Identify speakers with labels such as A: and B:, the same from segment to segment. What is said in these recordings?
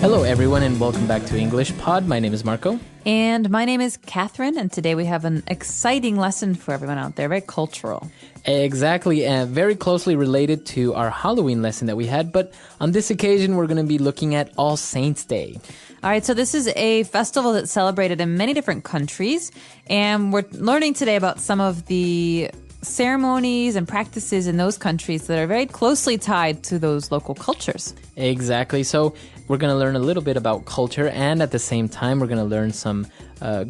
A: Hello, everyone, and welcome back to English Pod. My name is Marco.
B: And my name is Catherine, and today we have an exciting lesson for everyone out there, very cultural.
A: Exactly, very closely related to our Halloween lesson that we had, but on this occasion, we're going to be looking at All Saints' Day.
B: All right, so this is a festival that's celebrated in many different countries, and we're learning today about some of the ceremonies and practices in those countries that are very closely tied to those local cultures.
A: Exactly. So we're going to learn a little bit about culture, and at the same time, we're going to learn some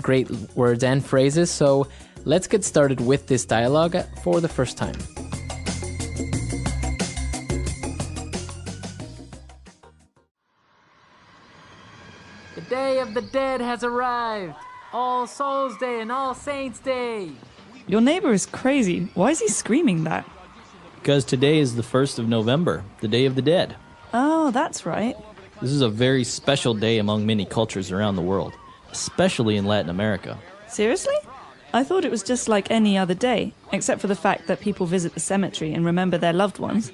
A: great words and phrases. So let's get started with this dialogue for the first time. The Day of the Dead has arrived. All Souls Day and All Saints Day.
C: Your neighbor is crazy. Why is he screaming that?
D: Because today is the 1st of November, the Day of the Dead.
C: Oh, that's right.
D: This is a very special day among many cultures around the world, especially in Latin America.
C: Seriously? I thought it was just like any other day, except for the fact that people visit the cemetery and remember their loved ones.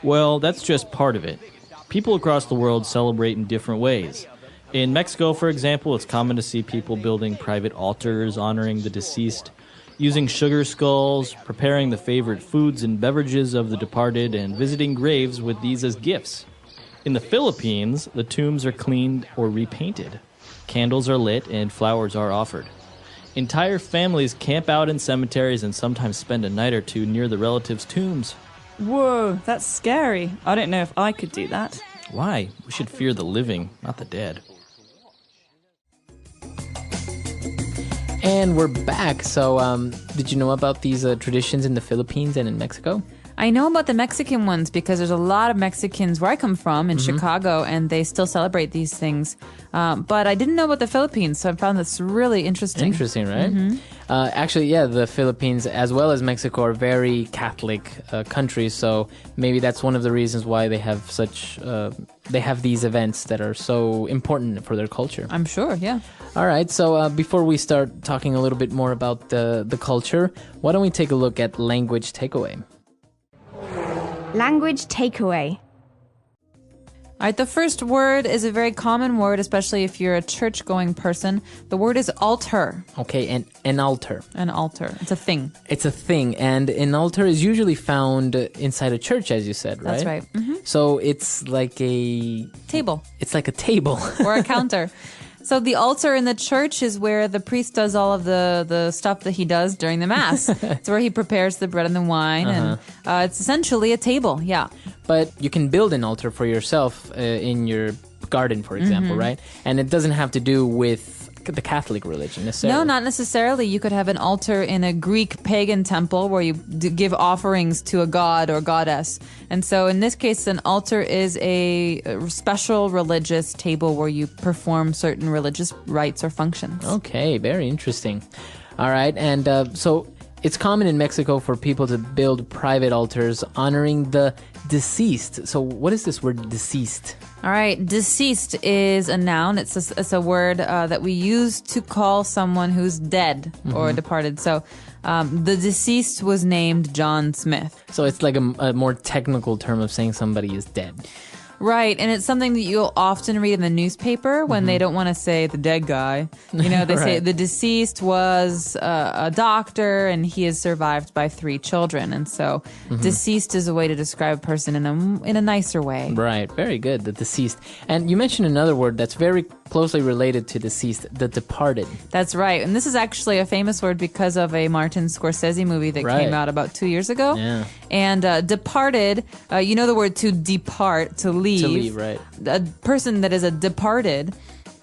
D: Well, that's just part of it. People across the world celebrate in different ways. In Mexico, for example, it's common to see people building private altars honoring the deceased, using sugar skulls, preparing the favorite foods and beverages of the departed, and visiting graves with these as gifts. In the Philippines, the tombs are cleaned or repainted. Candles are lit and flowers are offered. Entire families camp out in cemeteries and sometimes spend a night or two near the relatives' tombs.
C: Whoa, that's scary. I don't know if I could do that.
D: Why? We should fear the living, not the dead.
A: And we're back. So did you know about these traditions in the Philippines and in Mexico?
B: I know about the Mexican ones because there's a lot of Mexicans where I come from in Chicago, and they still celebrate these things. But I didn't know about the Philippines, so I found this really interesting.
A: Interesting, right? Actually, yeah, the Philippines as well as Mexico are very Catholic countries, so maybe that's one of the reasons why they have such they have these events that are so important for their culture.
B: I'm sure, yeah.
A: All right, so before we start talking a little bit more about the culture, why don't we take a look at language takeaway?
E: Language takeaway.
B: All right, the first word is a very common word, especially if you're a church-going person. The word is altar.
A: Okay, and an altar.
B: An altar. It's a thing.
A: It's a thing, and an altar is usually found inside a church, as you said, right?
B: That's right.
A: So it's like a...
B: Table.
A: It's like a table.
B: Or a counter. So the altar in the church is where the priest does all of the stuff that he does during the Mass. It's where he prepares the bread and the wine, and it's essentially a table, yeah.
A: But you can build an altar for yourself in your garden, for example, right? And it doesn't have to do with the Catholic religion necessarily.
B: No, not necessarily. You could have an altar in a Greek pagan temple where you give offerings to a god or goddess. And so in this case, an altar is a special religious table where you perform certain religious rites or functions.
A: Okay, very interesting. All right, and so it's common in Mexico for people to build private altars honoring the deceased. So what is this word deceased?
B: All right, deceased is a noun. It's a word that we use to call someone who's dead or departed. So the deceased was named John Smith.
A: So it's like a more technical term of saying somebody is dead.
B: Right, and it's something that you'll often read in the newspaper when they don't want to say the dead guy. You know, they say the deceased was a doctor and he is survived by 3 children. And so deceased is a way to describe a person in a nicer way.
A: Right, very good, the deceased. And you mentioned another word that's very closely related to deceased, the departed.
B: That's right, and this is actually a famous word because of a Martin Scorsese movie that came out about 2 years ago.
A: Yeah.
B: And departed, you know the word to depart, to leave.
A: To leave, right.
B: A person that is a departed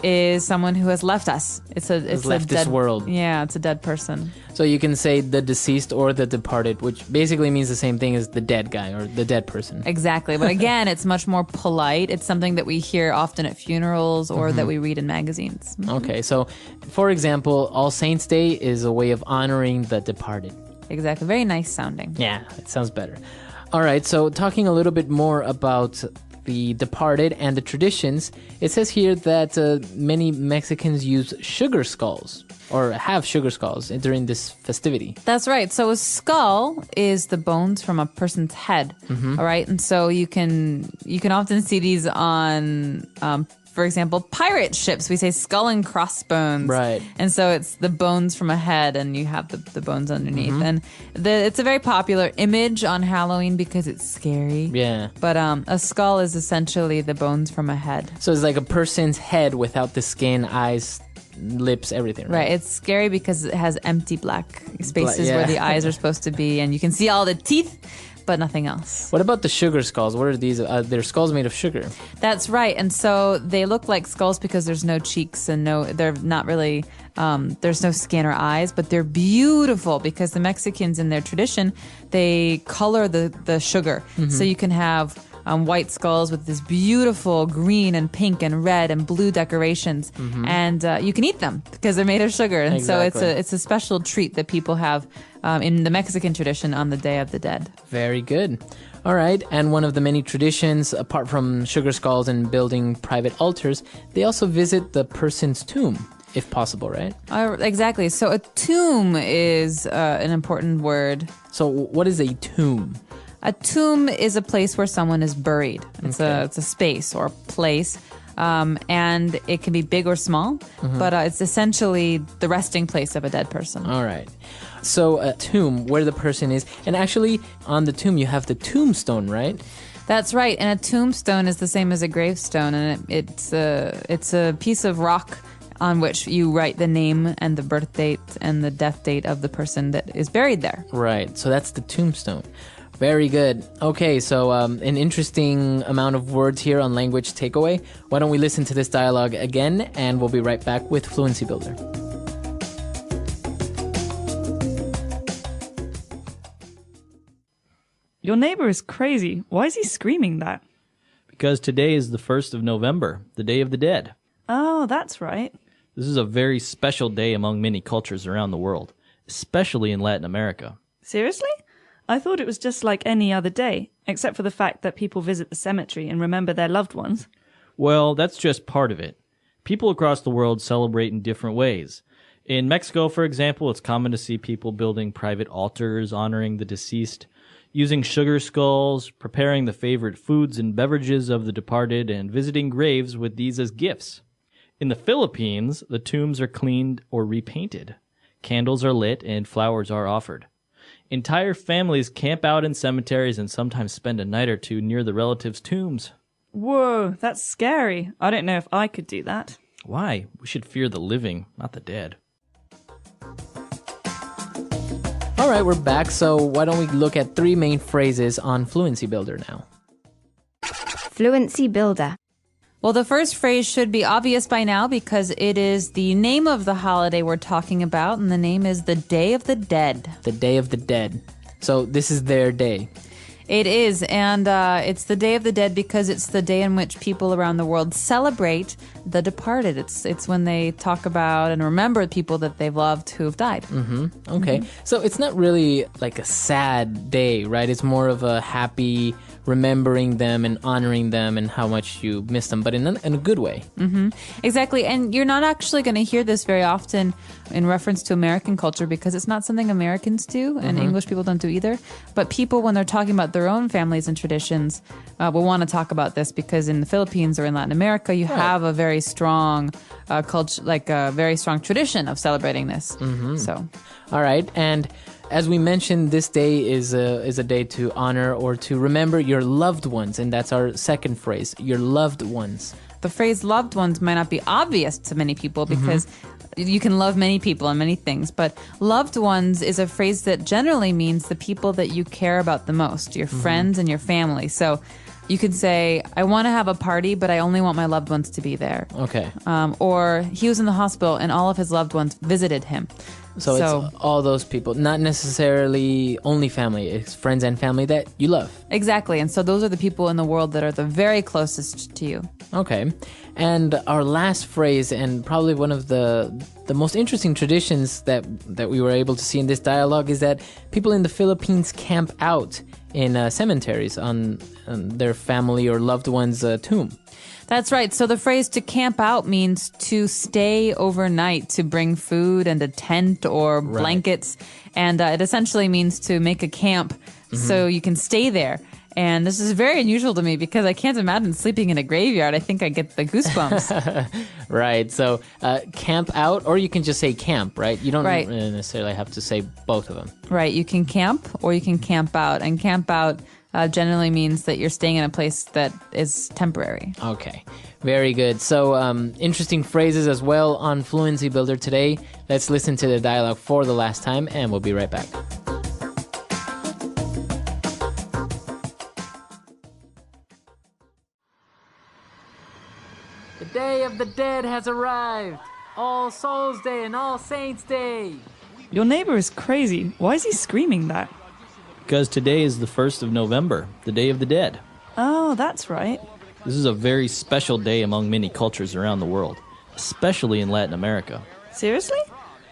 B: is someone who has left us. It's
A: left this world.
B: Yeah, it's a dead person.
A: So you can say the deceased or the departed, which basically means the same thing as the dead guy or the dead person.
B: Exactly. But again, it's much more polite. It's something that we hear often at funerals or that we read in magazines.
A: Okay, so for example, All Saints Day is a way of honoring the departed.
B: Exactly. Very nice sounding.
A: Yeah, it sounds better. All right, so talking a little bit more about the departed and the traditions, it says here that many Mexicans use sugar skulls or have sugar skulls during this festivity.
B: That's right. So a skull is the bones from a person's head. All right, and so you can often see these on for example, pirate ships. We say skull and crossbones.
A: Right.
B: And so it's the bones from a head and you have the bones underneath. And it's a very popular image on Halloween because it's scary.
A: Yeah.
B: But a skull is essentially the bones from a head.
A: So it's like a person's head without the skin, eyes, lips, everything, right?
B: Right. It's scary because it has empty black spaces
A: yeah.
B: where the eyes are supposed to be, and you can see all the teeth, but nothing else.
A: What about the sugar skulls? What are these? They're skulls made of sugar.
B: That's right. And so they look like skulls because there's no cheeks and they're not really, there's no skin or eyes, but they're beautiful because the Mexicans in their tradition, they color the sugar. So you can have white skulls with this beautiful green and pink and red and blue decorations, and you can eat them because they're made of sugar. And
A: Exactly.
B: so it's a special treat that people have in the Mexican tradition on the Day of the Dead.
A: Very good. All right. And one of the many traditions, apart from sugar skulls and building private altars, they also visit the person's tomb, if possible, right?
B: Exactly. So a tomb is an important word.
A: So what is a tomb?
B: A tomb is a place where someone is buried. It's a space or place, and it can be big or small, but it's essentially the resting place of a dead person.
A: All right. So a tomb, where the person is, and actually on the tomb you have the tombstone, right?
B: That's right. And a tombstone is the same as a gravestone, and it's a piece of rock on which you write the name and the birth date and the death date of the person that is buried there.
A: Right. So that's the tombstone. Very good. Okay, so an interesting amount of words here on Language Takeaway. Why don't we listen to this dialogue again, and we'll be right back with Fluency Builder.
C: Your neighbor is crazy. Why is he screaming that?
D: Because today is the 1st of November, the Day of the Dead.
C: Oh, that's right.
D: This is a very special day among many cultures around the world, especially in Latin America.
C: Seriously? I thought it was just like any other day, except for the fact that people visit the cemetery and remember their loved ones.
D: Well, that's just part of it. People across the world celebrate in different ways. In Mexico, for example, it's common to see people building private altars honoring the deceased, using sugar skulls, preparing the favorite foods and beverages of the departed, and visiting graves with these as gifts. In the Philippines, the tombs are cleaned or repainted. Candles are lit and flowers are offered. Entire families camp out in cemeteries and sometimes spend a night or two near the relatives' tombs.
C: Whoa, that's scary. I don't know if I could do that.
D: Why? We should fear the living, not the dead.
A: All right, we're back. So why don't we look at 3 main phrases on Fluency Builder now?
E: Fluency Builder.
B: Well, the first phrase should be obvious by now because it is the name of the holiday we're talking about, and the name is the Day of the Dead.
A: The Day of the Dead. So this is their day.
B: It is, and it's the Day of the Dead because it's the day in which people around the world celebrate the departed. It's when they talk about and remember people that they've loved who have died.
A: Okay. So it's not really like a sad day, right? It's more of a happy remembering them and honoring them and how much you miss them, but in a good way.
B: Exactly, and you're not actually going to hear this very often in reference to American culture because it's not something Americans do and English people don't do either. But people, when they're talking about their own families and traditions, will want to talk about this because in the Philippines or in Latin America, you have a very strong culture, like a very strong tradition of celebrating this. So,
A: All right, and as we mentioned, this day is a day to honor or to remember your loved ones, and that's our second phrase, your loved ones.
B: the phrase loved ones might not be obvious to many people because you can love many people and many things, but loved ones is a phrase that generally means the people that you care about the most, your friends and your family. So you could say, I want to have a party, but I only want my loved ones to be there.
A: Okay.
B: Or he was in the hospital and all of his loved ones visited him.
A: So it's all those people, not necessarily only family, it's friends and family that you love.
B: Exactly. And so those are the people in the world that are the very closest to you.
A: Okay. And our last phrase, and probably one of the most interesting traditions that we were able to see in this dialogue, is that people in the Philippines camp out in cemeteries on their family or loved one's tomb.
B: That's right. So the phrase to camp out means to stay overnight, to bring food and a tent or blankets. And it essentially means to make a camp so you can stay there. And this is very unusual to me because I can't imagine sleeping in a graveyard. I think I get the goosebumps.
A: Right. So camp out, or you can just say camp, right? You don't
B: Right.
A: necessarily have to say both of them.
B: Right. You can camp or you can camp out. And camp out generally means that you're staying in a place that is temporary.
A: Okay. Very good. So interesting phrases as well on Fluency Builder today. Let's listen to the dialogue for the last time, and we'll be right back. The Day of the Dead has arrived. All Souls Day and All Saints Day.
C: Your neighbor is crazy. Why is he screaming that?
D: Because today is the 1st of November, the Day of the Dead.
C: Oh, that's right.
D: This is a very special day among many cultures around the world, especially in Latin America.
C: Seriously?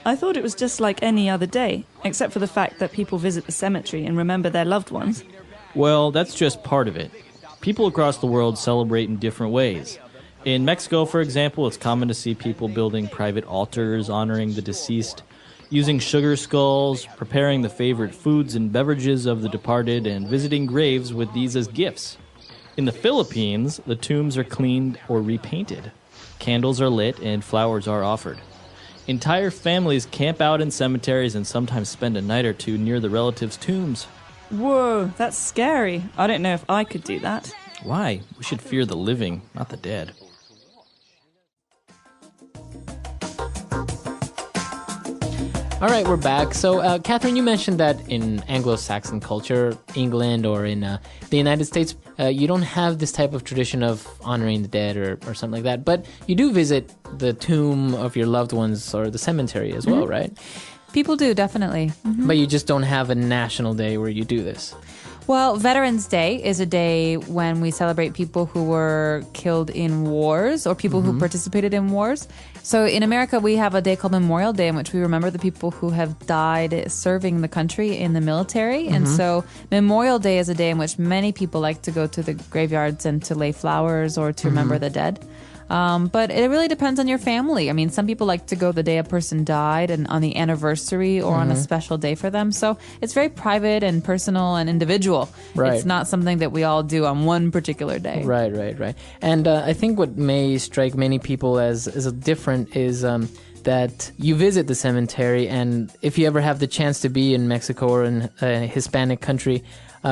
C: I thought it was just like any other day, except for the fact that people visit the cemetery and remember their loved ones.
D: Well, that's just part of it. People across the world celebrate in different ways. In Mexico, for example, it's common to see people building private altars honoring the deceased, using sugar skulls, preparing the favorite foods and beverages of the departed, and visiting graves with these as gifts. In the Philippines, the tombs are cleaned or repainted. Candles are lit and flowers are offered. Entire families camp out in cemeteries and sometimes spend a night or two near the relatives' tombs.
C: Whoa, that's scary. I don't know if I could do that.
D: Why? We should fear the living, not the dead.
A: All right, we're back. So, Catherine, you mentioned that in Anglo-Saxon culture, England, or in the United States, you don't have this type of tradition of honoring the dead or something like that. But you do visit the tomb of your loved ones or the cemetery as well, right?
B: People do, definitely.
A: But you just don't have a national day where you do this.
B: Well, Veterans Day is a day when we celebrate people who were killed in wars or people who participated in wars. So in America, we have a day called Memorial Day in which we remember the people who have died serving the country in the military. And so Memorial Day is a day in which many people like to go to the graveyards and to lay flowers or to remember the dead. But it really depends on your family. I mean, some people like to go the day a person died and on the anniversary or on a special day for them. So it's very private and personal and individual.
A: Right.
B: It's not something that we all do on one particular day.
A: Right. And I think what may strike many people as different is that you visit the cemetery, and if you ever have the chance to be in Mexico or in a Hispanic country,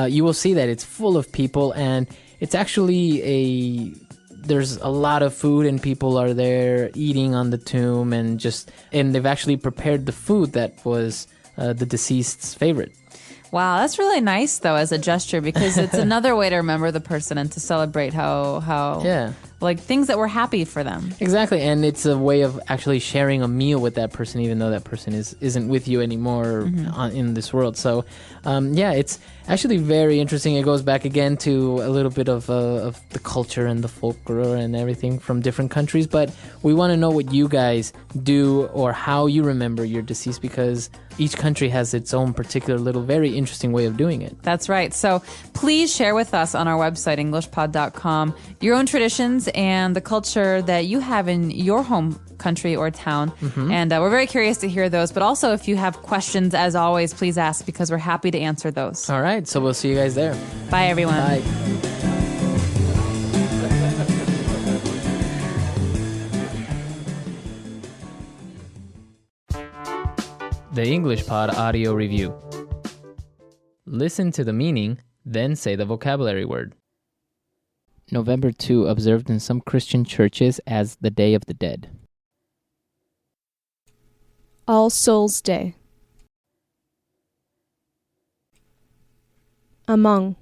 A: you will see that it's full of people, and it's actually there's a lot of food and people are there eating on the tomb and they've actually prepared the food that was the deceased's favorite.
B: Wow, that's really nice though as a gesture because it's another way to remember the person and to celebrate how like things that were happy for them.
A: Exactly, and it's a way of actually sharing a meal with that person even though that person isn't with you anymore in this world. So it's actually very interesting. It goes back again to a little bit of the culture and the folklore and everything from different countries, but we want to know what you guys do or how you remember your deceased because each country has its own particular little very interesting way of doing it.
B: That's right. So please share with us on our website, englishpod.com, your own traditions and the culture that you have in your home country or town. And we're very curious to hear those. But also, if you have questions, as always, please ask because we're happy to answer those.
A: All right. So we'll see you guys there.
B: Bye, everyone.
A: Bye. The English Pod Audio Review. Listen to the meaning, then say the vocabulary word. November 2, observed in some Christian churches as the Day of the Dead.
F: All Souls Day. Among.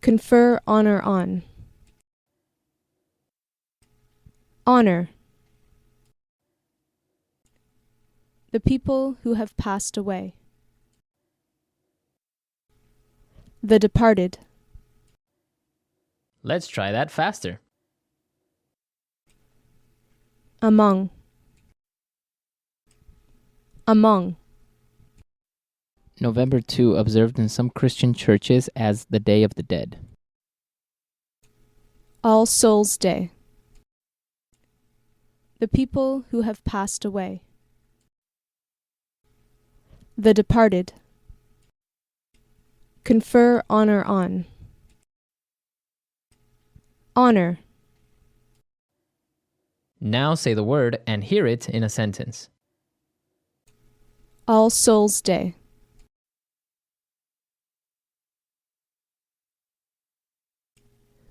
F: Confer honor on. Honor. The people who have passed away. The departed.
A: Let's try that faster.
F: Among.
A: November 2, observed in some Christian churches as the Day of the Dead.
F: All Souls Day. The people who have passed away. The departed. Confer honor on. Honor.
A: Now say the word and hear it in a sentence.
F: All Souls Day.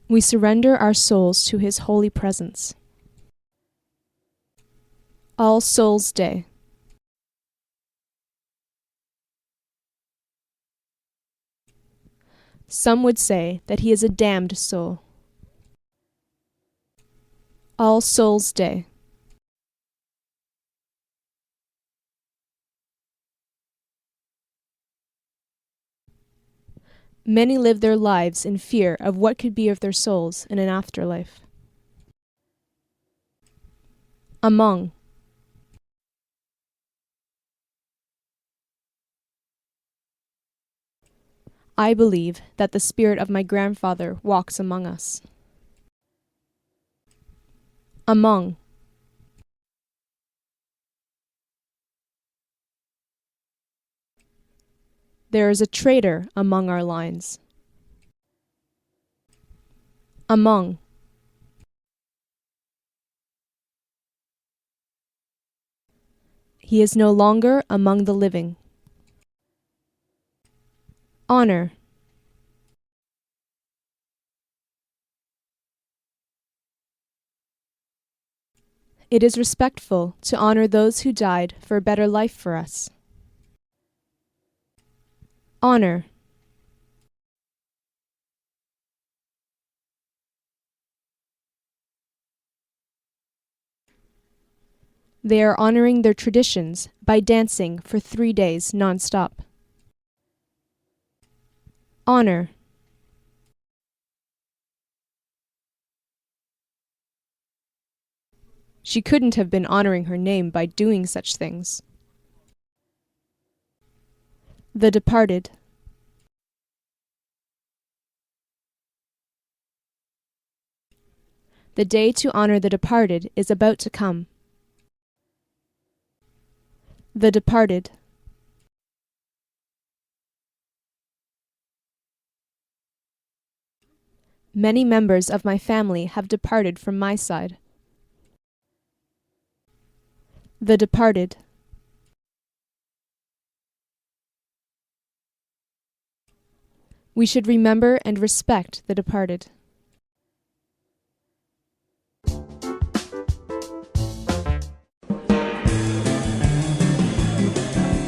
F: We surrender our souls to His holy presence. All Souls Day. Some would say that he is a damned soul. All Souls Day. Many live their lives in fear of what could be of their souls in an afterlife. Among. I believe that the spirit of my grandfather walks among us. Among. There is a traitor among our lines. Among. He is no longer among the living. Honor. It is respectful to honor those who died for a better life for us. Honor. They are honoring their traditions by dancing for 3 days non-stop. Honor. She couldn't have been honoring her name by doing such things. The departed. The day to honor the departed is about to come. The departed. Many members of my family have departed from my side. The departed. We should remember and respect the departed.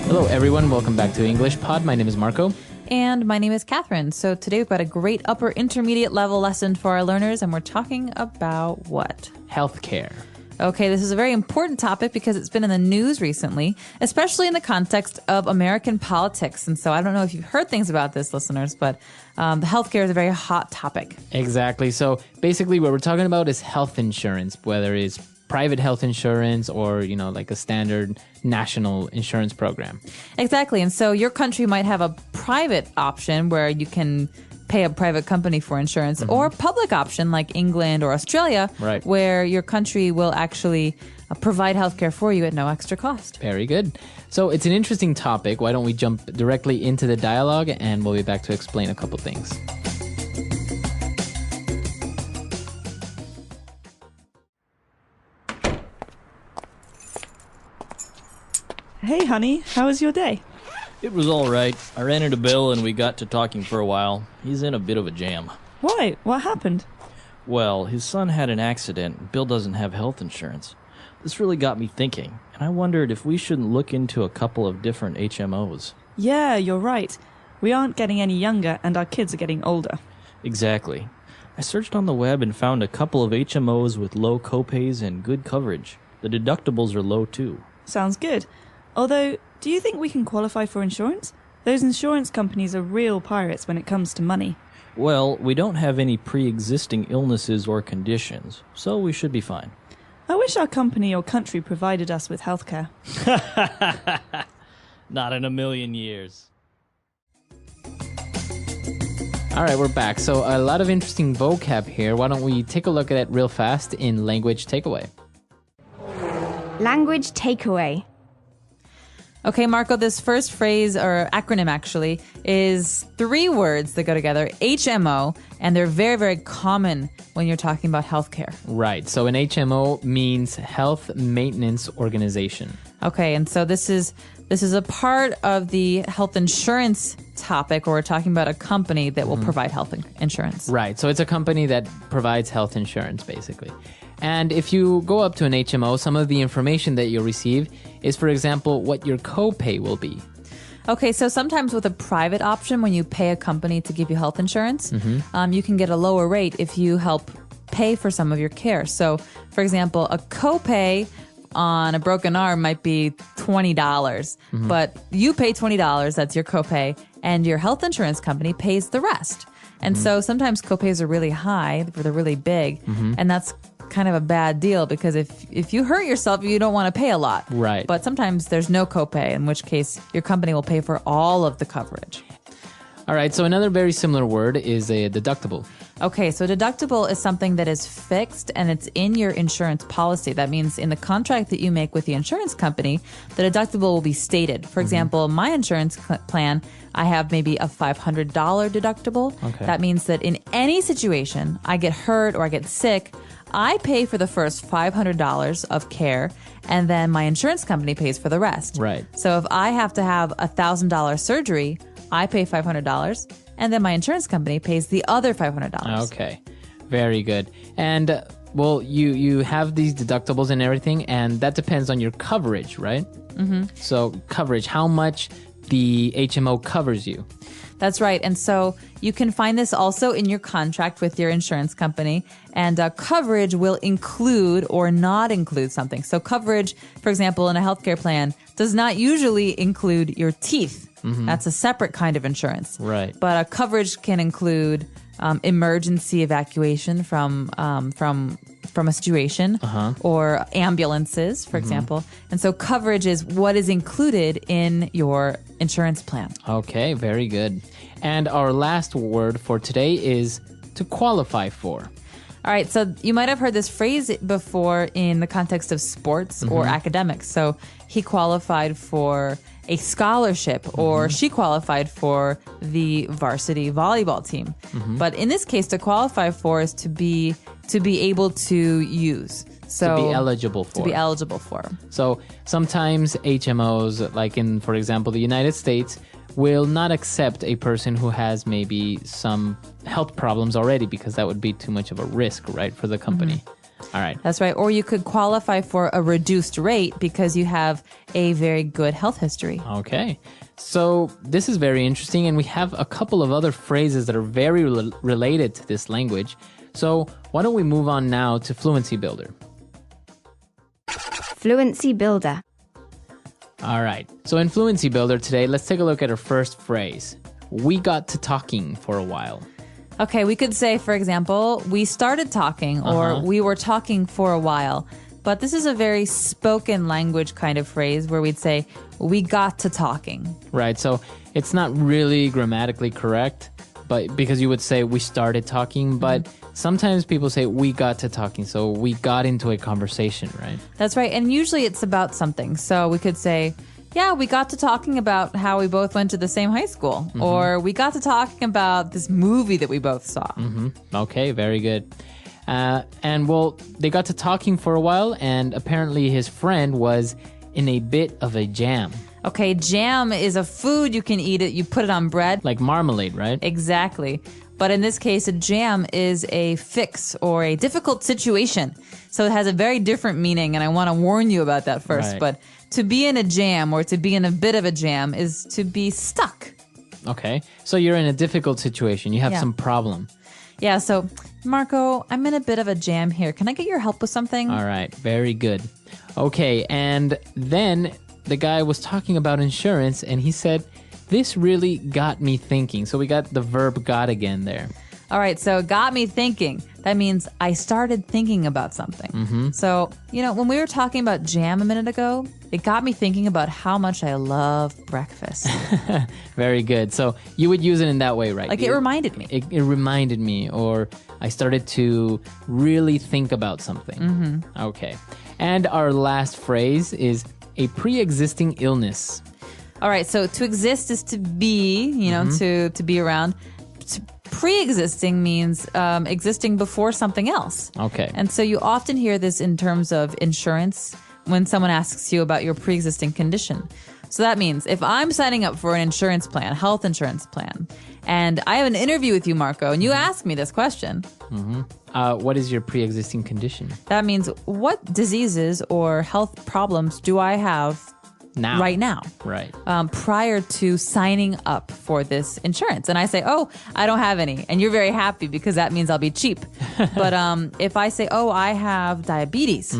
A: Hello everyone, welcome back to English Pod. My name is Marco.
B: And my name is Catherine. So today we've got a great upper intermediate level lesson for our learners, and we're talking about what?
A: Healthcare.
B: Okay, this is a very important topic because it's been in the news recently, especially in the context of American politics. And so I don't know if you've heard things about this, listeners, but the healthcare is a very hot topic.
A: Exactly. So basically what we're talking about is health insurance, whether it's private health insurance or, like a standard national insurance program.
B: Exactly. And so your country might have a private option where you can pay a private company for insurance, or a public option like England or Australia,
A: right,
B: where your country will actually provide healthcare for you at no extra cost.
A: Very good. So it's an interesting topic. Why don't we jump directly into the dialogue, and we'll be back to explain a couple things.
C: Hey, honey, how was your day?
D: It was all right. I ran into Bill and we got to talking for a while. He's in a bit of a jam.
C: Why? What happened?
D: Well, his son had an accident. Bill doesn't have health insurance. This really got me thinking, and I wondered if we shouldn't look into a couple of different HMOs.
C: Yeah, you're right. We aren't getting any younger, and our kids are getting older.
D: Exactly. I searched on the web and found a couple of HMOs with low copays and good coverage. The deductibles are low too.
C: Sounds good. Although, do you think we can qualify for insurance? Those insurance companies are real pirates when it comes to money.
D: Well, we don't have any pre-existing illnesses or conditions, so we should be fine.
C: I wish our company or country provided us with healthcare.
D: Not in a million years.
A: All right, we're back. So a lot of interesting vocab here. Why don't we take a look at it real fast in Language Takeaway?
E: Language takeaway.
B: Okay, Marco, this first phrase, or acronym actually, is 3 words that go together, HMO, and they're very, very common when you're talking about healthcare.
A: Right. So an HMO means Health Maintenance Organization.
B: Okay, and so this is a part of the health insurance topic, where we're talking about a company that will provide health insurance.
A: Right. So it's a company that provides health insurance, basically. And if you go up to an HMO, some of the information that you'll receive is, for example, what your copay will be.
B: Okay, so sometimes with a private option, when you pay a company to give you health insurance, you can get a lower rate if you help pay for some of your care. So, for example, a copay on a broken arm might be $20, but you pay $20, that's your copay, and your health insurance company pays the rest. And so sometimes copays are really high, they're really big, and that's kind of a bad deal, because if you hurt yourself, you don't want to pay a lot.
A: Right.
B: But sometimes there's no copay, in which case your company will pay for all of the coverage.
A: All right, so another very similar word is a deductible.
B: Okay, so deductible is something that is fixed and it's in your insurance policy. That means in the contract that you make with the insurance company, the deductible will be stated. For example, my insurance plan, I have maybe a $500 deductible.
A: Okay.
B: That means that in any situation, I get hurt or I get sick, I pay for the first $500 of care, and then my insurance company pays for the rest.
A: Right.
B: So if I have to have a $1,000 surgery, I pay $500, and then my insurance company pays the other $500.
A: Okay, very good. And well, you have these deductibles and everything, and that depends on your coverage, right? So coverage, how much the HMO covers you.
B: That's right. And so you can find this also in your contract with your insurance company. And coverage will include or not include something. So coverage, for example, in a healthcare plan, does not usually include your teeth. That's a separate kind of insurance.
A: Right.
B: But coverage can include emergency evacuation from a situation, or ambulances, for example. And so coverage is what is included in your insurance plan.
A: Okay, very good. And our last word for today is to qualify for.
B: All right, so you might have heard this phrase before in the context of sports or academics. So he qualified for a scholarship, or she qualified for the varsity volleyball team. But in this case, to qualify for is to be able to use. So
A: To be eligible for.
B: To be eligible for.
A: So sometimes HMOs, like in, for example, the United States, will not accept a person who has maybe some health problems already, because that would be too much of a risk, right, for the company. All right.
B: That's right. Or you could qualify for a reduced rate because you have a very good health history.
A: Okay. So this is very interesting, and we have a couple of other phrases that are very related to this language. So why don't we move on now to Fluency Builder?
E: Fluency Builder.
A: All right. So in Fluency Builder today, let's take a look at our first phrase. We got to talking for a while.
B: Okay, we could say, for example, we started talking, or we were talking for a while. But this is a very spoken language kind of phrase where we'd say, we got to talking.
A: Right. So it's not really grammatically correct, but because you would say we started talking, but sometimes people say we got to talking. So we got into a conversation, right?
B: That's right. And usually it's about something. So we could say, yeah, we got to talking about how we both went to the same high school. Or we got to talking about this movie that we both saw.
A: Okay, very good. And well, they got to talking for a while, and apparently his friend was in a bit of a jam.
B: Okay, jam is a food, you can eat it, you put it on bread.
A: Like marmalade, right?
B: Exactly. But in this case, a jam is a fix or a difficult situation. So it has a very different meaning, and I want to warn you about that first.
A: Right.
B: But to be in a jam, or to be in a bit of a jam, is to be stuck.
A: Okay. So you're in a difficult situation. You have
B: Yeah.
A: some problem.
B: Yeah, so, Marco, I'm in a bit of a jam here. Can I get your help with something?
A: All right. Very good. Okay. And then the guy was talking about insurance, and he said, this really got me thinking. So we got the verb got again there.
B: All right, so it got me thinking. That means I started thinking about something. So, when we were talking about jam a minute ago, it got me thinking about how much I love breakfast.
A: Very good. So you would use it in that way, right?
B: Like, it reminded me.
A: It reminded me, or I started to really think about something. Okay. And our last phrase is a pre-existing illness.
B: All right, so to exist is to be, to be around. Pre-existing means existing before something else.
A: Okay.
B: And so you often hear this in terms of insurance when someone asks you about your pre-existing condition. So that means if I'm signing up for an insurance plan, health insurance plan, and I have an interview with you, Marco, and you ask me this question.
A: What is your pre-existing condition?
B: That means what diseases or health problems do I have
A: Now.
B: right now?
A: Right.
B: Prior to signing up for this insurance. And I say, oh, I don't have any. And you're very happy because that means I'll be cheap. But if I say, oh, I have diabetes,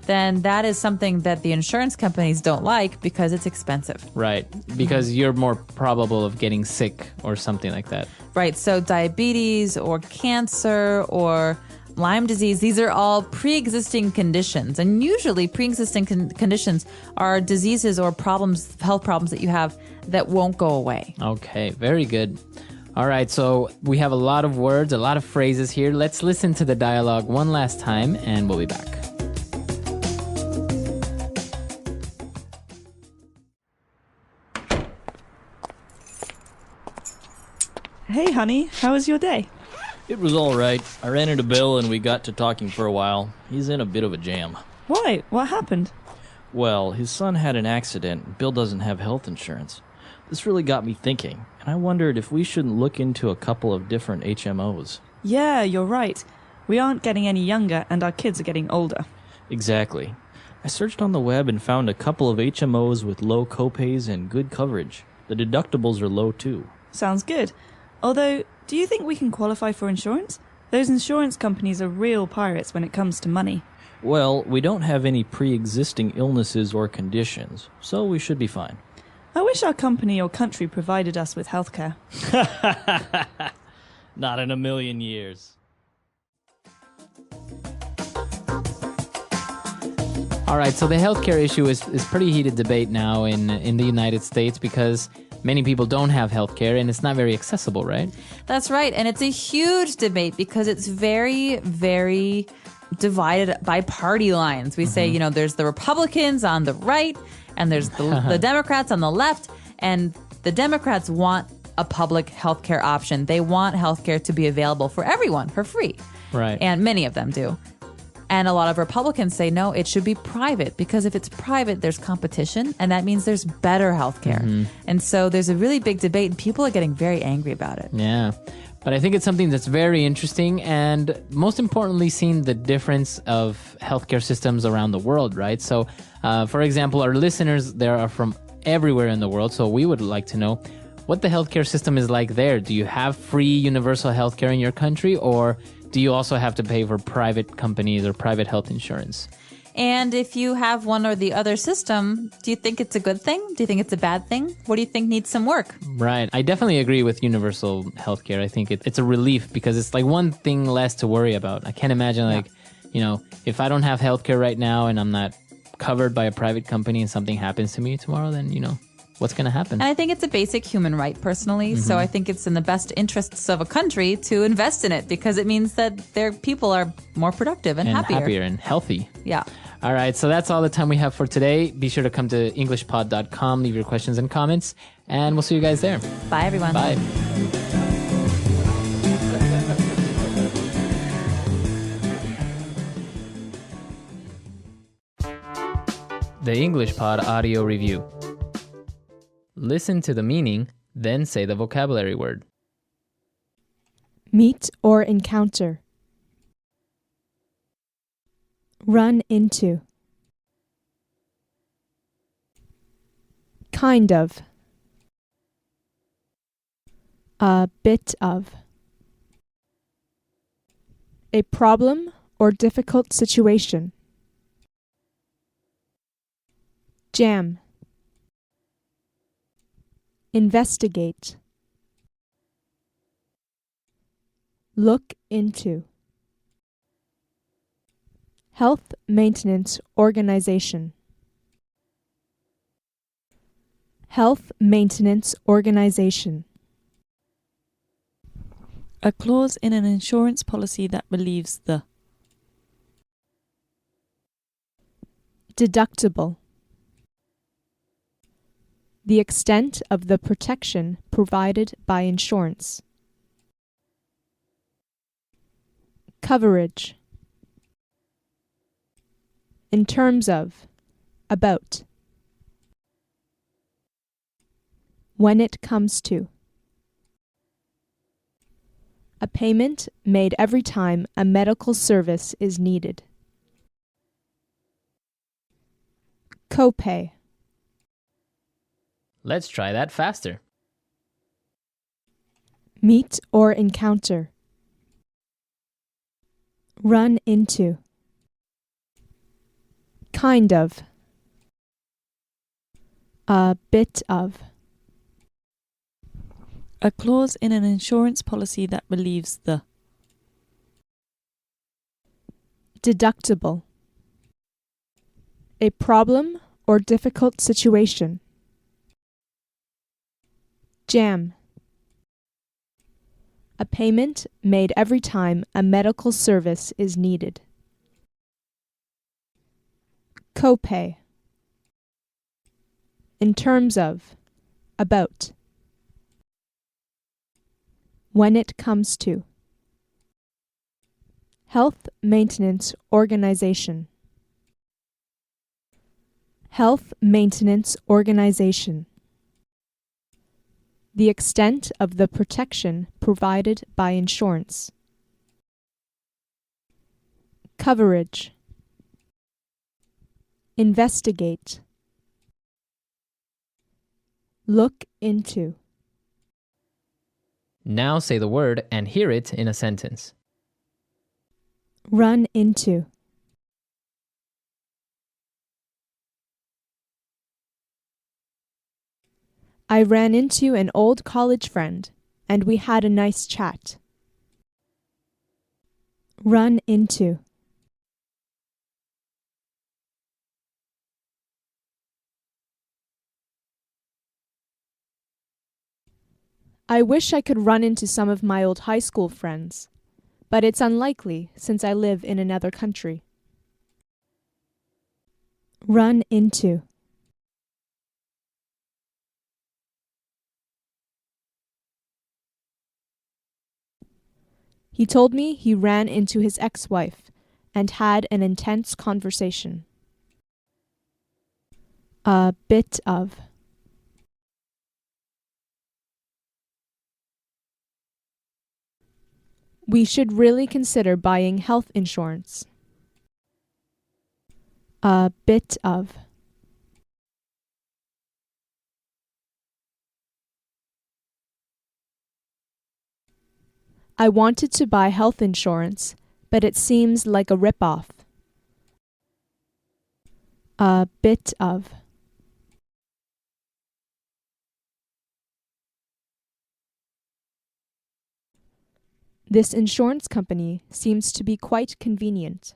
B: then that is something that the insurance companies don't like because it's expensive.
A: Right. Because you're more probable of getting sick or something like that.
B: Right. So diabetes or cancer or Lyme disease, these are all pre-existing conditions. And usually pre-existing conditions are diseases or problems, health problems that you have that won't go away.
A: Okay, very good. All right, so we have a lot of words, a lot of phrases here. Let's listen to the dialogue one last time and we'll be back.
C: Hey, honey, how was your day?
D: It was all right. I ran into Bill and we got to talking for a while. He's in a bit of a jam.
C: Why? What happened?
D: Well, his son had an accident. Bill doesn't have health insurance. This really got me thinking, and I wondered if we shouldn't look into a couple of different HMOs.
C: Yeah, you're right. We aren't getting any younger and our kids are getting older.
D: Exactly. I searched on the web and found a couple of HMOs with low copays and good coverage. The deductibles are low too.
C: Sounds good. Although, do you think we can qualify for insurance? Those insurance companies are real pirates when it comes to money.
D: Well, we don't have any pre-existing illnesses or conditions, so we should be fine.
C: I wish our company or country provided us with healthcare.
D: Not in a million years.
A: All right, so the healthcare issue is pretty heated debate now in the United States because many people don't have healthcare and it's not very accessible, right?
B: That's right. And it's a huge debate because it's very, very divided by party lines. We say, there's the Republicans on the right and there's the Democrats on the left. And the Democrats want a public healthcare option. They want healthcare to be available for everyone for free.
A: Right.
B: And many of them do. And a lot of Republicans say, no, it should be private because if it's private, there's competition and that means there's better healthcare. And so there's a really big debate and people are getting very angry about it.
A: Yeah. But I think it's something that's very interesting and most importantly, seeing the difference of healthcare systems around the world, right? So, for example, our listeners there are from everywhere in the world. So we would like to know what the healthcare system is like there. Do you have free universal healthcare in your country or do you also have to pay for private companies or private health insurance?
B: And if you have one or the other system, do you think it's a good thing? Do you think it's a bad thing? What do you think needs some work?
A: Right. I definitely agree with universal healthcare. I think it's a relief because it's like one thing less to worry about. I can't imagine if I don't have healthcare right now and I'm not covered by a private company and something happens to me tomorrow, then, what's going to happen?
B: And I think it's a basic human right personally. So I think it's in the best interests of a country to invest in it because it means that their people are more productive and happier
A: and healthy.
B: Yeah.
A: All right. So that's all the time we have for today. Be sure to come to EnglishPod.com, leave your questions and comments, and we'll see you guys there.
B: Bye, everyone.
A: Bye. The English Pod Audio Review. Listen to the meaning, then say the vocabulary word.
F: Meet or encounter. Run into. Kind of. A bit of. A problem or difficult situation. Jam. Investigate. Look into. Health Maintenance Organization. Health Maintenance Organization.
C: A clause in an insurance policy that relieves the
F: Deductible. The extent of the protection provided by insurance. Coverage. In terms of, about. When it comes to. A payment made every time a medical service is needed. Copay.
A: Let's try that faster.
F: Meet or encounter. Run into. Kind of. A bit of.
C: A clause in an insurance policy that relieves the.
F: Deductible. A problem or difficult situation. Jam. A payment made every time a medical service is needed. Copay. In terms of, about. When it comes to. Health Maintenance Organization. Health Maintenance Organization. The extent of the protection provided by insurance. Coverage. Investigate. Look into.
A: Now say the word and hear it in a sentence.
F: Run into. I ran into an old college friend, and we had a nice chat. Run into. I wish I could run into some of my old high school friends, but it's unlikely since I live in another country. Run into. He told me he ran into his ex-wife and had an intense conversation. A bit of. We should really consider buying health insurance. A bit of. I wanted to buy health insurance, but it seems like a rip-off. A bit of. This insurance company seems to be quite convenient.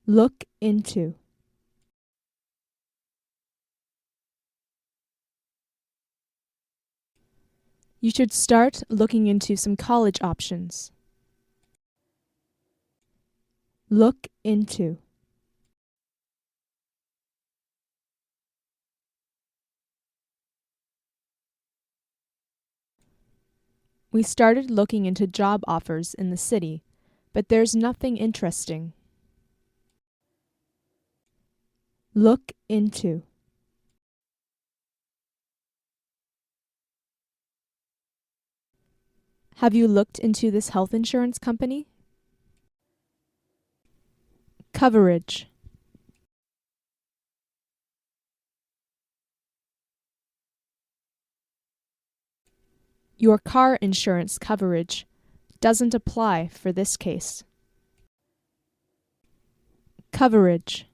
F: Look into. You should start looking into some college options. Look into. We started looking into job offers in the city, but there's nothing interesting. Look into. Have you looked into this health insurance company? Coverage. Your car insurance coverage doesn't apply for this case. Coverage.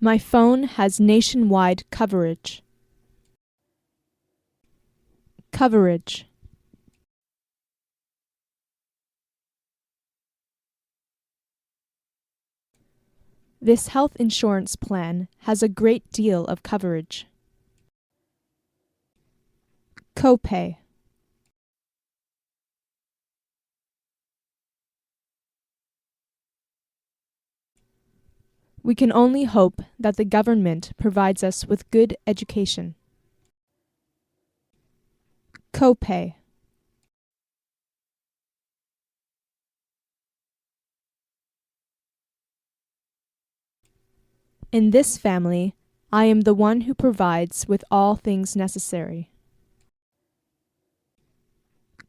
F: My phone has nationwide coverage. Coverage. This health insurance plan has a great deal of coverage. Copay. We can only hope that the government provides us with good education. Copay. In this family, I am the one who provides with all things necessary.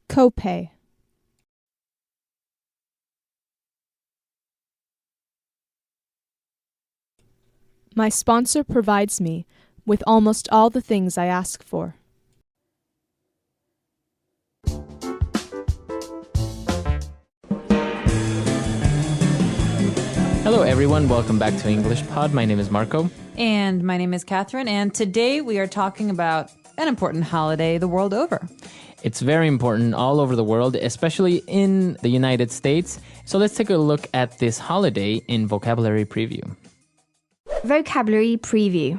F: Copay. My sponsor provides me with almost all the things I ask for.
A: Hello, everyone. Welcome back to English Pod. My name is Marco.
B: And my name is Catherine, and today we are talking about an important holiday the world over.
A: It's very important all over the world, especially in the United States. So let's take a look at this holiday in vocabulary preview.
E: Vocabulary preview.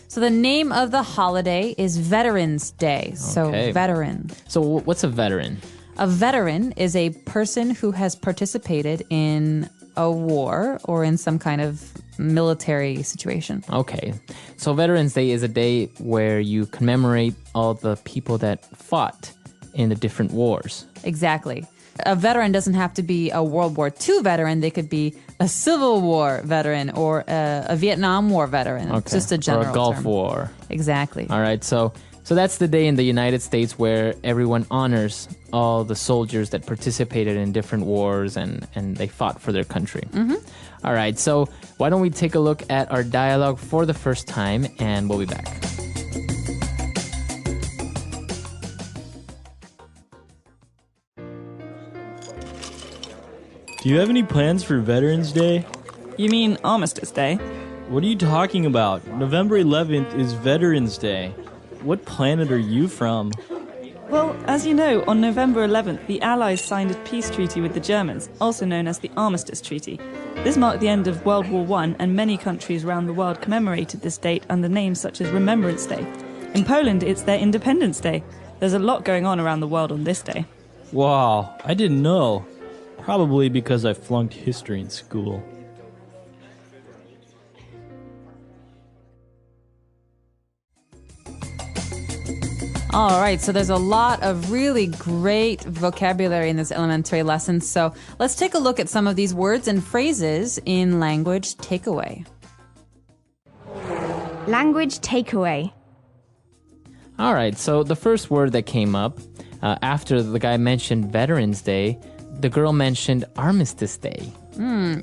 B: So the name of the holiday is Veterans Day. So
A: Okay.
B: veteran.
A: So what's a veteran?
B: A veteran is a person who has participated in a war or in some kind of military situation.
A: Okay. So Veterans Day is a day where you commemorate all the people that fought in the different wars.
B: Exactly. A veteran doesn't have to be a World War II veteran. They could be a Civil War veteran or a Vietnam War veteran.
A: Okay.
B: It's just a general
A: Or a Gulf
B: term.
A: War.
B: Exactly.
A: All right. So that's the day in the United States where everyone honors all the soldiers that participated in different wars and they fought for their country. Mm-hmm. All right. So why don't we take a look at our dialogue for the first time, and we'll be back.
D: Do you have any plans for Veterans Day?
C: You mean Armistice Day?
D: What are you talking about? November 11th is Veterans Day. What planet are you from?
C: Well, as you know, on November 11th, the Allies signed a peace treaty with the Germans, also known as the Armistice Treaty. This marked the end of World War I, and many countries around the world commemorated this date under names such as Remembrance Day. In Poland, it's their Independence Day. There's a lot going on around the world on this day.
D: Wow, I didn't know. Probably because I flunked history in school.
B: All right, so there's a lot of really great vocabulary in this elementary lesson. So let's take a look at some of these words and phrases in language takeaway.
E: Language takeaway.
A: All right. So the first word that came up after the guy mentioned Veterans Day, the girl mentioned Armistice Day.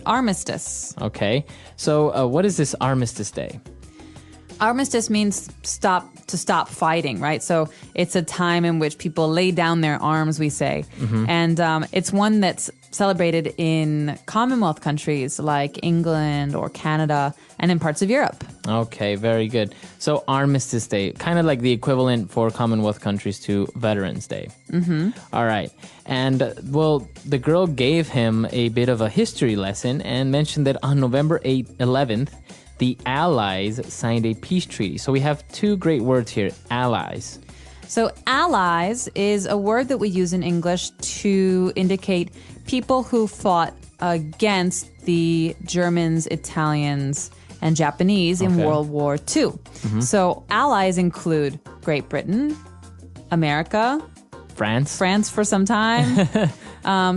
B: Armistice.
A: Okay. So what is this Armistice Day?
B: Armistice means to stop fighting, right? So it's a time in which people lay down their arms, we say. Mm-hmm. And it's one that's celebrated in Commonwealth countries like England or Canada and in parts of Europe.
A: Okay, very good. So Armistice Day, kind of like the equivalent for Commonwealth countries to Veterans Day. Mm-hmm. All right. And, well, the girl gave him a bit of a history lesson and mentioned that on November 11th, the Allies signed a peace treaty. So we have two great words here, allies.
B: So allies is a word that we use in English to indicate people who fought against the Germans, Italians, and Japanese in World War II. Mm-hmm. So allies include Great Britain, America,
A: France
B: for some time.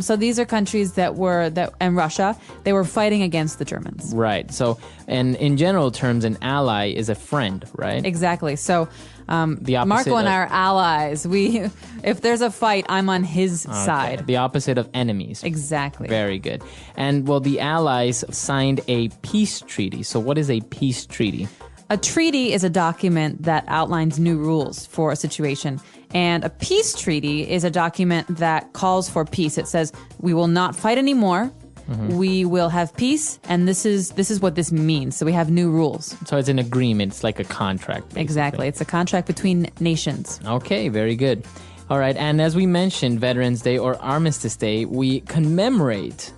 B: So these are countries and Russia, they were fighting against the Germans.
A: Right. So, and in general terms, an ally is a friend, right?
B: Exactly. So
A: the opposite
B: Marco and I are allies. If there's a fight, I'm on his side.
A: The opposite of enemies.
B: Exactly.
A: Very good. And, well, the Allies signed a peace treaty. So what is a peace treaty?
B: A treaty is a document that outlines new rules for a situation. And a peace treaty is a document that calls for peace. It says, we will not fight anymore. Mm-hmm. We will have peace. And this is what this means. So we have new rules.
A: So it's an agreement. It's like a contract, basically.
B: Exactly. It's a contract between nations.
A: Okay, very good. All right. And as we mentioned, Veterans Day or Armistice Day, we commemorate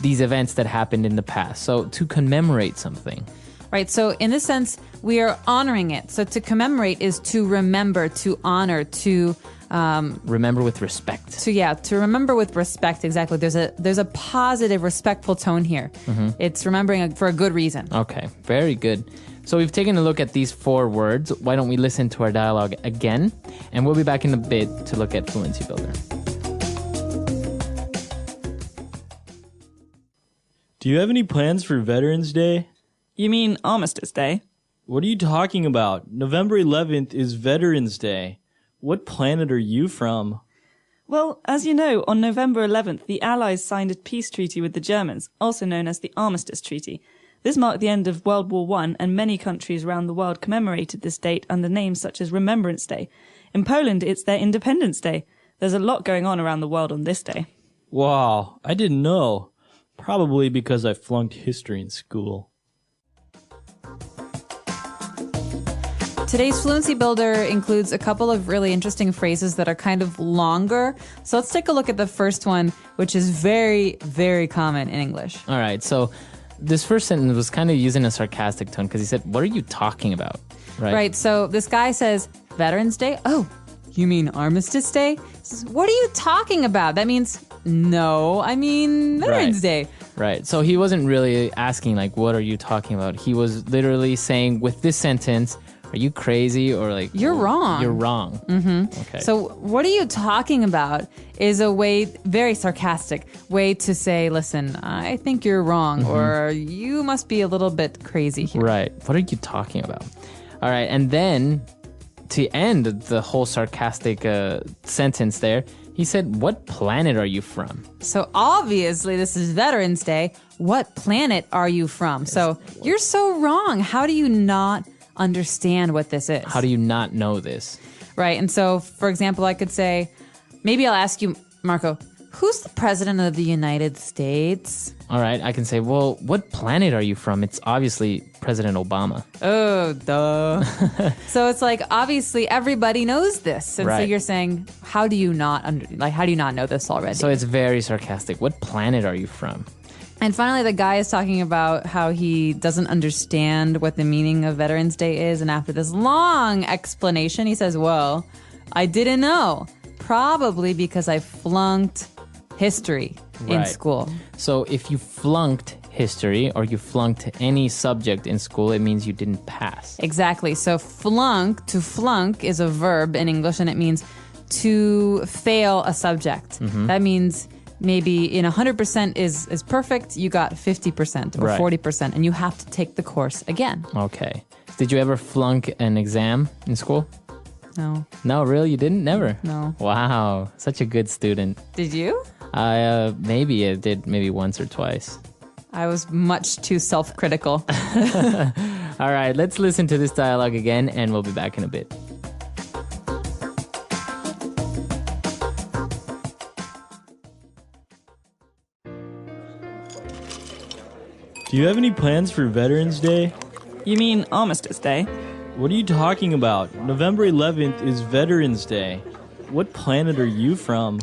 A: these events that happened in the past. So to commemorate something.
B: Right. So in this sense, we are honoring it. So to commemorate is to remember, to honor, to
A: Remember with respect.
B: To remember with respect, exactly. There's a positive, respectful tone here. It's remembering for a good reason.
A: Okay, very good. So we've taken a look at these 4 words. Why don't we listen to our dialogue again? And we'll be back in a bit to look at Fluency Builder.
D: Do you have any plans for Veterans Day?
C: You mean Armistice Day?
D: What are you talking about? November 11th is Veterans Day. What planet are you from?
C: Well, as you know, on November 11th, the Allies signed a peace treaty with the Germans, also known as the Armistice Treaty. This marked the end of World War I, and many countries around the world commemorated this date under names such as Remembrance Day. In Poland, it's their Independence Day. There's a lot going on around the world on this day.
D: Wow, I didn't know. Probably because I flunked history in school.
B: Today's Fluency Builder includes a couple of really interesting phrases that are kind of longer. So let's take a look at the first one, which is very, very common in English.
A: All right, so this first sentence was kind of using a sarcastic tone because he said, what are you talking about?
B: Right, so this guy says, Veterans Day? Oh, you mean Armistice Day? He says, what are you talking about? That means, no, I mean Veterans Day.
A: Right, so he wasn't really asking, like, what are you talking about? He was literally saying, with this sentence, are you crazy? Or like,
B: you're wrong.
A: You're wrong.
B: Mm-hmm.
A: Okay.
B: So what are you talking about is a way, very sarcastic way to say, listen, I think you're wrong, or you must be a little bit crazy here.
A: Right. What are you talking about? All right. And then to end the whole sarcastic sentence there, he said, what planet are you from?
B: So obviously this is Veterans Day. What planet are you from? So you're so wrong. How do you not understand what this is?
A: How do you not know this?
B: Right. And so, for example, I could say, maybe I'll ask you, Marco, who's the president of the United States?
A: All right. I can say, well, what planet are you from? It's obviously President Obama.
B: Oh, duh. So it's like, obviously everybody knows this. And so
A: Right.
B: you're saying, how do you not know this already?
A: So it's very sarcastic. What planet are you from?
B: And finally, the guy is talking about how he doesn't understand what the meaning of Veterans Day is. And after this long explanation, he says, well, I didn't know. Probably because I flunked history in
A: Right.
B: school.
A: So if you flunked history or you flunked any subject in school, it means you didn't pass.
B: Exactly. So to flunk is a verb in English, and it means to fail a subject. That means maybe in 100% is perfect, you got 50% or
A: Right.
B: 40%, and you have to take the course again.
A: Okay. Did you ever flunk an exam in school?
B: No.
A: No, really? You didn't? Never?
B: No.
A: Wow. Such a good student.
B: Did you?
A: Maybe I did maybe once or twice.
B: I was much too self-critical.
A: All right, let's listen to this dialogue again, and we'll be back in a bit.
D: Do you have any plans for Veterans Day?
C: You mean Armistice Day?
D: What are you talking about? November 11th is Veterans Day. What planet are you from?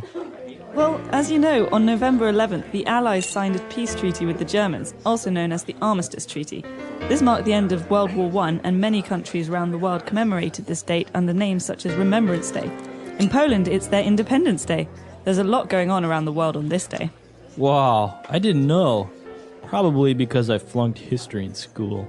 C: Well, as you know, on November 11th, the Allies signed a peace treaty with the Germans, also known as the Armistice Treaty. This marked the end of World War I, and many countries around the world commemorated this date under names such as Remembrance Day. In Poland, it's their Independence Day. There's a lot going on around the world on this day.
D: Wow, I didn't know. Probably because I flunked history in school.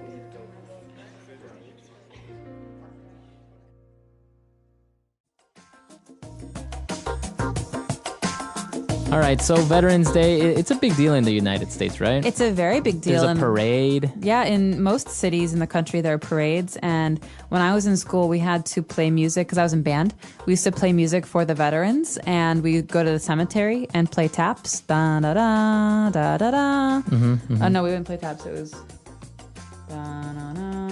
A: All right, so Veterans Day, it's a big deal in the United States, right?
B: It's a very big deal.
A: There's a parade.
B: Yeah, in most cities in the country, there are parades. And when I was in school, we had to play music because I was in band. We used to play music for the veterans, and we'd go to the cemetery and play taps. Da da da da da da. Oh no, we didn't play taps. It was. Da, da, da,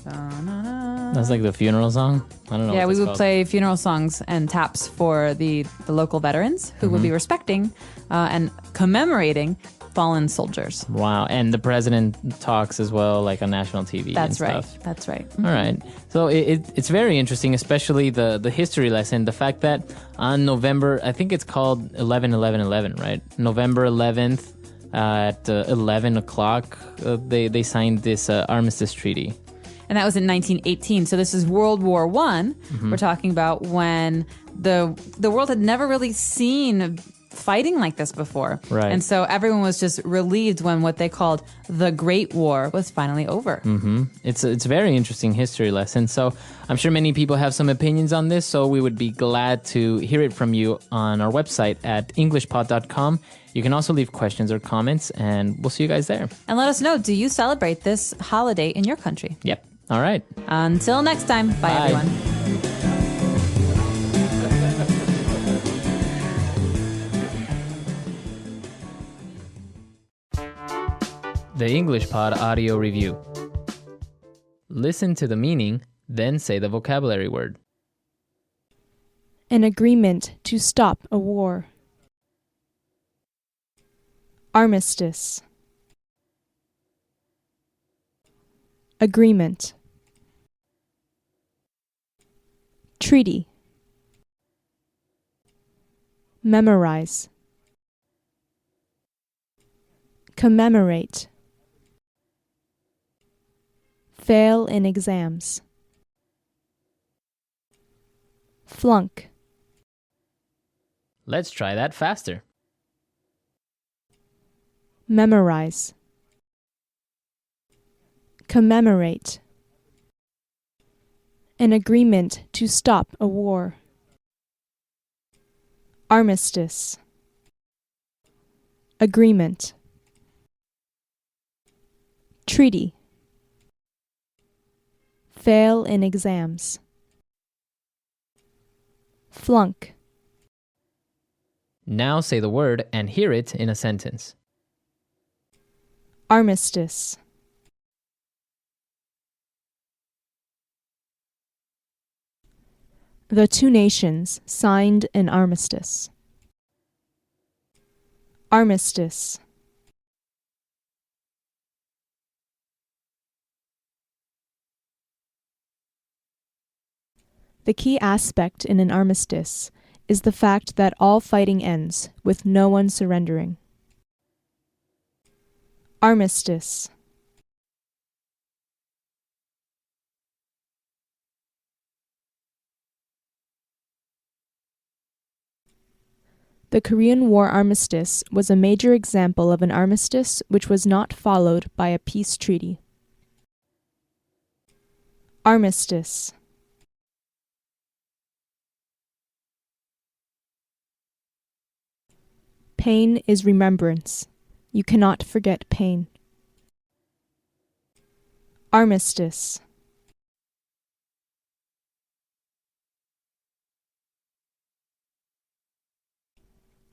B: da, da, da.
A: That's like the funeral song? I don't know.
B: Yeah,
A: what
B: we
A: that's
B: would
A: called.
B: play funeral songs and taps for the local veterans who would be respecting and commemorating fallen soldiers.
A: Wow, and the president talks as well, like on national TV.
B: That's
A: and
B: right.
A: Stuff.
B: That's right.
A: All right. So it's very interesting, especially the history lesson. The fact that on November, I think it's called 11/11/11, right? November 11th at 11 o'clock, they signed this armistice treaty.
B: and that was in 1918. So this is World War I. We're talking about when the world had never really seen fighting like this before.
A: Right.
B: And so everyone was just relieved when what they called the Great War was finally over.
A: It's a very interesting history lesson. So I'm sure many people have some opinions on this, so we would be glad to hear it from you on our website at englishpod.com. You can also leave questions or comments, and we'll see you guys there.
B: And let us know, do you celebrate this holiday in your country?
A: Yep. All right.
B: Until next time, bye. Everyone.
A: The English Pod Audio Review. Listen to the meaning, then say the vocabulary word.
F: An agreement to stop a war. Armistice. Agreement. Treaty. Memorize. Commemorate. Fail in exams. Flunk.
A: Let's try that faster.
F: Memorize. Commemorate. An agreement to stop a war. Armistice. Agreement. Treaty. Fail in exams. Flunk.
A: Now say the word and hear it in a sentence.
F: Armistice. The two nations signed an armistice. Armistice. The key aspect in an armistice is the fact that all fighting ends with no one surrendering. Armistice. The Korean War armistice was a major example of an armistice which was not followed by a peace treaty. Armistice. Pain is remembrance. You cannot forget pain. Armistice.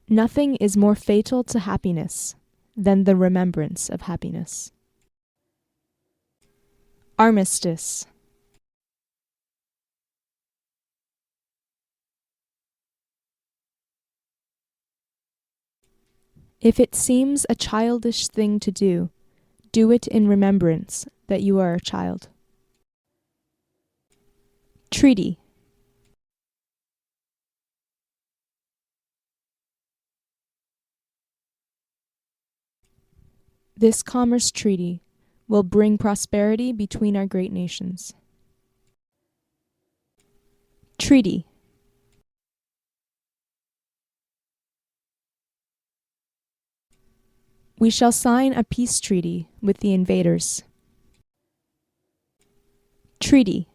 F: Nothing is more fatal to happiness than the remembrance of happiness. Armistice. If it seems a childish thing to do, do it in remembrance that you are a child. Treaty. This commerce treaty will bring prosperity between our great nations. Treaty. We shall sign a peace treaty with the invaders. Treaty.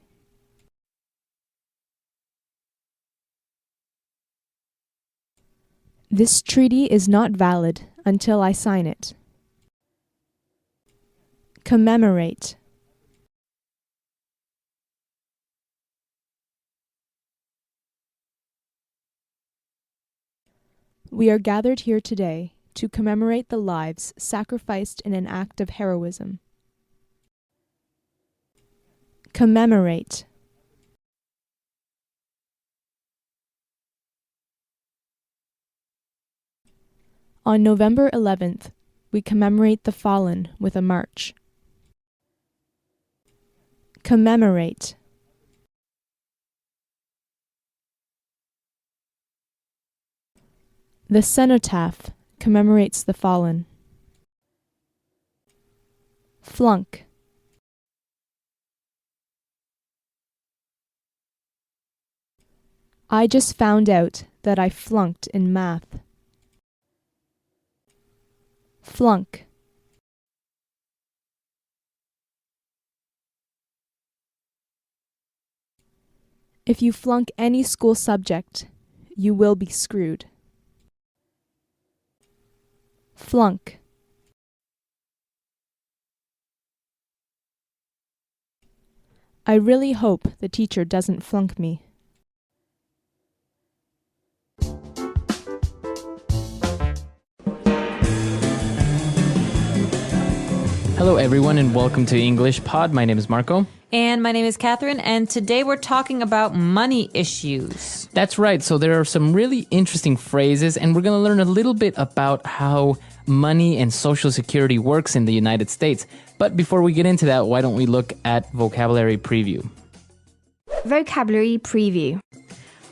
F: This treaty is not valid until I sign it. Commemorate. We are gathered here today to commemorate the lives sacrificed in an act of heroism. Commemorate. On November 11th, we commemorate the fallen with a march. Commemorate. The cenotaph commemorates the fallen. Flunk. I just found out that I flunked in math. Flunk. If you flunk any school subject, you will be screwed. Flunk. I really hope the teacher doesn't flunk me.
A: Hello, everyone, and welcome to English Pod. My name is Marco.
B: And my name is Catherine, and today we're talking about money issues.
A: That's right. So there are some really interesting phrases, and we're going to learn a little bit about how money and Social Security works in the United States. But before we get into that, why don't we look at vocabulary preview?
E: Vocabulary preview.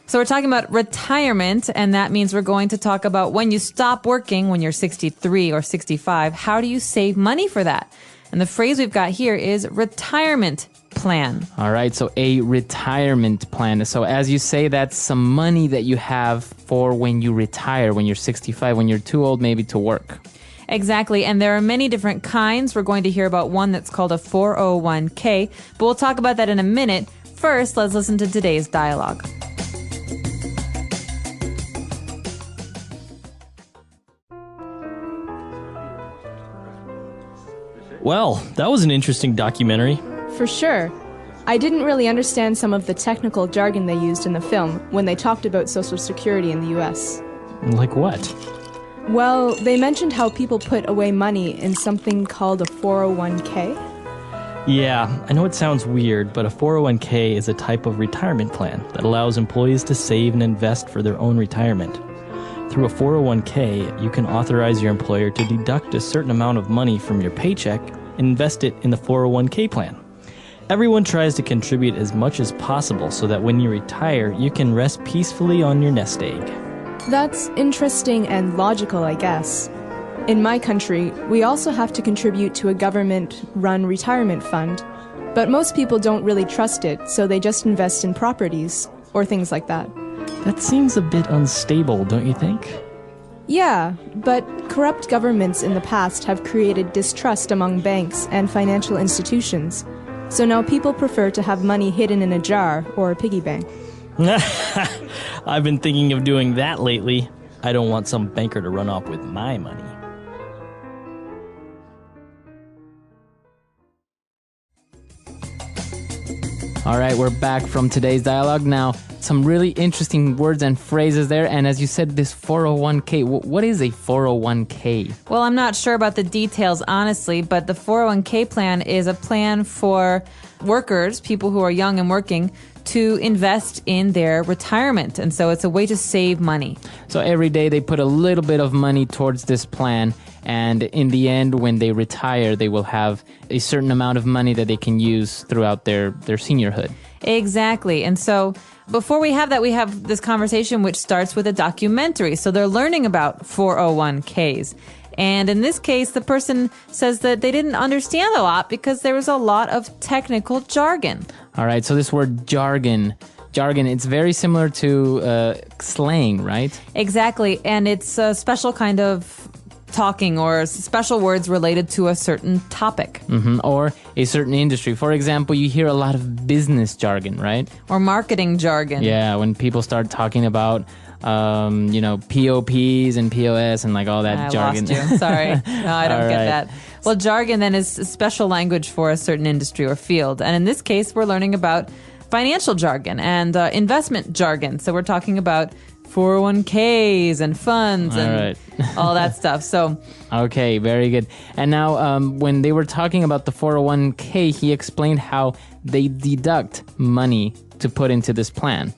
B: So we're talking about retirement, and that means we're going to talk about when you stop working, when you're 63 or 65, how do you save money for that? And the phrase we've got here is retirement plan.
A: All right, so a retirement plan. So as you say, that's some money that you have for when you retire, when you're 65, when you're too old maybe to work.
B: Exactly, and there are many different kinds. We're going to hear about one that's called a 401k, but we'll talk about that in a minute. First, let's listen to today's dialogue.
D: Well, that was an interesting documentary.
F: For sure. I didn't really understand some of the technical jargon they used in the film when they talked about Social Security in the US.
D: Like what?
F: Well, they mentioned how people put away money in something called a 401k.
D: Yeah, I know it sounds weird, but a 401k is a type of retirement plan that allows employees to save and invest for their own retirement. Through a 401k, you can authorize your employer to deduct a certain amount of money from your paycheck and invest it in the 401k plan. Everyone tries to contribute as much as possible so that when you retire, you can rest peacefully on your nest egg.
F: That's interesting and logical, I guess. In my country, we also have to contribute to a government-run retirement fund, but most people don't really trust it, so they just invest in properties or things like that.
D: That seems a bit unstable, don't you think?
F: Yeah, but corrupt governments in the past have created distrust among banks and financial institutions, so now people prefer to have money hidden in a jar or a piggy bank.
D: I've been thinking of doing that lately. I don't want some banker to run off with my money.
A: All right, we're back from today's dialogue. Now, some really interesting words and phrases there. And as you said, this 401k, what is a 401k?
B: Well, I'm not sure about the details, honestly, but the 401k plan is a plan for workers, people who are young and working, to invest in their retirement. And so it's a way to save money.
A: So every day they put a little bit of money towards this plan. And in the end, when they retire, they will have a certain amount of money that they can use throughout their seniorhood.
B: Exactly. And so before we have that, we have this conversation which starts with a documentary. So they're learning about 401ks. And in this case, the person says that they didn't understand a lot because there was a lot of technical jargon.
A: All right, so this word jargon, it's very similar to slang, right?
B: Exactly, and it's a special kind of talking or special words related to a certain topic.
A: Or a certain industry. For example, you hear a lot of business jargon, right?
B: Or marketing jargon.
A: Yeah, when people start talking about POPs and POS and like all that jargon.
B: I lost you. Sorry. No, I don't get
A: right.
B: that. Well, jargon then is special language for a certain industry or field. And in this case, we're learning about financial jargon and investment jargon. So we're talking about 401ks and funds and all that stuff. So,
A: okay, very good. And now when they were talking about the 401k, he explained how they deduct money to put into this plan.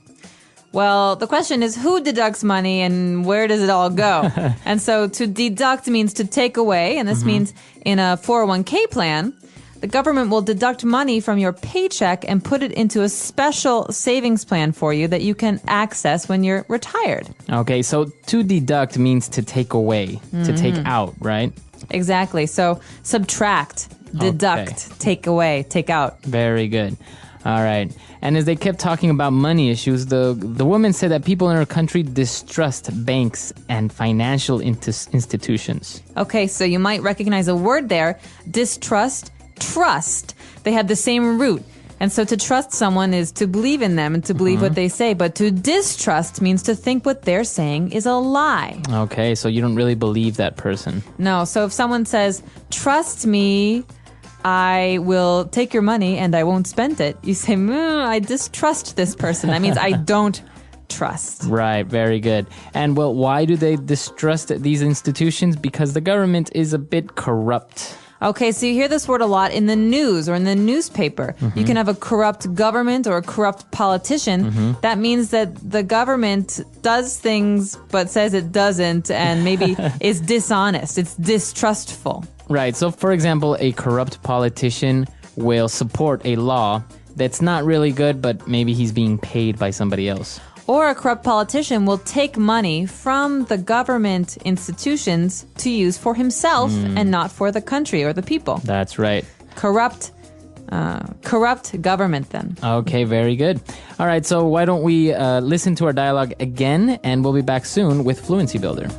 B: Well, the question is who deducts money and where does it all go? And so to deduct means to take away, and this means in a 401k plan, the government will deduct money from your paycheck and put it into a special savings plan for you that you can access when you're retired.
A: Okay, so to deduct means to take away, to take out, right?
B: Exactly. So subtract, deduct, take away, take out.
A: Very good. All right. And as they kept talking about money issues, the woman said that people in her country distrust banks and financial institutions.
B: Okay, so you might recognize a word there. Distrust, trust. They have the same root. And so to trust someone is to believe in them and to believe what they say. But to distrust means to think what they're saying is a lie.
A: Okay, so you don't really believe that person.
B: No, so if someone says, trust me, I will take your money and I won't spend it, you say, I distrust this person. That means I don't trust.
A: Right, very good. And well, why do they distrust these institutions? Because the government is a bit corrupt.
B: Okay, so you hear this word a lot in the news or in the newspaper. You can have a corrupt government or a corrupt politician. That means that the government does things but says it doesn't and maybe is dishonest. It's distrustful.
A: Right, so for example, a corrupt politician will support a law that's not really good, but maybe he's being paid by somebody else.
B: Or a corrupt politician will take money from the government institutions to use for himself and not for the country or the people.
A: That's right.
B: Corrupt government then.
A: Okay, very good. All right, so why don't we listen to our dialogue again, and we'll be back soon with Fluency Builder.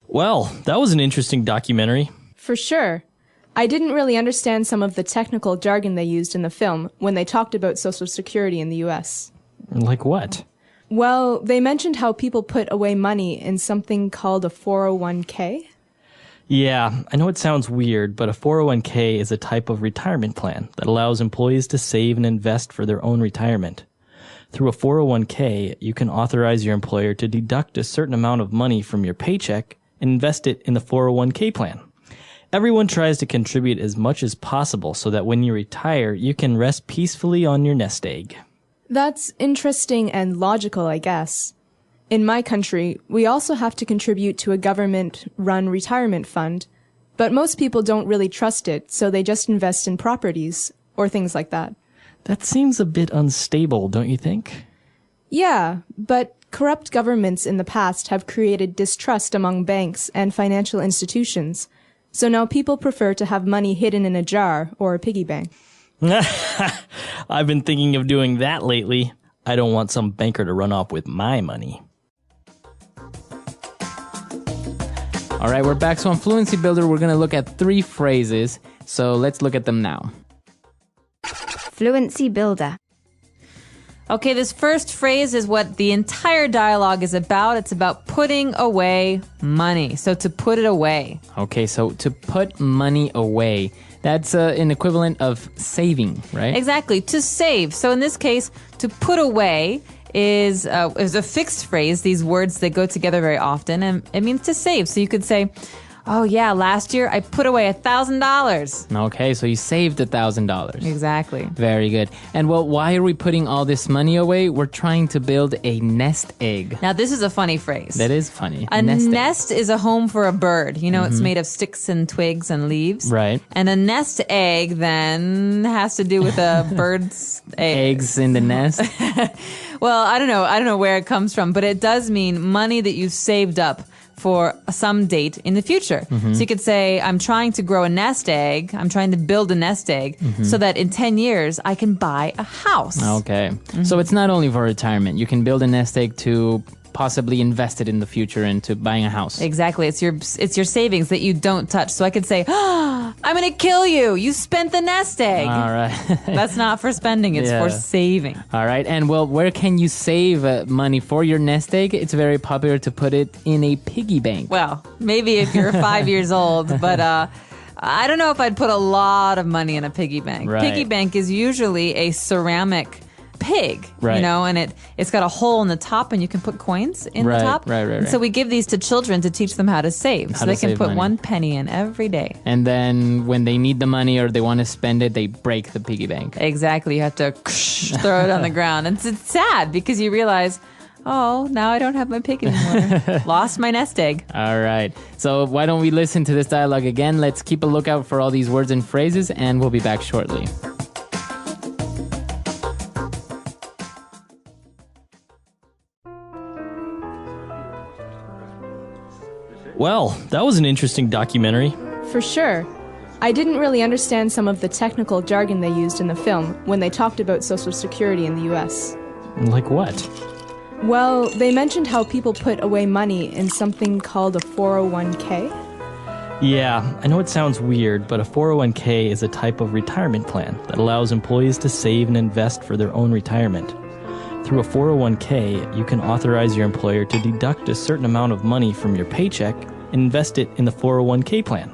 D: Well, that was an interesting documentary.
F: For sure. I didn't really understand some of the technical jargon they used in the film when they talked about Social Security in the US.
D: Like what?
F: Well, they mentioned how people put away money in something called a 401k.
D: Yeah, I know it sounds weird, but a 401k is a type of retirement plan that allows employees to save and invest for their own retirement. Through a 401k, you can authorize your employer to deduct a certain amount of money from your paycheck and invest it in the 401k plan. Everyone tries to contribute as much as possible so that when you retire, you can rest peacefully on your nest egg.
F: That's interesting and logical, I guess. In my country, we also have to contribute to a government-run retirement fund, but most people don't really trust it, so they just invest in properties or things like that.
D: That seems a bit unstable, don't you think?
F: Yeah, but corrupt governments in the past have created distrust among banks and financial institutions. So now people prefer to have money hidden in a jar or a piggy bank.
D: I've been thinking of doing that lately. I don't want some banker to run off with my money.
A: All right, we're back. So on Fluency Builder, we're going to look at 3 phrases. So let's look at them now.
E: Fluency Builder.
B: Okay, this first phrase is what the entire dialogue is about. It's about putting away money. So to put it away.
A: Okay, so to put money away, that's an equivalent of saving, right?
B: Exactly, to save. So in this case, to put away is a fixed phrase. These words, they go together very often, and it means to save. So you could say, oh yeah, last year I put away $1,000.
A: Okay, so you saved $1,000.
B: Exactly.
A: Very good. And well, why are we putting all this money away? We're trying to build a nest egg.
B: Now this is a funny phrase.
A: That is funny.
B: A
A: nest
B: nest is a home for a bird. You know, it's made of sticks and twigs and leaves.
A: Right.
B: And a nest egg then has to do with a bird's
A: eggs in the nest.
B: Well, I don't know where it comes from, but it does mean money that you've saved up for some date in the future. So you could say, I'm trying to grow a nest egg. I'm trying to build a nest egg so that in 10 years I can buy a house.
A: Okay. So it's not only for retirement. You can build a nest egg to possibly invest it in the future into buying a house.
B: Exactly. It's your savings that you don't touch. So I could say, I'm going to kill you. You spent the nest egg.
A: All right.
B: That's not for spending. It's for saving.
A: All right. And well, where can you save money for your nest egg? It's very popular to put it in a piggy bank.
B: Well, maybe if you're 5 years old, but I don't know if I'd put a lot of money in a piggy bank.
A: Right.
B: Piggy bank is usually a ceramic pig,
A: right.
B: You know, and it's got a hole in the top and you can put coins in
A: right,
B: the top.
A: Right.
B: And so we give these to children to teach them how to save. So they can put
A: money.
B: 1 penny in every day.
A: And then when they need the money or they want to spend it, they break the piggy bank.
B: Exactly. You have to throw it on the ground. And it's sad because you realize, oh, now I don't have my pig anymore. Lost my nest egg.
A: All right. So why don't we listen to this dialogue again? Let's keep a lookout for all these words and phrases, and we'll be back shortly.
D: Well, that was an interesting documentary.
F: For sure. I didn't really understand some of the technical jargon they used in the film when they talked about Social Security in the US.
D: Like what?
F: Well, they mentioned how people put away money in something called a 401k.
D: Yeah, I know it sounds weird, but a 401k is a type of retirement plan that allows employees to save and invest for their own retirement. Through a 401k, you can authorize your employer to deduct a certain amount of money from your paycheck and invest it in the 401k plan.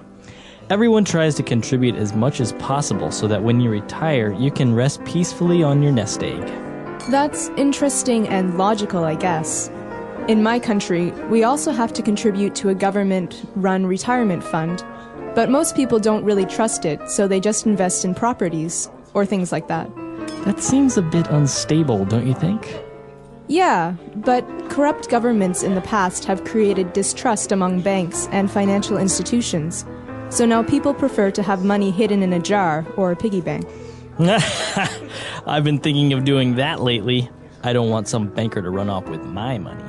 D: Everyone tries to contribute as much as possible so that when you retire, you can rest peacefully on your nest egg.
F: That's interesting and logical, I guess. In my country, we also have to contribute to a government-run retirement fund, but most people don't really trust it, so they just invest in properties, or things like that.
D: That seems a bit unstable, don't you think?
F: Yeah, but corrupt governments in the past have created distrust among banks and financial institutions, so now people prefer to have money hidden in a jar or a piggy bank.
D: I've been thinking of doing that lately. I don't want some banker to run off with my money.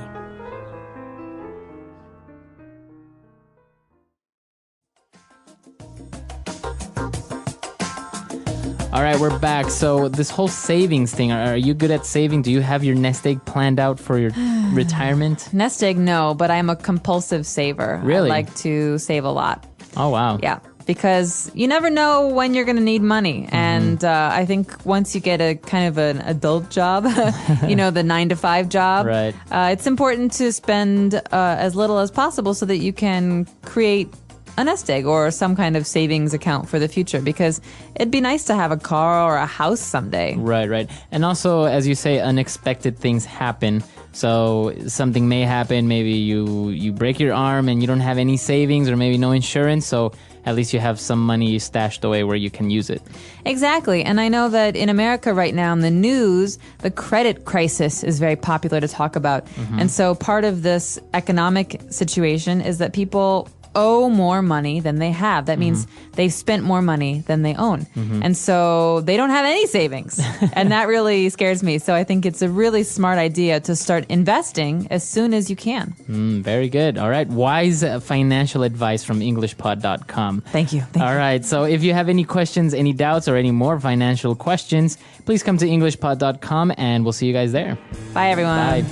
A: All right, we're back. So this whole savings thing, are you good at saving? Do you have your nest egg planned out for your retirement?
B: Nest egg, no, but I'm a compulsive saver.
A: Really?
B: I like to save a lot.
A: Oh, wow.
B: Yeah, because you never know when you're going to need money. And I think once you get a kind of an adult job, the 9-to-5 job,
A: Right.
B: It's important to spend as little as possible so that you can create a nest egg or some kind of savings account for the future, because it'd be nice to have a car or a house someday.
A: Right. And also, as you say, unexpected things happen. So something may happen. Maybe you break your arm and you don't have any savings, or maybe no insurance. So at least you have some money stashed away where you can use it.
B: Exactly. And I know that in America right now in the news, the credit crisis is very popular to talk about. And so part of this economic situation is that people owe more money than they have. That means they've spent more money than they own. And so they don't have any savings. And that really scares me. So I think it's a really smart idea to start investing as soon as you can.
A: Very good. All right. Wise financial advice from EnglishPod.com.
B: Thank you.
A: All right. So if you have any questions, any doubts, or any more financial questions, please come to EnglishPod.com and we'll see you guys there.
B: Bye, everyone.
A: Bye.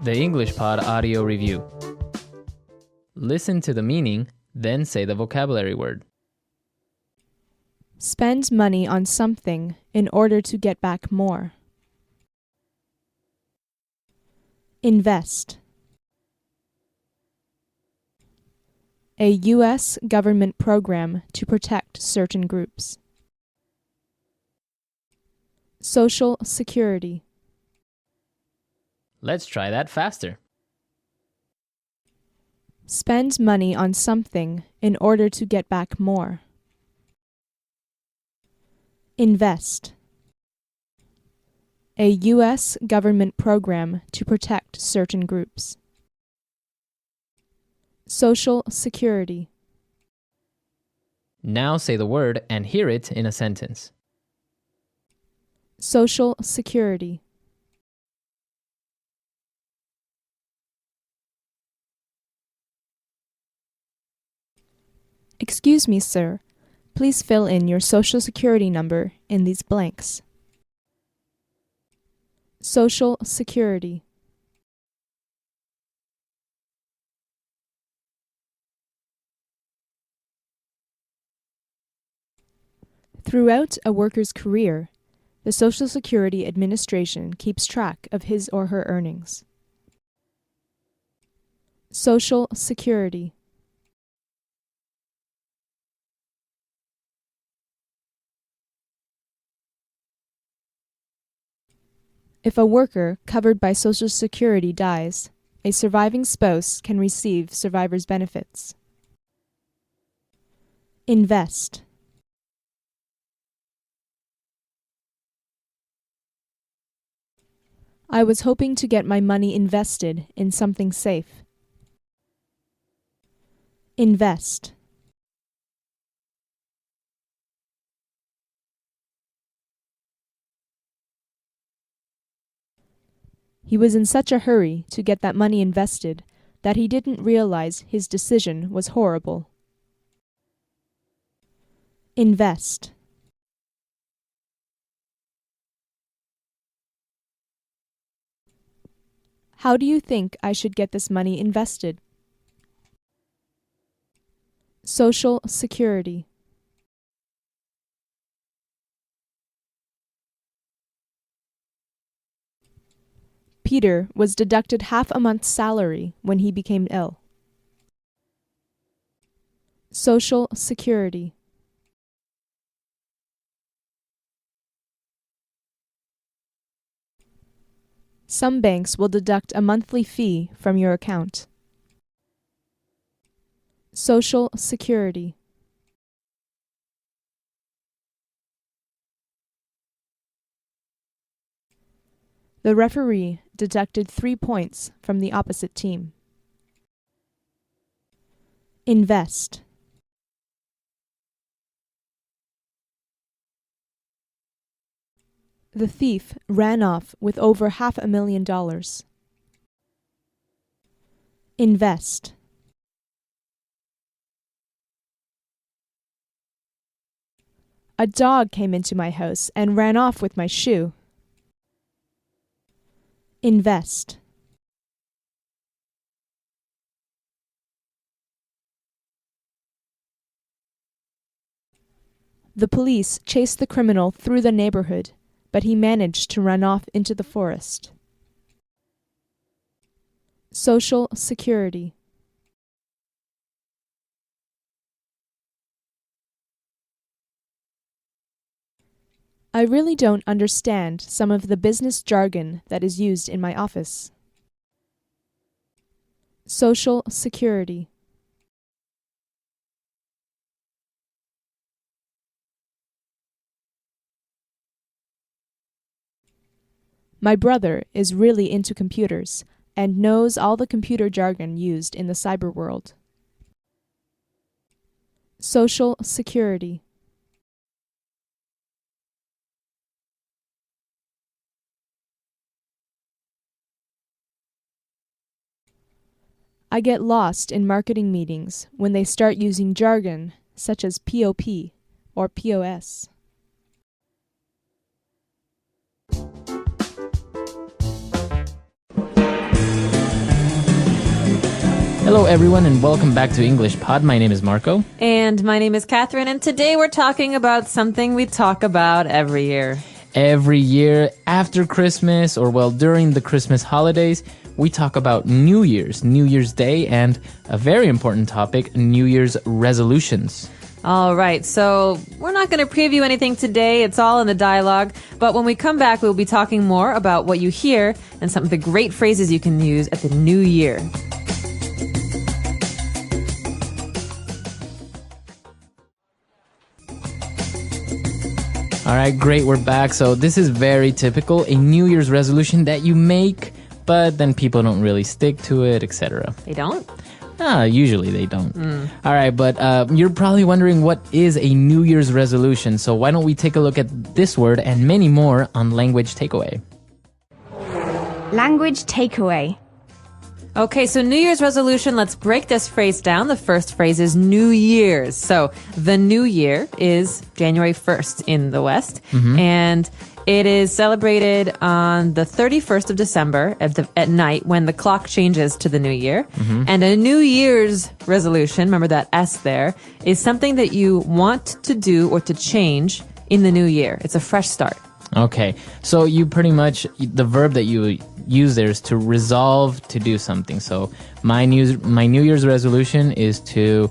A: The English Pod Audio Review. Listen to the meaning, then say the vocabulary word.
F: Spend money on something in order to get back more. Invest. A U.S. government program to protect certain groups. Social Security.
A: Let's try that faster.
F: Spend money on something in order to get back more. Invest. A U.S. government program to protect certain groups. Social Security.
A: Now say the word and hear it in a sentence.
F: Social Security. Excuse me, sir. Please fill in your Social Security number in these blanks. Social Security. Throughout a worker's career, the Social Security Administration keeps track of his or her earnings. Social Security. If a worker covered by Social Security dies, a surviving spouse can receive survivor's benefits. Invest. I was hoping to get my money invested in something safe. Invest. He was in such a hurry to get that money invested that he didn't realize his decision was horrible. Invest. How do you think I should get this money invested? Social Security. Peter was deducted half a month's salary when he became ill. Social Security. Some banks will deduct a monthly fee from your account. Social Security. The referee deducted 3 points from the opposite team. Invest. The thief ran off with over $500,000. Invest. A dog came into my house and ran off with my shoe. Invest. The police chased the criminal through the neighborhood, but he managed to run off into the forest. Social Security. I really don't understand some of the business jargon that is used in my office. Social Security. My brother is really into computers and knows all the computer jargon used in the cyber world. Social Security. I get lost in marketing meetings when they start using jargon such as POP or POS.
A: Hello everyone and welcome back to English Pod. My name is Marco.
B: And my name is Catherine, and today we're talking about something we talk about every year.
A: Every year after Christmas, or well, during the Christmas holidays, we talk about New Year's Day, and a very important topic, New Year's resolutions.
B: All right, so we're not going to preview anything today. It's all in the dialogue. But when we come back, we'll be talking more about what you hear and some of the great phrases you can use at the new year.
A: All right, great, we're back. So this is very typical, a New Year's resolution that you make, but then people don't really stick to it, etc.
B: They don't?
A: Usually they don't. All right, but you're probably wondering what is a New Year's resolution. So why don't we take a look at this word and many more on Language Takeaway.
E: Language takeaway.
B: Okay, so New Year's resolution, let's break this phrase down. The first phrase is New Year's. So the New Year is January 1st in the West, and it is celebrated on the 31st of December at night when the clock changes to the New Year. And a New Year's resolution, remember that S there, is something that you want to do or to change in the new year. It's a fresh start.
A: Okay, so you pretty much, the verb that you use there is to resolve to do something. So my New Year's resolution is to,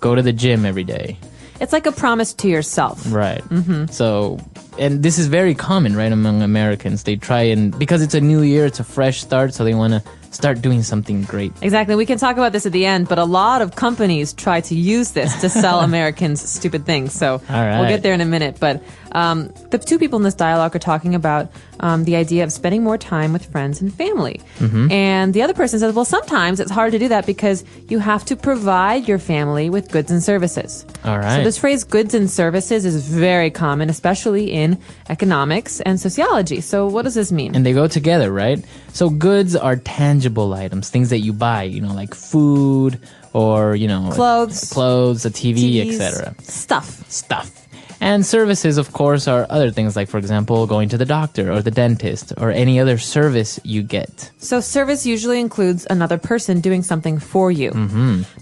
A: go to the gym every day.
B: It's like a promise to yourself.
A: Right. So, and this is very common, right, among Americans. They try and, because it's a new year, it's a fresh start, so they want to start doing something great.
B: Exactly. We can talk about this at the end, but a lot of companies try to use this to sell Americans stupid things. So
A: All right.
B: We'll get there in a minute. But The two people in this dialogue are talking about the idea of spending more time with friends and family. And the other person says, well, sometimes it's hard to do that because you have to provide your family with goods and services.
A: All right.
B: So this phrase goods and services is very common, especially in economics and sociology. So what does this mean?
A: And they go together, right? So goods are tangible items, things that you buy, like food or,
B: Clothes,
A: a TV,
B: TVs,
A: etc.
B: Stuff.
A: And services, of course, are other things like, for example, going to the doctor or the dentist or any other service you get.
B: So service usually includes another person doing something for you.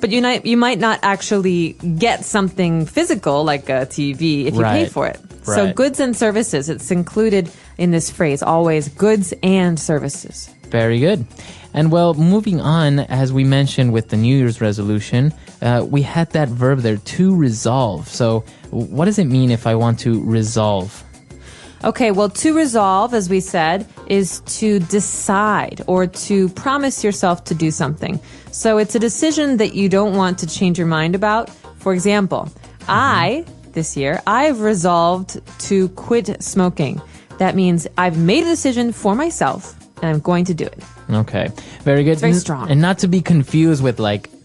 B: But you might not actually get something physical like a TV if you pay for it. So
A: Right.
B: goods and services, it's included in this phrase, always goods and services.
A: Very good. And well, moving on, as we mentioned with the New Year's resolution, we had that verb there, to resolve. So what does it mean if I want to resolve?
B: Okay, well, to resolve, as we said, is to decide or to promise yourself to do something. So it's a decision that you don't want to change your mind about. For example, this year, I've resolved to quit smoking. That means I've made a decision for myself and I'm going to do it.
A: Okay, very good.
B: It's very strong.
A: And not to be confused with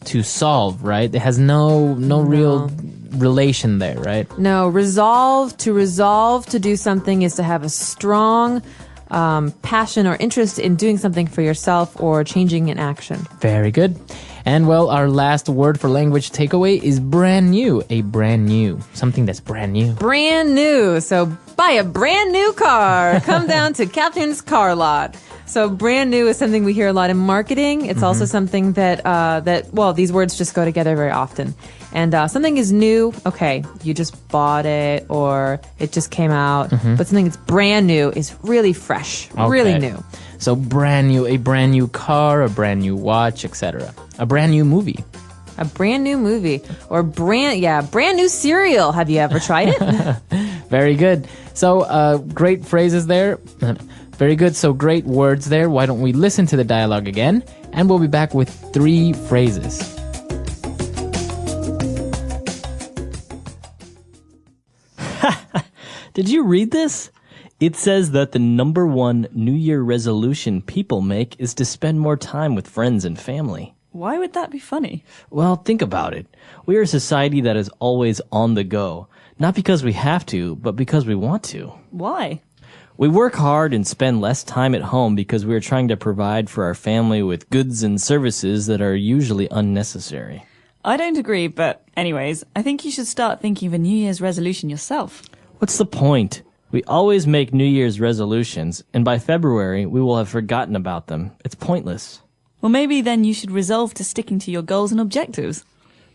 A: to solve, right? It has no real relation there, right?
B: No, resolve to do something is to have a strong passion or interest in doing something for yourself or changing an action.
A: Very good. And well, our last word for language takeaway is brand new. A brand new. Something that's brand new.
B: Brand new. So buy a brand new car. Come down to Captain's Car Lot. So brand new is something we hear a lot in marketing. It's also something that these words just go together very often. And something is new, okay, you just bought it or it just came out. But something that's brand new is really fresh, really new.
A: So brand new, a brand new car, a brand new watch, etc. A brand new movie.
B: A brand new movie or brand new cereal. Have you ever tried it?
A: Very good. So great phrases there. Very good. So great words there. Why don't we listen to the dialogue again? And we'll be back with 3 phrases.
D: Did you read this? It says that the number one New Year resolution people make is to spend more time with friends and family.
C: Why would that be funny?
D: Well, think about it. We are a society that is always on the go. Not because we have to, but because we want to.
C: Why?
D: We work hard and spend less time at home because we are trying to provide for our family with goods and services that are usually unnecessary.
C: I don't agree, but anyways, I think you should start thinking of a New Year's resolution yourself.
D: What's the point? We always make New Year's resolutions, and by February, we will have forgotten about them. It's pointless.
C: Well, maybe then you should resolve to sticking to your goals and objectives.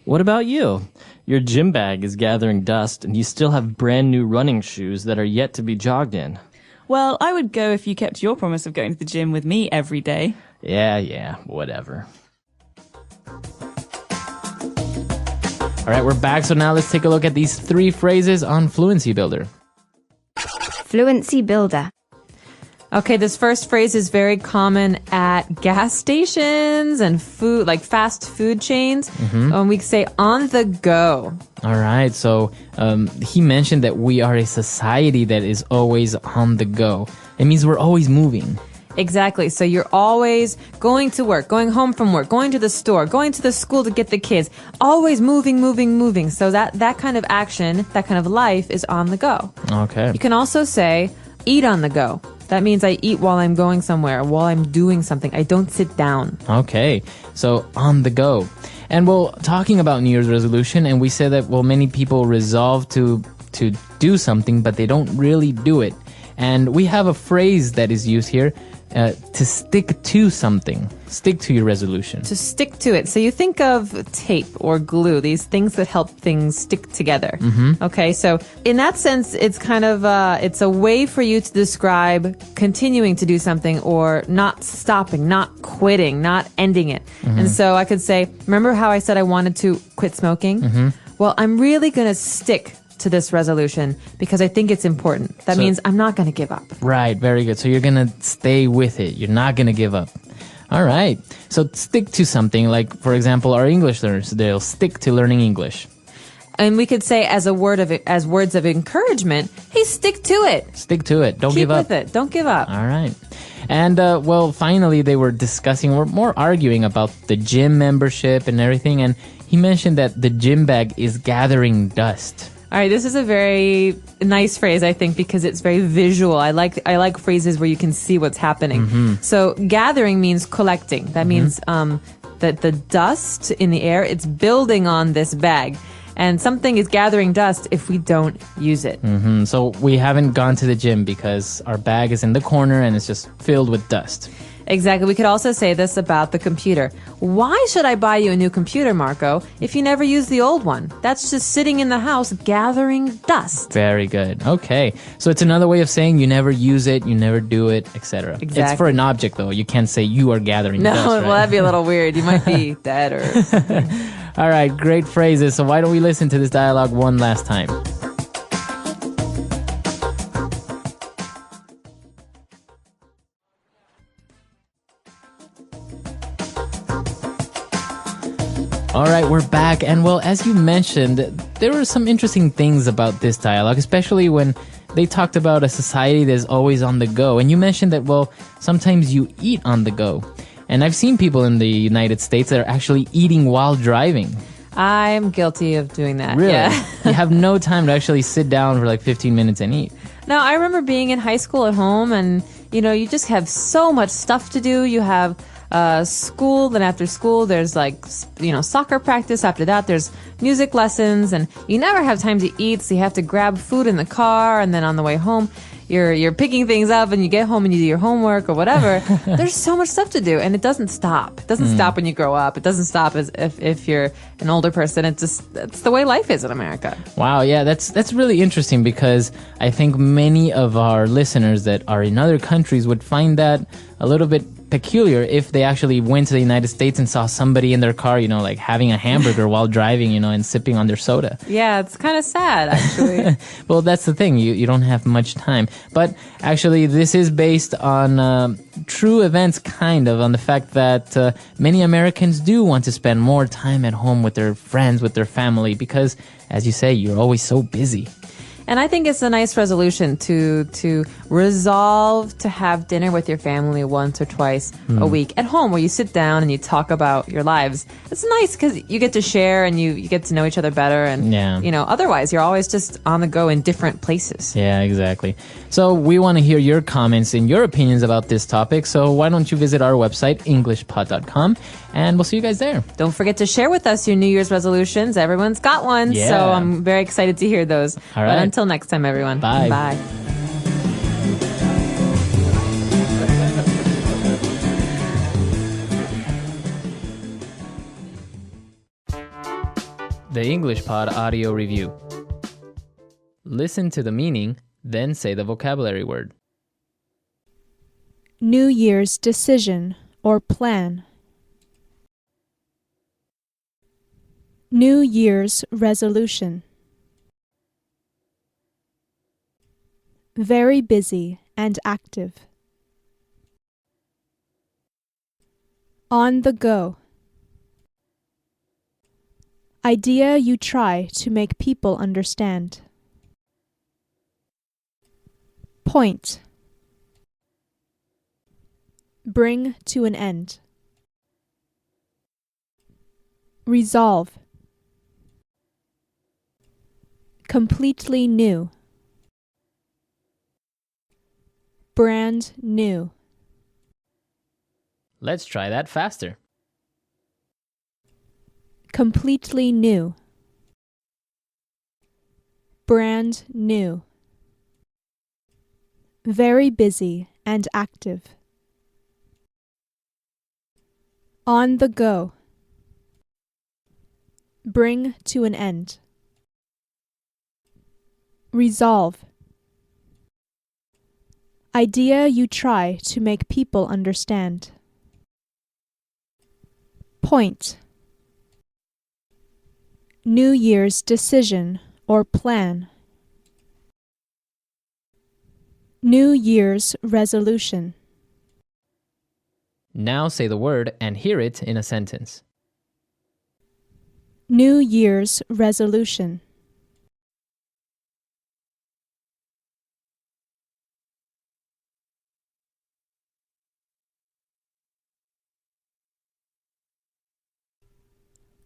D: What about you? Your gym bag is gathering dust, and you still have brand new running shoes that are yet to be jogged in.
C: Well, I would go if you kept your promise of going to the gym with me every day.
D: Yeah, whatever.
A: All right, we're back. So now let's take a look at these 3 phrases on Fluency Builder.
E: Fluency Builder.
B: Okay, this first phrase is very common at gas stations and food, like fast food chains. We say on the go.
A: All right, so he mentioned that we are a society that is always on the go. It means we're always moving.
B: Exactly. So you're always going to work, going home from work, going to the store, going to the school to get the kids, always moving. So that kind of action, that kind of life is on the go.
A: Okay.
B: You can also say eat on the go. That means I eat while I'm going somewhere, while I'm doing something. I don't sit down.
A: Okay, so on the go. And well, talking about New Year's resolution, and we said that, well, many people resolve to do something, but they don't really do it. And we have a phrase that is used here, to stick to something. Stick to your resolution.
B: To stick to it. So you think of tape or glue, these things that help things stick together. Okay, so in that sense, it's kind of, it's a way for you to describe continuing to do something or not stopping, not quitting, not ending it. And so I could say, remember how I said I wanted to quit smoking? Well, I'm really going to stick to this resolution because I think it's important. That means I'm not going to give up.
A: Right, very good. So you're going to stay with it. You're not going to give up. All right. So stick to something like, for example, our English learners, they'll stick to learning English.
B: And we could say as words of encouragement, hey, stick to it.
A: Stick to it. Don't
B: Keep
A: give up.
B: with it. Don't give up.
A: All right. And, well, finally, they were discussing, or more arguing about the gym membership and everything. And he mentioned that the gym bag is gathering dust.
B: All right, this is a very nice phrase, I think, because it's very visual. I like phrases where you can see what's happening.
A: Mm-hmm.
B: So gathering means collecting. That means that the dust in the air, it's building on this bag. And something is gathering dust if we don't use it.
A: Mm-hmm. So we haven't gone to the gym because our bag is in the corner and it's just filled with dust.
B: Exactly. We could also say this about the computer. Why should I buy you a new computer, Marco, if you never use the old one? That's just sitting in the house gathering dust.
A: Very good. Okay. So it's another way of saying you never use it, you never do it, etc.
B: Exactly.
A: It's for an object, though. You can't say you are gathering
B: No,
A: dust, right?
B: well, that'd be a little weird. You might be dead or something.
A: All right. Great phrases. So why don't we listen to this dialogue one last time? All right, we're back. And well, as you mentioned, there were some interesting things about this dialogue, especially when they talked about a society that's always on the go. And you mentioned that, well, sometimes you eat on the go. And I've seen people in the United States that are actually eating while driving.
B: I'm guilty of doing that.
A: Really?
B: Yeah.
A: You have no time to actually sit down for like 15 minutes and eat.
B: Now, I remember being in high school at home and, you just have so much stuff to do. You have school, then after school there's soccer practice. After that there's music lessons, and you never have time to eat, so you have to grab food in the car, and then on the way home you're picking things up, and you get home and you do your homework or whatever. There's so much stuff to do, and it doesn't stop. It doesn't stop when you grow up. It doesn't stop as if you're an older person. That's the way life is in America.
A: Wow, yeah, that's really interesting, because I think many of our listeners that are in other countries would find that a little bit peculiar if they actually went to the United States and saw somebody in their car, like having a hamburger while driving, and sipping on their soda.
B: Yeah, it's kind of sad, actually.
A: Well, that's the thing. You don't have much time. But actually, this is based on true events, kind of, on the fact that many Americans do want to spend more time at home with their friends, with their family, because, as you say, you're always so busy.
B: And I think it's a nice resolution to resolve to have dinner with your family once or twice a week at home, where you sit down and you talk about your lives. It's nice because you get to share and you get to know each other better. And, otherwise you're always just on the go in different places.
A: Yeah, exactly. So we want to hear your comments and your opinions about this topic. So why don't you visit our website, englishpod.com, and we'll see you guys there.
B: Don't forget to share with us your New Year's resolutions. Everyone's got one.
A: Yeah.
B: So I'm very excited to hear those.
A: All right.
B: But until next time, everyone.
A: Bye.
B: Bye.
A: The English Pod Audio Review. Listen to the meaning, then say the vocabulary word.
F: New Year's decision or plan. New Year's resolution. Very busy and active. On the go. Idea you try to make people understand. Point. Bring to an end. Resolve. Completely new. Brand new.
A: Let's try that faster.
F: Completely new. Brand new. Very busy and active. On the go. Bring to an end. Resolve. Idea you try to make people understand. Point. New Year's decision or plan. New Year's resolution.
A: Now say the word and hear it in a sentence.
F: New Year's resolution.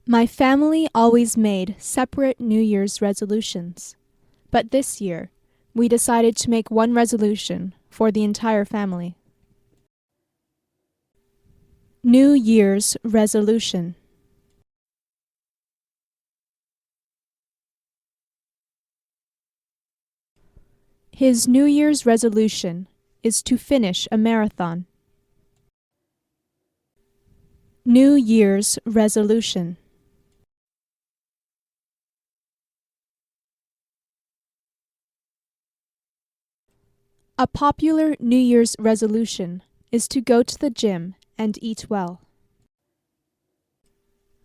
F: My family always made separate New Year's resolutions. But this year, we decided to make one resolution for the entire family. New Year's resolution. His New Year's resolution is to finish a marathon. New Year's resolution. A popular New Year's resolution is to go to the gym and eat well.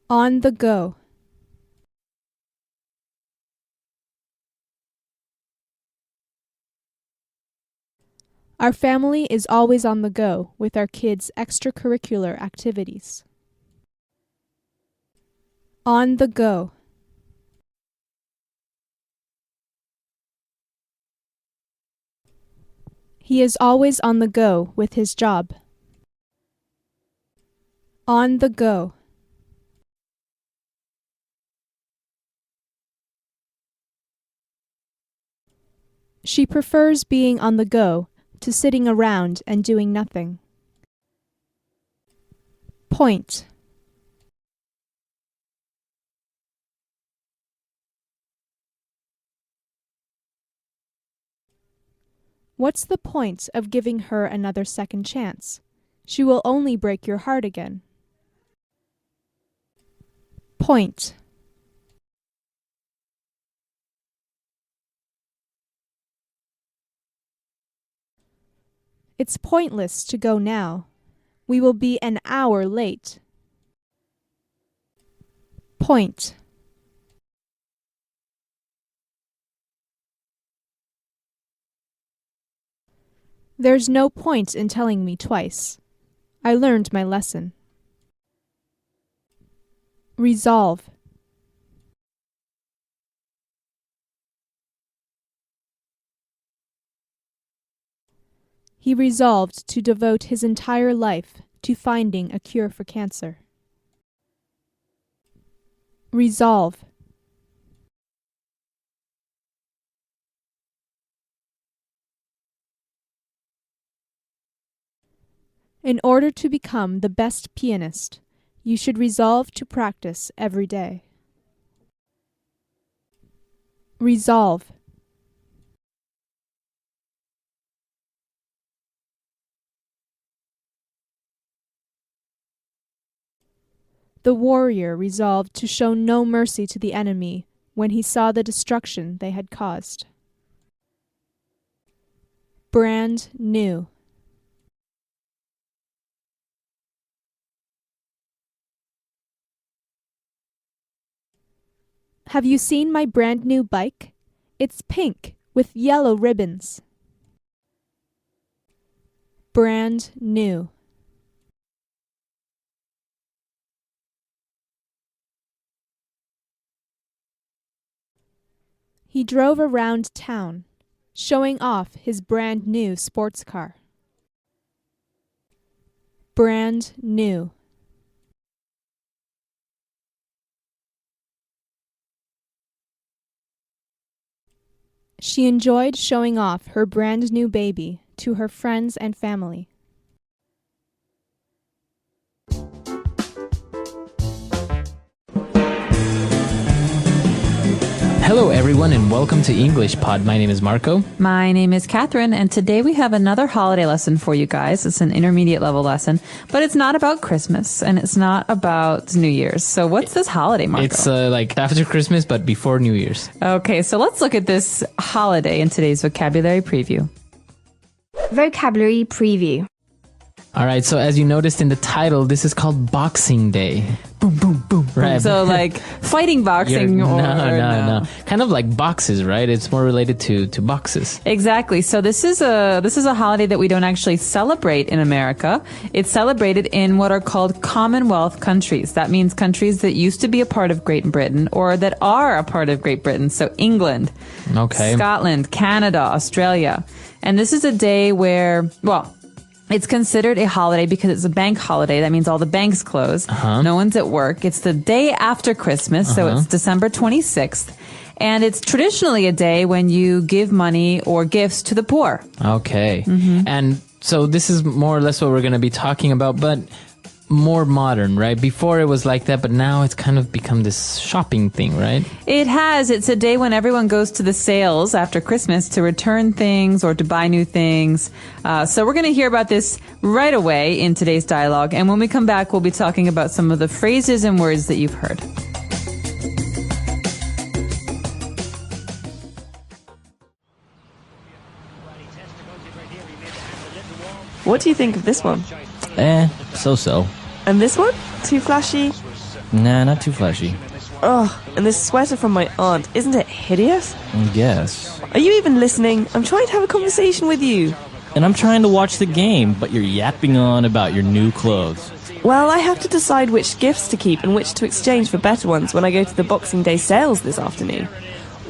F: On the go. Our family is always on the go with our kids' extracurricular activities. On the go. He is always on the go with his job. On the go. She prefers being on the go to sitting around and doing nothing. Point. What's the point of giving her another second chance? She will only break your heart again. Point. It's pointless to go now. We will be an hour late. Point. There's no point in telling me twice. I learned my lesson. Resolve. He resolved to devote his entire life to finding a cure for cancer. Resolve. In order to become the best pianist, you should resolve to practice every day. Resolve. The warrior resolved to show no mercy to the enemy when he saw the destruction they had caused. Brand new. Have you seen my brand new bike? It's pink with yellow ribbons. Brand new. He drove around town, showing off his brand new sports car. Brand new. She enjoyed showing off her brand new baby to her friends and family.
A: Hello, everyone, and welcome to English Pod. My name is Marco.
B: My name is Catherine, and today we have another holiday lesson for you guys. It's an intermediate level lesson, but it's not about Christmas, and it's not about New Year's. So what's this holiday, Marco?
A: It's like after Christmas, but before New Year's.
B: Okay, so let's look at this holiday in today's vocabulary preview.
E: Vocabulary preview.
A: All right, so as you noticed in the title, this is called Boxing Day. Boom, boom, boom. Right.
B: So like fighting boxing
A: No. Kind of like boxes, right? It's more related to boxes.
B: Exactly. So this is a holiday that we don't actually celebrate in America. It's celebrated in what are called Commonwealth countries. That means countries that used to be a part of Great Britain or that are a part of Great Britain. So England,
A: okay,
B: Scotland, Canada, Australia. And this is a day where, well, It's considered a holiday because it's a bank holiday. That means all the banks close. No one's at work. It's the day after Christmas, so it's December 26th. And it's traditionally a day when you give money or gifts to the poor.
A: Okay. And so this is more or less what we're going to be talking about, but more modern, right? Before it was like that, but now it's kind of become this shopping thing, right?
B: It has. It's a day when everyone goes to the sales after Christmas to return things or to buy new things. So we're going to hear about this right away in today's dialogue. And when we come back, we'll be talking about some of the phrases and words that you've heard.
C: What do you think of this one?
D: So-so.
C: And this one? Too flashy?
D: Nah, not too flashy.
C: Oh, and this sweater from my aunt, isn't it hideous?
D: Yes.
C: Are you even listening? I'm trying to have a conversation with you.
D: And I'm trying to watch the game, but you're yapping on about your new clothes.
C: Well, I have to decide which gifts to keep and which to exchange for better ones when I go to the Boxing Day sales this afternoon.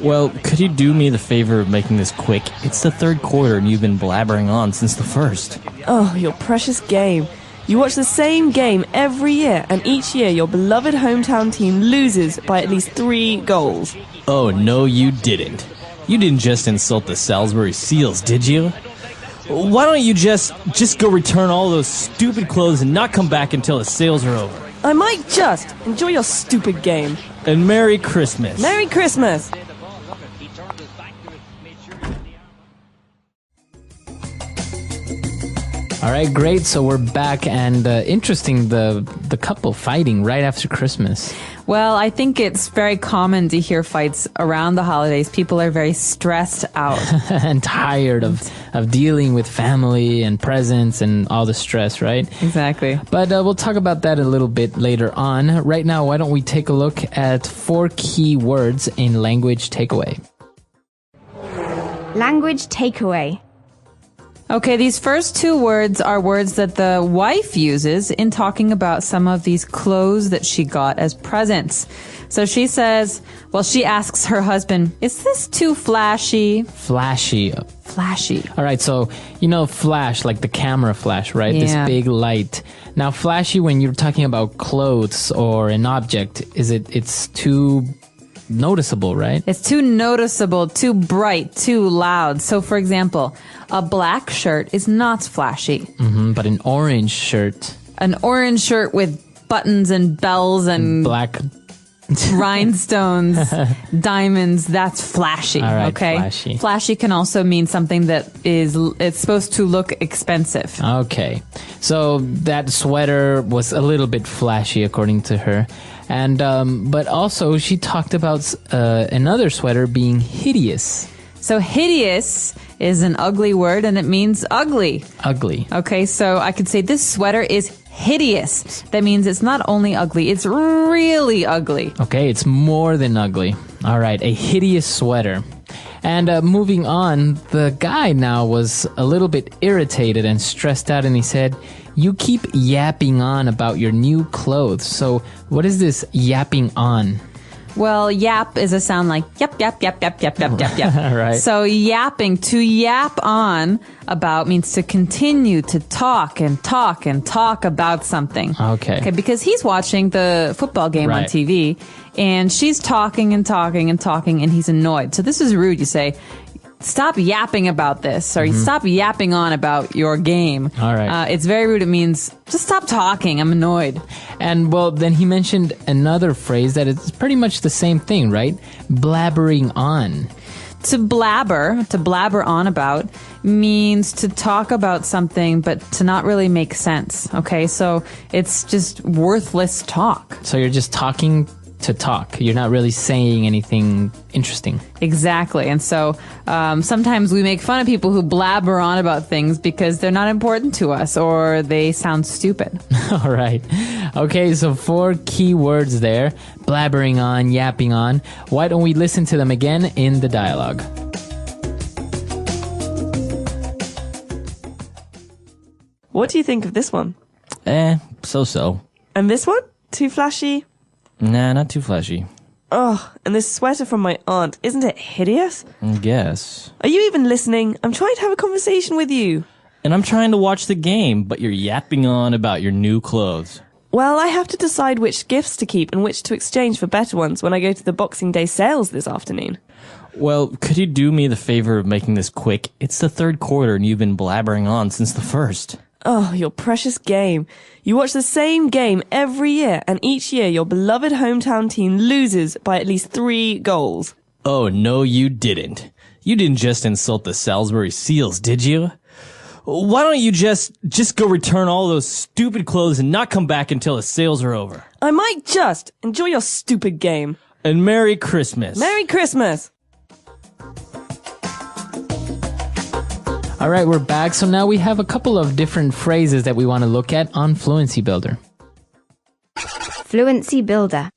D: Well, could you do me the favor of making this quick? It's the third quarter and you've been blabbering on since the first.
C: Oh, your precious game. You watch the same game every year, and each year your beloved hometown team loses by at least 3 goals.
D: Oh, no, you didn't. You didn't just insult the Salisbury Seals, did you? Why don't you just go return all those stupid clothes and not come back until the sales are over?
C: I might just. Enjoy your stupid game.
D: And Merry Christmas.
C: Merry Christmas!
A: All right, great. So we're back, and interesting, the couple fighting right after Christmas.
B: Well, I think it's very common to hear fights around the holidays. People are very stressed out.
A: And tired of dealing with family and presents and all the stress, right?
B: Exactly.
A: But we'll talk about that a little bit later on. Right now, why don't we take a look at 4 key words in language takeaway.
E: Language takeaway.
B: Okay, these first 2 words are words that the wife uses in talking about some of these clothes that she got as presents. So she says, well, she asks her husband, is this too flashy?
A: Flashy.
B: Flashy.
A: All right, so you know flash, like the camera flash, right?
B: Yeah.
A: This big light. Now, flashy, when you're talking about clothes or an object, it's too noticeable, right?
B: It's too noticeable, too bright, too loud. So, for example, a black shirt is not flashy.
A: But an orange shirt.
B: An orange shirt with buttons and bells and
A: Black.
B: rhinestones, diamonds, that's flashy.
A: All right,
B: okay?
A: flashy.
B: Flashy can also mean something that it's supposed to look expensive.
A: Okay. So that sweater was a little bit flashy, according to her. And, but also she talked about another sweater being hideous.
B: So hideous is an ugly word and it means ugly.
A: Ugly.
B: Okay, so I could say this sweater is hideous. That means it's not only ugly, it's really ugly.
A: Okay, it's more than ugly. All right, a hideous sweater. And moving on, the guy now was a little bit irritated and stressed out, and he said, you keep yapping on about your new clothes. So what is this yapping on?
B: Well, yap is a sound like yap, yap, yap, yap, yap, yap, yap, yap.
A: Right.
B: So yapping, to yap on about means to continue to talk and talk and talk about something.
A: Okay.
B: Because he's watching the football game on
A: Right.
B: TV and she's talking and talking and talking and he's annoyed. So this is rude. You say, stop yapping about this or stop yapping on about your game.
A: All right.
B: It's very rude. It means just stop talking. I'm annoyed.
A: And, well, then he mentioned another phrase that is pretty much the same thing, right? Blabbering on.
B: To blabber on about, means to talk about something, but to not really make sense. Okay, so it's just worthless talk.
A: So you're just talking to talk. You're not really saying anything interesting.
B: Exactly. And so sometimes we make fun of people who blabber on about things because they're not important to us or they sound stupid.
A: All right. Okay, so 4 key words there. Blabbering on, yapping on. Why don't we listen to them again in the dialogue?
C: What do you think of this one?
D: So-so.
C: And this one? Too flashy?
D: Nah, not too flashy.
C: Oh, and this sweater from my aunt, isn't it hideous?
D: Guess.
C: Are you even listening? I'm trying to have a conversation with you.
D: And I'm trying to watch the game, but you're yapping on about your new clothes.
C: Well, I have to decide which gifts to keep and which to exchange for better ones when I go to the Boxing Day sales this afternoon.
D: Well, could you do me the favor of making this quick? It's the third quarter and you've been blabbering on since the first.
C: Oh, your precious game. You watch the same game every year, and each year your beloved hometown team loses by at least 3 goals.
D: Oh, no, you didn't. You didn't just insult the Salisbury Seals, did you? Why don't you just go return all those stupid clothes and not come back until the sales are over?
C: I might just. Enjoy your stupid game.
D: And Merry Christmas.
C: Merry Christmas!
A: All right, we're back. So now we have a couple of different phrases that we want to look at on Fluency Builder.
E: Fluency Builder.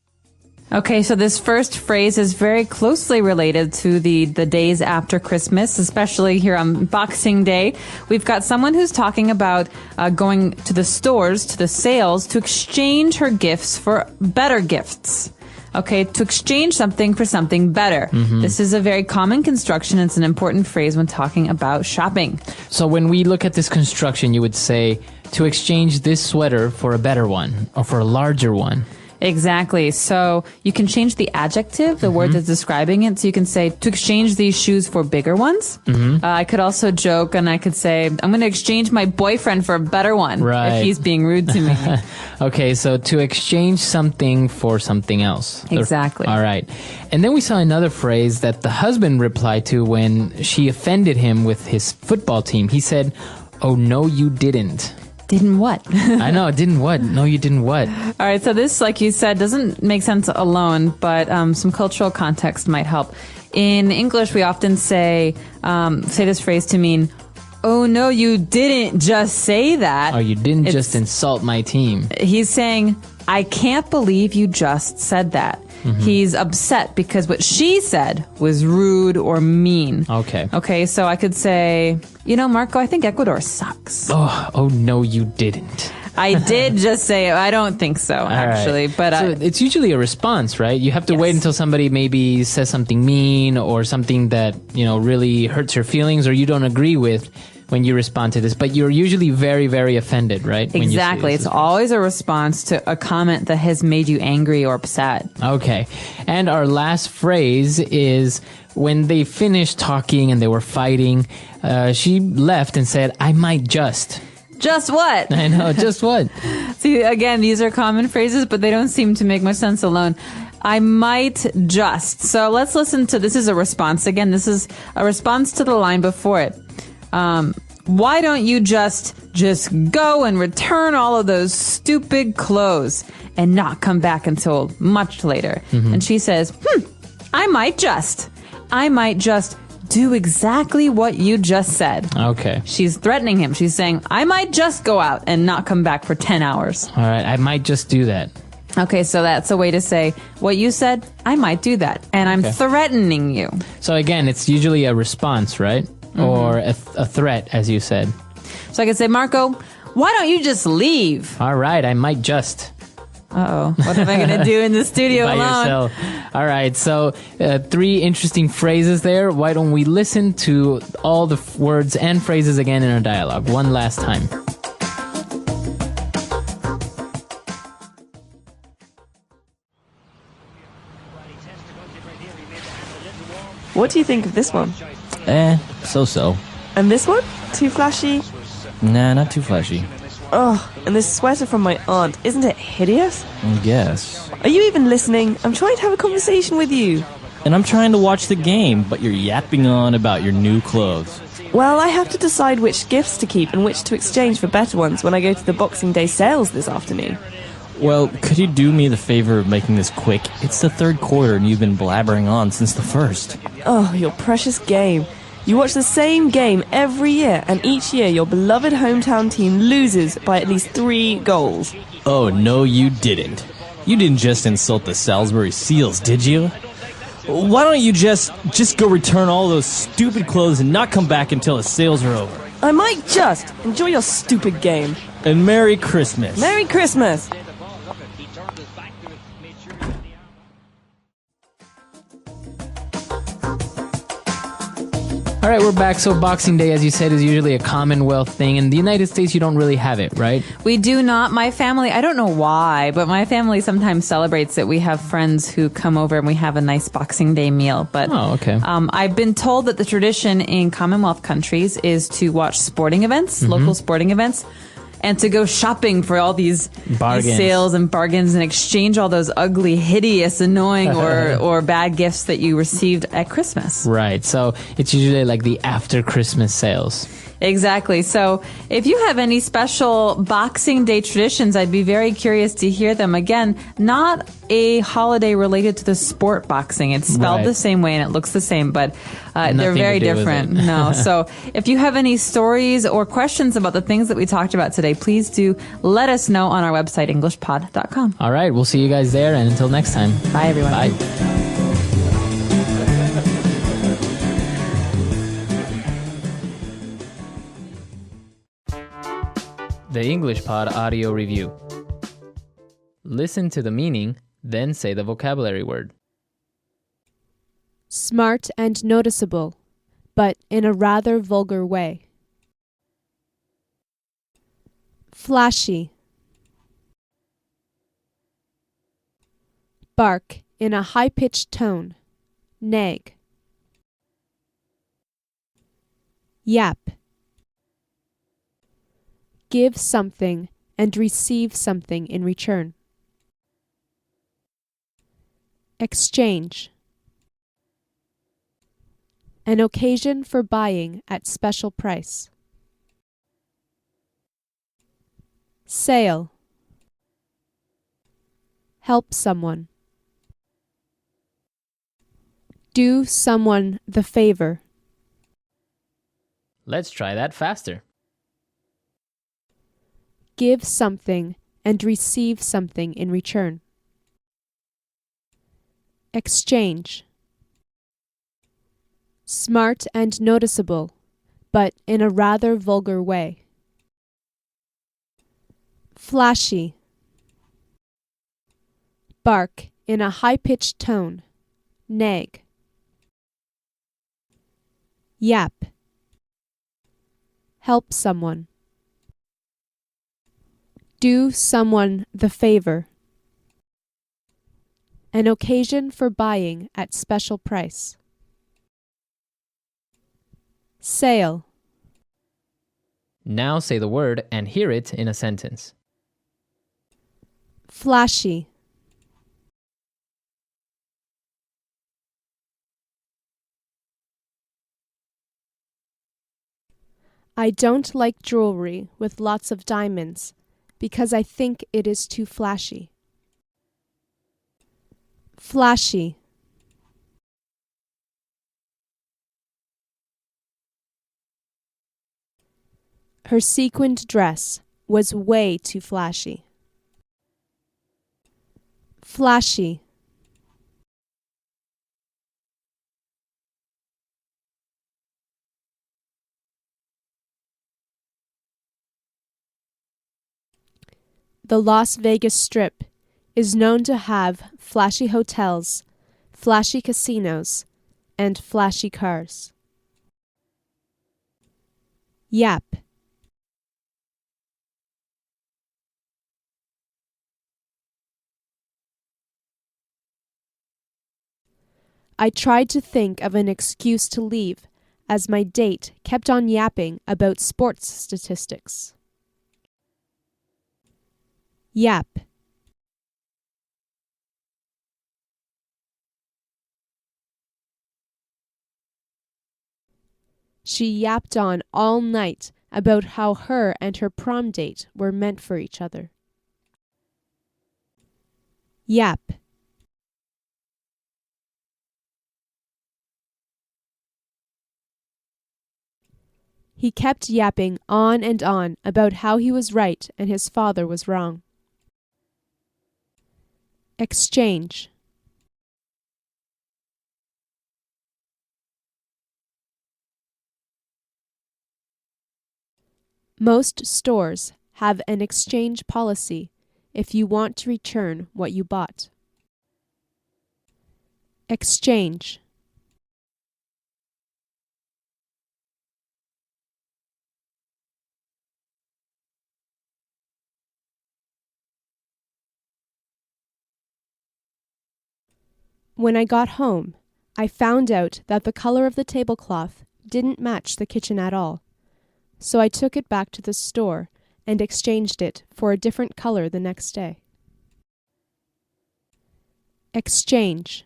B: Okay, so this first phrase is very closely related to the days after Christmas, especially here on Boxing Day. We've got someone who's talking about going to the stores, to the sales, to exchange her gifts for better gifts. Okay, to exchange something for something better. This is a very common construction. It's an important phrase when talking about shopping.
A: So when we look at this construction, you would say to exchange this sweater for a better one or for a larger one.
B: Exactly. So you can change the adjective, the word that's describing it. So you can say to exchange these shoes for bigger ones. I could also joke and I could say, I'm going to exchange my boyfriend for a better one if he's being rude to me.
A: Okay, so to exchange something for something else.
B: Exactly.
A: All right. And then we saw another phrase that the husband replied to when she offended him with his football team. He said, "Oh, no, you didn't."
B: Didn't what?
A: I know, didn't what? No, you didn't what?
B: All right, so this, like you said, doesn't make sense alone, but some cultural context might help. In English, we often say this phrase to mean, "Oh, no, you didn't just say that."
A: Or you didn't just insult my team.
B: He's saying, "I can't believe you just said that." He's upset because what she said was rude or mean. Okay, so I could say, Marco, I think Ecuador sucks.
A: Oh no, you didn't.
B: I did just say it. I don't think so, actually.
A: Right.
B: But
A: so it's usually a response, right? You have to wait until somebody maybe says something mean or something that, really hurts your feelings or you don't agree with when you respond to this. But you're usually very, very offended, right?
B: Exactly. It's always a response to a comment that has made you angry or upset.
A: Okay. And our last phrase is when they finished talking and they were fighting, she left and said, "I might just."
B: Just what?
A: I know, just what?
B: See, again, these are common phrases, but they don't seem to make much sense alone. I might just. So let's listen to, this is a response. Again, this is a response to the line before it. Why don't you just go and return all of those stupid clothes and not come back until much later? And she says, I might just do exactly what you just said.
A: Okay.
B: She's threatening him. She's saying, I might just go out and not come back for 10 hours.
A: All right. I might just do that.
B: Okay, so that's a way to say, what you said, I might do that. And I'm threatening you.
A: So again, it's usually a response, right? Or a threat, as you said.
B: So I could say, Marco, why don't you just leave?
A: All right, I might just.
B: Uh-oh. What am I going to do in the studio
A: By
B: alone?
A: yourself. All right, so 3 interesting phrases there. Why don't we listen to all the words and phrases again in our dialogue one last time.
C: What do you think of this one?
D: So-so.
C: And this one? Too flashy?
D: Nah, not too flashy.
C: Oh, and this sweater from my aunt, isn't it hideous?
D: I guess.
C: Are you even listening? I'm trying to have a conversation with you.
D: And I'm trying to watch the game, but you're yapping on about your new clothes.
C: Well, I have to decide which gifts to keep and which to exchange for better ones when I go to the Boxing Day sales this afternoon.
D: Well, could you do me the favor of making this quick? It's the third quarter and you've been blabbering on since the first.
C: Oh, your precious game. You watch the same game every year, and each year your beloved hometown team loses by at least 3 goals.
D: Oh, no, you didn't. You didn't just insult the Salisbury Seals, did you? Why don't you just go return all those stupid clothes and not come back until the sales are over?
C: I might just. Enjoy your stupid game.
D: And Merry Christmas.
C: Merry Christmas!
A: All right, we're back. So Boxing Day, as you said, is usually a Commonwealth thing. In the United States, you don't really have it, right?
B: We do not. My family, I don't know why, but my family sometimes celebrates it. We have friends who come over and we have a nice Boxing Day meal. But
A: okay.
B: I've been told that the tradition in Commonwealth countries is to watch sporting events, local sporting events, and to go shopping for all these sales and bargains and exchange all those ugly, hideous, annoying or bad gifts that you received at Christmas.
A: Right. So it's usually like the after Christmas sales.
B: Exactly. So if you have any special Boxing Day traditions, I'd be very curious to hear them. Again, not a holiday related to the sport boxing. It's spelled the same way and it looks the same, but they're very different. No. So if you have any stories or questions about the things that we talked about today, please do let us know on our website, englishpod.com.
A: All right. We'll see you guys there. And until next time.
B: Bye, everyone.
A: Bye. The English Pod Audio Review. Listen to the meaning, then say the vocabulary word.
F: Smart and noticeable, but in a rather vulgar way. Flashy. Bark in a high-pitched tone. Nag. Yap. Give something and receive something in return. Exchange. An occasion for buying at special price. Sale. Help someone. Do someone the favor.
A: Let's try that faster.
F: Give something and receive something in return. Exchange. Smart and noticeable, but in a rather vulgar way. Flashy. Bark in a high-pitched tone. Nag. Yap. Help someone. Do someone the favor. An occasion for buying at special price. Sale.
A: Now say the word and hear it in a sentence.
F: Flashy. I don't like jewelry with lots of diamonds because I think it is too flashy. Flashy. Her sequined dress was way too flashy. Flashy. The Las Vegas Strip is known to have flashy hotels, flashy casinos, and flashy cars. Yap. I tried to think of an excuse to leave as my date kept on yapping about sports statistics. Yap. She yapped on all night about how her and her prom date were meant for each other. Yap. He kept yapping on and on about how he was right and his father was wrong. Exchange. Most stores have an exchange policy if you want to return what you bought. Exchange. When I got home, I found out that the color of the tablecloth didn't match the kitchen at all. So I took it back to the store and exchanged it for a different color the next day. Exchange.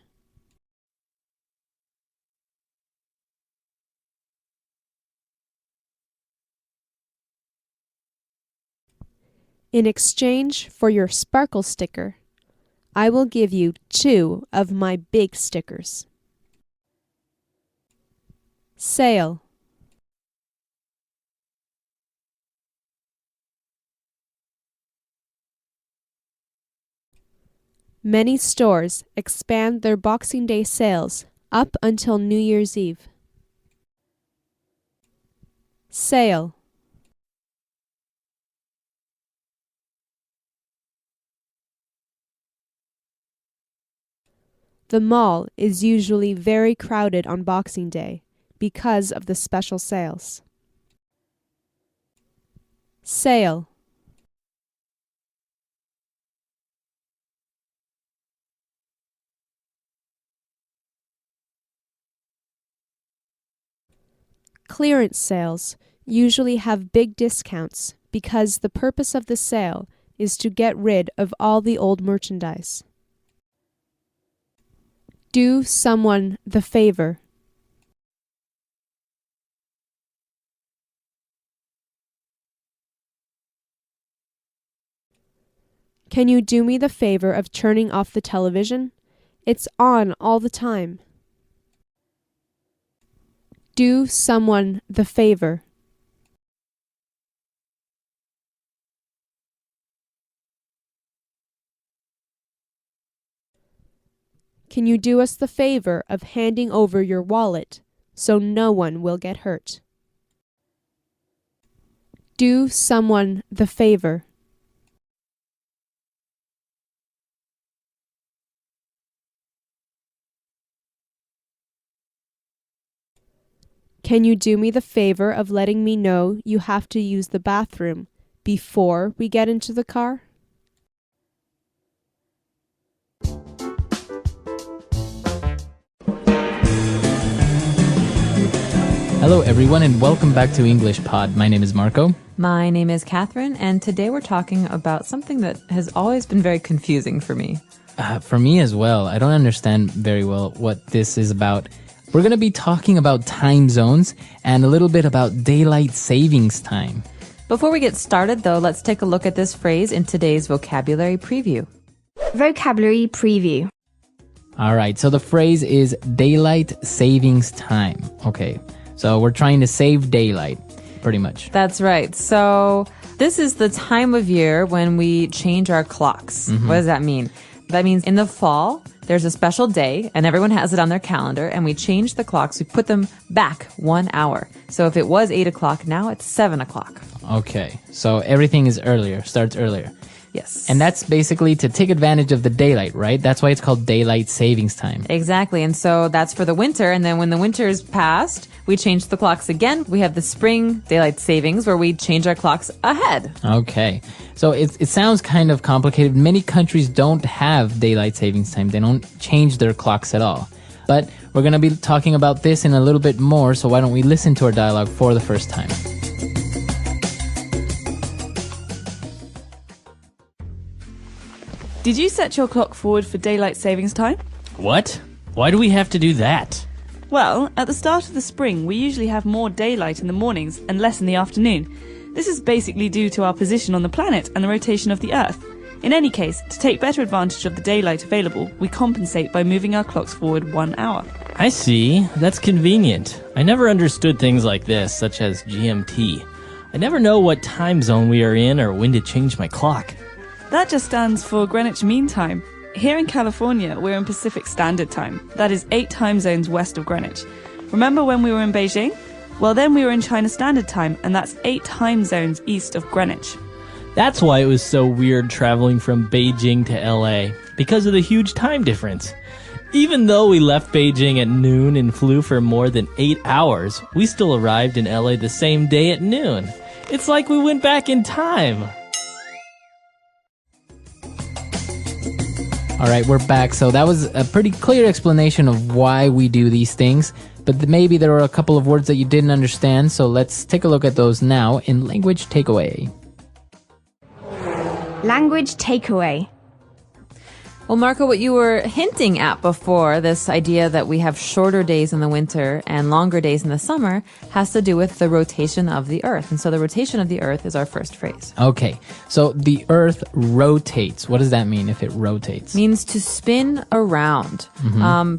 F: In exchange for your sparkle sticker, I will give you 2 of my big stickers. Sale. Many stores expand their Boxing Day sales up until New Year's Eve. Sale. The mall is usually very crowded on Boxing Day because of the special sales. Sale. Clearance sales usually have big discounts because the purpose of the sale is to get rid of all the old merchandise. Do someone the favor. Can you do me the favor of turning off the television? It's on all the time. Do someone the favor. Can you do us the favor of handing over your wallet so no one will get hurt? Do someone the favor. Can you do me the favor of letting me know you have to use the bathroom before we get into the car?
A: Hello everyone and welcome back to English Pod. My name is Marco.
B: My name is Catherine, and today we're talking about something that has always been very confusing for me.
A: For me as well. I don't understand very well what this is about. We're going to be talking about time zones and a little bit about daylight savings time.
B: Before we get started, though, let's take a look at this phrase in today's vocabulary preview.
E: Vocabulary preview.
A: All right, so the phrase is daylight savings time. Okay, so we're trying to save daylight, pretty much.
B: That's right. So this is the time of year when we change our clocks. What does that mean? That means in the fall, there's a special day, and everyone has it on their calendar, and we change the clocks. We put them back 1 hour. So if it was 8 o'clock, now it's 7 o'clock.
A: Okay, so everything is earlier, starts earlier.
B: Yes.
A: And that's basically to take advantage of the daylight, right? That's why it's called daylight savings time.
B: Exactly. And so that's for the winter. And then when the winter is past, we change the clocks again. We have the spring daylight savings where we change our clocks ahead.
A: Okay. So it sounds kind of complicated. Many countries don't have daylight savings time. They don't change their clocks at all. But we're going to be talking about this in a little bit more. So why don't we listen to our dialogue for the first time?
C: Did you set your clock forward for daylight savings time?
D: What? Why do we have to do that?
C: Well, at the start of the spring, we usually have more daylight in the mornings and less in the afternoon. This is basically due to our position on the planet and the rotation of the Earth. In any case, to take better advantage of the daylight available, we compensate by moving our clocks forward 1 hour.
D: I see. That's convenient. I never understood things like this, such as GMT. I never know what time zone we are in or when to change my clock.
C: That just stands for Greenwich Mean Time. Here in California, we're in Pacific Standard Time. That is 8 time zones west of Greenwich. Remember when we were in Beijing? Well, then we were in China Standard Time, and that's 8 time zones east of Greenwich.
D: That's why it was so weird traveling from Beijing to LA, because of the huge time difference. Even though we left Beijing at noon and flew for more than 8 hours, we still arrived in LA the same day at noon. It's like we went back in time.
A: All right, we're back. So that was a pretty clear explanation of why we do these things, but maybe there were a couple of words that you didn't understand, so let's take a look at those now in Language Takeaway.
E: Language takeaway.
B: Well, Marco, what you were hinting at before, this idea that we have shorter days in the winter and longer days in the summer, has to do with the rotation of the Earth. And so the rotation of the Earth is our first phrase.
A: Okay, so the Earth rotates. What does that mean if it rotates?
B: Means to spin around,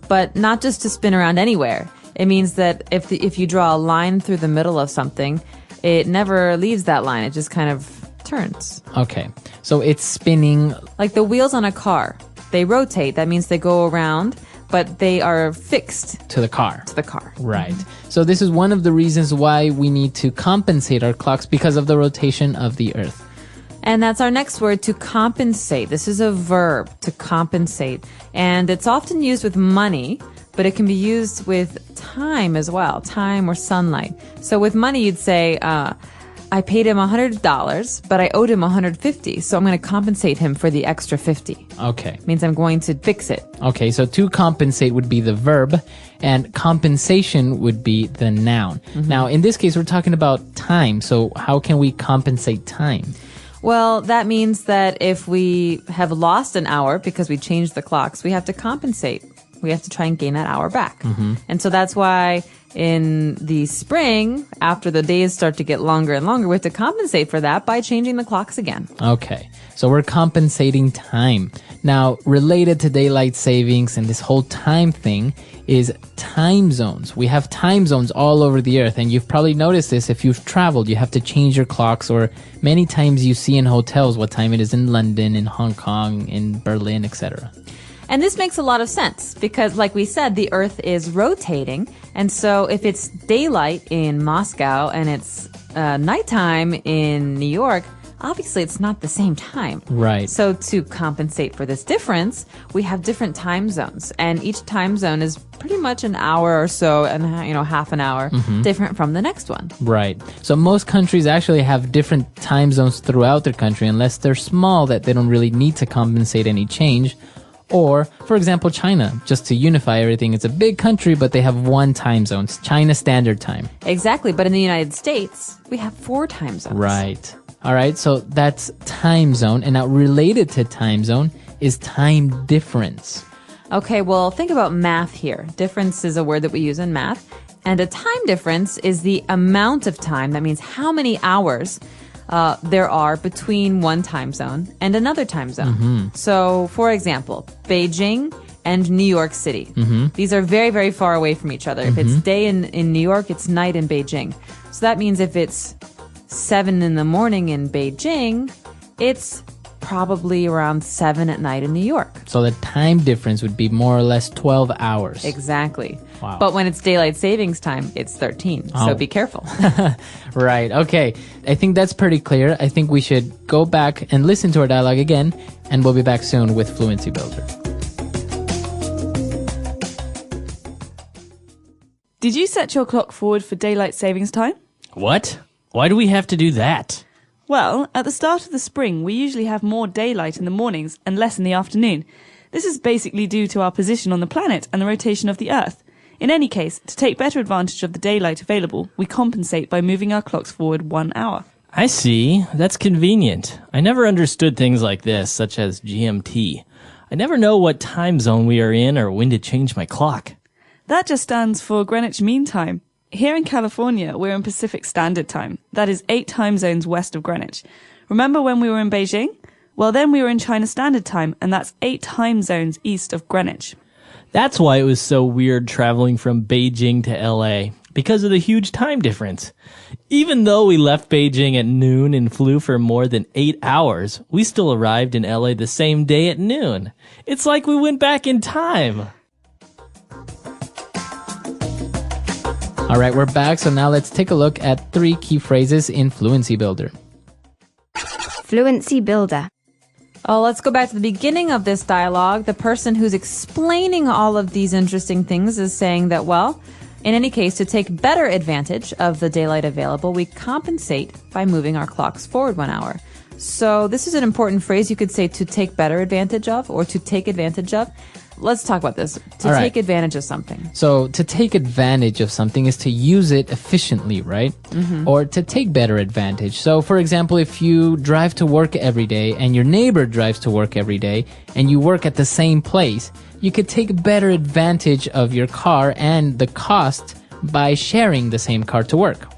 B: but not just to spin around anywhere. It means that if you draw a line through the middle of something, it never leaves that line. It just kind of turns.
A: Okay, so it's spinning.
B: Like the wheels on a car. They rotate. That means they go around, but they are fixed
A: to the car.
B: Right.
A: So this is one of the reasons why we need to compensate our clocks because of the rotation of the Earth.
B: And that's our next word, to compensate. This is a verb, to compensate. And it's often used with money, but it can be used with time as well, time or sunlight. So with money, you'd say, I paid him $100, but I owed him $150, so I'm going to compensate him for the extra $50.
A: Okay.
B: Means I'm going to fix it.
A: Okay, so to compensate would be the verb, and compensation would be the noun. Now, in this case, we're talking about time, so how can we compensate time?
B: Well, that means that if we have lost an hour because we changed the clocks, we have to compensate. We have to try and gain that hour back. And so that's why in the spring, after the days start to get longer and longer, we have to compensate for that by changing the clocks again.
A: Okay, so we're compensating time. Now, related to daylight savings and this whole time thing is time zones. We have time zones all over the Earth, and you've probably noticed this if you've traveled. You have to change your clocks, or many times you see in hotels what time it is in London, in Hong Kong, in Berlin, etc.
B: And this makes a lot of sense because, like we said, the Earth is rotating. And so if it's daylight in Moscow and it's nighttime in New York, obviously it's not the same time.
A: Right.
B: So to compensate for this difference, we have different time zones. And each time zone is pretty much an hour or so, and half an hour different from the next one.
A: Right. So most countries actually have different time zones throughout their country, unless they're small that they don't really need to compensate any change. Or, for example, China, just to unify everything. It's a big country, but they have one time zone, China Standard Time.
B: Exactly, but in the United States, we have 4 time zones.
A: Right. All right, so that's time zone. And now related to time zone is time difference.
B: Okay, well, think about math here. Difference is a word that we use in math. And a time difference is the amount of time, that means how many hours there are between one time zone and another time zone. So, for example, Beijing and New York City. These are very, very far away from each other. If it's day in New York, it's night in Beijing. So that means if it's 7 in the morning in Beijing, it's probably around 7 at night in New York.
A: So the time difference would be more or less 12 hours.
B: Exactly.
A: Wow.
B: But when it's daylight savings time, it's 13. So be careful.
A: Right. Okay. I think that's pretty clear. I think we should go back and listen to our dialogue again, and we'll be back soon with Fluency Builder.
C: Did you set your clock forward for daylight savings time?
D: What? Why do we have to do that?
C: Well, at the start of the spring, we usually have more daylight in the mornings and less in the afternoon. This is basically due to our position on the planet and the rotation of the Earth. In any case, to take better advantage of the daylight available, we compensate by moving our clocks forward 1 hour.
D: I see. That's convenient. I never understood things like this, such as GMT. I never know what time zone we are in or when to change my clock.
C: That just stands for Greenwich Mean Time. Here in California, we're in Pacific Standard Time. That is 8 time zones west of Greenwich. Remember when we were in Beijing? Well, then we were in China Standard Time, and that's 8 time zones east of Greenwich.
D: That's why it was so weird traveling from Beijing to LA, because of the huge time difference. Even though we left Beijing at noon and flew for more than 8 hours, we still arrived in LA the same day at noon. It's like we went back in time.
A: All right, we're back. So now let's take a look at 3 key phrases in Fluency Builder.
E: Fluency Builder.
B: Oh, let's go back to the beginning of this dialogue. The person who's explaining all of these interesting things is saying that, well, In any case, to take better advantage of the daylight available, we compensate by moving our clocks forward 1 hour. So this is an important phrase. You could say to take better advantage of or to take advantage of. Let's talk about this. To take advantage of something.
A: So to take advantage of something is to use it efficiently, right? Or to take better advantage. So for example, if you drive to work every day and your neighbor drives to work every day and you work at the same place, you could take better advantage of your car and the cost by sharing the same car to work.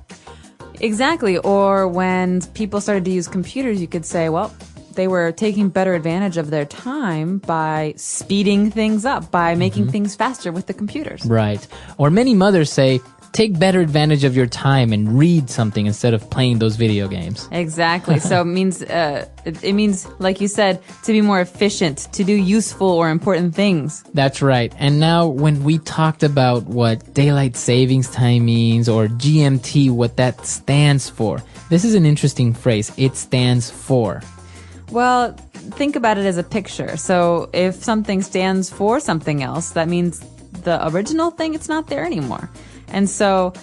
B: Exactly. Or when people started to use computers, you could say, well, they were taking better advantage of their time by speeding things up, by making things faster with the computers.
A: Right. Or many mothers say, take better advantage of your time and read something instead of playing those video games.
B: Exactly. So it means, like you said, to be more efficient, to do useful or important things.
A: That's right. And now when we talked about what daylight savings time means or GMT, what that stands for, this is an interesting phrase. It stands for.
B: Well, think about it as a picture. So if something stands for something else, that means the original thing, it's not there anymore. And so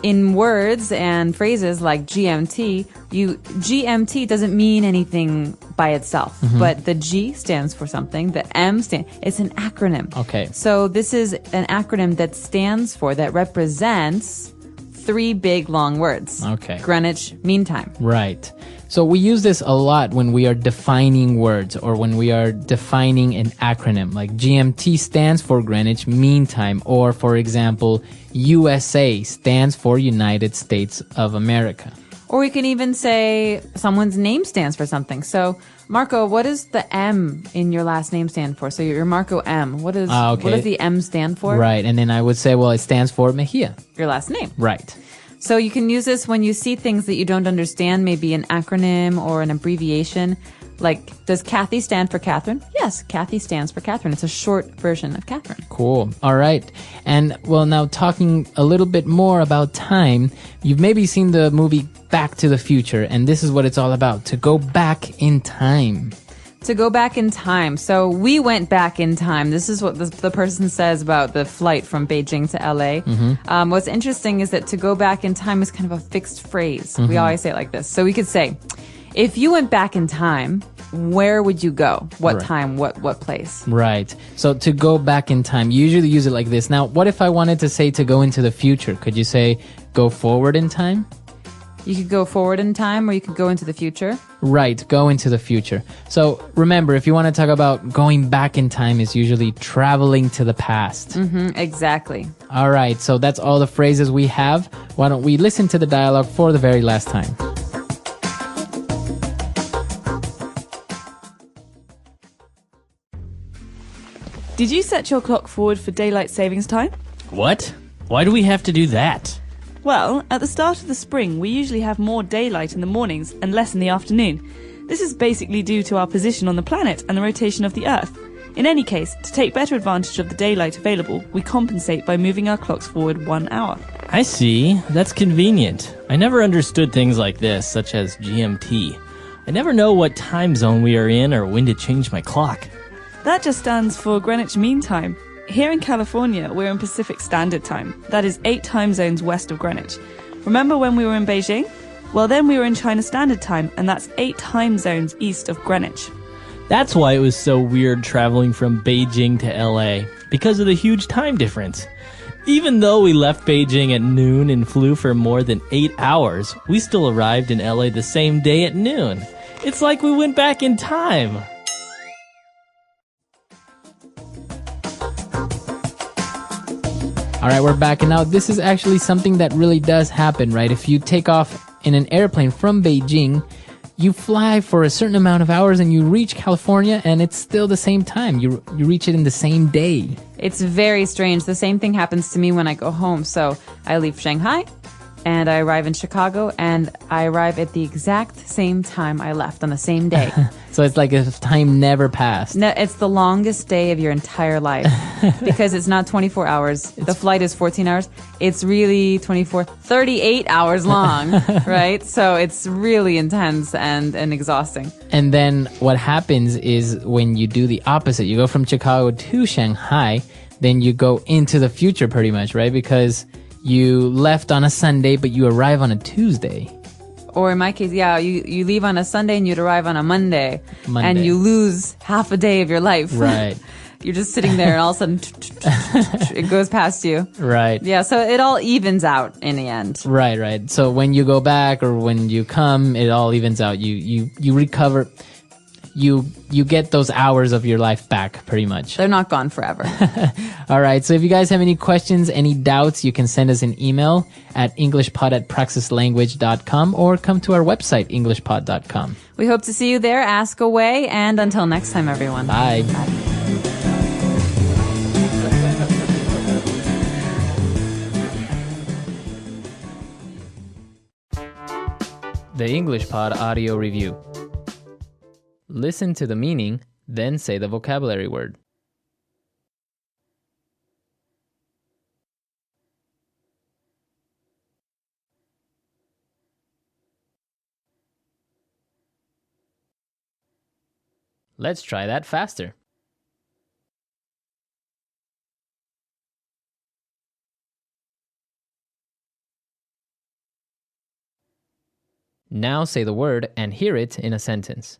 B: in words and phrases like GMT, GMT doesn't mean anything by itself. But the G stands for something. The M it's an acronym.
A: Okay.
B: So this is an acronym that stands for, that represents 3 big long words.
A: Okay.
B: Greenwich Mean Time.
A: Right. So we use this a lot when we are defining words or when we are defining an acronym. Like GMT stands for Greenwich Mean Time, or for example, USA stands for United States of America.
B: Or we can even say someone's name stands for something. So, Marco, what does the M in your last name stand for? So you're Marco M. What does the M stand for?
A: Right. And then I would say, well, it stands for Mejia.
B: Your last name.
A: Right.
B: So you can use this when you see things that you don't understand, maybe an acronym or an abbreviation. Like, does Kathy stand for Catherine? Yes, Kathy stands for Catherine. It's a short version of Catherine.
A: Cool. All right. And, well, now talking a little bit more about time, you've maybe seen the movie Back to the Future, and this is what it's all about, to go back in time.
B: To go back in time. So we went back in time. This is what the person says about the flight from Beijing to LA. What's interesting is that to go back in time is kind of a fixed phrase. We always say it like this. So we could say, if you went back in time, where would you go? What time? What place?
A: Right. So to go back in time, you usually use it like this. Now, what if I wanted to say to go into the future? Could you say go forward in time?
B: You could go forward in time, or you could go into the future.
A: Right, go into the future. So remember, if you want to talk about going back in time, is usually traveling to the past.
B: Exactly.
A: All right, so that's all the phrases we have. Why don't we listen to the dialogue for the very last time?
C: Did you set your clock forward for daylight savings time?
D: What? Why do we have to do that?
C: Well, at the start of the spring, we usually have more daylight in the mornings and less in the afternoon. This is basically due to our position on the planet and the rotation of the Earth. In any case, to take better advantage of the daylight available, we compensate by moving our clocks forward 1 hour.
D: I see. That's convenient. I never understood things like this, such as GMT. I never know what time zone we are in or when to change my clock.
C: That just stands for Greenwich Mean Time. Here in California, we're in Pacific Standard Time. That is 8 time zones west of Greenwich. Remember when we were in Beijing? Well, then we were in China Standard Time, and that's 8 time zones east of Greenwich.
D: That's why it was so weird traveling from Beijing to LA, because of the huge time difference. Even though we left Beijing at noon and flew for more than 8 hours, we still arrived in LA the same day at noon. It's like we went back in time.
A: All right, we're back. And now this is actually something that really does happen, right? If you take off in an airplane from Beijing, you fly for a certain amount of hours and you reach California and it's still the same time. You reach it in the same day.
B: It's very strange. The same thing happens to me when I go home. So I leave Shanghai and I arrive in Chicago and I arrive at the exact same time I left on the same day.
A: So it's like if time never passed.
B: No, it's the longest day of your entire life because it's not 24 hours. The flight is 14 hours. It's really 38 hours long, right? So it's really intense and exhausting.
A: And then what happens is when you do the opposite, you go from Chicago to Shanghai, then you go into the future pretty much, right? Because you left on a Sunday, but you arrive on a Tuesday.
B: Or in my case, you leave on a Sunday and you'd arrive on a Monday.
A: Monday.
B: And you lose half a day of your life.
A: Right.
B: You're just sitting there and all of a sudden it goes past you.
A: Right.
B: Yeah, so it all evens out in the end.
A: Right. So when you go back or when you come, it all evens out. You recover. You get those hours of your life back, pretty much.
B: They're not gone forever.
A: All right. So if you guys have any questions, any doubts, you can send us an email at englishpod@praxislanguage.com or come to our website, englishpod.com.
B: We hope to see you there. Ask away. And until next time, everyone.
A: Bye. The English Pod Audio Review. Listen to the meaning, then say the vocabulary word. Let's try that faster. Now say the word and hear it in a sentence.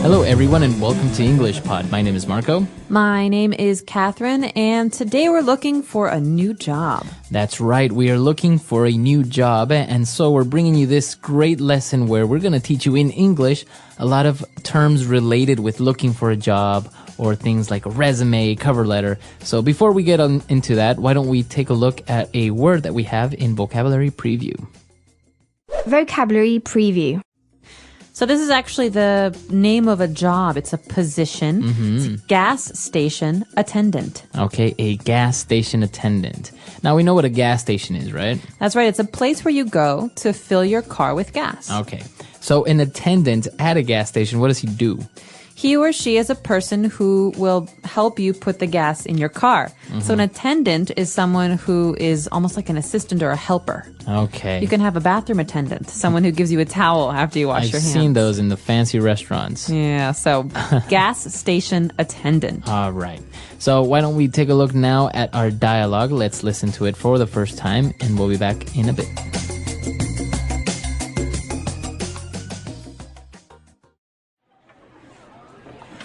A: Hello everyone and welcome to English Pod. My name is Marco.
B: My name is Catherine, and today we're looking for a new job.
A: That's right, we are looking for a new job, and so we're bringing you this great lesson where we're going to teach you in English a lot of terms related with looking for a job or things like a resume, cover letter. So before we get into that, why don't we take a look at a word that we have in Vocabulary Preview.
E: Vocabulary Preview.
B: So this is actually the name of a job. It's a position. It's a gas station attendant.
A: Okay, a gas station attendant. Now we know what a gas station is, right?
B: That's right. It's a place where you go to fill your car with gas.
A: Okay. So an attendant at a gas station, what does he do?
B: He or she is a person who will help you put the gas in your car. So an attendant is someone who is almost like an assistant or a helper.
A: Okay.
B: You can have a bathroom attendant, someone who gives you a towel after you wash your hands.
A: I've seen those in the fancy restaurants.
B: Yeah, so gas station attendant.
A: All right. So why don't we take a look now at our dialogue? Let's listen to it for the first time, and we'll be back in a bit.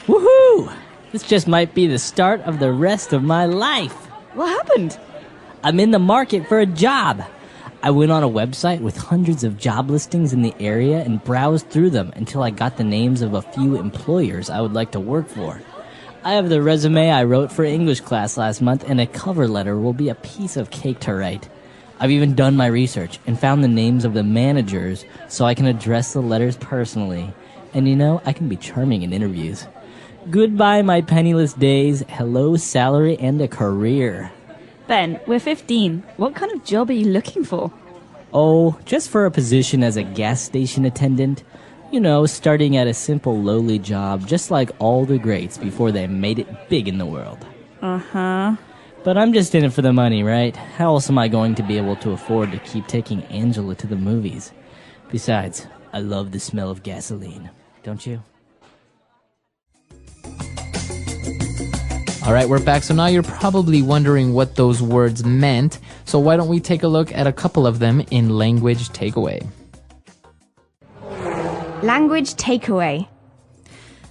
G: Woohoo! This just might be the start of the rest of my life.
C: What happened?
G: I'm in the market for a job. I went on a website with hundreds of job listings in the area and browsed through them until I got the names of a few employers I would like to work for. I have the resume I wrote for English class last month, and a cover letter will be a piece of cake to write. I've even done my research and found the names of the managers so I can address the letters personally. And you know, I can be charming in interviews. Goodbye, my penniless days. Hello, salary and a career.
C: Ben, we're 15. What kind of job are you looking for?
G: Oh, just for a position as a gas station attendant. You know, starting at a simple lowly job, just like all the greats before they made it big in the world.
C: Uh-huh.
G: But I'm just in it for the money, right? How else am I going to be able to afford to keep taking Angela to the movies? Besides, I love the smell of gasoline. Don't you?
A: All right, we're back. So now you're probably wondering what those words meant. So why don't we take a look at a couple of them in Language Takeaway.
E: Language Takeaway.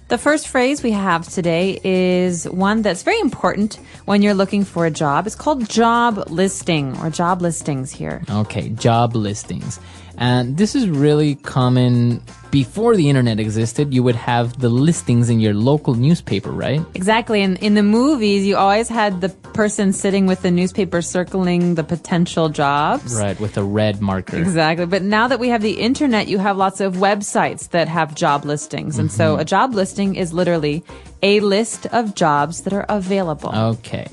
B: The first phrase we have today is one that's very important when you're looking for a job. It's called job listing or job listings here.
A: Okay, job listings. And this is really common. Before the internet existed, you would have the listings in your local newspaper, right?
B: Exactly. And in the movies, you always had the person sitting with the newspaper circling the potential jobs.
A: Right, with a red marker.
B: Exactly. But now that we have the internet, you have lots of websites that have job listings. And so a job listing is literally a list of jobs that are available.
A: Okay.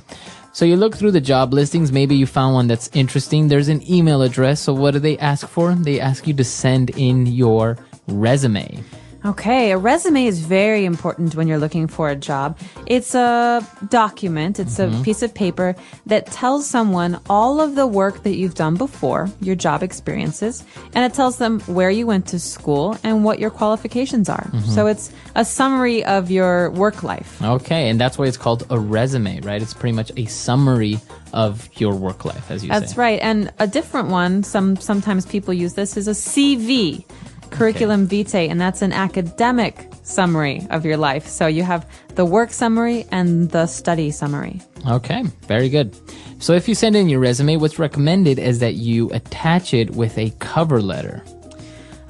A: So you look through the job listings, maybe you found one that's interesting. There's an email address. So what do they ask for? They ask you to send in your resume.
B: Okay, a resume is very important when you're looking for a job. It's a document, it's a piece of paper that tells someone all of the work that you've done before, your job experiences, and it tells them where you went to school and what your qualifications are. So it's a summary of your work life.
A: Okay, and that's why it's called a resume, right? It's pretty much a summary of your work life, as you say.
B: That's right, and a different one, sometimes people use this, is a CV. Curriculum vitae, and that's an academic summary of your life. So you have the work summary and the study summary.
A: Okay, very good. So if you send in your resume, what's recommended is that you attach it with a cover letter.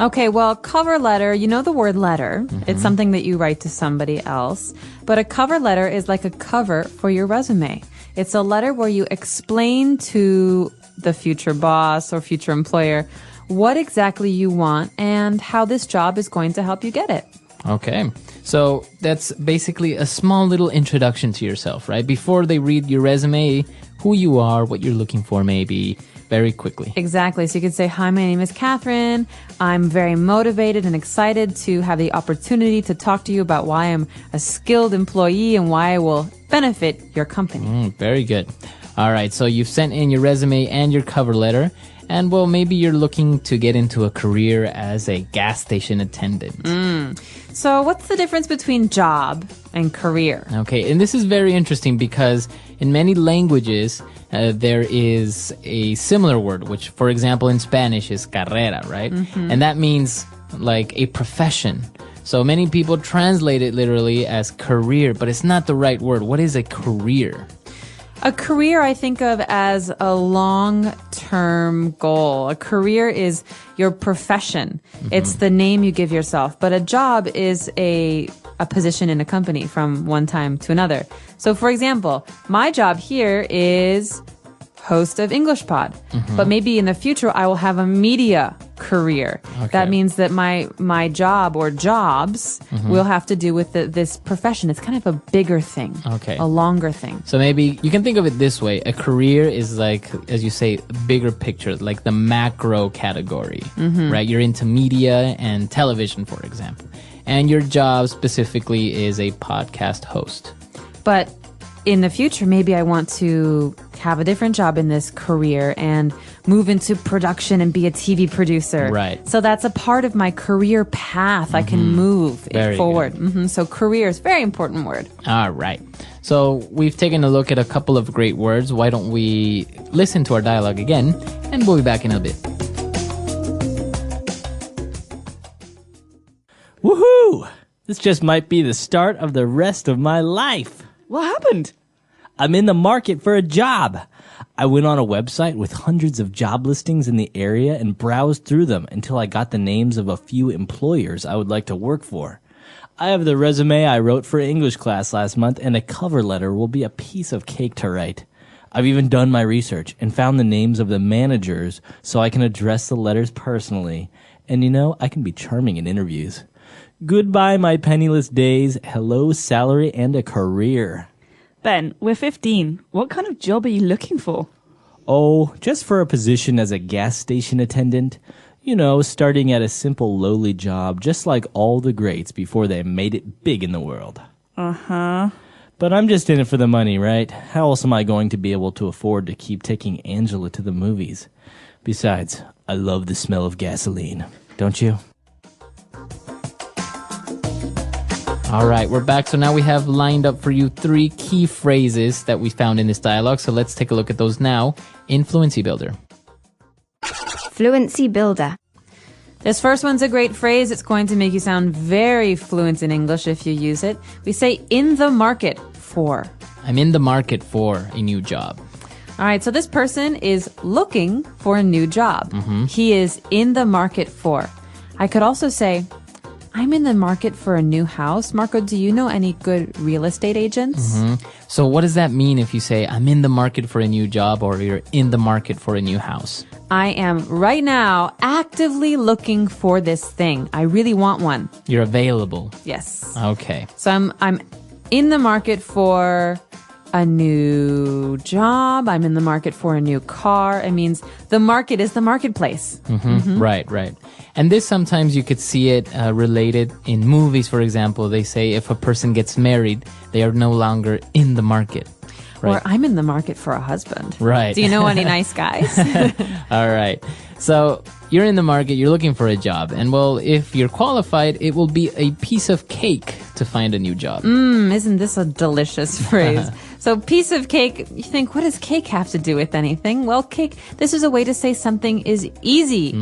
B: Okay, well, cover letter, you know the word letter. It's something that you write to somebody else. But a cover letter is like a cover for your resume. It's a letter where you explain to the future boss or future employer what exactly you want and how this job is going to help you get it.
A: Okay. So that's basically a small little introduction to yourself, right? Before they read your resume, who you are, what you're looking for, maybe very quickly.
B: Exactly. So you could say, hi, my name is Catherine. I'm very motivated and excited to have the opportunity to talk to you about why I'm a skilled employee and why I will benefit your company.
A: Very good. All right. So you've sent in your resume and your cover letter. And, well, maybe you're looking to get into a career as a gas station attendant.
B: So what's the difference between job and career?
A: Okay, and this is very interesting because in many languages, there is a similar word, which, for example, in Spanish is carrera, right? And that means like a profession. So many people translate it literally as career, but it's not the right word. What is a career?
B: A career I think of as a long-term goal. A career is your profession. It's the name you give yourself. But a job is a position in a company from one time to another. So for example, my job here is host of English Pod. But maybe in the future I will have a media career.
A: Okay.
B: That means that my job or jobs will have to do with this profession. It's kind of a bigger thing.
A: Okay.
B: A longer thing.
A: So maybe you can think of it this way. A career is like, as you say, bigger picture, like the macro category, right? You're into media and television, for example. And your job specifically is a podcast host.
B: But in the future, maybe I want to have a different job in this career and move into production and be a TV producer.
A: Right.
B: So that's a part of my career path. I can move it forward. So career is a very important word.
A: All right. So we've taken a look at a couple of great words. Why don't we listen to our dialogue again, and we'll be back in a bit.
D: Woohoo! This just might be the start of the rest of my life.
C: What happened?
G: I'm in the market for a job. I went on a website with hundreds of job listings in the area and browsed through them until I got the names of a few employers I would like to work for. I have the resume I wrote for English class last month, and a cover letter will be a piece of cake to write. I've even done my research and found the names of the managers so I can address the letters personally. And you know, I can be charming in interviews. Goodbye, my penniless days. Hello, salary and a career.
C: Ben, we're 15. What kind of job are you looking for?
G: Oh, just for a position as a gas station attendant. You know, starting at a simple lowly job, just like all the greats before they made it big in the world.
C: Uh-huh.
G: But I'm just in it for the money, right? How else am I going to be able to afford to keep taking Angela to the movies? Besides, I love the smell of gasoline. Don't you?
A: All right, we're back. So now we have lined up for you 3 key phrases that we found in this dialogue. So let's take a look at those now in Fluency Builder.
E: Fluency Builder.
B: This first one's a great phrase. It's going to make you sound very fluent in English if you use it. We say in the market for.
A: I'm in the market for a new job.
B: All right, so this person is looking for a new job. He is in the market for. I could also say, I'm in the market for a new house. Marco, do you know any good real estate agents?
A: So what does that mean if you say, I'm in the market for a new job, or you're in the market for a new house?
B: I am right now actively looking for this thing. I really want one.
A: You're available.
B: Yes.
A: Okay.
B: So I'm in the market for a new job. I'm in the market for a new car. It means the market is the marketplace.
A: Right. And this sometimes you could see it related in movies, for example. They say if a person gets married, they are no longer in the market. Right.
B: Or I'm in the market for a husband.
A: Right.
B: Do you know any nice guys?
A: All right. So you're in the market, you're looking for a job. And well, if you're qualified, it will be a piece of cake to find a new job.
B: Isn't this a delicious phrase? So piece of cake, you think, what does cake have to do with anything? Well, cake, this is a way to say something is easy.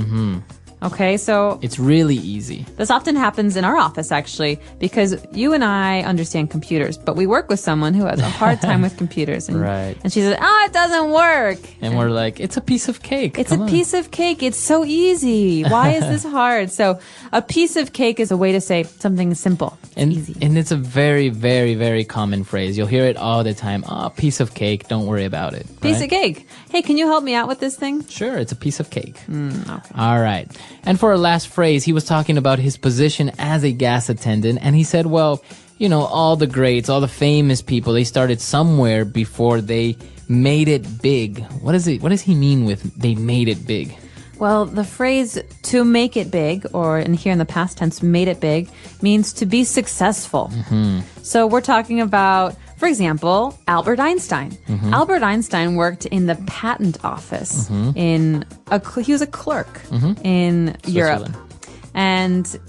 B: Okay, so
A: It's really easy.
B: this often happens in our office, actually, because you and I understand computers, but we work with someone who has a hard time with computers. And,
A: Right.
B: and she says, it doesn't work.
A: And we're like, it's a piece of cake.
B: It's
A: Come
B: a
A: on.
B: piece of cake. It's so easy. Why is this hard? So a piece of cake is a way to say something is simple. It's
A: And,
B: easy.
A: and it's a very, very, very common phrase. You'll hear it all the time. Piece of cake. Don't worry about it.
B: Piece
A: right?
B: of cake. Hey, can you help me out with this thing?
A: Sure, it's a piece of cake.
B: Okay.
A: All right. And for our last phrase, he was talking about his position as a gas attendant. And he said, well, you know, all the greats, all the famous people, they started somewhere before they made it big. What does he mean with they made it big?
B: Well, the phrase to make it big, or in here in the past tense, made it big, means to be successful. So we're talking about, for example, Albert Einstein. Albert Einstein worked in the patent office he was a clerk in Europe.
A: Switzerland.
B: And,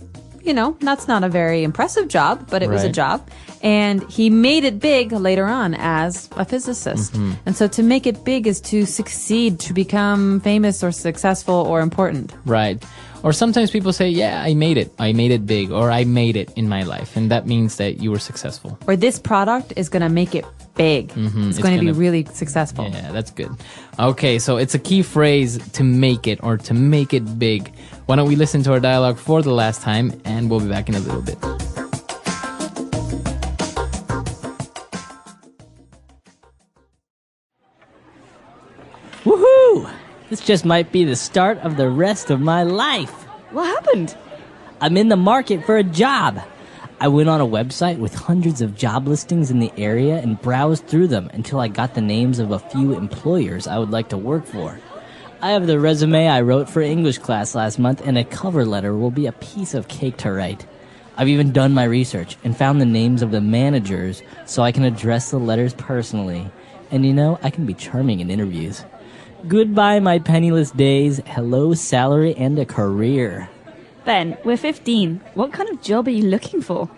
B: you know, that's not a very impressive job, but it was a
A: Right.
B: job. And he made it big later on as a physicist. And so to make it big is to succeed, to become famous or successful or important.
A: Right. Or sometimes people say, yeah, I made it. I made it big, or I made it in my life. And that means that you were successful.
B: Or this product is going to make it big. It's going to be
A: gonna-
B: really successful.
A: Yeah, that's good. Okay, so it's a key phrase, to make it or to make it big. Why don't we listen to our dialogue for the last time, and we'll be back in a little bit.
G: Woohoo! This just might be the start of the rest of my life.
C: What happened?
G: I'm in the market for a job. I went on a website with hundreds of job listings in the area and browsed through them until I got the names of a few employers I would like to work for. I have the resume I wrote for English class last month, and a cover letter will be a piece of cake to write. I've even done my research and found the names of the managers so I can address the letters personally. And you know, I can be charming in interviews. Goodbye, my penniless days. Hello, salary and a career.
C: Ben, we're 15. What kind of job are you looking for?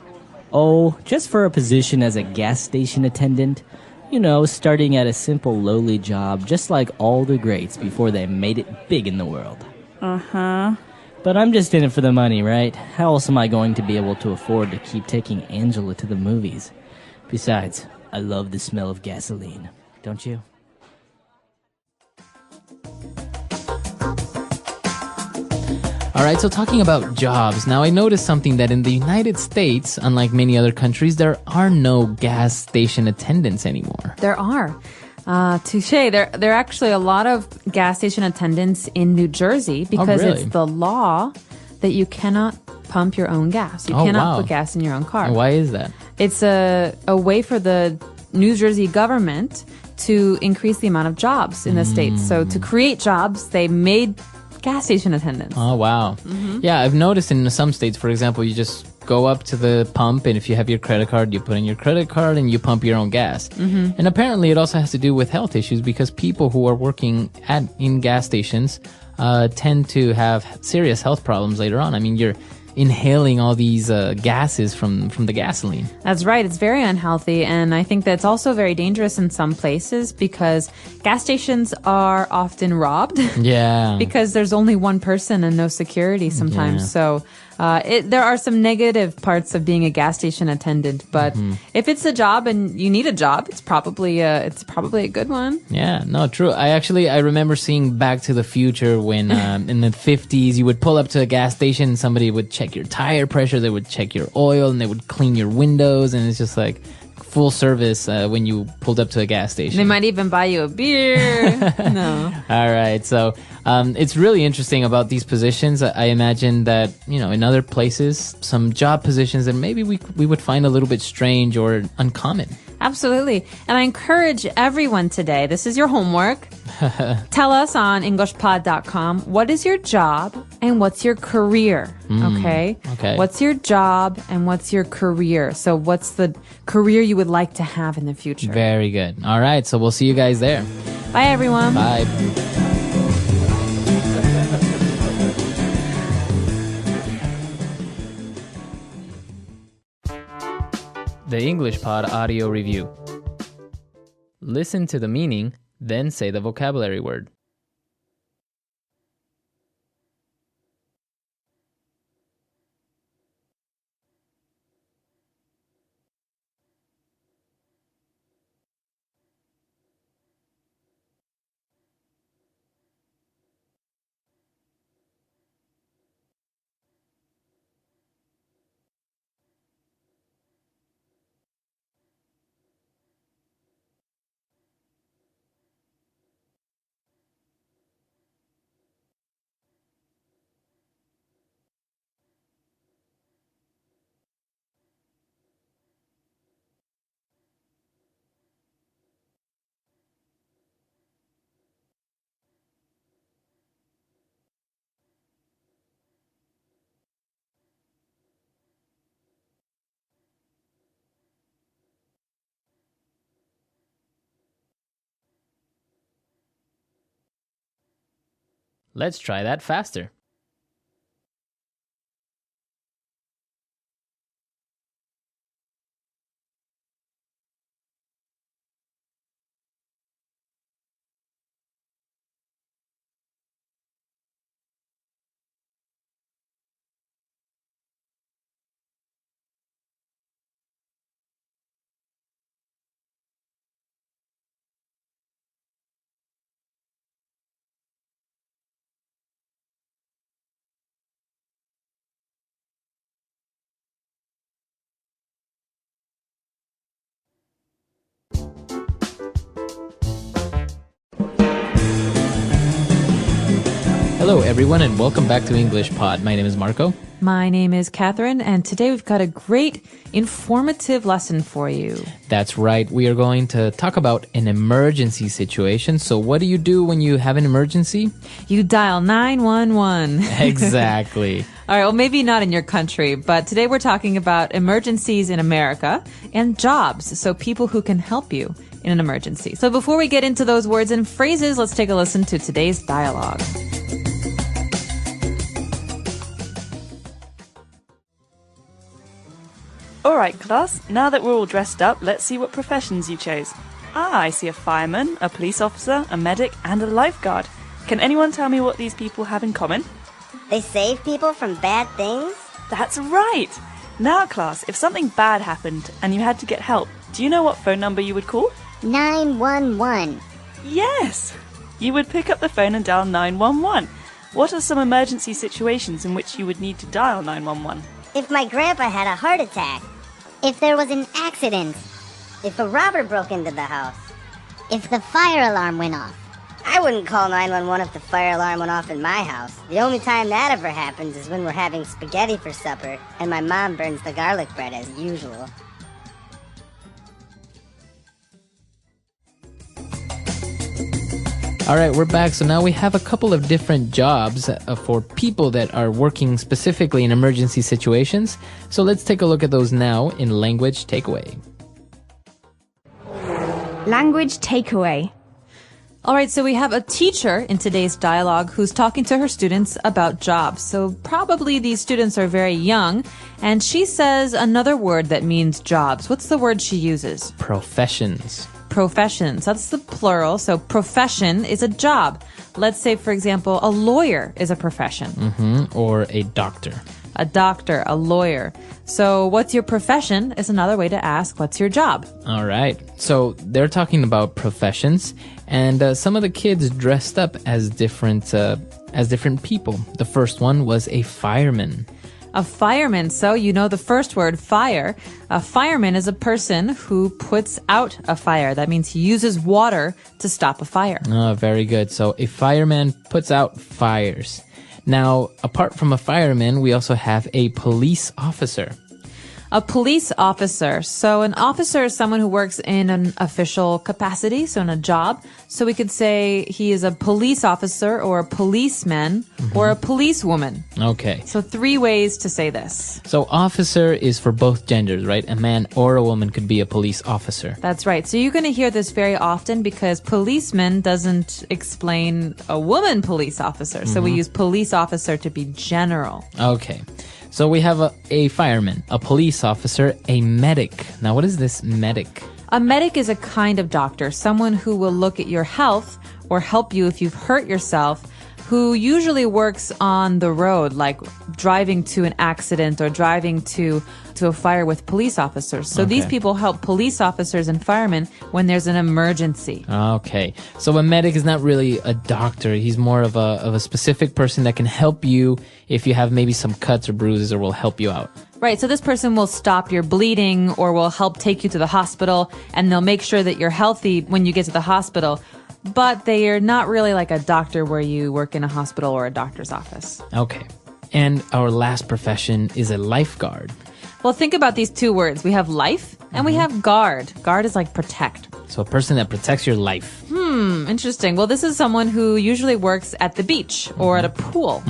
G: Oh, just for a position as a gas station attendant. You know, starting at a simple lowly job, just like all the greats before they made it big in the world.
C: Uh-huh.
G: But I'm just in it for the money, right? How else am I going to be able to afford to keep taking Angela to the movies? Besides, I love the smell of gasoline. Don't you?
A: All right, so talking about jobs, now I noticed something that in the United States, unlike many other countries, there are no gas station attendants anymore.
B: There are. Touche. There are actually a lot of gas station attendants in New Jersey because
A: really?
B: it's the law that you cannot pump your own gas. You
A: Oh,
B: cannot
A: wow.
B: put gas in your own car.
A: And why is that?
B: It's a way for the New Jersey government to increase the amount of jobs in the state. So to create jobs, they made gas station attendants.
A: Oh, wow. Yeah, I've noticed in some states, for example, you just go up to the pump, and if you have your credit card, you put in your credit card and you pump your own gas. And apparently it also has to do with health issues because people who are working in gas stations tend to have serious health problems later on. I mean, you're inhaling all these gases from the gasoline.
B: That's right. It's very unhealthy. And I think that's also very dangerous in some places because gas stations are often robbed
A: Yeah.
B: because there's only one person and no security sometimes.
A: Yeah.
B: So There are some negative parts of being a gas station attendant, but if it's a job and you need a job, it's probably a good one.
A: Yeah, no, true. I remember seeing Back to the Future when in the 50s you would pull up to a gas station and somebody would check your tire pressure, they would check your oil, and they would clean your windows, and it's just like full service when you pulled up to a gas station.
B: They might even buy you a beer. No.
A: All right. So it's really interesting about these positions. I imagine that, in other places, some job positions that maybe we would find a little bit strange or uncommon.
B: Absolutely. And I encourage everyone today, this is your homework. Tell us on EnglishPod.com, what is your job and what's your career? Okay? What's your job and what's your career? So what's the career you would like to have in the future?
A: Very good. All right. So we'll see you guys there.
B: Bye, everyone.
A: Bye. The English Pod Audio Review. Listen to the meaning, then say the vocabulary word. Let's try that faster. Hello, everyone, and welcome back to English Pod. My name is Marco.
B: My name is Catherine, and today we've got a great informative lesson for you.
A: That's right. We are going to talk about an emergency situation. So what do you do when you have an emergency?
B: You dial 911.
A: Exactly.
B: All right, well, maybe not in your country, but today we're talking about emergencies in America and jobs, so people who can help you in an emergency. So before we get into those words and phrases, let's take a listen to today's dialogue.
C: Alright, class, now that we're all dressed up, let's see what professions you chose. I see a fireman, a police officer, a medic, and a lifeguard. Can anyone tell me what these people have in common?
H: They save people from bad things?
C: That's right! Now, class, if something bad happened and you had to get help, do you know what phone number you would call?
H: 911.
C: Yes! You would pick up the phone and dial 911. What are some emergency situations in which you would need to dial 911?
H: If my grandpa had a heart attack. If there was an accident. If a robber broke into the house. If the fire alarm went off. I wouldn't call 911 if the fire alarm went off in my house. The only time that ever happens is when we're having spaghetti for supper and my mom burns the garlic bread as usual.
A: All right, we're back. So now we have a couple of different jobs for people that are working specifically in emergency situations. So let's take a look at those now in Language Takeaway.
E: Language takeaway.
B: All right, so we have a teacher in today's dialogue who's talking to her students about jobs. So probably these students are very young, and she says another word that means jobs. What's the word she uses?
A: Professions.
B: Professions. That's the plural. So profession is a job. Let's say, for example, a lawyer is a profession.
A: Or a doctor.
B: a doctor, a lawyer. So what's your profession is another way to ask what's your job.
A: All right. So they're talking about professions, and some of the kids dressed up as different people. The first one was a fireman.
B: A fireman. So you know the first word, fire. A fireman is a person who puts out a fire. That means he uses water to stop a fire.
A: Oh, very good. So a fireman puts out fires. Now, apart from a fireman, we also have a police officer.
B: A police officer. So an officer is someone who works in an official capacity, so in a job. So we could say he is a police officer or a policeman or a policewoman.
A: Okay.
B: So 3 ways to say this.
A: So officer is for both genders, right? A man or a woman could be a police officer.
B: That's right. So you're going to hear this very often because policeman doesn't explain a woman police officer. So we use police officer to be general.
A: Okay. So we have a fireman, a police officer, a medic. Now, what is this medic?
B: A medic is a kind of doctor, someone who will look at your health or help you if you've hurt yourself, who usually works on the road, like driving to an accident or driving to a fire with police officers. So these people help police officers and firemen when there's an emergency.
A: Okay. So a medic is not really a doctor. He's more of a specific person that can help you if you have maybe some cuts or bruises, or will help you out.
B: Right, so this person will stop your bleeding or will help take you to the hospital, and they'll make sure that you're healthy when you get to the hospital. But they are not really like a doctor where you work in a hospital or a doctor's office.
A: Okay. And our last profession is a lifeguard.
B: Well, think about these 2 words. We have life and we have guard. Guard is like protect.
A: So a person that protects your life.
B: Interesting. Well, this is someone who usually works at the beach or at a pool.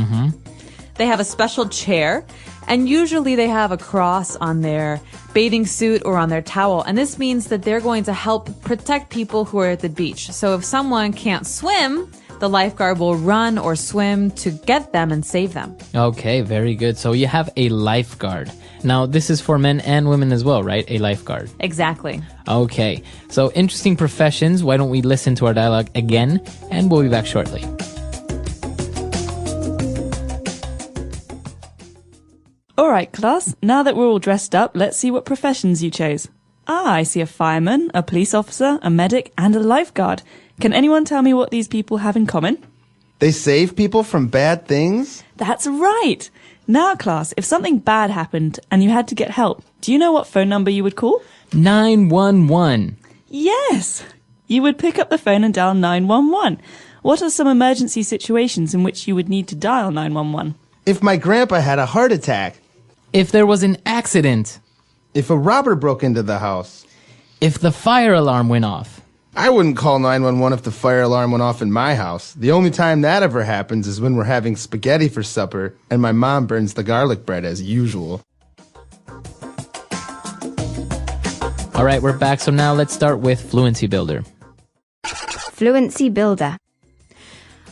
B: They have a special chair, and usually they have a cross on their bathing suit or on their towel. And this means that they're going to help protect people who are at the beach. So if someone can't swim, the lifeguard will run or swim to get them and save them.
A: Okay, very good. So you have a lifeguard. Now, this is for men and women as well, right? A lifeguard.
B: Exactly.
A: Okay, so interesting professions. Why don't we listen to our dialogue again, and we'll be back shortly.
C: All right, class, now that we're all dressed up, let's see what professions you chose. I see a fireman, a police officer, a medic, and a lifeguard. Can anyone tell me what these people have in common?
I: They save people from bad things?
C: That's right. Now, class, if something bad happened and you had to get help, do you know what phone number you would call?
A: 911.
C: Yes! You would pick up the phone and dial 911. What are some emergency situations in which you would need to dial 911?
I: If my grandpa had a heart attack.
A: If there was an accident.
I: If a robber broke into the house.
A: If the fire alarm went off.
I: I wouldn't call 911 if the fire alarm went off in my house. The only time that ever happens is when we're having spaghetti for supper and my mom burns the garlic bread as usual.
A: All right, we're back. So now let's start with Fluency Builder.
E: Fluency Builder.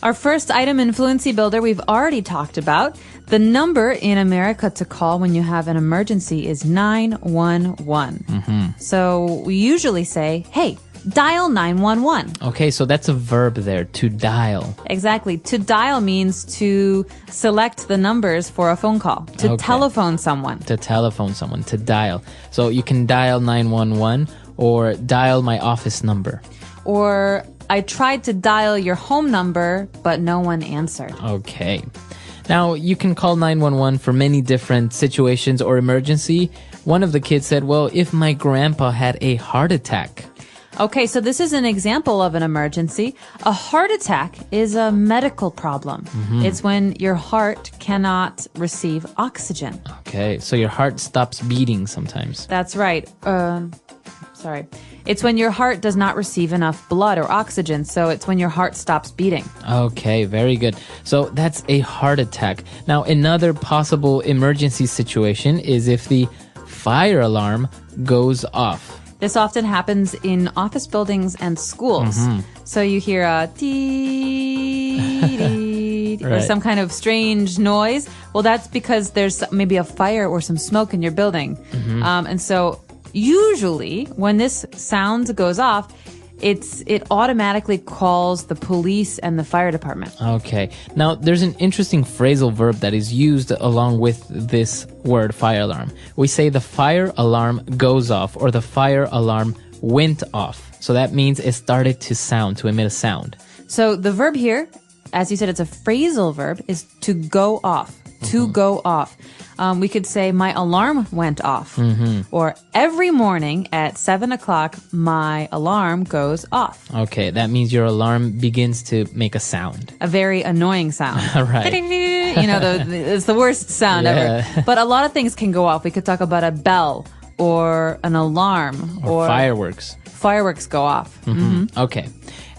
B: Our first item in Fluency Builder we've already talked about. The number in America to call when you have an emergency is 911. So we usually say, hey, dial 911.
A: Okay, so that's a verb there, to dial.
B: Exactly. To dial means to select the numbers for a phone call, to telephone someone.
A: To telephone someone, to dial. So you can dial 911 or dial my office number.
B: Or I tried to dial your home number, but no one answered.
A: Okay. Now, you can call 911 for many different situations or emergency. One of the kids said, well, if my grandpa had a heart attack.
B: Okay, so this is an example of an emergency. A heart attack is a medical problem. It's when your heart cannot receive oxygen.
A: Okay, so your heart stops beating sometimes.
B: That's right. It's when your heart does not receive enough blood or oxygen, so it's when your heart stops beating.
A: Okay, very good. So that's a heart attack. Now, another possible emergency situation is if the fire alarm goes off.
B: This often happens in office buildings and schools. So you hear a tee or some kind of strange noise. Well, that's because there's maybe a fire or some smoke in your building. And so usually when this sound goes off, it automatically calls the police and the fire department.
A: Okay. Now, there's an interesting phrasal verb that is used along with this word fire alarm. We say the fire alarm goes off or the fire alarm went off. So that means it started to sound, to emit a sound.
B: So the verb here, as you said, it's a phrasal verb, is to go off. To go off. We could say my alarm went off. Or every morning at 7 o'clock, my alarm goes off.
A: Okay, that means your alarm begins to make a sound.
B: A very annoying sound.
A: Right.
B: You know, it's the worst sound ever. But a lot of things can go off. We could talk about a bell or an alarm.
A: Or fireworks.
B: Fireworks go off.
A: Okay.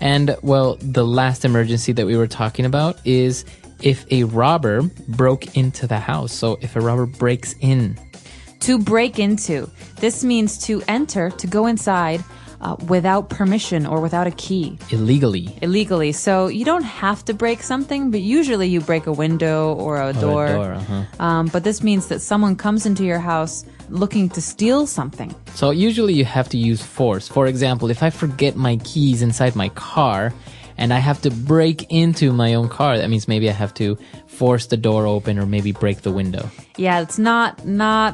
A: And, well, the last emergency that we were talking about is if a robber broke into the house. So if a robber breaks in.
B: To break into. This means to enter, to go inside without permission or without a key. Illegally. So you don't have to break something, but usually you break a window or a door. But this means that someone comes into your house looking to steal something.
A: So usually you have to use force. For example, if I forget my keys inside my car and I have to break into my own car, that means maybe I have to force the door open or maybe break the window.
B: Yeah, it's not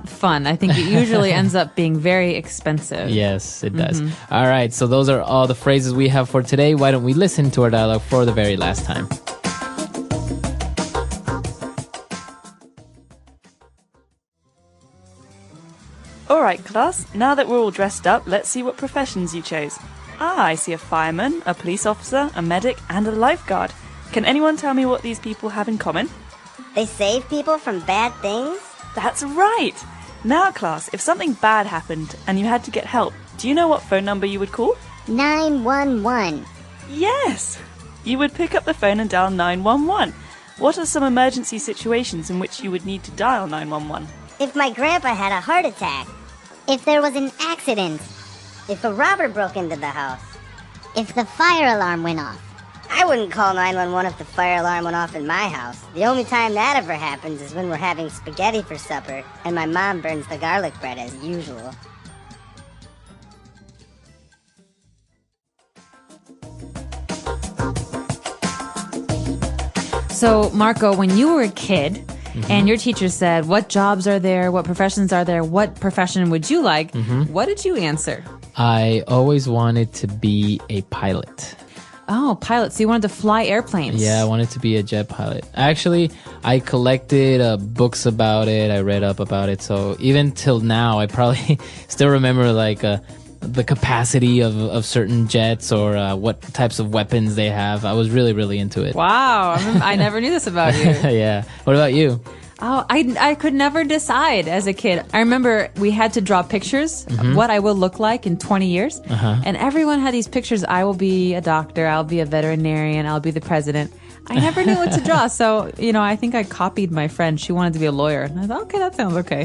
B: fun. I think it usually ends up being very expensive.
A: Yes, it does. All right, so those are all the phrases we have for today. Why don't we listen to our dialogue for the very last time?
C: Alright, class, now that we're all dressed up, let's see what professions you chose. I see a fireman, a police officer, a medic, and a lifeguard. Can anyone tell me what these people have in common?
H: They save people from bad things?
C: That's right! Now, class, if something bad happened and you had to get help, do you know what phone number you would call?
H: 911.
C: Yes! You would pick up the phone and dial 911. What are some emergency situations in which you would need to dial 911?
H: If my grandpa had a heart attack. If there was an accident. If a robber broke into the house. If the fire alarm went off. I wouldn't call 911 if the fire alarm went off in my house. The only time that ever happens is when we're having spaghetti for supper and my mom burns the garlic bread as usual.
B: So, Marco, when you were a kid and your teacher said, what jobs are there, what professions are there, what profession would you like, what did you answer?
A: I always wanted to be a pilot.
B: Oh, pilot. So you wanted to fly airplanes.
A: Yeah, I wanted to be a jet pilot. Actually, I collected books about it. I read up about it. So even till now, I probably still remember the capacity of certain jets or what types of weapons they have. I was really, really into it.
B: Wow. I never knew this about you.
A: Yeah. What about you?
B: Oh, I could never decide as a kid. I remember we had to draw pictures of what I will look like in 20 years. And everyone had these pictures. I will be a doctor. I'll be a veterinarian. I'll be the president. I never knew what to draw. So, I think I copied my friend. She wanted to be a lawyer. And I thought, okay, that sounds okay.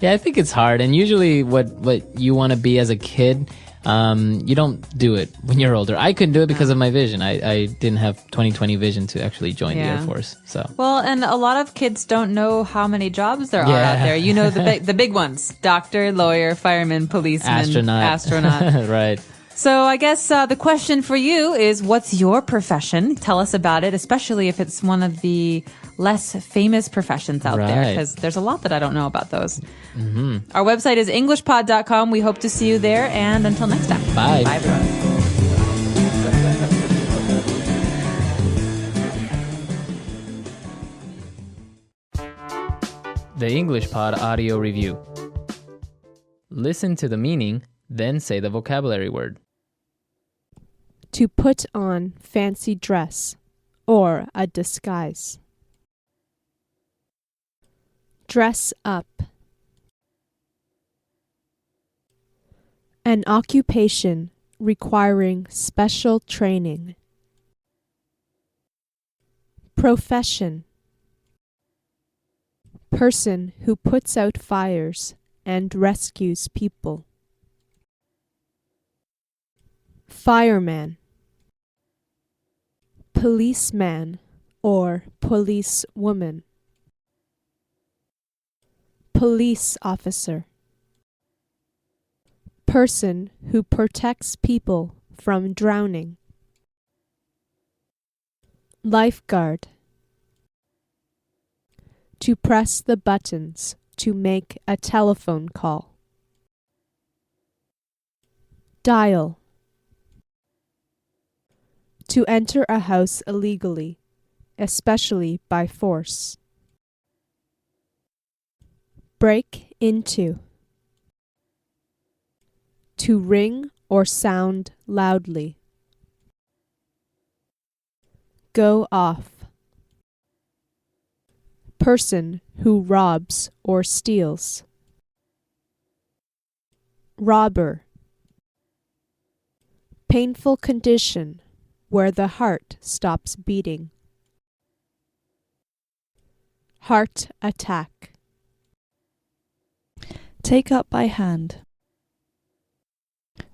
A: Yeah, I think it's hard. And usually what you want to be as a kid, you don't do it when you're older. I couldn't do it because of my vision. I didn't have 20/20 vision to actually join the Air Force. So
B: well, and a lot of kids don't know how many jobs there are out there. You know the big ones: doctor, lawyer, fireman, policeman, astronaut.
A: Right.
B: So I guess the question for you is, what's your profession? Tell us about it, especially if it's one of the less famous professions out there, because there's a lot that I don't know about those. Our website is englishpod.com. We hope to see you there, and until next time.
A: Bye.
B: Bye, everyone.
A: The English Pod Audio Review. Listen to the meaning, then say the vocabulary word.
F: To put on fancy dress or a disguise. Dress up. An occupation requiring special training. Profession. Person who puts out fires and rescues people. Fireman. Policeman or policewoman. Police officer. Person who protects people from drowning. Lifeguard. To press the buttons to make a telephone call. Dial. To enter a house illegally, especially by force. Break into. To ring or sound loudly. Go off. Person who robs or steals. Robber. Painful condition where the heart stops beating. Heart attack.
C: Take up by hand.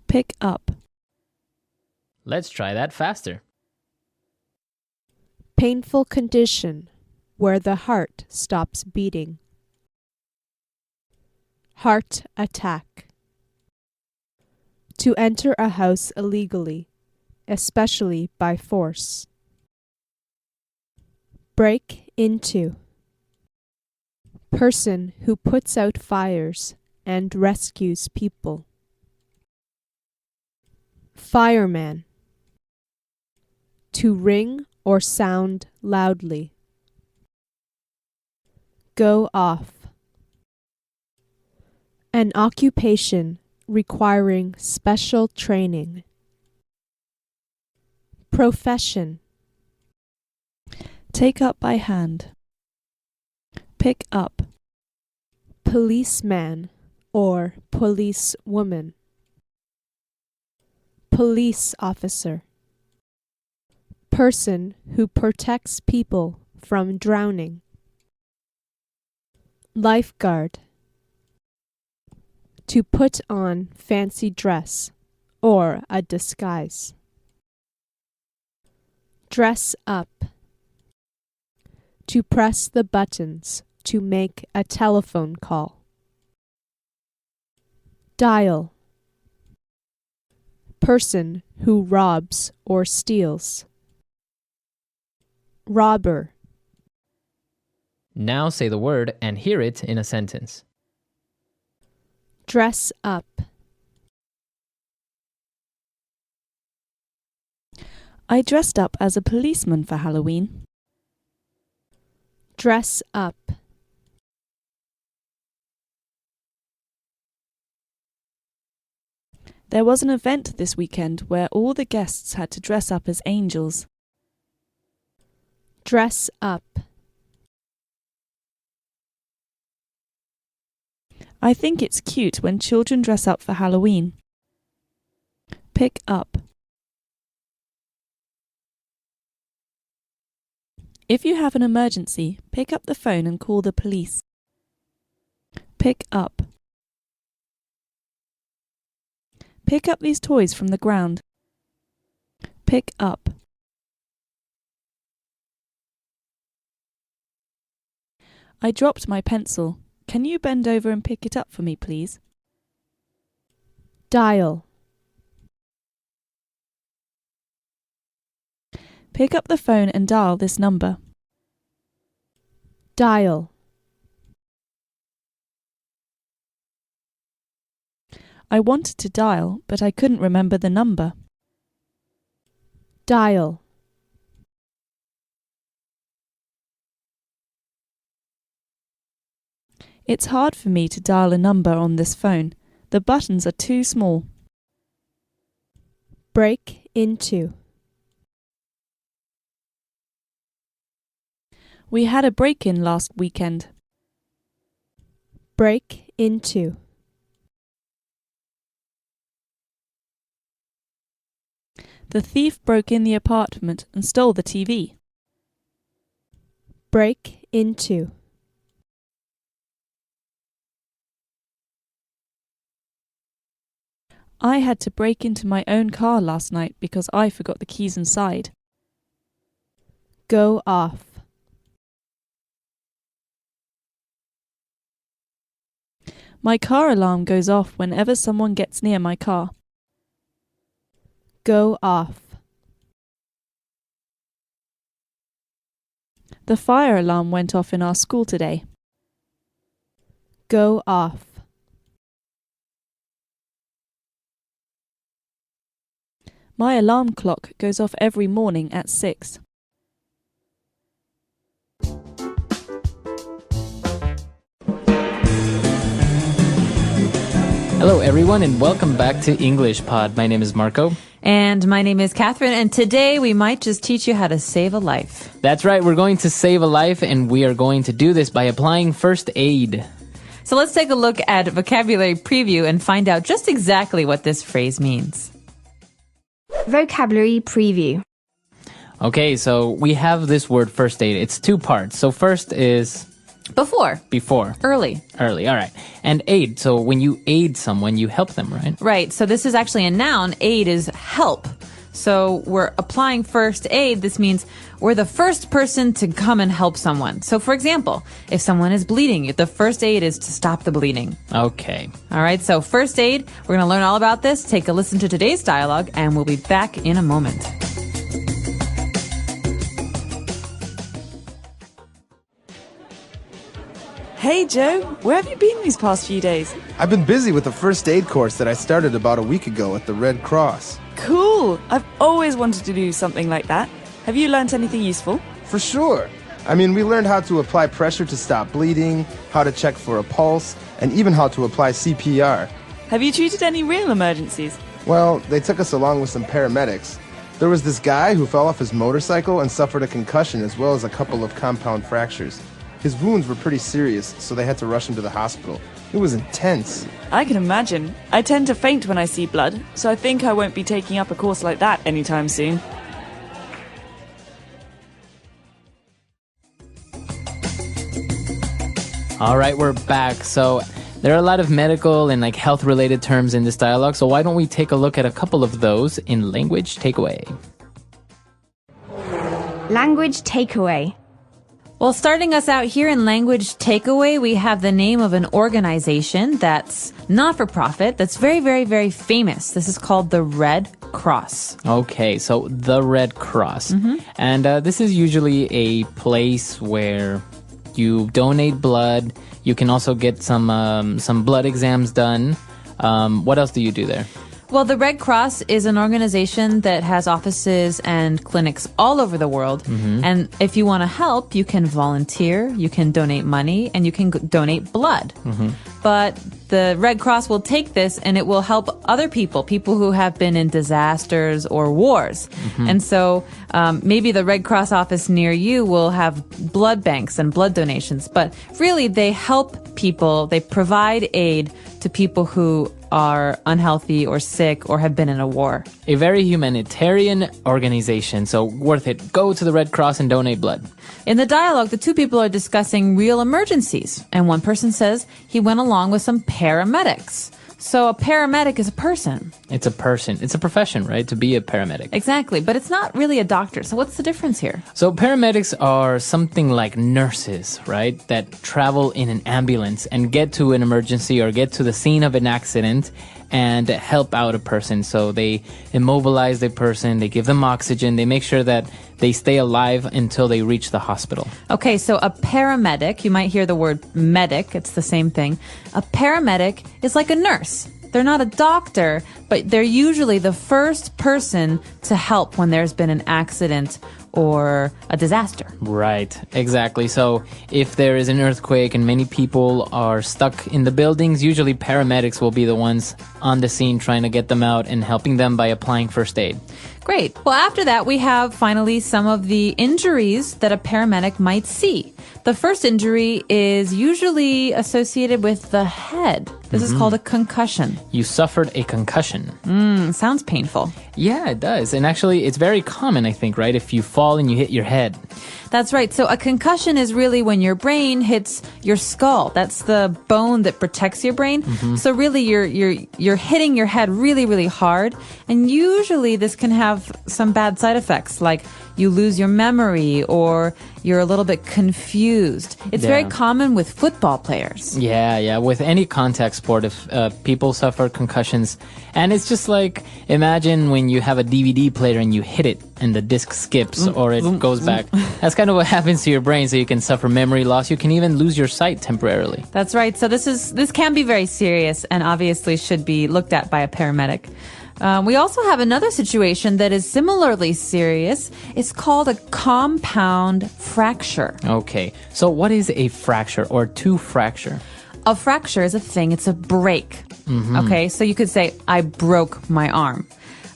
C: Pick up.
A: Let's try that faster.
F: Painful condition where the heart stops beating. Heart attack. To enter a house illegally, especially by force. Break into. Person who puts out fires and rescues people. Fireman. To ring or sound loudly. Go off. An occupation requiring special training. Profession.
C: Take up by hand. Pick up.
F: Policeman or policewoman. Police officer. Person who protects people from drowning. Lifeguard. To put on fancy dress or a disguise. Dress up. To press the buttons to make a telephone call. Dial. Person who robs or steals. Robber.
A: Now say the word and hear it in a sentence.
F: Dress up.
C: I dressed up as a policeman for Halloween.
F: Dress up.
C: There was an event this weekend where all the guests had to dress up as angels.
F: Dress up.
C: I think it's cute when children dress up for Halloween. Pick up. If you have an emergency, pick up the phone and call the police. Pick up. Pick up these toys from the ground. Pick up. I dropped my pencil. Can you bend over and pick it up for me, please?
F: Dial.
C: Pick up the phone and dial this number.
F: Dial.
C: I wanted to dial, but I couldn't remember the number.
F: Dial.
C: It's hard for me to dial a number on this phone. The buttons are too small.
F: Break into.
C: We had a break-in last weekend.
F: Break into.
C: The thief broke in the apartment and stole the TV.
F: Break into.
C: I had to break into my own car last night because I forgot the keys inside.
F: Go off.
C: My car alarm goes off whenever someone gets near my car.
F: Go off.
C: The fire alarm went off in our school today.
F: Go off.
C: My alarm clock goes off every morning at 6.
A: Hello, everyone, and welcome back to English Pod. My name is Marco.
B: And my name is Catherine, and today we might just teach you how to save a life.
A: That's right, we're going to save a life, and we are going to do this by applying first aid.
B: So let's take a look at vocabulary preview and find out just exactly what this phrase means.
E: Vocabulary preview.
A: Okay, so we have this word first aid. It's two parts. So first is
B: Before.
A: Early, all right. And aid, so when you aid someone, you help them, right?
B: Right, so this is actually a noun. Aid is help. So we're applying first aid. This means we're the first person to come and help someone. So for example, if someone is bleeding, the first aid is to stop the bleeding.
A: Okay.
B: All right, so first aid, we're going to learn all about this. Take a listen to today's dialogue, and we'll be back in a moment.
C: Hey Joe, where have you been these past few days?
I: I've been busy with the first aid course that I started about a week ago at the Red Cross.
C: Cool! I've always wanted to do something like that. Have you learnt anything useful?
I: For sure. I mean, we learned how to apply pressure to stop bleeding, how to check for a pulse, and even how to apply CPR.
C: Have you treated any real emergencies?
I: Well, they took us along with some paramedics. There was this guy who fell off his motorcycle and suffered a concussion as well as a couple of compound fractures. His wounds were pretty serious, so they had to rush him to the hospital. It was intense.
C: I can imagine. I tend to faint when I see blood, so I think I won't be taking up a course like that anytime soon.
A: All right, we're back. So there are a lot of medical and health-related terms in this dialogue, so why don't we take a look at a couple of those in language takeaway.
E: Language takeaway.
B: Well, starting us out here in language takeaway, we have the name of an organization that's not-for-profit, that's very, very, very famous. This is called the Red Cross.
A: Okay, so the Red Cross. And this is usually a place where you donate blood. You can also get some blood exams done. What else do you do there?
B: Well, the Red Cross is an organization that has offices and clinics all over the world. And if you want to help, you can volunteer, you can donate money, and you can donate blood. But the Red Cross will take this and it will help other people who have been in disasters or wars. And so maybe the Red Cross office near you will have blood banks and blood donations. But really, they help people, they provide aid to people who are unhealthy or sick or have been in a war.
A: A very humanitarian organization, so worth it. Go to the Red Cross and donate blood.
B: In the dialogue, the two people are discussing real emergencies, and one person says he went along with some paramedics. So a paramedic is a person.
A: It's a person. It's a profession, right? To be a paramedic.
B: Exactly, but it's not really a doctor. So what's the difference here?
A: So paramedics are something like nurses, right? That travel in an ambulance and get to an emergency or get to the scene of an accident and help out a person. So they immobilize the person, they give them oxygen, they make sure that they stay alive until they reach the hospital.
B: Okay, so a paramedic, you might hear the word medic, it's the same thing. A paramedic is like a nurse. They're not a doctor, but they're usually the first person to help when there's been an accident or a disaster.
A: Right, exactly. So if there is an earthquake and many people are stuck in the buildings, usually paramedics will be the ones on the scene trying to get them out and helping them by applying first aid.
B: Great. Well, after that, we have finally some of the injuries that a paramedic might see. The first injury is usually associated with the head. This is called a concussion.
A: You suffered a concussion.
B: Sounds painful.
A: Yeah, it does. And actually, it's very common, I think, right? If you fall and you hit your head.
B: That's right. So a concussion is really when your brain hits your skull. That's the bone that protects your brain. So really, you're hitting your head really, really hard. And usually this can have some bad side effects, like you lose your memory or you're a little bit confused. It's very common with football players.
A: Yeah. With any contact sport, if people suffer concussions, and it's just like, imagine when you have a DVD player and you hit it and the disc skips or it goes back. That's kind of what happens to your brain, so you can suffer memory loss. You can even lose your sight temporarily.
B: That's right. So this can be very serious and obviously should be looked at by a paramedic. We also have another situation that is similarly serious. It's called a compound fracture.
A: Okay, so what is a fracture or to fracture?
B: A fracture is a thing. It's a break. Okay, so you could say, I broke my arm.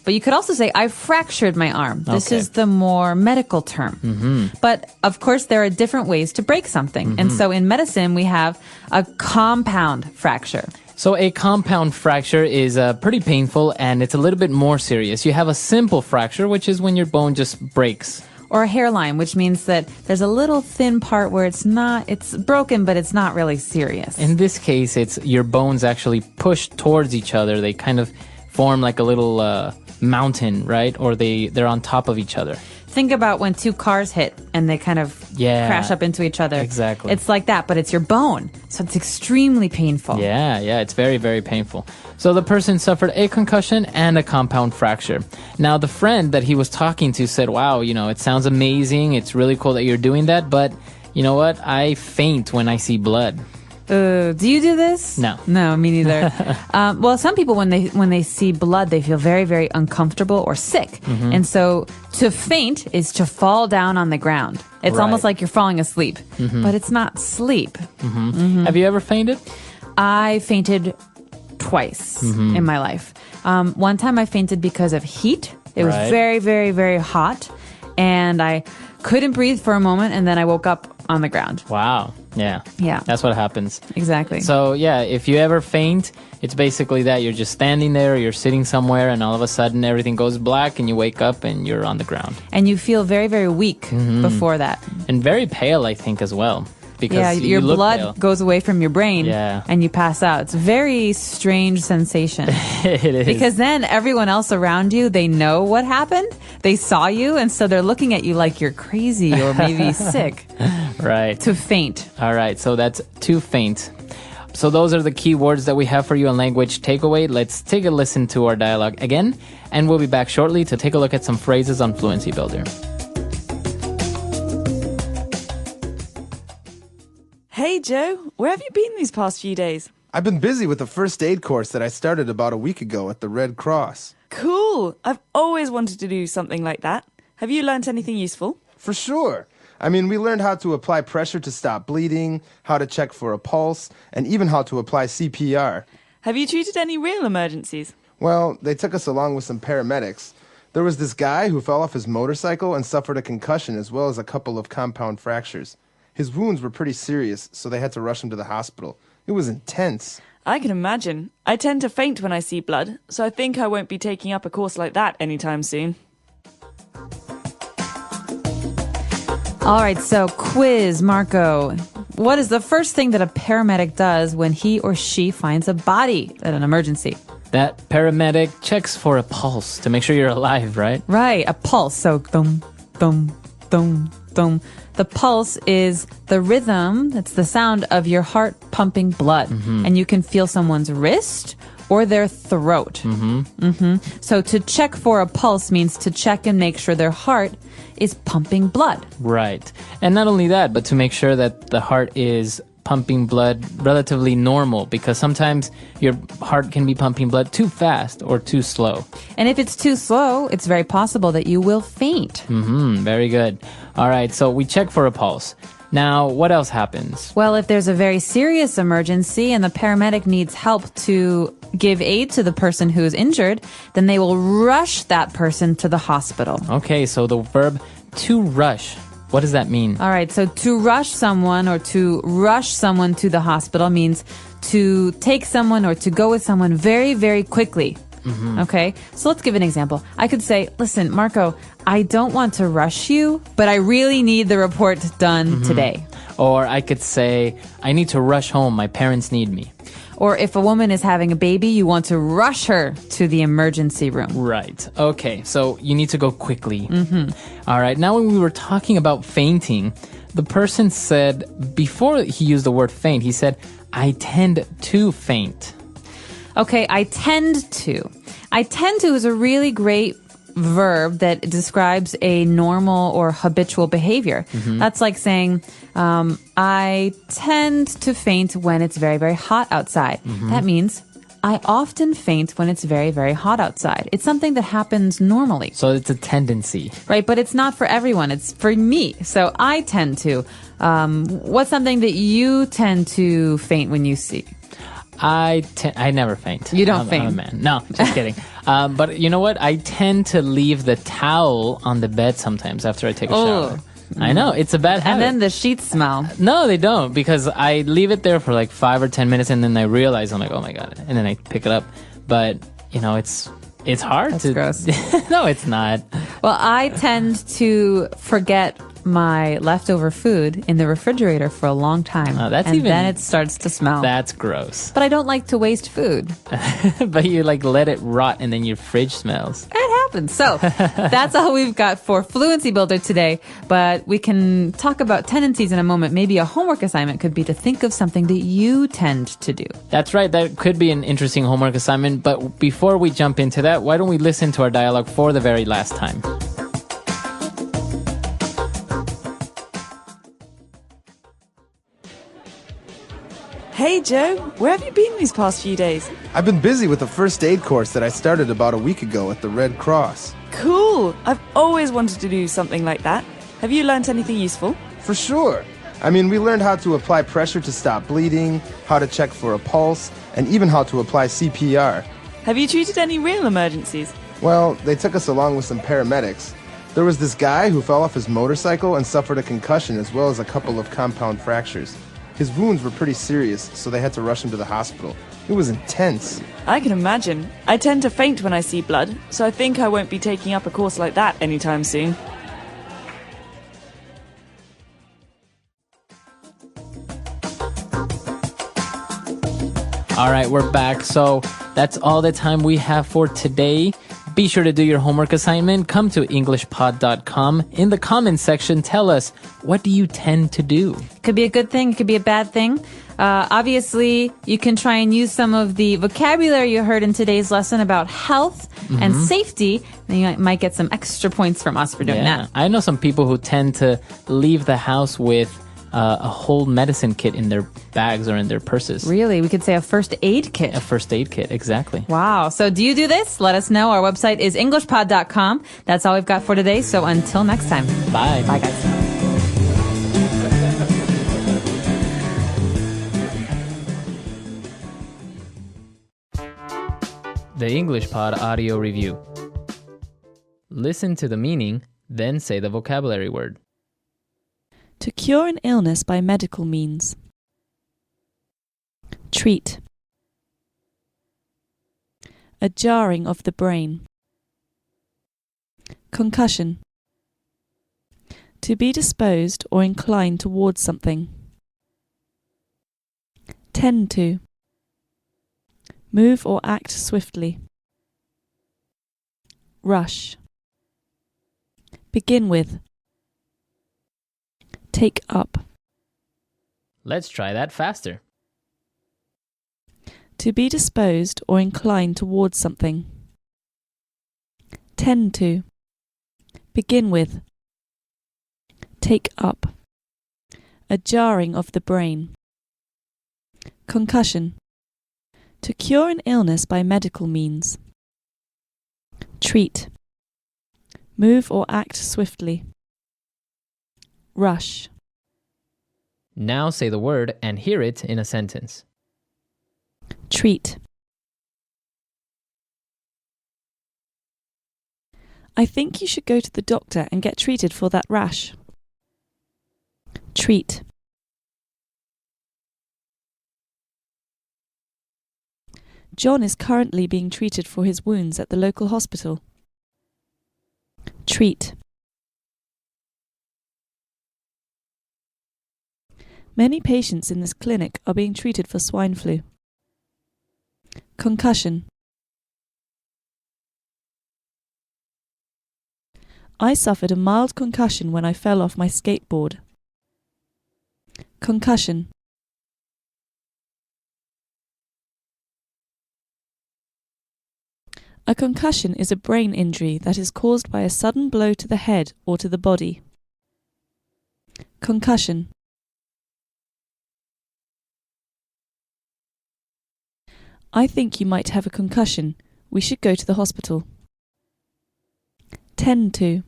B: But you could also say, I fractured my arm. This is the more medical term. But of course, there are different ways to break something. And so in medicine, we have a compound fracture.
A: So a compound fracture is pretty painful, and it's a little bit more serious. You have a simple fracture, which is when your bone just breaks.
B: Or a hairline, which means that there's a little thin part where it's broken, but it's not really serious.
A: In this case, it's your bones actually push towards each other. They kind of form like a little mountain, right? Or they're on top of each other.
B: Think about when two cars hit and they kind of crash up into each other.
A: Exactly.
B: It's like that, but it's your bone. So it's extremely painful.
A: Yeah, it's very, very painful. So the person suffered a concussion and a compound fracture. Now, the friend that he was talking to said, wow, it sounds amazing. It's really cool that you're doing that. But you know what? I faint when I see blood.
B: Do you do this? No, me neither. Well, some people, when they see blood, they feel very, very uncomfortable or sick. And so to faint is to fall down on the ground. It's almost like you're falling asleep, but it's not sleep.
A: Have you ever fainted?
B: I fainted twice in my life. One time I fainted because of heat. It was very, very, very hot, and I couldn't breathe for a moment, and then I woke up on the ground.
A: Wow. Yeah. That's what happens.
B: Exactly.
A: So, if you ever faint, it's basically that you're just standing there, or you're sitting somewhere, and all of a sudden everything goes black, and you wake up and you're on the ground.
B: And you feel very, very weak before that.
A: And very pale, I think, as well. Because
B: your blood
A: pale.
B: goes away from your brain and you pass out. It's a very strange sensation.
A: It is.
B: Because then everyone else around you, they know what happened. They saw you, and so they're looking at you like you're crazy or maybe sick.
A: Right.
B: To faint.
A: All right, so that's to faint. So those are the key words that we have for you on Language Takeaway. Let's take a listen to our dialogue again, and we'll be back shortly to take a look at some phrases on Fluency Builder.
C: Hey, Joe, where have you been these past few days?
I: I've been busy with a first aid course that I started about a week ago at the Red Cross.
C: Cool. I've always wanted to do something like that. Have you learnt anything useful?
I: For sure. I mean, we learned how to apply pressure to stop bleeding, how to check for a pulse, and even how to apply CPR.
C: Have you treated any real emergencies?
I: Well, they took us along with some paramedics. There was this guy who fell off his motorcycle and suffered a concussion as well as a couple of compound fractures. His wounds were pretty serious, so they had to rush him to the hospital. It was intense.
C: I can imagine. I tend to faint when I see blood, so I think I won't be taking up a course like that anytime soon.
B: All right, so quiz, Marco. What is the first thing that a paramedic does when he or she finds a body at an emergency?
A: That paramedic checks for a pulse to make sure you're alive, right?
B: Right, a pulse. So, thum, thum, thum, thum. The pulse is the rhythm, that's the sound of your heart pumping blood. And you can feel someone's wrist or their throat. So to check for a pulse means to check and make sure their heart is pumping blood.
A: Right. And not only that, but to make sure that the heart is pumping blood relatively normal, because sometimes your heart can be pumping blood too fast or too slow.
B: And if it's too slow, it's very possible that you will faint.
A: Very good. All right, so we check for a pulse. Now, what else happens?
B: Well, if there's a very serious emergency and the paramedic needs help to give aid to the person who is injured, then they will rush that person to the hospital.
A: Okay, so the verb to rush. What does that mean?
B: All right, so to rush someone or to rush someone to the hospital means to take someone or to go with someone very, very quickly. Okay, so let's give an example. I could say, listen, Marco, I don't want to rush you, but I really need the report done today.
A: Or I could say, I need to rush home. My parents need me.
B: Or if a woman is having a baby, you want to rush her to the emergency room.
A: Right. Okay. So you need to go quickly. All right. Now, when we were talking about fainting, the person said, before he used the word faint, he said, I tend to faint.
B: Okay, I tend to. I tend to is a really great verb that describes a normal or habitual behavior. That's like saying, I tend to faint when it's very, very hot outside. That means I often faint when it's very, very hot outside. It's something that happens normally.
A: So it's a tendency.
B: Right, but it's not for everyone. It's for me. So I tend to. What's something that you tend to faint when you see?
A: I never faint.
B: You don't
A: I'm
B: faint?
A: a man. No, just kidding. But you know what? I tend to leave the towel on the bed sometimes after I take a shower. I know, it's a bad habit.
B: And then the sheets smell.
A: No, they don't, because I leave it there for like 5 or 10 minutes and then I realize, I'm like, oh my God. And then I pick it up. But, you know, it's hard
B: That's
A: to...
B: gross.
A: No, it's not.
B: Well, I tend to forget my leftover food in the refrigerator for a long time.
A: Oh, that's
B: and
A: even-
B: then it starts to smell.
A: That's gross.
B: But I don't like to waste food.
A: But you like let it rot and then your fridge smells.
B: It happens. So that's all we've got for Fluency Builder today. But we can talk about tendencies in a moment. Maybe a homework assignment could be to think of something that you tend to do.
A: That's right. That could be an interesting homework assignment. But before we jump into that, why don't we listen to our dialogue for the very last time?
C: Hey Joe, where have you been these past few days?
I: I've been busy with a first aid course that I started about a week ago at the Red Cross.
C: Cool! I've always wanted to do something like that. Have you learnt anything useful?
I: For sure. I mean, we learned how to apply pressure to stop bleeding, how to check for a pulse, and even how to apply CPR.
C: Have you treated any real emergencies?
I: Well, they took us along with some paramedics. There was this guy who fell off his motorcycle and suffered a concussion as well as a couple of compound fractures. His wounds were pretty serious, so they had to rush him to the hospital. It was intense.
C: I can imagine. I tend to faint when I see blood, so I think I won't be taking up a course like that anytime soon.
A: All right, we're back. So that's all the time we have for today. Be sure to do your homework assignment. Come to EnglishPod.com. In the comments section, tell us, what do you tend to do?
B: Could be a good thing. It could be a bad thing. Obviously, you can try and use some of the vocabulary you heard in today's lesson about health and safety. And you might get some extra points from us for doing that.
A: I know some people who tend to leave the house with a whole medicine kit in their bags or in their purses.
B: Really? We could say a first aid kit.
A: A first aid kit, exactly.
B: Wow. So do you do this? Let us know. Our website is EnglishPod.com. That's all we've got for today. So until next time.
A: Bye.
B: Bye, guys.
A: The English Pod Audio Review. Listen to the meaning, then say the vocabulary word.
C: To cure an illness by medical means. Treat. A jarring of the brain. Concussion. To be disposed or inclined towards something. Tend to. Move or act swiftly. Rush. Begin with. Take up.
A: Let's try that faster.
C: To be disposed or inclined towards something. Tend to. Begin with. Take up. A jarring of the brain. Concussion. To cure an illness by medical means. Treat. Move or act swiftly. Rush.
A: Now say the word and hear it in a sentence.
C: Treat. I think you should go to the doctor and get treated for that rash. Treat. John is currently being treated for his wounds at the local hospital. Treat. Many patients in this clinic are being treated for swine flu. Concussion. I suffered a mild concussion when I fell off my skateboard. Concussion. A concussion is a brain injury that is caused by a sudden blow to the head or to the body. Concussion. I think you might have a concussion. We should go to the hospital. Tend to.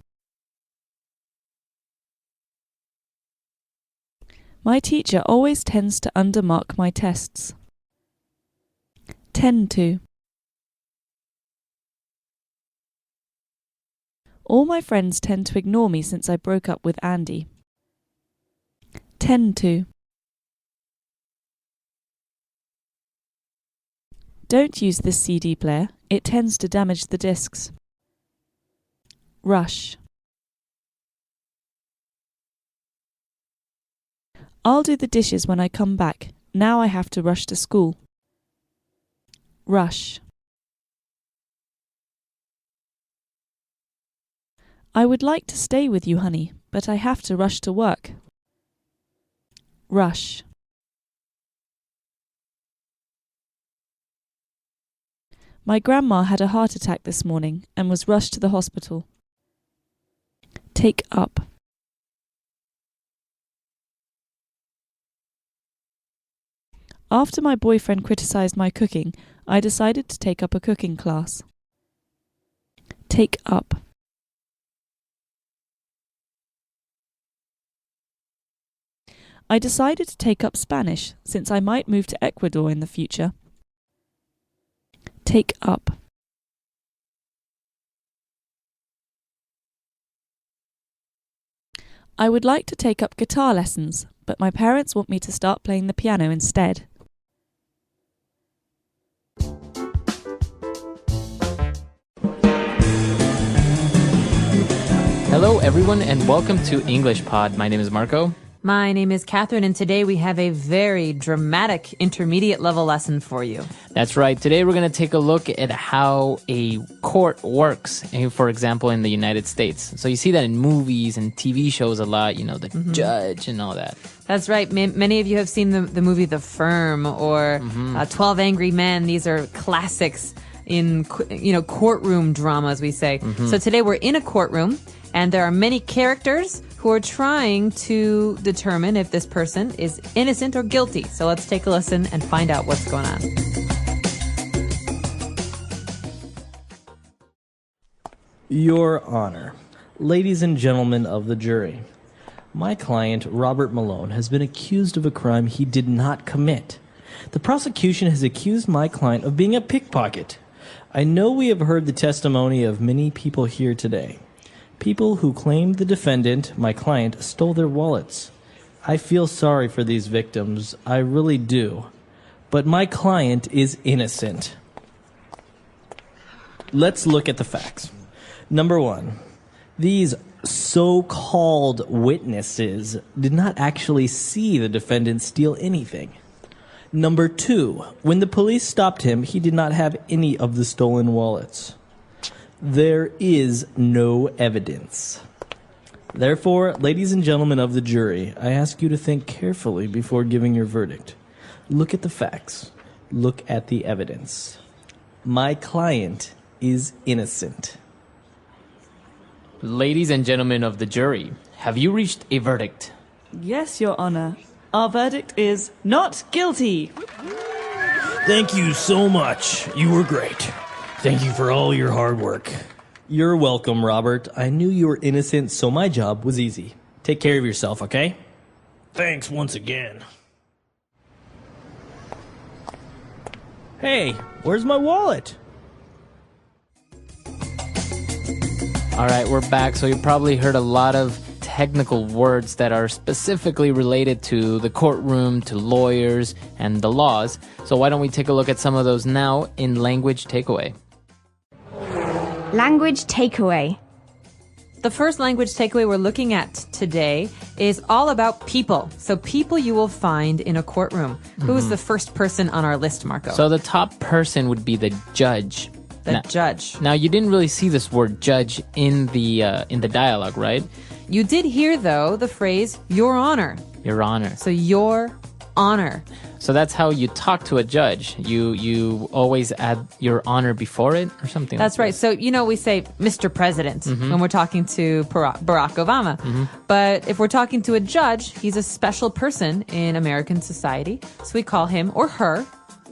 C: My teacher always tends to undermark my tests. Tend to. All my friends tend to ignore me since I broke up with Andy. Tend to. Don't use this CD player, it tends to damage the discs. Rush. I'll do the dishes when I come back. Now I have to rush to school. Rush. I would like to stay with you, honey, but I have to rush to work. Rush. My grandma had a heart attack this morning and was rushed to the hospital. Take up. After my boyfriend criticized my cooking, I decided to take up a cooking class. Take up. I decided to take up Spanish since I might move to Ecuador in the future. Take up. I would like to take up guitar lessons, but my parents want me to start playing the piano instead.
A: Hello, everyone, and welcome to English Pod. My name is Marco.
B: My name is Catherine, and today we have a very dramatic intermediate level lesson for you.
A: That's right. Today we're going to take a look at how a court works, for example, in the United States. So you see that in movies and TV shows a lot, the judge and all that.
B: That's right. Many of you have seen the movie The Firm or 12 Angry Men. These are classics in courtroom drama, as we say. So today we're in a courtroom, and there are many characters who are trying to determine if this person is innocent or guilty. So let's take a listen and find out what's going on.
D: Your Honor, ladies and gentlemen of the jury, my client, Robert Malone, has been accused of a crime he did not commit. The prosecution has accused my client of being a pickpocket. I know we have heard the testimony of many people here today. People who claimed the defendant, my client, stole their wallets. I feel sorry for these victims. I really do. But my client is innocent. Let's look at the facts. Number one, these so-called witnesses did not actually see the defendant steal anything. Number two, when the police stopped him, he did not have any of the stolen wallets. There is no evidence. Therefore, ladies and gentlemen of the jury, I ask you to think carefully before giving your verdict. Look at the facts. Look at the evidence. My client is innocent.
A: Ladies and gentlemen of the jury, have you reached a verdict?
C: Yes, Your Honor. Our verdict is not guilty.
D: Thank you so much. You were great. Thank you for all your hard work. You're welcome, Robert. I knew you were innocent, so my job was easy. Take care of yourself, okay? Thanks once again. Hey, where's my wallet?
A: All right, we're back. So you probably heard a lot of technical words that are specifically related to the courtroom, to lawyers, and the laws. So why don't we take a look at some of those now in language takeaway?
E: Language takeaway.
B: The first language takeaway we're looking at today is all about people. So people you will find in a courtroom. Who is the first person on our list, Marco?
A: So the top person would be the judge.
B: The judge.
A: Now, you didn't really see this word judge in the dialogue, right?
B: You did hear, though, the phrase, Your Honor.
A: Your Honor.
B: So, Your Honor.
A: So that's how you talk to a judge. You always add Your Honor before it or something.
B: That's right. So, we say Mr. President when we're talking to Barack Obama. But if we're talking to a judge, he's a special person in American society. So we call him or her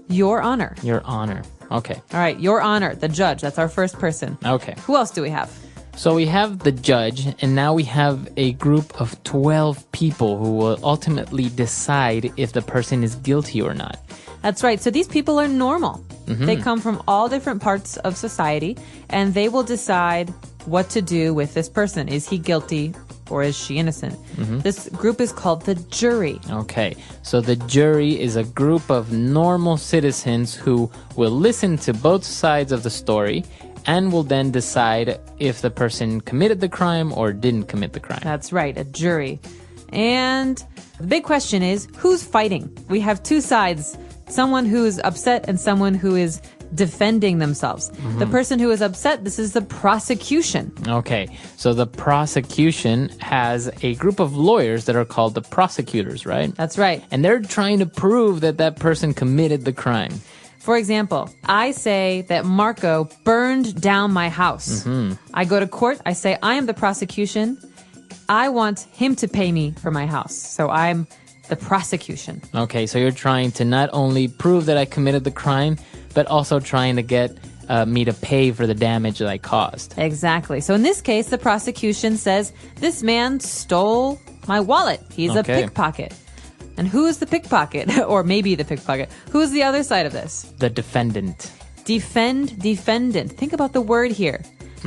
B: Your Honor.
A: Your Honor. Okay.
B: All right. Your Honor, the judge. That's our first person.
A: Okay.
B: Who else do we have?
A: So we have the judge, and now we have a group of 12 people who will ultimately decide if the person is guilty or not.
B: That's right. So these people are normal. They come from all different parts of society, and they will decide what to do with this person. Is he guilty or is she innocent? This group is called the jury.
A: Okay. So the jury is a group of normal citizens who will listen to both sides of the story and will then decide if the person committed the crime or didn't commit the crime.
B: That's right, a jury. And the big question is, who's fighting? We have two sides, someone who's upset and someone who is defending themselves. The person who is upset, this is the prosecution.
A: Okay, so the prosecution has a group of lawyers that are called the prosecutors, right?
B: That's right.
A: And they're trying to prove that that person committed the crime.
B: For example, I say that Marco burned down my house. I go to court, I say, I am the prosecution. I want him to pay me for my house. So I'm the prosecution.
A: Okay, so you're trying to not only prove that I committed the crime, but also trying to get me to pay for the damage that I caused.
B: Exactly. So in this case, the prosecution says, this man stole my wallet. He's a pickpocket. And who is the pickpocket? Or maybe the pickpocket. Who is the other side of this?
A: The defendant.
B: Defendant. Think about the word here.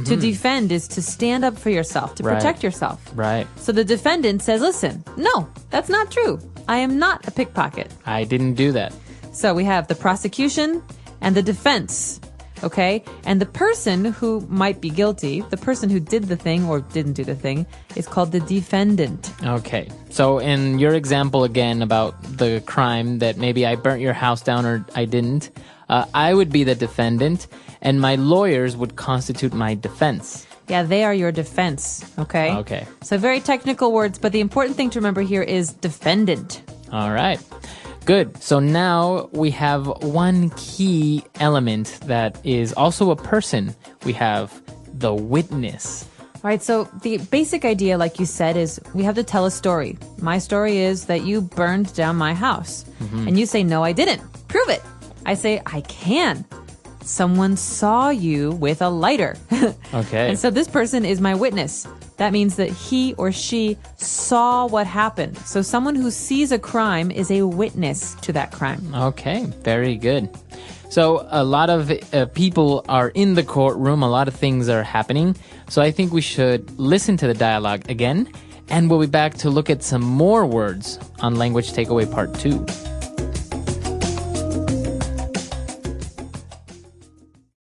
B: To defend is to stand up for yourself, to protect yourself.
A: Right.
B: So the defendant says, listen, no, that's not true. I am not a pickpocket.
A: I didn't do that.
B: So we have the prosecution and the defense. Okay? And the person who might be guilty, the person who did the thing or didn't do the thing, is called the defendant.
A: Okay. So in your example again about the crime that maybe I burnt your house down or I didn't, I would be the defendant and my lawyers would constitute my defense.
B: Yeah, they are your defense. Okay?
A: Okay.
B: So very technical words, but the important thing to remember here is defendant.
A: All right. Good. So now we have one key element that is also a person. We have the witness.
B: All right, so the basic idea, like you said, is we have to tell a story. My story is that you burned down my house. And you say, no, I didn't. Prove it. I say, I can. Someone saw you with a lighter.
A: Okay.
B: And so this person is my witness. That means that he or she saw what happened. So someone who sees a crime is a witness to that crime.
A: Okay, very good. So a lot of people are in the courtroom. A lot of things are happening. So I think we should listen to the dialogue again. And we'll be back to look at some more words on Language Takeaway Part 2.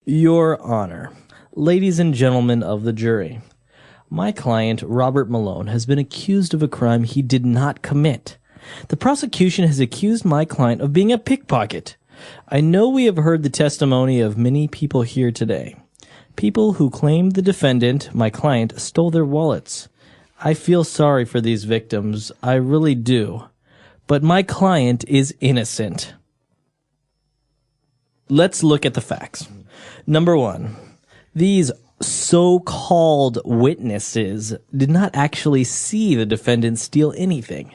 D: Your Honor, ladies and gentlemen of the jury, my client, Robert Malone, has been accused of a crime he did not commit. The prosecution has accused my client of being a pickpocket. I know we have heard the testimony of many people here today. People who claim the defendant, my client, stole their wallets. I feel sorry for these victims. I really do. But my client is innocent. Let's look at the facts. Number one, these so-called witnesses did not actually see the defendant steal anything.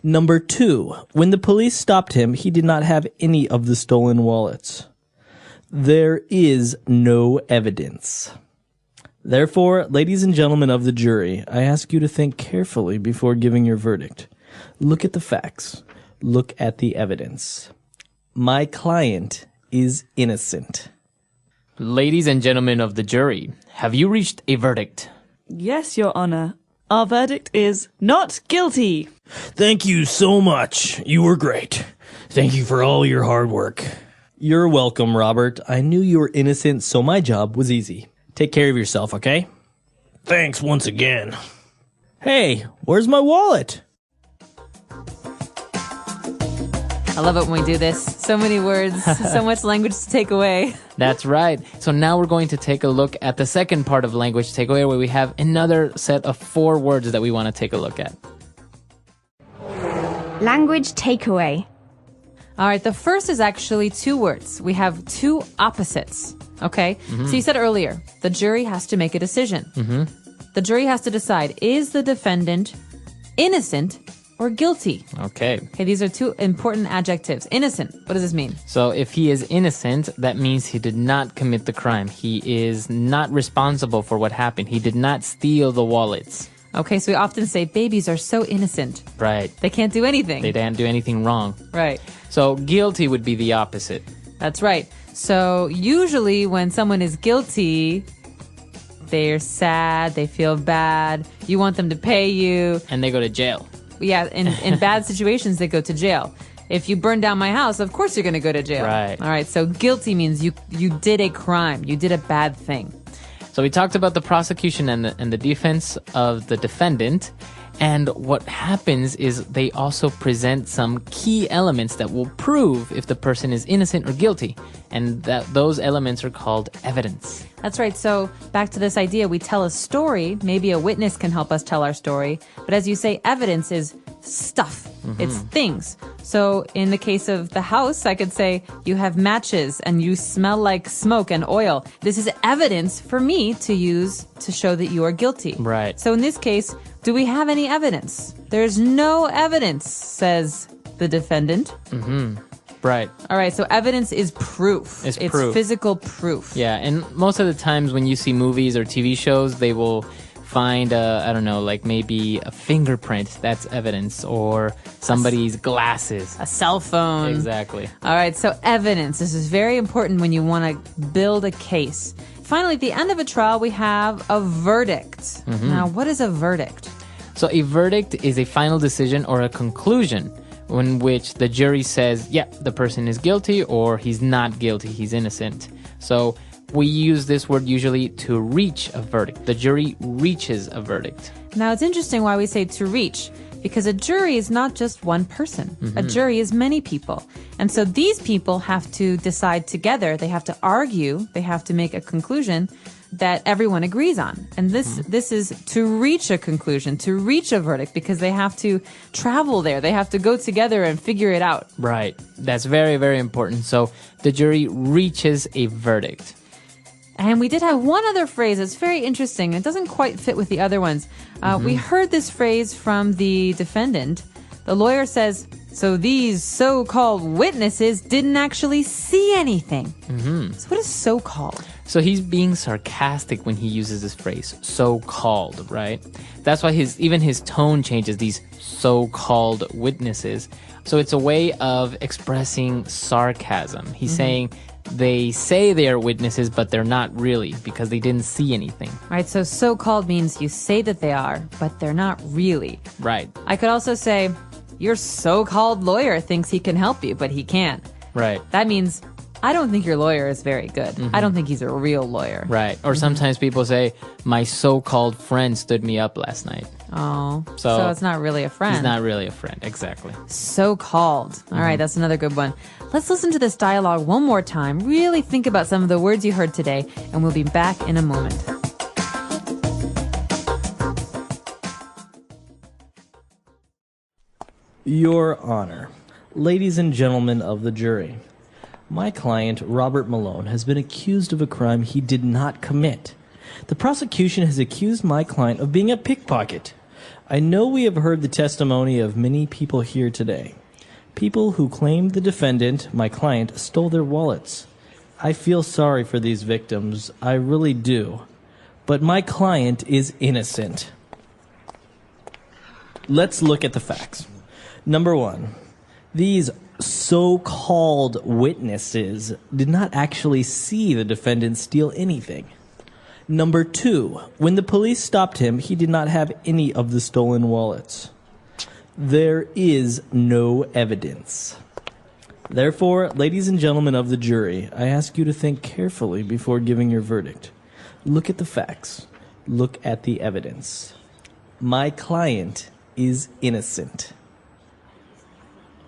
D: Number two, when the police stopped him, he did not have any of the stolen wallets. There is no evidence. Therefore, ladies and gentlemen of the jury, I ask you to think carefully before giving your verdict. Look at the facts. Look at the evidence. My client is innocent.
A: Ladies and gentlemen of the jury, have you reached a verdict?
C: Yes, Your Honor. Our verdict is not guilty.
D: Thank you so much. You were great. Thank you for all your hard work. You're welcome, Robert. I knew you were innocent, so my job was easy. Take care of yourself, okay? Thanks once again. Hey, where's my wallet?
B: I love it when we do this. So many words, so much language to take away.
A: That's right. So now we're going to take a look at the second part of language takeaway, where we have another set of 4 words that we want to take a look at.
E: Language takeaway.
B: All right, the first is actually 2 words. We have 2 opposites, okay? So you said earlier, the jury has to make a decision. The jury has to decide, is the defendant innocent or guilty?
A: Okay.
B: Okay, these are 2 important adjectives. Innocent, what does this mean?
A: So if he is innocent, that means he did not commit the crime. He is not responsible for what happened. He did not steal the wallets.
B: Okay, so we often say babies are so innocent.
A: Right.
B: They can't do anything.
A: They didn't do anything wrong.
B: Right.
A: So guilty would be the opposite.
B: That's right. So usually when someone is guilty, they're sad, they feel bad, you want them to pay you.
A: And they go to jail.
B: Yeah, in bad situations, they go to jail. If you burn down my house, of course you're going to go to jail.
A: Right.
B: All right, so guilty means you did a crime. You did a bad thing.
A: So we talked about the prosecution and the defense of the defendant. And what happens is they also present some key elements that will prove if the person is innocent or guilty. And that those elements are called evidence.
B: That's right. So back to this idea, we tell a story. Maybe a witness can help us tell our story. But as you say, evidence is stuff. It's things. So in the case of the house, I could say you have matches and you smell like smoke and oil. This is evidence for me to use to show that you are guilty.
A: Right.
B: So in this case, do we have any evidence? There's no evidence, says the defendant.
A: Right.
B: All right, so evidence is proof.
A: It's
B: It's
A: proof.
B: physical proof.
A: Yeah, and most of the times when you see movies or TV shows, they will find I don't know, like maybe a fingerprint. That's evidence, or somebody's glasses.
B: A cell phone.
A: Exactly.
B: All right, so evidence. This is very important when you want to build a case. Finally, at the end of a trial, we have a verdict. Now, what is a verdict?
A: So a verdict is a final decision or a conclusion in which the jury says, yeah, the person is guilty, or he's not guilty, he's innocent. So we use this word usually to reach a verdict. The jury reaches a verdict.
B: Now, it's interesting why we say to reach, because a jury is not just one person. A jury is many people. And so these people have to decide together. They have to argue. They have to make a conclusion that everyone agrees on. And this is to reach a conclusion, to reach a verdict, because they have to travel there. They have to go together and figure it out.
A: Right. That's very, very important. So the jury reaches a verdict.
B: And we did have one other phrase that's very interesting. It doesn't quite fit with the other ones. We heard this phrase from the defendant. The lawyer says, so these so-called witnesses didn't actually see anything. So what is so-called?
A: So he's being sarcastic when he uses this phrase, so-called, right? That's why even his tone changes, these so-called witnesses. So it's a way of expressing sarcasm. He's saying they say they are witnesses, but they're not really, because they didn't see anything.
B: Right, so so-called means you say that they are, but they're not really.
A: Right,
B: I could also say, your so-called lawyer thinks he can help you, but he can't.
A: right,
B: That means, I don't think your lawyer is very good. I don't think he's a real lawyer.
A: right. Or sometimes people say, my so-called friend stood me up last night.
B: Oh,
A: So
B: so it's not really a friend.
A: He's not really a friend, exactly.
B: So-called. All right, that's another good one. Let's listen to this dialogue one more time. Really think about some of the words you heard today, and we'll be back in a moment.
D: Your Honor, ladies and gentlemen of the jury, my client, Robert Malone, has been accused of a crime he did not commit. The prosecution has accused my client of being a pickpocket. I know we have heard the testimony of many people here today. People who claimed the defendant, my client, stole their wallets. I feel sorry for these victims. I really do. But my client is innocent. Let's look at the facts. Number one, these so-called witnesses did not actually see the defendant steal anything. Number two, when the police stopped him, he did not have any of the stolen wallets. There is no evidence. Therefore, ladies and gentlemen of the jury, I ask you to think carefully before giving your verdict. Look at the facts. Look at the evidence.
J: My client is innocent.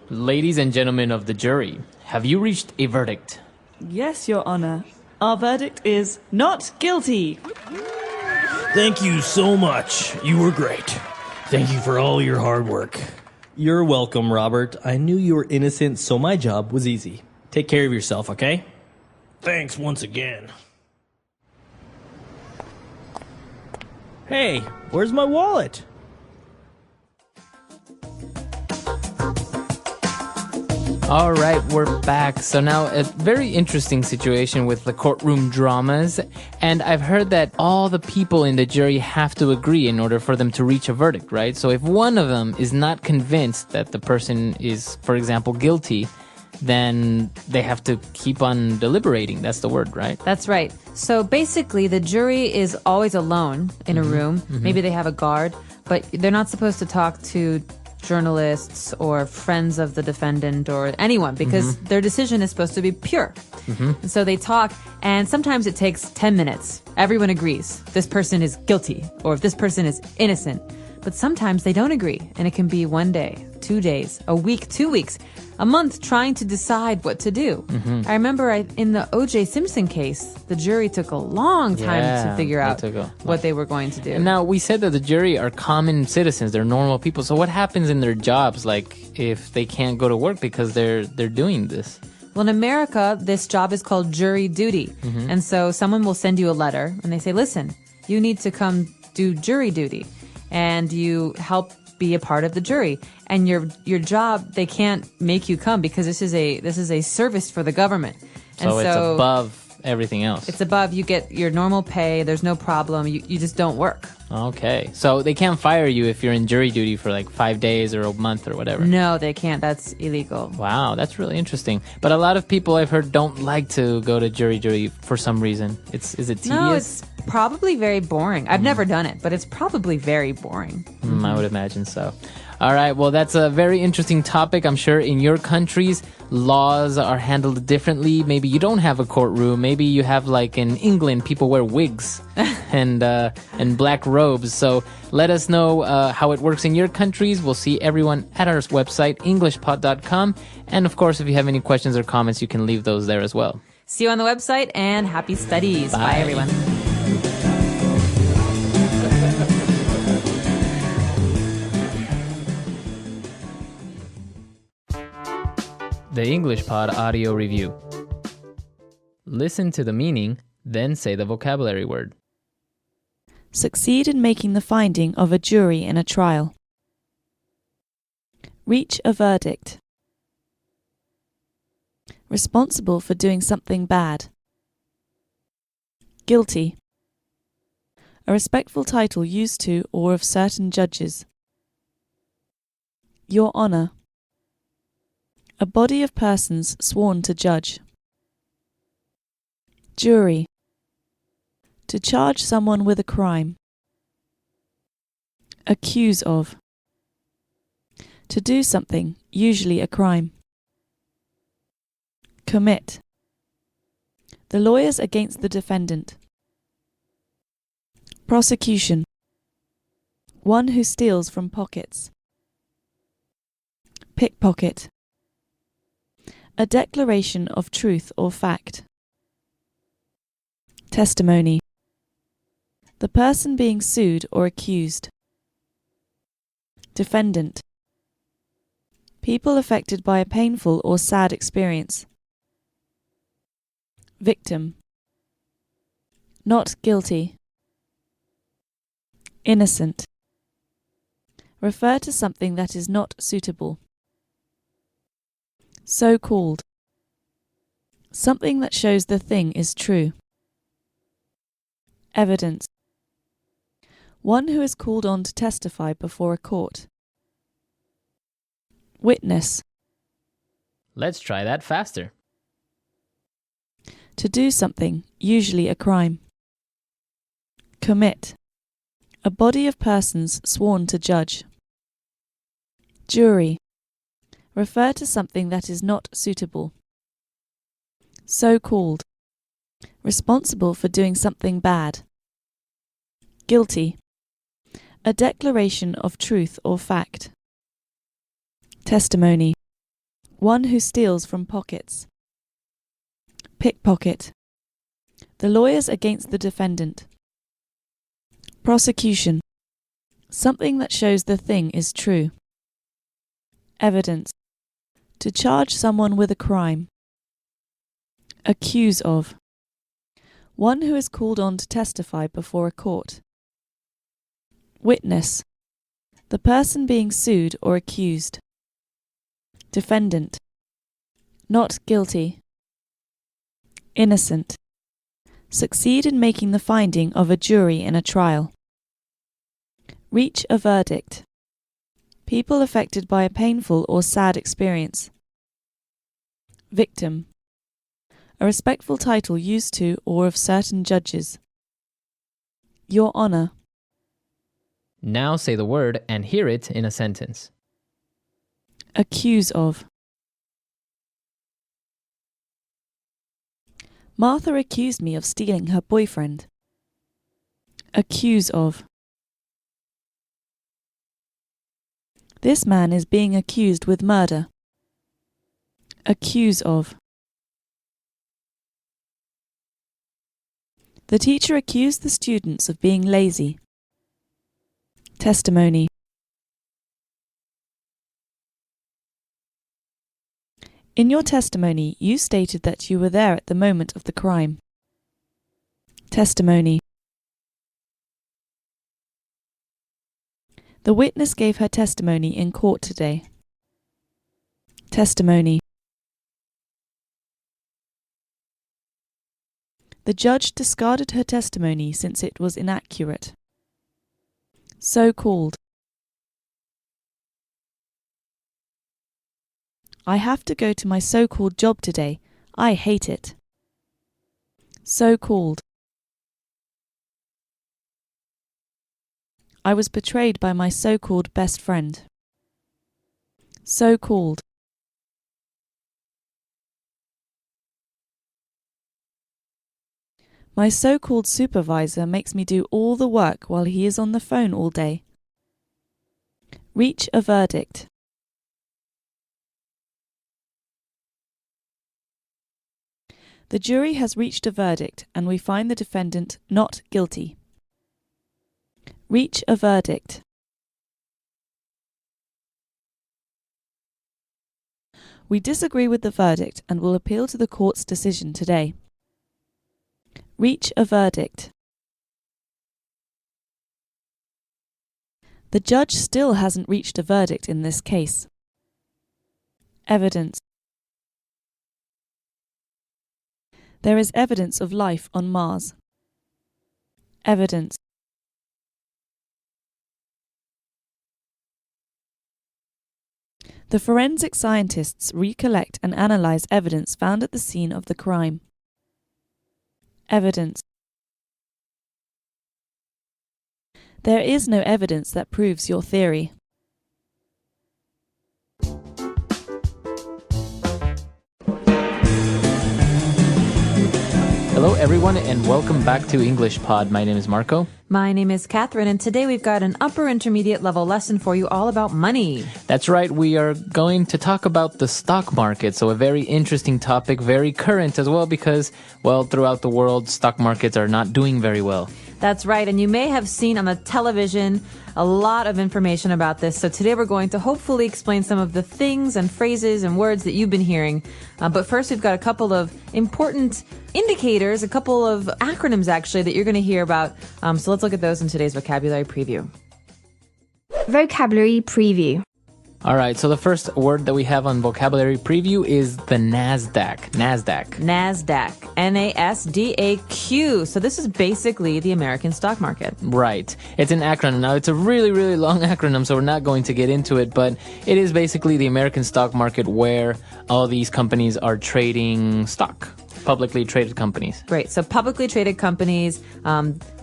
A: Ladies and gentlemen of the jury, have you reached a verdict?
C: Yes, Your Honor. Our verdict is not guilty.
J: Thank you so much. You were great. Thank you for all your hard work. You're welcome, Robert. I knew you were innocent, so my job was easy. Take care of yourself, okay? Thanks once again. Hey, where's my wallet?
A: All right, we're back. So now a very interesting situation with the courtroom dramas. And I've heard that all the people in the jury have to agree in order for them to reach a verdict, right? So if one of them is not convinced that the person is, for example, guilty, then they have to keep on deliberating. That's the word, right?
B: That's right. So basically, the jury is always alone in a room. Maybe they have a guard, but they're not supposed to talk to journalists or friends of the defendant or anyone because their decision is supposed to be pure. And so they talk, and sometimes it takes 10 minutes. Everyone agrees this person is guilty or if this person is innocent. But sometimes they don't agree, and it can be 1 day, 2 days, a week, 2 weeks, a month trying to decide what to do. I remember in the O.J. Simpson case, the jury took a long time to figure out what they were going to do.
A: And now, we said that the jury are common citizens, they're normal people. So what happens in their jobs, like if they can't go to work because they're doing this?
B: Well, in America, this job is called jury duty. And so someone will send you a letter, and they say, listen, you need to come do jury duty. And you help be a part of the jury. And your job, they can't make you come because this is a service for the government. And
A: so it's above everything else.
B: It's above. You get your normal pay. There's no problem. You just don't work.
A: Okay. So they can't fire you if you're in jury duty for like 5 days or a month or whatever.
B: No, they can't. That's illegal.
A: Wow, that's really interesting. But a lot of people I've heard don't like to go to jury duty for some reason. Is it tedious?
B: No, it's probably very boring. I've never done it, but it's probably very boring.
A: I would imagine so. All right, well, that's a very interesting topic. I'm sure in your countries, laws are handled differently. Maybe you don't have a courtroom. Maybe you have, like in England, people wear wigs and black robes. So let us know how it works in your countries. We'll see everyone at our website, englishpod.com. And of course, if you have any questions or comments, you can leave those there as well.
B: See you on the website, and happy studies. Bye everyone.
A: The English Pod Audio Review. Listen to the meaning, then say the vocabulary word.
C: Succeed in making the finding of a jury in a trial. Reach a verdict. Responsible for doing something bad. Guilty. A respectful title used to or of certain judges. Your Honour. A body of persons sworn to judge. Jury. To charge someone with a crime. Accuse of. To do something, usually a crime. Commit. The lawyers against the defendant. Prosecution. One who steals from pockets. Pickpocket. A declaration of truth or fact. Testimony. The person being sued or accused. Defendant. People affected by a painful or sad experience. Victim. Not guilty. Innocent. Refer to something that is not suitable. So-called. Something that shows the thing is true. Evidence. One who is called on to testify before a court. Witness.
A: Let's try that faster.
C: To do something, usually a crime. Commit. A body of persons sworn to judge. Jury. Refer to something that is not suitable. So-called. Responsible for doing something bad. Guilty. A declaration of truth or fact. Testimony. One who steals from pockets. Pickpocket. The lawyers against the defendant. Prosecution. Something that shows the thing is true. Evidence. To charge someone with a crime. Accuse of. One who is called on to testify before a court. Witness. The person being sued or accused. Defendant. Not guilty. Innocent. Succeed in making the finding of a jury in a trial. Reach a verdict. People affected by a painful or sad experience. Victim. A respectful title used to or of certain judges. Your Honour.
A: Now say the word and hear it in a sentence.
C: Accuse of. Martha accused me of stealing her boyfriend. Accuse of. This man is being accused with murder. Accuse of. The teacher accused the students of being lazy. Testimony. In your testimony, you stated that you were there at the moment of the crime. Testimony. The witness gave her testimony in court today. Testimony. The judge discarded her testimony since it was inaccurate. So-called. I have to go to my so-called job today. I hate it. So-called. I was betrayed by my so-called best friend. So-called. My so-called supervisor makes me do all the work while he is on the phone all day. Reach a verdict. The jury has reached a verdict and we find the defendant not guilty. Reach a verdict. We disagree with the verdict and will appeal to the court's decision today. Reach a verdict. The judge still hasn't reached a verdict in this case. Evidence. There is evidence of life on Mars. Evidence. The forensic scientists recollect and analyze evidence found at the scene of the crime. Evidence. There is no evidence that proves your theory.
A: Hello, everyone, and welcome back to English Pod. My name is Marco.
B: My name is Catherine, and today we've got an upper intermediate level lesson for you all about money.
A: That's right. We are going to talk about the stock market. So a very interesting topic, very current as well, because, well, throughout the world, stock markets are not doing very well.
B: That's right. And you may have seen on the television a lot of information about this. So today we're going to hopefully explain some of the things and phrases and words that you've been hearing. But first, we've got a couple of important indicators, a couple of acronyms actually that you're going to hear about. So let's look at those in today's vocabulary preview.
E: Vocabulary preview.
A: All right, so the first word that we have on vocabulary preview is the NASDAQ. NASDAQ.
B: NASDAQ. N-A-S-D-A-Q. So this is basically the American stock market.
A: Right. It's an acronym. Now, it's a really, really long acronym, so we're not going to get into it, but it is basically the American stock market where all these companies are trading stock. Publicly traded companies.
B: Right. So publicly traded companies,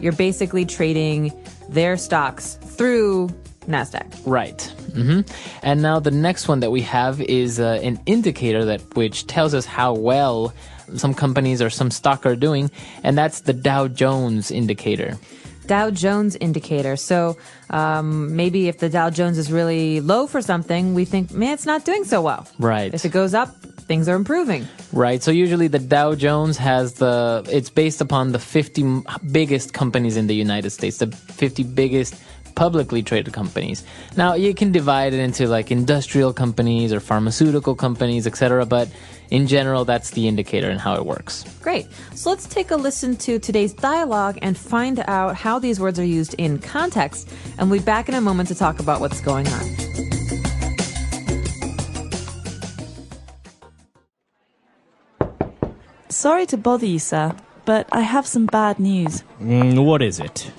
B: you're basically trading their stocks through NASDAQ.
A: Right. Mm-hmm. And now the next one that we have is an indicator which tells us how well some companies or some stock are doing, and that's the Dow Jones indicator.
B: Dow Jones indicator. So maybe if the Dow Jones is really low for something, we think, man, it's not doing so well.
A: Right.
B: If it goes up, things are improving.
A: Right. So usually the Dow Jones it's based upon the 50 biggest companies in the United States, the 50 biggest publicly traded companies. Now, you can divide it into like industrial companies or pharmaceutical companies, etc. But in general, that's the indicator and how it works.
B: Great. So let's take a listen to today's dialogue and find out how these words are used in context. And we'll be back in a moment to talk about what's going on.
C: Sorry to bother you, sir, but I have some bad news.
J: What is it?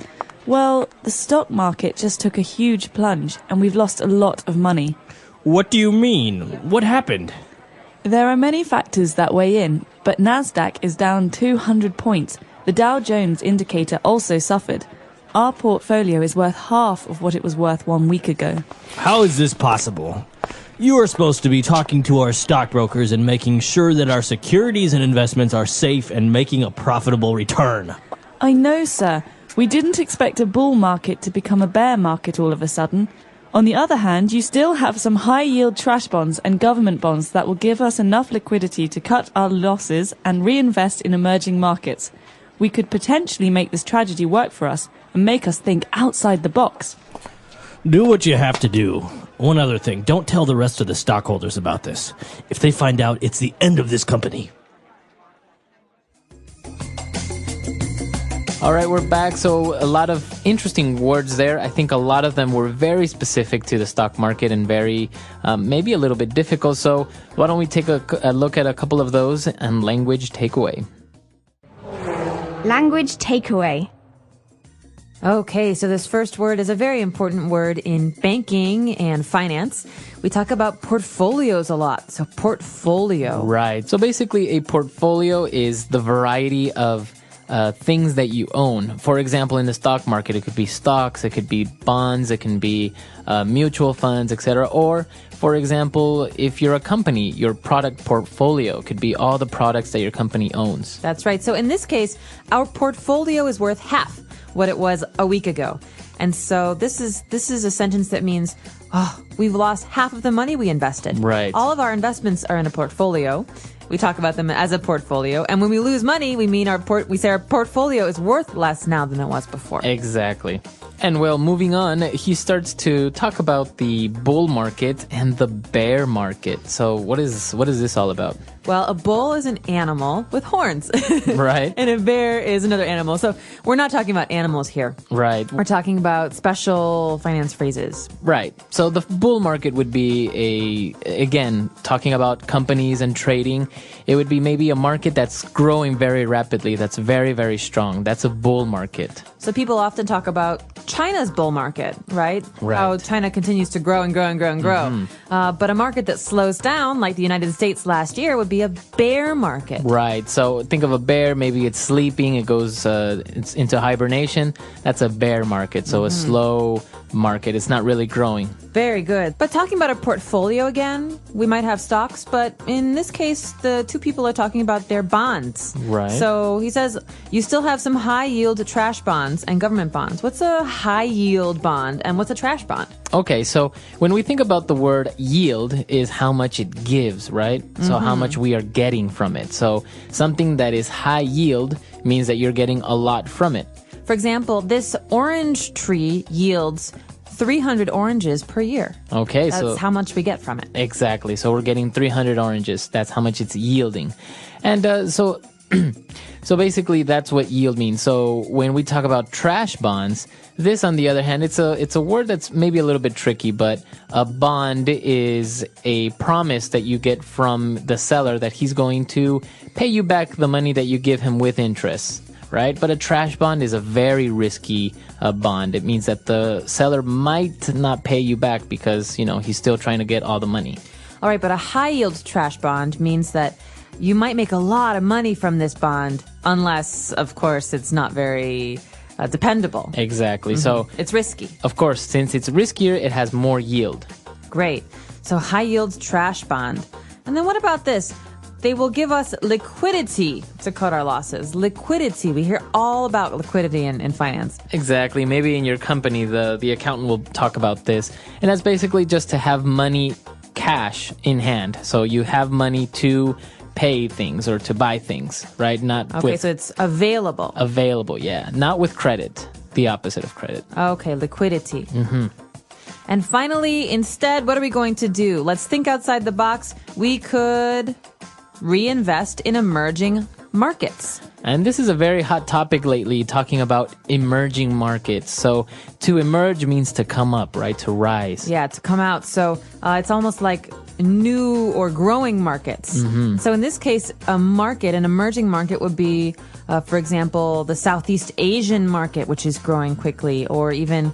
C: Well, the stock market just took a huge plunge, and we've lost a lot of money.
J: What do you mean? What happened?
C: There are many factors that weigh in, but Nasdaq is down 200 points. The Dow Jones indicator also suffered. Our portfolio is worth half of what it was worth 1 week ago.
J: How is this possible? You are supposed to be talking to our stockbrokers and making sure that our securities and investments are safe and making a profitable return.
C: I know, sir. We didn't expect a bull market to become a bear market all of a sudden. On the other hand, you still have some high-yield trash bonds and government bonds that will give us enough liquidity to cut our losses and reinvest in emerging markets. We could potentially make this tragedy work for us and make us think outside the box.
J: Do what you have to do. One other thing, don't tell the rest of the stockholders about this. If they find out, it's the end of this company.
A: All right, we're back. So a lot of interesting words there. I think a lot of them were very specific to the stock market and very, maybe a little bit difficult. So why don't we take a look at a couple of those and language takeaway.
E: Language takeaway.
B: Okay, so this first word is a very important word in banking and finance. We talk about portfolios a lot. So portfolio.
A: Right. So basically a portfolio is the variety of things that you own. For example, in the stock market, it could be stocks, it could be bonds, it can be mutual funds, etc. Or, for example, if you're a company, your product portfolio could be all the products that your company owns.
B: That's right. So in this case, our portfolio is worth half what it was a week ago. And so this is a sentence that means, we've lost half of the money we invested.
A: Right.
B: All of our investments are in a portfolio. We talk about them as a portfolio. And when we lose money, we mean we say our portfolio is worth less now than it was before.
A: Exactly. And well, moving on, he starts to talk about the bull market and the bear market. So what is this all about?
B: Well, a bull is an animal with horns.
A: Right.
B: And a bear is another animal. So we're not talking about animals here.
A: Right.
B: We're talking about special finance phrases.
A: Right. So the bull market would be again, talking about companies and trading. It would be maybe a market that's growing very rapidly, that's very, very strong. That's a bull market.
B: So people often talk about China's bull market, right?
A: Right.
B: How China continues to grow and grow and grow and grow. Mm-hmm. But a market that slows down, like the United States last year, would be a bear market.
A: Right. So think of a bear, maybe it's sleeping, it goes it's into hibernation. That's a bear market. So a slow market. It's not really growing.
B: Very good. But talking about a portfolio again, we might have stocks, but in this case, the two people are talking about their bonds.
A: Right.
B: So he says, you still have some high yield trash bonds and government bonds. What's a high yield bond and what's a trash bond?
A: Okay, so when we think about the word yield is how much it gives, right? So how much we are getting from it. So something that is high yield means that you're getting a lot from it.
B: For example, this orange tree yields 300 oranges per year.
A: Okay,
B: That's how much we get from it.
A: Exactly. So we're getting 300 oranges. That's how much it's yielding. And so basically that's what yield means. So when we talk about trash bonds, this on the other hand, it's a word that's maybe a little bit tricky, but a bond is a promise that you get from the seller that he's going to pay you back the money that you give him with interest. Right? But a trash bond is a very risky bond. It means that the seller might not pay you back because, he's still trying to get all the money.
B: All right, but a high yield trash bond means that you might make a lot of money from this bond unless, of course, it's not very dependable.
A: Exactly. So
B: it's risky.
A: Of course, since it's riskier, it has more yield.
B: Great. So high yield trash bond. And then what about this? they will give us liquidity to cut our losses. Liquidity. We hear all about liquidity in finance.
A: Exactly. Maybe in your company, the accountant will talk about this. And that's basically just to have money, cash in hand. So you have money to pay things or to buy things, right?
B: So it's available.
A: Available, yeah. Not with credit. The opposite of credit.
B: Okay, liquidity. And finally, instead, what are we going to do? Let's think outside the box. We could reinvest in emerging markets.
A: And this is a very hot topic lately, talking about emerging markets. So to emerge means to come up, right? To rise.
B: Yeah, to come out. So it's almost like new or growing markets. So in this case, an emerging market would be, for example, the Southeast Asian market, which is growing quickly, or even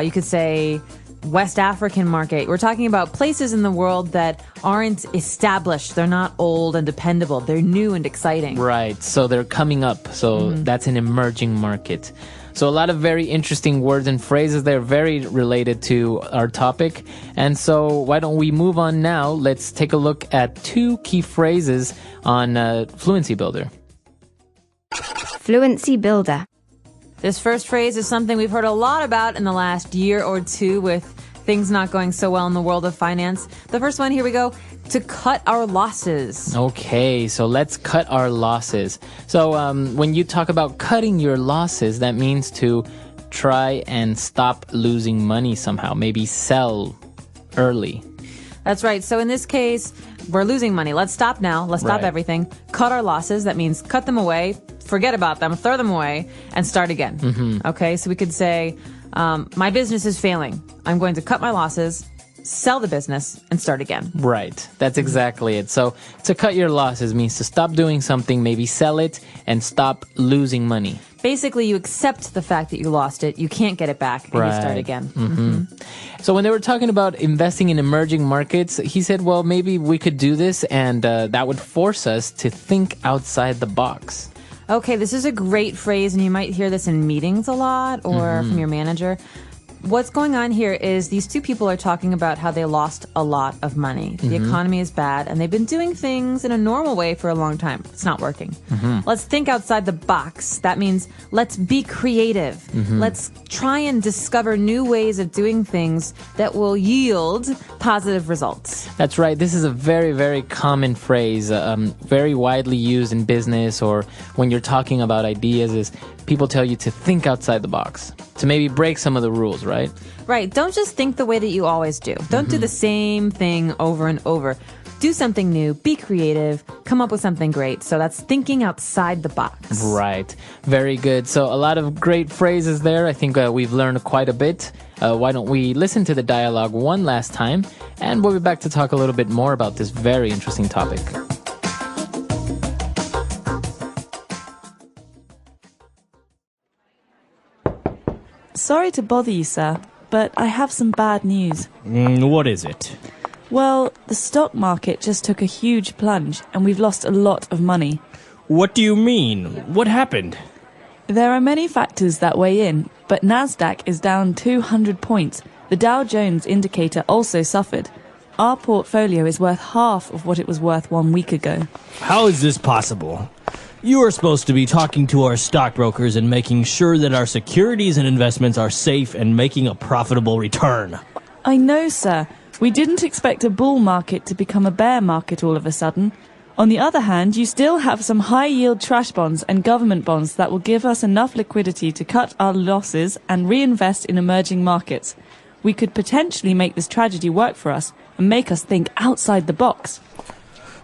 B: you could say West African market. We're talking about places in the world that aren't established. They're not old and dependable. They're new and exciting.
A: Right. So they're coming up. So that's an emerging market. So a lot of very interesting words and phrases. They're very related to our topic. And so why don't we move on now? Let's take a look at 2 key phrases on Fluency Builder.
E: Fluency Builder.
B: This first phrase is something we've heard a lot about in the last year or two with things not going so well in the world of finance. The first one, here we go, to cut our losses.
A: Okay, so let's cut our losses. So when you talk about cutting your losses, that means to try and stop losing money somehow. Maybe sell early.
B: That's right. So in this case, we're losing money. Let's stop now. Let's stop everything. Cut our losses. That means cut them away, forget about them, throw them away, and start again. Okay, so we could say, my business is failing. I'm going to cut my losses, sell the business, and start again.
A: Right. That's exactly it. So to cut your losses means to stop doing something, maybe sell it, and stop losing money.
B: Basically, you accept the fact that you lost it. You can't get it back, and you start again.
A: So when they were talking about investing in emerging markets, he said, well, maybe we could do this, and that would force us to think outside the box.
B: Okay, this is a great phrase, and you might hear this in meetings a lot or from your manager. What's going on here is these 2 people are talking about how they lost a lot of money. The economy is bad, and they've been doing things in a normal way for a long time. It's not working. Let's think outside the box. That means let's be creative. Let's try and discover new ways of doing things that will yield positive results.
A: That's right. This is a very, very common phrase, very widely used in business or when you're talking about ideas is people tell you to think outside the box, to maybe break some of the rules, right?
B: Right. Don't just think the way that you always do. Don't do the same thing over and over. Do something new, be creative, come up with something great. So that's thinking outside the box.
A: Right. Very good. So a lot of great phrases there. I think we've learned quite a bit. Why don't we listen to the dialogue one last time, and we'll be back to talk a little bit more about this very interesting topic.
C: Sorry to bother you, sir, but I have some bad news.
J: What is it?
C: Well, the stock market just took a huge plunge, and we've lost a lot of money.
J: What do you mean? What happened?
C: There are many factors that weigh in, but Nasdaq is down 200 points. The Dow Jones indicator also suffered. Our portfolio is worth half of what it was worth 1 week ago.
J: How is this possible? You are supposed to be talking to our stockbrokers and making sure that our securities and investments are safe and making a profitable return.
C: I know, sir. We didn't expect a bull market to become a bear market all of a sudden. On the other hand, you still have some high-yield trash bonds and government bonds that will give us enough liquidity to cut our losses and reinvest in emerging markets. We could potentially make this tragedy work for us and make us think outside the box.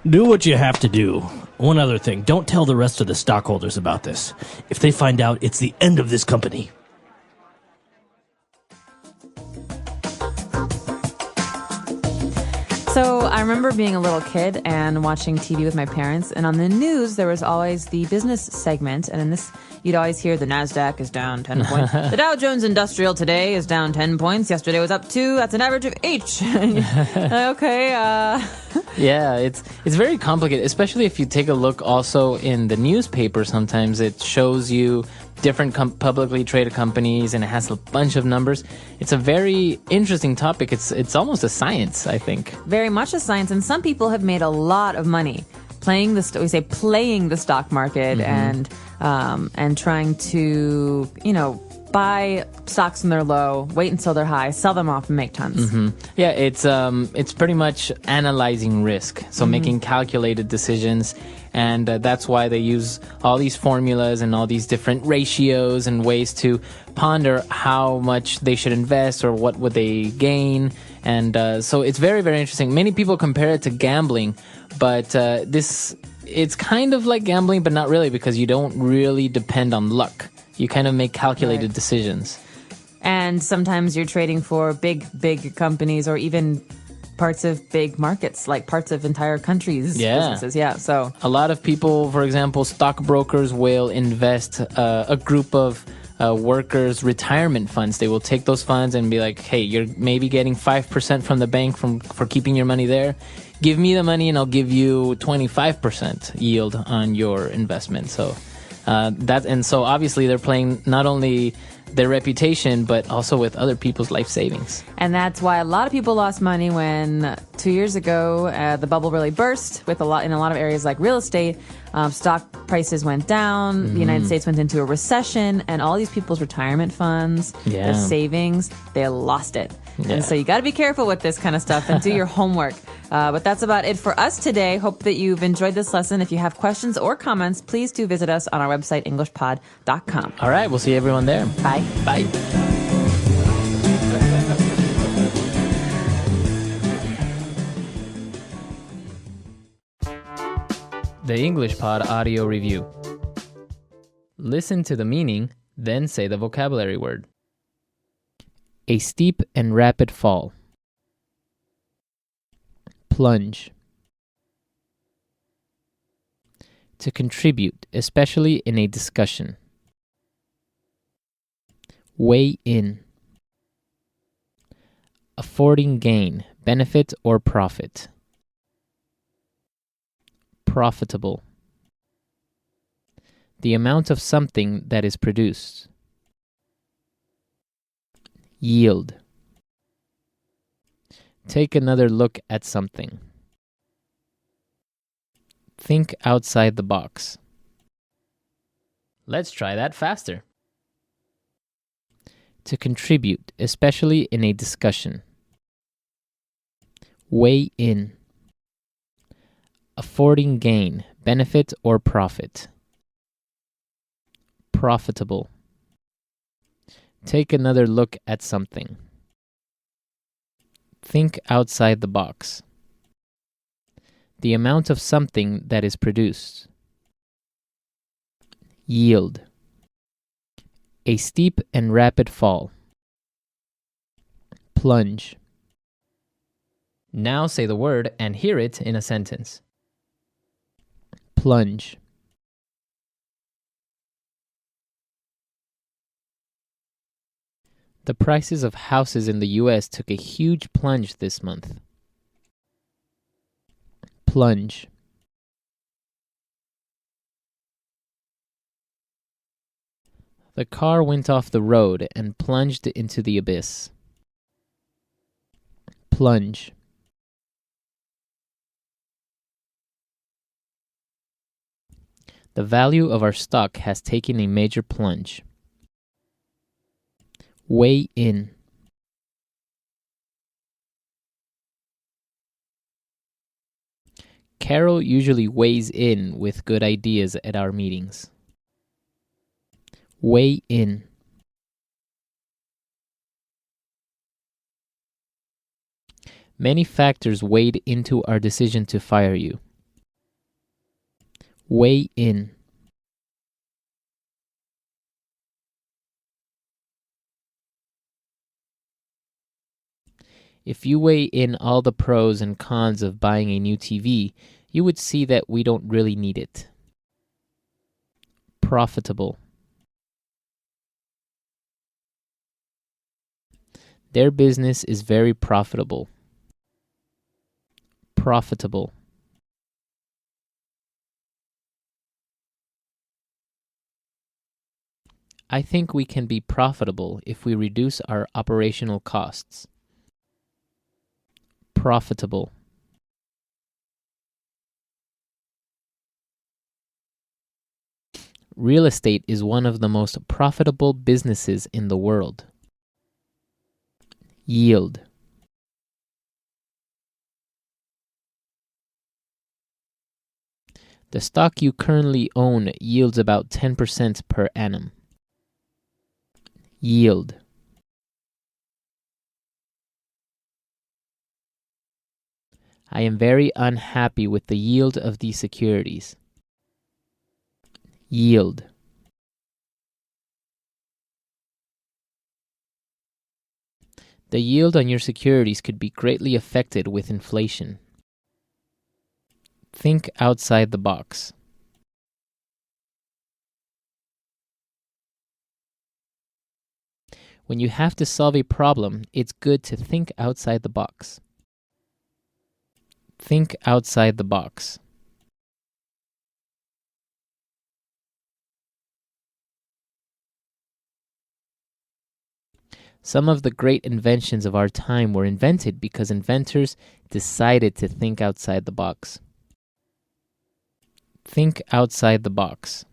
J: Do what you have to do. One other thing, don't tell the rest of the stockholders about this. If they find out, it's the end of this company.
B: So I remember being a little kid and watching TV with my parents, and on the news there was always the business segment, and in this you'd always hear the Nasdaq is down 10 points. The Dow Jones Industrial today is down 10 points. Yesterday was up 2. That's an average of 8. Okay.
A: Yeah, it's very complicated, especially if you take a look also in the newspaper. Sometimes it shows you different publicly traded companies, and it has a bunch of numbers. It's a very interesting topic. It's almost a science, I think.
B: Very much a science, and some people have made a lot of money. playing the stock market and trying to, buy stocks when they're low, wait until they're high, sell them off and make tons.
A: Yeah, it's pretty much analyzing risk, so making calculated decisions, and that's why they use all these formulas and all these different ratios and ways to ponder how much they should invest or what would they gain. And so it's very, very interesting. Many people compare it to gambling, but it's kind of like gambling, but not really, because you don't really depend on luck. You kind of make calculated decisions.
B: And sometimes you're trading for big companies or even parts of big markets, like parts of entire countries' businesses. Yeah, so
A: a lot of people, for example, stockbrokers will invest a group of workers' retirement funds. They will take those funds and be like, hey, you're maybe getting 5% from the bank for keeping your money there. Give me the money and I'll give you 25% yield on your investment. So so obviously they're playing not only their reputation, but also with other people's life savings.
B: And that's why a lot of people lost money when 2 years ago the bubble really burst in a lot of areas like real estate. Stock prices went down. The United States went into a recession, and all these people's retirement funds, their savings, they lost it. Yeah. And so you got to be careful with this kind of stuff and do your homework. But that's about it for us today. Hope that you've enjoyed this lesson. If you have questions or comments, please do visit us on our website, englishpod.com.
A: All right. We'll see everyone there.
B: Bye.
A: Bye. The English Pod Audio Review. Listen to the meaning, then say the vocabulary word. A steep and rapid fall. Plunge. To contribute, especially in a discussion. Weigh in. Affording gain, benefit, or profit. Profitable. The amount of something that is produced. Yield. Take another look at something. Think outside the box. Let's try that faster. To contribute, especially in a discussion. Weigh in. Affording gain, benefit, or profit. Profitable. Take another look at something. Think outside the box. The amount of something that is produced. Yield. A steep and rapid fall. Plunge. Now say the word and hear it in a sentence. Plunge. The prices of houses in the U.S. took a huge plunge this month. Plunge. The car went off the road and plunged into the abyss. Plunge. The value of our stock has taken a major plunge. Weigh in. Carol usually weighs in with good ideas at our meetings. Weigh in. Many factors weighed into our decision to fire you. Weigh in. If you weigh in all the pros and cons of buying a new TV, you would see that we don't really need it. Profitable. Their business is very profitable. Profitable. I think we can be profitable if we reduce our operational costs. Profitable. Real estate is one of the most profitable businesses in the world. Yield. The stock you currently own yields about 10% per annum. Yield. I am very unhappy with the yield of these securities. Yield. The yield on your securities could be greatly affected with inflation. Think outside the box. When you have to solve a problem, it's good to think outside the box. Think outside the box. Some of the great inventions of our time were invented because inventors decided to think outside the box. Think outside the box.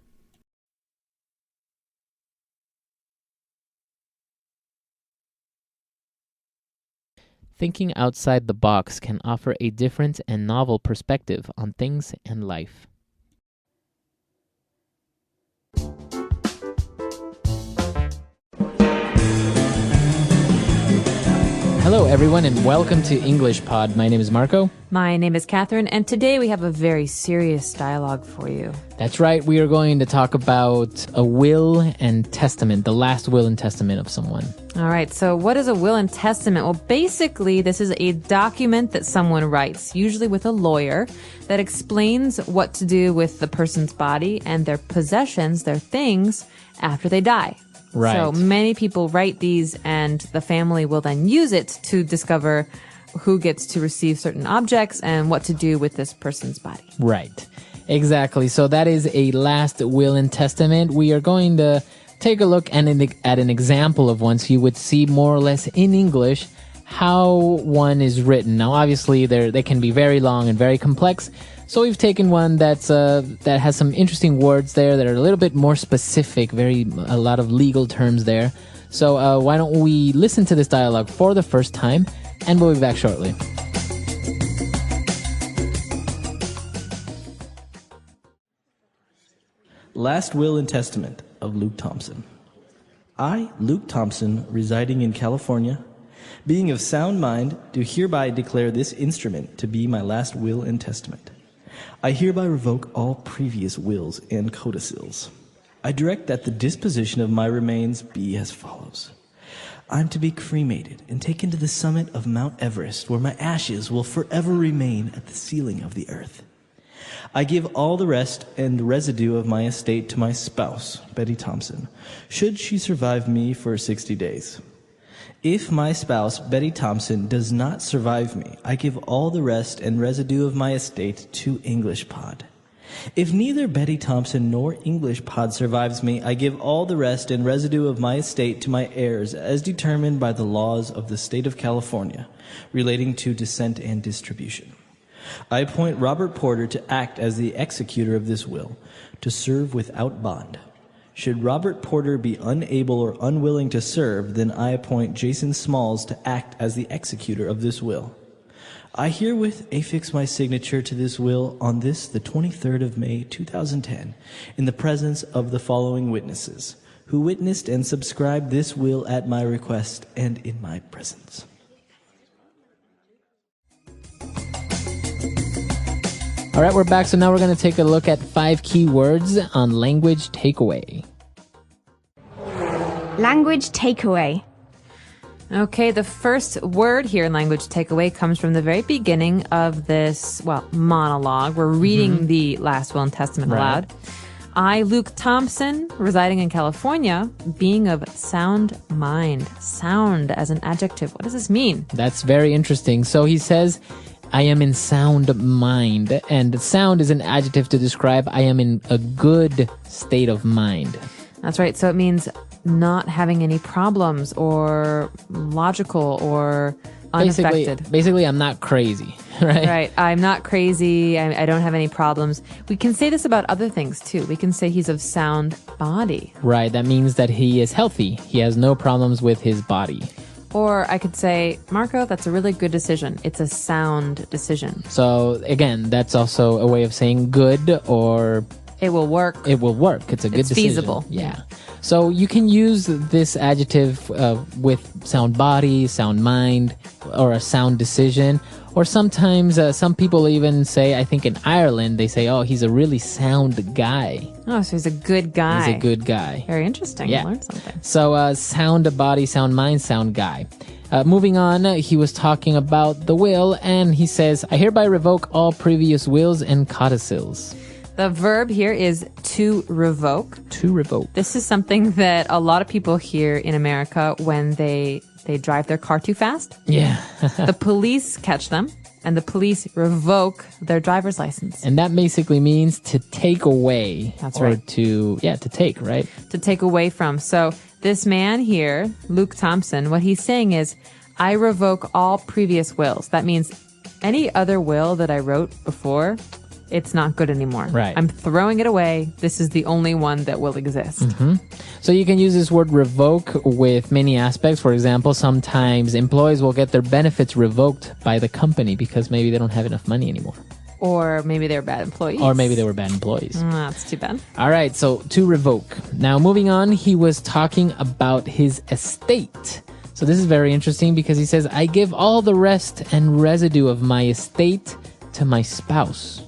A: Thinking outside the box can offer a different and novel perspective on things and life. Hello, everyone, and welcome to English Pod. My name is Marco.
B: My name is Catherine, and today we have a very serious dialogue for you.
A: That's right. We are going to talk about a will and testament, the last will and testament of someone.
B: All right, so what is a will and testament? Well, basically, this is a document that someone writes, usually with a lawyer, that explains what to do with the person's body and their possessions, their things, after they die.
A: Right.
B: So many people write these, and the family will then use it to discover who gets to receive certain objects and what to do with this person's body.
A: Right. Exactly. So that is a last will and testament. We are going to take a look at an example of one so you would see more or less in English how one is written. Now, obviously, they can be very long and very complex. So we've taken one that has some interesting words there that are a little bit more specific, a lot of legal terms there. So why don't we listen to this dialogue for the first time, and we'll be back shortly.
J: Last Will and Testament of Luke Thompson. I, Luke Thompson, residing in California, being of sound mind, do hereby declare this instrument to be my last will and testament. I hereby revoke all previous wills and codicils. I direct that the disposition of my remains be as follows. I am to be cremated and taken to the summit of Mount Everest, where my ashes will forever remain at the ceiling of the earth. I give all the rest and the residue of my estate to my spouse, Betty Thompson, should she survive me for 60 days. If my spouse, Betty Thompson, does not survive me, I give all the rest and residue of my estate to English Pod. If neither Betty Thompson nor English Pod survives me, I give all the rest and residue of my estate to my heirs as determined by the laws of the state of California relating to descent and distribution. I appoint Robert Porter to act as the executor of this will, to serve without bond. Should Robert Porter be unable or unwilling to serve, then I appoint Jason Smalls to act as the executor of this will. I herewith affix my signature to this will on this, the 23rd of May, 2010, in the presence of the following witnesses, who witnessed and subscribed this will at my request and in my presence.
A: All right, we're back. So now we're going to take a look at 5 key words on language takeaway.
E: Language takeaway.
B: Okay, the first word here in language takeaway comes from the very beginning of this, monologue. We're reading the last will and testament aloud. I, Luke Thompson, residing in California, being of sound mind. Sound as an adjective. What does this mean?
A: That's very interesting. So he says, I am in sound mind, and sound is an adjective to describe I am in a good state of mind.
B: That's right. So it means not having any problems or logical or unaffected.
A: Basically, I'm not crazy, right?
B: Right. I'm not crazy. I don't have any problems. We can say this about other things, too. We can say he's of sound body.
A: Right. That means that he is healthy. He has no problems with his body.
B: Or I could say, Marco, that's a really good decision. It's a sound decision.
A: So, again, that's also a way of saying good or...
B: It will work.
A: It will work. It's a good decision.
B: It's feasible.
A: Yeah. So you can use this adjective with sound body, sound mind, or a sound decision. Or sometimes some people even say, I think in Ireland, they say, oh, he's a really sound guy.
B: Oh, so he's a good guy.
A: He's a good guy.
B: Very interesting.
A: Yeah.
B: I learned something.
A: So sound body, sound mind, sound guy. Moving on, he was talking about the will, and he says, I hereby revoke all previous wills and codicils.
B: The verb here is to revoke.
A: To revoke.
B: This is something that a lot of people hear in America when they drive their car too fast.
A: Yeah.
B: The police catch them, and the police revoke their driver's license.
A: And that basically means to take away.
B: That's right.
A: Or to take, right?
B: To take away from. So this man here, Luke Thompson, what he's saying is, I revoke all previous wills. That means any other will that I wrote before, it's not good anymore.
A: Right.
B: I'm throwing it away. This is the only one that will exist.
A: Mm-hmm. So you can use this word revoke with many aspects. For example, sometimes employees will get their benefits revoked by the company because maybe they don't have enough money anymore.
B: Or maybe they're bad employees.
A: Or maybe they were bad employees.
B: That's too bad.
A: All right, so to revoke. Now, moving on, he was talking about his estate. So this is very interesting because he says, I give all the rest and residue of my estate to my spouse.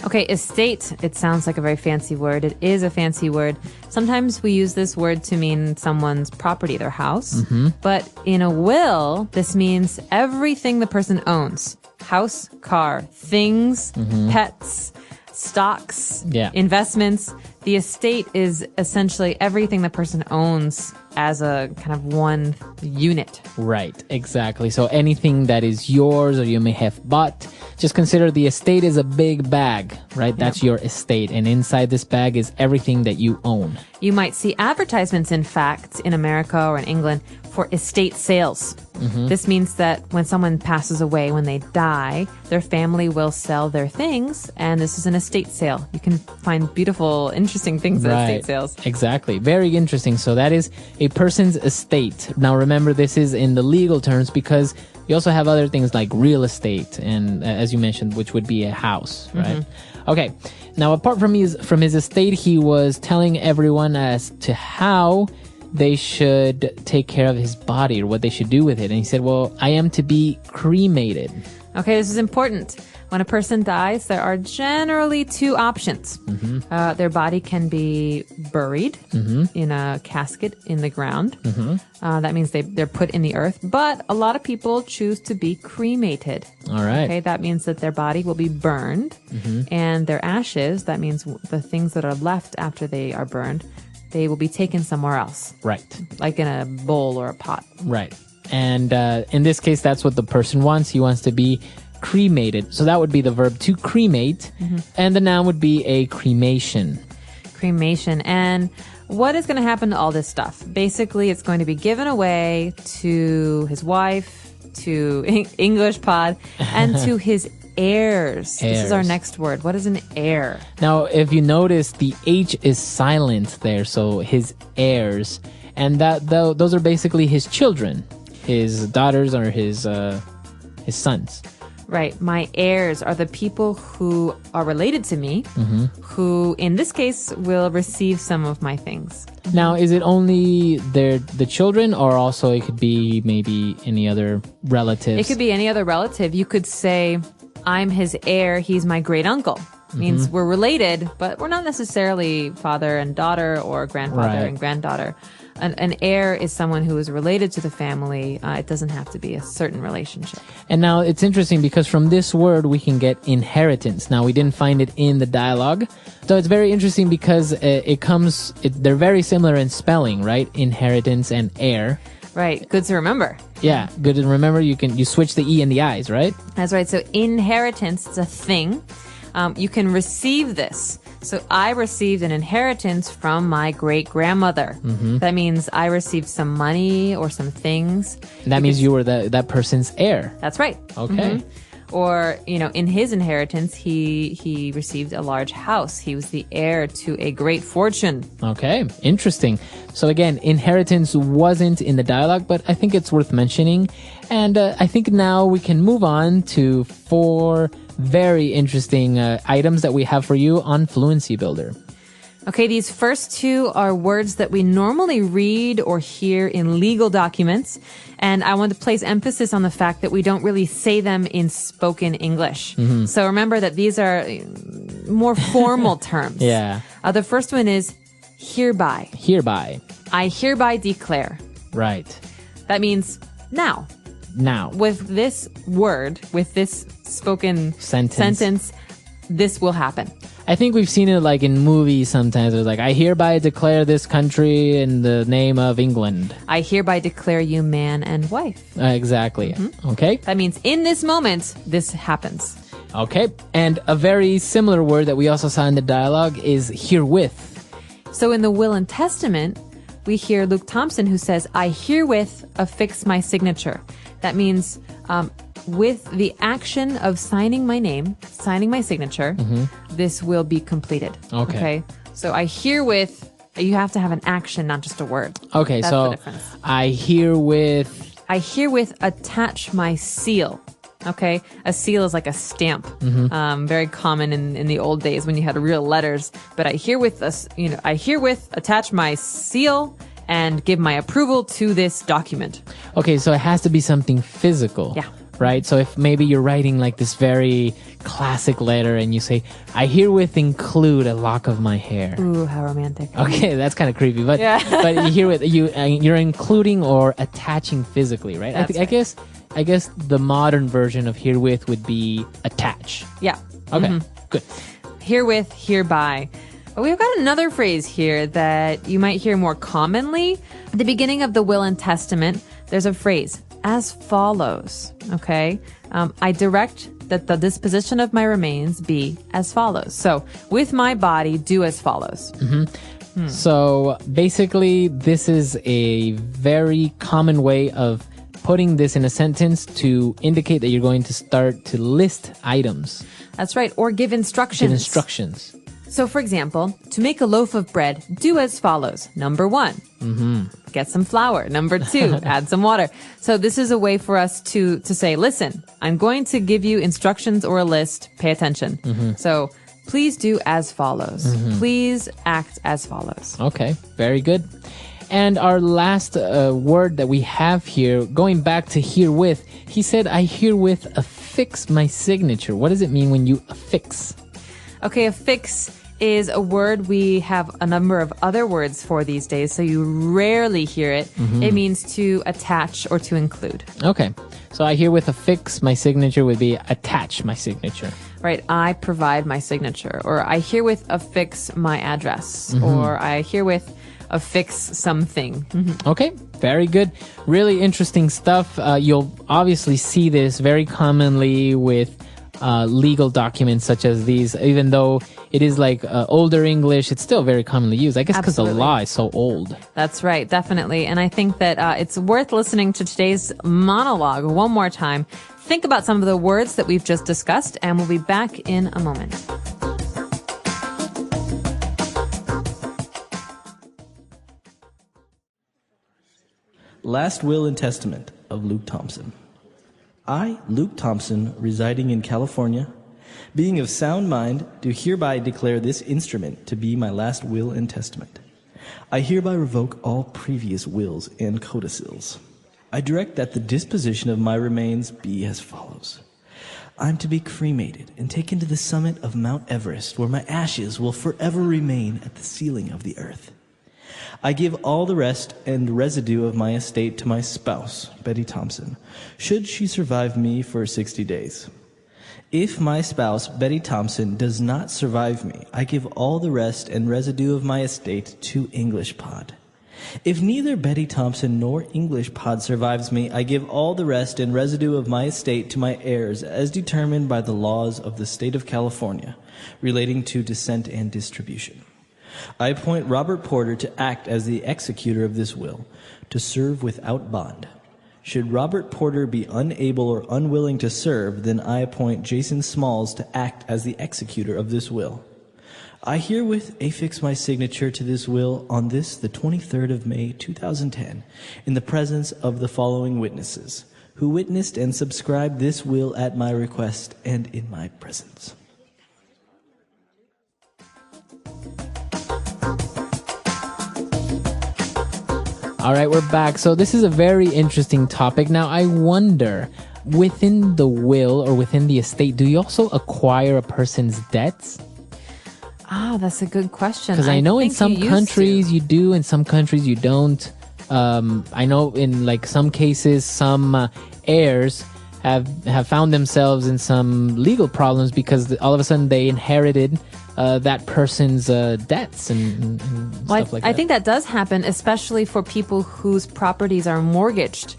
B: Okay, estate, it sounds like a very fancy word. It is a fancy word. Sometimes we use this word to mean someone's property, their house. Mm-hmm. But in a will, this means everything the person owns. House, car, things, pets, stocks, investments. The estate is essentially everything the person owns as a kind of one unit.
A: Right, exactly. So anything that is yours or you may have bought, just consider the estate is a big bag, right? That's your estate. And inside this bag is everything that you own.
B: You might see advertisements, in fact, in America or in England for estate sales. Mm-hmm. This means that when someone passes away, when they die, their family will sell their things, and this is an estate sale. You can find beautiful, interesting things at estate sales.
A: Exactly. Very interesting. So that is a person's estate. Now remember, this is in the legal terms because you also have other things like real estate and, as you mentioned, which would be a house, right? Mm-hmm. Okay. Now, apart from his estate, he was telling everyone as to how they should take care of his body or what they should do with it. And he said, well, I am to be cremated.
B: Okay, this is important. When a person dies, there are generally two options. Mm-hmm. Their body can be buried in a casket in the ground. Mm-hmm. That means they're put in the earth. But a lot of people choose to be cremated.
A: All right.
B: Okay, that means that their body will be burned. Mm-hmm. And their ashes, that means the things that are left after they are burned, they will be taken somewhere else.
A: Right.
B: Like in a bowl or a pot.
A: Right. And in this case, that's what the person wants. He wants to be cremated. So that would be the verb to cremate. Mm-hmm. And the noun would be a cremation.
B: Cremation. And what is going to happen to all this stuff? Basically, it's going to be given away to his wife, to English Pod, and to his heirs. This is our next word. What is an heir?
A: Now, if you notice, the H is silent there. So his heirs. And those are basically his children. His daughters or his sons.
B: Right. My heirs are the people who are related to me, who, in this case, will receive some of my things.
A: Now, is it only the children, or also it could be maybe any other relatives?
B: It could be any other relative. You could say, I'm his heir, he's my great uncle. Means we're related, but we're not necessarily father and daughter or grandfather and granddaughter. An heir is someone who is related to the family. It doesn't have to be a certain relationship. And
A: now it's interesting because from this word we can get inheritance. Now we didn't find it in the dialogue. So it's very interesting because they're very similar in spelling, right? Inheritance and heir.
B: Right. Good to remember.
A: Yeah. Good to remember. You switch the E and the I's, right?
B: That's right. So inheritance is a thing. You can receive this. So I received an inheritance from my great-grandmother. That means I received some money or some things.
A: That means you were that person's heir.
B: That's right.
A: Okay.
B: Or, in his inheritance, he received a large house. He was the heir to a great fortune.
A: Okay, interesting. So again, inheritance wasn't in the dialogue, but I think it's worth mentioning. And I think now we can move on to 4 very interesting items that we have for you on Fluency Builder.
B: Okay, these first 2 are words that we normally read or hear in legal documents. And I want to place emphasis on the fact that we don't really say them in spoken English. So remember that these are more formal terms.
A: Yeah.
B: The first one is hereby.
A: Hereby.
B: I hereby declare.
A: Right.
B: That means now.
A: Now.
B: With this word, with this spoken sentence, this will happen.
A: I think we've seen it like in movies sometimes. It's like, I hereby declare this country in the name of England.
B: I hereby declare you man and wife.
A: Exactly. Okay.
B: That means in this moment, this happens.
A: Okay. And a very similar word that we also saw in the dialogue is herewith.
B: So in the will and testament, we hear Luke Thompson who says, I herewith affix my signature. That means with the action of signing my name, signing my signature, this will be completed. Okay. So I herewith, you have to have an action, not just a word.
A: Okay,
B: That's
A: so
B: the difference.
A: I herewith
B: attach my seal. Okay, a seal is like a stamp, very common in the old days when you had real letters. But I herewith attach my seal and give my approval to this document.
A: Okay, so it has to be something physical.
B: Yeah.
A: Right? So if maybe you're writing like this very classic letter and you say, I herewith include a lock of my hair.
B: Ooh, how romantic.
A: Okay, that's kind of creepy, but but you're including or attaching physically, right? I guess the modern version of herewith would be attach.
B: Yeah.
A: Okay, good.
B: Herewith, hereby. But we've got another phrase here that you might hear more commonly. At the beginning of the will and testament, there's a phrase, as follows, okay? I direct that the disposition of my remains be as follows. So, with my body, do as follows.
A: So, basically, this is a very common way of putting this in a sentence to indicate that you're going to start to list items.
B: That's right, or give instructions.
A: Give instructions.
B: So, for example, to make a loaf of bread, do as follows. Number 1, get some flour. Number 2, add some water. So this is a way for us to say, listen, I'm going to give you instructions or a list. Pay attention. So please do as follows. Please act as follows.
A: Okay, very good. And our last word that we have here, going back to herewith, he said, I herewith affix my signature. What does it mean when you affix?
B: Okay, affix is a word we have a number of other words for these days, so you rarely hear it. It means to attach or to include. Okay.
A: So I herewith affix my signature would be attach my signature.
B: Right. I provide my signature, or I herewith affix my address, or I herewith affix something.
A: Okay. Very good. Really interesting stuff. You'll obviously see this very commonly with legal documents such as these, even though it is like older English, it's still very commonly used. I guess because the law is so old.
B: That's right, definitely. And I think that it's worth listening to today's monologue one more time. Think about some of the words that we've just discussed, and we'll be back in a moment.
J: Last Will and Testament of Luke Thompson. I, Luke Thompson, residing in California, being of sound mind, do hereby declare this instrument to be my last will and testament. I hereby revoke all previous wills and codicils. I direct that the disposition of my remains be as follows. I am to be cremated and taken to the summit of Mount Everest, where my ashes will forever remain at the ceiling of the earth. I give all the rest and residue of my estate to my spouse, Betty Thompson, should she survive me for 60 days. If my spouse, Betty Thompson, does not survive me, I give all the rest and residue of my estate to English Pod. If neither Betty Thompson nor English Pod survives me, I give all the rest and residue of my estate to my heirs as determined by the laws of the state of California relating to descent and distribution. I appoint Robert Porter to act as the executor of this will, to serve without bond. Should Robert Porter be unable or unwilling to serve, then I appoint Jason Smalls to act as the executor of this will. I herewith affix my signature to this will on this, the 23rd of May, 2010, in the presence of the following witnesses, who witnessed and subscribed this will at my request and in my presence.
A: All right, we're back. So this is a very interesting topic. Now, I wonder, within the will or within the estate, do you also acquire a person's debts?
B: Oh, that's a good question.
A: Because I know in some countries you do, in some countries you don't. I know in like some cases, some heirs have found themselves in some legal problems because all of a sudden they inherited that person's debts and stuff like that.
B: I think that does happen, especially for people whose properties are mortgaged.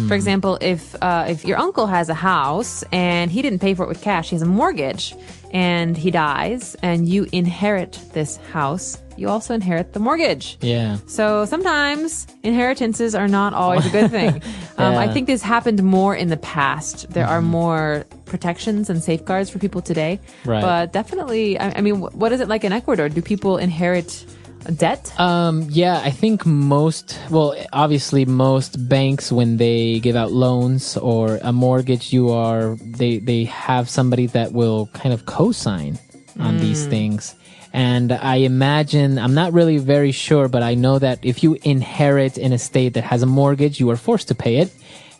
B: For example, if your uncle has a house and he didn't pay for it with cash, he has a mortgage, and he dies, and you inherit this house, you also inherit the mortgage.
A: Yeah.
B: So sometimes inheritances are not always a good thing. I think this happened more in the past. There are more protections and safeguards for people today.
A: Right.
B: But definitely, I mean, what is it like in Ecuador? Do people inherit debt?
A: Yeah, I think obviously most banks, when they give out loans or a mortgage, they have somebody that will kind of co-sign on these things. And I imagine, I'm not really very sure, but I know that if you inherit an estate that has a mortgage, you are forced to pay it.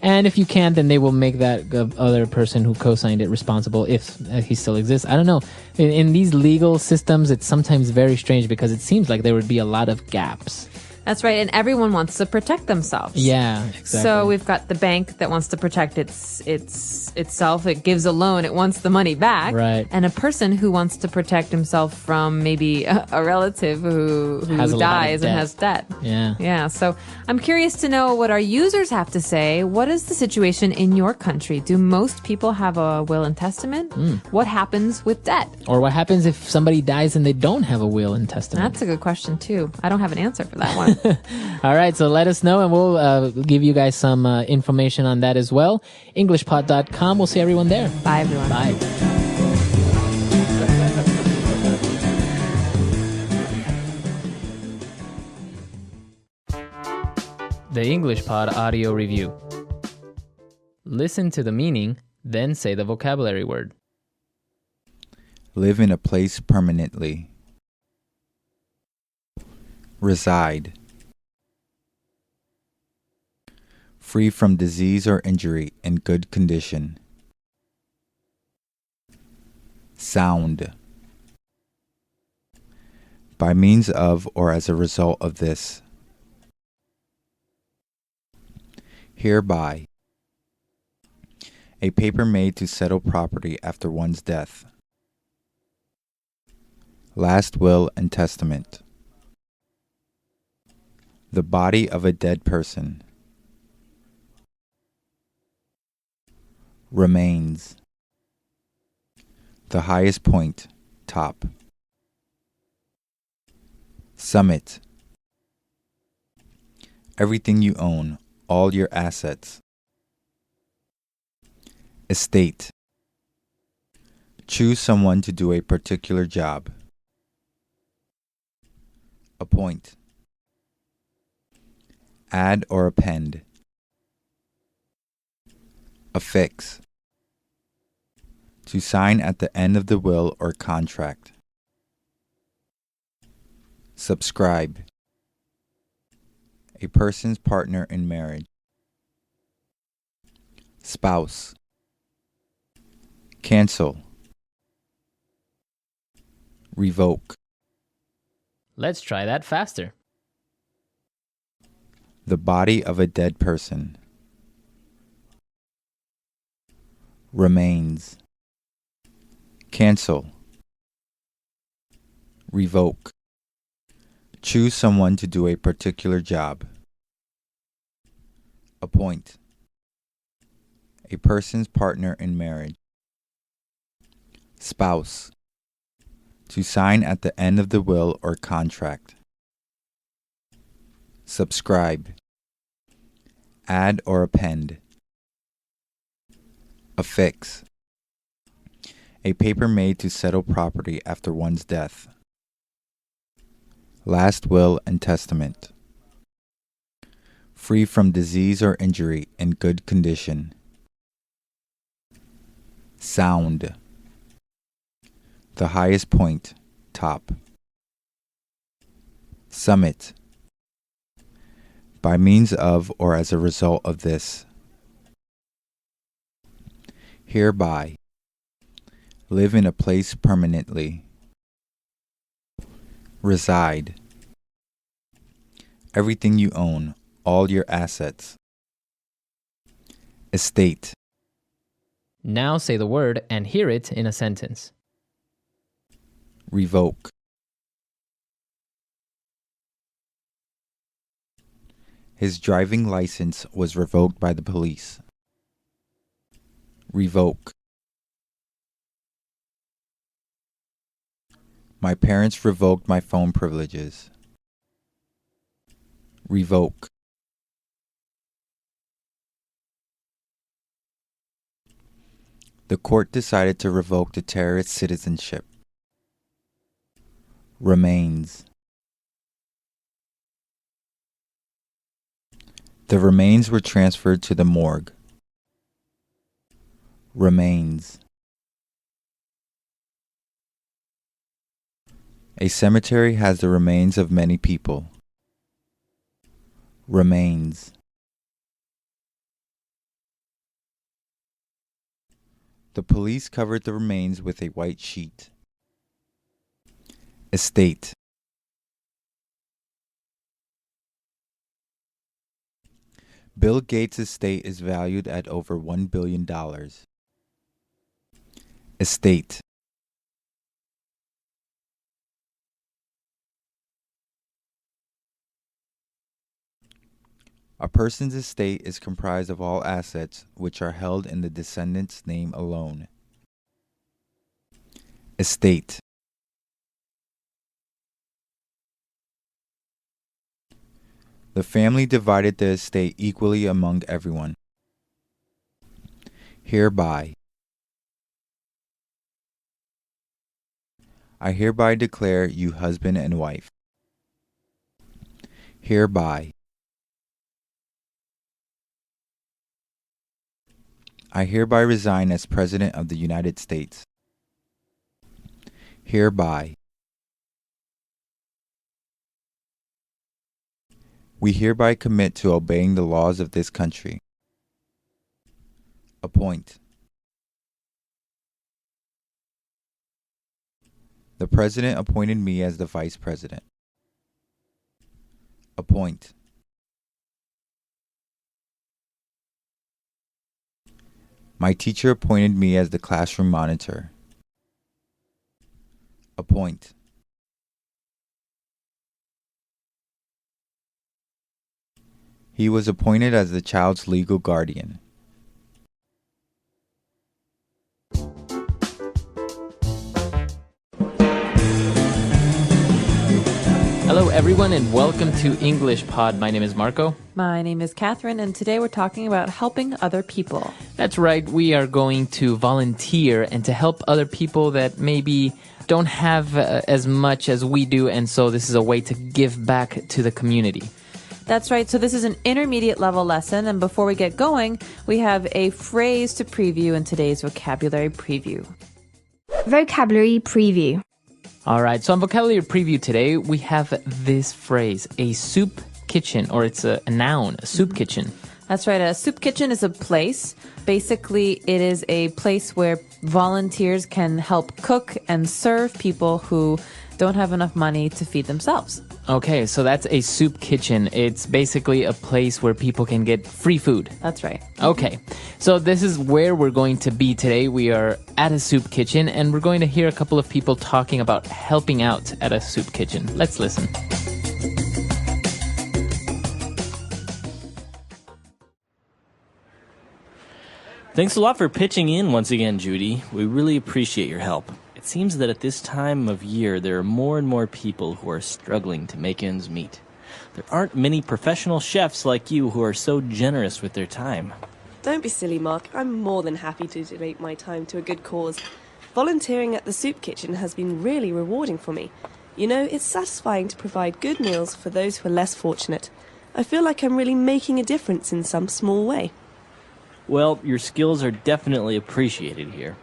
A: And if you can't, then they will make that other person who co-signed it responsible if he still exists. I don't know. In these legal systems, it's sometimes very strange because it seems like there would be a lot of gaps.
B: That's right, and everyone wants to protect themselves.
A: Yeah, exactly.
B: So we've got the bank that wants to protect itself. It gives a loan. It wants the money back.
A: Right.
B: And a person who wants to protect himself from maybe a relative who dies and has debt.
A: Yeah.
B: Yeah. So I'm curious to know what our users have to say. What is the situation in your country? Do most people have a will and testament? What happens with debt?
A: Or what happens if somebody dies and they don't have a will and testament?
B: That's a good question, too. I don't have an answer for that one.
A: All right, so let us know, and we'll give you guys some information on that as well. EnglishPod.com. We'll see everyone there.
B: Bye, everyone.
A: Bye. The English Pod audio review. Listen to the meaning, then say the vocabulary word.
K: Live in a place permanently. Reside. Free from disease or injury, in good condition. Sound. By means of or as a result of this. Hereby. A paper made to settle property after one's death. Last will and testament. The body of a dead person. Remains. The highest point, top. Summit. Everything you own, all your assets. Estate. Choose someone to do a particular job. Appoint. Add or append. Affix. To sign at the end of the will or contract. Subscribe. A person's partner in marriage. Spouse. Cancel. Revoke.
A: Let's try that faster.
K: The body of a dead person. Remains. Cancel. Revoke. Choose someone to do a particular job. Appoint. A person's partner in marriage. Spouse. To sign at the end of the will or contract. Subscribe. Add or append. Affix. A paper made to settle property after one's death. Last will and testament. Free from disease or injury, in good condition. Sound. The highest point, top. Summit. By means of or as a result of this. Hereby. Live in a place permanently. Reside. Everything you own, all your assets. Estate.
A: Now say the word and hear it in a sentence.
K: Revoke. His driving license was revoked by the police. Revoke. My parents revoked my phone privileges. Revoke. The court decided to revoke the terrorist's citizenship. Remains. The remains were transferred to the morgue. Remains. A cemetery has the remains of many people. Remains. The police covered the remains with a white sheet. Estate. Bill Gates' estate is valued at over $1 billion. Estate. A person's estate is comprised of all assets which are held in the descendant's name alone. Estate. The family divided the estate equally among everyone. Hereby. I hereby declare you husband and wife. Hereby. I hereby resign as President of the United States. Hereby. We hereby commit to obeying the laws of this country. Appoint. The President appointed me as the Vice President. Appoint. My teacher appointed me as the classroom monitor. Appoint. He was appointed as the child's legal guardian.
A: Hello, everyone, and welcome to English Pod. My name is Marco.
B: My name is Catherine, and today we're talking about helping other people.
A: That's right. We are going to volunteer and to help other people that maybe don't have as much as we do, and so this is a way to give back to the community.
B: That's right. So this is an intermediate level lesson, and before we get going, we have a phrase to preview in today's vocabulary preview.
E: Vocabulary preview.
A: All right, so on vocabulary preview today, we have this phrase, a soup kitchen, or it's a noun, a soup kitchen.
B: That's right. A soup kitchen is a place. Basically, it is a place where volunteers can help cook and serve people who don't have enough money to feed themselves.
A: Okay, so that's a soup kitchen. It's basically a place where people can get free food.
B: That's right.
A: Okay, so this is where we're going to be today. We are at a soup kitchen, and we're going to hear a couple of people talking about helping out at a soup kitchen. Let's listen.
J: Thanks a lot for pitching in once again, Judy. We really appreciate your help. It seems that at this time of year, there are more and more people who are struggling to make ends meet. There aren't many professional chefs like you who are so generous with their time.
L: Don't be silly, Mark. I'm more than happy to donate my time to a good cause. Volunteering at the soup kitchen has been really rewarding for me. You know, it's satisfying to provide good meals for those who are less fortunate. I feel like I'm really making a difference in some small way.
J: Well, your skills are definitely appreciated here.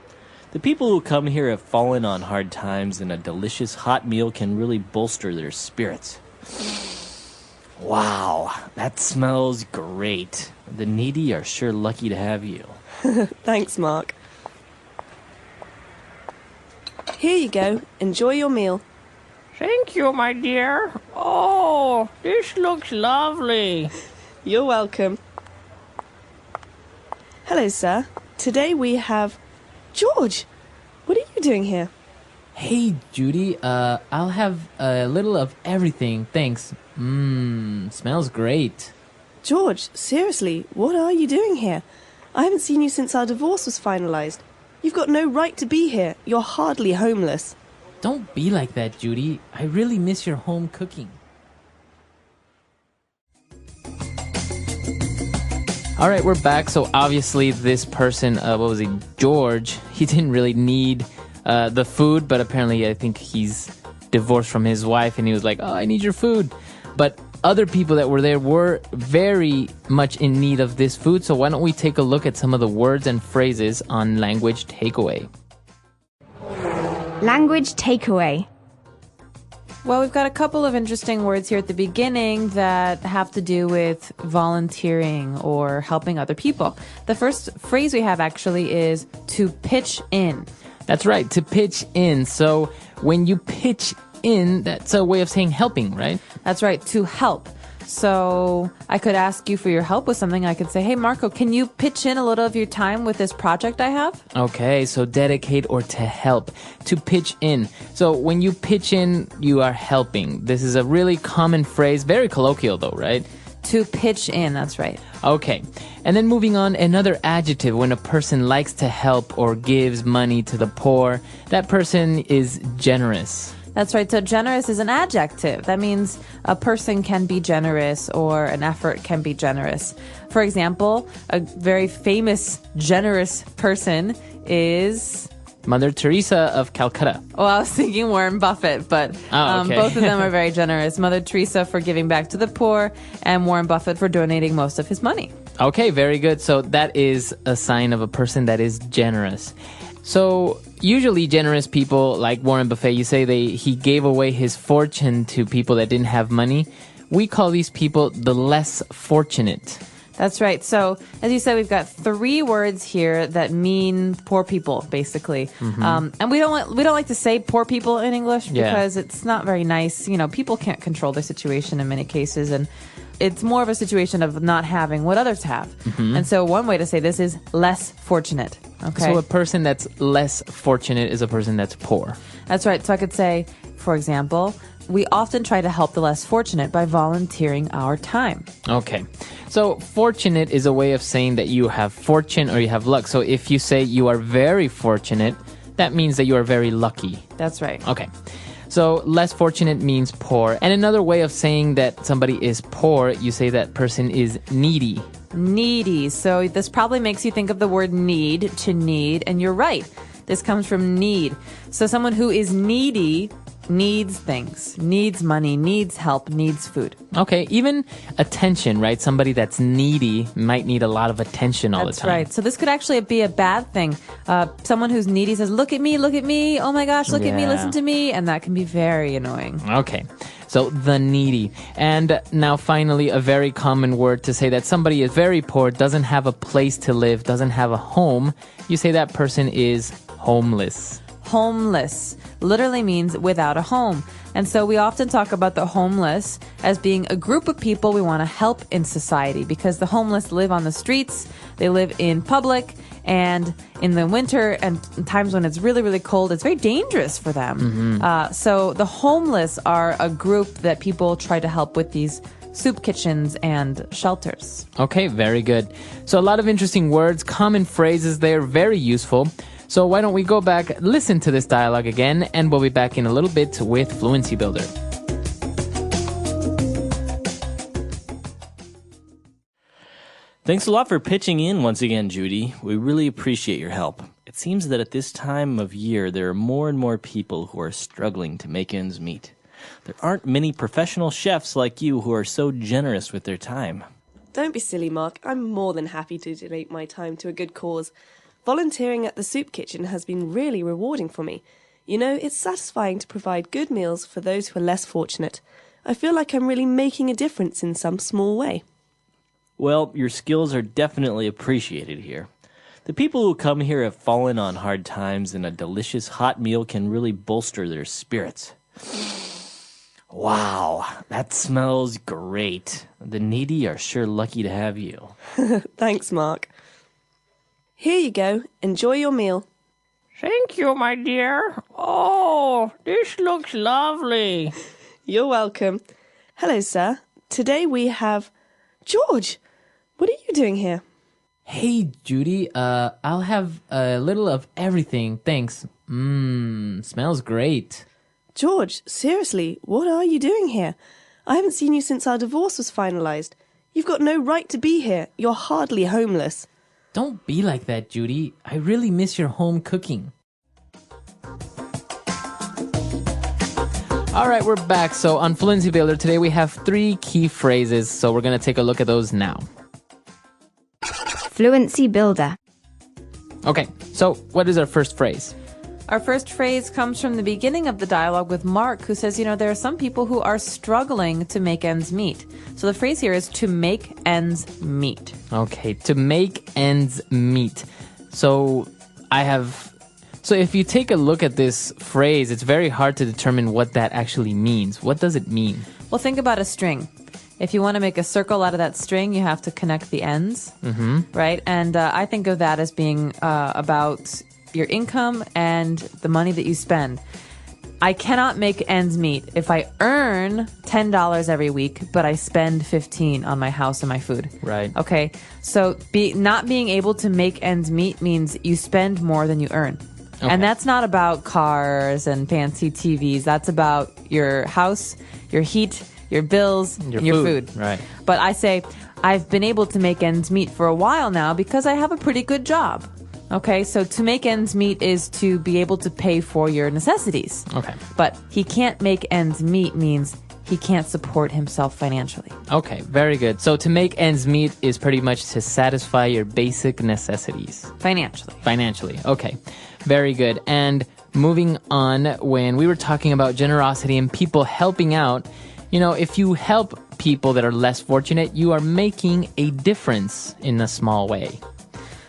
J: The people who come here have fallen on hard times, and a delicious hot meal can really bolster their spirits. Wow, that smells great. The needy are sure lucky to have you.
L: Thanks, Mark. Here you go. Enjoy your meal.
J: Thank you, my dear. Oh, this looks lovely.
L: You're welcome. Hello, sir. Today we have... George! What are you doing here?
A: Hey, Judy, I'll have a little of everything, thanks. Smells great.
L: George, seriously, what are you doing here? I haven't seen you since our divorce was finalized. You've got no right to be here. You're hardly homeless.
A: Don't be like that, Judy. I really miss your home cooking. All right, we're back. So obviously this person, George, he didn't really need the food, but apparently I think he's divorced from his wife and he was like, oh, I need your food. But other people that were there were very much in need of this food. So why don't we take a look at some of the words and phrases on language takeaway.
E: Language takeaway.
B: Well, we've got a couple of interesting words here at the beginning that have to do with volunteering or helping other people. The first phrase we have actually is to pitch in.
A: That's right, to pitch in. So when you pitch in, that's a way of saying helping, right?
B: That's right, to help. So I could ask you for your help with something. I could say, hey, Marco, can you pitch in a little of your time with this project I have?
A: Okay, so dedicate or to help, to pitch in. So when you pitch in, you are helping. This is a really common phrase, very colloquial though, right?
B: To pitch in, that's right.
A: Okay, and then moving on, another adjective when a person likes to help or gives money to the poor, that person is generous.
B: That's right. So generous is an adjective. That means a person can be generous or an effort can be generous. For example, a very famous generous person is...
A: Mother Teresa of Calcutta.
B: Well, I was thinking Warren Buffett, but
A: okay.
B: Both of them are very generous. Mother Teresa for giving back to the poor and Warren Buffett for donating most of his money.
A: Okay, very good. So that is a sign of a person that is generous. So usually generous people like Warren Buffett, you say he gave away his fortune to people that didn't have money. We call these people the less fortunate.
B: That's right. So as you said, we've got 3 words here that mean poor people, basically. Mm-hmm. And we don't like to say poor people in English because it's not very nice. You know, people can't control their situation in many cases, and it's more of a situation of not having what others have. Mm-hmm. And so one way to say this is less fortunate. Okay.
A: So a person that's less fortunate is a person that's poor.
B: That's right. So I could say, for example, we often try to help the less fortunate by volunteering our time.
A: Okay. So fortunate is a way of saying that you have fortune or you have luck. So if you say you are very fortunate, that means that you are very lucky.
B: That's right.
A: Okay. So less fortunate means poor. And another way of saying that somebody is poor, you say that person is needy.
B: Needy. So this probably makes you think of the word need, to need, and you're right. This comes from need. So someone who is needy needs things, needs money, needs help, needs food.
A: Okay, even attention, right? Somebody that's needy might need a lot of attention all the time.
B: That's right. So this could actually be a bad thing. Someone who's needy says, look at me, oh my gosh, look at me, listen to me. And that can be very annoying.
A: Okay, so the needy. And now finally, a very common word to say that somebody is very poor, doesn't have a place to live, doesn't have a home. You say that person is homeless.
B: Homeless literally means without a home. And so we often talk about the homeless as being a group of people we want to help in society, because the homeless live on the streets, they live in public, and in the winter and times when it's really, really cold, it's very dangerous for them. Mm-hmm. So the homeless are a group that people try to help with these soup kitchens and shelters.
A: Okay, very good. So a lot of interesting words, common phrases there, very useful. So why don't we go back, listen to this dialogue again, and we'll be back in a little bit with Fluency Builder.
D: Thanks a lot for pitching in once again, Judy. We really appreciate your help. It seems that at this time of year, there are more and more people who are struggling to make ends meet. There aren't many professional chefs like you who are so generous with their time.
L: Don't be silly, Mark. I'm more than happy to donate my time to a good cause. Volunteering at the soup kitchen has been really rewarding for me. You know, it's satisfying to provide good meals for those who are less fortunate. I feel like I'm really making a difference in some small way.
D: Well, your skills are definitely appreciated here. The people who come here have fallen on hard times, and a delicious hot meal can really bolster their spirits. Wow, that smells great. The needy are sure lucky to have you.
L: Thanks, Mark. Here you go. Enjoy your meal.
J: Thank you, my dear. Oh, this looks lovely.
L: You're welcome. Hello, sir. Today we have... George! What are you doing here?
A: Hey, Judy, I'll have a little of everything, thanks. Smells great.
L: George, seriously, what are you doing here? I haven't seen you since our divorce was finalized. You've got no right to be here. You're hardly homeless.
A: Don't be like that, Judy. I really miss your home cooking. All right, we're back. So on Fluency Builder today, we have 3 key phrases. So we're going to take a look at those now.
E: Fluency Builder.
A: Okay, so what is our first phrase?
B: Our first phrase comes from the beginning of the dialogue with Mark, who says, there are some people who are struggling to make ends meet. So the phrase here is to make ends meet.
A: Okay, to make ends meet. So if you take a look at this phrase, it's very hard to determine what that actually means. What does it mean?
B: Well, think about a string. If you want to make a circle out of that string, you have to connect the ends, right? And I think of that as being about your income and the money that you spend. I cannot make ends meet if I earn $10 every week, but I spend $15 on my house and my food.
A: Right.
B: Okay. So not being able to make ends meet means you spend more than you earn. Okay. And that's not about cars and fancy TVs. That's about your house, your heat, your bills, and your food.
A: Right.
B: But I say, I've been able to make ends meet for a while now because I have a pretty good job. Okay, so to make ends meet is to be able to pay for your necessities.
A: Okay.
B: But he can't make ends meet means he can't support himself financially.
A: Okay, very good. So to make ends meet is pretty much to satisfy your basic necessities.
B: Financially,
A: okay. Very good. And moving on, when we were talking about generosity and people helping out, if you help people that are less fortunate, you are making a difference in a small way.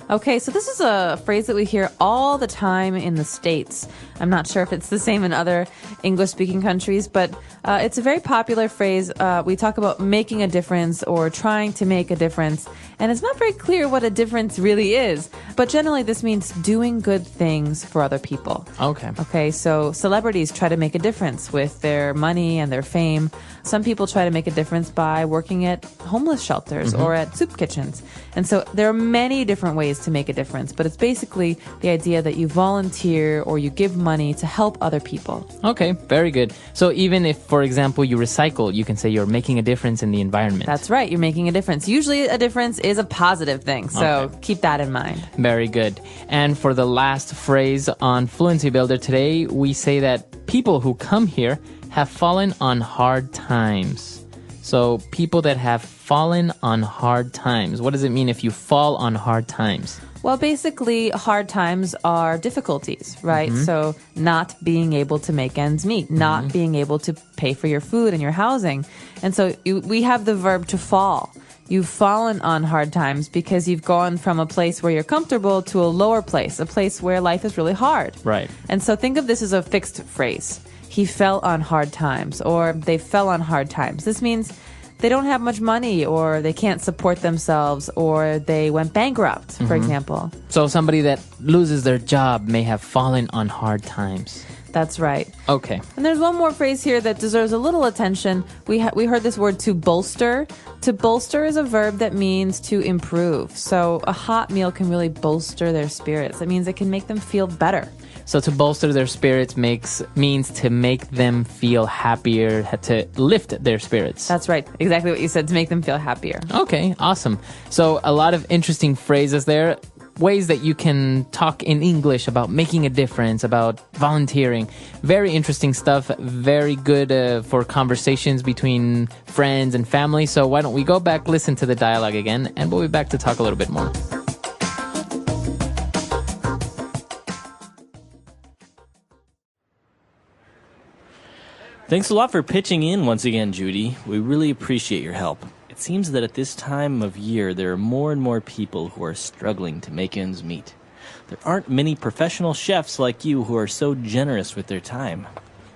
B: Okay, so this is a phrase that we hear all the time in the States. I'm not sure if it's the same in other English-speaking countries, but it's a very popular phrase. We talk about making a difference or trying to make a difference, and it's not very clear what a difference really is. But generally, this means doing good things for other people. Okay, so celebrities try to make a difference with their money and their fame. Some people try to make a difference by working at homeless shelters or at soup kitchens. And so there are many different ways to make a difference, but it's basically the idea that you volunteer or you give money to help other people.
A: Okay, very good. So even if, for example, you recycle, you can say you're making a difference in the environment.
B: That's right, you're making a difference. Usually a difference is a positive thing, so keep that in mind.
A: Very good. And for the last phrase on Fluency Builder today, we say that people who come here have fallen on hard times. So people that have fallen on hard times. What does it mean if you fall on hard times?
B: Well, basically, hard times are difficulties, right? So not being able to make ends meet, not being able to pay for your food and your housing. And so we have the verb to fall. You've fallen on hard times because you've gone from a place where you're comfortable to a lower place, a place where life is really hard.
A: Right.
B: And so think of this as a fixed phrase. He fell on hard times, or they fell on hard times. This means they don't have much money, or they can't support themselves, or they went bankrupt, for example.
A: So somebody that loses their job may have fallen on hard times.
B: That's right.
A: Okay.
B: And there's one more phrase here that deserves a little attention. We heard this word, to bolster. To bolster is a verb that means to improve. So a hot meal can really bolster their spirits. That means it can make them feel better.
A: So to bolster their spirits means to make them feel happier, to lift their spirits.
B: That's right. Exactly what you said, to make them feel happier.
A: Okay, awesome. So a lot of interesting phrases there. Ways that you can talk in English about making a difference, about volunteering. Very interesting stuff. Very good for conversations between friends and family. So why don't we go back, listen to the dialogue again, and we'll be back to talk a little bit more.
J: Thanks a lot for pitching in once again, Judy. We really appreciate your help. It seems that at this time of year, there are more and more people who are struggling to make ends meet. There aren't many professional chefs like you who are so generous with their time.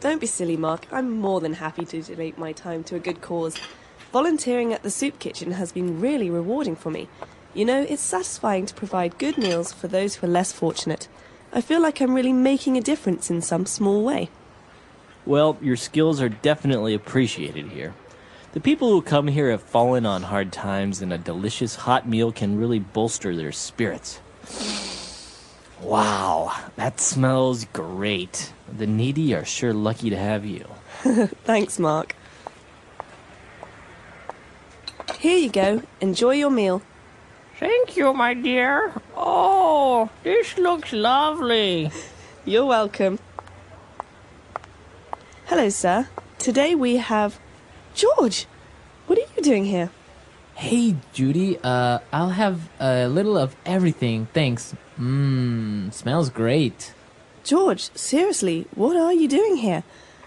L: Don't be silly, Mark. I'm more than happy to donate my time to a good cause. Volunteering at the soup kitchen has been really rewarding for me. You know, it's satisfying to provide good meals for those who are less fortunate. I feel like I'm really making a difference in some small way.
J: Well, your skills are definitely appreciated here. The people who come here have fallen on hard times, and a delicious hot meal can really bolster their spirits. Wow, that smells great. The needy are sure lucky to have you.
L: Thanks, Mark. Here you go. Enjoy your meal.
J: Thank you, my dear. Oh, this looks lovely.
L: You're welcome. Hello, sir. Today we have... George! What are you doing here?
A: Hey, Judy. I'll have a little of everything, thanks. Smells great.
L: George, seriously, what are you doing here?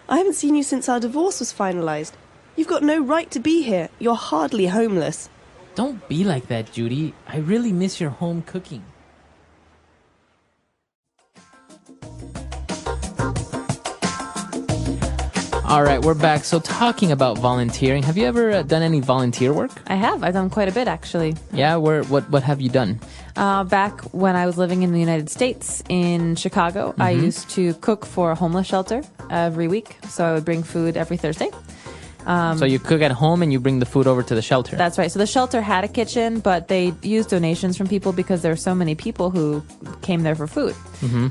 L: I haven't seen you since our divorce was finalized. You've got no right to be here. You're hardly homeless.
A: Don't be like that, Judy. I really miss your home cooking. All right, we're back. So talking about volunteering, have you ever done any volunteer work?
B: I have. I've done quite a bit, actually.
A: Yeah, what have you done?
B: Back when I was living in the United States, in Chicago, I used to cook for a homeless shelter every week. So I would bring food every Thursday.
A: So you cook at home and you bring the food over to the shelter?
B: That's right. So the shelter had a kitchen, but they used donations from people because there were so many people who came there for food.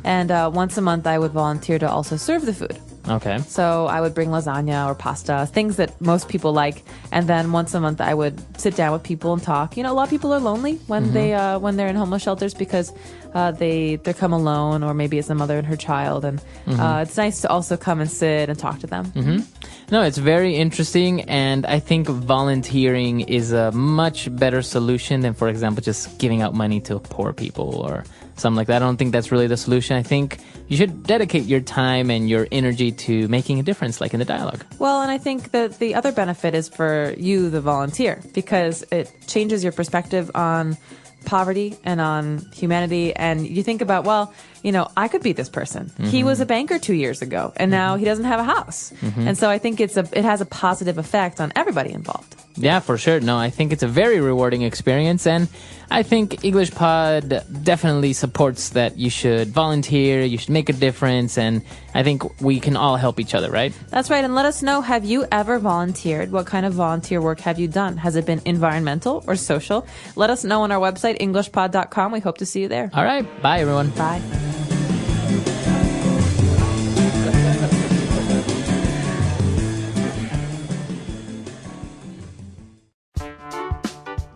B: And once a month, I would volunteer to also serve the food.
A: Okay.
B: So I would bring lasagna or pasta, things that most people like, and then once a month I would sit down with people and talk. You know, a lot of people are lonely when when they're in homeless shelters because they come alone, or maybe it's a mother and her child, and it's nice to also come and sit and talk to them.
A: No, it's very interesting, and I think volunteering is a much better solution than, for example, just giving out money to poor people or something like that. I don't think that's really the solution. I think you should dedicate your time and your energy to making a difference, like in the dialogue.
B: Well, and I think that the other benefit is for you, the volunteer, because it changes your perspective on poverty and on humanity. And you think about, well, you know, I could be this person. He was a banker 2 years ago, and now he doesn't have a house. And so I think it has a positive effect on everybody involved.
A: Yeah, for sure. No, I think it's a very rewarding experience, and I think English Pod definitely supports that you should volunteer, you should make a difference, and I think we can all help each other, right?
B: That's right, and let us know, have you ever volunteered? What kind of volunteer work have you done? Has it been environmental or social? Let us know on our website, englishpod.com. We hope to see you there.
A: All right. Bye, everyone.
B: Bye.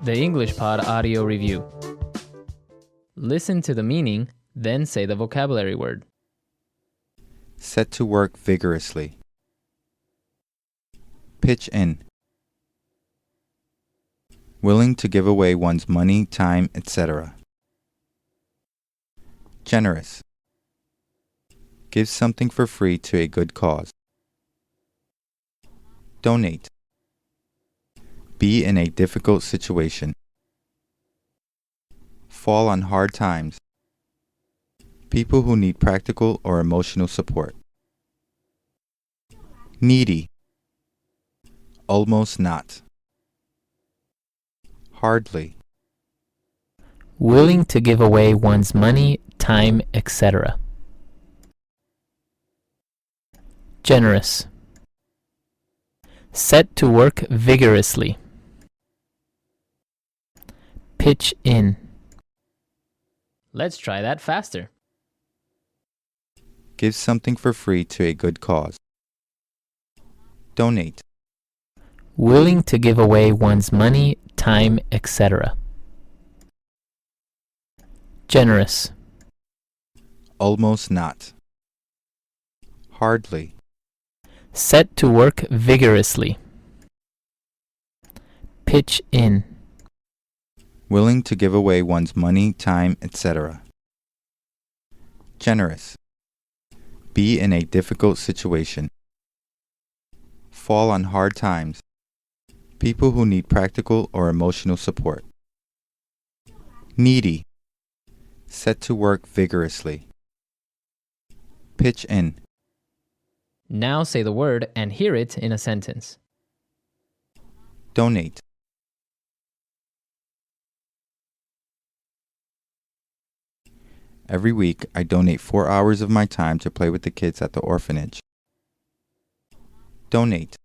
A: The English Pod audio review. Listen to the meaning, then say the vocabulary word.
K: Set to work vigorously. Pitch in. Willing to give away one's money, time, etc. Generous. Give something for free to a good cause. Donate. Be in a difficult situation. Fall on hard times. People who need practical or emotional support. Needy. Almost not. Hardly.
A: Willing to give away one's money, time, etc. Generous. Set to work vigorously. Pitch in. Let's try that faster.
K: Give something for free to a good cause. Donate.
A: Willing to give away one's money, time, etc. Generous.
K: Almost not. Hardly.
A: Set to work vigorously. Pitch in.
K: Willing to give away one's money, time, etc. Generous. Be in a difficult situation. Fall on hard times. People who need practical or emotional support. Needy. Set to work vigorously. Pitch in.
A: Now say the word and hear it in a sentence.
K: Donate. Every week, I donate 4 hours of my time to play with the kids at the orphanage. Donate.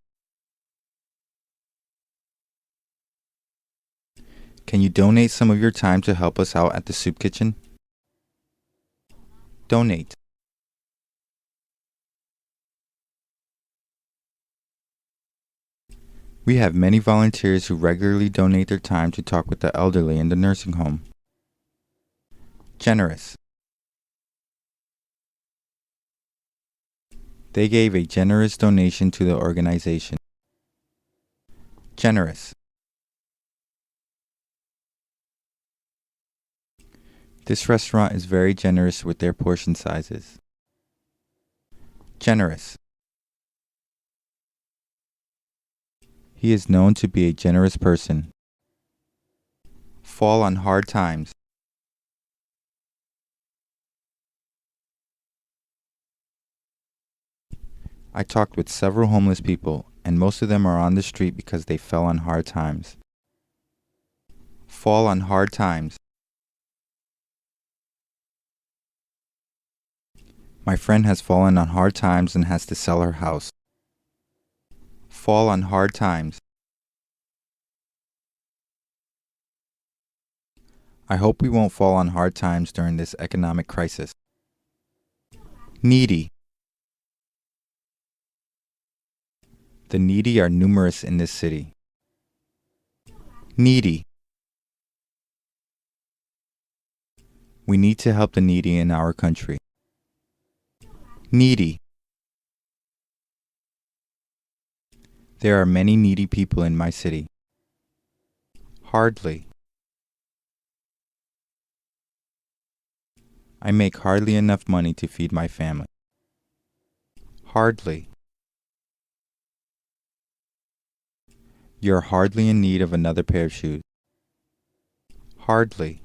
K: Can you donate some of your time to help us out at the soup kitchen? Donate. We have many volunteers who regularly donate their time to talk with the elderly in the nursing home. Generous. They gave a generous donation to the organization. Generous. This restaurant is very generous with their portion sizes. Generous. He is known to be a generous person. Fall on hard times. I talked with several homeless people, and most of them are on the street because they fell on hard times. Fall on hard times. My friend has fallen on hard times and has to sell her house. Fall on hard times. I hope we won't fall on hard times during this economic crisis. Needy. The needy are numerous in this city. Needy. We need to help the needy in our country. Needy. There are many needy people in my city. Hardly. I make hardly enough money to feed my family. Hardly. You're hardly in need of another pair of shoes. Hardly.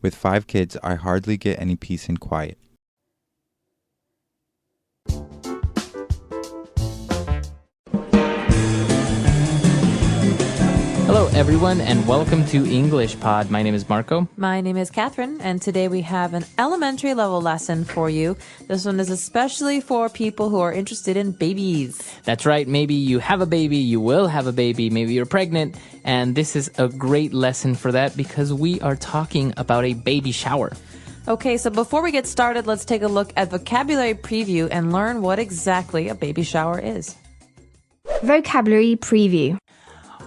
K: With 5 kids, I hardly get any peace and quiet.
A: Hello, everyone, and welcome to English Pod. My name is Marco.
B: My name is Catherine, and today we have an elementary level lesson for you. This one is especially for people who are interested in babies.
A: That's right. Maybe you have a baby, you will have a baby, maybe you're pregnant, and this is a great lesson for that because we are talking about a baby shower.
B: Okay, so before we get started, let's take a look at vocabulary preview and learn what exactly a baby shower is.
E: Vocabulary preview.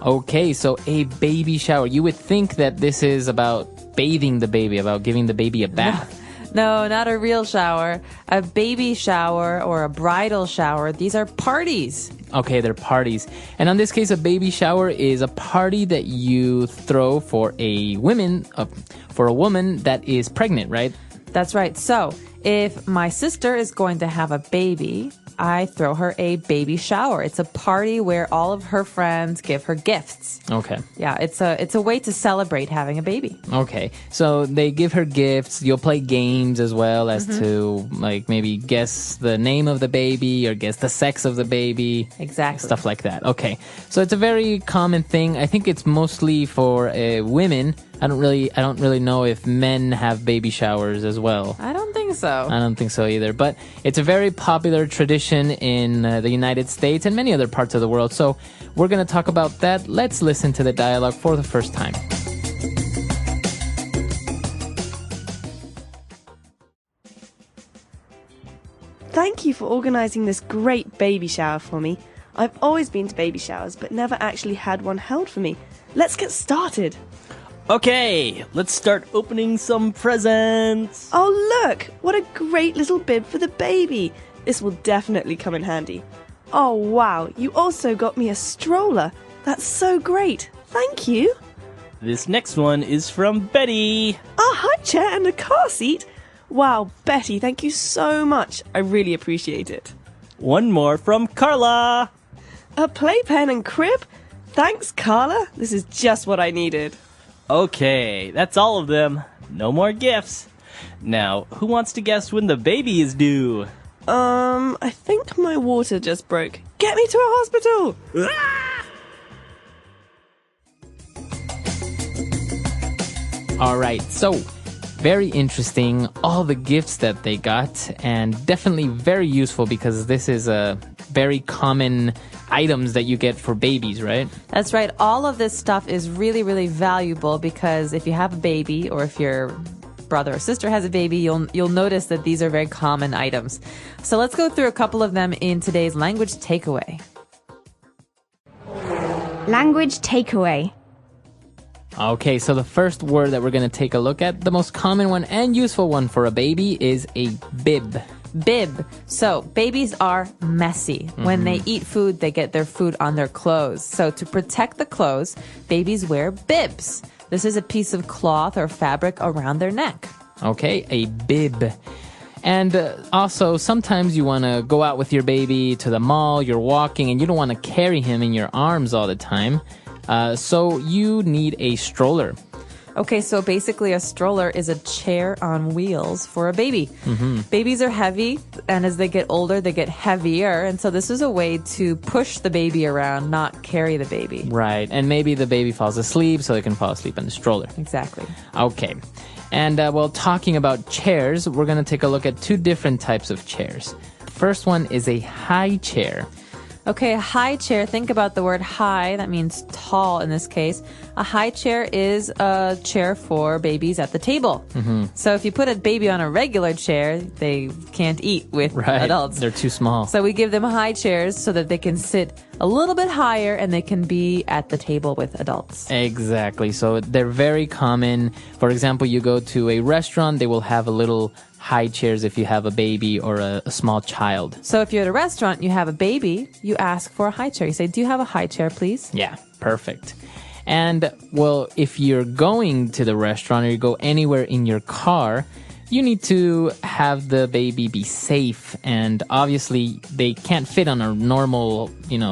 A: Okay, so a baby shower. You would think that this is about bathing the baby, about giving the baby a bath.
B: No, not a real shower. A baby shower or a bridal shower, these are parties.
A: Okay, they're parties. And in this case, a baby shower is a party that you throw for a woman that is pregnant, right?
B: That's right. So, if my sister is going to have a baby, I throw her a baby shower. It's a party where all of her friends give her gifts.
A: Okay.
B: Yeah, it's a way to celebrate having a baby.
A: Okay. So they give her gifts. You'll play games as well as to like maybe guess the name of the baby or guess the sex of the baby.
B: Exactly.
A: Stuff like that. Okay. So it's a very common thing. I think it's mostly for women. I don't really know if men have baby showers as well.
B: I don't think so.
A: I don't think so either. But it's a very popular tradition in the United States and many other parts of the world. So we're going to talk about that. Let's listen to the dialogue for the first time.
L: Thank you for organising this great baby shower for me. I've always been to baby showers, but never actually had one held for me. Let's get started.
J: Okay, let's start opening some presents.
L: Oh, look! What a great little bib for the baby. This will definitely come in handy. Oh, wow, you also got me a stroller. That's so great. Thank you.
J: This next one is from Betty.
L: A high chair and a car seat. Wow, Betty, thank you so much. I really appreciate it.
J: One more from Carla.
L: A playpen and crib? Thanks, Carla. This is just what I needed.
J: Okay, that's all of them. No more gifts. Now, who wants to guess when the baby is due?
L: I think my water just broke. Get me to a hospital!
A: All right, so very interesting, all the gifts that they got, and definitely very useful because this is a very common items that you get for babies, right?
B: That's right. All of this stuff is really, really valuable because if you have a baby or if your brother or sister has a baby, you'll notice that these are very common items. So let's go through a couple of them in today's language takeaway.
E: Language takeaway.
A: Okay, so the first word that we're going to take a look at, the most common one and useful one for a baby is a bib.
B: Bib. So babies are messy. When they eat food, they get their food on their clothes. So to protect the clothes, babies wear bibs. This is a piece of cloth or fabric around their neck.
A: Okay, a bib. And also, sometimes you want to go out with your baby to the mall, you're walking, and you don't want to carry him in your arms all the time. So you need a stroller.
B: Okay, so basically a stroller is a chair on wheels for a baby. Babies are heavy, and as they get older, they get heavier. And so this is a way to push the baby around, not carry the baby.
A: Right, and maybe the baby falls asleep, so they can fall asleep in the stroller.
B: Exactly.
A: Okay, and while talking about chairs, we're going to take a look at two different types of chairs. First one is a high chair.
B: Okay, a high chair. Think about the word high. That means tall in this case. A high chair is a chair for babies at the table. So if you put a baby on a regular chair, they can't eat with adults.
A: They're too small.
B: So we give them high chairs so that they can sit a little bit higher and they can be at the table with adults.
A: Exactly. So they're very common. For example, you go to a restaurant, they will have a little high chairs if you have a baby or a small child.
B: So if you're at a restaurant, you have a baby, you ask for a high chair. You say, do you have a high chair, please?
A: Yeah, perfect. And, well, if you're going to the restaurant or you go anywhere in your car, you need to have the baby be safe. And obviously, they can't fit on a normal,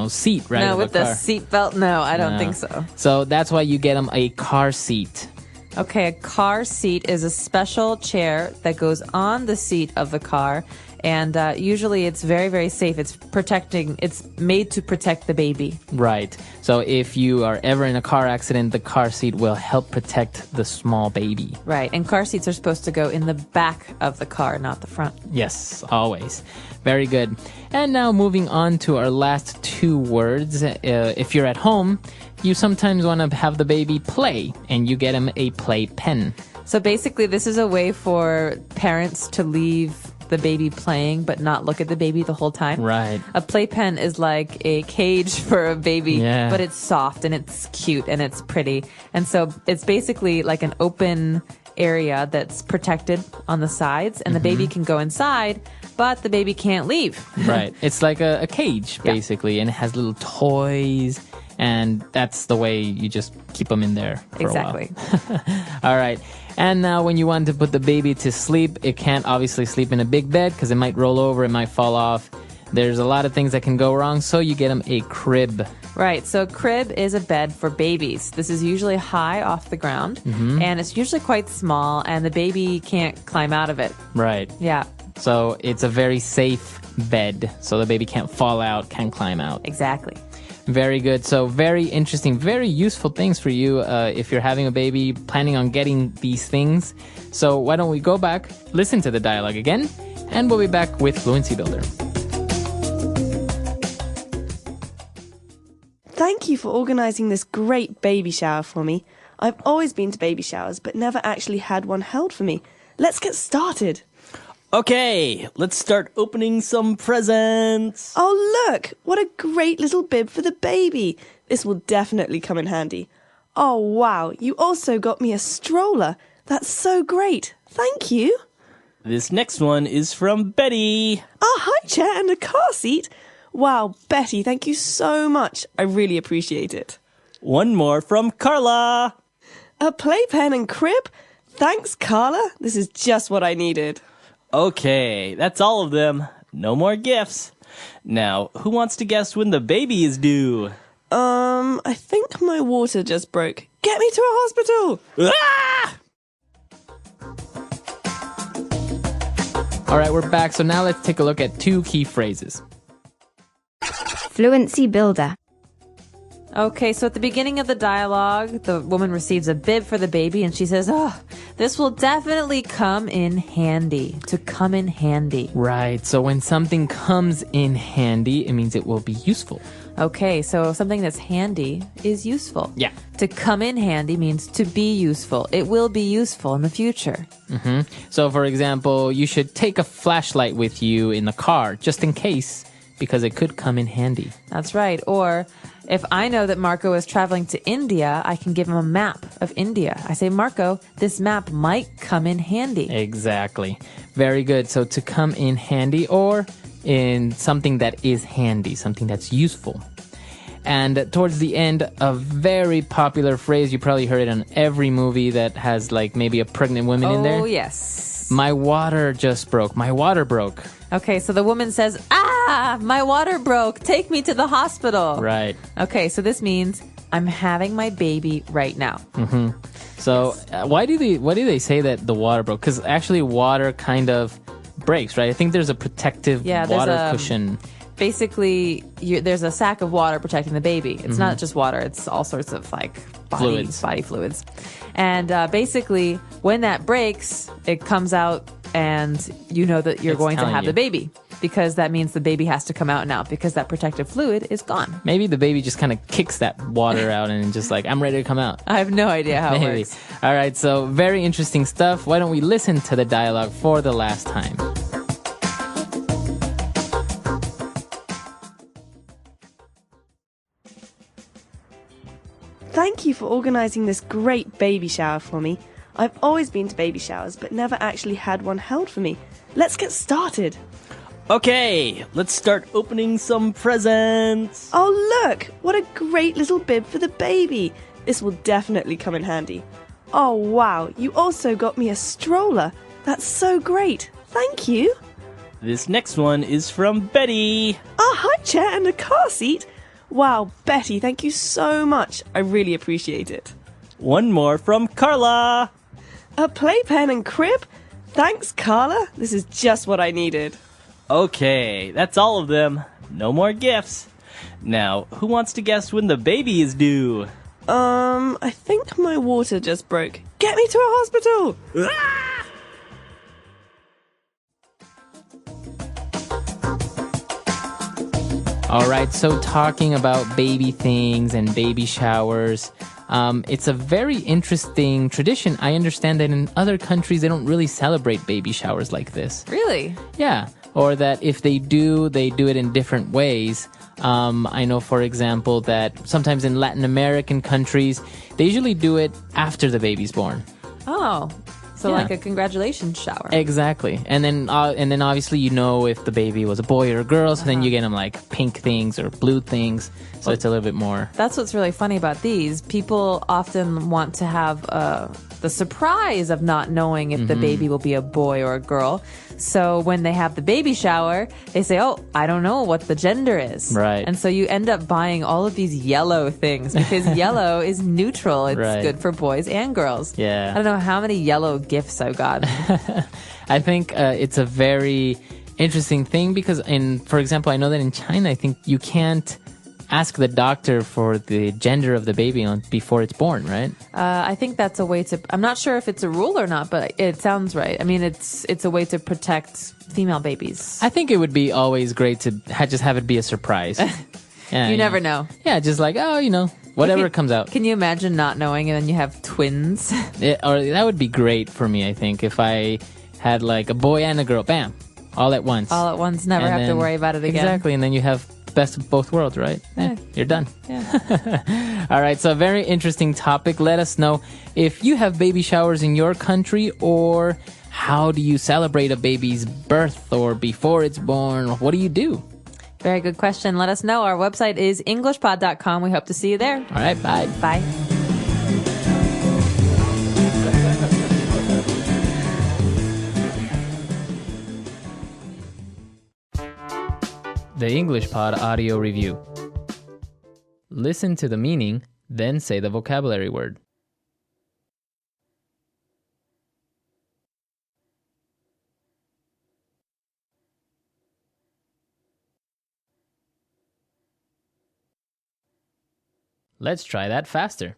A: seat, right?
B: No, with the seatbelt, no, I don't think so.
A: So that's why you get them a car seat.
B: Okay, a car seat is a special chair that goes on the seat of the car, and usually it's very, very safe. It's made to protect the baby.
A: Right. So if you are ever in a car accident, the car seat will help protect the small baby.
B: Right, and car seats are supposed to go in the back of the car, not the front.
A: Yes, always. Very good. And now moving on to our last two words. If you're at home, you sometimes want to have the baby play, and you get him a play pen.
B: So basically, this is a way for parents to leave the baby playing but not look at the baby the whole time.
A: Right.
B: A playpen is like a cage for a baby,
A: Yeah.
B: but it's soft and it's cute and it's pretty. And so it's basically like an open area that's protected on the sides, and the baby can go inside, but the baby can't leave.
A: Right. It's like a cage, basically, and it has little toys, and that's the way you just keep them in there for
B: Exactly.
A: a while. All right. And now when you want to put the baby to sleep, it can't obviously sleep in a big bed because it might roll over, it might fall off. There's a lot of things that can go wrong, so you get them a crib.
B: Right, so a crib is a bed for babies. This is usually high off the ground, and it's usually quite small, and the baby can't climb out of it.
A: Right.
B: Yeah.
A: So it's a very safe bed, so the baby can't fall out, can't climb out.
B: Exactly.
A: Very good. So very interesting, very useful things for you if you're having a baby, planning on getting these things. So why don't we go back, listen to the dialogue again, and we'll be back with Fluency Builder.
L: Thank you for organising this great baby shower for me. I've always been to baby showers, but never actually had one held for me. Let's get started.
J: Okay, let's start opening some presents.
L: Oh, look! What a great little bib for the baby. This will definitely come in handy. Oh, wow, you also got me a stroller. That's so great. Thank you.
J: This next one is from Betty.
L: A high chair and a car seat. Wow, Betty, thank you so much. I really appreciate it.
J: One more from Carla.
L: A playpen and crib? Thanks, Carla. This is just what I needed.
J: Okay, that's all of them. No more gifts. Now, who wants to guess when the baby is due?
L: I think my water just broke. Get me to a hospital!
J: Ah!
A: All right, we're back. So now let's take a look at 2 key phrases.
E: Fluency Builder.
B: Okay, so at the beginning of the dialogue, the woman receives a bib for the baby, and she says, "Oh, this will definitely come in handy." To come in handy.
A: Right. So when something comes in handy, it means it will be useful.
B: Okay, so something that's handy is useful.
A: Yeah.
B: To come in handy means to be useful. It will be useful in the future.
A: So, for example, you should take a flashlight with you in the car, just in case, because it could come in handy.
B: That's right. Or if I know that Marco is traveling to India, I can give him a map of India. I say, Marco, this map might come in handy.
A: Exactly. Very good. So to come in handy, or in something that is handy, something that's useful. And towards the end, a very popular phrase, you probably heard it on every movie that has like maybe a pregnant woman in there.
B: Oh, yes.
A: My water just broke. My water broke.
B: Okay, so the woman says, my water broke. Take me to the hospital.
A: Right.
B: Okay, so this means I'm having my baby right now.
A: So why do they say that the water broke? Because actually water kind of breaks, right? I think there's a protective water cushion.
B: Basically, there's a sack of water protecting the baby. It's not just water. It's all sorts of like body fluids. And basically, when that breaks, it comes out and you know that you're going to have the baby, because that means the baby has to come out now because that protective fluid is gone.
A: Maybe the baby just kind of kicks that water out and just like, I'm ready to come out.
B: I have no idea how it works.
A: All right, so very interesting stuff. Why don't we listen to the dialogue for the last time?
L: Thank you for organising this great baby shower for me. I've always been to baby showers, but never actually had one held for me. Let's get started.
J: Okay, let's start opening some presents.
L: Oh, look! What a great little bib for the baby. This will definitely come in handy. Oh, wow, you also got me a stroller. That's so great. Thank you.
J: This next one is from Betty.
L: A high chair and a car seat. Wow, Betty, thank you so much. I really appreciate it.
J: One more from Carla.
L: A playpen and crib? Thanks, Carla. This is just what I needed.
J: Okay, that's all of them. No more gifts. Now, who wants to guess when the baby is due?
L: I think my water just broke. Get me to a hospital!
J: Ah!
A: All right, so talking about baby things and baby showers, it's a very interesting tradition. I understand that in other countries, they don't really celebrate baby showers like this.
B: Really?
A: Yeah, or that if they do it in different ways. I know, for example, that sometimes in Latin American countries, they usually do it after the baby's born.
B: Oh, so like a congratulations shower.
A: Exactly. And then obviously you know if the baby was a boy or a girl, so then you get them like pink things or blue things. So it's a little bit more.
B: That's what's really funny about these. People often want to have the surprise of not knowing if the baby will be a boy or a girl. So when they have the baby shower, they say, oh, I don't know what the gender is.
A: Right.
B: And so you end up buying all of these yellow things because yellow is neutral. It's good for boys and girls.
A: Yeah.
B: I don't know how many yellow gifts I've got.
A: I think it's a very interesting thing because, for example, I know that in China, I think you can't ask the doctor for the gender of the baby before it's born, right?
B: I think that's a way to. I'm not sure if it's a rule or not, but it sounds right. I mean, it's a way to protect female babies.
A: I think it would be always great to just have it be a surprise. Yeah,
B: you never know.
A: Yeah, just like, whatever comes out.
B: Can you imagine not knowing and then you have twins?
A: Or that would be great for me, I think, if I had like a boy and a girl, bam, all at once.
B: All at once, never have to worry about it again.
A: Exactly, and then you have best of both worlds, right? You're done.
B: Yeah.
A: All right, so a very interesting topic. Let us know if you have baby showers in your country, or how do you celebrate a baby's birth or before it's born? What do you do?
B: Very good question. Let us know. Our website is englishpod.com. We hope to see you there.
A: All right, bye.
B: Bye.
A: The English Pod Audio Review. Listen to the meaning, then say the vocabulary word. Let's try that faster.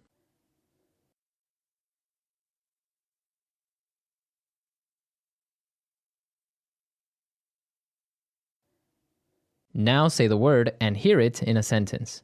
A: Now say the word and hear it in a sentence.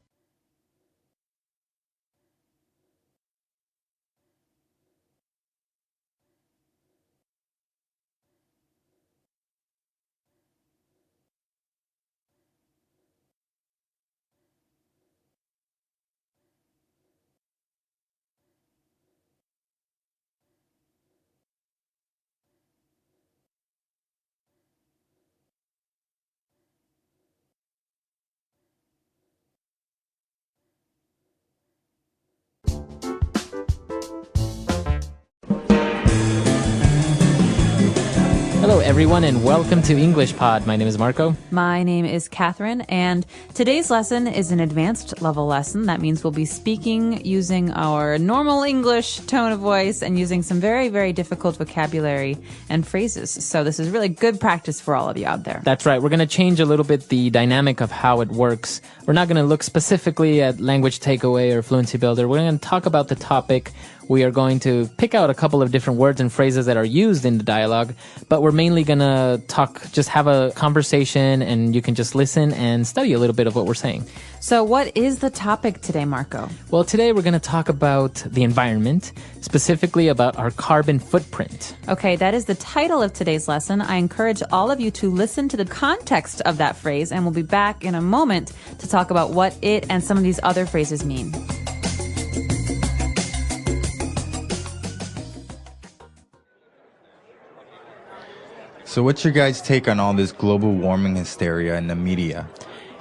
A: Hello, everyone, and welcome to English Pod. My name is Marco.
B: My name is Catherine, and today's lesson is an advanced level lesson. That means we'll be speaking using our normal English tone of voice and using some very, very difficult vocabulary and phrases. So this is really good practice for all of you out there.
A: That's right. We're going to change a little bit the dynamic of how it works. We're not going to look specifically at language takeaway or fluency builder. We're going to talk about the topic. We are going to pick out a couple of different words and phrases that are used in the dialogue, but we're mainly going to just have a conversation, and you can just listen and study a little bit of what we're saying.
B: So what is the topic today, Marco?
A: Well, today we're going to talk about the environment, specifically about our carbon footprint.
B: Okay, that is the title of today's lesson. I encourage all of you to listen to the context of that phrase, and we'll be back in a moment to talk about what it and some of these other phrases mean.
K: So what's your guys' take on all this global warming hysteria in the media?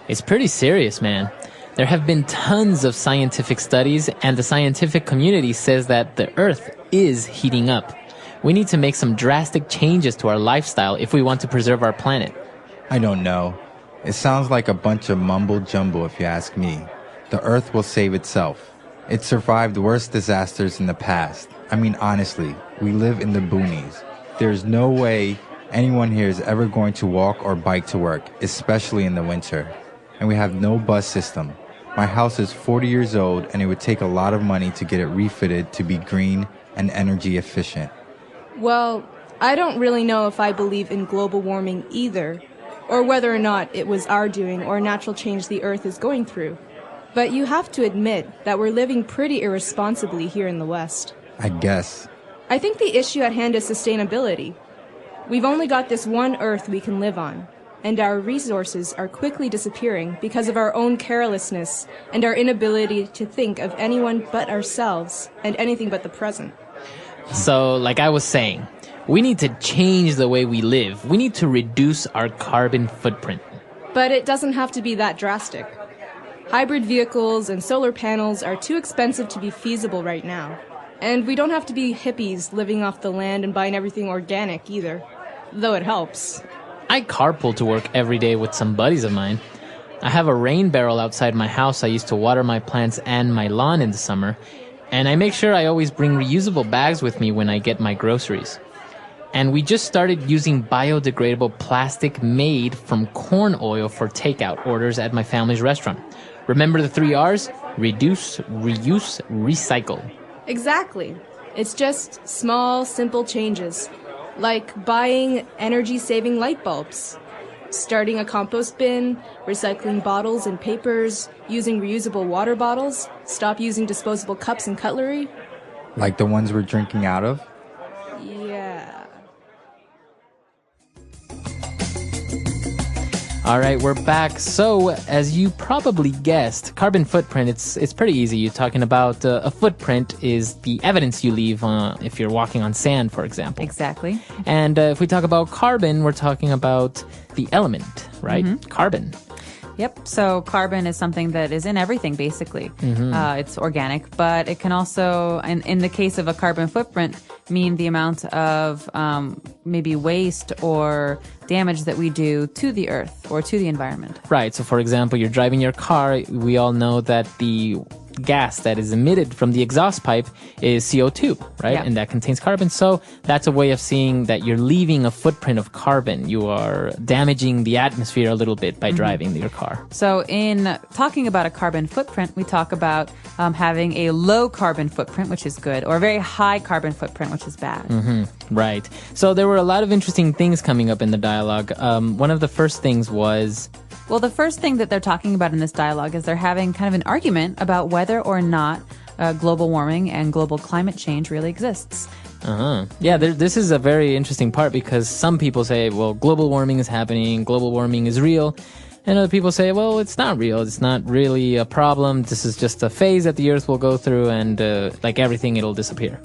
A: It's pretty serious, man. There have been tons of scientific studies, and the scientific community says that the Earth is heating up. We need to make some drastic changes to our lifestyle if we want to preserve our planet.
K: I don't know. It sounds like a bunch of mumble-jumble if you ask me. The Earth will save itself. It survived worse disasters in the past. I mean, honestly, we live in the boonies. There's no way anyone here is ever going to walk or bike to work, especially in the winter. And we have no bus system. My house is 40 years old, and it would take a lot of money to get it refitted to be green and energy efficient.
F: Well, I don't really know if I believe in global warming either, or whether or not it was our doing or a natural change the Earth is going through. But you have to admit that we're living pretty irresponsibly here in the West.
K: I guess.
F: I think the issue at hand is sustainability. We've only got this one Earth we can live on, and our resources are quickly disappearing because of our own carelessness and our inability to think of anyone but ourselves and anything but the present.
A: So, like I was saying, we need to change the way we live. We need to reduce our carbon footprint.
F: But it doesn't have to be that drastic. Hybrid vehicles and solar panels are too expensive to be feasible right now. And we don't have to be hippies living off the land and buying everything organic either, though it helps.
A: I carpool to work every day with some buddies of mine. I have a rain barrel outside my house I use to water my plants and my lawn in the summer, and I make sure I always bring reusable bags with me when I get my groceries. And we just started using biodegradable plastic made from corn oil for takeout orders at my family's restaurant. Remember the 3 R's? Reduce, reuse, recycle.
F: Exactly. It's just small, simple changes, like buying energy-saving light bulbs, starting a compost bin, recycling bottles and papers, using reusable water bottles, stop using disposable cups and cutlery.
K: Like the ones we're drinking out of?
F: Yeah.
A: All right, we're back. So, as you probably guessed, carbon footprint, it's pretty easy. You're talking about a footprint is the evidence you leave if you're walking on sand, for example.
B: Exactly.
A: And if we talk about carbon, we're talking about the element, right?
B: Mm-hmm.
A: Carbon.
B: Yep. So carbon is something that is in everything, basically. It's organic, but it can also, in the case of a carbon footprint, mean the amount of maybe waste or damage that we do to the earth or to the environment.
A: Right. So, for example, you're driving your car. We all know that the gas that is emitted from the exhaust pipe is CO2, right?
B: Yeah.
A: And that contains carbon. So that's a way of seeing that you're leaving a footprint of carbon. You are damaging the atmosphere a little bit by driving your car.
B: So in talking about a carbon footprint, we talk about having a low carbon footprint, which is good, or a very high carbon footprint, which is bad.
A: Right. So there were a lot of interesting things coming up in the dialogue. One of the first things was...
B: Well, the first thing that they're talking about in this dialogue is they're having kind of an argument about whether or not global warming and global climate change really exists.
A: Yeah, this is a very interesting part because some people say, well, global warming is happening, global warming is real. And other people say, well, it's not real. It's not really a problem. This is just a phase that the Earth will go through and like everything, it'll disappear.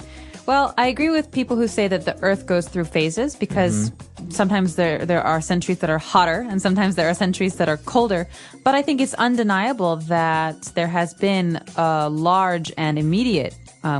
B: Well, I agree with people who say that the Earth goes through phases because sometimes there are centuries that are hotter and sometimes there are centuries that are colder. But I think it's undeniable that there has been a large and immediate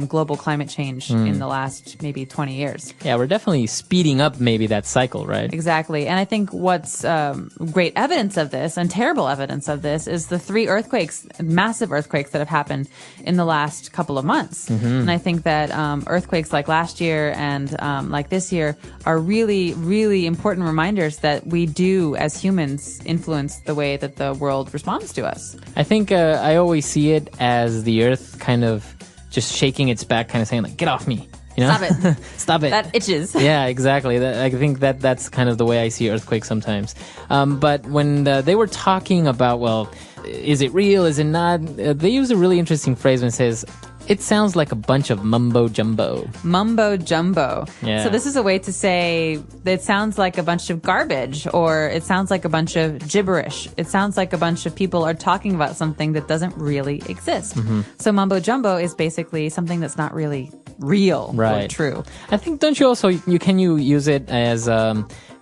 B: global climate change in the last maybe 20 years.
A: Yeah, we're definitely speeding up maybe that cycle, right?
B: Exactly. And I think what's great evidence of this and terrible evidence of this is the 3 earthquakes, massive earthquakes that have happened in the last couple of months. And I think that earthquakes like last year and like this year are really, really important reminders that we do, as humans, influence the way that the world responds to us.
A: I think I always see it as the Earth kind of just shaking its back, kind of saying, like, get off me. You know?
B: Stop it.
A: Stop it.
B: That itches.
A: Yeah, exactly. I think that's kind of the way I see earthquakes sometimes. But when they were talking about, well, is it real? Is it not? They use a really interesting phrase when it says, it sounds like a bunch of mumbo jumbo.
B: Mumbo jumbo.
A: Yeah.
B: So this is a way to say it sounds like a bunch of garbage, or it sounds like a bunch of gibberish. It sounds like a bunch of people are talking about something that doesn't really exist. So mumbo jumbo is basically something that's not really real or true.
A: I think, don't you also, can you use it as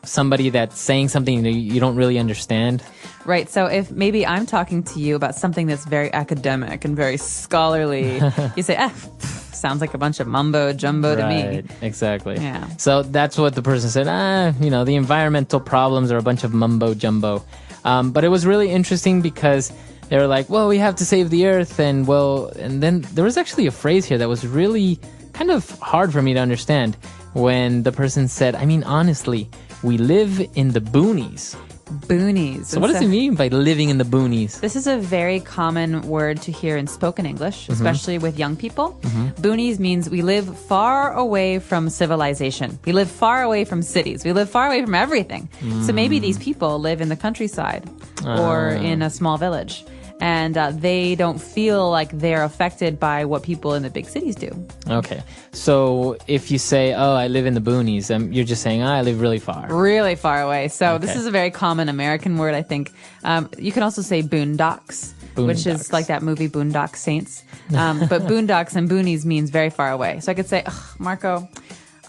A: somebody that's saying something you don't really understand?
B: Right. So if maybe I'm talking to you about something that's very academic and very scholarly, you say, sounds like a bunch of mumbo jumbo to me.
A: Exactly.
B: Yeah.
A: So that's what the person said. The environmental problems are a bunch of mumbo jumbo. But it was really interesting because they were like, well, we have to save the earth. And then there was actually a phrase here that was really kind of hard for me to understand when the person said, I mean, honestly, we live in the boonies.
B: Boonies.
A: So what does it mean by living in the boonies?
B: This is a very common word to hear in spoken English, especially with young people. Boonies means we live far away from civilization. We live far away from cities. We live far away from everything. So maybe these people live in the countryside or in a small village. And they don't feel like they're affected by what people in the big cities do. Okay.
A: So if you say, oh, I live in the boonies, you're just saying, I live really far.
B: Really far away. So this is a very common American word, I think. You can also say boondocks, which is like that movie Boondock Saints. But boondocks and boonies means very far away. So I could say, Marco,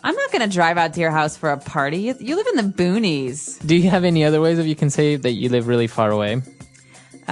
B: I'm not going to drive out to your house for a party. You live in the boonies.
A: Do you have any other ways that you can say that you live really far away?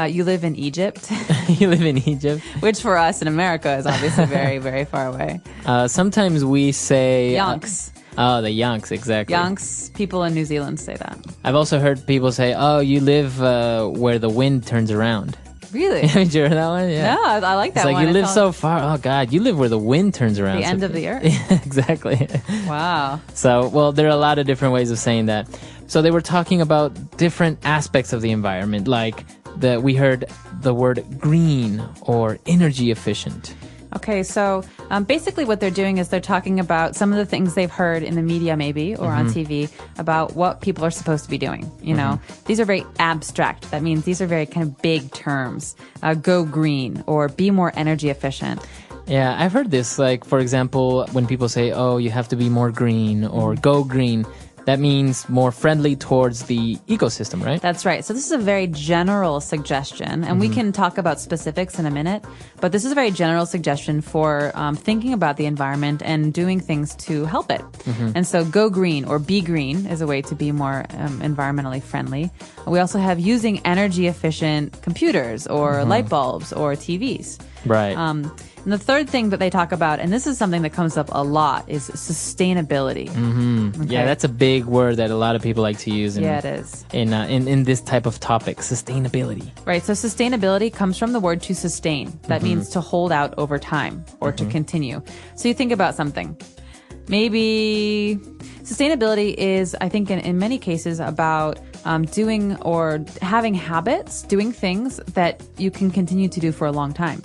B: You live in Egypt.
A: You live in Egypt.
B: Which for us in America is obviously very, very far away.
A: Sometimes we say...
B: Yonks.
A: Oh, the Yonks, exactly.
B: Yonks, people in New Zealand say that.
A: I've also heard people say, oh, you live where the wind turns around.
B: Really?
A: Haven't you heard that one? Yeah.
B: No, I like that
A: it's like
B: one.
A: You live so far. Oh, God, you live where the wind turns around.
B: The end of the earth.
A: Exactly.
B: Wow.
A: So, well, there are a lot of different ways of saying that. So they were talking about different aspects of the environment, like we heard the word green or energy efficient.
B: Okay, so basically what they're doing is they're talking about some of the things they've heard in the media maybe or on TV about what people are supposed to be doing. You know, these are very abstract. That means these are very kind of big terms. Go green or be more energy efficient.
A: Yeah, I've heard this. Like, for example, when people say, oh, you have to be more green or go green, that means more friendly towards the ecosystem, right?
B: That's right. So this is a very general suggestion, and we can talk about specifics in a minute, but this is a very general suggestion for thinking about the environment and doing things to help it. And so go green or be green is a way to be more environmentally friendly. We also have using energy efficient computers or light bulbs or TVs.
A: Right.
B: And the third thing that they talk about, and this is something that comes up a lot, is sustainability. Okay.
A: Yeah, that's a big word that a lot of people like to use.
B: Yeah, it is.
A: In this type of topic, sustainability.
B: Right. So sustainability comes from the word to sustain. That means to hold out over time or to continue. So you think about something. Maybe sustainability is, I think, in many cases about doing or having habits, doing things that you can continue to do for a long time.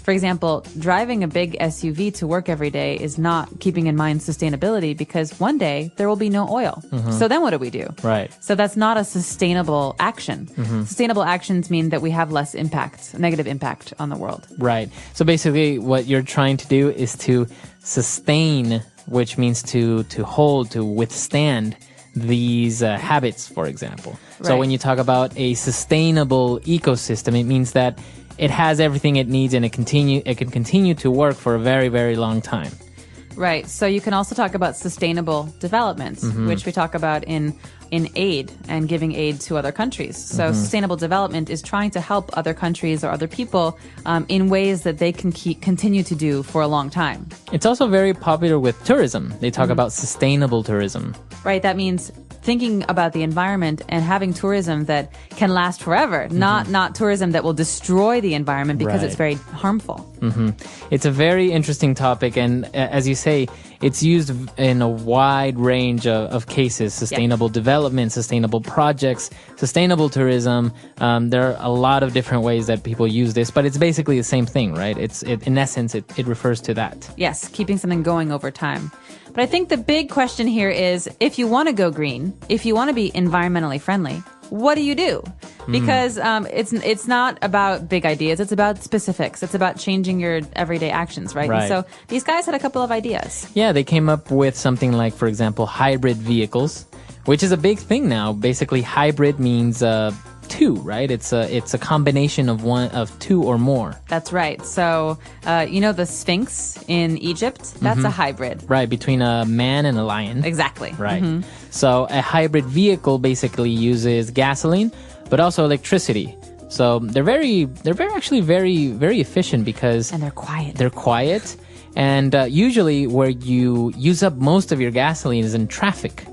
B: For example, driving a big SUV to work every day is not keeping in mind sustainability because one day there will be no oil. So then what do we do?
A: Right.
B: So that's not a sustainable action. Sustainable actions mean that we have less impact, negative impact on the world.
A: Right. So basically what you're trying to do is to sustain, which means to hold, to withstand these habits, for example. So
B: Right.
A: when you talk about a sustainable ecosystem, it means that it has everything it needs and it can continue to work for a very, very long time.
B: Right. So you can also talk about sustainable development, which we talk about in aid and giving aid to other countries. So sustainable development is trying to help other countries or other people in ways that they can continue to do for a long time.
A: It's also very popular with tourism. They talk about sustainable tourism.
B: Right. That means thinking about the environment and having tourism that can last forever, not tourism that will destroy the environment because it's very harmful.
A: It's a very interesting topic, and as you say, it's used in a wide range of cases. Sustainable development, sustainable projects, sustainable tourism. There are a lot of different ways that people use this, but it's basically the same thing, right? In essence, it refers to that.
B: Yes, keeping something going over time. But I think the big question here is, if you want to go green, if you want to be environmentally friendly, what do you do? Because it's not about big ideas. It's about specifics. It's about changing your everyday actions, right? And so these guys had a couple of ideas.
A: Yeah, they came up with something like, for example, hybrid vehicles, which is a big thing now. Basically, hybrid means two, right? It's a combination of two or more.
B: That's right. So, you know the Sphinx in Egypt? That's a hybrid.
A: Right, between a man and a lion.
B: Exactly.
A: Right. So a hybrid vehicle basically uses gasoline, but also electricity. So they're actually very efficient because...
B: And they're quiet.
A: They're quiet. And usually where you use up most of your gasoline is in traffic.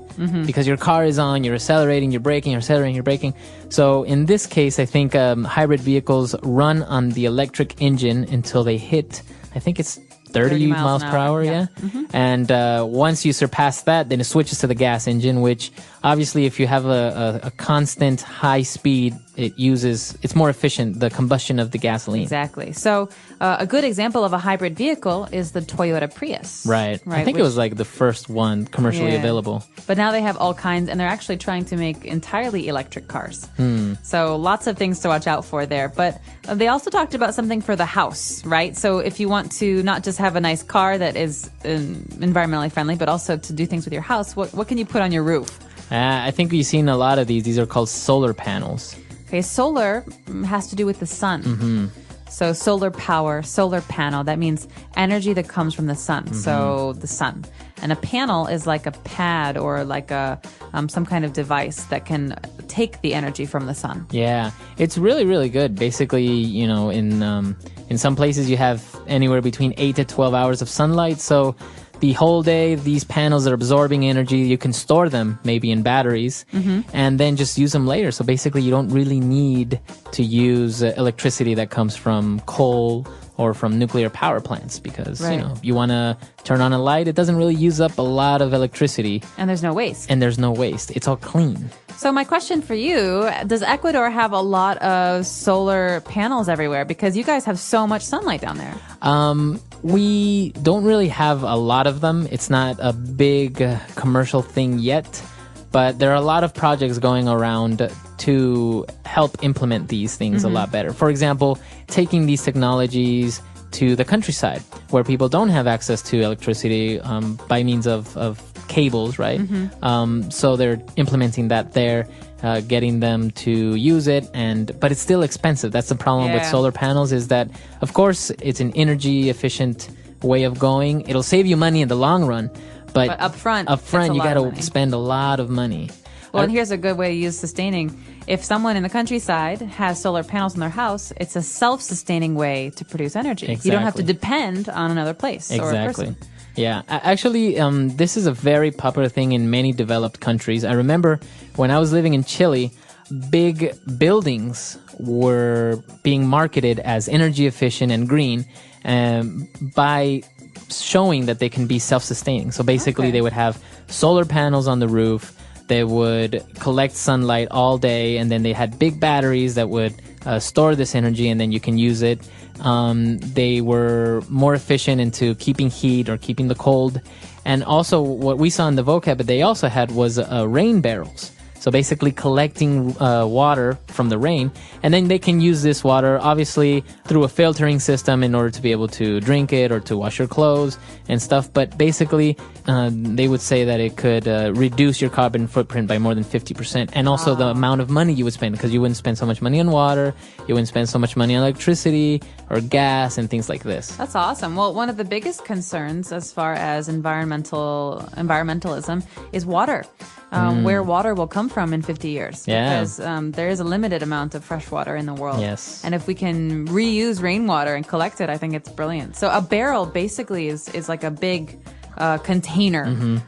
A: Because your car is on, you're accelerating, you're braking, you're accelerating, you're braking. So in this case, I think hybrid vehicles run on the electric engine until they hit, I think it's 30 miles per hour, yeah. And once you surpass that, then it switches to the gas engine, which obviously if you have a constant high speed, it's more efficient, the combustion of the gasoline.
B: Exactly. So a good example of a hybrid vehicle is the Toyota Prius.
A: Right. I think it was like the first one commercially available.
B: But now they have all kinds, and they're actually trying to make entirely electric cars. So lots of things to watch out for there. But they also talked about something for the house, right? So if you want to not just have a nice car that is environmentally friendly, but also to do things with your house, what can you put on your roof?
A: I think we've seen a lot of these. These are called solar panels.
B: Okay, solar has to do with the sun. So solar power, solar panel, that means energy that comes from the sun. So the sun. And a panel is like a pad or like a some kind of device that can take the energy from the sun.
A: Yeah, it's really, really good. Basically, you know, in some places you have anywhere between 8 to 12 hours of sunlight. So the whole day, these panels are absorbing energy. You can store them maybe in batteries and then just use them later. So basically, you don't really need to use electricity that comes from coal or from nuclear power plants because, you know, if you want to turn on a light, it doesn't really use up a lot of electricity.
B: And there's no waste.
A: It's all clean.
B: So my question for you, does Ecuador have a lot of solar panels everywhere? Because you guys have so much sunlight down there.
A: We don't really have a lot of them. It's not a big commercial thing yet, but there are a lot of projects going around to help implement these things a lot better. For example, taking these technologies to the countryside where people don't have access to electricity by means of cables, right? So they're implementing that there, getting them to use it, but it's still expensive. That's the problem with solar panels is that, of course, it's an energy efficient way of going. It'll save you money in the long run, but
B: up front
A: you got to spend a lot of money.
B: Well, and here's a good way to use sustaining. If someone in the countryside has solar panels in their house, it's a self-sustaining way to produce energy.
A: Exactly.
B: You don't have to depend on another place or a person.
A: Yeah, actually, this is a very popular thing in many developed countries. I remember when I was living in Chile, big buildings were being marketed as energy efficient and green by showing that they can be self-sustaining. So basically, they would have solar panels on the roof. They would collect sunlight all day, and then they had big batteries that would store this energy, and then you can use it. They were more efficient into keeping heat or keeping the cold. And also what we saw in the vocab that they also had was rain barrels. So basically collecting water from the rain, and then they can use this water obviously through a filtering system in order to be able to drink it or to wash your clothes and stuff. But basically, they would say that it could reduce your carbon footprint by more than 50%, and also the amount of money you would spend, because you wouldn't spend so much money on water, you wouldn't spend so much money on electricity or gas and things like this.
B: That's awesome. Well, one of the biggest concerns as far as environmentalism is water. Where water will come from in 50 years.
A: Yeah.
B: Because there is a limited amount of fresh water in the world.
A: Yes.
B: And if we can reuse rainwater and collect it, I think it's brilliant. So a barrel basically is like a big container.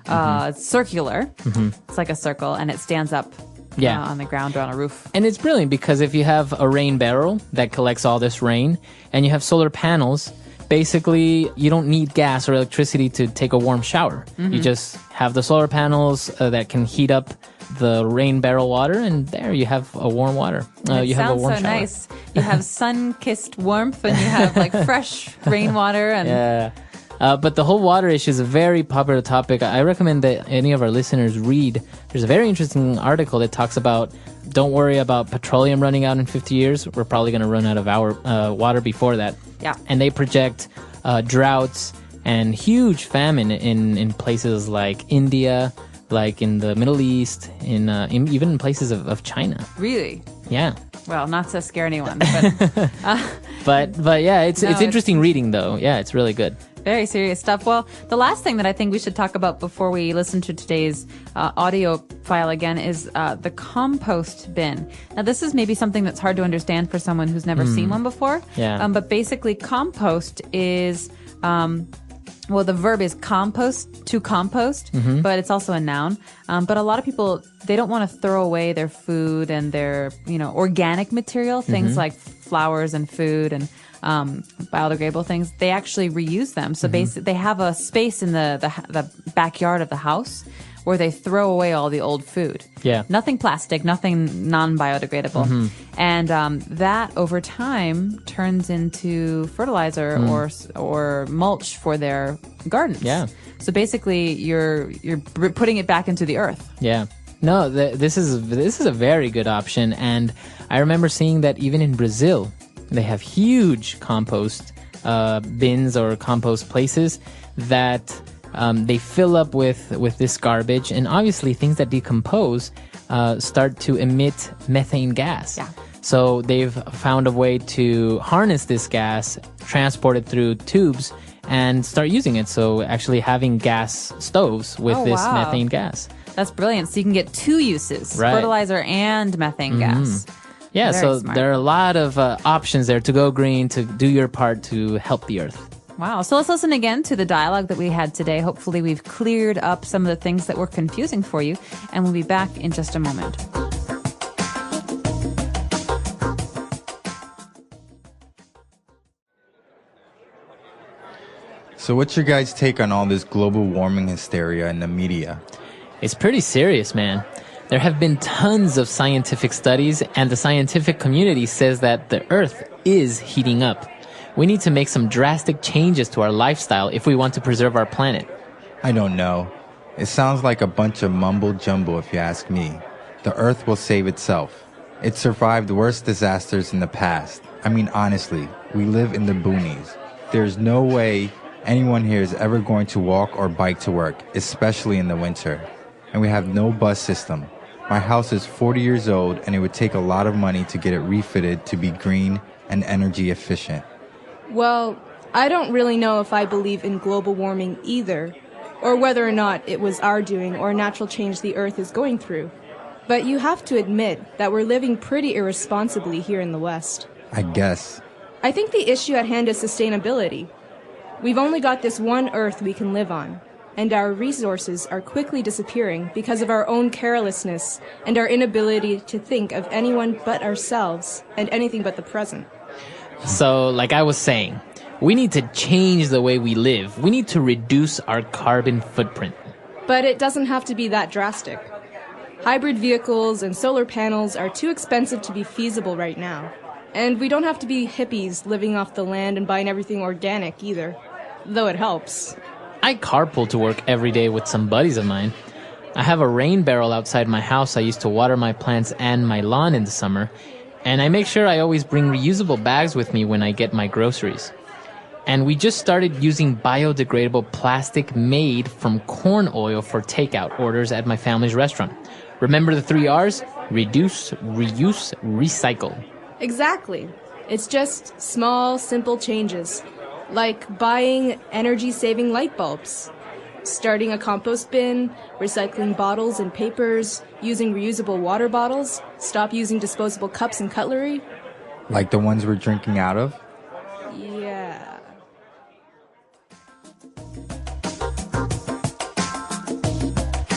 B: It's circular. It's like a circle, and it stands up on the ground or on a roof.
A: And it's brilliant because if you have a rain barrel that collects all this rain, and you have solar panels, basically, you don't need gas or electricity to take a warm shower. You just have the solar panels that can heat up the rain barrel water, and there you have a warm water.
B: It
A: you have a warm
B: sounds so
A: shower.
B: nice. You have sun-kissed warmth, and you have like fresh rainwater. And
A: but the whole water issue is a very popular topic. I recommend that any of our listeners read. There's a very interesting article that talks about, don't worry about petroleum running out in 50 years. We're probably going to run out of our water before that.
B: Yeah.
A: And they project droughts and huge famine in places like India, like in the Middle East, in even in places of China.
B: Really?
A: Yeah.
B: Well, not to scare anyone,
A: but yeah, it's interesting reading though. Yeah, it's really good.
B: Very serious stuff. Well, the last thing that I think we should talk about before we listen to today's audio file again is the compost bin. Now, this is maybe something that's hard to understand for someone who's never seen one before.
A: Yeah.
B: But basically, compost is, well, the verb is compost, to compost, but it's also a noun. But a lot of people, they don't want to throw away their food and their, organic material, things like flowers and food and biodegradable things. They actually reuse them. So basically, they have a space in the backyard of the house where they throw away all the old food.
A: Yeah.
B: Nothing plastic, nothing non-biodegradable. And that over time turns into fertilizer or mulch for their gardens.
A: Yeah.
B: So basically, you're putting it back into the earth.
A: Yeah. No, this is a very good option, and I remember seeing that even in Brazil, they have huge compost bins or compost places that they fill up with this garbage, and obviously things that decompose start to emit methane gas.
B: Yeah.
A: So they've found a way to harness this gas, transport it through tubes, and start using it. So actually having gas stoves with this methane gas.
B: That's brilliant. So you can get two uses,
A: Right.
B: fertilizer and methane gas.
A: Yeah,
B: Very
A: so
B: smart.
A: there are a lot of options there to go green, to do your part to help the earth.
B: Wow. So let's listen again to the dialogue that we had today. Hopefully we've cleared up some of the things that were confusing for you, and we'll be back in just a moment.
K: So what's your guys' take on all this global warming hysteria in the media?
A: It's pretty serious, man. There have been tons of scientific studies, and the scientific community says that the Earth is heating up. We need to make some drastic changes to our lifestyle if we want to preserve our planet.
K: I don't know. It sounds like a bunch of mumble jumble if you ask me. The Earth will save itself. It survived worse disasters in the past. I mean, honestly, we live in the boonies. There's no way anyone here is ever going to walk or bike to work, especially in the winter. And we have no bus system. My house is 40 years old, and it would take a lot of money to get it refitted to be green and energy efficient.
F: Well, I don't really know if I believe in global warming either, or whether or not it was our doing or a natural change the Earth is going through. But you have to admit that we're living pretty irresponsibly here in the West.
K: I guess.
F: I think the issue at hand is sustainability. We've only got this one Earth we can live on, and our resources are quickly disappearing because of our own carelessness and our inability to think of anyone but ourselves and anything but the present.
A: So, like I was saying, we need to change the way we live. We need to reduce our carbon footprint.
F: But it doesn't have to be that drastic. Hybrid vehicles and solar panels are too expensive to be feasible right now. And we don't have to be hippies living off the land and buying everything organic either, though it helps.
A: I carpool to work every day with some buddies of mine. I have a rain barrel outside my house I use to water my plants and my lawn in the summer, and I make sure I always bring reusable bags with me when I get my groceries. And we just started using biodegradable plastic made from corn oil for takeout orders at my family's restaurant. Remember the 3 R's? Reduce, reuse, recycle.
F: Exactly. It's just small, simple changes, like buying energy-saving light bulbs, starting a compost bin, recycling bottles and papers, using reusable water bottles, stop using disposable cups and cutlery.
K: Like the ones we're drinking out of?
F: Yeah.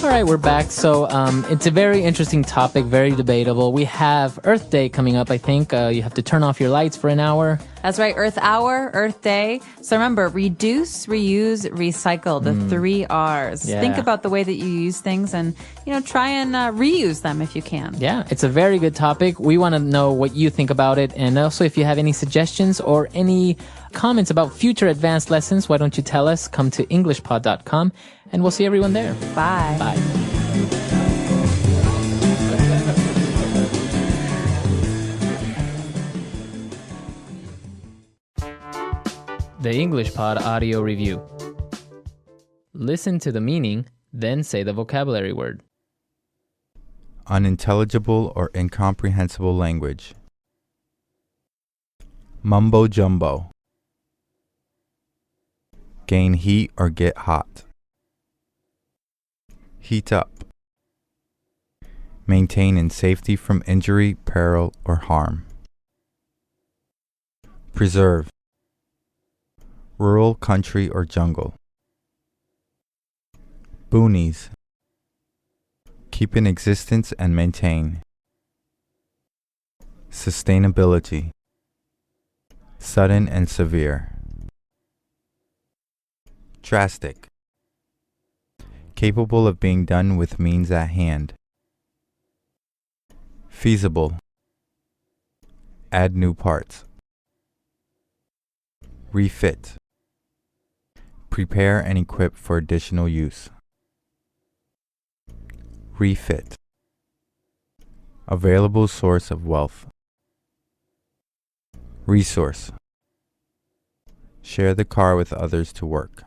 A: All right, we're back. So it's a very interesting topic, very debatable. We have Earth Day coming up, I think. You have to turn off your lights for an hour.
B: That's right. Earth Hour, Earth Day. So remember, reduce, reuse, recycle, the 3 R's.
A: Yeah.
B: Think about the way that you use things and, try and reuse them if you can.
A: Yeah, it's a very good topic. We want to know what you think about it. And also, if you have any suggestions or any comments about future advanced lessons, why don't you tell us? Come to englishpod.com and we'll see everyone there.
B: Bye.
A: Bye. The English Pod Audio Review. Listen to the meaning, then say the vocabulary word.
K: Unintelligible or incomprehensible language. Mumbo jumbo. Gain heat or get hot. Heat up. Maintain in safety from injury, peril, or harm. Preserve. Rural, country, or jungle. Boonies. Keep in existence and maintain. Sustainability. Sudden and severe. Drastic. Capable of being done with means at hand. Feasible. Add new parts. Refit. Prepare and equip for additional use. Refit. Available source of wealth. Resource. Share the car with others to work.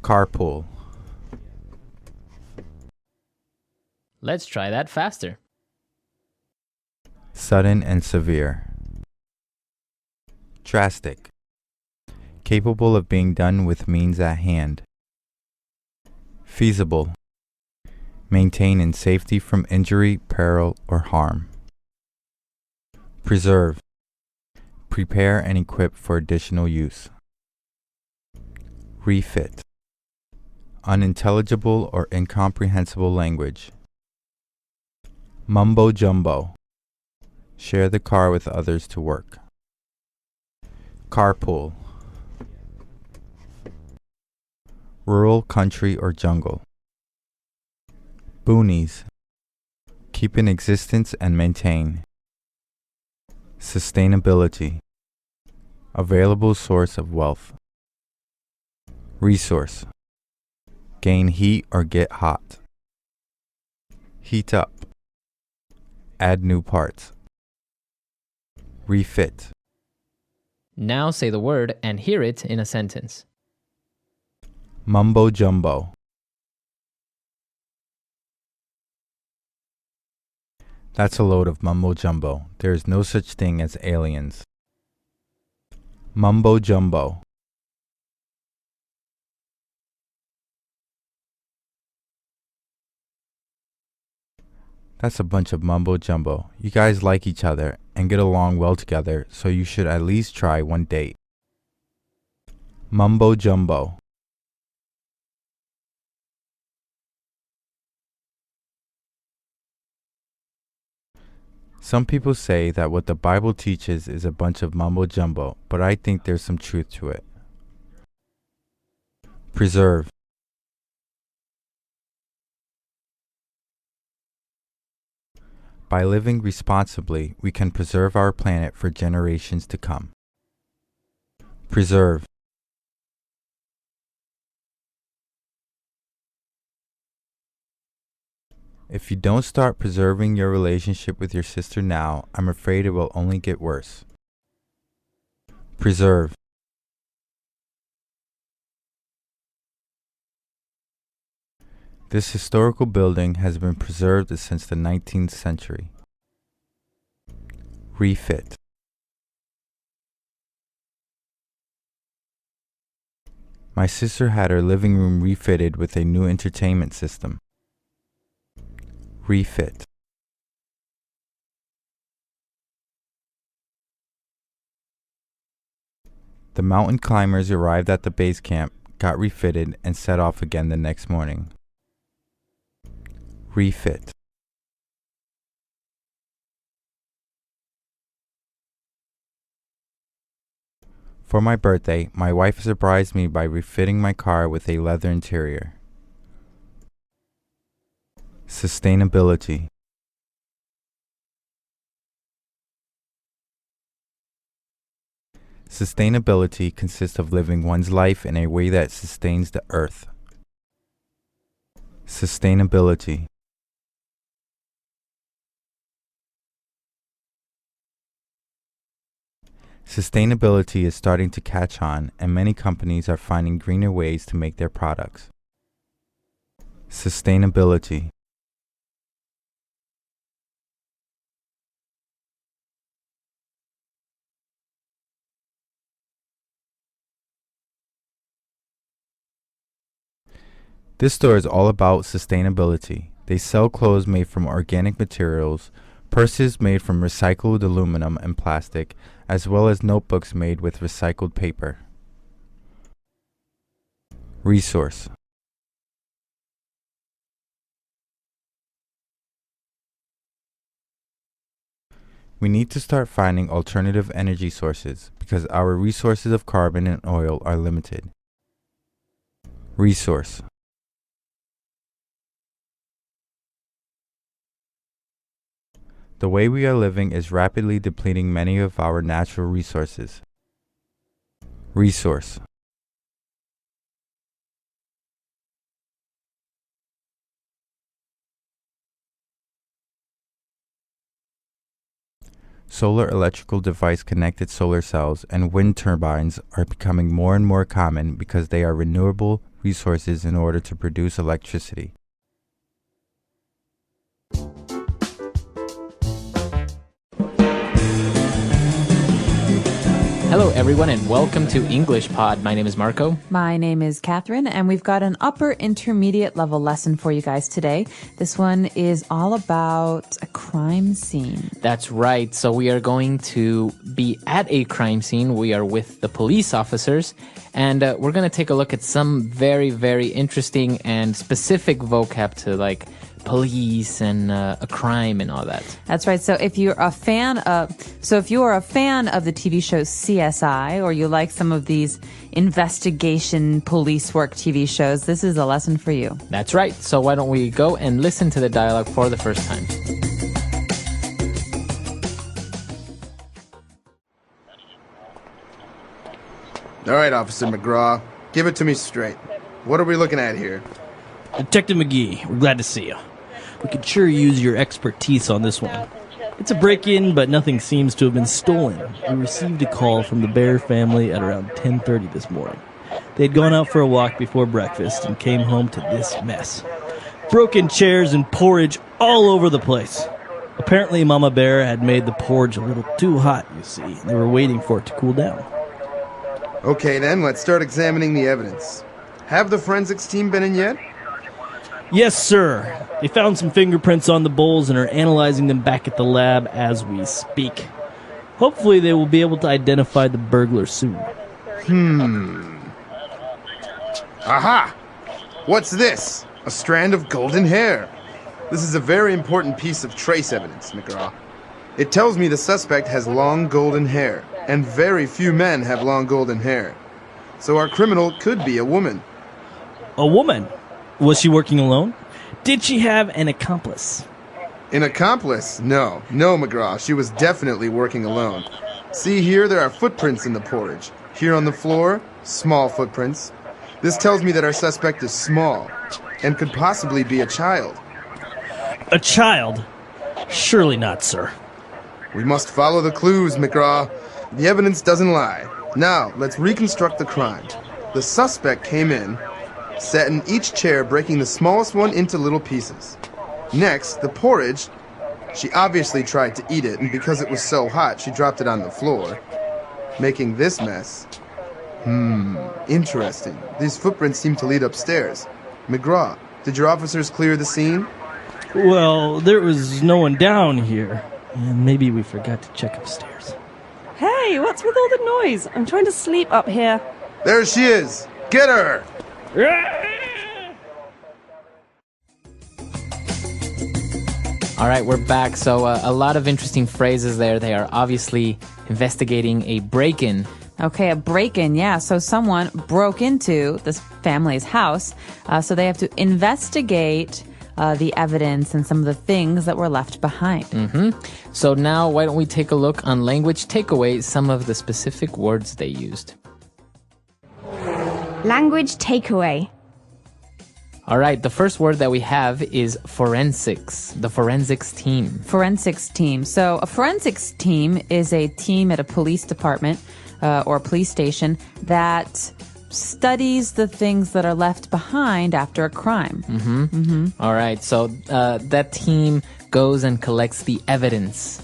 K: Carpool.
A: Let's try that faster.
K: Sudden and severe. Drastic. Capable of being done with means at hand. Feasible. Maintain in safety from injury, peril, or harm. Preserve. Prepare and equip for additional use. Refit. Unintelligible or incomprehensible language. Mumbo jumbo. Share the car with others to work. Carpool. Rural, country, or jungle. Boonies. Keep in existence and maintain. Sustainability. Available source of wealth. Resource. Gain heat or get hot. Heat up. Add new parts. Refit.
A: Now say the word and hear it in a sentence.
K: Mumbo jumbo. That's a load of mumbo jumbo. There is no such thing as aliens. Mumbo jumbo. That's a bunch of mumbo jumbo. You guys like each other and get along well together, so you should at least try one date. Mumbo jumbo. Some people say that what the Bible teaches is a bunch of mumbo jumbo, but I think there's some truth to it. Preserve. By living responsibly, we can preserve our planet for generations to come. Preserve. If you don't start preserving your relationship with your sister now, I'm afraid it will only get worse. Preserve. This historical building has been preserved since the 19th century. Refit. My sister had her living room refitted with a new entertainment system. Refit. The mountain climbers arrived at the base camp, got refitted, and set off again the next morning. Refit. For my birthday, my wife surprised me by refitting my car with a leather interior. Sustainability. Sustainability consists of living one's life in a way that sustains the earth. Sustainability. Sustainability is starting to catch on, and many companies are finding greener ways to make their products. Sustainability. This store is all about sustainability. They sell clothes made from organic materials, purses made from recycled aluminum and plastic, as well as notebooks made with recycled paper. Resource. We need to start finding alternative energy sources because our resources of carbon and oil are limited. Resource. The way we are living is rapidly depleting many of our natural resources. Resource. Solar electrical device connected solar cells and wind turbines are becoming more and more common because they are renewable resources in order to produce electricity.
A: Hello, everyone, and welcome to English Pod. My name is Marco.
B: My name is Catherine, and we've got an upper intermediate level lesson for you guys today. This one is all about a crime scene.
A: That's right. So we are going to be at a crime scene. We are with the police officers, and we're going to take a look at some very, very interesting and specific vocab to like police and a crime and all that.
B: That's right. So if you're a fan of the TV show CSI, or you like some of these investigation police work TV shows, this is a lesson for you.
A: That's right. So why don't we go and listen to the dialogue for the first time?
I: All right, Officer McGraw, give it to me straight. What are we looking at here?
J: Detective McGee, we're glad to see you. We could sure use your expertise on this one. It's a break-in, but nothing seems to have been stolen. We received a call from the Bear family at around 10:30 this morning. They'd gone out for a walk before breakfast and came home to this mess. Broken chairs and porridge all over the place. Apparently Mama Bear had made the porridge a little too hot, you see, and they were waiting for it to cool down.
I: Okay then, let's start examining the evidence. Have the forensics team been in yet?
J: Yes, sir. They found some fingerprints on the bowls and are analyzing them back at the lab as we speak. Hopefully they will be able to identify the burglar soon.
I: Aha! What's this? A strand of golden hair. This is a very important piece of trace evidence, McGraw. It tells me the suspect has long golden hair, and very few men have long golden hair. So our criminal could be a woman.
J: A woman? Was she working alone? Did she have an accomplice?
I: An accomplice? No, McGraw. She was definitely working alone. See here, there are footprints in the porridge. Here on the floor, small footprints. This tells me that our suspect is small, and could possibly be a child.
J: A child? Surely not, sir.
I: We must follow the clues, McGraw. The evidence doesn't lie. Now, let's reconstruct the crime. The suspect came in, sat in each chair, breaking the smallest one into little pieces. Next, the porridge. She obviously tried to eat it, and because it was so hot, she dropped it on the floor, making this mess. Interesting. These footprints seem to lead upstairs. McGraw, did your officers clear the scene?
J: Well, there was no one down here. And maybe we forgot to check upstairs.
L: Hey, what's with all the noise? I'm trying to sleep up here.
I: There she is. Get her!
A: All right, we're back. So a lot of interesting phrases there. They are obviously investigating a break-in.
B: Okay, a break-in, yeah. So someone broke into this family's house, so they have to investigate the evidence and some of the things that were left behind.
A: So now why don't we take a look on language takeaway, some of the specific words they used.
E: Language takeaway.
A: All right, the first word that we have is forensics, the forensics team.
B: Forensics team. So a forensics team is a team at a police department or a police station that studies the things that are left behind after a crime.
A: All right, so that team goes and collects the evidence.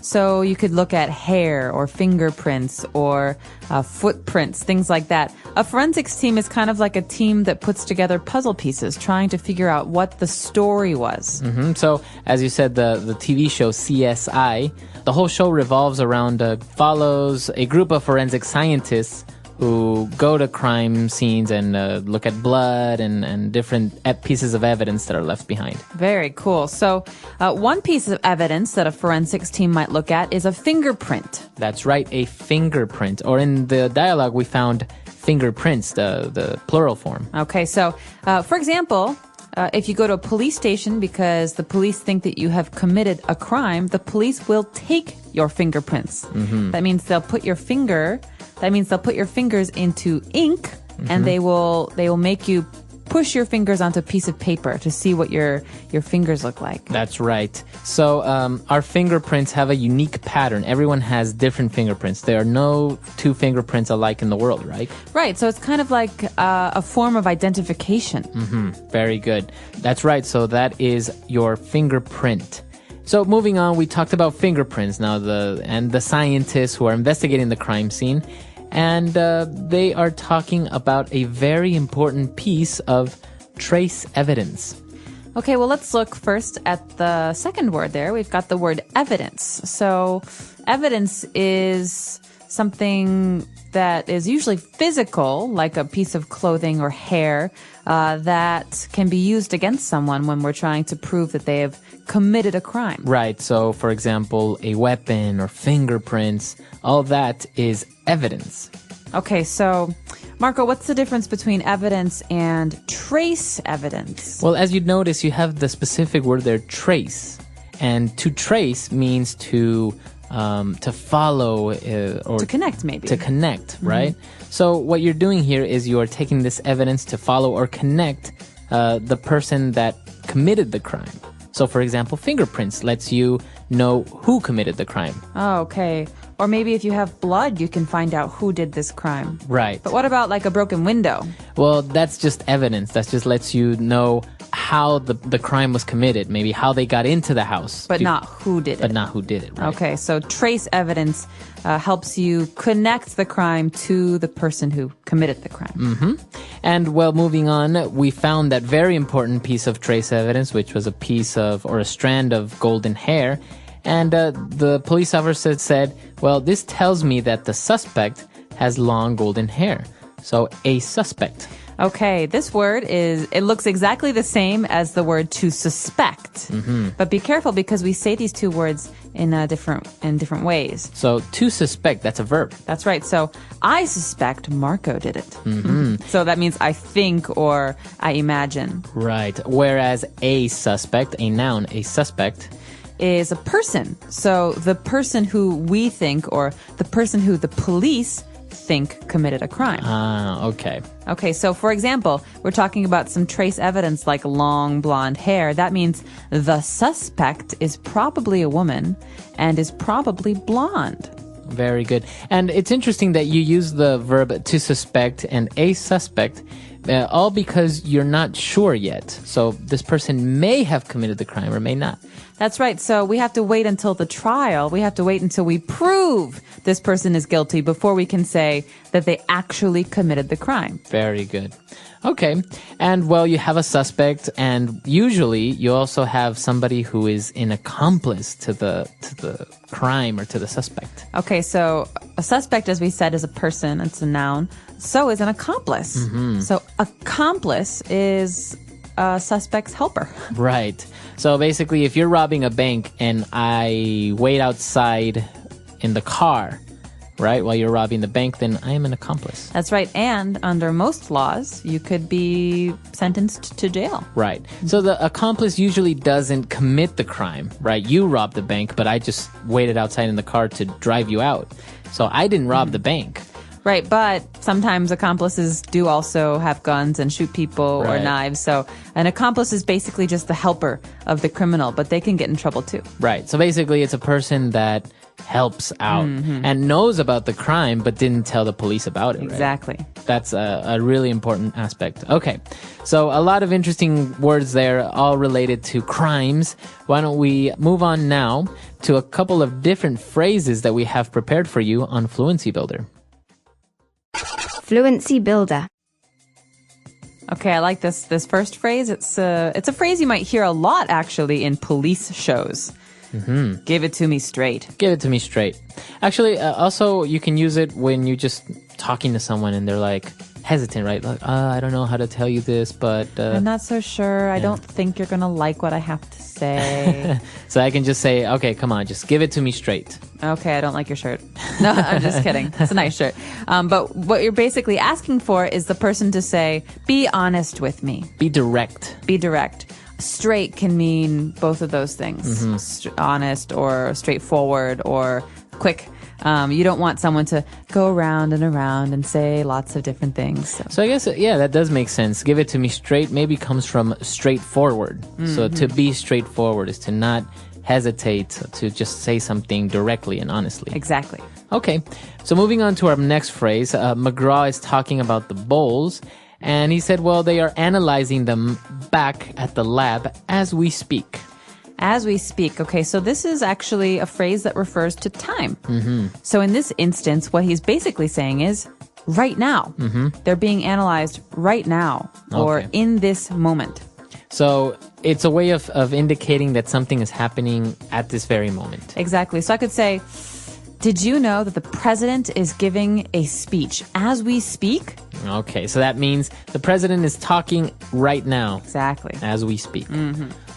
B: So you could look at hair or fingerprints or footprints, things like that. A forensics team is kind of like a team that puts together puzzle pieces, trying to figure out what the story was.
A: So, as you said, the TV show CSI, the whole show revolves around, follows a group of forensic scientists who go to crime scenes and look at blood and different pieces of evidence that are left behind.
B: Very cool. So one piece of evidence that a forensics team might look at is a fingerprint.
A: That's right, a fingerprint. Or in the dialogue, we found fingerprints, the plural form.
B: Okay, so for example, if you go to a police station because the police think that you have committed a crime, the police will take your fingerprints. That means they'll put your fingers into ink, and they will make you push your fingers onto a piece of paper to see what your fingers look like.
A: That's right. So our fingerprints have a unique pattern. Everyone has different fingerprints. There are no two fingerprints alike in the world, right?
B: Right. So it's kind of like a form of identification.
A: Very good. That's right. So that is your fingerprint. So moving on, we talked about fingerprints now, the scientists who are investigating the crime scene, and they are talking about a very important piece of trace evidence.
B: Okay, well, let's look first at the second word there. We've got the word evidence. So evidence is something that is usually physical, like a piece of clothing or hair, that can be used against someone when we're trying to prove that they have committed a crime.
A: Right. So, for example, a weapon or fingerprints, all that is evidence.
B: Okay, so Marco, what's the difference between evidence and trace evidence?
A: Well, as you'd notice, you have the specific word there, trace. And to trace means to follow or
B: to connect, maybe.
A: To connect, right? So what you're doing here is you are taking this evidence to follow or connect the person that committed the crime. So, for example, fingerprints lets you know who committed the crime.
B: Oh, okay. Or maybe if you have blood, you can find out who did this crime.
A: Right.
B: But what about like a broken window?
A: Well, that's just evidence. That just lets you know how the crime was committed, maybe how they got into the house.
B: But not who did it.
A: But not who did it, right?
B: Okay, so trace evidence helps you connect the crime to the person who committed the crime.
A: Mm-hmm. And, well, moving on, we found that very important piece of trace evidence, which was a piece of, or a strand of golden hair. And the police officer said, well, this tells me that the suspect has long golden hair. So, a suspect.
B: Okay, this word it looks exactly the same as the word to suspect.
A: Mm-hmm.
B: But be careful because we say these two words in different ways.
A: So, to suspect, that's a verb.
B: That's right. So, I suspect Marco did it.
A: Mm-hmm.
B: So that means I think or I imagine.
A: Right. Whereas a suspect, a noun, a suspect,
B: is a person. So the person who we think or the person who the police think committed a crime.
A: Ah, okay.
B: Okay, so for example, we're talking about some trace evidence like long blonde hair. That means the suspect is probably a woman and is probably blonde.
A: Very good. And it's interesting that you use the verb to suspect and a suspect, all because you're not sure yet. So this person may have committed the crime or may not.
B: That's right. So we have to wait until the trial. We have to wait until we prove this person is guilty before we can say that they actually committed the crime.
A: Very good. Okay. And, well, you have a suspect, and usually you also have somebody who is an accomplice to the crime or to the suspect.
B: Okay, so a suspect, as we said, is a person. It's a noun. So is an accomplice.
A: Mm-hmm.
B: So accomplice is a suspect's helper.
A: Right. So basically, if you're robbing a bank and I wait outside in the car, right, while you're robbing the bank, then I am an accomplice.
B: That's right. And under most laws, you could be sentenced to jail.
A: Right. So the accomplice usually doesn't commit the crime, right? You robbed the bank, but I just waited outside in the car to drive you out. So I didn't rob the bank.
B: Right, but sometimes accomplices do also have guns and shoot people or knives. So an accomplice is basically just the helper of the criminal, but they can get in trouble too.
A: Right. So basically it's a person that helps out and knows about the crime but didn't tell the police about it.
B: Exactly.
A: Right? That's a really important aspect. Okay. So a lot of interesting words there, all related to crimes. Why don't we move on now to a couple of different phrases that we have prepared for you on Fluency Builder.
E: Fluency Builder.
B: Okay, I like this first phrase. It's a phrase you might hear a lot, actually, in police shows.
A: Mm-hmm.
B: Give it to me straight.
A: Give it to me straight. Actually, also, you can use it when you're just talking to someone and they're like hesitant, right? Like, I don't know how to tell you this, but...
B: I'm not so sure. I don't think you're going to like what I have to say.
A: So I can just say, okay, come on, just give it to me straight.
B: Okay, I don't like your shirt. No, I'm just kidding. It's a nice shirt. But what you're basically asking for is the person to say, be honest with me.
A: Be direct.
B: Be direct. Straight can mean both of those things. Honest or straightforward or quick. You don't want someone to go around and say lots of different things.
A: So I guess, yeah, that does make sense. Give it to me straight maybe comes from straightforward. So to be straightforward is to not hesitate to just say something directly and honestly.
B: Exactly.
A: Okay. So moving on to our next phrase, McGraw is talking about the bowls. And he said, well, they are analyzing them back at the lab as we speak.
B: As we speak. Okay, so this is actually a phrase that refers to time. So in this instance, what he's basically saying is right now. They're being analyzed right now or in this moment.
A: So it's a way of indicating that something is happening at this very moment.
B: Exactly. So I could say, did you know that the president is giving a speech as we speak?
A: Okay, so that means the president is talking right now.
B: Exactly.
A: As we speak.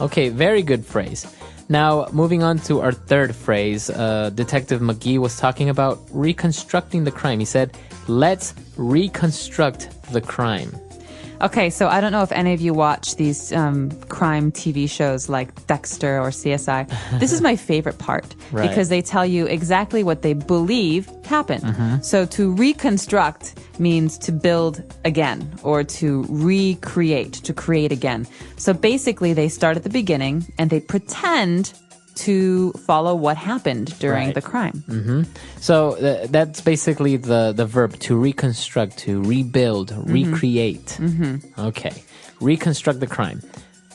A: Okay, very good phrase. Now, moving on to our third phrase, Detective McGee was talking about reconstructing the crime. He said, let's reconstruct the crime.
B: Okay, so I don't know if any of you watch these crime TV shows like Dexter or CSI. This is my favorite part because they tell you exactly what they believe happened. So to reconstruct means to build again or to recreate, to create again. So basically they start at the beginning and they pretend to follow what happened during the crime.
A: So that's basically the verb to reconstruct, to rebuild, recreate. Okay. Reconstruct the crime.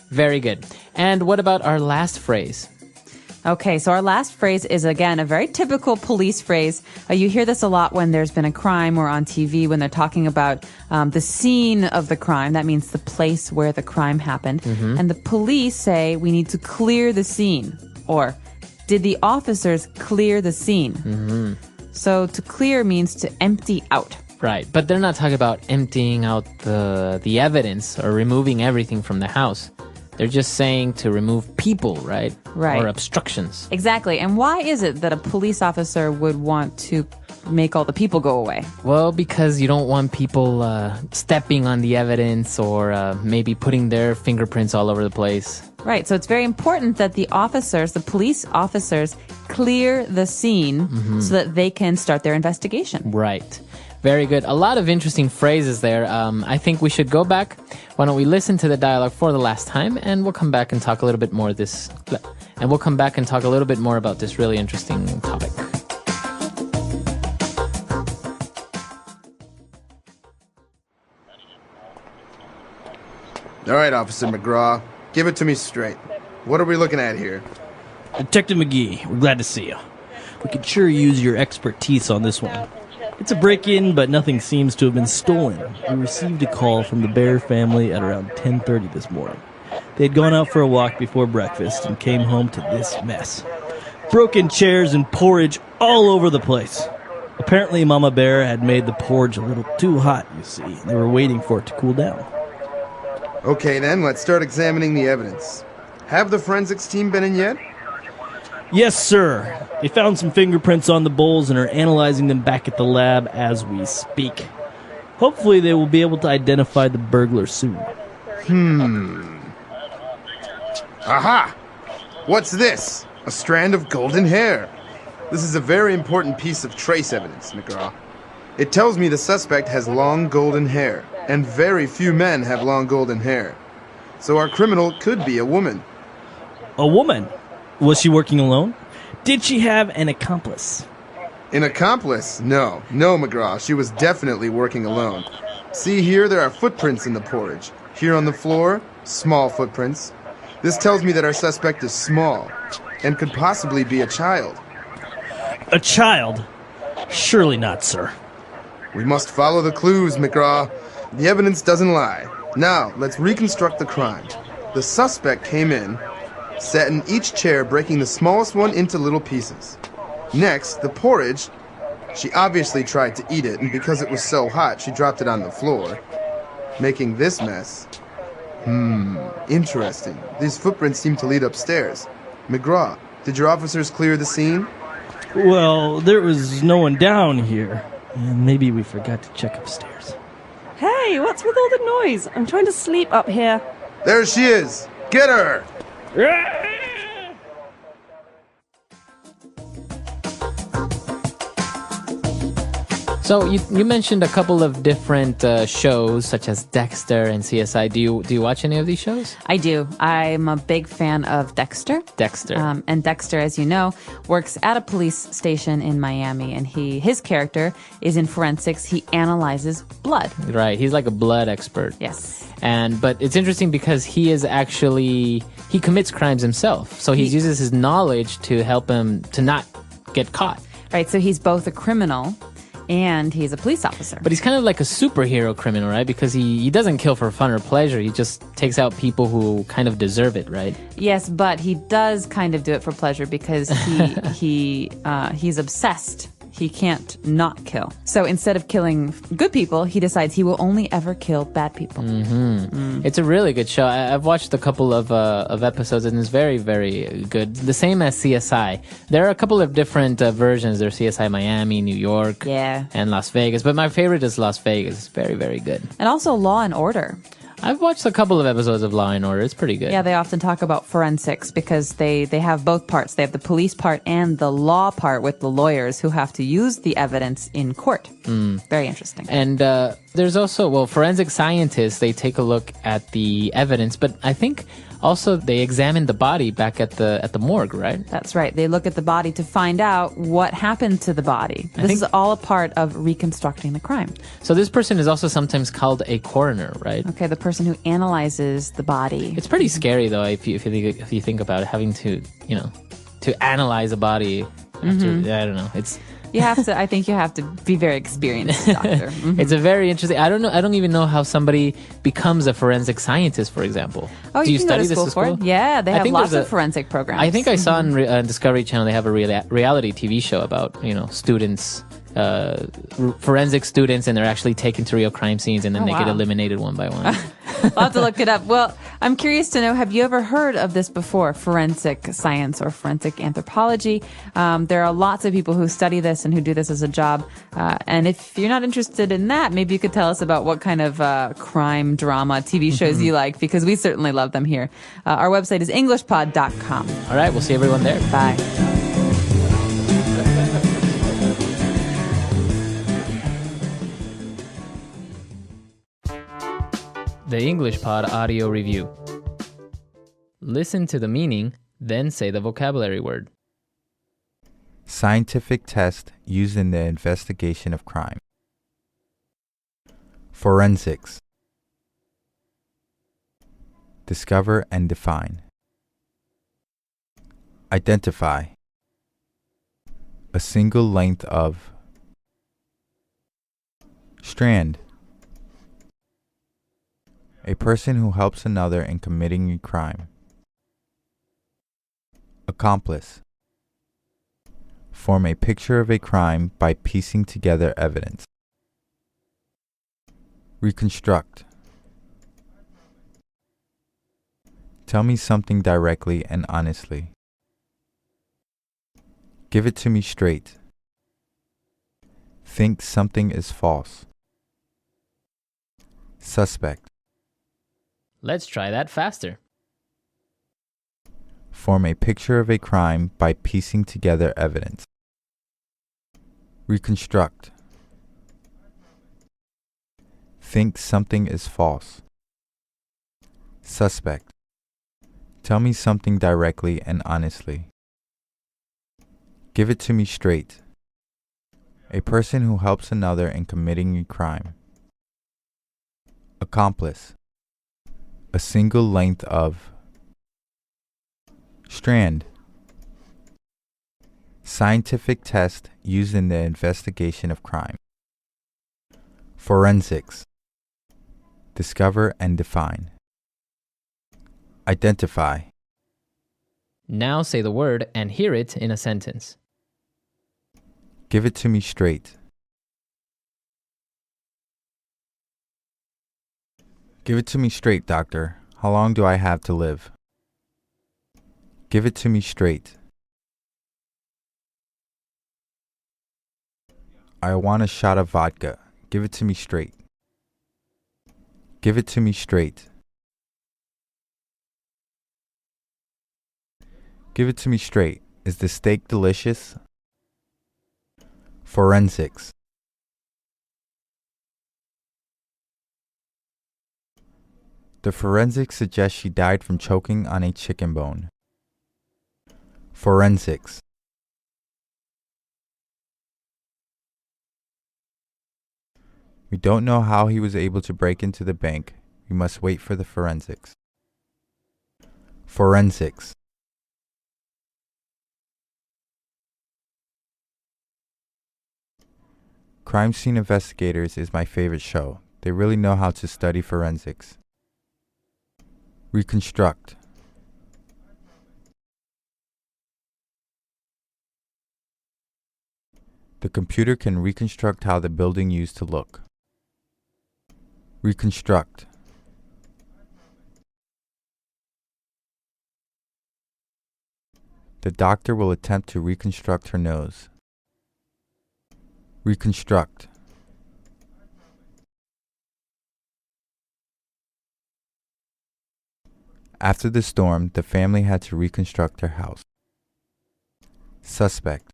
A: Very good. And what about our last phrase?
B: Okay, so our last phrase is, again, a very typical police phrase. You hear this a lot when there's been a crime or on TV when they're talking about the scene of the crime. That means the place where the crime happened. And the police say, we need to clear the scene. Or, did the officers clear the scene? So to clear means to empty out.
A: Right, but they're not talking about emptying out the evidence or removing everything from the house. They're just saying to remove people, right?
B: Right.
A: Or obstructions.
B: Exactly. And why is it that a police officer would want to make all the people go away?
A: Well, because you don't want people stepping on the evidence or maybe putting their fingerprints all over the place.
B: Right. So it's very important that the officers, the police officers, clear the scene so that they can start their investigation.
A: Right. Very good. A lot of interesting phrases there. I think we should go back. Why don't we listen to the dialogue for the last time, and we'll come back and talk a little bit more about this really interesting topic.
I: All right, Officer McGraw, give it to me straight. What are we looking at here?
J: Detective McGee, we're glad to see you. We could sure use your expertise on this one. It's a break-in, but nothing seems to have been stolen. We received a call from the Bear family at around 10:30 this morning. They had gone out for a walk before breakfast and came home to this mess. Broken chairs and porridge all over the place. Apparently, Mama Bear had made the porridge a little too hot, you see. They were waiting for it to cool down.
I: Okay, then, let's start examining the evidence. Have the forensics team been in yet?
J: Yes, sir. They found some fingerprints on the bowls and are analyzing them back at the lab as we speak. Hopefully they will be able to identify the burglar soon.
I: Aha! What's this? A strand of golden hair. This is a very important piece of trace evidence, McGraw. It tells me the suspect has long golden hair, and very few men have long golden hair. So our criminal could be a woman.
J: A woman? Was she working alone? Did she have an accomplice?
I: An accomplice? No, McGraw. She was definitely working alone. See here, there are footprints in the porridge. Here on the floor, small footprints. This tells me that our suspect is small, and could possibly be a child.
J: A child? Surely not, sir.
I: We must follow the clues, McGraw. The evidence doesn't lie. Now, let's reconstruct the crime. The suspect came in, sat in each chair, breaking the smallest one into little pieces. Next, the porridge. She obviously tried to eat it, and because it was so hot, she dropped it on the floor, making this mess. Interesting. These footprints seem to lead upstairs. McGraw, did your officers clear the scene?
J: Well, there was no one down here. And maybe we forgot to check upstairs.
L: Hey, what's with all the noise? I'm trying to sleep up here.
I: There she is. Get her!
A: So you mentioned a couple of different shows such as Dexter and CSI. Do you watch any of these shows?
B: I do. I'm a big fan of Dexter. And Dexter, as you know, works at a police station in Miami, and his character is in forensics. He analyzes blood.
A: Right. He's like a blood expert.
B: Yes.
A: But it's interesting because he commits crimes himself. So he uses his knowledge to help him to not get caught.
B: Right. So he's both a criminal and he's a police officer.
A: But he's kind of like a superhero criminal, right? Because he doesn't kill for fun or pleasure. He just takes out people who kind of deserve it, right?
B: Yes, but he does kind of do it for pleasure because he's obsessed. He can't not kill. So instead of killing good people, he decides he will only ever kill bad people.
A: It's a really good show. I've watched a couple of episodes, and it's very, very good. The same as CSI. There are a couple of different versions. There's CSI Miami, New York, and Las Vegas. But my favorite is Las Vegas. It's very, very good.
B: And also Law and Order.
A: I've watched a couple of episodes of Law and Order. It's pretty good.
B: Yeah, they often talk about forensics because they have both parts. They have the police part and the law part with the lawyers who have to use the evidence in court. Very interesting.
A: And there's also, forensic scientists, they take a look at the evidence, but I think also they examine the body back at the morgue, right?
B: That's right. They look at the body to find out what happened to the body. This is all a part of reconstructing the crime.
A: So this person is also sometimes called a coroner, right?
B: Okay, the person who analyzes the body.
A: It's pretty scary though if you think about it, having to analyze a body. I don't know.
B: I think you have to be very experienced doctor.
A: It's a very interesting. I don't even know how somebody becomes a forensic scientist, for example.
B: Oh,
A: do you
B: can
A: study
B: go to
A: this
B: school
A: at school?
B: for it? Yeah, they have lots of forensic programs.
A: I think I saw on Discovery Channel they have a reality TV show about students, forensic students, and they're actually taken to real crime scenes, and then they get eliminated one by one.
B: I'll have to look it up. Well, I'm curious to know, have you ever heard of this before, forensic science or forensic anthropology? There are lots of people who study this and who do this as a job. And if you're not interested in that, maybe you could tell us about what kind of crime, drama, TV shows you like, because we certainly love them here. Our website is englishpod.com.
A: All right, we'll see everyone there.
B: Bye.
A: The English Pod Audio Review. Listen to the meaning, then say the vocabulary word.
K: Scientific test used in the investigation of crime. Forensics. Discover and define. Identify. A single length of. Strand. A person who helps another in committing a crime. Accomplice. Form a picture of a crime by piecing together evidence. Reconstruct. Tell me something directly and honestly. Give it to me straight. Think something is false. Suspect.
A: Let's try that faster.
K: Form a picture of a crime by piecing together evidence. Reconstruct. Think something is false. Suspect. Tell me something directly and honestly. Give it to me straight. A person who helps another in committing a crime. Accomplice. A single length of. Strand. Scientific test used in the investigation of crime. Forensics. Discover and define. Identify.
A: Now say the word and hear it in a sentence.
K: Give it to me straight. Give it to me straight, doctor. How long do I have to live? Give it to me straight. I want a shot of vodka. Give it to me straight. Give it to me straight. Give it to me straight. Is the steak delicious? Forensics. The forensics suggests she died from choking on a chicken bone. Forensics. We don't know how he was able to break into the bank. We must wait for the forensics. Forensics. Crime Scene Investigators is my favorite show. They really know how to study forensics. Reconstruct. The computer can reconstruct how the building used to look. Reconstruct. The doctor will attempt to reconstruct her nose. Reconstruct. After the storm, the family had to reconstruct their house. Suspect.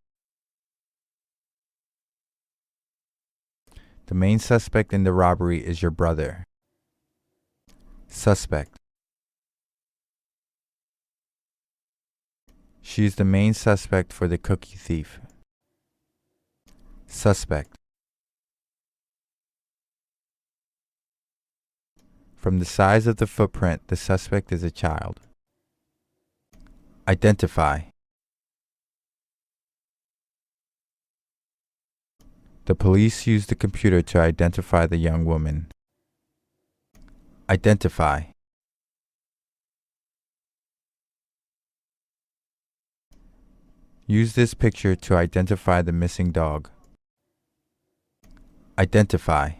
K: The main suspect in the robbery is your brother. Suspect. She is the main suspect for the cookie thief. Suspect. From the size of the footprint, the suspect is a child. Identify. The police used the computer to identify the young woman. Identify. Use this picture to identify the missing dog. Identify.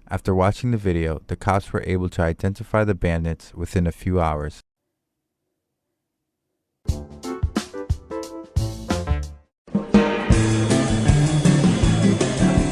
K: After watching the video, the cops were able to identify the bandits within a few hours.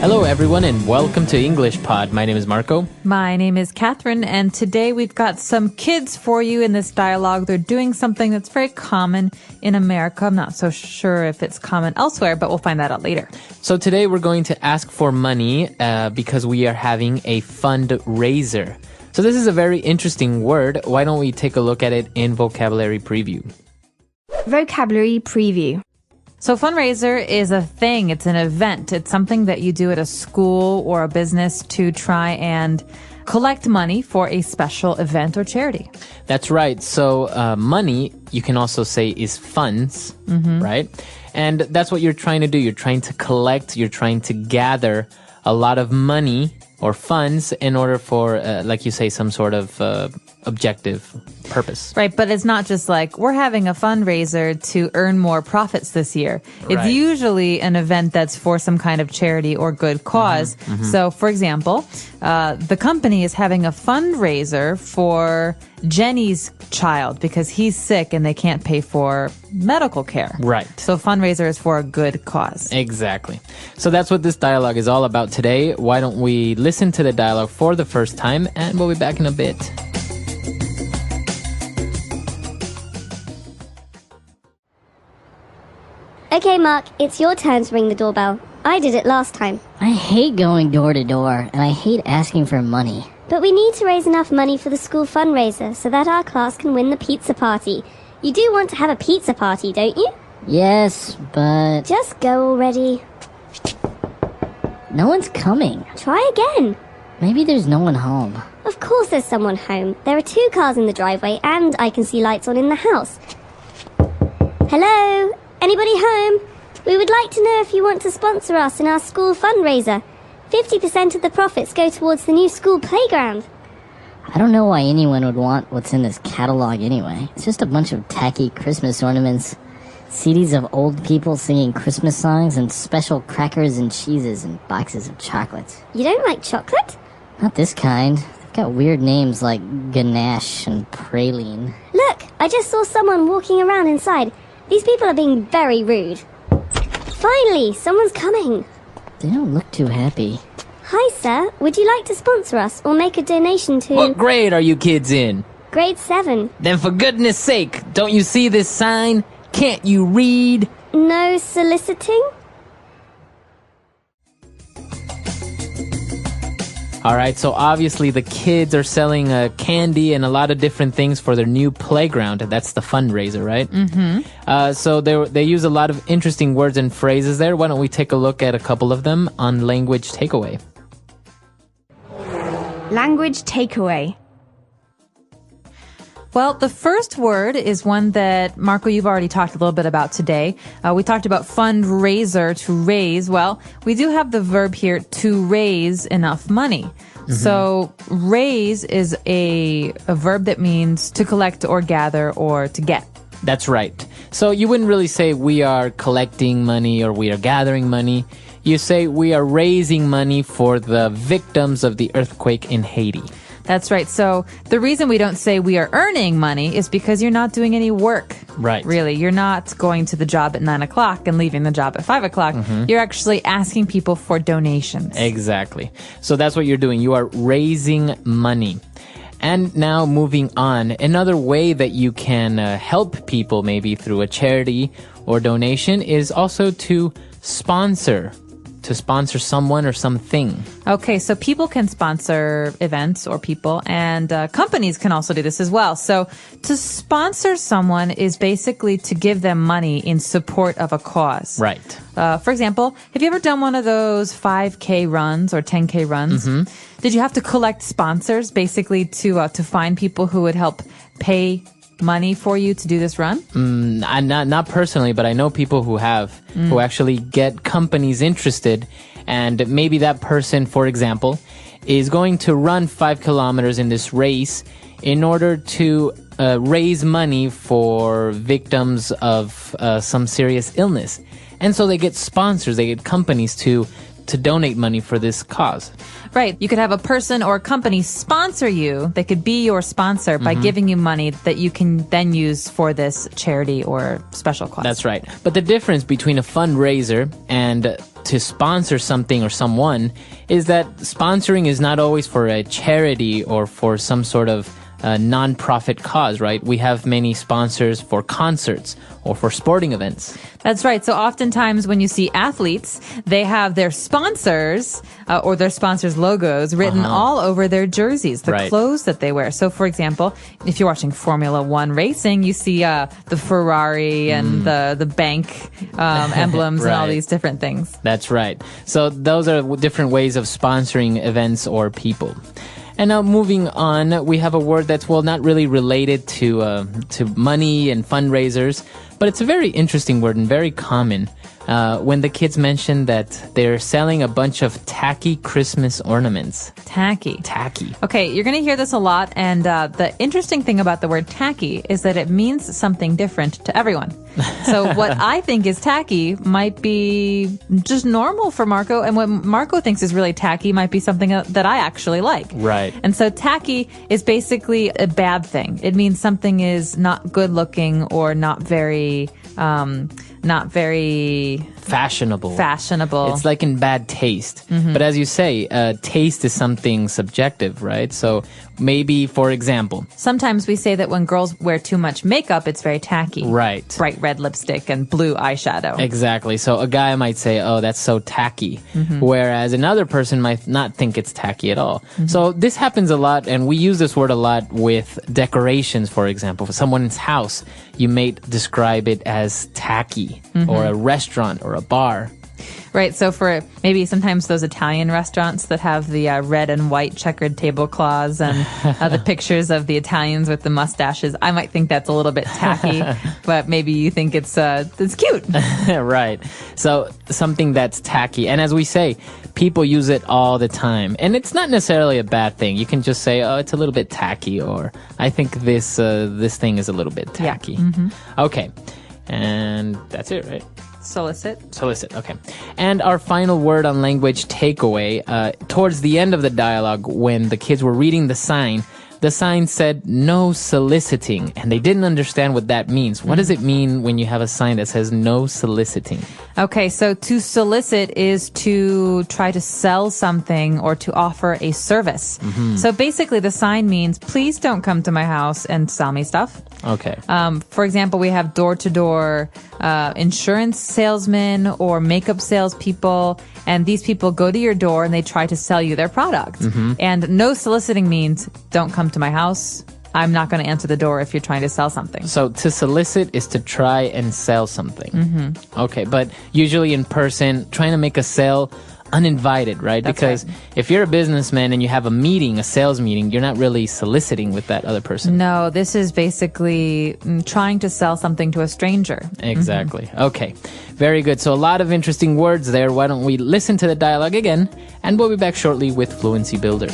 A: Hello, everyone, and welcome to English Pod. My name is Marco.
B: My name is Catherine, and today we've got some kids for you in this dialogue. They're doing something that's very common in America. I'm not so sure if it's common elsewhere, but we'll find that out later.
A: So today we're going to ask for money because we are having a fundraiser. So this is a very interesting word. Why don't we take a look at it in vocabulary preview?
E: Vocabulary preview.
B: So fundraiser is a thing. It's an event. It's something that you do at a school or a business to try and collect money for a special event or charity.
A: That's right. So money, you can also say, is funds, right? And that's what you're trying to do. You're trying to collect, you're trying to gather a lot of money or funds in order for, like you say, some sort of objective purpose.
B: Right, but it's not just like we're having a fundraiser to earn more profits this year. It's
A: Right.
B: usually an event that's for some kind of charity or good cause. So, for example, the company is having a fundraiser for Jenny's child because he's sick and they can't pay for medical care.
A: Right.
B: So fundraiser is for a good cause.
A: Exactly. So that's what this dialogue is all about today. Why don't we listen to the dialogue for the first time, and we'll be back in a bit.
H: Okay, Mark, it's your turn to ring the doorbell. I did it last time.
M: I hate going door to door, and I hate asking for money.
H: But we need to raise enough money for the school fundraiser so that our class can win the pizza party. You do want to have a pizza party, don't you?
M: Yes, but
H: Just go already.
M: no one's coming.
H: Try again.
M: Maybe there's no one home.
H: Of course there's someone home. There are 2 cars in the driveway and I can see lights on in the house. Hello? Anybody home? We would like to know if you want to sponsor us in our school fundraiser. 50% of the profits go towards the new school playground.
M: I don't know why anyone would want what's in this catalog anyway. It's just a bunch of tacky Christmas ornaments, CDs of old people singing Christmas songs, and special crackers and cheeses and boxes of chocolates.
H: You don't like chocolate?
M: Not this kind. They've got weird names like Ganache and Praline.
H: Look, I just saw someone walking around inside. These people are being very rude. Finally, someone's coming.
M: They don't look too happy.
H: Hi, sir. Would you like to sponsor us or make a donation to...
A: What grade are you kids in?
H: Grade 7.
A: Then for goodness sake, don't you see this sign? Can't you read?
H: No soliciting?
A: All right, so obviously the kids are selling candy and a lot of different things for their new playground. That's the fundraiser, right?
B: Mm-hmm.
A: So they use a lot of interesting words and phrases there. Why don't we take a look at a couple of them on Language Takeaway?
E: Language takeaway.
B: Well, the first word is one that, Marco, you've already talked a little bit about today. We talked about fundraiser, to raise. Well, we do have the verb here, to raise enough money. Mm-hmm. So raise is a verb that means to collect or gather or to get.
A: That's right. So you wouldn't really say we are collecting money or we are gathering money. You say we are raising money for the victims of the earthquake in Haiti.
B: That's right. So the reason we don't say we are earning money is because you're not doing any work.
A: Right.
B: Really. You're not going to the job at 9 o'clock and leaving the job at 5 o'clock.
A: Mm-hmm.
B: You're actually asking people for donations.
A: Exactly. So that's what you're doing. You are raising money. And now moving on, another way that you can help people maybe through a charity or donation is also to sponsor someone or something.
B: Okay, so people can sponsor events or people, and companies can also do this as well. So to sponsor someone is basically to give them money in support of a cause.
A: Right.
B: For example, have you ever done one of those 5K runs or 10K runs?
A: Mm-hmm.
B: Did you have to collect sponsors basically to find people who would help pay money for you to do this run?
A: Not personally, but I know people who have, who actually get companies interested, and maybe that person, for example, is going to run 5 kilometers in this race in order to raise money for victims of some serious illness. And so they get sponsors, they get companies to donate money for this cause.
B: Right. You could have a person or a company sponsor you. They could be your sponsor by giving you money that you can then use for this charity or special cause.
A: That's right. But the difference between a fundraiser and to sponsor something or someone is that sponsoring is not always for a charity or for some sort of non-profit cause, right? We have many sponsors for concerts or for sporting events.
B: That's right. So oftentimes when you see athletes, they have their sponsors or their sponsors' logos written all over their jerseys, the clothes that they wear. So, for example, if you're watching Formula One racing, you see the Ferrari and the bank emblems and all these different things.
A: That's right. So those are different ways of sponsoring events or people. And now moving on, we have a word that's, well, not really related to money and fundraisers, but it's a very interesting word and very common. When the kids mention that they're selling a bunch of tacky Christmas ornaments.
B: Tacky. Okay, you're going to hear this a lot, and the interesting thing about the word tacky is that it means something different to everyone. So what I think is tacky might be just normal for Marco, and what Marco thinks is really tacky might be something that I actually like.
A: Right.
B: And so tacky is basically a bad thing. It means something is not good looking or not very
A: fashionable.
B: Fashionable.
A: It's like in bad taste. But as you say, taste is something subjective, right? So maybe, for example,
B: sometimes we say that when girls wear too much makeup, it's very tacky.
A: Right.
B: Bright red lipstick and blue eyeshadow.
A: Exactly. So a guy might say, oh, that's so tacky. Whereas another person might not think it's tacky at all. So this happens a lot, and we use this word a lot with decorations, for example. For someone's house, you may describe it as tacky, or a restaurant or a bar.
B: Right, so for maybe sometimes those Italian restaurants that have the red and white checkered tablecloths and the pictures of the Italians with the mustaches, I might think that's a little bit tacky, but maybe you think it's cute.
A: Right. So something that's tacky. And as we say, people use it all the time. And it's not necessarily a bad thing. You can just say, oh, it's a little bit tacky, or I think this thing is a little bit tacky.
B: Yeah.
A: Okay. And that's it, right?
B: Solicit,
A: okay. And our final word on language takeaway, towards the end of the dialogue, when the kids were reading the sign, the sign said no soliciting, and they didn't understand what that means. What does it mean when you have a sign that says no soliciting?
B: Okay, so to solicit is to try to sell something or to offer a service. So basically the sign means, please don't come to my house and sell me stuff.
A: Okay.
B: For example, we have door-to-door insurance salesmen or makeup salespeople, and these people go to your door and they try to sell you their product. And no soliciting means don't come to my house. I'm not going to answer the door if you're trying to sell something.
A: So to solicit is to try and sell something. Okay, but usually in person, trying to make a sale uninvited, right?
B: That's
A: because
B: right.
A: if you're a businessman and you have a meeting, a sales meeting, you're not really soliciting with that other person.
B: No, this is basically trying to sell something to a stranger.
A: Exactly. Okay. Very good. So a lot of interesting words there. Why don't we listen to the dialogue again, and we'll be back shortly with Fluency Builder.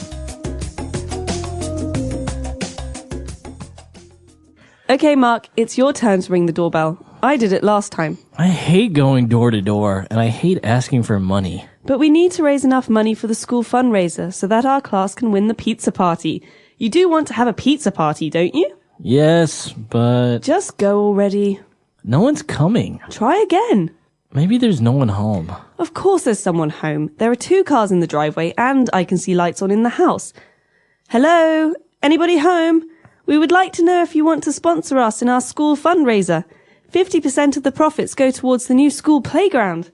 L: Okay, Mark, it's your turn to ring the doorbell. I did it last time.
J: I hate going door to door, and I hate asking for money.
L: But we need to raise enough money for the school fundraiser so that our class can win the pizza party. You do want to have a pizza party, don't you?
J: Yes, but
L: Just go already.
J: no one's coming.
L: Try again.
J: Maybe there's no one home.
L: Of course there's someone home. There are 2 cars in the driveway and I can see lights on in the house. Hello? Anybody home? We would like to know if you want to sponsor us in our school fundraiser. 50% of the profits go towards the new school playground.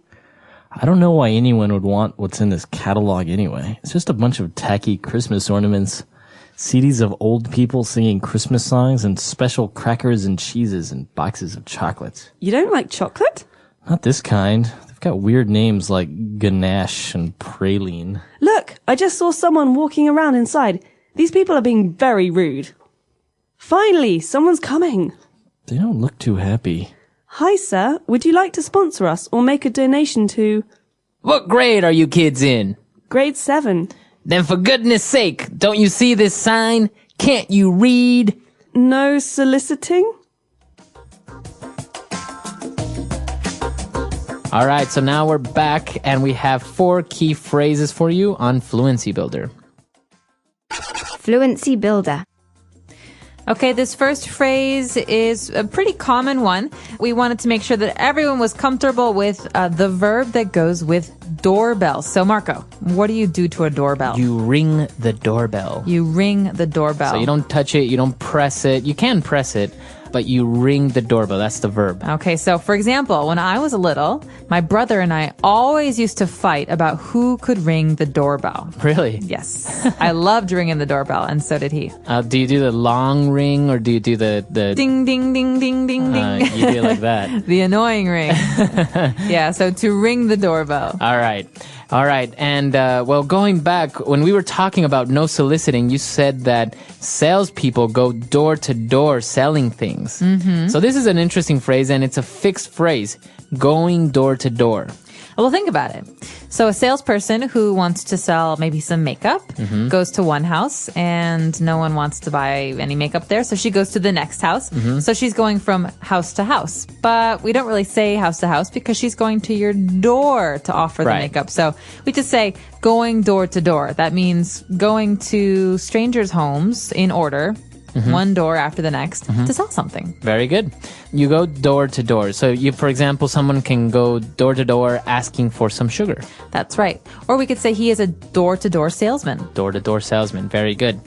J: I don't know why anyone would want what's in this catalog anyway. It's just a bunch of tacky Christmas ornaments, CDs of old people singing Christmas songs, and special crackers and cheeses and boxes of chocolates.
L: You don't like chocolate?
J: Not this kind. They've got weird names like ganache and praline.
L: Look, I just saw someone walking around inside. These people are being very rude. Finally, someone's coming.
J: They don't look too happy.
L: Hi, sir. Would you like to sponsor us or make a donation to
A: What grade are you kids in?
L: grade 7?
A: Then for goodness sake, don't you see this sign? Can't you read?
L: No soliciting?
A: All right, so now we're back and we have 4 key phrases for you on Fluency Builder.
E: Fluency Builder.
B: Okay, this first phrase is a pretty common one. We wanted to make sure that everyone was comfortable with the verb that goes with doorbell. So, Marco, what do you do to a doorbell?
A: You ring the doorbell.
B: You ring the doorbell.
A: So you don't touch it, you don't press it. You can press it, but you ring the doorbell. That's the verb.
B: Okay, so for example, when I was little, my brother and I always used to fight about who could ring the doorbell.
A: Really?
B: Yes. I loved ringing the doorbell, and so did he.
A: Do you do the long ring or do you do the
B: Ding, ding, ding, ding, ding, ding.
A: You do it like that.
B: The annoying ring. Yeah, so to ring the doorbell.
A: All right. And, well, going back, when we were talking about no soliciting, you said that salespeople go door to door selling things. So this is an interesting phrase, and it's a fixed phrase, going door to door.
B: Well, think about it. So a salesperson who wants to sell maybe some makeup goes to one house and no one wants to buy any makeup there. So she goes to the next house. So she's going from house to house. But we don't really say house to house because she's going to your door to offer the makeup. So we just say going door to door. That means going to strangers' homes in order. One door after the next to sell something.
A: Very good. You go door to door. So you, for example, someone can go door to door asking for some sugar.
B: That's right. Or we could say he is a door to door salesman.
A: Door to door salesman. Very good.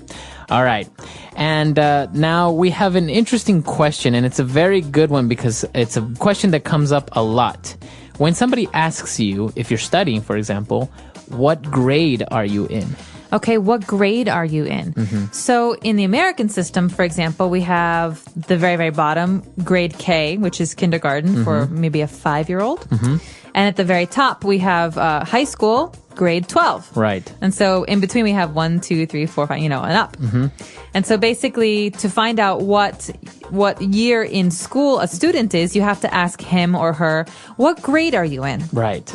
A: All right. And now we have an interesting question, and it's a very good one because it's a question that comes up a lot. When somebody asks you, if you're studying, for example, what grade are you in?
B: Okay, what grade are you in? So in the American system, for example, we have the very, very bottom, grade K, which is kindergarten for maybe a 5-year-old. And at the very top, we have high school, grade 12.
A: Right.
B: And so in between, we have 1, 2, 3, 4, 5, and up. And so basically, to find out what year in school a student is, you have to ask him or her, what grade are you in?
A: Right.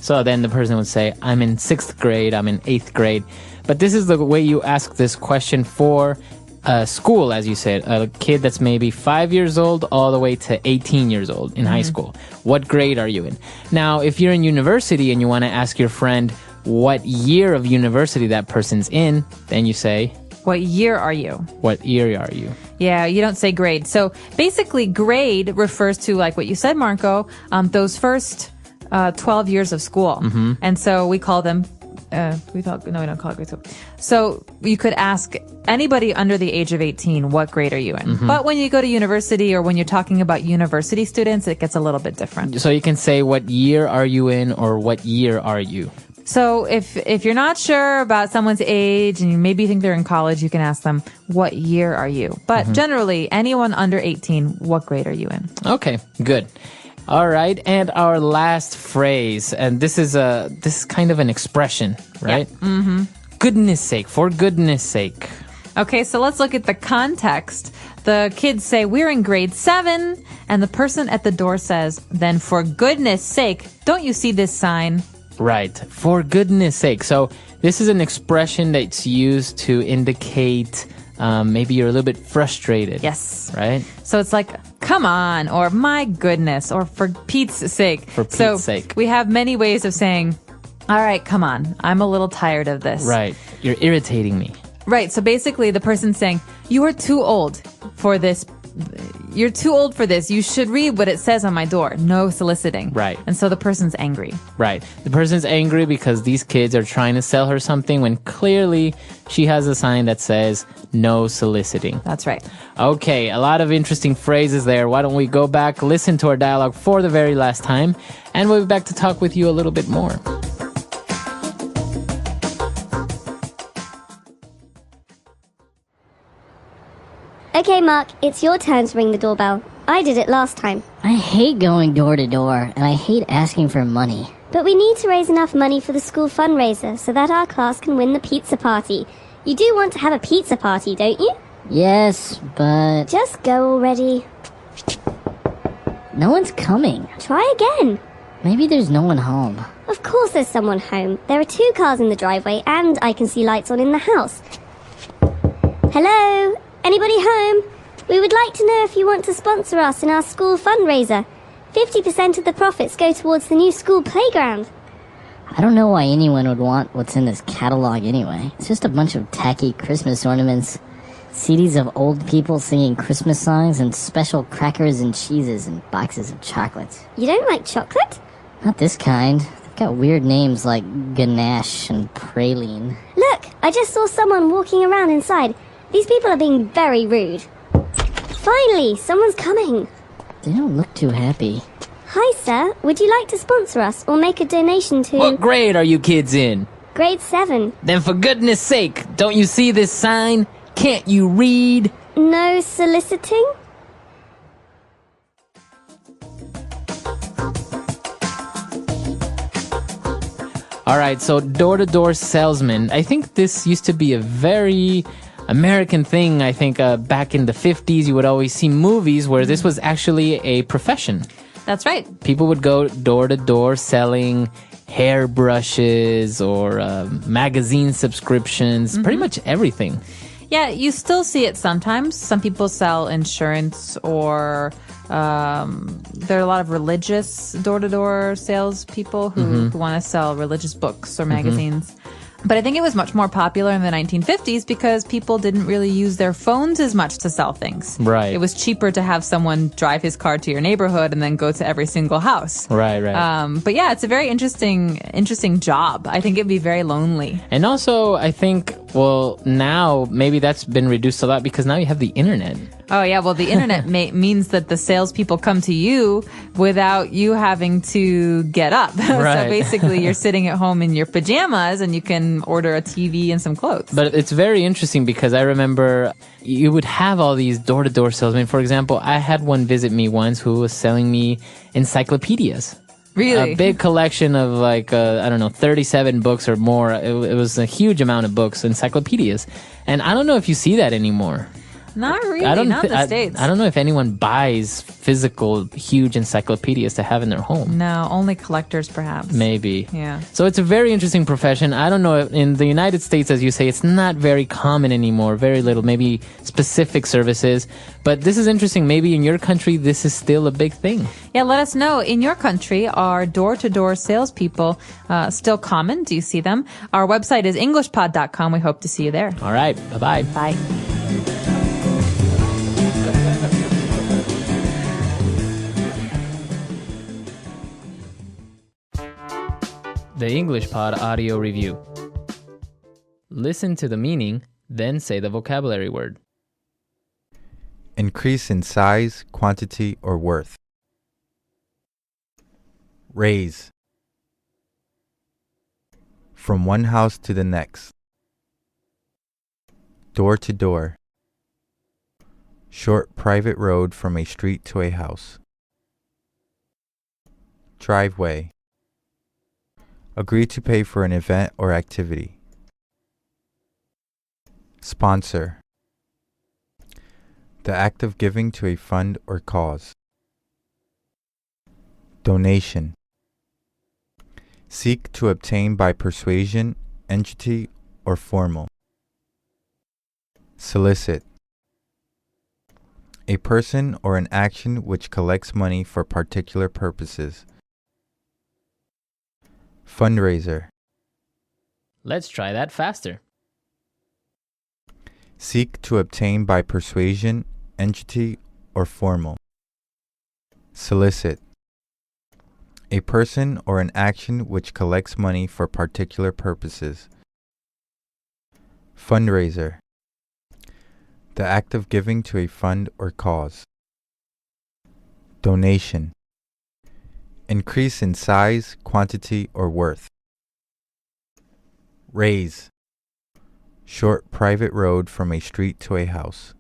A: So then the person would say, I'm in 6th grade, I'm in 8th grade. But this is the way you ask this question for school, as you said, a kid that's maybe 5 years old all the way to 18 years old in high school. What grade are you in? Now, if you're in university and you want to ask your friend what year of university that person's in, then you say,
B: What year are you?
A: What year are you?
B: Yeah, you don't say grade. So basically, grade refers to, like what you said, Marco, those first 12 years of school. And so we call them, we don't call it grade school. So you could ask anybody under the age of 18, what grade are you in? But when you go to university or when you're talking about university students, it gets a little bit different.
A: So you can say, what year are you in, or what year are you?
B: So if you're not sure about someone's age and you maybe think they're in college, you can ask them, what year are you? But generally, anyone under 18, what grade are you in?
A: Okay, good. All right, and our last phrase, and this is kind of an expression, right?
B: Yeah.
A: Goodness sake, for goodness sake.
B: Okay, so let's look at the context. The kids say, we're in grade 7, and the person at the door says, then for goodness sake, don't you see this sign?
A: Right, for goodness sake. So this is an expression that's used to indicate maybe you're a little bit frustrated.
B: Yes.
A: Right?
B: So it's like, come on, or my goodness, or for Pete's sake.
A: For Pete's sake.
B: We have many ways of saying, all right, come on, I'm a little tired of this.
A: Right, you're irritating me.
B: Right, so basically the person's saying, you are too old for this. You're too old for this. You should read what it says on my door. No soliciting.
A: Right.
B: And so the person's angry.
A: Right. The person's angry because these kids are trying to sell her something when clearly she has a sign that says no soliciting.
B: That's right.
A: Okay, a lot of interesting phrases there. Why don't we go back, listen to our dialogue for the very last time, and we'll be back to talk with you a little bit more.
H: Okay, Mark, it's your turn to ring the doorbell. I did it last time.
M: I hate going door to door, and I hate asking for money.
H: But we need to raise enough money for the school fundraiser so that our class can win the pizza party. You do want to have a pizza party, don't you?
M: Yes, but...
H: Just go already.
M: No one's coming.
H: Try again.
M: Maybe there's no one home.
H: Of course there's someone home. There are 2 cars in the driveway, and I can see lights on in the house. Hello? Anybody home? We would like to know if you want to sponsor us in our school fundraiser. 50% of the profits go towards the new school playground.
M: I don't know why anyone would want what's in this catalog anyway. It's just a bunch of tacky Christmas ornaments, CDs of old people singing Christmas songs, and special crackers and cheeses and boxes of chocolates.
H: You don't like chocolate?
M: Not this kind. They've got weird names like ganache and praline.
H: Look, I just saw someone walking around inside. These people are being very rude. Finally, someone's coming.
M: They don't look too happy.
H: Hi, sir. Would you like to sponsor us or make a donation to...
A: What grade are you kids in?
H: Grade 7.
A: Then for goodness sake, don't you see this sign? Can't you read?
H: No soliciting?
A: All right, so door-to-door salesman. I think this used to be a very American thing. I think back in the 50s, you would always see movies where this was actually a profession.
B: That's right.
A: People would go door-to-door selling hairbrushes or magazine subscriptions, pretty much everything.
B: Yeah, you still see it sometimes. Some people sell insurance, or there are a lot of religious door-to-door salespeople who want to sell religious books or magazines. But I think it was much more popular in the 1950s because people didn't really use their phones as much to sell things.
A: Right.
B: It was cheaper to have someone drive his car to your neighborhood and then go to every single house.
A: Right.
B: But yeah, it's a very interesting job. I think it'd be very lonely.
A: And also, I think, well, now maybe that's been reduced a lot because now you have the internet.
B: Oh, yeah. Well, the internet means that the salespeople come to you without you having to get up.
A: Right.
B: So basically, you're sitting at home in your pajamas and you can order a TV and some clothes.
A: But it's very interesting because I remember you would have all these door-to-door salesmen. For example, I had one visit me once who was selling me encyclopedias.
B: Really?
A: A big collection of 37 books or more. It was a huge amount of books, encyclopedias. And I don't know if you see that anymore.
B: Not really, not in the States.
A: I don't know if anyone buys physical, huge encyclopedias to have in their home.
B: No, only collectors, perhaps.
A: Maybe.
B: Yeah.
A: So it's a very interesting profession. I don't know. In the United States, as you say, it's not very common anymore. Very little, maybe specific services. But this is interesting. Maybe in your country, this is still a big thing.
B: Yeah, let us know. In your country, are door-to-door salespeople still common? Do you see them? Our website is englishpod.com. We hope to see you there.
A: All right. Bye-bye.
B: Bye.
A: The English Pod Audio Review. Listen to the meaning, then say the vocabulary word.
K: Increase in size, quantity, or worth. Raise. From one house to the next. Door to door. Short private road from a street to a house. Driveway. Agree to pay for an event or activity. Sponsor. The act of giving to a fund or cause. Donation. Seek to obtain by persuasion, entity, or formal. Solicit. A person or an action which collects money for particular purposes. Fundraiser.
A: Let's try that faster.
K: Seek to obtain by persuasion, entity, or formal. Solicit. A person or an action which collects money for particular purposes. Fundraiser. The act of giving to a fund or cause. Donation. Increase in size, quantity, or worth. Raise. Short private road from a street to a house.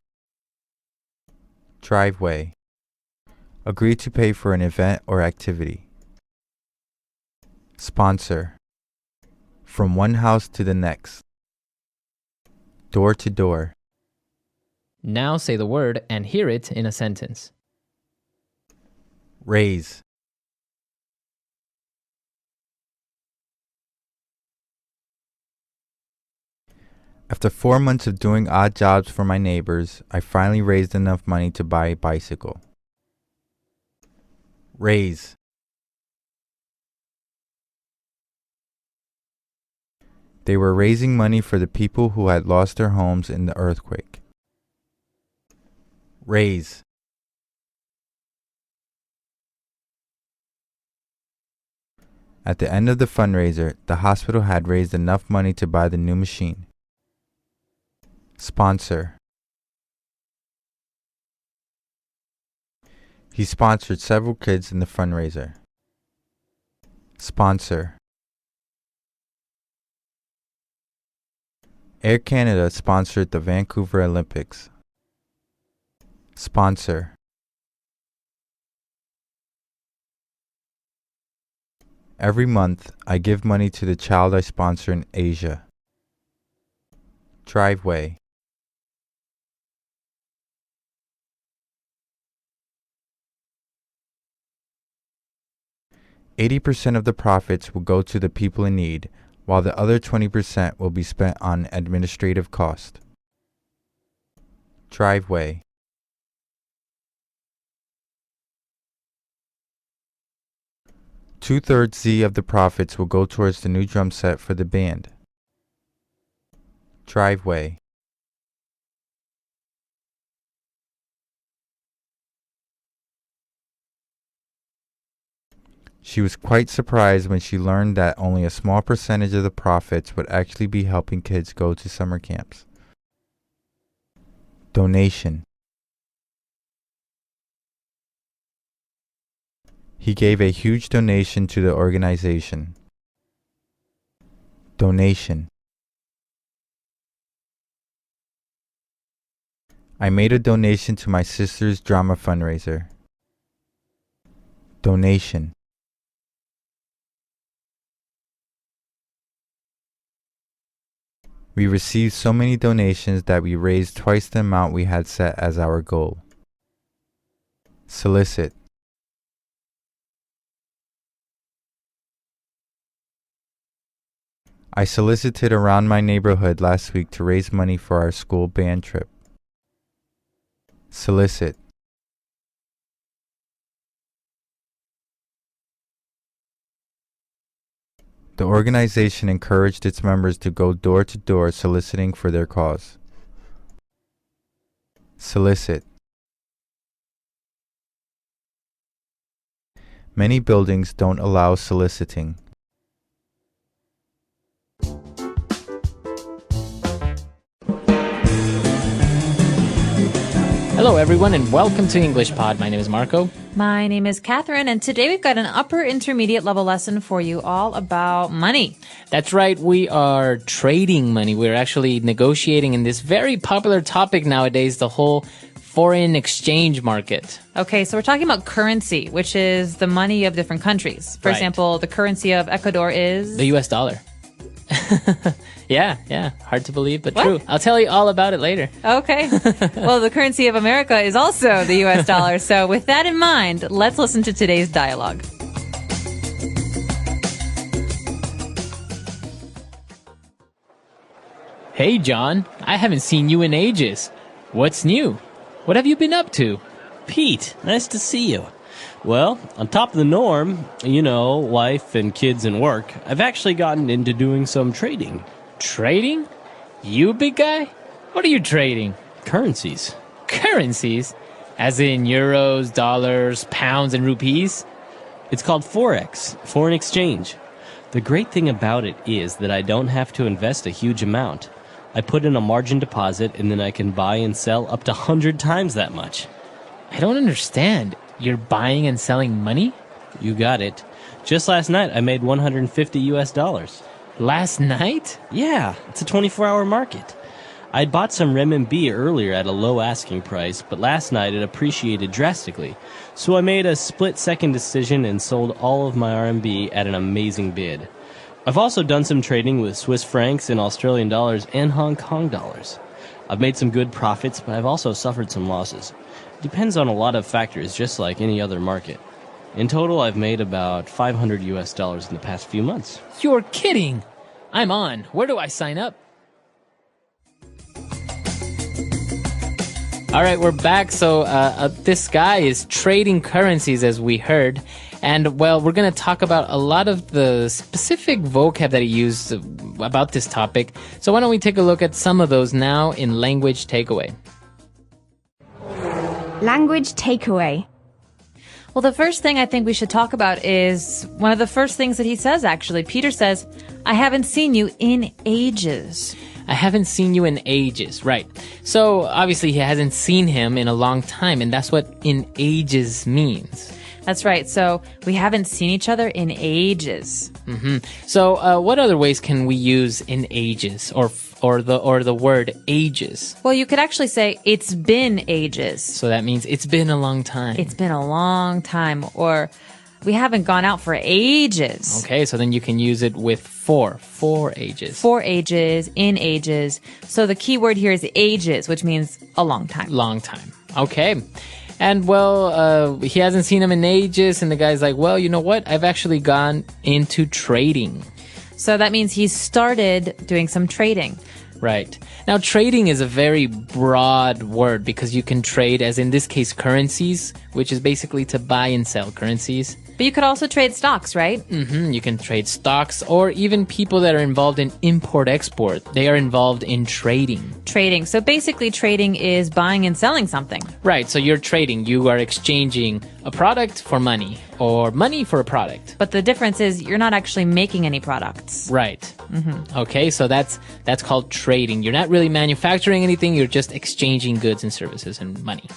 K: Driveway. Agree to pay for an event or activity. Sponsor. From one house to the next. Door to door.
A: Now say the word and hear it in a sentence.
K: Raise. After 4 months of doing odd jobs for my neighbors, I finally raised enough money to buy a bicycle. Raise. They were raising money for the people who had lost their homes in the earthquake. Raise. At the end of the fundraiser, the hospital had raised enough money to buy the new machine. Sponsor. He sponsored several kids in the fundraiser. Sponsor. Air Canada sponsored the Vancouver Olympics. Sponsor. Every month, I give money to the child I sponsor in Asia. Driveway. %80 of the profits will go to the people in need, while the other 20% will be spent on administrative cost. Driveway. Two-thirds Z of the profits will go towards the new drum set for the band. Driveway. She was quite surprised when she learned that only a small percentage of the profits would actually be helping kids go to summer camps. Donation. He gave a huge donation to the organization. Donation. I made a donation to my sister's drama fundraiser. Donation. We received so many donations that we raised twice the amount we had set as our goal. Solicit. I solicited around my neighborhood last week to raise money for our school band trip. Solicit. The organization encouraged its members to go door to door soliciting for their cause. Solicit. Many buildings don't allow soliciting.
A: Hello, everyone, and welcome to English Pod. My name is Marco.
B: My name is Catherine, and today we've got an upper intermediate level lesson for you all about money.
A: That's right. We are trading money. We're actually negotiating in this very popular topic nowadays, the whole foreign exchange market.
B: Okay, so we're talking about currency, which is the money of different countries. For example, the currency of Ecuador is...
A: the US dollar. Yeah. Hard to believe, but true. I'll tell you all about it later.
B: Okay. Well, the currency of America is also the US dollar. So with that in mind, let's listen to today's dialogue.
A: Hey, John. I haven't seen you in ages. What's new? What have you been up to?
J: Pete, nice to see you. Well, on top of the norm, you know, wife and kids and work, I've actually gotten into doing some trading.
A: Trading? You, big guy? What are you trading?
J: Currencies.
A: Currencies? As in euros, dollars, pounds, and rupees?
J: It's called Forex, foreign exchange. The great thing about it is that I don't have to invest a huge amount. I put in a margin deposit and then I can buy and sell up to 100 times that much.
A: I don't understand. You're buying and selling money?
J: You got it. Just last night I made $150.
A: Last night?
J: Yeah, it's a 24-hour market. I'd bought some renminbi earlier at a low asking price, but last night it appreciated drastically. So I made a split-second decision and sold all of my RMB at an amazing bid. I've also done some trading with Swiss francs and Australian dollars and Hong Kong dollars. I've made some good profits, but I've also suffered some losses. It depends on a lot of factors, just like any other market. In total, I've made about $500 in the past few months.
A: You're kidding! I'm on. Where do I sign up? All right, we're back. So this guy is trading currencies, as we heard. And, well, we're going to talk about a lot of the specific vocab that he used about this topic. So why don't we take a look at some of those now in Language Takeaway.
E: Language takeaway.
B: Well, the first thing I think we should talk about is one of the first things that he says, actually. Peter says, I haven't seen you in ages.
A: I haven't seen you in ages, right. So, obviously, he hasn't seen him in a long time, and that's what in ages means.
B: That's right. So, we haven't seen each other in ages.
A: Mm-hmm. So, what other ways can we use in ages, or the word ages?
B: Well, you could actually say, it's been ages.
A: So that means it's been a long time.
B: It's been a long time, or we haven't gone out for ages.
A: Okay, so then you can use it with for ages.
B: For ages, in ages. So the key word here is ages, which means a long time.
A: Long time. Okay. And, well, he hasn't seen him in ages, and the guy's like, well, you know what? I've actually gone into trading.
B: So that means he started doing some trading.
A: Right. Now, trading is a very broad word because you can trade, as in this case, currencies, which is basically to buy and sell currencies.
B: But you could also trade stocks, right?
A: Mm-hmm. You can trade stocks, or even people that are involved in import-export. They are involved in trading.
B: Trading. So basically, trading is buying and selling something.
A: Right. So you're trading. You are exchanging a product for money, or money for a product.
B: But the difference is you're not actually making any products.
A: Right. Mm-hmm. Okay. So that's called trading. You're not really manufacturing anything. You're just exchanging goods and services and money.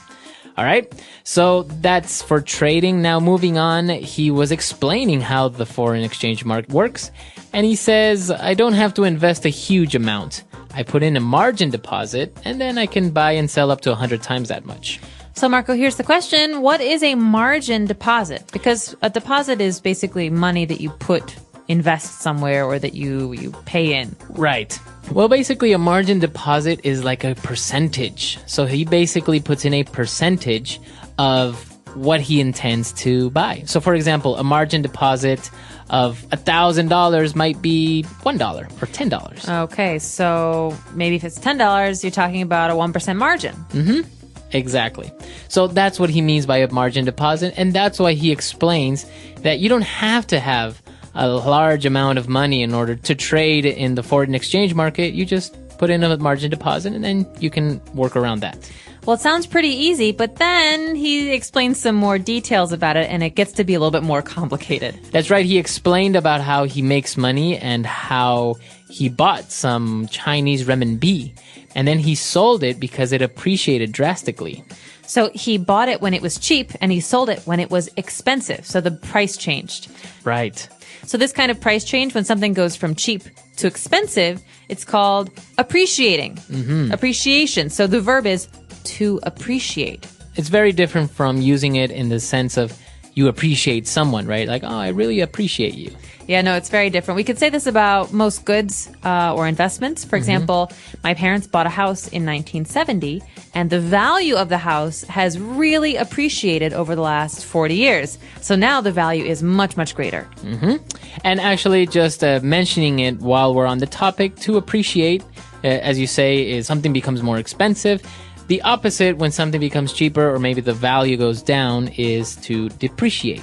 A: All right, so that's for trading. Now, moving on, he was explaining how the foreign exchange market works, and he says, I don't have to invest a huge amount. I put in a margin deposit, and then I can buy and sell up to 100 times that much.
B: So, Marco, here's the question. What is a margin deposit? Because a deposit is basically money that you put invest somewhere or that you pay in.
A: Right. Well, basically, a margin deposit is like a percentage. So he basically puts in a percentage of what he intends to buy. So, for example, a margin deposit of $1,000 might be $1 or $10.
B: Okay, so maybe if it's $10, you're talking about a 1% margin.
A: Mm-hmm. Exactly. So that's what he means by a margin deposit, and that's why he explains that you don't have to have a large amount of money in order to trade in the foreign exchange market. You just put in a margin deposit, and then you can work around that.
B: Well, it sounds pretty easy, but then he explains some more details about it, and it gets to be a little bit more complicated.
A: That's right. He explained about how he makes money and how he bought some Chinese renminbi, and then he sold it because it appreciated drastically.
B: So he bought it when it was cheap, and he sold it when it was expensive. So the price changed.
A: Right.
B: So this kind of price change, when something goes from cheap to expensive, it's called appreciating.
A: Mm-hmm.
B: Appreciation. So the verb is to appreciate.
A: It's very different from using it in the sense of you appreciate someone, right? Like, oh, I really appreciate you.
B: Yeah, no, it's very different. We could say this about most goods or investments. For example, my parents bought a house in 1970, and the value of the house has really appreciated over the last 40 years. So now the value is much, much greater.
A: Mm-hmm. And actually, just mentioning it while we're on the topic, to appreciate, as you say, is something becomes more expensive. The opposite, when something becomes cheaper or maybe the value goes down, is to depreciate.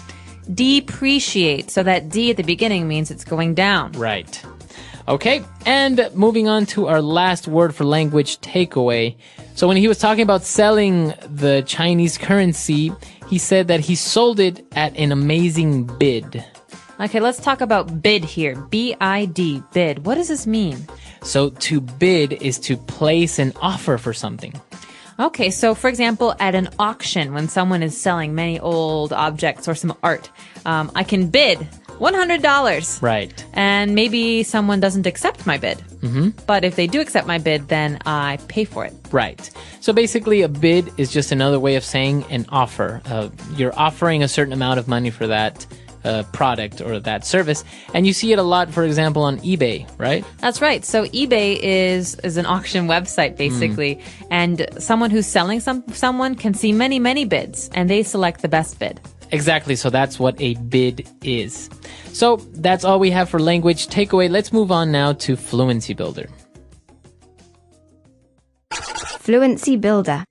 B: Depreciate. So that D at the beginning means it's going down.
A: Right. Okay, and moving on to our last word for language takeaway. So when he was talking about selling the Chinese currency, he said that he sold it at an amazing bid.
B: Okay, let's talk about bid here. B-I-D, bid. What does this mean?
A: So to bid is to place an offer for something.
B: Okay, so for example, at an auction, when someone is selling many old objects or some art, I can bid $100.
A: Right.
B: And maybe someone doesn't accept my bid.
A: Mm-hmm.
B: But if they do accept my bid, then I pay for it.
A: Right. So basically, a bid is just another way of saying an offer. You're offering a certain amount of money for that product or that service, and you see it a lot, for example, on eBay, right?
B: That's right. So eBay is an auction website, basically, and someone who's selling someone can see many, many bids, and they select the best bid.
A: Exactly. So that's what a bid is. So that's all we have for language takeaway. Let's move on now to Fluency Builder.
E: Fluency Builder.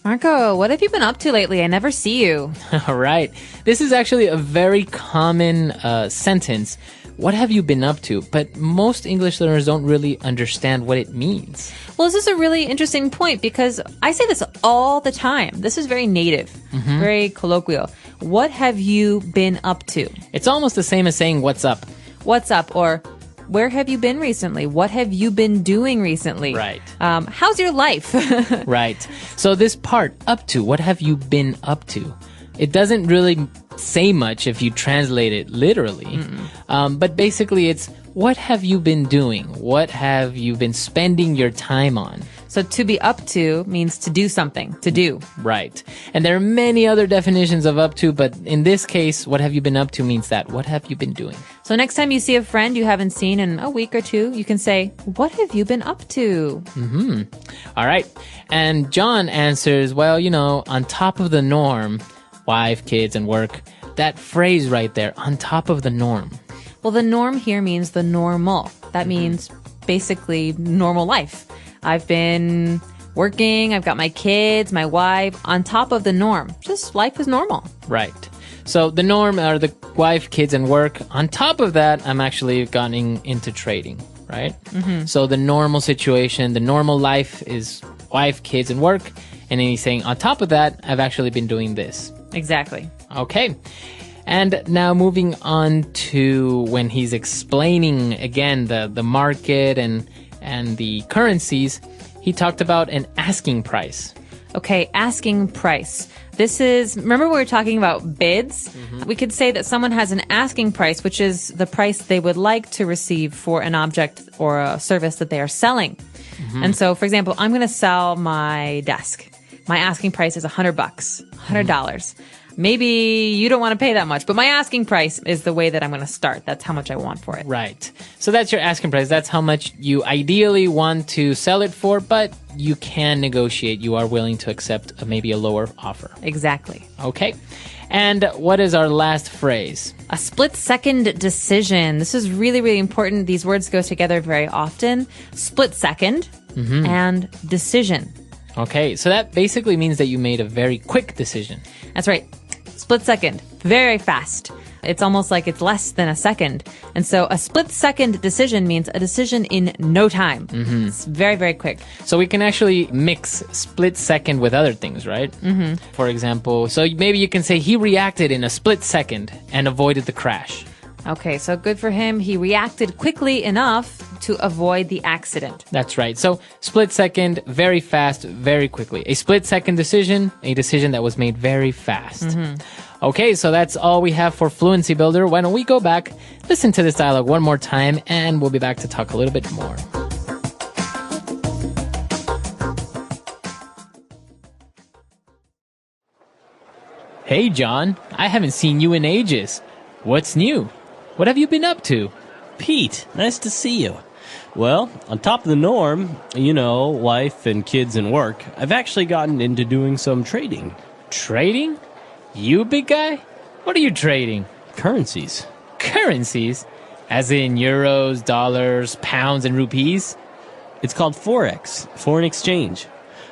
B: Marco, what have you been up to lately? I never see you.
A: All right. This is actually a very common sentence. What have you been up to? But most English learners don't really understand what it means.
B: Well, this is a really interesting point because I say this all the time. This is very native, very colloquial. What have you been up to?
A: It's almost the same as saying, what's up?
B: What's up? Or where have you been recently? What have you been doing recently?
A: Right.
B: How's your life?
A: Right. So this part, up to, what have you been up to? It doesn't really say much if you translate it literally. But basically it's, what have you been doing? What have you been spending your time on?
B: So to be up to means to do something, to do.
A: Right. And there are many other definitions of up to, but in this case, what have you been up to means that. What have you been doing?
B: So next time you see a friend you haven't seen in a week or two, you can say, what have you been up to?
A: All right. And John answers, well, you know, on top of the norm, wife, kids, and work. That phrase right there, on top of the norm.
B: Well, the norm here means the normal. That means basically normal life. I've been working, I've got my kids, my wife, on top of the norm. Just life is normal.
A: Right. So the norm are the wife, kids, and work. On top of that, I'm actually getting into trading, right? So the normal situation, the normal life is wife, kids, and work. And then he's saying, on top of that, I've actually been doing this.
B: Exactly.
A: Okay. And now moving on to when he's explaining, again, the market and the currencies, he talked about an asking price.
B: Okay, asking price. This is, remember we were talking about bids? We could say that someone has an asking price, which is the price they would like to receive for an object or a service that they are selling. And so, for example, I'm going to sell my desk. My asking price is $100, $100. maybe you don't want to pay that much, but my asking price is the way that I'm going to start. That's how much I want for it.
A: Right. So that's your asking price. That's how much you ideally want to sell it for, but you can negotiate. You are willing to accept maybe a lower offer.
B: Exactly.
A: Okay. And what is our last phrase?
B: A split-second decision. This is really, really important. These words go together very often. Split-second and decision.
A: Okay, so that basically means that you made a very quick decision.
B: That's right. Split-second. Very fast. It's almost like it's less than a second. And so a split-second decision means a decision in no time. It's very, very quick.
A: So we can actually mix split second with other things, right? For example, so maybe you can say he reacted in a split second and avoided the crash.
B: Okay, so good for him. He reacted quickly enough to avoid the accident.
A: That's right. So split second, very fast, very quickly. A split second decision, a decision that was made very fast. Okay, so that's all we have for Fluency Builder. Why don't we go back, listen to this dialogue one more time, and we'll be back to talk a little bit more. Hey, John. I haven't seen you in ages. What's new? What have you been up to?
J: Pete, nice to see you. Well, on top of the norm, you know, wife and kids and work, I've actually gotten into doing some trading.
A: Trading? You big guy? What are you trading?
J: Currencies.
A: Currencies? As in euros, dollars, pounds, and rupees?
J: It's called Forex, foreign exchange.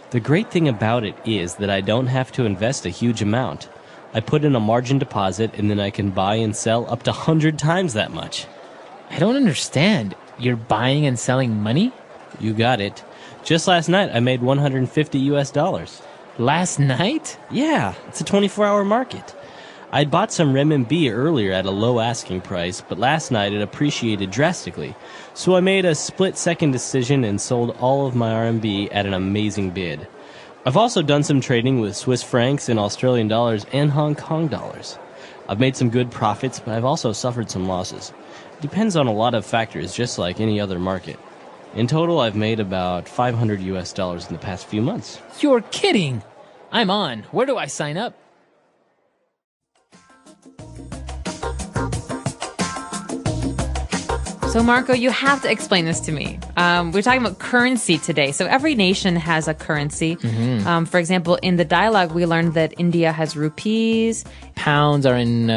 J: The great thing about it is that I don't have to invest a huge amount. I put in a margin deposit and then I can buy and sell up to 100 times that much.
A: I don't understand. You're buying and selling money?
J: You got it. Just last night I made $150.
A: Last night?
J: Yeah, it's a 24-hour market. I'd bought some renminbi earlier at a low asking price, but last night it appreciated drastically. So I made a split-second decision and sold all of my RMB at an amazing bid. I've also done some trading with Swiss francs and Australian dollars and Hong Kong dollars. I've made some good profits, but I've also suffered some losses. It depends on a lot of factors, just like any other market. In total, I've made about $500 in the past few months.
A: You're kidding! I'm on. Where do I sign up?
B: So, Marco, you have to explain this to me. We're talking about currency today. So every nation has a currency. For example, in the dialogue, we learned that India has rupees.
A: Pounds are in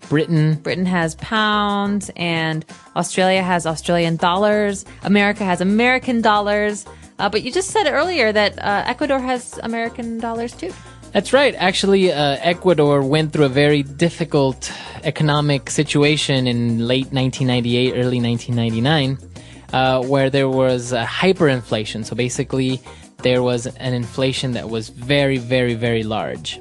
A: Britain.
B: Britain has pounds, and Australia has Australian dollars. America has American dollars. But you just said earlier that Ecuador has American dollars too.
A: That's right. Actually, Ecuador went through a very difficult economic situation in late 1998, early 1999, where there was hyperinflation. So basically, there was an inflation that was very, very, very large.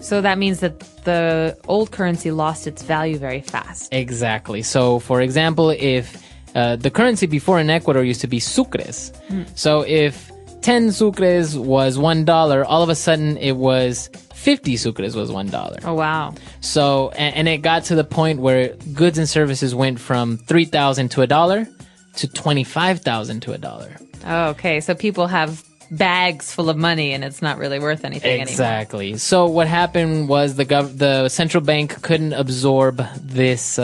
B: So that means that the old currency lost its value very fast.
A: Exactly. So, for example, if the currency before in Ecuador used to be sucres. So if 10 sucres was $1, all of a sudden it was 50 sucres was $1.
B: Oh, wow.
A: So, and it got to the point where goods and services went from 3,000 to $1 to 25,000 to $1.
B: Oh, okay. So people have bags full of money and it's not really worth anything anymore.
A: Exactly. So what happened was the central bank couldn't absorb this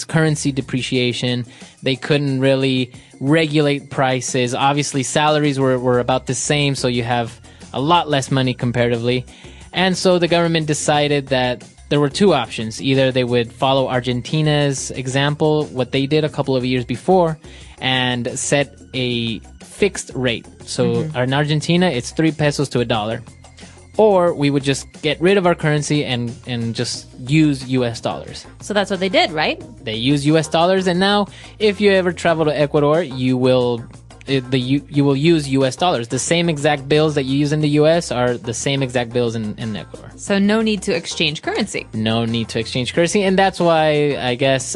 A: currency depreciation. They couldn't really regulate prices. Obviously, salaries were about the same, so you have a lot less money comparatively. And so the government decided that there were two options. Either they would follow Argentina's example, what they did a couple of years before, and set a fixed rate. So in Argentina, it's 3 pesos to $1. Or we would just get rid of our currency and just use US dollars.
B: So that's what they did, right?
A: They use US dollars, and now if you ever travel to Ecuador, you will use US dollars. The same exact bills that you use in the US are the same exact bills in Ecuador.
B: So no need to exchange currency.
A: No need to exchange currency, and that's why I guess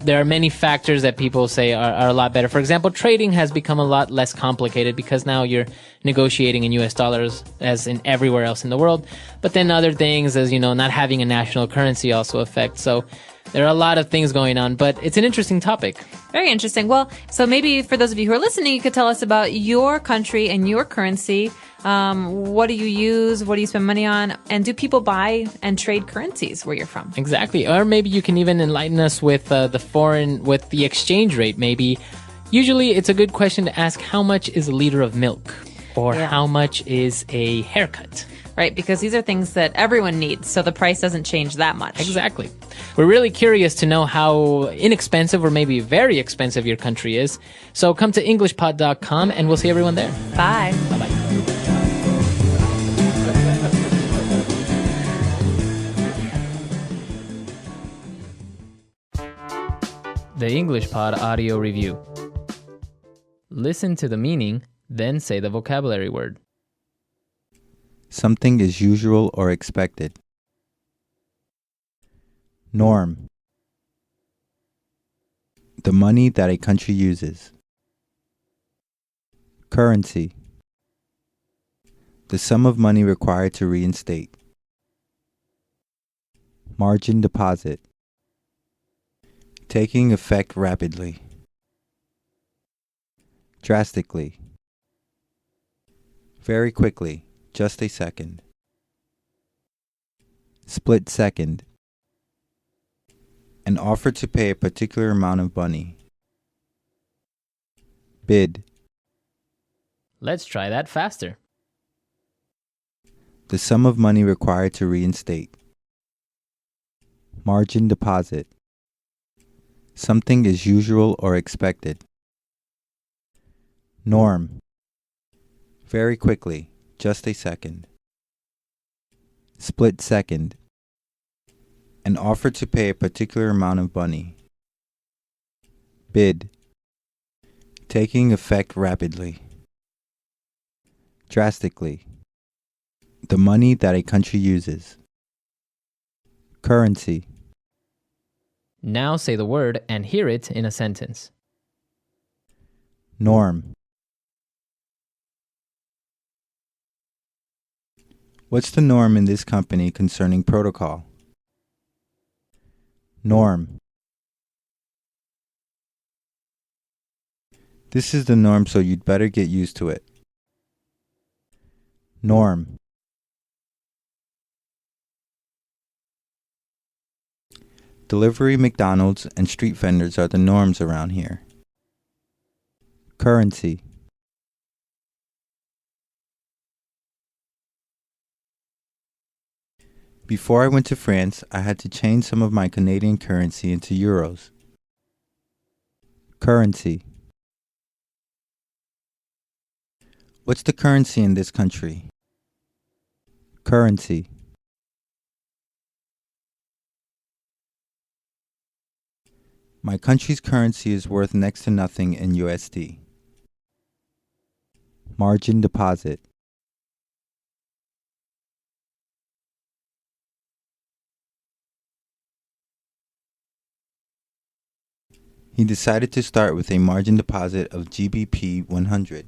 A: there are many factors that people say are a lot better. For example, trading has become a lot less complicated because now you're negotiating in US dollars as in everywhere else in the world. But then other things, as you know, not having a national currency also affect. So there are a lot of things going on, but it's an interesting topic.
B: Very interesting. Well, so maybe for those of you who are listening, you could tell us about your country and your currency. What do you use? What do you spend money on? And do people buy and trade currencies where you're from?
A: Exactly. Or maybe you can even enlighten us with with the exchange rate, maybe. Usually it's a good question to ask, how much is a liter of milk? Or how much is a haircut?
B: Right, because these are things that everyone needs, so the price doesn't change that much.
A: Exactly. We're really curious to know how inexpensive or maybe very expensive your country is. So come to EnglishPod.com and we'll see everyone there.
B: Bye.
A: Bye-bye. The English Pod Audio Review. Listen to the meaning, then say the vocabulary word.
K: Something is usual or expected. Norm. The money that a country uses. Currency. The sum of money required to reinstate. Margin deposit. Taking effect rapidly. Drastically. Very quickly. Just a second. Split second. An offer to pay a particular amount of money. Bid.
A: Let's try that faster.
K: The sum of money required to reinstate. Margin deposit. Something is usual or expected. Norm. Very quickly. Just a second. Split second. An offer to pay a particular amount of money. Bid. Taking effect rapidly. Drastically. The money that a country uses. Currency.
A: Now say the word and hear it in a sentence.
K: Norm. What's the norm in this company concerning protocol? Norm. This is the norm, so you'd better get used to it. Norm. Delivery, McDonald's, and street vendors are the norms around here. Currency. Before I went to France, I had to change some of my Canadian currency into euros. Currency. What's the currency in this country? Currency. My country's currency is worth next to nothing in USD. Margin deposit. He decided to start with a margin deposit of GBP 100.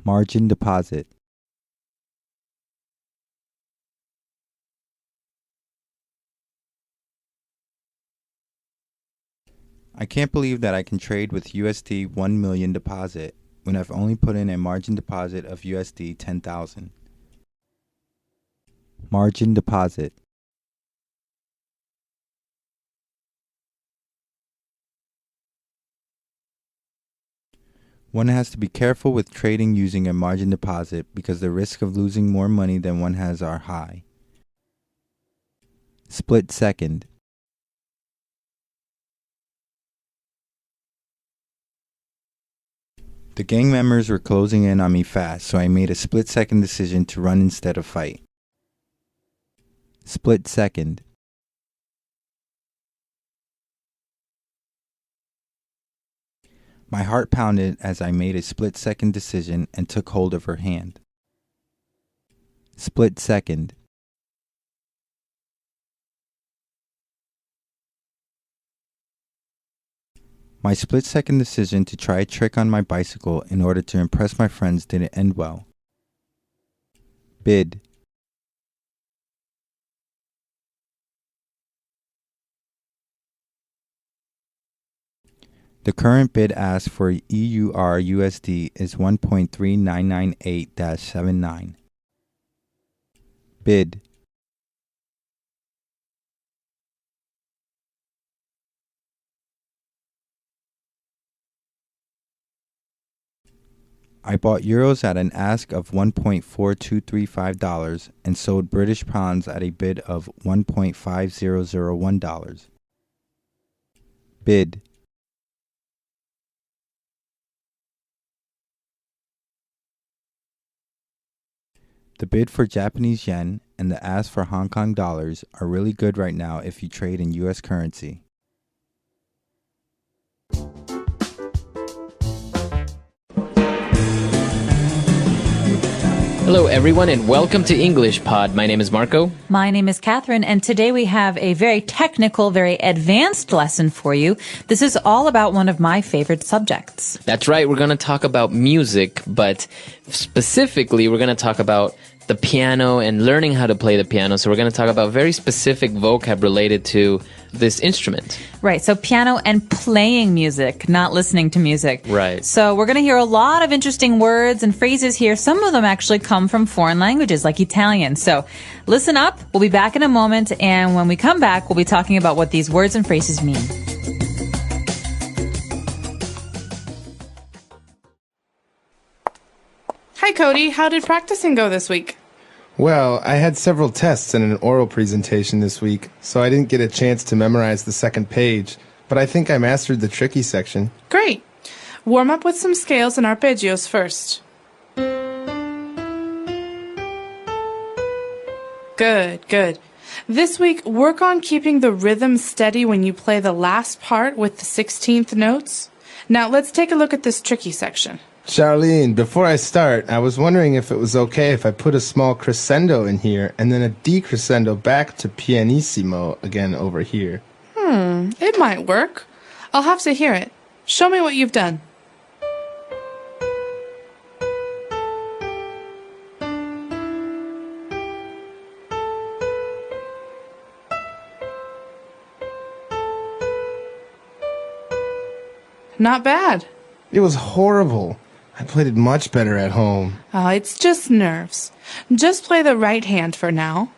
K: Margin deposit. I can't believe that I can trade with USD 1 million deposit when I've only put in a margin deposit of USD 10,000. Margin deposit. One has to be careful with trading using a margin deposit because the risk of losing more money than one has are high. Split second. The gang members were closing in on me fast, so I made a split-second decision to run instead of fight. Split second. My heart pounded as I made a split-second decision and took hold of her hand. Split second. My split-second decision to try a trick on my bicycle in order to impress my friends didn't end well. Bid. The current bid ask for EUR USD is 1.3998-79. Bid. I bought euros at an ask of $1.4235 and sold British pounds at a bid of $1.5001. Bid. The bid for Japanese yen and the ask for Hong Kong dollars are really good right now if you trade in US currency.
A: Hello, everyone, and welcome to English Pod. My name is Marco.
B: My name is Catherine, and today we have a very technical, very advanced lesson for you. This is all about one of my favorite subjects.
A: That's right. We're going to talk about music, but specifically, we're going to talk about the piano and learning how to play the piano. So we're going to talk about very specific vocab related to this instrument.
B: Right. So piano and playing music, not listening to music.
A: Right.
B: So we're going to hear a lot of interesting words and phrases here. Some of them actually come from foreign languages like Italian. So listen up. We'll be back in a moment. And when we come back, we'll be talking about what these words and phrases mean.
N: Hi, Cody. How did practicing go this week?
I: Well, I had several tests and an oral presentation this week, so I didn't get a chance to memorize the second page, but I think I mastered the tricky section.
N: Great. Warm up with some scales and arpeggios first. Good, good. This week, work on keeping the rhythm steady when you play the last part with the 16th notes. Now, let's take a look at this tricky section.
I: Charlene, before I start, I was wondering if it was okay if I put a small crescendo in here and then a decrescendo back to pianissimo again over here.
N: It might work. I'll have to hear it. Show me what you've done. Not bad.
I: It was horrible. I played it much better at home.
N: Oh, it's just nerves. Just play the right hand for now.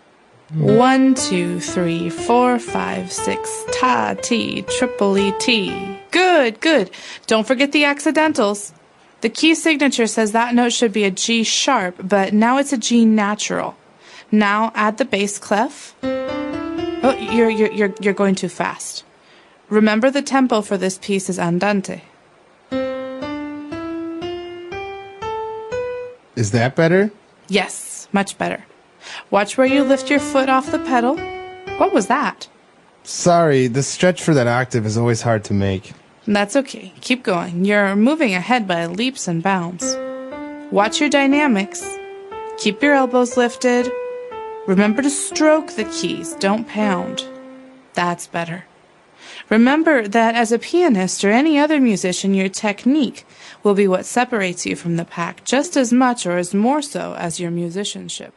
N: 1, 2, 3, 4, 5, 6, ta, ti, triple E, T. Good, good. Don't forget the accidentals. The key signature says that note should be a G sharp, but now it's a G natural. Now add the bass clef. Oh, you're going too fast. Remember the tempo for this piece is andante.
I: Is that better?
N: Yes, much better. Watch where you lift your foot off the pedal. What was that?
I: Sorry, the stretch for that octave is always hard to make.
N: That's okay. Keep going. You're moving ahead by leaps and bounds. Watch your dynamics. Keep your elbows lifted. Remember to stroke the keys. Don't pound. That's better. Remember that as a pianist or any other musician, your technique will be what separates you from the pack just as much or as more so as your musicianship.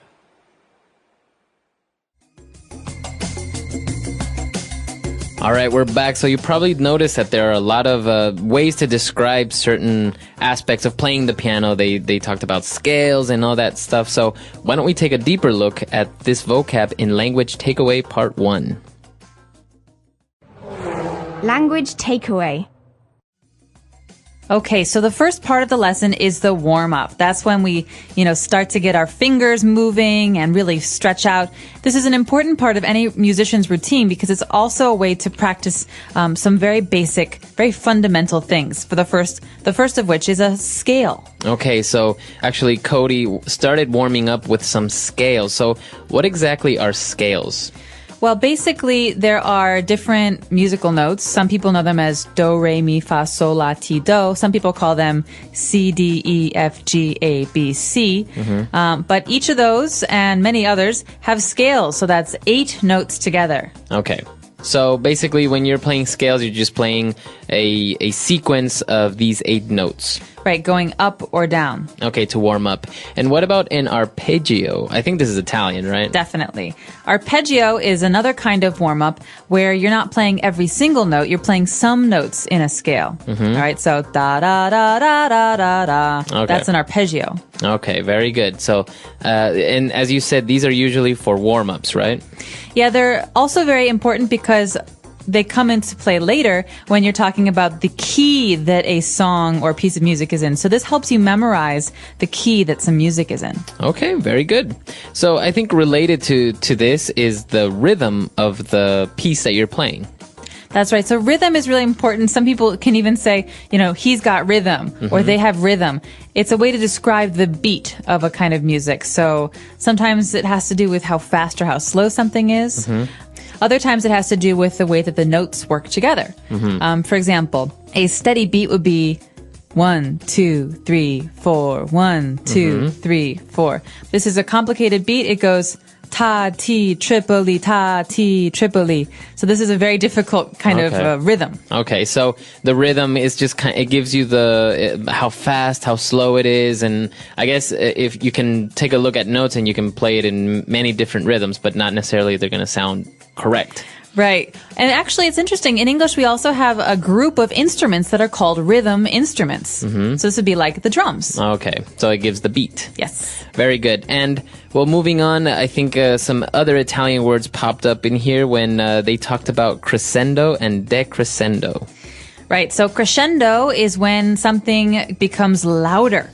A: All right, we're back. So you probably noticed that there are a lot of ways to describe certain aspects of playing the piano. They talked about scales and all that stuff. So why don't we take a deeper look at this vocab in Language Takeaway Part 1.
F: Language takeaway.
B: Okay, so the first part of the lesson is the warm-up. That's when we, start to get our fingers moving and really stretch out. This is an important part of any musician's routine because it's also a way to practice some very basic, very fundamental things. For the first of which is a scale.
A: Okay, so actually Cody started warming up with some scales. So what exactly are scales?
B: Well, basically, there are different musical notes. Some people know them as do, re, mi, fa, sol, la, ti, do. Some people call them C, D, E, F, G, A, B, C. But each of those and many others have scales, so that's 8 notes together.
A: Okay. So basically, when you're playing scales, you're just playing a sequence of these 8 notes.
B: Right, going up or down.
A: Okay, to warm up. And what about an arpeggio? I think this is Italian, right?
B: Definitely. Arpeggio is another kind of warm-up where you're not playing every single note, you're playing some notes in a scale. All right, so da-da-da-da-da-da-da.
A: Okay.
B: That's an arpeggio.
A: Okay, very good. So, and as you said, these are usually for warm-ups, right?
B: Yeah, they're also very important because they come into play later when you're talking about the key that a song or piece of music is in. So this helps you memorize the key that some music is in.
A: Okay, very good. So I think related to this is the rhythm of the piece that you're playing.
B: That's right. So rhythm is really important. Some people can even say, he's got rhythm or they have rhythm. It's a way to describe the beat of a kind of music. So sometimes it has to do with how fast or how slow something is. Other times it has to do with the way that the notes work together. For example, a steady beat would be 1, 2, 3, 4, 1, 2, 3, 4. This is a complicated beat. It goes ta, ti, tripoli, ta, ti, tripoli. So this is a very difficult kind of rhythm.
A: Okay, so the rhythm is just it gives you the how fast, how slow it is, and I guess if you can take a look at notes and you can play it in many different rhythms, but not necessarily they're going to sound correct.
B: Right. And actually, it's interesting. In English, we also have a group of instruments that are called rhythm instruments. So this would be like the drums.
A: Okay. So it gives the beat.
B: Yes.
A: Very good. And, well, moving on, I think some other Italian words popped up in here when they talked about crescendo and decrescendo.
B: Right. So crescendo is when something becomes louder.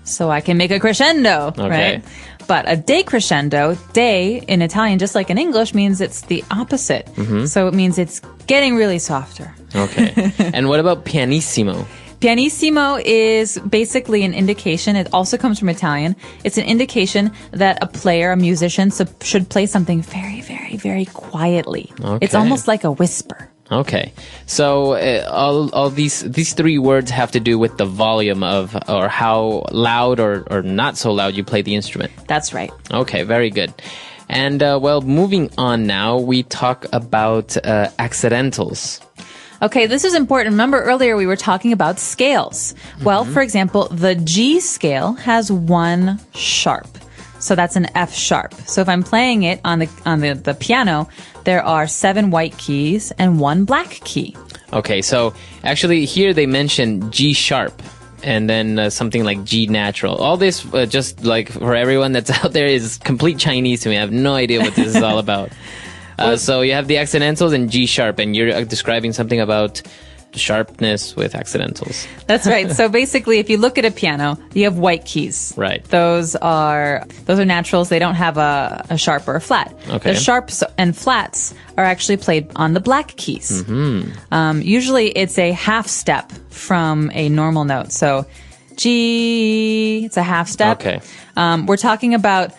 B: So I can make a crescendo, right? But a decrescendo, de in Italian, just like in English, means it's the opposite. So it means it's getting really softer.
A: Okay. And what about pianissimo?
B: Pianissimo is basically an indication. It also comes from Italian. It's an indication that a player, a musician, should play something very, very, very quietly.
A: Okay.
B: It's almost like a whisper.
A: Okay, so all these three words have to do with the volume of, or how loud or not so loud you play the instrument.
B: That's right.
A: Okay, very good. And well, moving on now, we talk about accidentals.
B: Okay, this is important. Remember earlier we were talking about scales. Well, for example, the G scale has 1 sharp. So that's an F sharp. So if I'm playing it on the piano, there are 7 white keys and 1 black key.
A: Okay, so actually here they mention G sharp and then something like G natural. All this, just like for everyone that's out there, is complete Chinese to me. I have no idea what this is all about. So you have the accidentals and G sharp, and you're describing something about sharpness with accidentals.
B: That's right. So basically, if you look at a piano, you have white keys.
A: Right.
B: Those are naturals. They don't have a sharp or a flat.
A: Okay.
B: The sharps and flats are actually played on the black keys. Usually it's a half step from a normal note. So G, it's a half step.
A: Okay.
B: We're talking about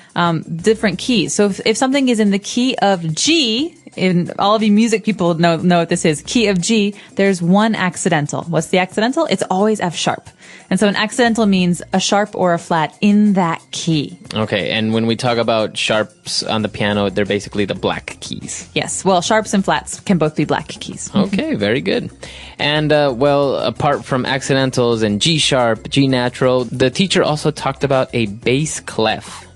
B: different keys. So if something is in the key of G, and all of you music people know what this is, key of G, there's 1 accidental. What's the accidental? It's always F sharp. And so an accidental means a sharp or a flat in that key.
A: Okay, and when we talk about sharps on the piano, they're basically the black keys.
B: Yes, well, sharps and flats can both be black keys.
A: Okay, very good. And, well, apart from accidentals and G sharp, G natural, the teacher also talked about a bass clef.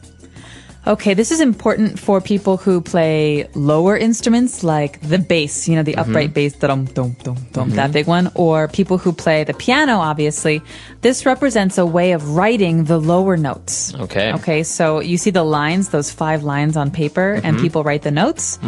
B: Okay, this is important for people who play lower instruments like the bass, the upright bass, that big one, or people who play the piano, obviously. This represents a way of writing the lower notes.
A: Okay.
B: Okay, so you see the lines, those 5 lines on paper, and people write the notes.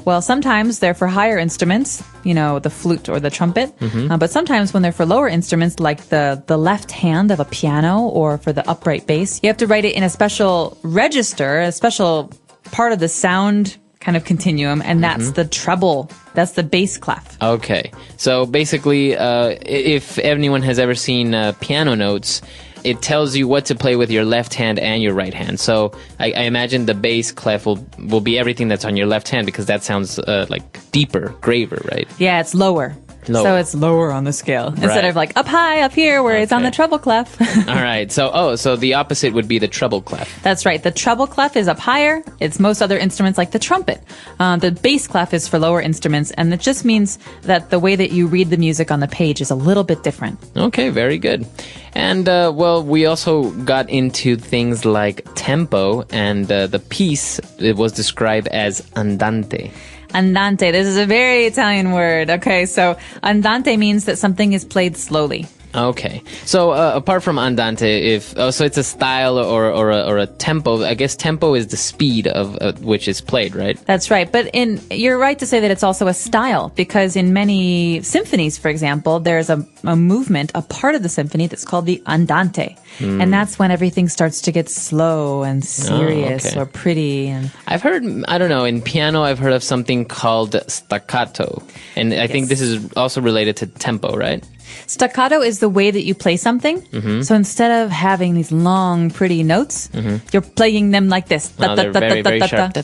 B: Well, sometimes they're for higher instruments, the flute or the trumpet, but sometimes when they're for lower instruments, like the left hand of a piano or for the upright bass, you have to write it in a special register, a special part of the sound kind of continuum, and that's the treble. That's the bass clef.
A: Okay. So basically, if anyone has ever seen piano notes, it tells you what to play with your left hand and your right hand. So I imagine the bass clef will be everything that's on your left hand, because that sounds like deeper, graver, right?
B: Yeah, it's lower.
A: Lower.
B: So it's lower on the scale instead
A: Right.
B: of like up high, up here, where it's on the treble clef.
A: All right. So the opposite would be the treble clef.
B: That's right. The treble clef is up higher. It's most other instruments like the trumpet. The bass clef is for lower instruments, and it just means that the way that you read the music on the page is a little bit different.
A: Okay, very good. And, well, we also got into things like tempo, and the piece, it was described as andante.
B: Andante. This is a very Italian word. Okay, so andante means that something is played slowly.
A: Okay. So apart from andante, so it's a style or a tempo. I guess tempo is the speed of which is played, right?
B: That's right. But you're right to say that it's also a style, because in many symphonies, for example, there's a movement, a part of the symphony that's called the andante. And that's when everything starts to get slow and serious or pretty. And
A: I've heard, I don't know, in piano I've heard of something called staccato. And I think this is also related to tempo, right?
B: Staccato is the way that you play something. So instead of having these long, pretty notes, you're playing them like this.
A: They're very, very sharp.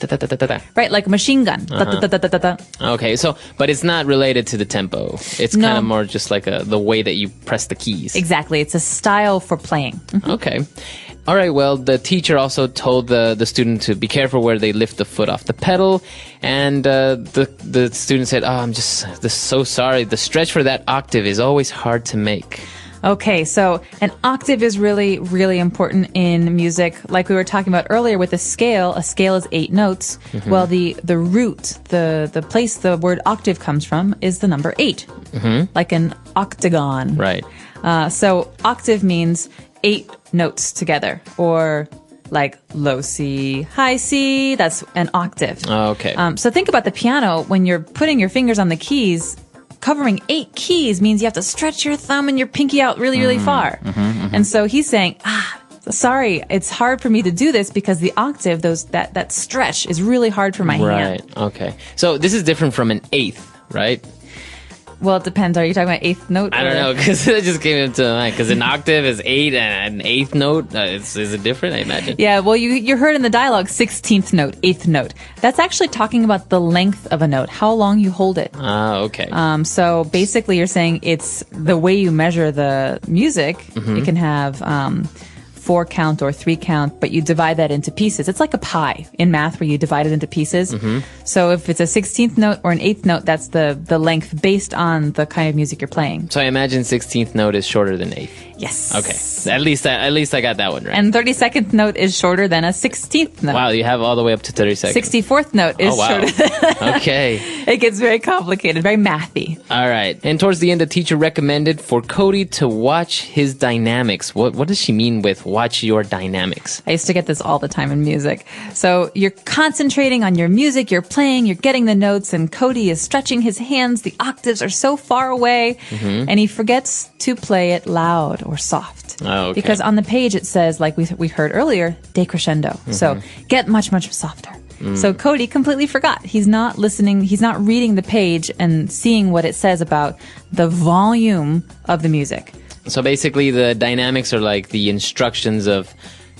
B: Right, like a machine gun.
A: Okay, but it's not related to the tempo. It's kind of more just like the way that you press the keys.
B: Exactly. It's a style for playing.
A: Okay. All right, well, the teacher also told the student to be careful where they lift the foot off the pedal. And the student said, I'm just so sorry. The stretch for that octave is always hard to make.
B: Okay, so an octave is really, really important in music. Like we were talking about earlier with a scale is 8 notes. Well, the root, the place the word octave comes from is the number 8, like an octagon.
A: Right.
B: So octave means 8 notes together, or like low C, high C, that's an octave.
A: Okay.
B: So think about the piano. When you're putting your fingers on the keys, covering 8 keys means you have to stretch your thumb and your pinky out really, really far. And so he's saying, sorry, it's hard for me to do this because the octave, that stretch is really hard for my hand.
A: Right, okay. So this is different from an eighth, right?
B: Well, it depends. Are you talking about eighth note?
A: I don't know, because it just came into mind. Because an octave is 8 and an eighth note, is it different, I imagine?
B: Yeah, well, you heard in the dialogue 16th note, 8th note. That's actually talking about the length of a note, how long you hold it.
A: Okay.
B: So basically you're saying it's the way you measure the music. It can have 4 count or 3 count, but you divide that into pieces. It's like a pie in math where you divide it into pieces. So if it's a 16th note or an 8th note, that's the length based on the kind of music you're playing.
A: So I imagine 16th note is shorter than 8th.
B: Yes.
A: Okay. At least I got that one right.
B: And 32nd note is shorter than a 16th note.
A: Wow, you have all the way up to 32nd.
B: 64th note is shorter.
A: Okay.
B: It gets very complicated, very mathy.
A: All right. And towards the end, the teacher recommended for Cody to watch his dynamics. What does she mean with watch your dynamics?
B: I used to get this all the time in music. So you're concentrating on your music, you're playing, you're getting the notes, and Cody is stretching his hands. The octaves are so far away, and he forgets to play it loud or soft.
A: Oh, okay.
B: Because on the page it says, like we heard earlier, decrescendo. So get much, much softer. So Cody completely forgot. He's not listening. He's not reading the page and seeing what it says about the volume of the music.
A: So basically the dynamics are like the instructions of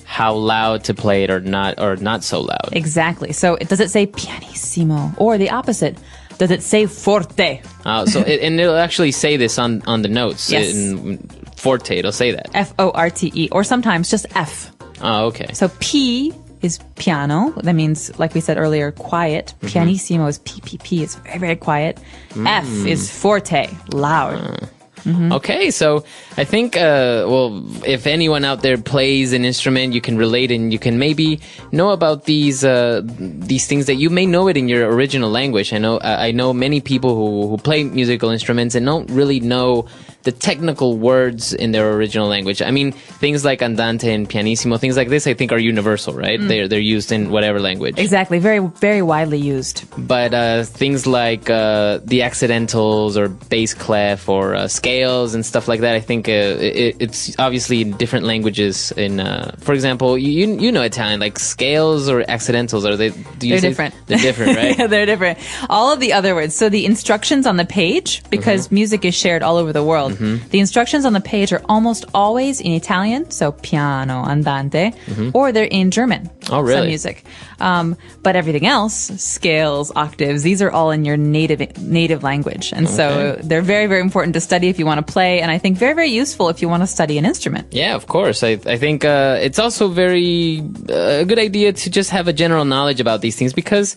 A: how loud to play it or not so loud.
B: Exactly. So does it say pianissimo or the opposite? Does it say forte?
A: And it'll actually say this on the notes.
B: Yes.
A: In forte, it'll say that.
B: F-O-R-T-E, or sometimes just F.
A: Oh, okay.
B: So P is piano. That means, like we said earlier, quiet. Pianissimo is P-P-P. It's very, very quiet. F is forte, loud.
A: Okay, so I think, if anyone out there plays an instrument, you can relate and you can maybe know about these things that you may know it in your original language. I know many people who play musical instruments and don't really know the technical words in their original language. I mean, things like andante and pianissimo, things like this, I think are universal, right? They're used in whatever language.
B: Exactly, very, very widely used.
A: But things like the accidentals or bass clef or scales and stuff like that, I think it's obviously in different languages. For example, you know Italian, like scales or accidentals, are they?
B: They're different.
A: They're different, right?
B: Yeah, they're different. All of the other words. So the instructions on the page, because music is shared all over the world, the instructions on the page are almost always in Italian, so piano, andante, or they're in German.
A: Oh, really?
B: Some music. But everything else, scales, octaves, these are all in your native language. And so they're very, very important to study if you want to play, and I think very, very useful if you want to study an instrument.
A: Yeah, of course. I think it's also very a good idea to just have a general knowledge about these things because,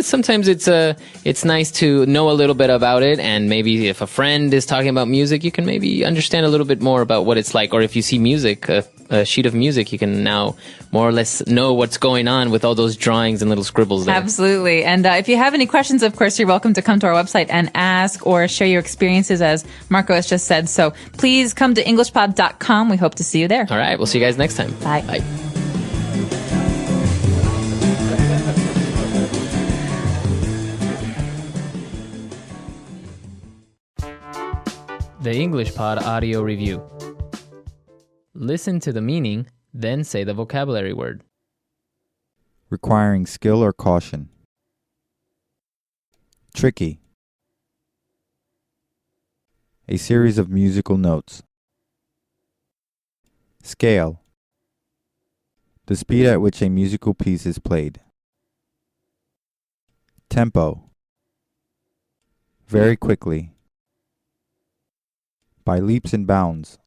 A: sometimes it's nice to know a little bit about it, and maybe if a friend is talking about music, you can maybe understand a little bit more about what it's like, or if you see music, a sheet of music, you can now more or less know what's going on with all those drawings and little scribbles there.
B: Absolutely. And if you have any questions, of course, you're welcome to come to our website and ask or share your experiences, as Marco has just said. So please come to EnglishPod.com. We hope to see you there.
A: All right. We'll see you guys next time.
B: Bye.
A: Bye. The English Pod Audio Review. Listen to the meaning, then say the vocabulary word.
K: Requiring skill or caution. Tricky. A series of musical notes. Scale. The speed at which a musical piece is played. Tempo. Very quickly. By leaps and bounds.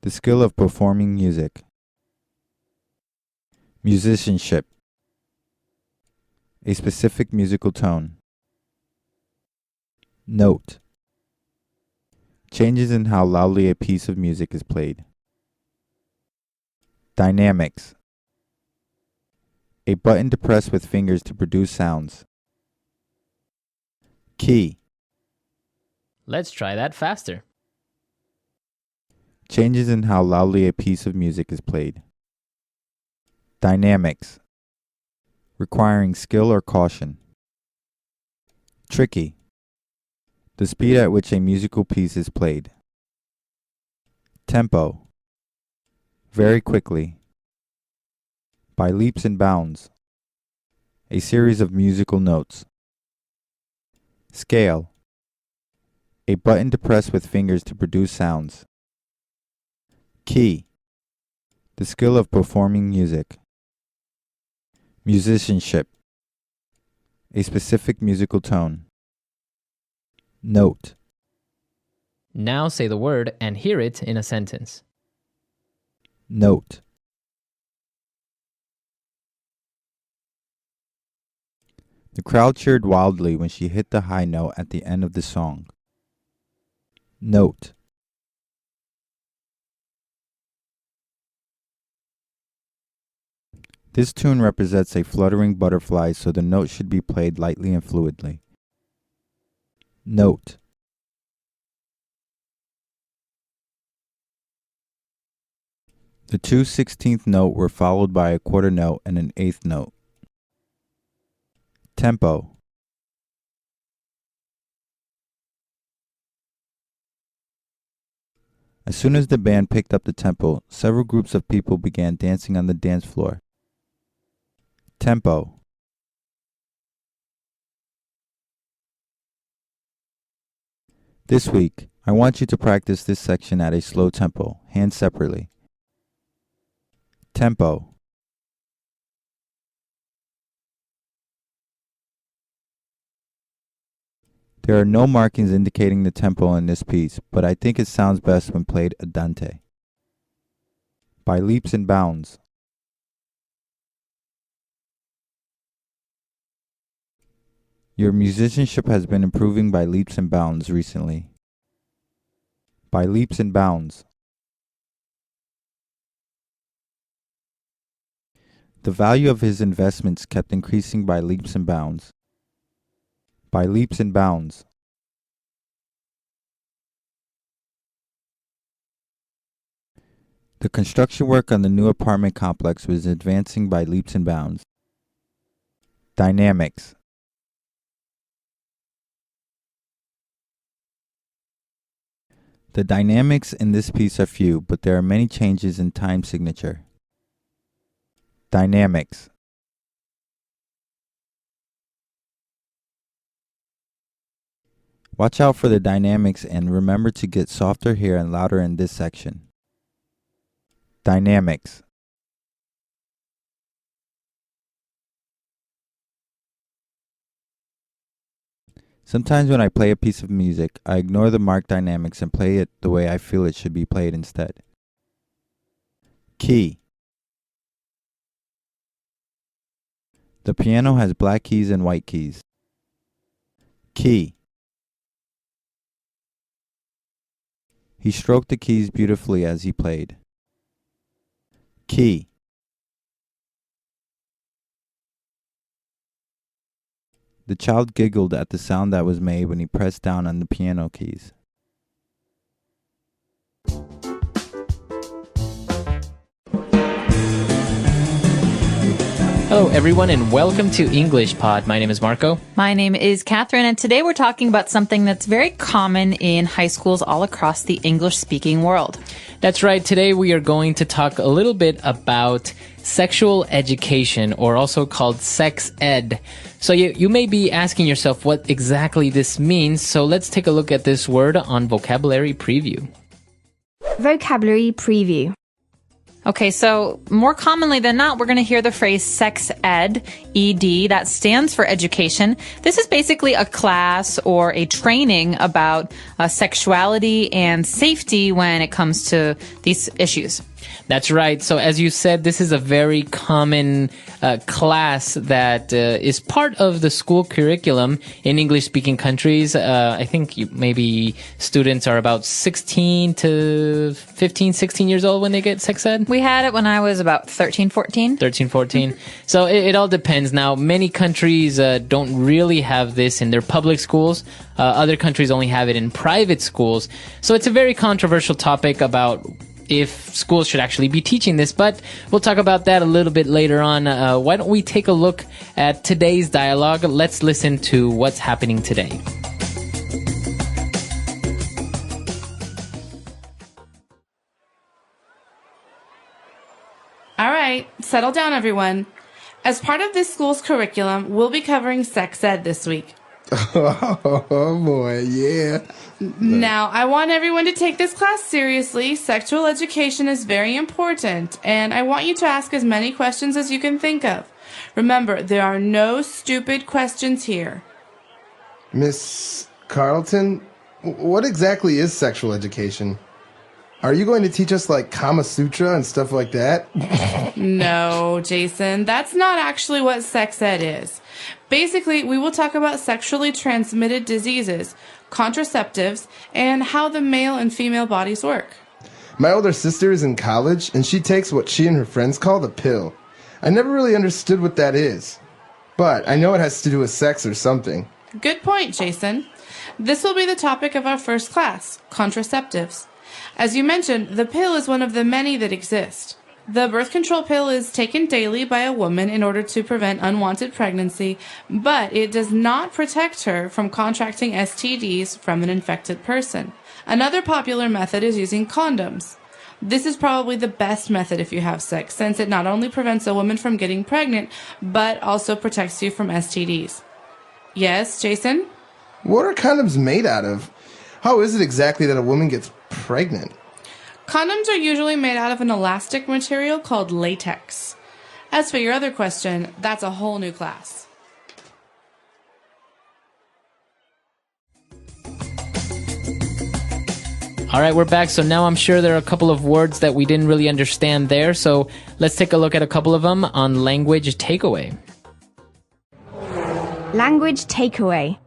K: The skill of performing music. Musicianship. A specific musical tone. Note. Changes in how loudly a piece of music is played. Dynamics. A button to press with fingers to produce sounds. Key.
A: Let's try that faster.
K: Changes in how loudly a piece of music is played. Dynamics. Requiring skill or caution. Tricky. The speed at which a musical piece is played. Tempo. Very quickly. By leaps and bounds. A series of musical notes. Scale. A button to press with fingers to produce sounds. Key. The skill of performing music. Musicianship. A specific musical tone. Note.
A: Now say the word and hear it in a sentence.
K: Note. The crowd cheered wildly when she hit the high note at the end of the song. Note. This tune represents a fluttering butterfly, so the note should be played lightly and fluidly. Note. The two 16th note were followed by a quarter note and an eighth note. Tempo. As soon as the band picked up the tempo, several groups of people began dancing on the dance floor. Tempo. This week, I want you to practice this section at a slow tempo, hands separately. Tempo. There are no markings indicating the tempo in this piece, but I think it sounds best when played andante. By leaps and bounds. Your musicianship has been improving by leaps and bounds recently. By leaps and bounds. The value of his investments kept increasing by leaps and bounds. By leaps and bounds. The construction work on the new apartment complex was advancing by leaps and bounds. Dynamics. The dynamics in this piece are few, but there are many changes in time signature. Dynamics. Watch out for the dynamics and remember to get softer here and louder in this section. Dynamics. Sometimes when I play a piece of music, I ignore the marked dynamics and play it the way I feel it should be played instead. Key. The piano has black keys and white keys. Key. He stroked the keys beautifully as he played. Key. The child giggled at the sound that was made when he pressed down on the piano keys.
A: Hello, everyone, and welcome to English Pod. My name is Marco.
B: My name is Catherine, and today we're talking about something that's very common in high schools all across the English-speaking world.
A: That's right. Today we are going to talk a little bit about sexual education, or also called sex ed. So you may be asking yourself what exactly this means, so let's take a look at this word on Vocabulary Preview.
E: Vocabulary Preview.
B: Okay, so more commonly than not, we're going to hear the phrase sex ed, ED, that stands for education. This is basically a class or a training about sexuality and safety when it comes to these issues.
A: That's right. So as you said, this is a very common class that is part of the school curriculum in English-speaking countries. I think maybe students are about 16 to 15, 16 years old when they get sex ed.
B: We had it when I was about 13, 14.
A: 13, 14. So it all depends. Now, many countries don't really have this in their public schools. Other countries only have it in private schools. So it's a very controversial topic about if schools should actually be teaching this, but we'll talk about that a little bit later on. Why don't we take a look at today's dialogue? Let's listen to what's happening today.
N: All right, settle down, everyone. As part of this school's curriculum, we'll be covering sex ed this week.
I: Oh boy, yeah.
N: Now, I want everyone to take this class seriously. Sexual education is very important, and I want you to ask as many questions as you can think of. Remember, there are no stupid questions here.
I: Miss Carlton, what exactly is sexual education? Are you going to teach us like Kama Sutra and stuff like that?
N: No, Jason, that's not actually what sex ed is. Basically, we will talk about sexually transmitted diseases, contraceptives, and how the male and female bodies work.
I: My older sister is in college, and she takes what she and her friends call the pill. I never really understood what that is, but I know it has to do with sex or something.
N: Good point, Jason. This will be the topic of our first class, contraceptives. As you mentioned, the pill is one of the many that exist. The birth control pill is taken daily by a woman in order to prevent unwanted pregnancy, but it does not protect her from contracting STDs from an infected person. Another popular method is using condoms. This is probably the best method if you have sex, since it not only prevents a woman from getting pregnant, but also protects you from STDs. Yes, Jason?
I: What are condoms made out of? How is it exactly that a woman gets pregnant?
N: Condoms are usually made out of an elastic material called latex. As for your other question, that's a whole new class.
A: All right, we're back. So now I'm sure there are a couple of words that we didn't really understand there. So let's take a look at a couple of them on language takeaway.
E: Language takeaway.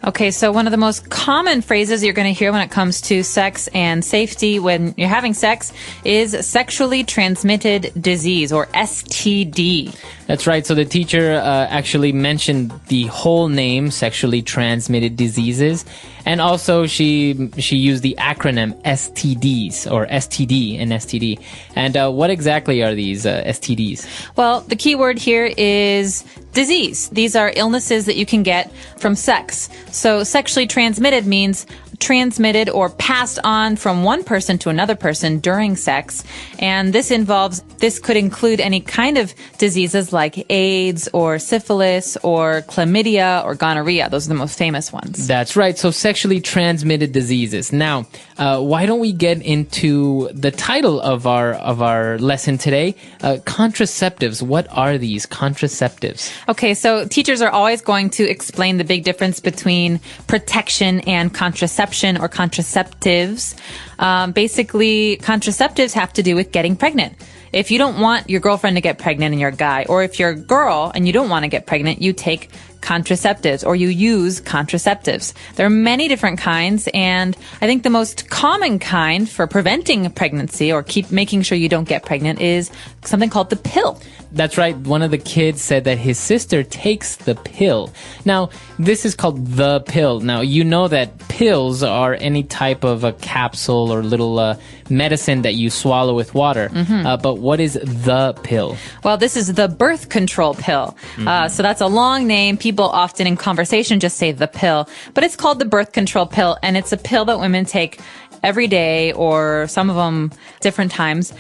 B: Okay, so one of the most common phrases you're going to hear when it comes to sex and safety when you're having sex is sexually transmitted disease, or STD.
A: That's right. So the teacher actually mentioned the whole name, sexually transmitted diseases. And also she used the acronym STDs, or STD and STD. And what exactly are these STDs?
B: Well, the key word here is disease. These are illnesses that you can get from sex. So sexually transmitted means transmitted or passed on from one person to another person during sex. And this could include any kind of diseases like AIDS or syphilis or chlamydia or gonorrhea. Those are the most famous ones.
A: That's right. So sexually transmitted diseases. Now, why don't we get into the title of our lesson today? Contraceptives. What are these contraceptives?
B: Okay, so teachers are always going to explain the big difference between protection and contraception or contraceptives. Basically, contraceptives have to do with getting pregnant. If you don't want your girlfriend to get pregnant and you're a guy, or if you're a girl and you don't want to get pregnant, you take contraceptives or you use contraceptives. There are many different kinds, and I think the most common kind for preventing pregnancy or keep making sure you don't get pregnant is something called the pill.
A: That's right. One of the kids said that his sister takes the pill. Now, this is called the pill. Now, you know that pills are any type of a capsule or little medicine that you swallow with water. But what is the pill?
B: Well, this is the birth control pill. So that's a long name. People often in conversation just say the pill. But it's called the birth control pill, and it's a pill that women take every day, or some of them different times,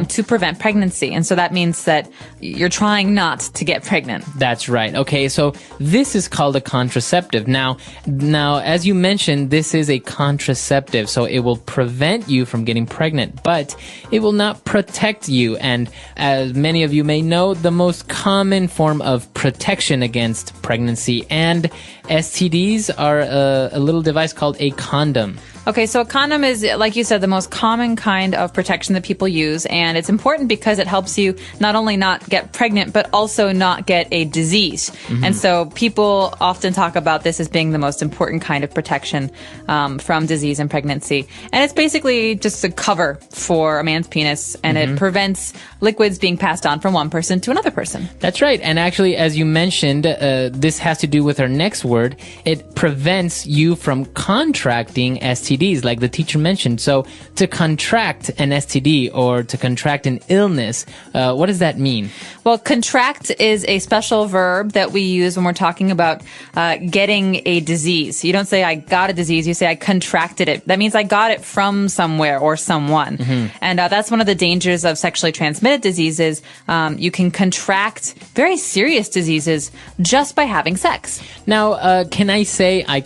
B: to prevent pregnancy. And so that means that you're trying not to get pregnant.
A: That's right. Okay, so this is called a contraceptive. Now, as you mentioned, this is a contraceptive, so it will prevent you from getting pregnant, but it will not protect you. And as many of you may know, the most common form of protection against pregnancy and STDs are a little device called a condom.
B: Okay, so a condom is, like you said, the most common kind of protection that people use, and it's important because it helps you not only not get pregnant, but also not get a disease. And so people often talk about this as being the most important kind of protection from disease and pregnancy. And it's basically just a cover for a man's penis, and it prevents liquids being passed on from one person to another person.
A: That's right. And actually, as you mentioned, this has to do with our next word. It prevents you from contracting STDs, like the teacher mentioned. So to contract an STD or to contract an illness, what does that mean?
B: Well, contract is a special verb that we use when we're talking about getting a disease. You don't say I got a disease, you say I contracted it. That means I got it from somewhere or someone. And that's one of the dangers of sexually transmitted diseases. You can contract very serious diseases just by having sex.
A: Now, can I say I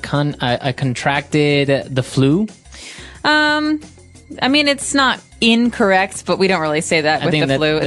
A: contracted the flu?
B: I mean, it's not incorrect, but we don't really say that with the flu.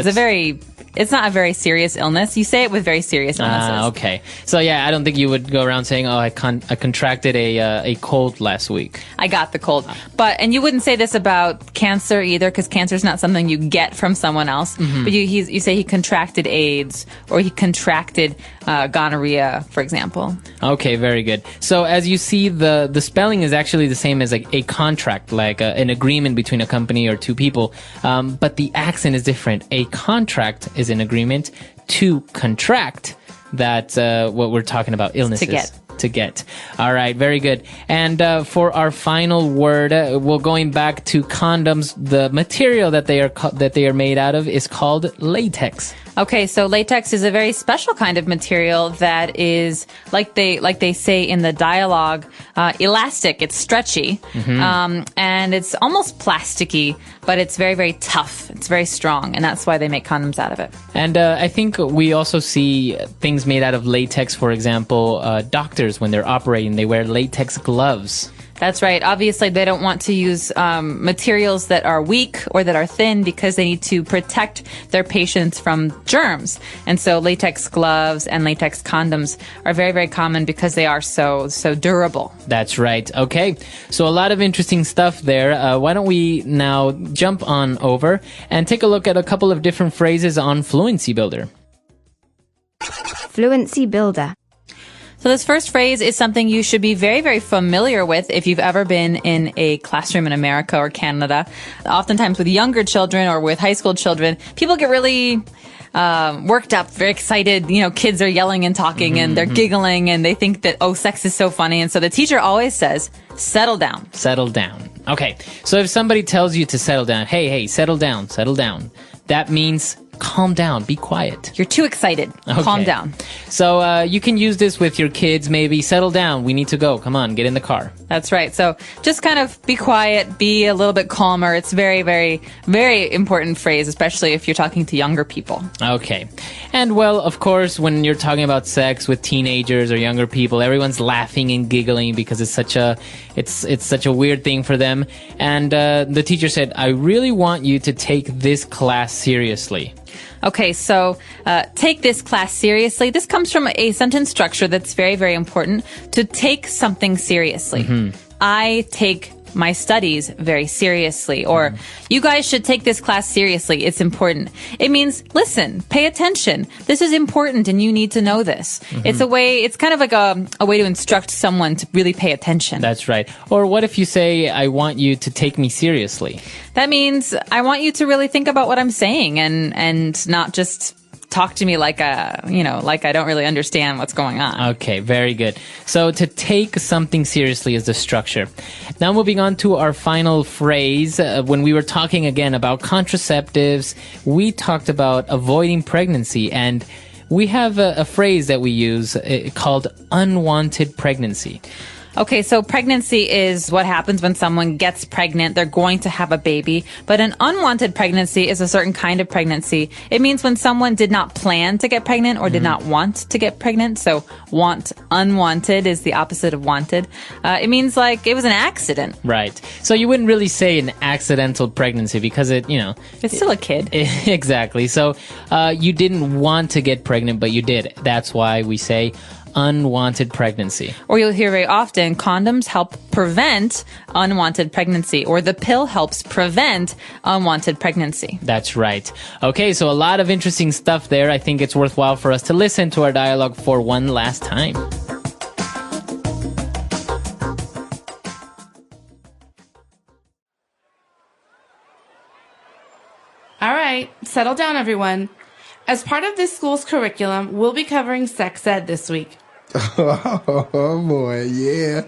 B: It's not a very serious illness. You say it with very serious illnesses.
A: Okay. So yeah, I don't think you would go around saying, "Oh, I contracted a cold last week."
B: I got the cold. And you wouldn't say this about cancer either, because cancer is not something you get from someone else. But you say he contracted AIDS, or he contracted gonorrhea, for example.
A: Okay, very good. So as you see, the spelling is actually the same as like a contract, like an agreement between a company or two people. But the accent is different. A contract is an agreement. To contract, that's what we're talking about, illnesses. To get. All right, very good. And for our final word, we're going back to condoms. The material that they are made out of is called latex.
B: Okay, so latex is a very special kind of material that is, like they say in the dialogue, elastic. It's stretchy, and it's almost plasticky, but it's very, very tough. It's very strong, and that's why they make condoms out of it.
A: And I think we also see things made out of latex. For example, doctors, when they're operating, they wear latex gloves.
B: That's right. Obviously, they don't want to use materials that are weak or that are thin, because they need to protect their patients from germs. And so latex gloves and latex condoms are very, very common because they are so durable.
A: That's right. Okay. So a lot of interesting stuff there. Why don't we now jump on over and take a look at a couple of different phrases on Fluency Builder.
E: Fluency Builder.
B: So this first phrase is something you should be very, very familiar with if you've ever been in a classroom in America or Canada. Oftentimes with younger children or with high school children, people get really worked up, very excited. You know, kids are yelling and talking and they're giggling and they think that, oh, sex is so funny. And so the teacher always says, settle down.
A: Settle down. Okay. So if somebody tells you to settle down, hey, settle down, that means calm down, be quiet.
B: You're too excited. Calm
A: Okay.
B: down.
A: So you can use this with your kids, maybe. Settle down. We need to go. Come on, get in the car.
B: That's right. So just kind of be quiet, be a little bit calmer. It's very, very, very important phrase, especially if you're talking to younger people.
A: Okay. And well, of course, when you're talking about sex with teenagers or younger people, everyone's laughing and giggling because it's such a weird thing for them. And the teacher said, I really want you to take this class seriously.
B: Okay, so take this class seriously. This comes from a sentence structure that's very, very important. To take something seriously. I take my studies very seriously, or you guys should take this class seriously. It's important. It means, listen, pay attention. This is important and you need to know this. It's kind of like a way to instruct someone to really pay attention.
A: That's right. Or what if you say, I want you to take me seriously?
B: That means I want you to really think about what I'm saying and not just talk to me like I don't really understand what's going on.
A: Okay, very good. So to take something seriously is the structure. Now moving on to our final phrase. When we were talking again about contraceptives, we talked about avoiding pregnancy, and we have a phrase that we use called unwanted pregnancy.
B: Okay, so pregnancy is what happens when someone gets pregnant. They're going to have a baby. But an unwanted pregnancy is a certain kind of pregnancy. It means when someone did not plan to get pregnant or did not want to get pregnant. So unwanted is the opposite of wanted. It means like it was an accident.
A: Right. So you wouldn't really say an accidental pregnancy because
B: it's still a kid.
A: Exactly. So you didn't want to get pregnant, but you did. That's why we say unwanted pregnancy.
B: Or you'll hear very often, condoms help prevent unwanted pregnancy, or the pill helps prevent unwanted pregnancy.
A: That's right. Okay, so a lot of interesting stuff there. I think it's worthwhile for us to listen to our dialogue for one last time.
N: All right, settle down, everyone. As part of this school's curriculum, we'll be covering sex ed this week.
I: Oh boy, yeah.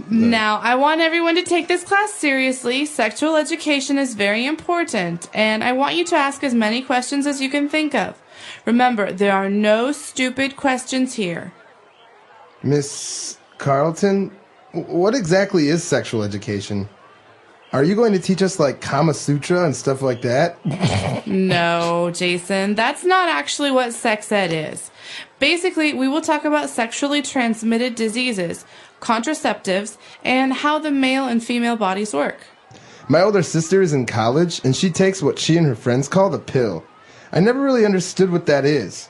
N: Now, I want everyone to take this class seriously. Sexual education is very important, and I want you to ask as many questions as you can think of. Remember, there are no stupid questions here.
I: Miss Carlton, what exactly is sexual education? Are you going to teach us like Kama Sutra and stuff like that?
N: No, Jason, that's not actually what sex ed is. Basically, we will talk about sexually transmitted diseases, contraceptives, and how the male and female bodies work.
I: My older sister is in college, and she takes what she and her friends call the pill. I never really understood what that is,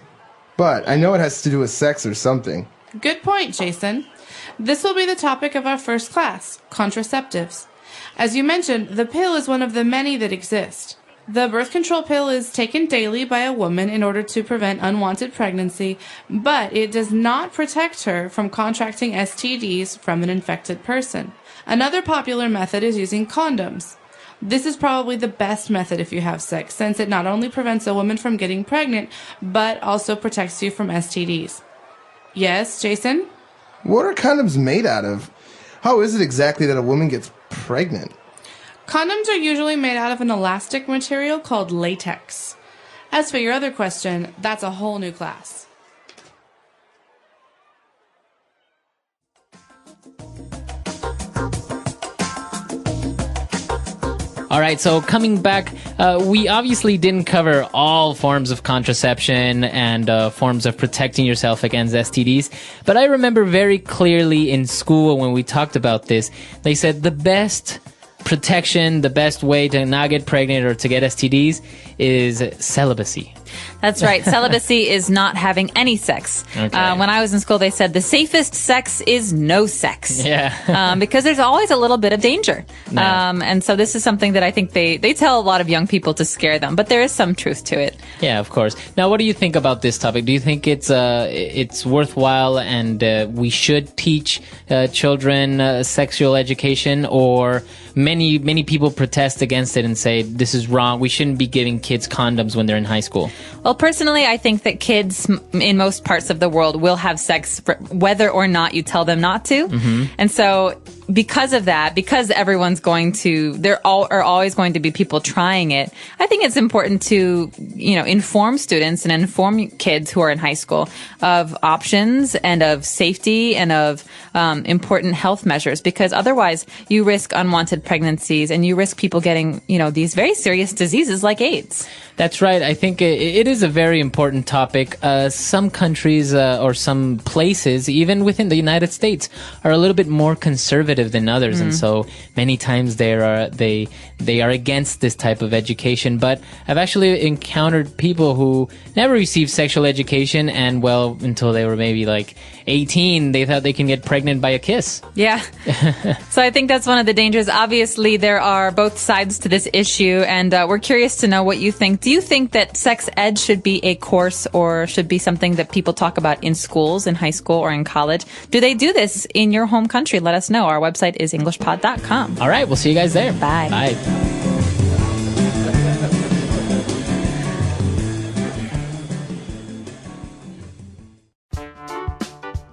I: but I know it has to do with sex or something.
N: Good point, Jason. This will be the topic of our first class, contraceptives. As you mentioned, the pill is one of the many that exist. The birth control pill is taken daily by a woman in order to prevent unwanted pregnancy, but it does not protect her from contracting STDs from an infected person. Another popular method is using condoms. This is probably the best method if you have sex, since it not only prevents a woman from getting pregnant, but also protects you from STDs. Yes, Jason?
I: What are condoms made out of? How is it exactly that a woman gets pregnant?
N: Condoms are usually made out of an elastic material called latex. As for your other question, that's a whole new class.
A: All right, so coming back, we obviously didn't cover all forms of contraception and forms of protecting yourself against STDs, but I remember very clearly in school when we talked about this, they said the best protection, the best way to not get pregnant or to get STDs is celibacy.
B: That's right. Celibacy is not having any sex.
A: Okay.
B: When I was in school, they said the safest sex is no sex.
A: Yeah.
B: Because there's always a little bit of danger.
A: No.
B: And so this is something that I think they tell a lot of young people to scare them, but there is some truth to it.
A: Yeah, of course. Now, what do you think about this topic? Do you think it's worthwhile and we should teach children sexual education, or many people protest against it and say this is wrong? We shouldn't be giving kids condoms when they're in high school.
B: Well, personally, I think that kids in most parts of the world will have sex whether or not you tell them not to.
A: Mm-hmm.
B: And so because of that, because everyone's there are always going to be people trying it. I think it's important to, inform students and inform kids who are in high school of options and of safety and of important health measures, because otherwise you risk unwanted pregnancies and you risk people getting, these very serious diseases like AIDS.
A: That's right. I think it is a very important topic. Some countries or some places, even within the United States, are a little bit more conservative than others, and so many times they are against this type of education. But I've actually encountered people who never received sexual education, and until they were maybe like 18, they thought they can get pregnant by a kiss.
B: Yeah. So I think that's one of the dangers. Obviously, there are both sides to this issue, and we're curious to know what you think. Do you think that sex ed should be a course or should be something that people talk about in schools, in high school, or in college? Do they do this in your home country? Let us know. Our website is englishpod.com.
A: All right. We'll see you guys there.
B: Bye.
A: Bye.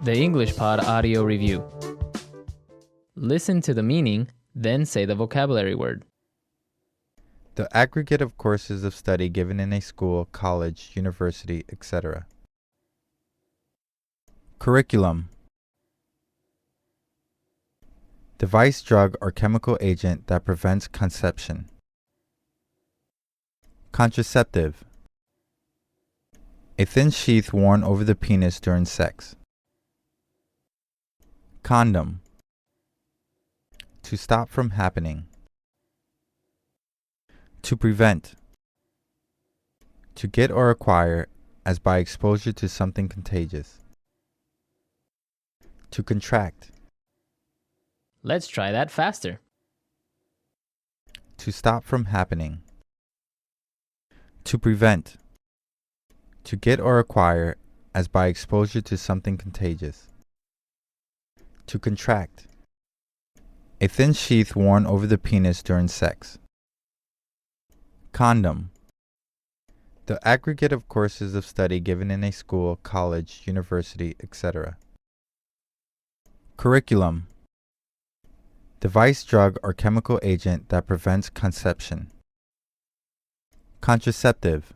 A: The English Pod Audio Review. Listen to the meaning, then say the vocabulary word.
K: The aggregate of courses of study given in a school, college, university, etc. Curriculum. Device, drug, or chemical agent that prevents conception. Contraceptive. A thin sheath worn over the penis during sex. Condom. To stop from happening. To prevent. To get or acquire, as by exposure to something contagious. To contract.
A: Let's try that faster.
K: To stop from happening. To prevent. To get or acquire, as by exposure to something contagious. To contract. A thin sheath worn over the penis during sex. Condom. The aggregate of courses of study given in a school, college, university, etc. Curriculum. Device, drug, or chemical agent that prevents conception. Contraceptive.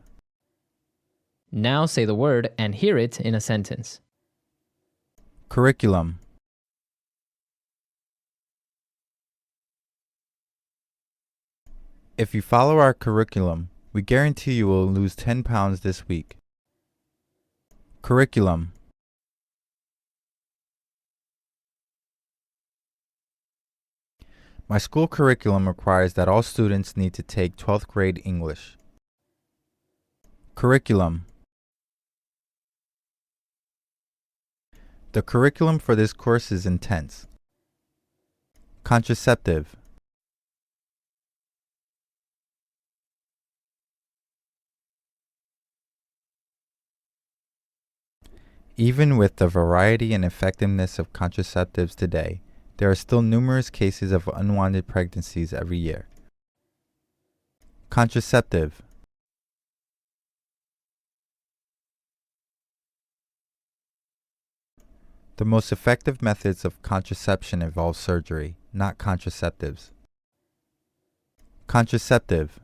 A: Now say the word and hear it in a sentence.
K: Curriculum. If you follow our curriculum, we guarantee you will lose 10 pounds this week. Curriculum. My school curriculum requires that all students need to take 12th grade English. Curriculum. The curriculum for this course is intense. Contraceptive. Even with the variety and effectiveness of contraceptives today, there are still numerous cases of unwanted pregnancies every year. Contraceptive. The most effective methods of contraception involve surgery, not contraceptives. Contraceptive.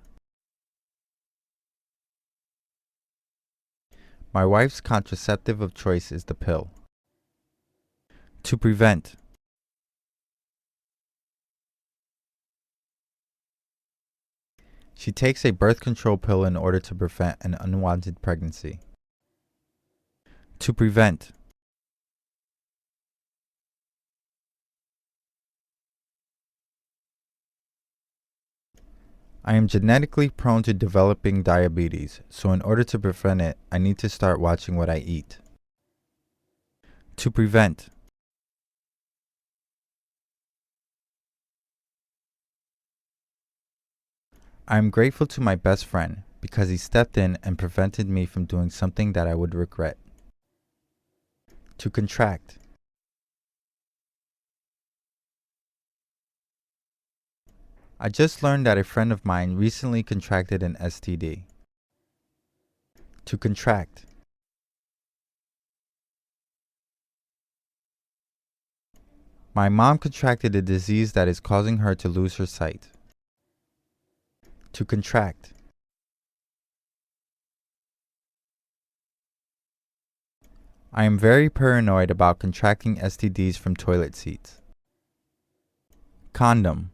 K: My wife's contraceptive of choice is the pill. To prevent. She takes a birth control pill in order to prevent an unwanted pregnancy. To prevent. I am genetically prone to developing diabetes, so in order to prevent it, I need to start watching what I eat. To prevent. I am grateful to my best friend because he stepped in and prevented me from doing something that I would regret. To contract. I just learned that a friend of mine recently contracted an STD. To contract. My mom contracted a disease that is causing her to lose her sight. To contract. I am very paranoid about contracting STDs from toilet seats. Condom.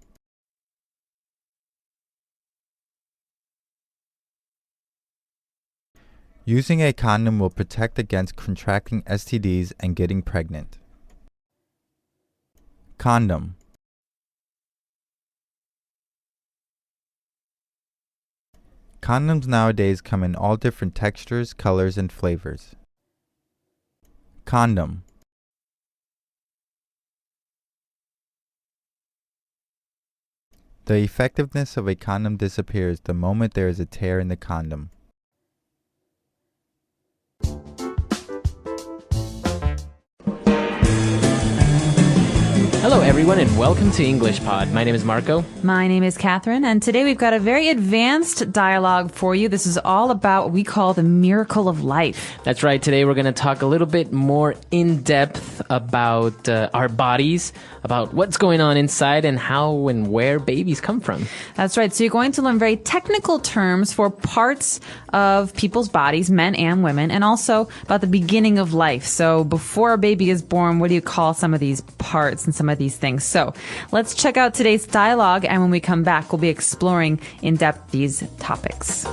K: Using a condom will protect against contracting STDs and getting pregnant. Condom. Condoms nowadays come in all different textures, colors, and flavors. Condom. The effectiveness of a condom disappears the moment there is a tear in the condom.
A: Hello, everyone, and welcome to English Pod. My name is Marco.
B: My name is Catherine, and today we've got a very advanced dialogue for you. This is all about what we call the miracle of life.
A: That's right. Today we're going to talk a little bit more in depth about our bodies, about what's going on inside, and how and where babies come from.
B: That's right. So you're going to learn very technical terms for parts of people's bodies, men and women, and also about the beginning of life. So before a baby is born, what do you call some of these parts and some of these things? So let's check out today's dialogue, and when we come back, we'll be exploring in depth these topics.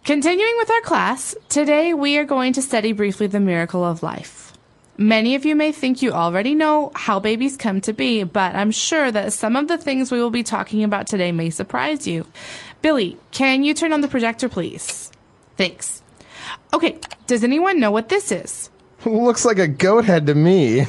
N: Continuing with our class, today we are going to study briefly the miracle of life. Many of you may think you already know how babies come to be, but I'm sure that some of the things we will be talking about today may surprise you. Billy, can you turn on the projector, please? Thanks. Okay, does anyone know what this is?
I: Looks like a goat head to me.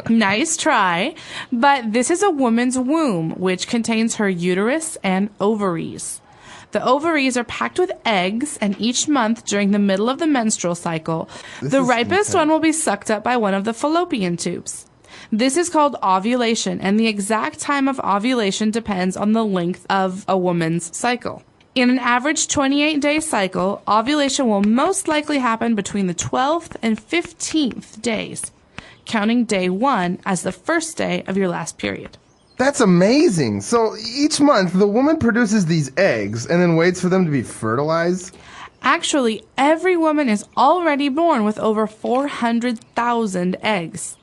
N: Nice try. But this is a woman's womb, which contains her uterus and ovaries. The ovaries are packed with eggs, and each month during the middle of the menstrual cycle, the ripest one will be sucked up by one of the fallopian tubes. This is called ovulation, and the exact time of ovulation depends on the length of a woman's cycle. In an average 28-day cycle, ovulation will most likely happen between the 12th and 15th days, counting day 1 as the first day of your last period.
I: That's amazing. So each month, the woman produces these eggs and then waits for them to be fertilized?
N: Actually, every woman is already born with over 400,000 eggs.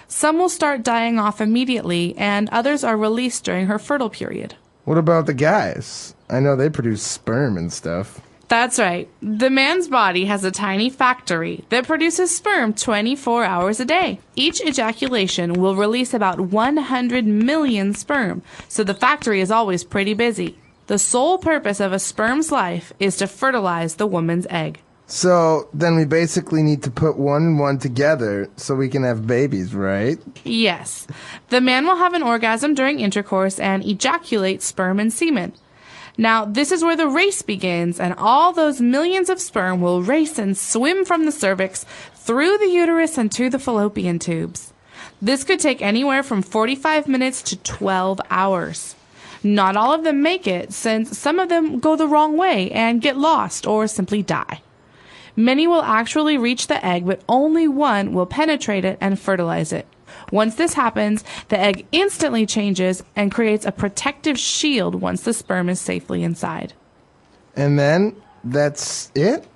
N: Some will start dying off immediately, and others are released during her fertile period.
I: What about the guys? I know they produce sperm and stuff.
N: That's right. The man's body has a tiny factory that produces sperm 24 hours a day. Each ejaculation will release about 100 million sperm, so the factory is always pretty busy. The sole purpose of a sperm's life is to fertilize the woman's egg.
I: So then we basically need to put one and one together so we can have babies, right?
N: Yes. The man will have an orgasm during intercourse and ejaculate sperm and semen. Now, this is where the race begins, and all those millions of sperm will race and swim from the cervix through the uterus and to the fallopian tubes. This could take anywhere from 45 minutes to 12 hours. Not all of them make it, since some of them go the wrong way and get lost or simply die. Many will actually reach the egg, but only one will penetrate it and fertilize it. Once this happens, the egg instantly changes and creates a protective shield once the sperm is safely inside.
I: And then, that's it?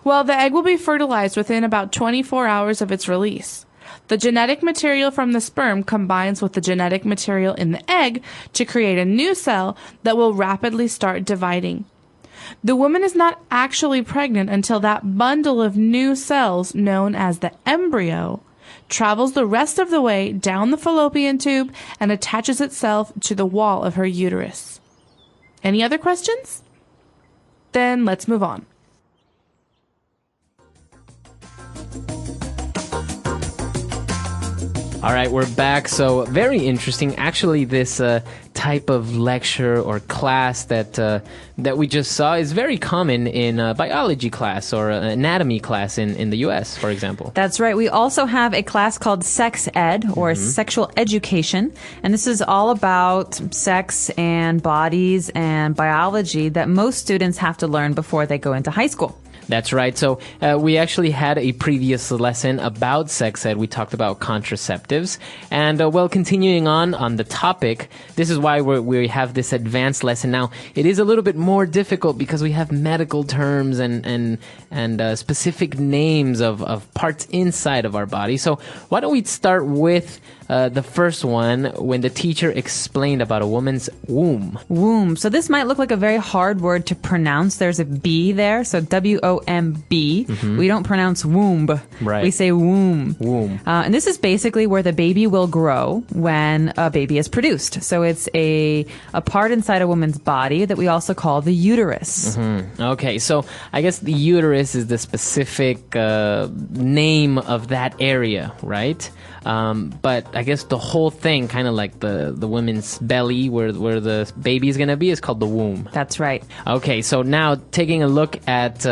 N: Well, the egg will be fertilized within about 24 hours of its release. The genetic material from the sperm combines with the genetic material in the egg to create a new cell that will rapidly start dividing. The woman is not actually pregnant until that bundle of new cells, known as the embryo, travels the rest of the way down the fallopian tube and attaches itself to the wall of her uterus. Any other questions? Then let's move on.
A: All right, we're back. So very interesting. Actually, this type of lecture or class that we just saw is very common in biology class or anatomy class in the U.S., for example.
B: That's right. We also have a class called sex ed, or sexual education, and this is all about sex and bodies and biology that most students have to learn before they go into high school.
A: That's right. So we actually had a previous lesson about sex ed. We talked about contraceptives. And continuing on the topic, this is why we have this advanced lesson now. It is a little bit more difficult because we have medical terms and specific names of parts inside of our body. So why don't we start with the first one, when the teacher explained about a woman's womb.
B: Womb. So this might look like a very hard word to pronounce. There's a B there, so W-O-M-B.
A: Mm-hmm.
B: We don't pronounce womb.
A: Right.
B: We say womb.
A: Womb.
B: And this is basically where the baby will grow when a baby is produced. So it's a part inside a woman's body that we also call the uterus.
A: Mm-hmm. Okay, so I guess the uterus is the specific name of that area, right? But I guess the whole thing, kind of like the woman's belly where the baby is going to be, is called the womb.
B: That's right.
A: Okay, so now taking a look at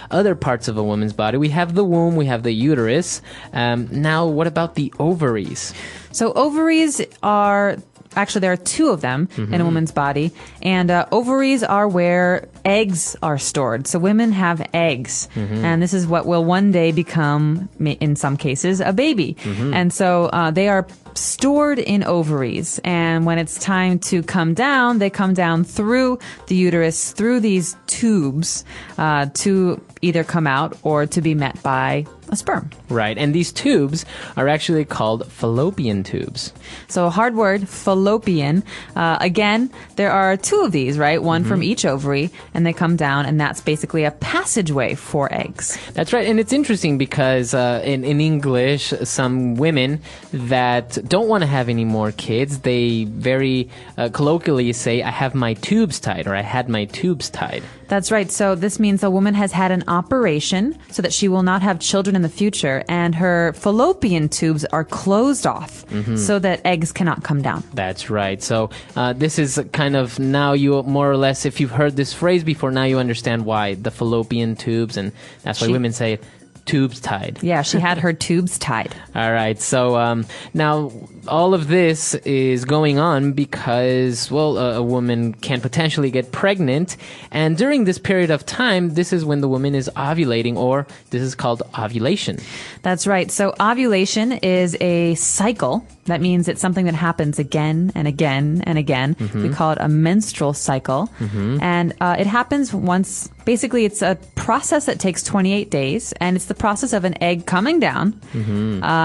A: other parts of a woman's body, we have the womb, we have the uterus. Now, what about the ovaries?
B: So ovaries are... Actually, there are two of them in a woman's body, and ovaries are where eggs are stored. So women have eggs, and this is what will one day become, in some cases, a baby. And so they are stored in ovaries, and when it's time to come down, they come down through the uterus, through these tubes, to either come out or to be met by a sperm.
A: Right, and these tubes are actually called fallopian tubes.
B: So a hard word, fallopian. Again, there are two of these, right? One from each ovary, and they come down, and that's basically a passageway for eggs.
A: That's right, and it's interesting because in English, some women that don't want to have any more kids, they very colloquially say, I have my tubes tied, or I had my tubes tied.
B: That's right. So this means a woman has had an operation so that she will not have children in the future, and her fallopian tubes are closed off so that eggs cannot come down.
A: That's right. So this is kind of, now you more or less, if you've heard this phrase before, now you understand why the fallopian tubes, and that's why women say tubes tied.
B: Yeah, she had her tubes tied.
A: All right. So now all of this is going on because, well, a woman can potentially get pregnant. And during this period of time, this is when the woman is ovulating, or this is called ovulation.
B: That's right. So ovulation is a cycle. That means it's something that happens again and again and again. We call it a menstrual cycle. And it happens once. Basically, it's a process that takes 28 days, and it's the process of an egg coming down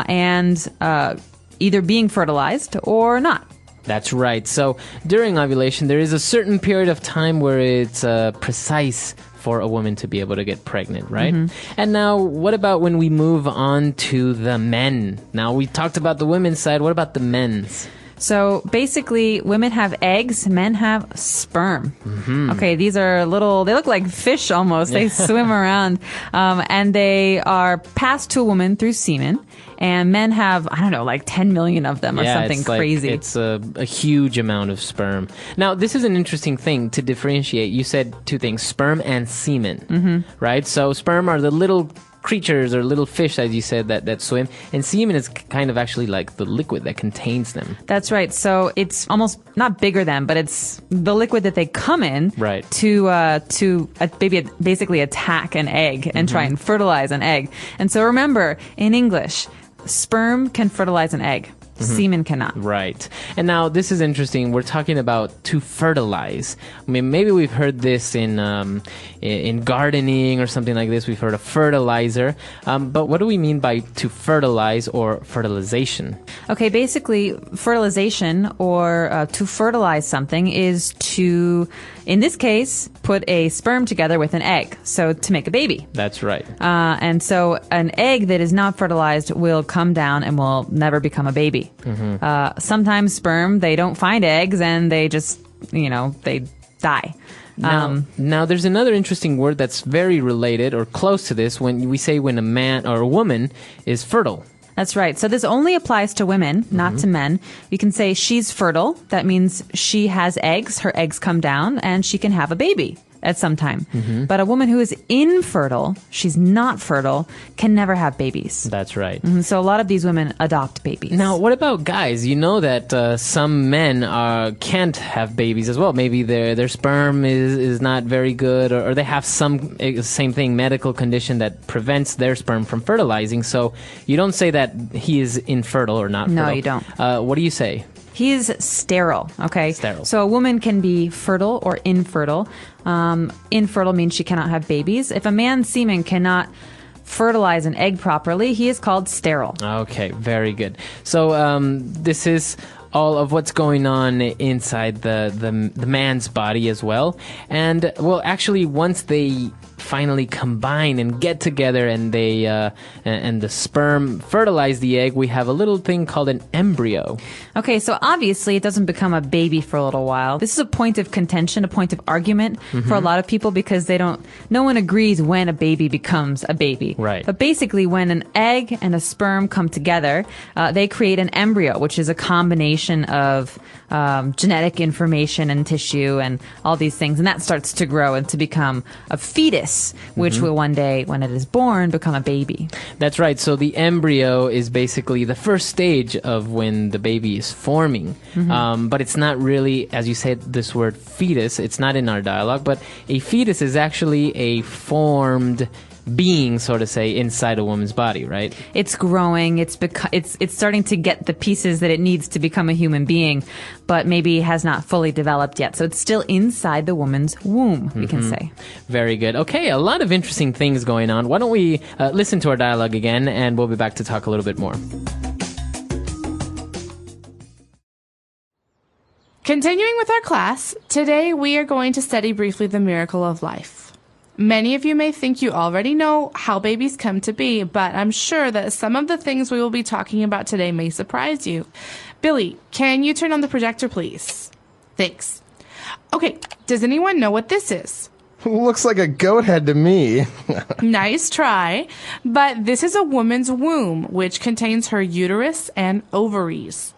B: and either being fertilized or not.
A: That's right. So during ovulation, there is a certain period of time where it's precise for a woman to be able to get pregnant, right? And now, what about when we move on to the men? Now, we talked about the women's side. What about the men's?
B: So basically, women have eggs, men have sperm. Okay, these are they look like fish almost. They swim around. And they are passed to a woman through semen. And men have, I don't know, like 10 million of them or something crazy.
A: It's a huge amount of sperm. Now, this is an interesting thing to differentiate. You said two things, sperm and semen, right? So sperm are the little creatures or little fish, as you said, that swim, and semen is kind of actually like the liquid that contains them.
B: That's right. So it's almost not bigger than, but it's the liquid that they come in to basically attack an egg and try and fertilize an egg. And so remember, in English, sperm can fertilize an egg. Semen cannot.
A: Right. And now this is interesting. We're talking about to fertilize. I mean, maybe we've heard this in gardening or something like this. We've heard of fertilizer. But what do we mean by to fertilize or fertilization?
B: Okay, basically, fertilization or to fertilize something is to, in this case, put a sperm together with an egg. So to make a baby.
A: That's right.
B: And so an egg that is not fertilized will come down and will never become a baby. Sometimes sperm, they don't find eggs and they just, they die.
A: Now, there's another interesting word that's very related or close to this when we say when a man or a woman is fertile.
B: That's right. So this only applies to women, not to men. You can say she's fertile. That means she has eggs. Her eggs come down and she can have a baby. at some time. But a woman who is infertile, she's not fertile, can never have babies.
A: That's right.
B: So a lot of these women adopt babies.
A: Now, what about guys? You know that some men can't have babies as well. Maybe their sperm is not very good, or they have some same thing, medical condition that prevents their sperm from fertilizing. So you don't say that he is infertile or not fertile.
B: No, you don't.
A: What do you say?
B: He is sterile, okay?
A: Sterile.
B: So a woman can be fertile or infertile. Infertile means she cannot have babies. If a man's semen cannot fertilize an egg properly, he is called sterile.
A: Okay, very good. So this is all of what's going on inside the man's body as well. And, well, actually, once they finally combine and get together and they and the sperm fertilize the egg, we have a little thing called an embryo.
B: Okay, so obviously it doesn't become a baby for a little while. This is a point of contention, a point of argument for a lot of people, because no one agrees when a baby becomes a baby.
A: Right.
B: But basically when an egg and a sperm come together, they create an embryo, which is a combination of genetic information and tissue and all these things. And that starts to grow and to become a fetus, which will one day, when it is born, become a baby.
A: That's right. So the embryo is basically the first stage of when the baby is forming. But it's not really, as you said, this word fetus, it's not in our dialogue, but a fetus is actually a formed being, so to say, inside a woman's body, right?
B: It's growing. It's starting to get the pieces that it needs to become a human being, but maybe has not fully developed yet. So it's still inside the woman's womb, we can say.
A: Very good. Okay, a lot of interesting things going on. Why don't we listen to our dialogue again, and we'll be back to talk a little bit more.
N: Continuing with our class, today we are going to study briefly the miracle of life. Many of you may think you already know how babies come to be, but I'm sure that some of the things we will be talking about today may surprise you. Billy, can you turn on the projector, please? Thanks. Okay, does anyone know what this is?
I: Looks like a goat head to me.
N: Nice try. But this is a woman's womb, which contains her uterus and ovaries.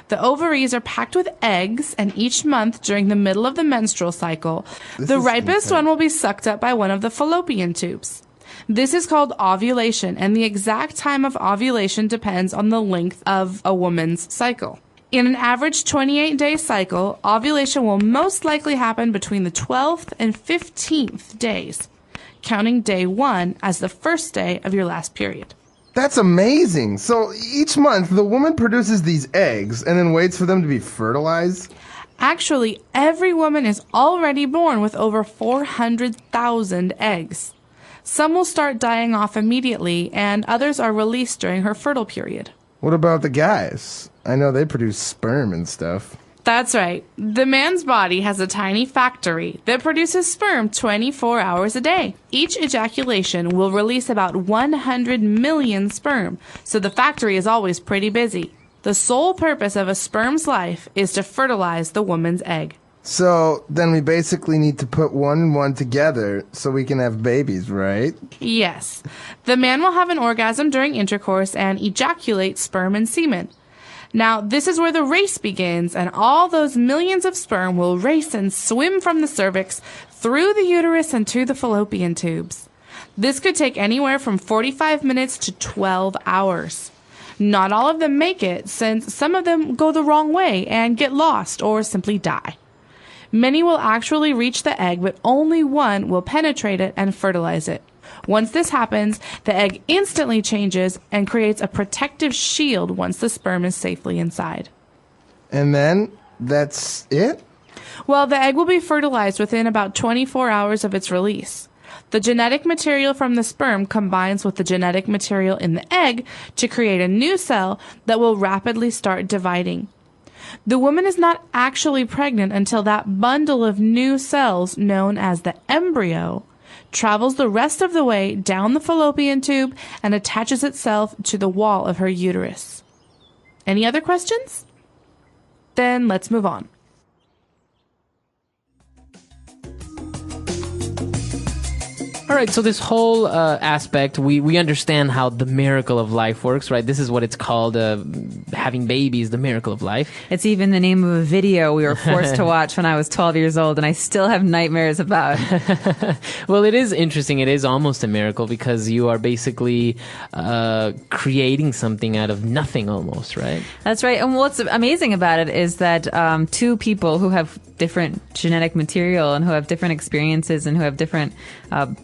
N: The ovaries are packed with eggs, and each month during the middle of the menstrual cycle, the ripest one will be sucked up by one of the fallopian tubes. This is called ovulation, and the exact time of ovulation depends on the length of a woman's cycle. In an average 28-day cycle, ovulation will most likely happen between the 12th and 15th days, counting day 1 as the first day of your last period.
I: That's amazing. So each month, the woman produces these eggs and then waits for them to be fertilized?
N: Actually, every woman is already born with over 400,000 eggs. Some will start dying off immediately, and others are released during her fertile period.
I: What about the guys? I know they produce sperm and stuff.
N: That's right. The man's body has a tiny factory that produces sperm 24 hours a day. Each ejaculation will release about 100 million sperm, so the factory is always pretty busy. The sole purpose of a sperm's life is to fertilize the woman's egg.
I: So then we basically need to put one and one together so we can have babies, right?
N: Yes. The man will have an orgasm during intercourse and ejaculate sperm and semen. Now, this is where the race begins, and all those millions of sperm will race and swim from the cervix through the uterus and to the fallopian tubes. This could take anywhere from 45 minutes to 12 hours. Not all of them make it, since some of them go the wrong way and get lost or simply die. Many will actually reach the egg, but only one will penetrate it and fertilize it. Once this happens, the egg instantly changes and creates a protective shield once the sperm is safely inside.
I: And then, that's it?
N: Well, the egg will be fertilized within about 24 hours of its release. The genetic material from the sperm combines with the genetic material in the egg to create a new cell that will rapidly start dividing. The woman is not actually pregnant until that bundle of new cells, known as the embryo, travels the rest of the way down the fallopian tube and attaches itself to the wall of her uterus. Any other questions? Then let's move on.
A: All right, so this whole aspect, we understand how the miracle of life works, right? This is what it's called, having babies, the miracle of life.
B: It's even the name of a video we were forced to watch when I was 12 years old, and I still have nightmares about.
A: Well, it is interesting. It is almost a miracle because you are basically creating something out of nothing almost, right?
B: That's right. And what's amazing about it is that two people who have different genetic material and who have different experiences and who have different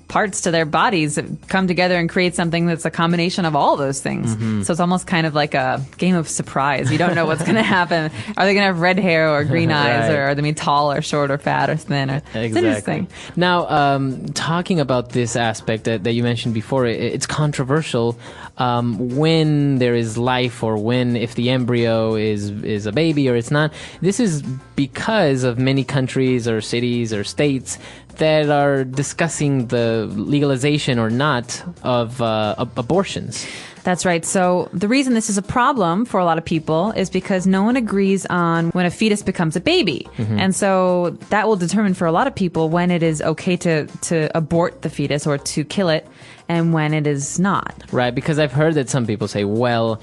B: parts to their bodies come together and create something that's a combination of all those things.
A: Mm-hmm.
B: So it's almost kind of like a game of surprise. You don't know what's going to happen. Are they going to have red hair or green eyes,
A: Right.
B: or are they going to be tall or short or fat or thin? It's interesting.
A: Now, talking about this aspect that you mentioned before, it's controversial when there is life or if the embryo is a baby or it's not. This is because of many countries or cities or states that are discussing the legalization or not of abortions.
B: That's right. So the reason this is a problem for a lot of people is because no one agrees on when a fetus becomes a baby.
A: Mm-hmm.
B: And so that will determine for a lot of people when it is okay to abort the fetus or to kill it and when it is not.
A: Right, because I've heard that some people say, well,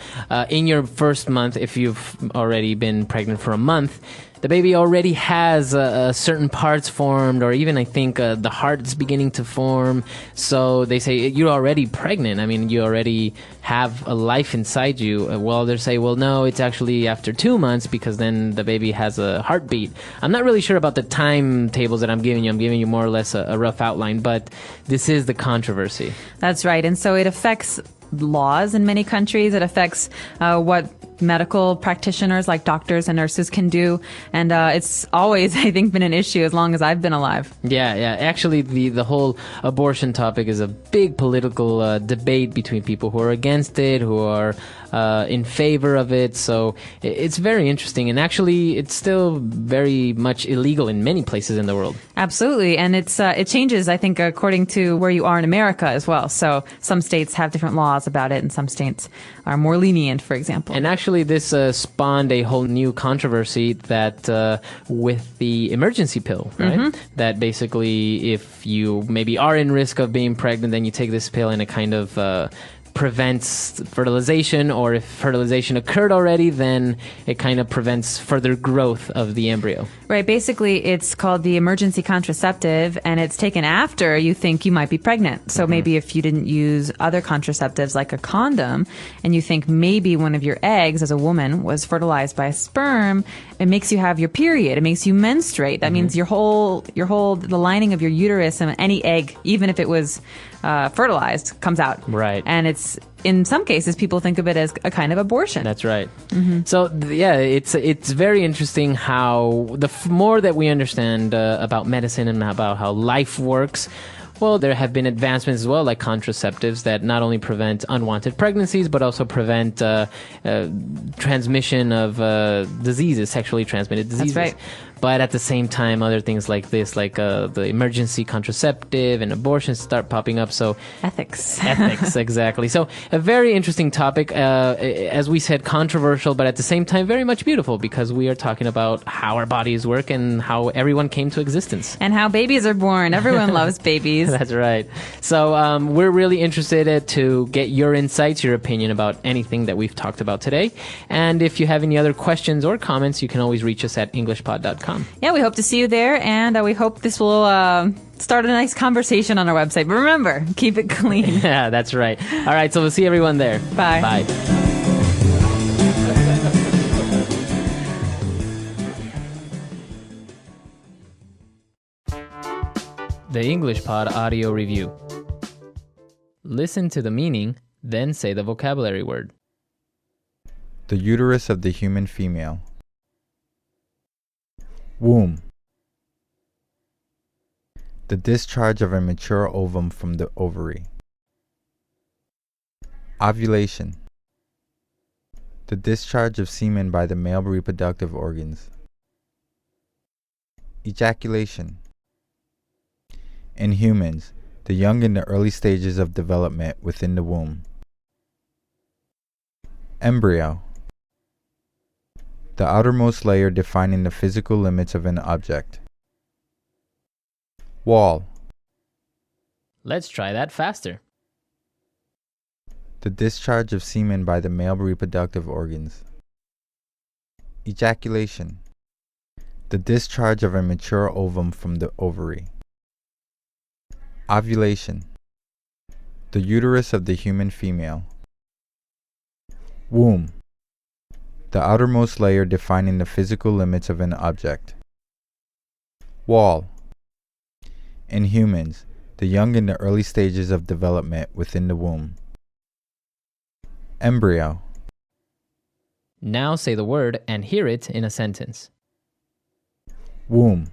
A: in your first month, if you've already been pregnant for a month, the baby already has certain parts formed, or even I think the heart's beginning to form. So they say, you're already pregnant. I mean, you already have a life inside you. Well, they say, well, no, it's actually after 2 months because then the baby has a heartbeat. I'm not really sure about the timetables that I'm giving you. I'm giving you more or less a rough outline, but this is the controversy.
B: That's right. And so it affects laws in many countries. It affects what medical practitioners like doctors and nurses can do. And it's always, I think, been an issue as long as I've been alive.
A: Yeah. Actually, the whole abortion topic is a big political debate between people who are against it, who are in favor of it. So it's very interesting. And actually, it's still very much illegal in many places in the world.
B: Absolutely. And it changes, I think, according to where you are in America as well. So some states have different laws about it, and some states are more lenient, for example.
A: And actually, this spawned a whole new controversy that with the emergency pill, right?
B: Mm-hmm.
A: That basically, if you maybe are in risk of being pregnant, then you take this pill and it kind of prevents fertilization, or if fertilization occurred already, then it kind of prevents further growth of the embryo.
B: Right. Basically, it's called the emergency contraceptive, and it's taken after you think you might be pregnant. So maybe if you didn't use other contraceptives like a condom, and you think maybe one of your eggs as a woman was fertilized by a sperm, it makes you have your period. It makes you menstruate. That means the lining of your uterus and any egg, even if it was fertilized, comes out.
A: Right.
B: And it's, in some cases, people think of it as a kind of abortion.
A: That's right. So it's very interesting how the more that we understand about medicine and about how life works, well, there have been advancements as well, like contraceptives that not only prevent unwanted pregnancies, but also prevent transmission of diseases, sexually transmitted diseases.
B: That's right.
A: But at the same time, other things like this, like the emergency contraceptive and abortions start popping up. So
B: Ethics,
A: exactly. So a very interesting topic, as we said, controversial, but at the same time, very much beautiful, because we are talking about how our bodies work and how everyone came to existence.
B: And how babies are born. Everyone loves babies.
A: That's right. So we're really interested to get your insights, your opinion about anything that we've talked about today. And if you have any other questions or comments, you can always reach us at englishpod.com.
B: Yeah, we hope to see you there, and we hope this will start a nice conversation on our website. But remember, keep it clean.
A: Yeah, that's right. All right, so we'll see everyone there.
B: Bye.
A: Bye. The English Pod Audio Review. Listen to the meaning, then say the vocabulary word.
K: The uterus of the human female. Womb. The discharge of a mature ovum from the ovary. Ovulation. The discharge of semen by the male reproductive organs. Ejaculation. In humans, the young in the early stages of development within the womb. Embryo. The outermost layer defining the physical limits of an object. Wall.
A: Let's try that faster.
K: The discharge of semen by the male reproductive organs. Ejaculation. The discharge of a mature ovum from the ovary. Ovulation. The uterus of the human female. Womb. The outermost layer defining the physical limits of an object. Wall. In humans, the young in the early stages of development within the womb. Embryo.
A: Now say the word and hear it in a sentence.
K: Womb.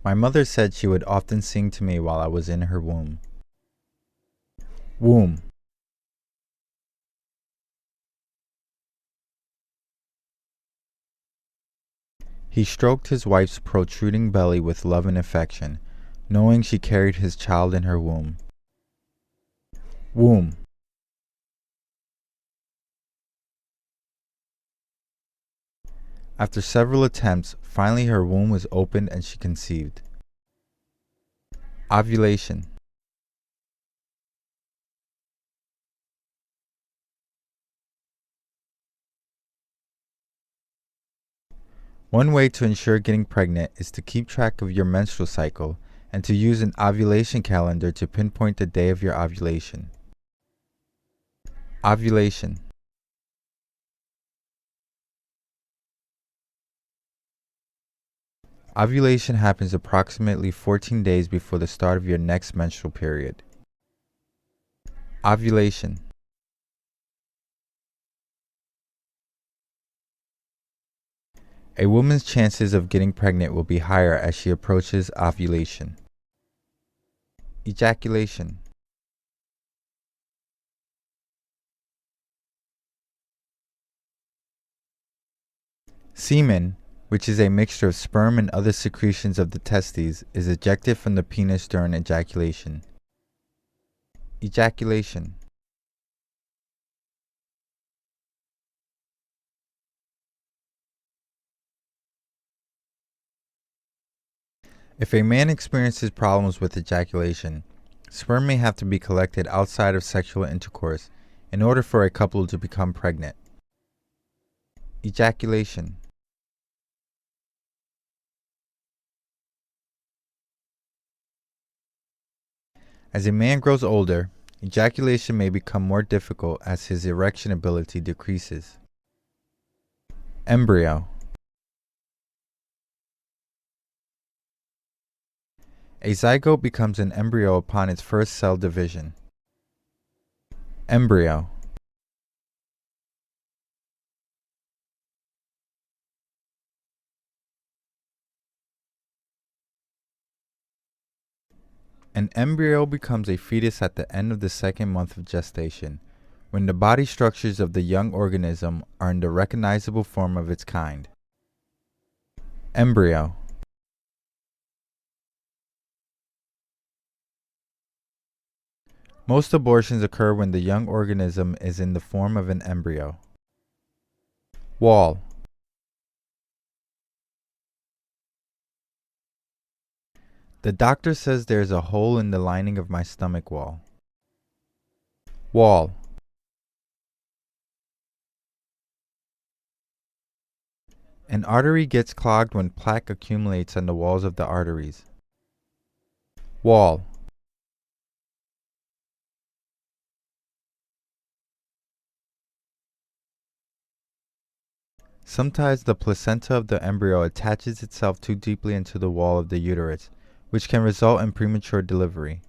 K: My mother said she would often sing to me while I was in her womb. Womb. He stroked his wife's protruding belly with love and affection, knowing she carried his child in her womb. Womb. After several attempts, finally her womb was opened and she conceived. Ovulation. One way to ensure getting pregnant is to keep track of your menstrual cycle and to use an ovulation calendar to pinpoint the day of your ovulation. Ovulation. Ovulation happens approximately 14 days before the start of your next menstrual period. Ovulation. A woman's chances of getting pregnant will be higher as she approaches ovulation. Ejaculation. Semen, which is a mixture of sperm and other secretions of the testes, is ejected from the penis during ejaculation. Ejaculation. If a man experiences problems with ejaculation, sperm may have to be collected outside of sexual intercourse in order for a couple to become pregnant. Ejaculation. As a man grows older, ejaculation may become more difficult as his erection ability decreases. Embryo. A zygote becomes an embryo upon its first cell division. Embryo. An embryo becomes a fetus at the end of the second month of gestation, when the body structures of the young organism are in the recognizable form of its kind. Embryo. Most abortions occur when the young organism is in the form of an embryo. Wall. The doctor says there's a hole in the lining of my stomach wall. Wall. An artery gets clogged when plaque accumulates on the walls of the arteries. Wall. Sometimes the placenta of the embryo attaches itself too deeply into the wall of the uterus, which can result in premature delivery.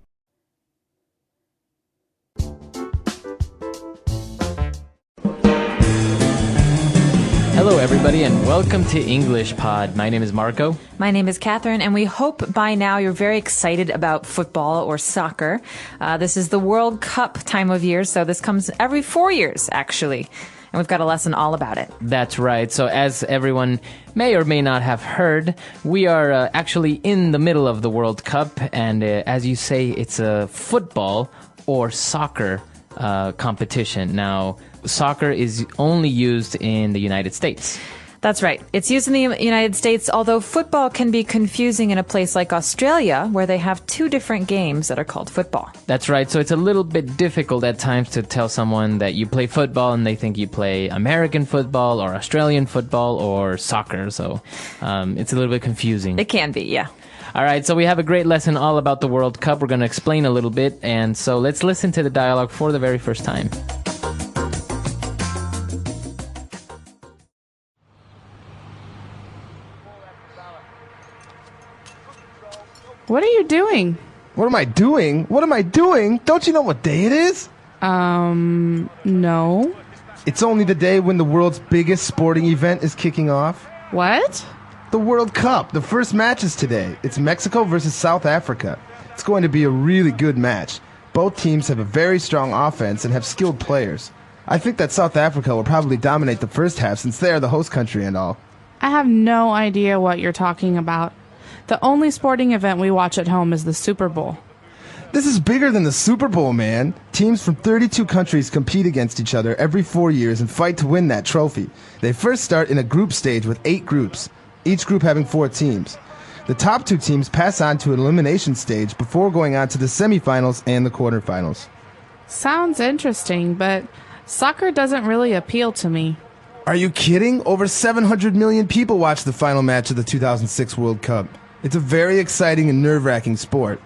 A: Hello, everybody, and welcome to English Pod. My name is Marco.
B: My name is Catherine, and we hope by now you're very excited about football or soccer. This is the World Cup time of year, so this comes every 4 years, actually. And we've got a lesson all about it.
A: That's right. So as everyone may or may not have heard, we are actually in the middle of the World Cup. And as you say, it's a football or soccer competition. Now, soccer is only used in the United States.
B: That's right. It's used in the United States, although football can be confusing in a place like Australia, where they have two different games that are called football.
A: That's right. So it's a little bit difficult at times to tell someone that you play football and they think you play American football or Australian football or soccer. So it's a little bit confusing.
B: It can be, yeah.
A: All right, so we have a great lesson all about the World Cup. We're going to explain a little bit, and so let's listen to the dialogue for the very first time.
N: What are you doing?
I: What am I doing? What am I doing? Don't you know what day it is?
N: No.
I: It's only the day when the world's biggest sporting event is kicking off.
N: What?
I: The World Cup. The first match is today. It's Mexico versus South Africa. It's going to be a really good match. Both teams have a very strong offense and have skilled players. I think that South Africa will probably dominate the first half since they are the host country and all.
N: I have no idea what you're talking about. The only sporting event we watch at home is the Super Bowl.
I: This is bigger than the Super Bowl, man. Teams from 32 countries compete against each other every 4 years and fight to win that trophy. They first start in a group stage with 8 groups, each group having 4 teams. The top 2 teams pass on to an elimination stage before going on to the semifinals and the quarterfinals.
N: Sounds interesting, but soccer doesn't really appeal to me.
I: Are you kidding? Over 700 million people watched the final match of the 2006 World Cup. It's a very exciting and nerve-wracking sport.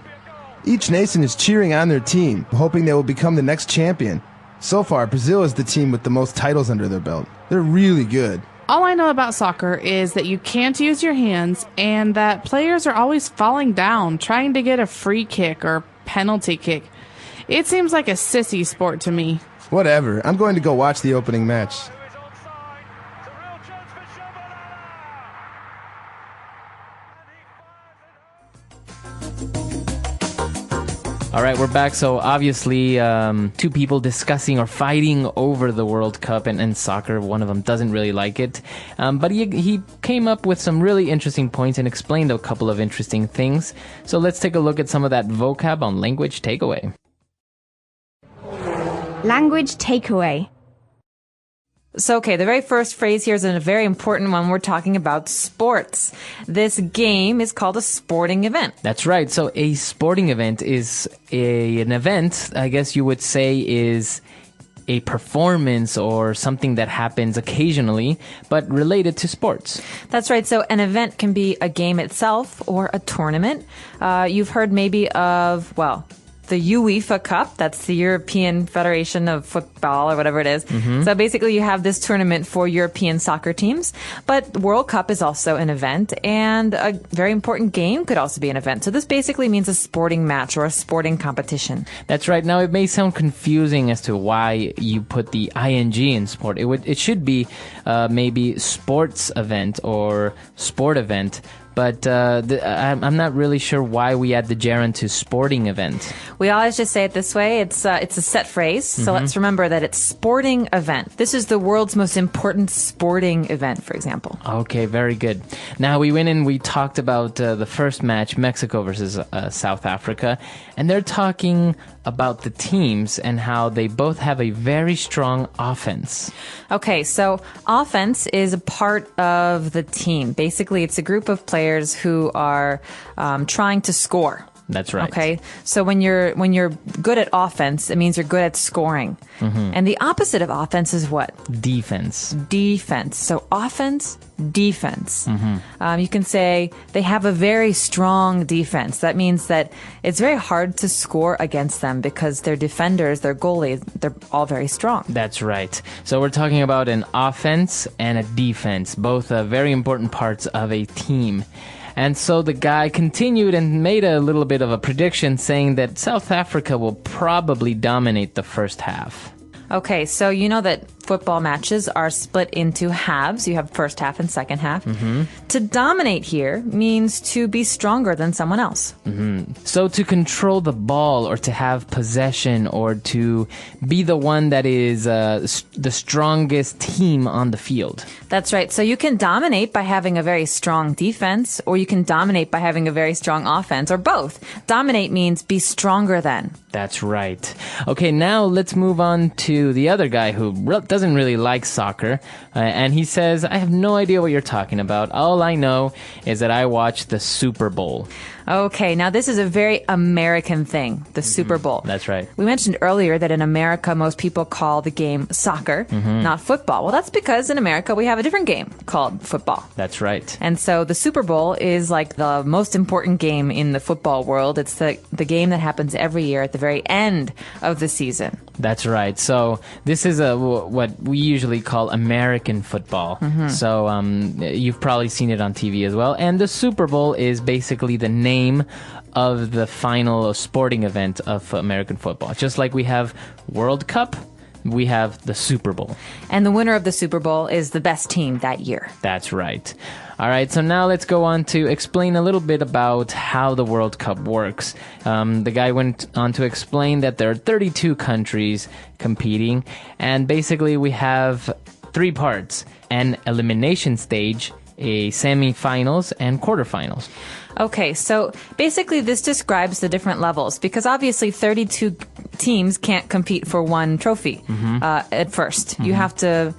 I: Each nation is cheering on their team, hoping they will become the next champion. So far, Brazil is the team with the most titles under their belt. They're really good.
N: All I know about soccer is that you can't use your hands and that players are always falling down trying to get a free kick or penalty kick. It seems like a sissy sport to me.
I: Whatever. I'm going to go watch the opening match.
A: All right, we're back. So obviously, 2 people discussing or fighting over the World Cup and soccer. One of them doesn't really like it. But he came up with some really interesting points and explained a couple of interesting things. So let's take a look at some of that vocab on Language Takeaway.
E: Language takeaway.
B: So, okay, the very first phrase here is a very important one. We're talking about sports. This game is called a sporting event.
A: That's right. So a sporting event is an event, I guess you would say, is a performance or something that happens occasionally, but related to sports.
B: That's right. So an event can be a game itself or a tournament. You've heard maybe of, well, the UEFA Cup, that's the European Federation of Football or whatever it is. Mm-hmm. So basically you have this tournament for European soccer teams, but World Cup is also an event, and a very important game could also be an event. So this basically means a sporting match or a sporting competition.
A: That's right. Now it may sound confusing as to why you put the ing in sport. It should be maybe sports event or sport event. But I'm not really sure why we add the gerund to sporting event.
B: We always just say it this way. It's a set phrase. So let's remember that it's sporting event. This is the world's most important sporting event, for example.
A: Okay, very good. Now we went in, we talked about the first match, Mexico versus South Africa. And they're talking about the teams and how they both have a very strong offense.
B: Okay, so offense is a part of the team. Basically, it's a group of players who are trying to score.
A: That's right.
B: Okay, so when you're good at offense, it means you're good at scoring. Mm-hmm. And the opposite of offense is what?
A: Defense.
B: Defense. So offense, defense. Mm-hmm. You can say they have a very strong defense. That means that it's very hard to score against them because their defenders, their goalies, they're all very strong.
A: That's right. So we're talking about an offense and a defense, both very important parts of a team. And so the guy continued and made a little bit of a prediction saying that South Africa will probably dominate the first half.
B: Okay, so you know that football matches are split into halves. You have first half and second half. Mm-hmm. To dominate here means to be stronger than someone else.
A: Mm-hmm. So to control the ball or to have possession or to be the one that is the strongest team on the field.
B: That's right. So you can dominate by having a very strong defense, or you can dominate by having a very strong offense, or both. Dominate means be stronger than.
A: That's right. Okay, now let's move on to the other guy who doesn't really like soccer, and he says, I have no idea what you're talking about. All I know is that I watch the Super Bowl.
B: Okay, now this is a very American thing, the Super Bowl.
A: That's right.
B: We mentioned earlier that in America, most people call the game soccer, not football. Well, that's because in America, we have a different game called football.
A: That's right.
B: And so the Super Bowl is like the most important game in the football world. It's the game that happens every year at the very end of the season.
A: That's right. So this is what we usually call American football. So you've probably seen it on TV as well. And the Super Bowl is basically the name of the final sporting event of American football. Just like we have World Cup, we have the Super Bowl.
B: And the winner of the Super Bowl is the best team that year.
A: That's right. All right, so now let's go on to explain a little bit about how the World Cup works. The guy went on to explain that there are 32 countries competing, and basically we have 3 parts: an elimination stage, a semifinals, and quarterfinals.
B: Okay, so basically this describes the different levels, because obviously 32 teams can't compete for one trophy at first. You have to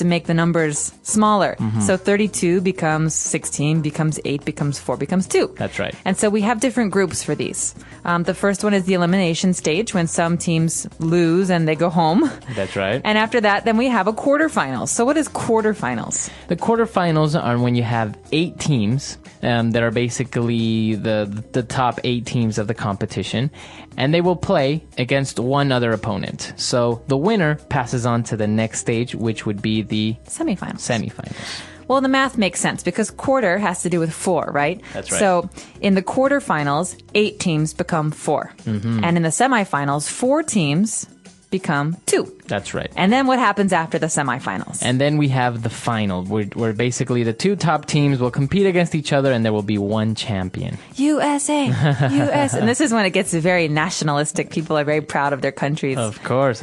B: make the numbers smaller. So 32 becomes 16, becomes 8, becomes 4, becomes 2.
A: That's right.
B: And so we have different groups for these. The first one is the elimination stage, when some teams lose and they go home.
A: That's right.
B: And after that, then we have a quarterfinals. So what is quarterfinals?
A: The quarterfinals are when you have 8 teams that are basically the top 8 teams of the competition, and they will play against one other opponent. So the winner passes on to the next stage, which would be the semifinals.
B: Well, the math makes sense because quarter has to do with 4, right?
A: That's right.
B: So in the quarterfinals, 8 teams become 4. And in the semifinals, 4 teams become 2.
A: That's right.
B: And then what happens after the semifinals?
A: And then we have the final, where basically the 2 top teams will compete against each other, and there will be one champion.
B: USA! US! And this is when it gets very nationalistic. People are very proud of their countries.
A: Of course.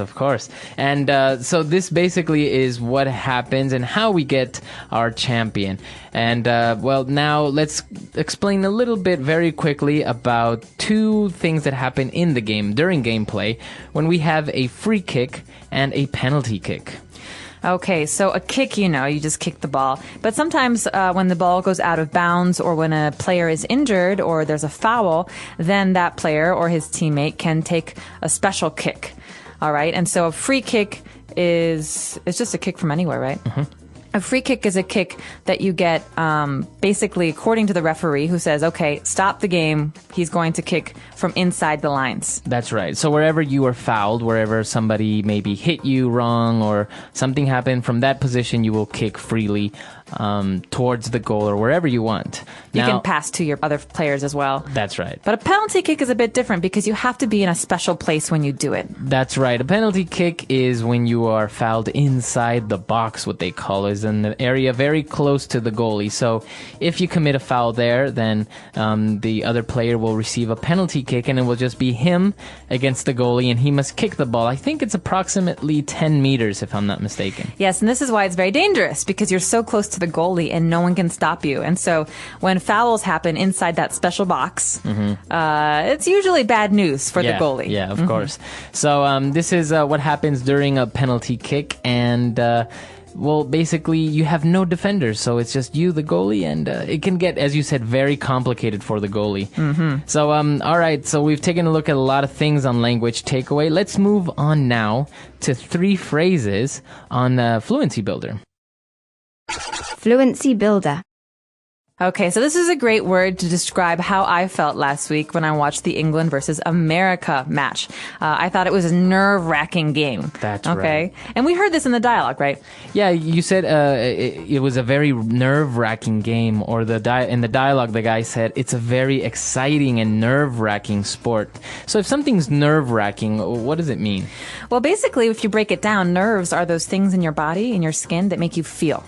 A: And so this basically is what happens and how we get our champion. And, now let's explain a little bit very quickly about 2 things that happen in the game during gameplay, when we have a free kick and a penalty kick.
B: Okay, so a kick, you just kick the ball. But sometimes when the ball goes out of bounds, or when a player is injured or there's a foul, then that player or his teammate can take a special kick. All right, and so a free kick is just a kick from anywhere, right? A free kick is a kick that you get basically according to the referee, who says, okay, stop the game. He's going to kick from inside the lines.
A: That's right. So wherever you are fouled, wherever somebody maybe hit you wrong or something happened, from that position you will kick freely towards the goal or wherever you want.
B: You can pass to your other players as well.
A: That's right.
B: But a penalty kick is a bit different because you have to be in a special place when you do it.
A: That's right. A penalty kick is when you are fouled inside the box, what they call, is in the area very close to the goalie. So if you commit a foul there, then the other player will receive a penalty kick, and it will just be him against the goalie, and he must kick the ball. I think it's approximately 10 meters, if I'm not mistaken.
B: Yes, and this is why it's very dangerous, because you're so close to the goalie and no one can stop you. And so when fouls happen inside that special box, it's usually bad news for the goalie.
A: Yeah, of course. So this is what happens during a penalty kick, and basically you have no defenders, so it's just you, the goalie, and it can get, as you said, very complicated for the goalie. So all right, so we've taken a look at a lot of things on language takeaway. Let's move on now to 3 phrases on Fluency Builder.
E: Fluency Builder.
B: Okay, so this is a great word to describe how I felt last week when I watched the England versus America match. I thought it was a nerve-wracking game.
A: That's
B: right. And we heard this in the dialogue, right?
A: Yeah, you said it was a very nerve-wracking game, or in the dialogue the guy said it's a very exciting and nerve-wracking sport. So if something's nerve-wracking, what does it mean?
B: Well, basically, if you break it down, nerves are those things in your body, in your skin, that make you feel.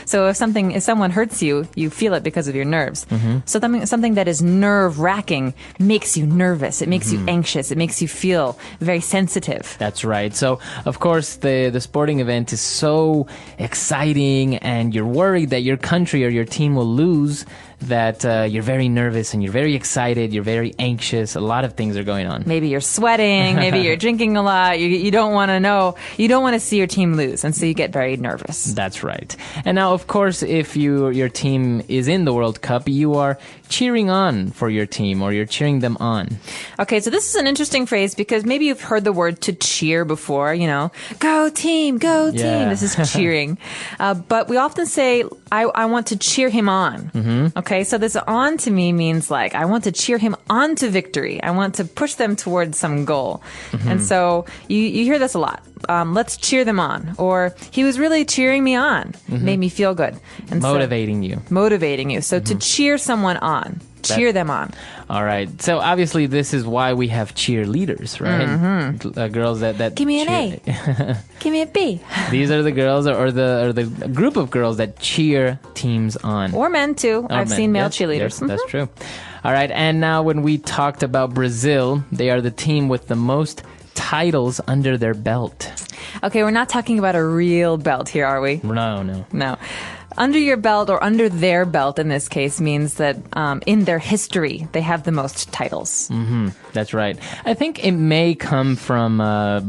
B: So if someone hurts you, you feel it because of your nerves. So something that is nerve-wracking makes you nervous. It makes you anxious. It makes you feel very sensitive.
A: That's right. So, of course, the sporting event is so exciting, and you're worried that your country or your team will lose. that you're very nervous and you're very excited, you're very anxious. A lot of things are going on.
B: Maybe you're sweating, maybe you're drinking a lot. You don't want to know. You don't want to see your team lose, and so you get very nervous.
A: That's right. And now, of course, if your team is in the World Cup, you are cheering on for your team, or you're cheering them on.
B: Okay, so this is an interesting phrase because maybe you've heard the word to cheer before, go team, go team.
A: Yeah.
B: This is cheering. But we often say, I want to cheer him on.
A: Mm-hmm.
B: Okay, so this on to me means like, I want to cheer him on to victory. I want to push them towards some goal.
A: Mm-hmm.
B: And so you hear this a lot. Let's cheer them on. Or he was really cheering me on.
A: Mm-hmm.
B: Made me feel good. And
A: Motivating you.
B: Motivating you. So to cheer someone on. Cheer them on.
A: All right. So obviously this is why we have cheerleaders, right?
B: Mm-hmm.
A: Girls that
B: Give me an
A: cheer.
B: A. Give me a B.
A: These are the girls or the group of girls that cheer teams on.
B: Or men too.
A: Or
B: I've
A: men.
B: seen male
A: Yes,
B: cheerleaders.
A: Yes, that's true. All right. And now when we talked about Brazil, they are the team with the most titles under their belt.
B: Okay, we're not talking about a real belt here, are we?
A: No.
B: Under your belt, or under their belt in this case, means that in their history, they have the most titles.
A: Mm-hmm. That's right. I think it may come from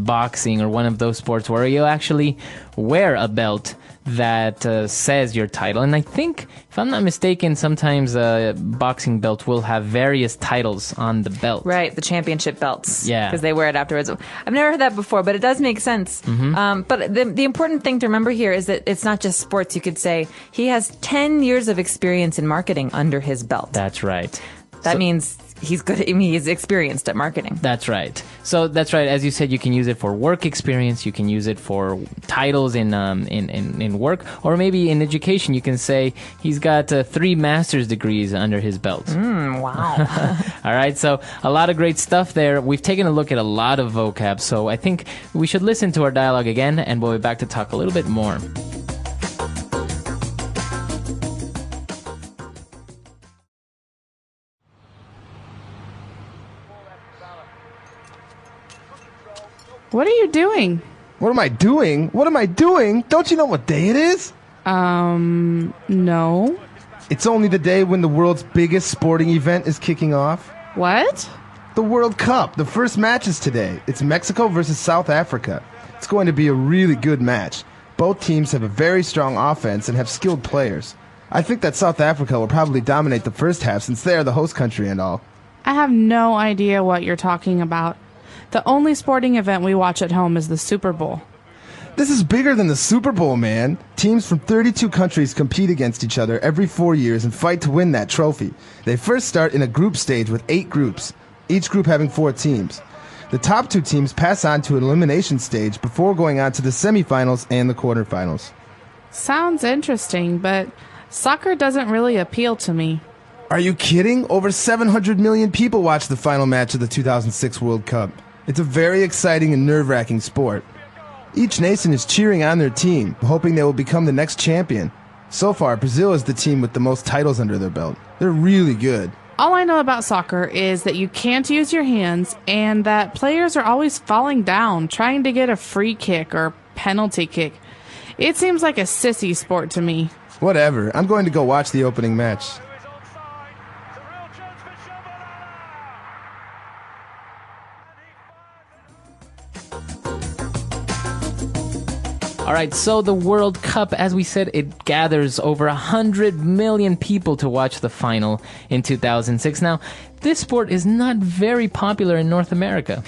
A: boxing or one of those sports where you actually wear a belt that says your title. And I think, if I'm not mistaken, sometimes a boxing belt will have various titles on the belt.
B: Right, the championship belts.
A: Yeah.
B: Because they wear it afterwards. I've never heard that before, but it does make sense.
A: Mm-hmm.
B: But the important thing to remember here is that it's not just sports. You could say he has 10 years of experience in marketing under his belt.
A: That's right.
B: That means he's good. I mean, he's experienced at marketing.
A: That's right. So that's right. As you said, you can use it for work experience. You can use it for titles in work, or maybe in education. You can say he's got 3 master's degrees under his belt.
B: Wow.
A: All right. So a lot of great stuff there. We've taken a look at a lot of vocab. So I think we should listen to our dialogue again, and we'll be back to talk a little bit more.
N: What are you doing?
I: What am I doing? What am I doing? Don't you know what day it is?
N: No.
I: It's only the day when the world's biggest sporting event is kicking off.
N: What?
I: The World Cup. The first match is today. It's Mexico versus South Africa. It's going to be a really good match. Both teams have a very strong offense and have skilled players. I think that South Africa will probably dominate the first half since they are the host country and all.
N: I have no idea what you're talking about. The only sporting event we watch at home is the Super Bowl.
I: This is bigger than the Super Bowl, man. Teams from 32 countries compete against each other every 4 years and fight to win that trophy. They first start in a group stage with 8 groups, each group having 4 teams. The top 2 teams pass on to an elimination stage before going on to the semifinals and the quarterfinals.
N: Sounds interesting, but soccer doesn't really appeal to me.
I: Are you kidding? Over 700 million people watched the final match of the 2006 World Cup. It's a very exciting and nerve-wracking sport. Each nation is cheering on their team, hoping they will become the next champion. So far, Brazil is the team with the most titles under their belt. They're really good.
N: All I know about soccer is that you can't use your hands and that players are always falling down trying to get a free kick or penalty kick. It seems like a sissy sport to me.
I: Whatever. I'm going to go watch the opening match.
A: All right, so the World Cup, as we said, it gathers over 100 million people to watch the final in 2006. Now, this sport is not very popular in North America.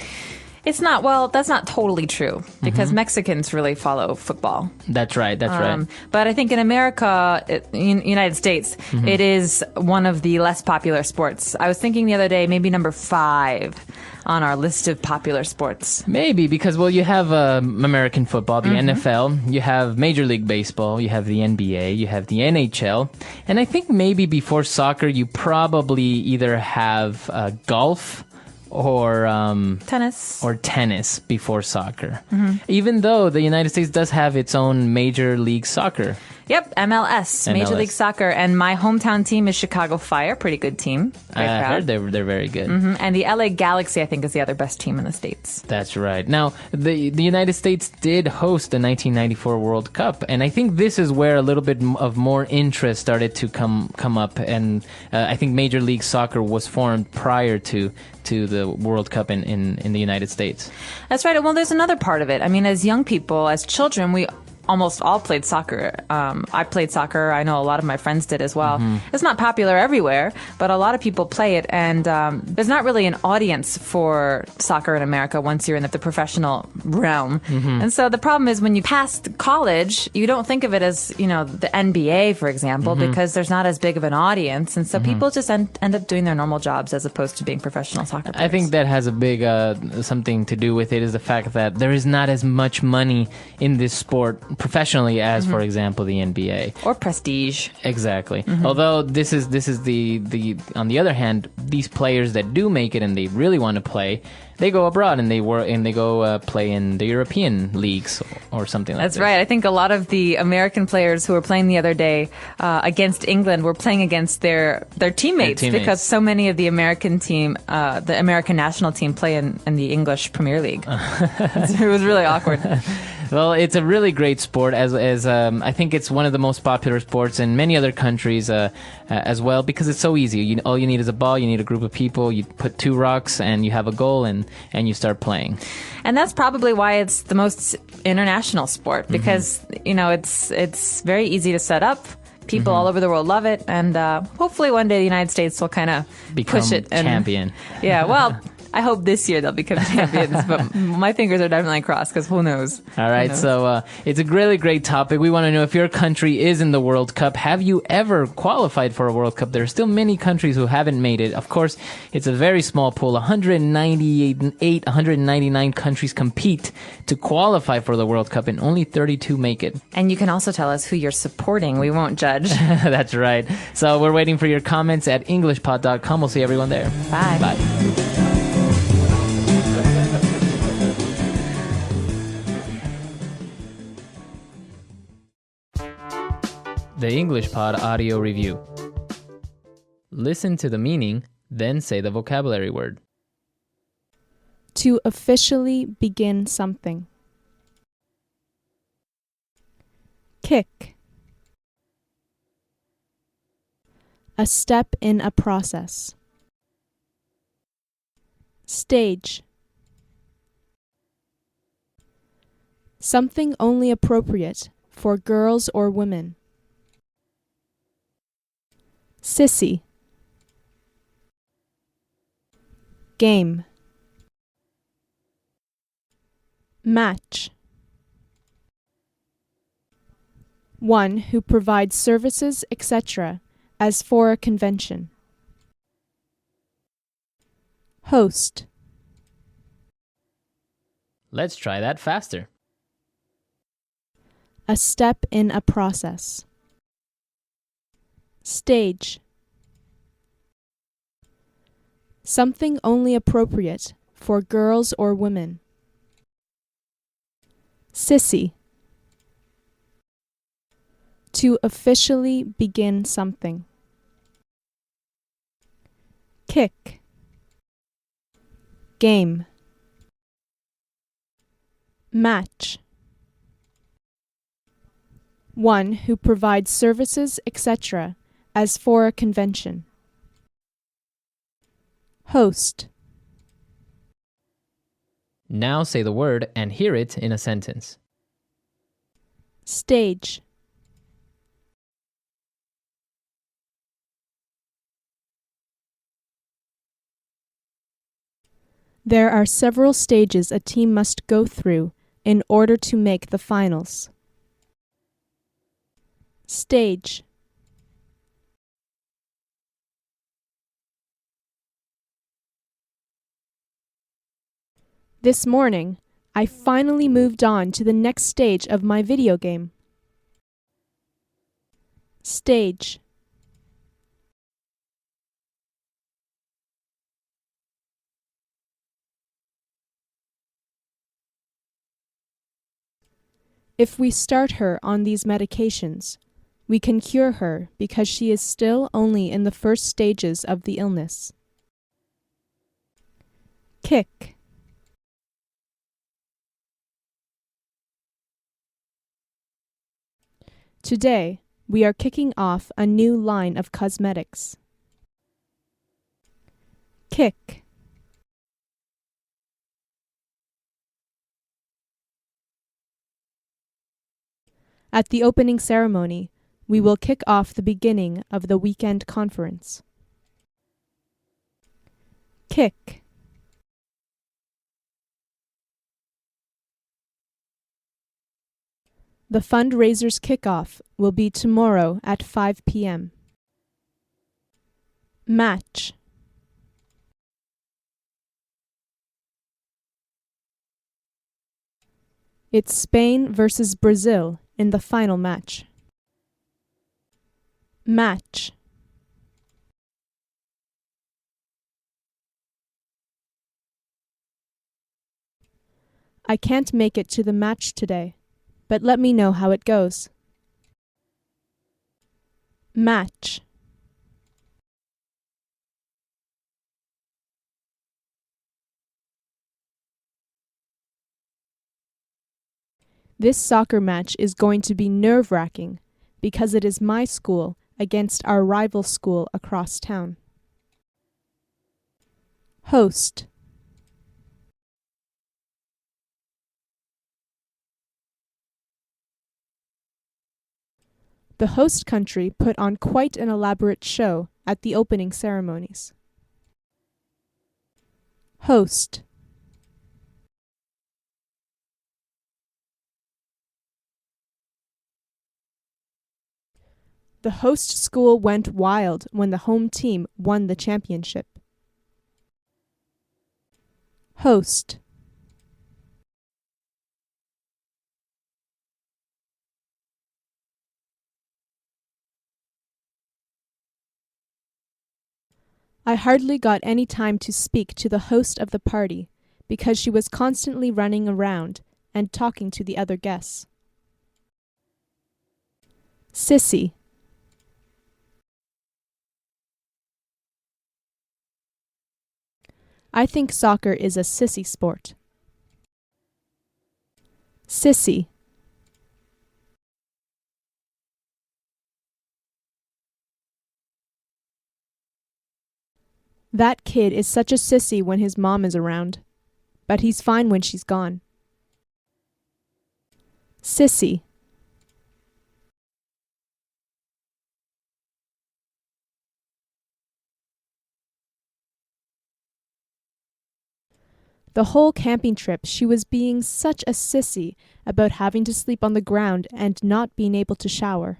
B: It's not. Well, that's not totally true because Mexicans really follow football.
A: That's right. That's right.
B: But I think in America, in United States, it is one of the less popular sports. I was thinking the other day, maybe number 5 on our list of popular sports.
A: Maybe because, well, you have American football, the NFL, you have Major League Baseball, you have the NBA, you have the NHL, and I think maybe before soccer, you probably either have golf or tennis before soccer. Even though the United States does have its own Major League Soccer.
B: Yep, MLS, Major
A: MLS.
B: League Soccer. And my hometown team is Chicago Fire. Pretty good team. Very
A: I
B: proud.
A: heard they're very good.
B: And the LA Galaxy, I think, is the other best team in the States.
A: That's right. Now, the United States did host the 1994 World Cup, and I think this is where a little bit of more interest started to come up. And I think Major League Soccer was formed prior to the World Cup in the United States.
B: That's right. Well, there's another part of it. I mean, as young people, as children, we almost all played soccer. I played soccer. I know a lot of my friends did as well. It's not popular everywhere, but a lot of people play it. And there's not really an audience for soccer in America once you're in the professional realm. And so the problem is when you pass college, you don't think of it as, the NBA, for example, because there's not as big of an audience. And so people just end up doing their normal jobs as opposed to being professional soccer players.
A: I think that has a big something to do with it, is the fact that there is not as much money in this sport professionally as, for example, the NBA
B: or prestige.
A: Exactly. Although this is the on the other hand, these players that do make it and they really want to play, they go abroad and they go play in the European leagues or something like that.
B: That's right. I think a lot of the American players who were playing the other day against England were playing against their teammates, because so many of the American team, the American national team, play in the English Premier League. It was really awkward.
A: Well, it's a really great sport, as I think it's one of the most popular sports in many other countries as well, because it's so easy. All you need is a ball, you need a group of people, you put 2 rocks, and you have a goal, and you start playing.
B: And that's probably why it's the most international sport, because it's very easy to set up. People all over the world love it, and hopefully one day the United States will kind of push it and
A: champion.
B: Yeah, well, I hope this year they'll become champions, but my fingers are definitely crossed, because who knows?
A: All right, so it's a really great topic. We want to know if your country is in the World Cup. Have you ever qualified for a World Cup? There are still many countries who haven't made it. Of course, it's a very small pool. 199 countries compete to qualify for the World Cup, and only 32 make it.
B: And you can also tell us who you're supporting. We won't judge.
A: That's right. So we're waiting for your comments at EnglishPod.com. We'll see everyone there.
B: Bye.
A: Bye. The English Pod Audio Review. Listen to the meaning, then say the vocabulary word.
F: To officially begin something. Kick. A step in a process. Stage. Something only appropriate for girls or women. Sissy. Game. Match. One who provides services, etc., as for a convention. Host.
A: Let's try that faster.
F: A step in a process. Stage. Something only appropriate for girls or women. Sissy. To officially begin something. Kick. Game. Match. One who provides services, etc., as for a convention. Host.
A: Now say the word and hear it in a sentence.
F: Stage. There are several stages a team must go through in order to make the finals. Stage. This morning, I finally moved on to the next stage of my video game. Stage. If we start her on these medications, We can cure her because she is still only in the first stages of the illness. Kick. Today, we are kicking off a new line of cosmetics. Kick. At the opening ceremony, we will kick off the beginning of the weekend conference. Kick. The fundraiser's kickoff will be tomorrow at 5 p.m. Match. It's Spain versus Brazil in the final match. Match. I can't make it to the match today, but let me know how it goes. Match. This soccer match is going to be nerve-wracking because it is my school against our rival school across town. Host. The host country put on quite an elaborate show at the opening ceremonies. Host. The host school went wild when the home team won the championship. Host. I hardly got any time to speak to the host of the party because she was constantly running around and talking to the other guests. Sissy. I think soccer is a sissy sport. Sissy. That kid is such a sissy when his mom is around, but he's fine when she's gone. Sissy. The whole camping trip she was being such a sissy about having to sleep on the ground and not being able to shower.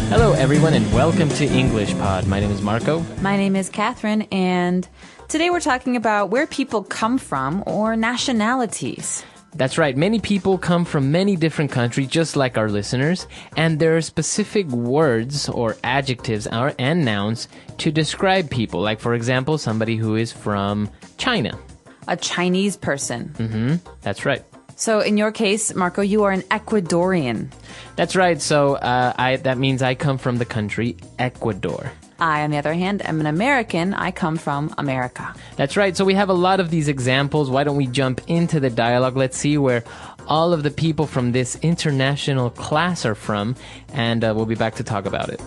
A: Hello, everyone, and welcome to English Pod. My name is Marco.
B: My name is Catherine, and today we're talking about where people come from or nationalities.
A: That's right. Many people come from many different countries, just like our listeners, and there are specific words or adjectives and nouns to describe people. Like, for example, somebody who is from China.
B: A Chinese person.
A: Mm-hmm. That's right.
B: So in your case, Marco, you are an Ecuadorian.
A: That's right. So that means I come from the country Ecuador.
B: I, on the other hand, am an American. I come from America.
A: That's right. So we have a lot of these examples. Why don't we jump into the dialogue? Let's see where all of the people from this international class are from, and we'll be back to talk about it.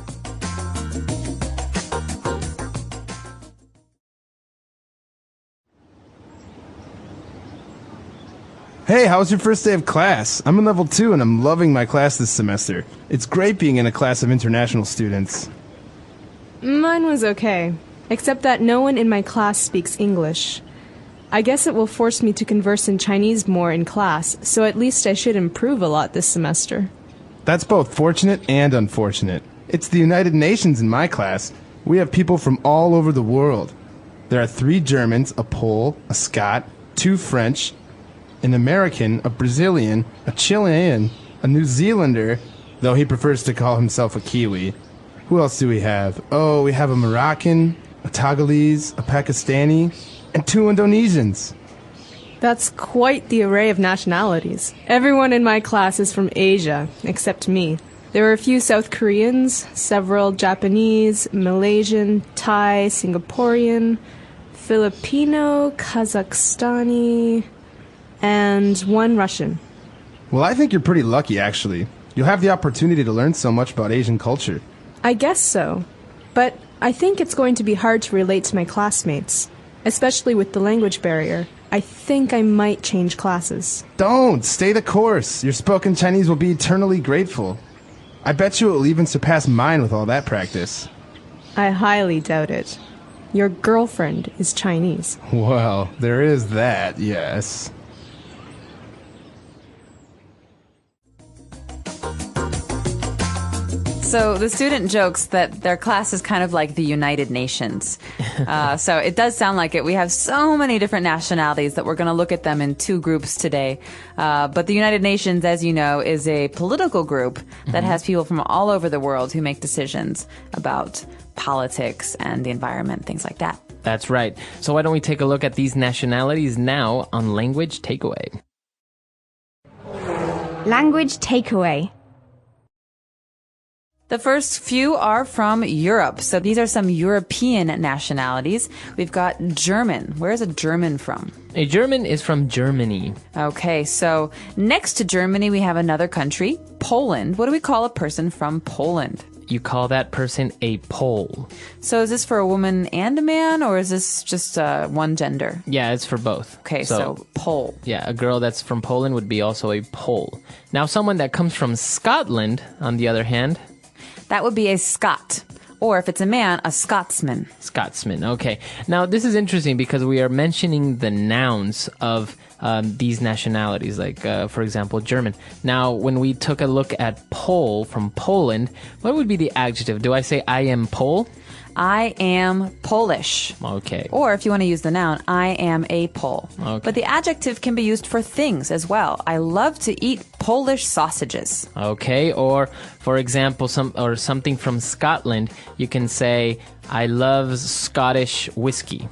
I: Hey, how was your first day of class? I'm in level 2 and I'm loving my class this semester. It's great being in a class of international students.
F: Mine was okay, except that no one in my class speaks English. I guess it will force me to converse in Chinese more in class, so at least I should improve a lot this semester.
I: That's both fortunate and unfortunate. It's the United Nations in my class. We have people from all over the world. There are 3 Germans, a Pole, a Scot, 2 French, an American, a Brazilian, a Chilean, a New Zealander, though he prefers to call himself a Kiwi. Who else do we have? Oh, we have a Moroccan, a Togolese, a Pakistani, and 2 Indonesians.
F: That's quite the array of nationalities. Everyone in my class is from Asia, except me. There are a few South Koreans, several Japanese, Malaysian, Thai, Singaporean, Filipino, Kazakhstani, and one Russian.
I: Well, I think you're pretty lucky, actually. You'll have the opportunity to learn so much about Asian culture.
F: I guess so. But I think it's going to be hard to relate to my classmates, especially with the language barrier. I think I might change classes.
I: Don't! Stay the course. Your spoken Chinese will be eternally grateful. I bet you it will even surpass mine with all that practice.
F: I highly doubt it. Your girlfriend is Chinese.
I: Well, there is that, yes.
B: So the student jokes that their class is kind of like the United Nations. So it does sound like it. We have so many different nationalities that we're going to look at them in two groups today. But the United Nations, as you know, is a political group that has people from all over the world who make decisions about politics and the environment, things like that.
A: That's right. So why don't we take a look at these nationalities now on Language Takeaway.
E: Language takeaway.
B: The first few are from Europe. So these are some European nationalities. We've got German. Where is a German from?
A: A German is from Germany.
B: Okay, so next to Germany, we have another country, Poland. What do we call a person from Poland?
A: You call that person a Pole.
B: So is this for a woman and a man, or is this just one gender?
A: Yeah, it's for both.
B: Okay, so Pole.
A: Yeah, a girl that's from Poland would be also a Pole. Now, someone that comes from Scotland, on the other hand...
B: That would be a Scot. Or if it's a man, a Scotsman.
A: Scotsman, okay. Now, this is interesting because we are mentioning the nouns of these nationalities, like, for example, German. Now, when we took a look at Pole from Poland, what would be the adjective? Do I say I am Pole?
B: I am Polish.
A: Okay.
B: Or if you want to use the noun, I am a Pole.
A: Okay.
B: But the adjective can be used for things as well. I love to eat Polish sausages.
A: Okay. Or, for example, something from Scotland, you can say, I love Scottish whiskey.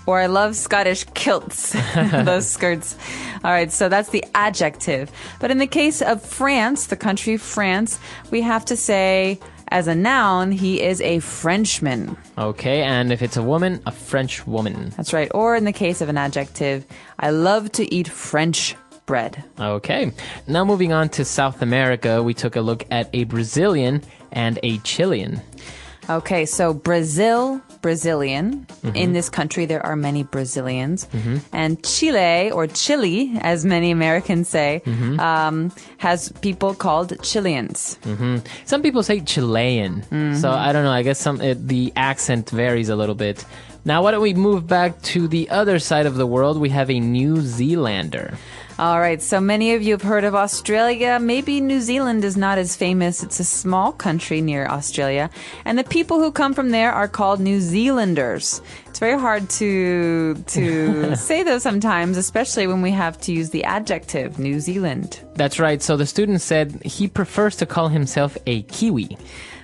B: Or I love Scottish kilts, those skirts. All right, so that's the adjective. But in the case of France, the country France, we have to say, as a noun, he is a Frenchman.
A: Okay, and if it's a woman, a French woman.
B: That's right. Or in the case of an adjective, I love to eat French bread.
A: Okay. Now moving on to South America, we took a look at a Brazilian and a Chilean.
B: Okay, so Brazilian. Mm-hmm. In this country, there are many Brazilians. Mm-hmm. And Chile, or Chile, as many Americans say, has people called Chileans.
A: Mm-hmm. Some people say Chilean. Mm-hmm. So I don't know. I guess the accent varies a little bit. Now, why don't we move back to the other side of the world? We have a New Zealander.
B: All right, so many of you have heard of Australia. Maybe New Zealand is not as famous. It's a small country near Australia. And the people who come from there are called New Zealanders. It's very hard to say those sometimes, especially when we have to use the adjective, New Zealand.
A: That's right. So the student said he prefers to call himself a Kiwi.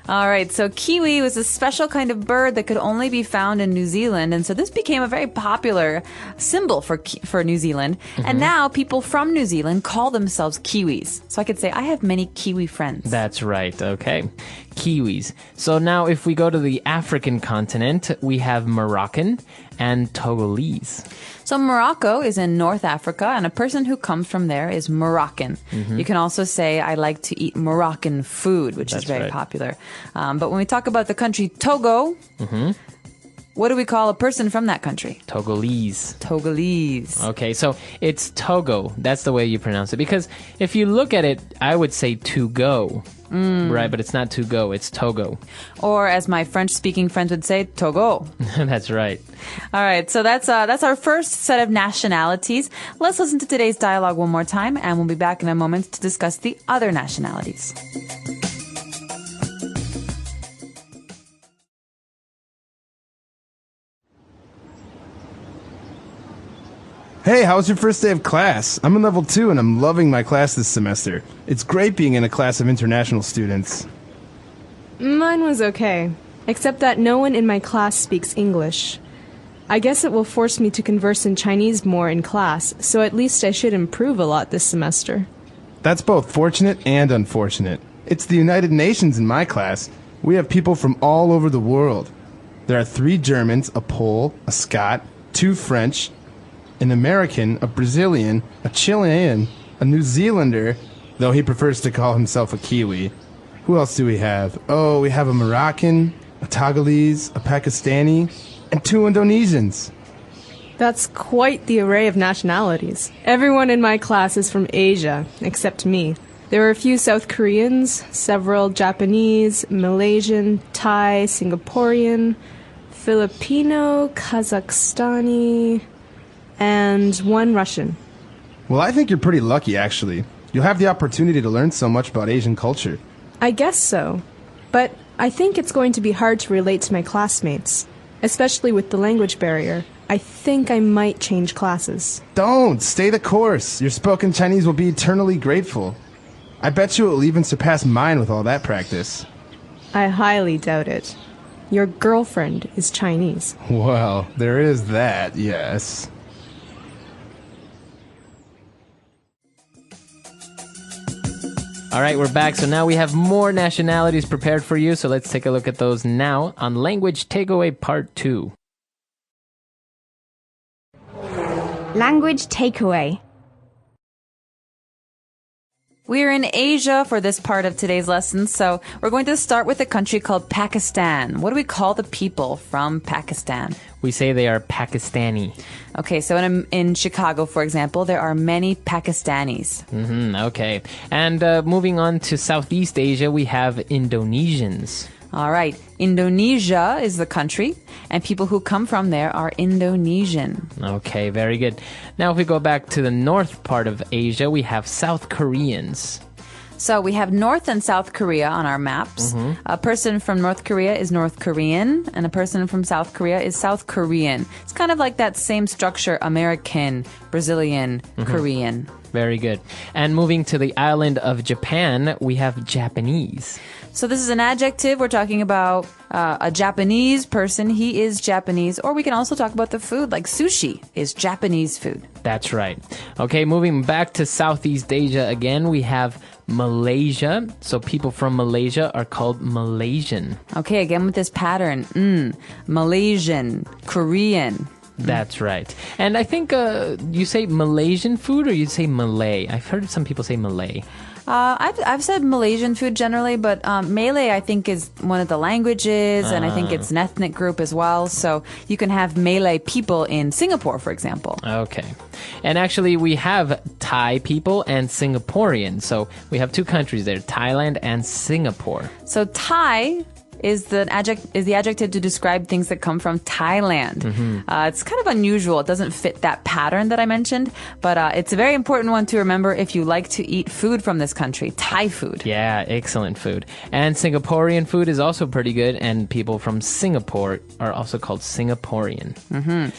B: All right, so kiwi was a special kind of bird that could only be found in New Zealand, and so this became a very popular symbol for New Zealand. Mm-hmm. And now people from New Zealand call themselves Kiwis. So I could say, I have many Kiwi friends.
A: That's right, okay. Kiwis. So now if we go to the African continent, we have Moroccan and Togolese.
B: So Morocco is in North Africa, and a person who comes from there is Moroccan. Mm-hmm. You can also say, I like to eat Moroccan food, which is very popular. But when we talk about the country Togo, what do we call a person from that country?
A: Togolese.
B: Togolese.
A: Okay, so it's Togo. That's the way you pronounce it. Because if you look at it, I would say to go. Right, but it's not to go, it's Togo.
B: Or as my French-speaking friends would say, Togo.
A: That's right.
B: All right, so that's our first set of nationalities. Let's listen to today's dialogue one more time, and we'll be back in a moment to discuss the other nationalities.
I: Hey, how was your first day of class? I'm in level 2 and I'm loving my class this semester. It's great being in a class of international students.
F: Mine was okay, except that no one in my class speaks English. I guess it will force me to converse in Chinese more in class, so at least I should improve a lot this semester.
I: That's both fortunate and unfortunate. It's the United Nations in my class. We have people from all over the world. There are 3 Germans, a Pole, a Scot, 2 French, an American, a Brazilian, a Chilean, a New Zealander, though he prefers to call himself a Kiwi. Who else do we have? Oh, we have a Moroccan, a Togolese, a Pakistani, and 2 Indonesians.
F: That's quite the array of nationalities. Everyone in my class is from Asia, except me. There are a few South Koreans, several Japanese, Malaysian, Thai, Singaporean, Filipino, Kazakhstani, and 1 Russian.
I: Well, I think you're pretty lucky, actually. You'll have the opportunity to learn so much about Asian culture.
F: I guess so. But I think it's going to be hard to relate to my classmates, especially with the language barrier. I think I might change classes.
I: Don't! Stay the course. Your spoken Chinese will be eternally grateful. I bet you it will even surpass mine with all that practice.
F: I highly doubt it. Your girlfriend is Chinese.
I: Well, there is that, yes.
A: All right, we're back. So now we have more nationalities prepared for you. So let's take a look at those now on Language Takeaway Part 2.
E: Language takeaway.
B: We're in Asia for this part of today's lesson, so we're going to start with a country called Pakistan. What do we call the people from Pakistan?
A: We say they are Pakistani.
B: Okay, so in Chicago, for example, there are many Pakistanis.
A: Okay. And moving on to Southeast Asia, we have Indonesians.
B: All right. Indonesia is the country, and people who come from there are Indonesian.
A: Okay, very good. Now, if we go back to the north part of Asia, we have South Koreans.
B: So we have North and South Korea on our maps. A person from North Korea is North Korean, and a person from South Korea is South Korean. It's kind of like that same structure, American, Brazilian, Korean.
A: Very good. And moving to the island of Japan, we have Japanese.
B: So this is an adjective. We're talking about a Japanese person. He is Japanese. Or we can also talk about the food, like sushi is Japanese food.
A: That's right. Okay, moving back to Southeast Asia again, we have Malaysia. So people from Malaysia are called Malaysian.
B: Okay, again with this pattern. Malaysian, Korean.
A: That's right. And I think you say Malaysian food or you say Malay? I've heard some people say Malay.
B: I've said Malaysian food generally, but Malay I think is one of the languages, and I think it's an ethnic group as well. So you can have Malay people in Singapore, for example.
A: Okay. And actually we have Thai people and Singaporean. So we have 2 countries there, Thailand and Singapore.
B: So Thai is the adjective to describe things that come from Thailand. It's kind of unusual. It doesn't fit that pattern that I mentioned, but it's a very important one to remember if you like to eat food from this country, Thai food.
A: Yeah, excellent food. And Singaporean food is also pretty good, and people from Singapore are also called Singaporean.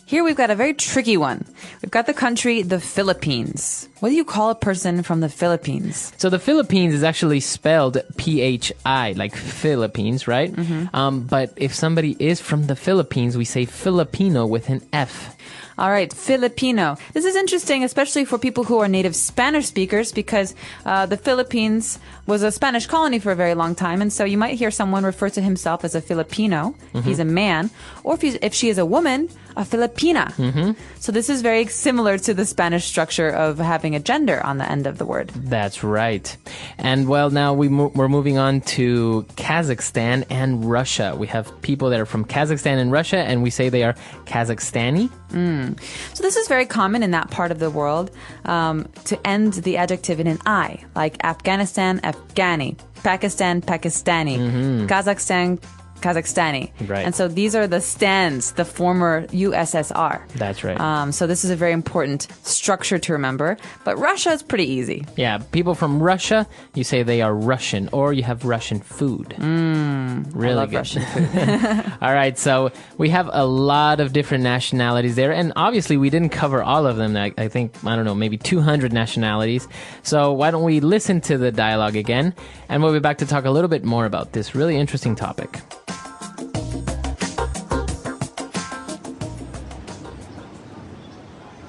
B: Here we've got a very tricky one. We've got the country, the Philippines. What do you call a person from the Philippines?
A: So the Philippines is actually spelled P-H-I, like Philippines, right? But if somebody is from the Philippines, we say Filipino with an F.
B: All right, Filipino. This is interesting, especially for people who are native Spanish speakers, because the Philippines was a Spanish colony for a very long time, and so you might hear someone refer to himself as a Filipino. He's a man. Or if she is a woman, a Filipina. So this is very similar to the Spanish structure of having a gender on the end of the word.
A: That's right. And well, now we're moving on to Kazakhstan and Russia. We have people that are from Kazakhstan and Russia, and we say they are Kazakhstani.
B: So this is very common in that part of the world to end the adjective in an I, like Afghanistan, Afghani, Pakistan, Pakistani, Kazakhstan, Kazakhstani.
A: Right.
B: And so these are the stands, the former USSR.
A: That's right.
B: So this is a very important structure to remember. But Russia is pretty easy.
A: Yeah, people from Russia, you say they are Russian, or you have Russian food. Really
B: I love
A: good.
B: Russian food.
A: All right, so we have a lot of different nationalities there, and obviously we didn't cover all of them. I think, I don't know, maybe 200 nationalities. So why don't we listen to the dialogue again, and we'll be back to talk a little bit more about this really interesting topic.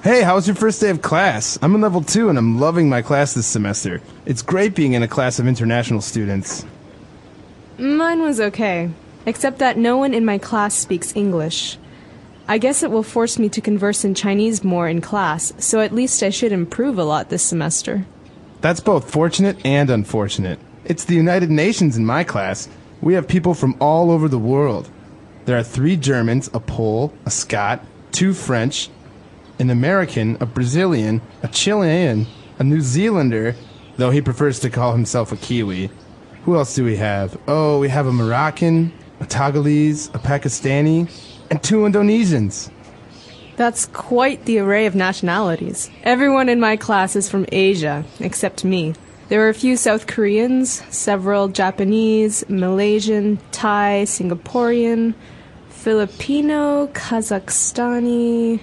I: Hey, how was your first day of class? I'm in level 2 and I'm loving my class this semester. It's great being in a class of international students.
F: Mine was okay, except that no one in my class speaks English. I guess it will force me to converse in Chinese more in class, so at least I should improve a lot this semester.
I: That's both fortunate and unfortunate. It's the United Nations in my class. We have people from all over the world. There are 3 Germans, a Pole, a Scot, 2 French, an American, a Brazilian, a Chilean, a New Zealander, though he prefers to call himself a Kiwi. Who else do we have? Oh, we have a Moroccan, a Togolese, a Pakistani, and 2 Indonesians.
F: That's quite the array of nationalities. Everyone in my class is from Asia, except me. There are a few South Koreans, several Japanese, Malaysian, Thai, Singaporean, Filipino, Kazakhstani,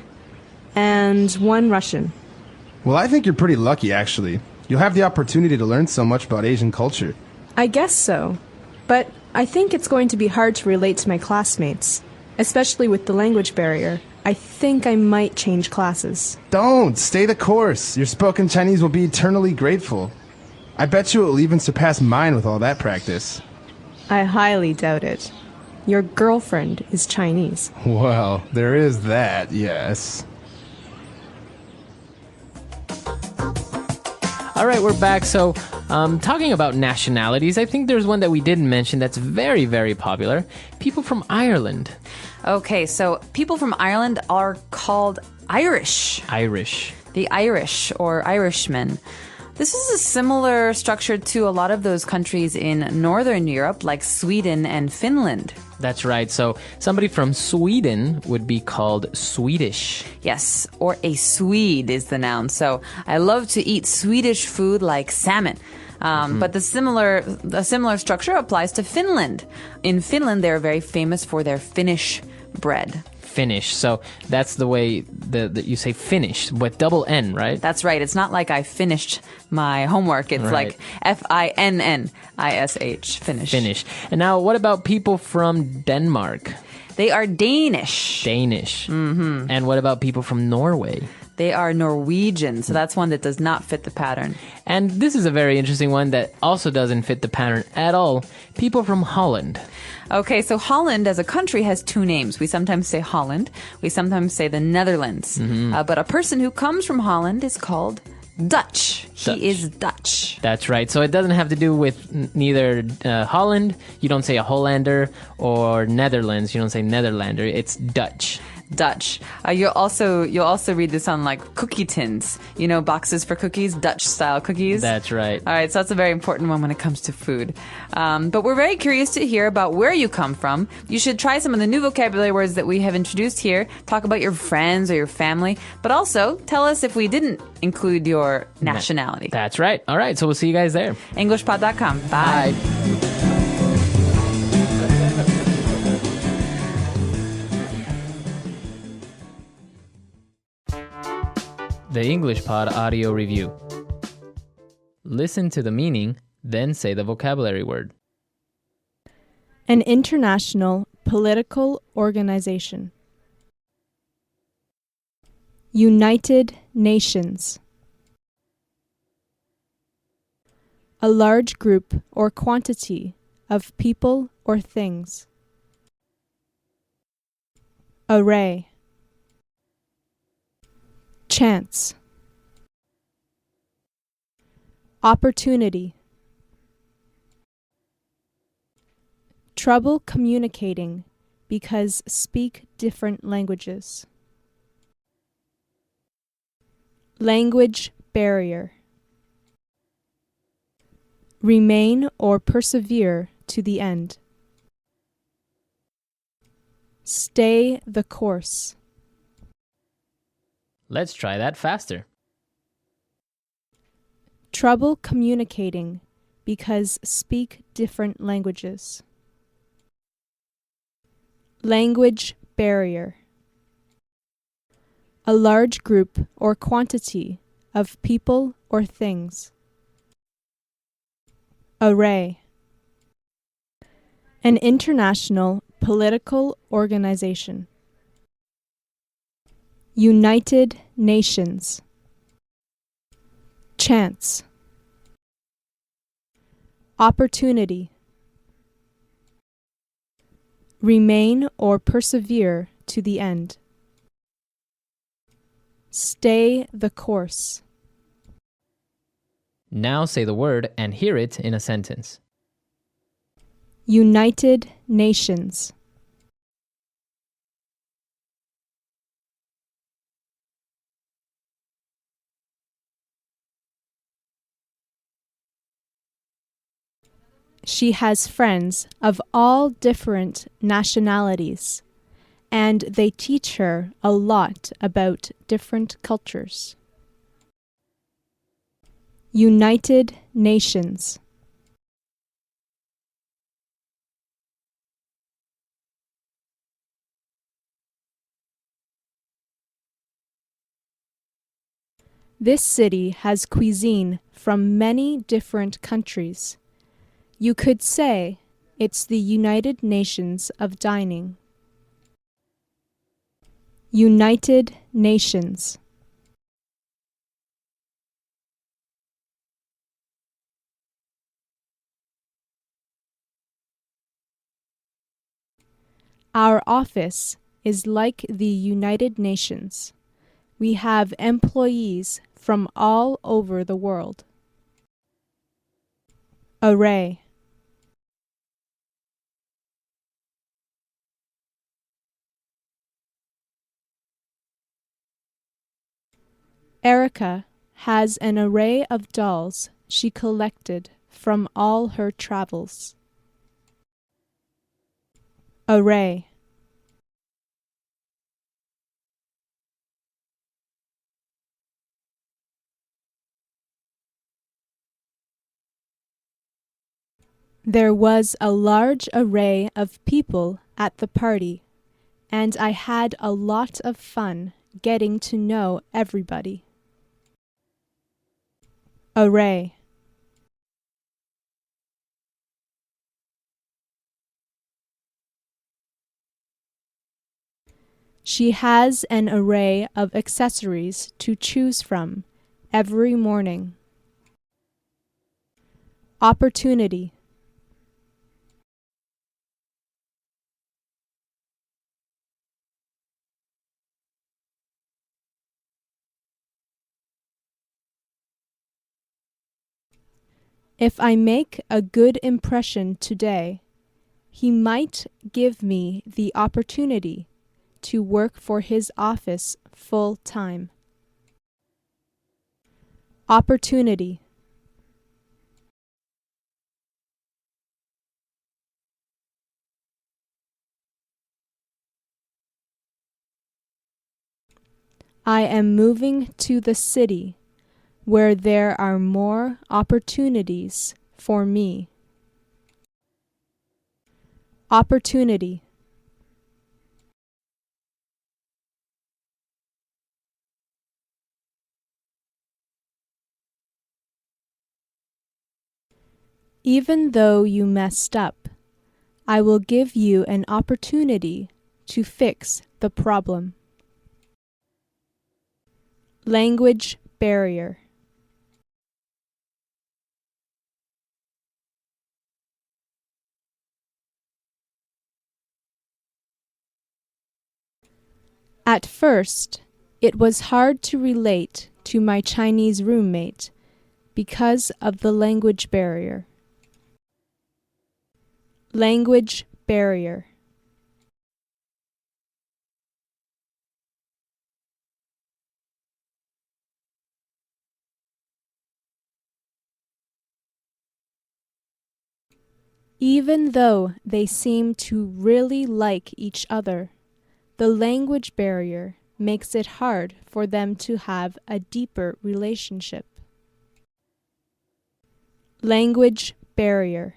F: and 1 Russian.
I: Well, I think you're pretty lucky, actually. You'll have the opportunity to learn so much about Asian culture.
F: I guess so. But I think it's going to be hard to relate to my classmates, especially with the language barrier. I think I might change classes.
I: Don't! Stay the course! Your spoken Chinese will be eternally grateful. I bet you it will even surpass mine with all that practice.
F: I highly doubt it. Your girlfriend is Chinese.
I: Well, there is that, yes.
A: All right, we're back. So, talking about nationalities, I think there's one that we didn't mention that's very, very popular. People from Ireland.
B: Okay, so people from Ireland are called Irish.
A: Irish.
B: The Irish or Irishmen. This is a similar structure to a lot of those countries in Northern Europe, like Sweden and Finland.
A: That's right. So somebody from Sweden would be called Swedish.
B: Yes, or a Swede is the noun. So I love to eat Swedish food like salmon. But the similar structure applies to Finland. In Finland, they're very famous for their Finnish bread.
A: Finnish. So that's the way that you say Finnish, with double N, right?
B: That's right. It's not like I finished my homework. It's like F-I-N-N-I-S-H, Finnish.
A: Finnish. And now what about people from Denmark?
B: They are Danish.
A: Danish. Mm-hmm. And what about people from Norway?
B: They are Norwegian, so that's one that does not fit the pattern.
A: And this is a very interesting one that also doesn't fit the pattern at all. People from Holland.
B: Okay, so Holland as a country has 2 names. We sometimes say Holland. We sometimes say the Netherlands.
A: Mm-hmm.
B: But a person who comes from Holland is called Dutch. He is Dutch.
A: That's right. So it doesn't have to do with neither Holland. You don't say a Hollander, or Netherlands. You don't say Netherlander. It's Dutch.
B: Dutch. You'll also read this on like cookie tins. You know, boxes for cookies, Dutch style cookies.
A: That's right.
B: All right, so that's a very important one when it comes to food. But we're very curious to hear about where you come from. You should try some of the new vocabulary words that we have introduced here. Talk about your friends or your family, but also tell us if we didn't include your nationality.
A: That's right. All right, so we'll see you guys there.
B: EnglishPod.com. Bye.
A: The English Pod Audio Review. Listen to the meaning, then say the vocabulary word.
F: An international political organization. United Nations. A large group or quantity of people or things. Array. Chance. Opportunity. Trouble communicating because speak different languages. Language barrier. Remain or persevere to the end. Stay the course.
A: Let's try that faster.
F: Trouble communicating because speak different languages. Language barrier. A large group or quantity of people or things. Array. An international political organization. United Nations. Chance. Opportunity. Remain or persevere to the end. Stay the course.
A: Now say the word and hear it in a sentence.
F: United Nations. She has friends of all different nationalities, and they teach her a lot about different cultures. United Nations. This city has cuisine from many different countries. You could say it's the United Nations of dining. United Nations. Our office is like the United Nations. We have employees from all over the world. Array. Erica has an array of dolls she collected from all her travels. Array. There was a large array of people at the party, and I had a lot of fun getting to know everybody. Array. She has an array of accessories to choose from every morning. Opportunity. If I make a good impression today, he might give me the opportunity to work for his office full time. Opportunity. I am moving to the city where there are more opportunities for me. Opportunity. Even though you messed up, I will give you an opportunity to fix the problem. Language barrier. At first, it was hard to relate to my Chinese roommate because of the language barrier. Language barrier. Even though they seem to really like each other, the language barrier makes it hard for them to have a deeper relationship. Language barrier.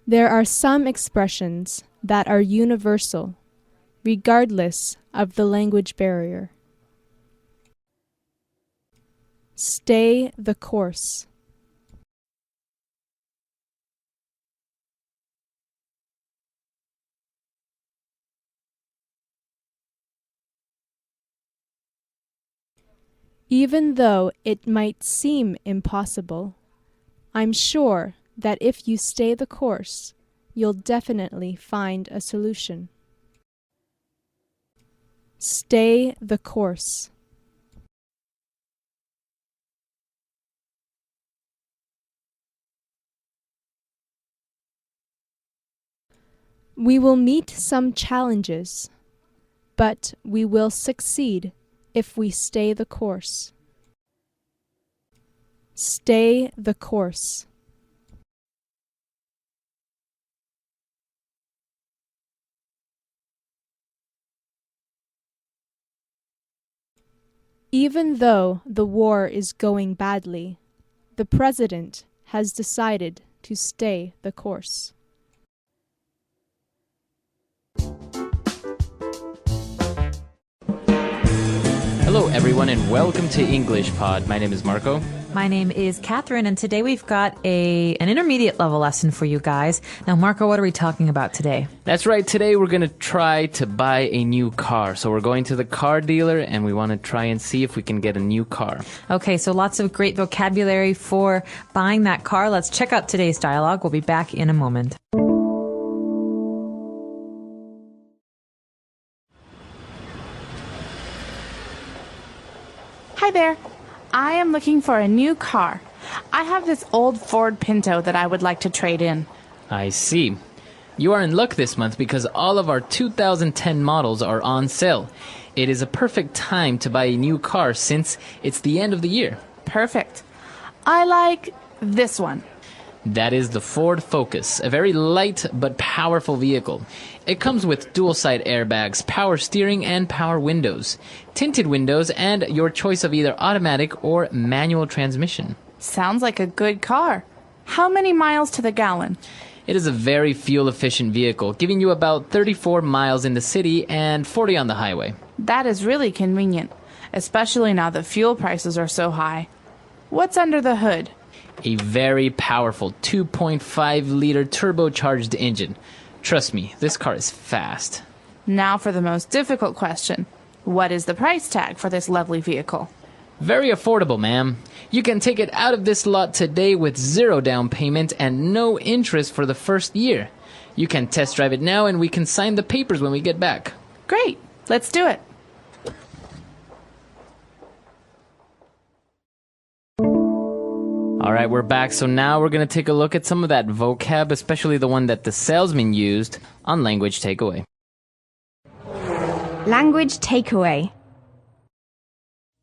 F: There are some expressions that are universal, regardless of the language barrier. Stay the course. Even though it might seem impossible, I'm sure that if you stay the course, you'll definitely find a solution. Stay the course. We will meet some challenges, but we will succeed if we stay the course. Stay the course. Even though the war is going badly, the president has decided to stay the course.
A: Hello, everyone, and welcome to English Pod. My name is Marco.
B: My name is Catherine, and today we've got an intermediate level lesson for you guys. Now, Marco, what are we talking about today?
A: That's right. Today we're going to try to buy a new car. So we're going to the car dealer, and we want to try and see if we can get a new car.
B: Okay, so lots of great vocabulary for buying that car. Let's check out today's dialogue. We'll be back in a moment.
N: Hi there. I am looking for a new car. I have this old Ford Pinto that I would like to trade in.
A: I see. You are in luck this month because all of our 2010 models are on sale. It is a perfect time to buy a new car since it's the end of the year.
N: Perfect. I like this one.
A: That is the Ford Focus, a very light but powerful vehicle. It comes with dual-side airbags, power steering, and power windows, tinted windows, and your choice of either automatic or manual transmission.
N: Sounds like a good car. How many miles to the gallon?
A: It is a very fuel-efficient vehicle, giving you about 34 miles in the city and 40 on the highway.
N: That is really convenient, especially now that fuel prices are so high. What's under the hood?
A: A very powerful 2.5-liter turbocharged engine. Trust me, this car is fast.
N: Now for the most difficult question. What is the price tag for this lovely vehicle?
A: Very affordable, ma'am. You can take it out of this lot today with 0 down payment and no interest for the first year. You can test drive it now and we can sign the papers when we get back.
N: Great. Let's do it.
A: All right, we're back. So now we're going to take a look at some of that vocab, especially the one that the salesman used on Language Takeaway.
E: Language takeaway.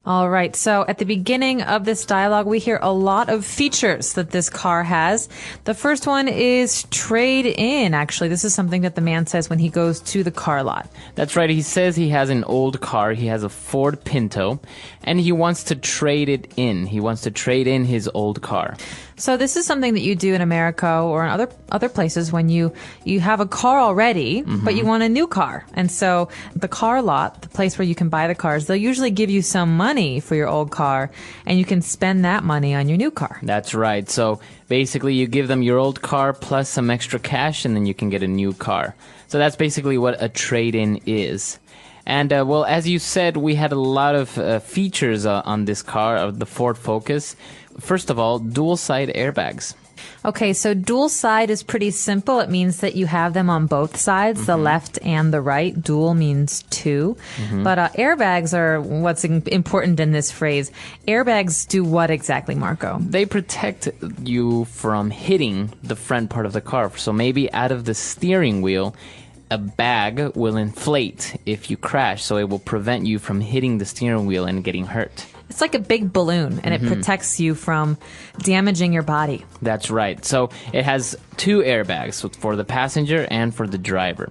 B: All right, so at the beginning of this dialogue, we hear a lot of features that this car has. The first one is trade in. Actually, this is something that the man says when he goes to the car lot.
A: That's right. He says he has an old car. He has a Ford Pinto, and he wants to trade it in. He wants to trade in his old car.
B: So this is something that you do in America or in other places when you have a car already, but you want a new car. And so the car lot, the place where you can buy the cars, they'll usually give you some money for your old car, and you can spend that money on your new car.
A: That's right. So basically you give them your old car plus some extra cash, and then you can get a new car. So that's basically what a trade-in is. And, well, as you said, we had a lot of features on this car, the Ford Focus. First of all, dual-side airbags.
B: Okay, so dual side is pretty simple. It means that you have them on both sides, the left and the right. Dual means two. But airbags are what's important in this phrase. Airbags do what exactly, Marco?
A: They protect you from hitting the front part of the car. So maybe out of the steering wheel, a bag will inflate if you crash, so it will prevent you from hitting the steering wheel and getting hurt.
B: It's like a big balloon, and it protects you from damaging your body.
A: That's right. So it has 2 airbags for the passenger and for the driver.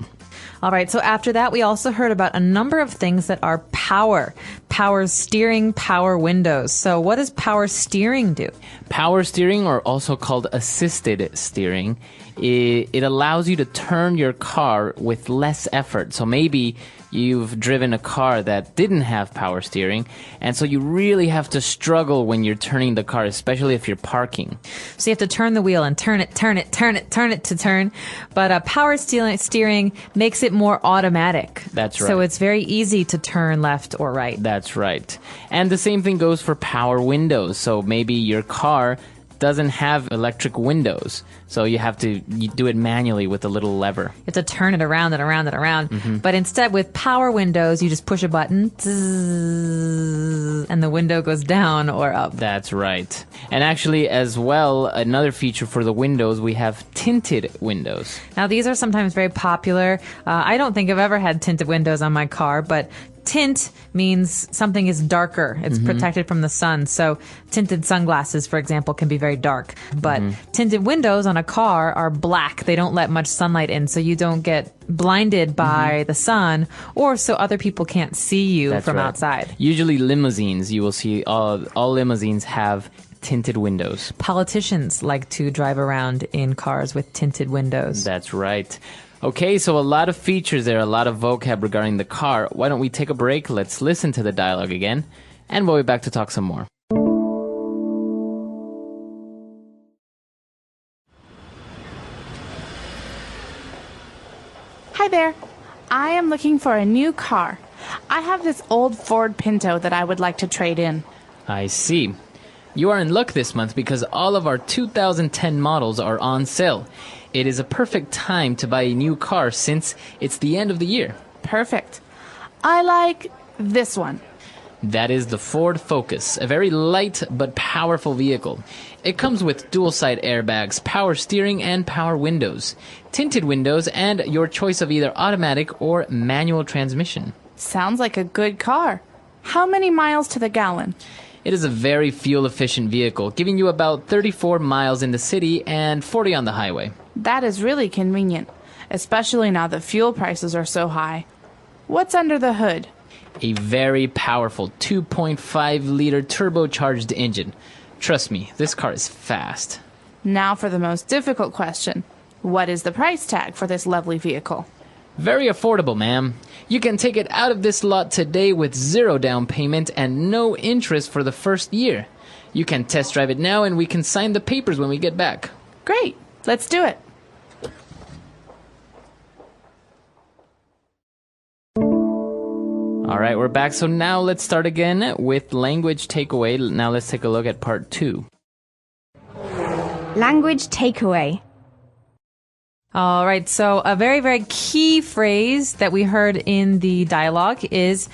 B: All right, so after that, we also heard about a number of things that are power. Power steering, power windows. So what does power steering do?
A: Power steering, or also called assisted steering, it allows you to turn your car with less effort. So maybe you've driven a car that didn't have power steering, and so you really have to struggle when you're turning the car, especially if you're parking.
B: So you have to turn the wheel and turn it to turn. But power steering makes it more automatic.
A: That's right.
B: So it's very easy to turn left or right.
A: That's right. And the same thing goes for power windows. So maybe your car doesn't have electric windows, so you do it manually with a little lever.
B: You have to turn it around and around and around.
A: Mm-hmm.
B: But instead, with power windows, you just push a button, and the window goes down or up.
A: That's right. And actually, as well, another feature for the windows, we have tinted windows.
B: Now, these are sometimes very popular. I don't think I've ever had tinted windows on my car, but tint means something is darker. It's protected from the sun. So tinted sunglasses, for example, can be very dark. But tinted windows on a car are black. They don't let much sunlight in, so you don't get blinded by the sun, or so other people can't see you from outside.
A: Usually limousines, you will see all limousines have tinted windows.
B: Politicians like to drive around in cars with tinted windows.
A: That's right. Okay, so a lot of features there, a lot of vocab regarding the car. Why don't we take a break? Let's listen to the dialogue again, and we'll be back to talk some more.
N: Hi there. I am looking for a new car. I have this old Ford Pinto that I would like to trade in.
A: I see. You are in luck this month because all of our 2010 models are on sale. It is a perfect time to buy a new car since it's the end of the year.
N: Perfect. I like this one.
A: That is the Ford Focus, a very light but powerful vehicle. It comes with dual-side airbags, power steering, and power windows, tinted windows, and your choice of either automatic or manual transmission.
N: Sounds like a good car. How many miles to the gallon?
A: It is a very fuel-efficient vehicle, giving you about 34 miles in the city and 40 on the highway.
N: That is really convenient, especially now that fuel prices are so high. What's under the hood?
A: A very powerful 2.5-liter turbocharged engine. Trust me, this car is fast.
N: Now for the most difficult question. What is the price tag for this lovely vehicle?
A: Very affordable, ma'am. You can take it out of this lot today with 0 down payment and no interest for the first year. You can test drive it now and we can sign the papers when we get back.
N: Great. Let's do it.
A: All right, we're back. So now let's start again with language takeaway. Now let's take a look at part 2.
E: Language takeaway.
B: All right, so a very, very key phrase that we heard in the dialogue is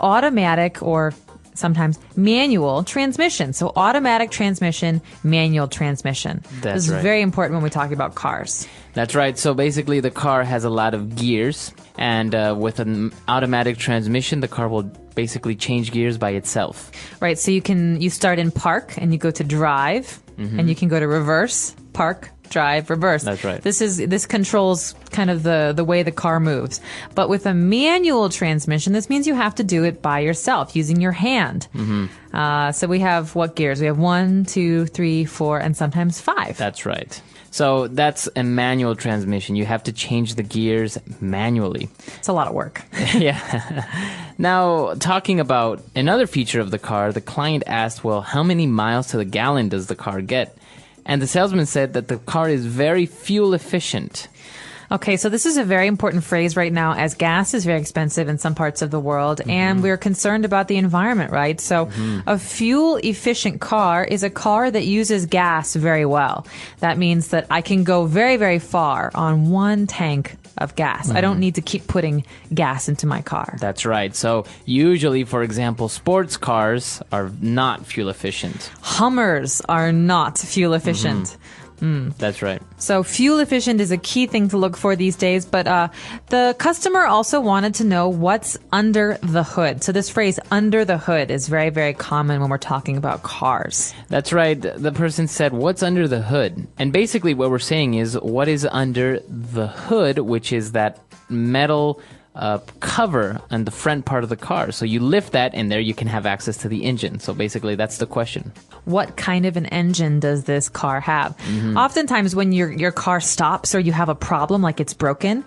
B: automatic or sometimes manual transmission. So automatic transmission, manual transmission. This is very important when we talk about cars.
A: That's right. So basically the car has a lot of gears, and with an automatic transmission, the car will basically change gears by itself.
B: Right, so you start in park and you go to drive, and you can go to reverse, park, drive, reverse.
A: That's right.
B: This controls kind of the way the car moves. But with a manual transmission, this means you have to do it by yourself using your hand. So we have what gears? We have 1, 2, 3, 4, and sometimes 5.
A: That's right. So that's a manual transmission. You have to change the gears manually.
B: It's a lot of work.
A: Yeah. Now, talking about another feature of the car, the client asked, well, how many miles to the gallon does the car get? And the salesman said that the car is very fuel efficient.
B: Okay, so this is a very important phrase right now, as gas is very expensive in some parts of the world, and we're concerned about the environment, right? So a fuel-efficient car is a car that uses gas very well. That means that I can go very, very far on one tank of gas. I don't need to keep putting gas into my car.
A: That's right. So usually, for example, sports cars are not fuel efficient.
B: Hummers are not fuel efficient.
A: That's right.
B: So fuel efficient is a key thing to look for these days, but the customer also wanted to know what's under the hood. So this phrase, under the hood, is very, very common when we're talking about cars.
A: That's right. The person said, what's under the hood? And basically what we're saying is, what is under the hood, which is that metal cover on the front part of the car. So you lift that, and there you can have access to the engine. So basically, that's the question.
B: What kind of an engine does this car have? Oftentimes when your car stops or you have a problem, like it's broken,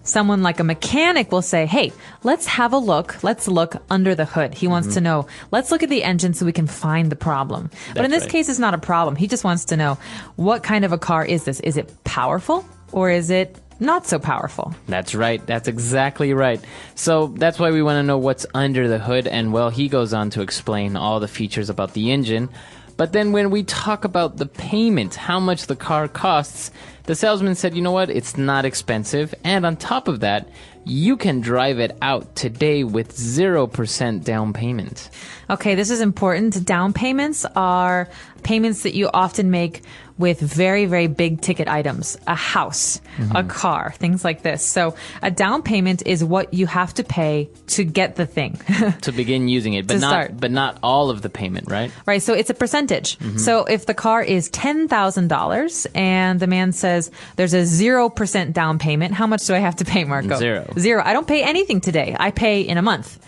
B: someone like a mechanic will say, hey, let's have a look. Let's look under the hood. He wants to know, let's look at the engine so we can find the problem. But in this case, it's not a problem. He just wants to know, what kind of a car is this? Is it powerful or is it not so powerful?
A: That's right. That's exactly right. So that's why we want to know what's under the hood. And well, he goes on to explain all the features about the engine. But then when we talk about the payment, how much the car costs, the salesman said, you know what? It's not expensive. And on top of that, you can drive it out today with 0% down payment.
B: Okay, this is important. Down payments are payments that you often make with very, very big ticket items, a house, a car, things like this. So a down payment is what you have to pay to get the thing.
A: To begin using it, but not all of the payment, right?
B: Right, so it's a percentage. So if the car is $10,000 and the man says there's a 0% down payment, how much do I have to pay, Marco? Zero. I don't pay anything today. I pay in a month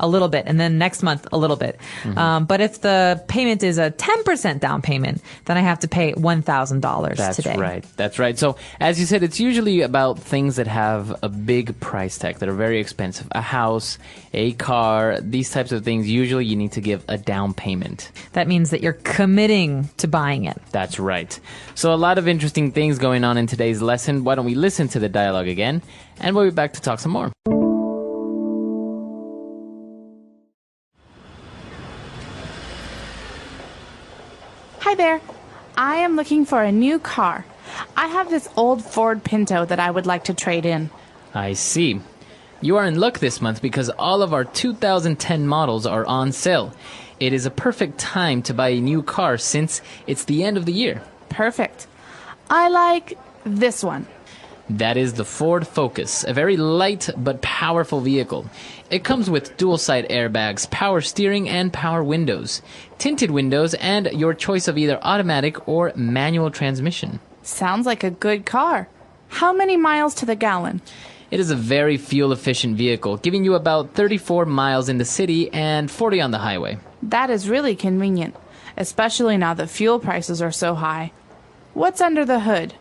B: a little bit, and then next month a little bit. But if the payment is a 10% down payment, then I have to pay $1,000 today.
A: That's right. So as you said, it's usually about things that have a big price tag, that are very expensive. A house, a car, these types of things, usually you need to give a down payment.
B: That means that you're committing to buying it.
A: That's right. So a lot of interesting things going on in today's lesson. Why don't we listen to the dialogue again, and we'll be back to talk some more.
N: Hi there. I am looking for a new car. I have this old Ford Pinto that I would like to trade in.
A: I see. You are in luck this month because all of our 2010 models are on sale. It is a perfect time to buy a new car since it's the end of the year.
N: Perfect. I like this one.
A: That is the Ford Focus, a very light but powerful vehicle. It comes with dual-side airbags, power steering, and power windows, tinted windows, and your choice of either automatic or manual transmission.
N: Sounds like a good car. How many miles to the gallon?
A: It is a very fuel-efficient vehicle, giving you about 34 miles in the city and 40 on the highway.
N: That is really convenient, especially now that fuel prices are so high. What's under the hood?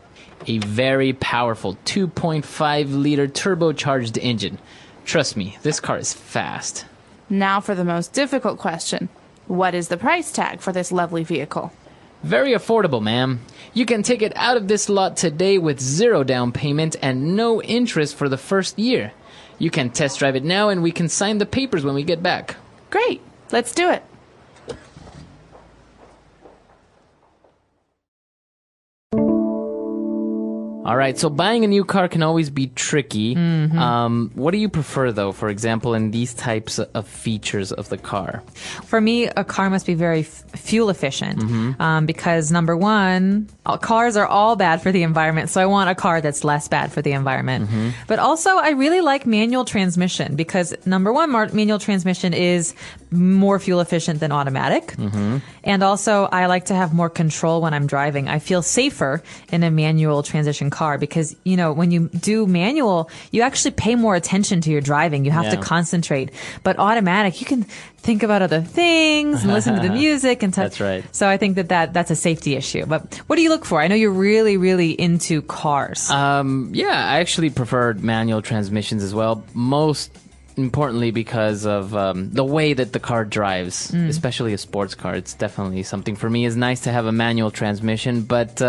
A: A very powerful 2.5-liter turbocharged engine. Trust me, this car is fast.
N: Now for the most difficult question. What is the price tag for this lovely vehicle?
A: Very affordable, ma'am. You can take it out of this lot today with 0 down payment and no interest for the first year. You can test drive it now and we can sign the papers when we get back.
N: Great. Let's do it.
A: All right, so buying a new car can always be tricky. What do you prefer, though, for example, in these types of features of the car?
B: For me, a car must be very fuel efficient because, number one, cars are all bad for the environment, so I want a car that's less bad for the environment. But also, I really like manual transmission because, number one, manual transmission is more fuel efficient than automatic. And also, I like to have more control when I'm driving. I feel safer in a manual transition car because, you know, when you do manual, you actually pay more attention to your driving. You have to concentrate. But automatic, you can think about other things and listen to the music and
A: That's right.
B: So I think that's a safety issue. But what do you look for? I know you're really, really into cars.
A: Yeah, I actually prefer manual transmissions as well. Most importantly because of the way that the car drives, especially a sports car. It's definitely something for me. It's nice to have a manual transmission, but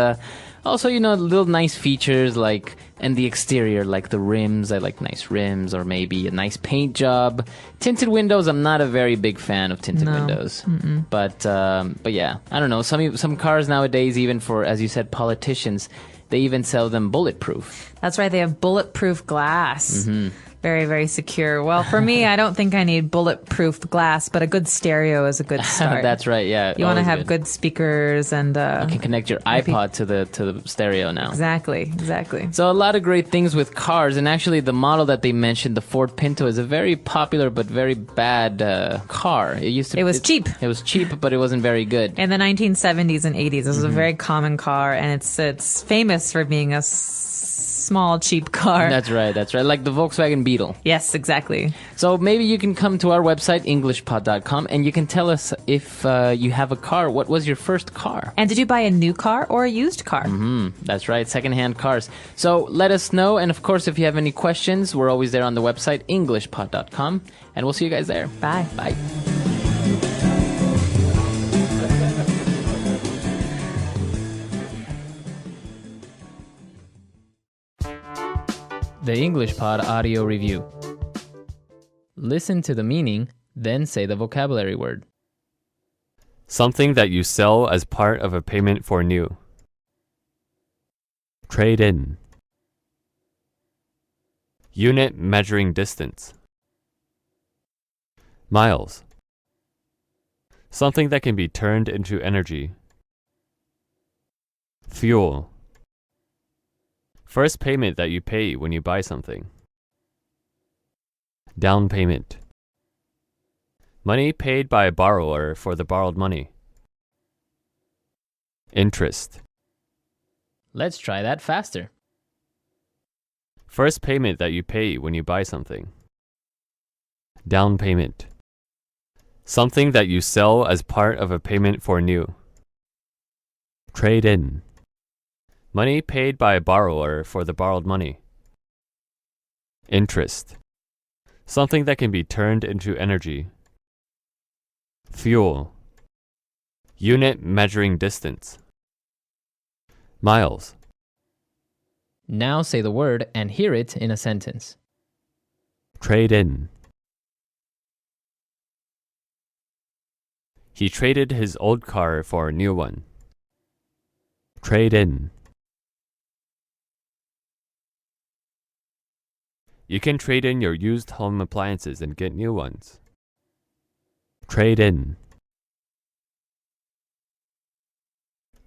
A: also, you know, little nice features like in the exterior, like the rims. I like nice rims, or maybe a nice paint job. Tinted windows. I'm not a very big fan of tinted windows, but yeah, I don't know. Some cars nowadays, even for, as you said, politicians, they even sell them bulletproof.
B: That's right. They have bulletproof glass. Very, very secure. Well, for me, I don't think I need bulletproof glass, but a good stereo is a good start.
A: That's right, yeah.
B: You want to have good speakers and...
A: you can connect your iPod to the stereo now.
B: Exactly.
A: So a lot of great things with cars, and actually the model that they mentioned, the Ford Pinto, is a very popular but very bad car. It was cheap. It was cheap, but it wasn't very good.
B: In the 1970s and 80s, this was a very common car, and it's famous for being a small, cheap car.
A: That's right. Like the Volkswagen Beetle.
B: Yes, exactly.
A: So maybe you can come to our website, englishpod.com, and you can tell us if you have a car. What was your first car?
B: And did you buy a new car or a used car?
A: That's right, secondhand cars. So let us know, and of course, if you have any questions, we're always there on the website, englishpod.com, and we'll see you guys there.
B: Bye.
A: Bye. The English Pod Audio Review. Listen to the meaning, then say the vocabulary word.
O: Something that you sell as part of a payment for new. Trade in. Unit measuring distance. Miles. Something that can be turned into energy. Fuel. First payment that you pay when you buy something. Down payment. Money paid by a borrower for the borrowed money. Interest.
A: Let's try that faster.
O: First payment that you pay when you buy something. Down payment. Something that you sell as part of a payment for new. Trade in. Money paid by a borrower for the borrowed money. Interest. Something that can be turned into energy. Fuel. Unit measuring distance. Miles.
A: Now say the word and hear it in a sentence.
O: Trade in. He traded his old car for a new one. Trade in. You can trade in your used home appliances and get new ones. Trade in.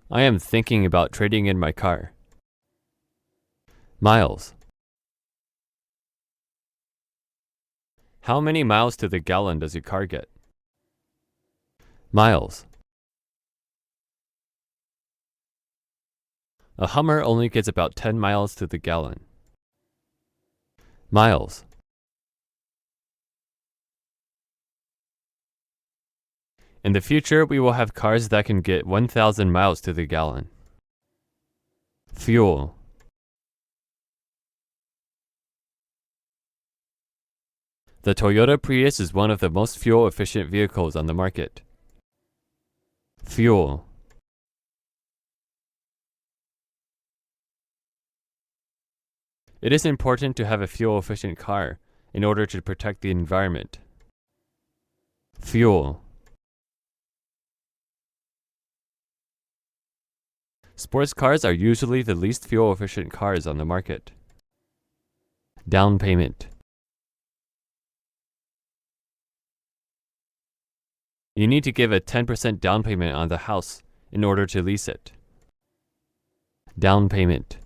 O: I am thinking about trading in my car. Miles. How many miles to the gallon does your car get? Miles. A Hummer only gets about 10 miles to the gallon. Miles. In the future, we will have cars that can get 1,000 miles to the gallon. Fuel. The Toyota Prius is one of the most fuel-efficient vehicles on the market. Fuel. It is important to have a fuel-efficient car in order to protect the environment. Fuel. Sports cars are usually the least fuel-efficient cars on the market. Down payment. You need to give a 10% down payment on the house in order to lease it. Down payment.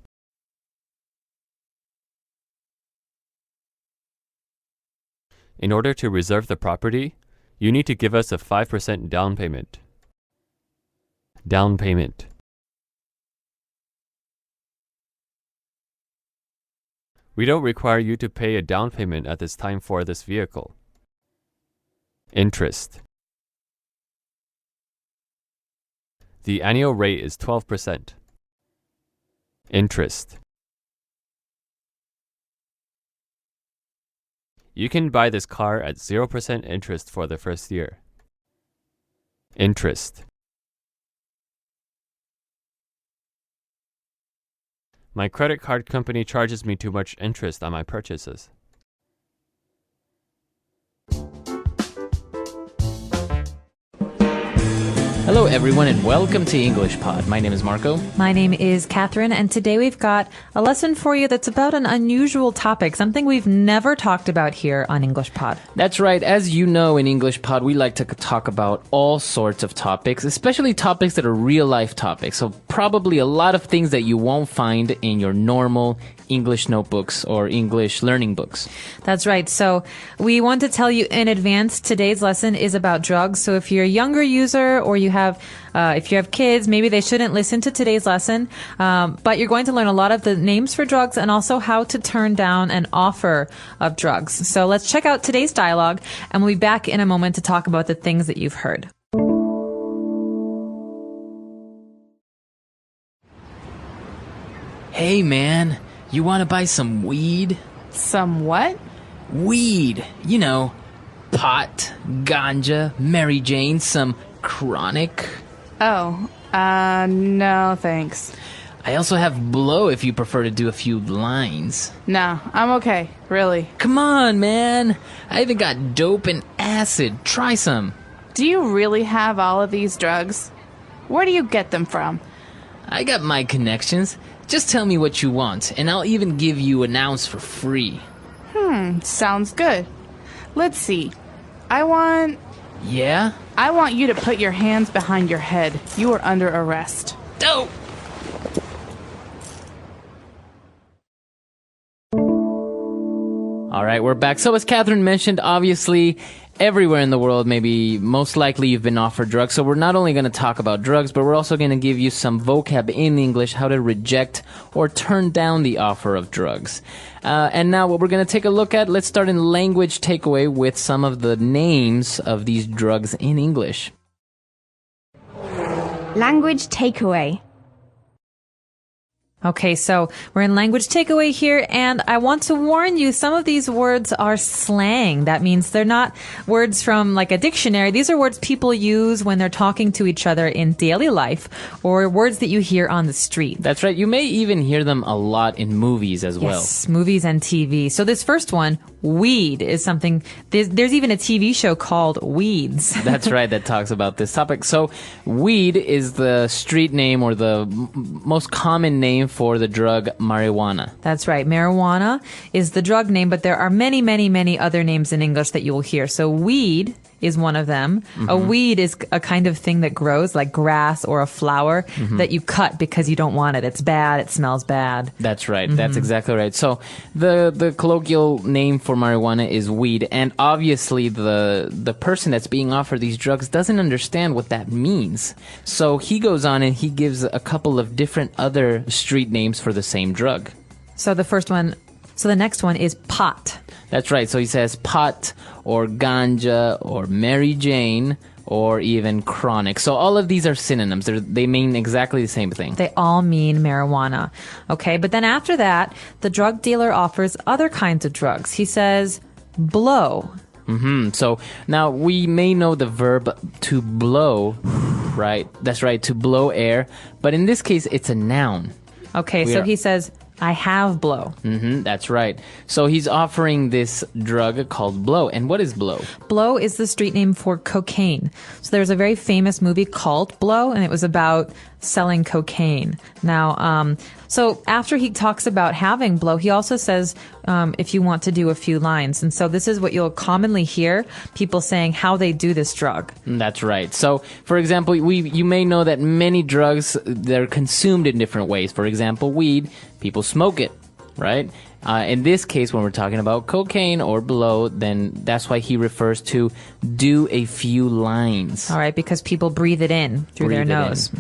O: In order to reserve the property, you need to give us a 5% down payment. Down payment. We don't require you to pay a down payment at this time for this vehicle. Interest. The annual rate is 12%. Interest. You can buy this car at 0% interest for the first year. Interest. My credit card company charges me too much interest on my purchases.
A: Hello everyone and welcome to English Pod. My name is Marco.
B: My name is Catherine, and today we've got a lesson for you that's about an unusual topic, something we've never talked about here on English Pod.
A: That's right. As you know, in English Pod, we like to talk about all sorts of topics, especially topics that are real-life topics. So probably a lot of things that you won't find in your normal English notebooks or English learning books.
B: That's right. So we want to tell you in advance, today's lesson is about drugs. So if you're a younger user or if you have kids, maybe they shouldn't listen to today's lesson. But you're going to learn a lot of the names for drugs and also how to turn down an offer of drugs. So let's check out today's dialogue, and we'll be back in a moment to talk about the things that you've heard.
A: Hey, man, you want to buy some weed?
N: Some what?
A: Weed. You know, pot, ganja, Mary Jane, some chronic.
N: Oh, no, thanks.
A: I also have blow if you prefer to do a few lines.
N: No, I'm okay, really.
A: Come on, man. I even got dope and acid. Try some.
N: Do you really have all of these drugs? Where do you get them from?
A: I got my connections. Just tell me what you want, and I'll even give you an ounce for free.
N: Sounds good. Let's see.
A: Yeah?
N: I want you to put your hands behind your head. You are under arrest.
A: Dope! All right, we're back. So as Catherine mentioned, obviously, everywhere in the world, maybe most likely you've been offered drugs. So we're not only going to talk about drugs, but we're also going to give you some vocab in English, how to reject or turn down the offer of drugs. And now what we're going to take a look at, let's start in language takeaway with some of the names of these drugs in English.
E: Language takeaway.
B: Okay, so we're in language takeaway here, and I want to warn you, some of these words are slang. That means they're not words from like a dictionary. These are words people use when they're talking to each other in daily life, or words that you hear on the street.
A: That's right. You may even hear them a lot in movies as well.
B: Yes, movies and TV. So this first one, weed, is something, there's even a TV show called Weeds.
A: That's right, that talks about this topic. So weed is the street name or the most common name for the drug marijuana.
B: That's right. Marijuana is the drug name, but there are many, many, many other names in English that you will hear. So weed is one of them. A weed is a kind of thing that grows like grass or a flower that you cut because you don't want it. It's bad. It smells bad.
A: That's right. That's exactly right. So the colloquial name for marijuana is weed, and obviously the person that's being offered these drugs doesn't understand what that means. So he goes on and he gives a couple of different other street names for the same drug.
B: So the next one is pot.
A: That's right. So he says pot or ganja or Mary Jane or even chronic. So all of these are synonyms. They mean exactly the same thing.
B: They all mean marijuana. Okay, but then after that, the drug dealer offers other kinds of drugs. He says blow.
A: So now we may know the verb to blow, right? That's right, to blow air. But in this case, it's a noun.
B: Okay, so he says, I have blow.
A: That's right. So he's offering this drug called blow. And what is blow?
B: Blow is the street name for cocaine. So there's a very famous movie called Blow, and it was about selling cocaine. Now, so after he talks about having blow, he also says, if you want to do a few lines. And so this is what you'll commonly hear people saying how they do this drug.
A: That's right. So, for example, you may know that many drugs, they're consumed in different ways. For example, weed, people smoke it, right? In this case, when we're talking about cocaine or blow, then that's why he refers to do a few lines.
B: All right, because people breathe it in through their nose.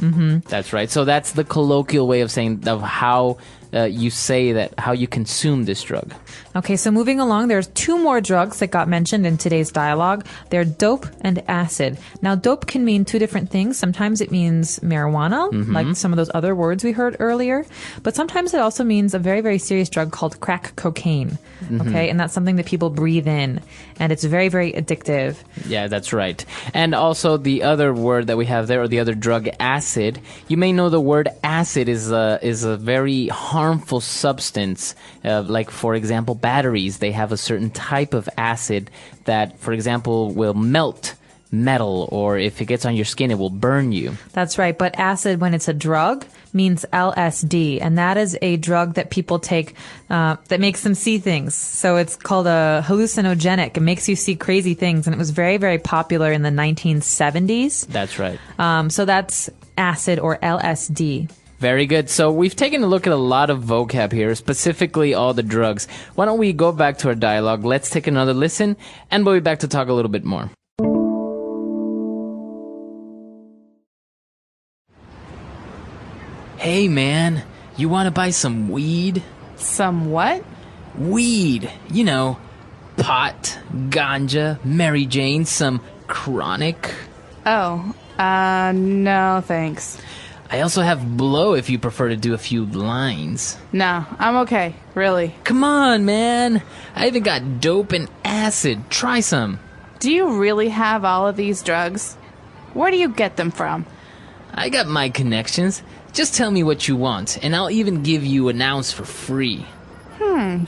A: That's right. So that's the colloquial way of saying of how you say that, how you consume this drug.
B: Okay, so moving along, there's two more drugs that got mentioned in today's dialogue. They're dope and acid. Now, dope can mean two different things. Sometimes it means marijuana, like some of those other words we heard earlier. But sometimes it also means a very, very serious drug called crack cocaine. Okay, and that's something that people breathe in. And it's very, very addictive.
A: Yeah, that's right. And also the other word that we have there, or the other drug, acid. You may know the word acid is a very harmful substance. Like, for example, batteries, they have a certain type of acid that, for example, will melt metal, or if it gets on your skin, it will burn you.
B: That's right. But acid, when it's a drug, means LSD, and that is a drug that people take that makes them see things. So it's called a hallucinogenic. It makes you see crazy things, and it was very, very popular in the 1970s.
A: That's right.
B: So that's acid or LSD.
A: Very good. So we've taken a look at a lot of vocab here, specifically all the drugs. Why don't we go back to our dialogue? Let's take another listen, and we'll be back to talk a little bit more. Hey, man, you want to buy some weed?
N: Some what?
A: Weed. You know, pot, ganja, Mary Jane, some chronic.
N: Oh, no, thanks.
A: I also have blow if you prefer to do a few lines.
N: No, I'm okay, really.
A: Come on, man. I even got dope and acid. Try some.
N: Do you really have all of these drugs? Where do you get them from?
A: I got my connections. Just tell me what you want, and I'll even give you an ounce for free.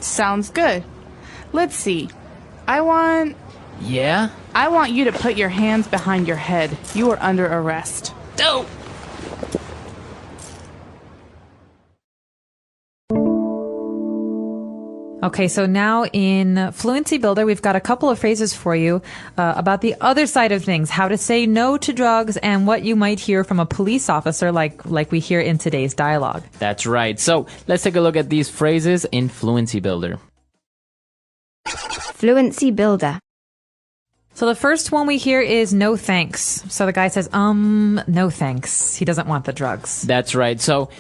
N: Sounds good. Let's see. I want you to put your hands behind your head. You are under arrest.
A: Dope!
B: Okay, so now in Fluency Builder, we've got a couple of phrases for you about the other side of things, how to say no to drugs and what you might hear from a police officer like we hear in today's dialogue.
A: That's right. So let's take a look at these phrases in Fluency Builder.
E: Fluency Builder.
B: So the first one we hear is no thanks. So the guy says, no thanks. He doesn't want the drugs.
A: That's right. So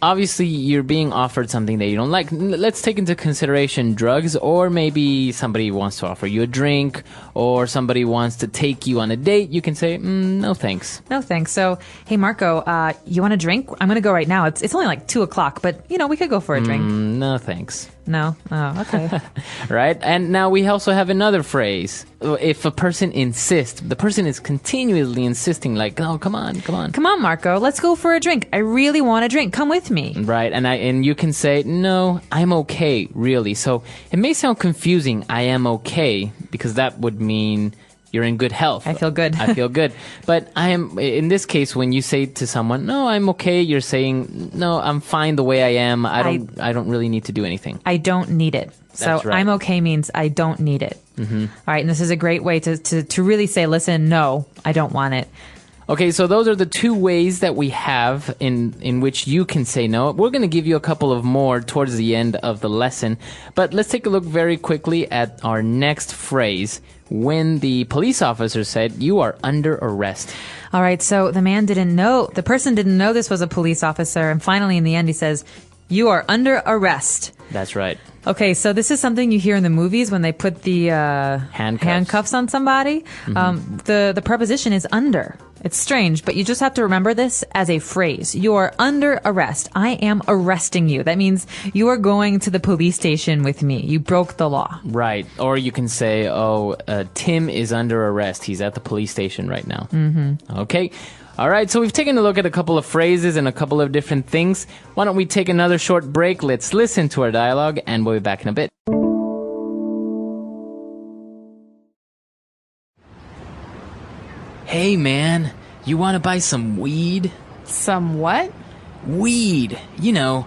A: obviously, you're being offered something that you don't like. Let's take into consideration drugs, or maybe somebody wants to offer you a drink, or somebody wants to take you on a date. You can say, no thanks.
B: No thanks. So, hey, Marco, you want a drink? I'm going to go right now. It's only like 2 o'clock, but, we could go for a drink.
A: No thanks.
B: No? Oh, okay.
A: Right? And now we also have another phrase. If a person insists, the person is continuously insisting, like, oh, come on.
B: Come on, Marco, let's go for a drink. I really want a drink. Come with me.
A: Right, and you can say, no, I'm okay, really. So it may sound confusing, I am okay, because that would mean you're in good health.
B: I feel good.
A: I feel good. But I am, in this case, when you say to someone, no, I'm okay, you're saying, no, I'm fine the way I am. I don't really need to do anything.
B: I don't need it. So
A: That's right.
B: I'm okay means I don't need it.
A: Mm-hmm.
B: All right, and this is a great way to really say, listen, no, I don't want it.
A: Okay, so those are the two ways that we have in which you can say no. We're going to give you a couple of more towards the end of the lesson, but let's take a look very quickly at our next phrase. When the police officer said, you are under arrest.
B: All right, so the person didn't know this was a police officer, and finally in the end he says, you are under arrest.
A: That's right.
B: Okay, so this is something you hear in the movies when they put the handcuffs on somebody. Mm-hmm. The preposition is under. It's strange, but you just have to remember this as a phrase. You are under arrest. I am arresting you. That means you are going to the police station with me. You broke the law.
A: Right. Or you can say, Tim is under arrest. He's at the police station right now.
B: Mm-hmm.
A: Okay. All right, so we've taken a look at a couple of phrases and a couple of different things. Why don't we take another short break? Let's listen to our dialogue, and we'll be back in a bit. Hey, man, you want to buy some weed?
N: Some what?
A: Weed. You know,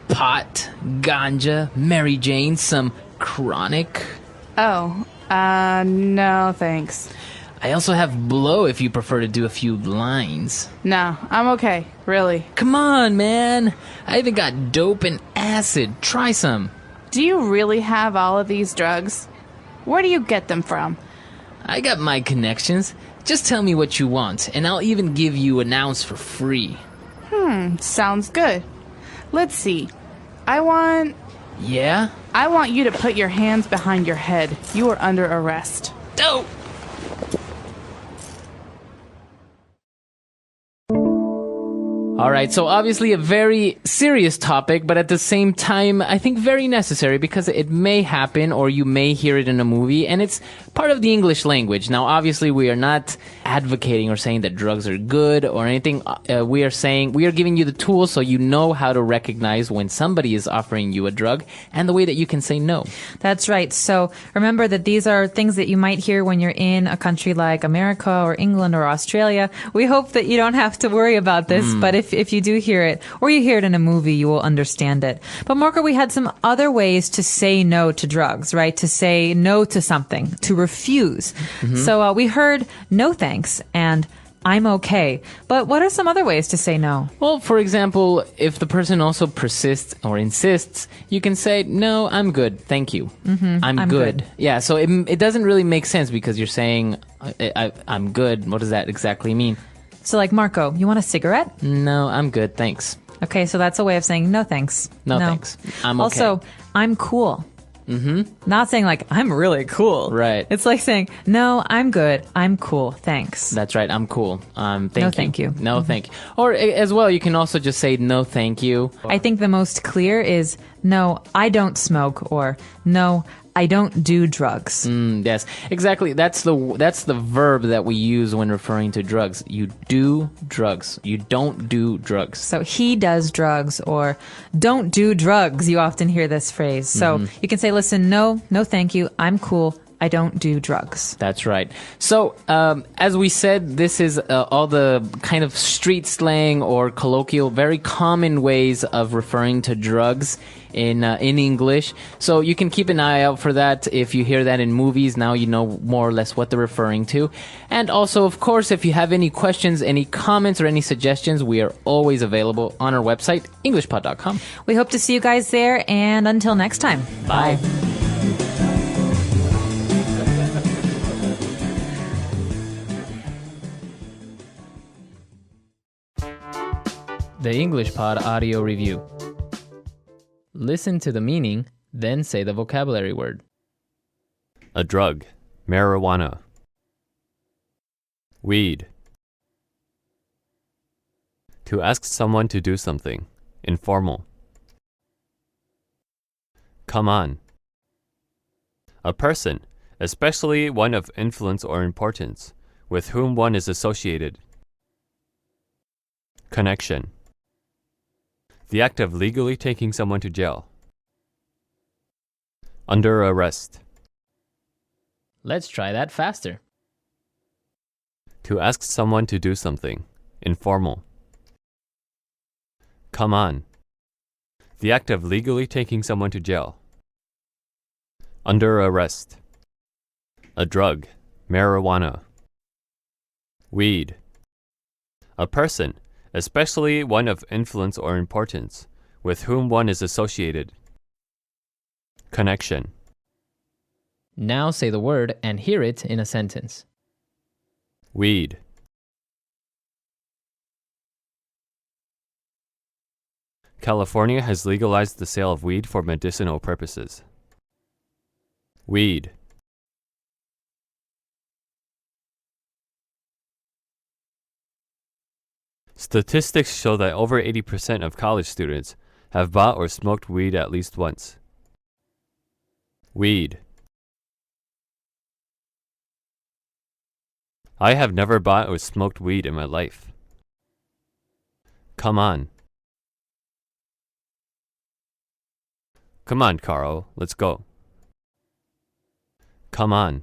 A: pot, ganja, Mary Jane, some chronic.
N: Oh, no, thanks.
A: I also have blow if you prefer to do a few lines.
N: No, I'm okay, really.
A: Come on, man. I even got dope and acid. Try some.
N: Do you really have all of these drugs? Where do you get them from?
A: I got my connections. Just tell me what you want, and I'll even give you an ounce for free.
N: Sounds good. Let's see. I want you to put your hands behind your head. You are under arrest.
A: Dope! All right, so obviously a very serious topic, but at the same time, I think very necessary because it may happen or you may hear it in a movie, and it's part of the English language. Now, obviously, we are not advocating or saying that drugs are good or anything. We are giving you the tools so you know how to recognize when somebody is offering you a drug and the way that you can say no.
B: That's right. So remember that these are things that you might hear when you're in a country like America or England or Australia. We hope that you don't have to worry about this, but if you do hear it, or you hear it in a movie, you will understand it. But Marco, we had some other ways to say no to drugs, right? To say no to something, to refuse. Mm-hmm. So we heard no thanks and I'm okay. But what are some other ways to say no?
A: Well, for example, if the person also persists or insists, you can say, no, I'm good, thank you. I'm good. Yeah, so it doesn't really make sense because you're saying, I'm good. What does that exactly mean?
B: So like, Marco, you want a cigarette?
A: No, I'm good, thanks.
B: Okay, so that's a way of saying no thanks.
A: No thanks. I'm okay.
B: Also, I'm cool. Not saying like, I'm really cool.
A: Right.
B: It's like saying, no, I'm good. I'm cool. Thanks.
A: That's right. I'm cool. Thank
B: No,
A: you.
B: thank you.
A: No, thank you. Or as well, you can also just say no, thank you.
B: I think the most clear is, no, I don't smoke, or no, I don't do drugs.
A: Yes, exactly. That's the verb that we use when referring to drugs. You do drugs. You don't do drugs.
B: So he does drugs, or don't do drugs. You often hear this phrase. So you can say, listen, no, thank you. I'm cool. I don't do drugs.
A: That's right. So, as we said, this is all the kind of street slang or colloquial, very common ways of referring to drugs in English. So you can keep an eye out for that. If you hear that in movies, now you know more or less what they're referring to. And also, of course, if you have any questions, any comments, or any suggestions, we are always available on our website, englishpod.com.
B: We hope to see you guys there, and until next time, bye.
A: The English Pod Audio Review. Listen to the meaning, then say the vocabulary word.
O: A drug, marijuana. Weed. To ask someone to do something, informal. Come on. A person, especially one of influence or importance, with whom one is associated. Connection. The act of legally taking someone to jail. Under arrest.
A: Let's try that faster.
O: To ask someone to do something, informal. Come on. The act of legally taking someone to jail. Under arrest. A drug, marijuana. Weed. A person, especially one of influence or importance, with whom one is associated. Connection.
A: Now say the word and hear it in a sentence.
O: Weed. California has legalized the sale of weed for medicinal purposes. Weed. Statistics show that over 80% of college students have bought or smoked weed at least once. Weed. I have never bought or smoked weed in my life. Come on. Come on, Carl, let's go. Come on.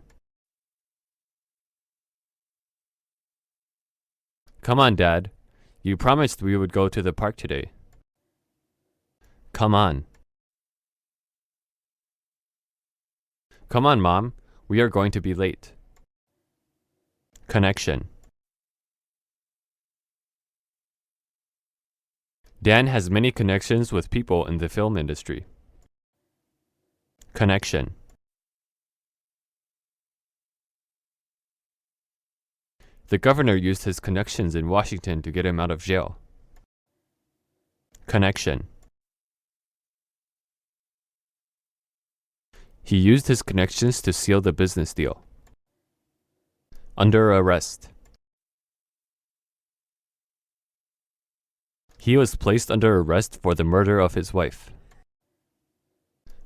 O: Come on, Dad. You promised we would go to the park today. Come on. Come on, Mom. We are going to be late. Connection. Dan has many connections with people in the film industry. Connection. The governor used his connections in Washington to get him out of jail. Connection. He used his connections to seal the business deal. Under arrest. He was placed under arrest for the murder of his wife.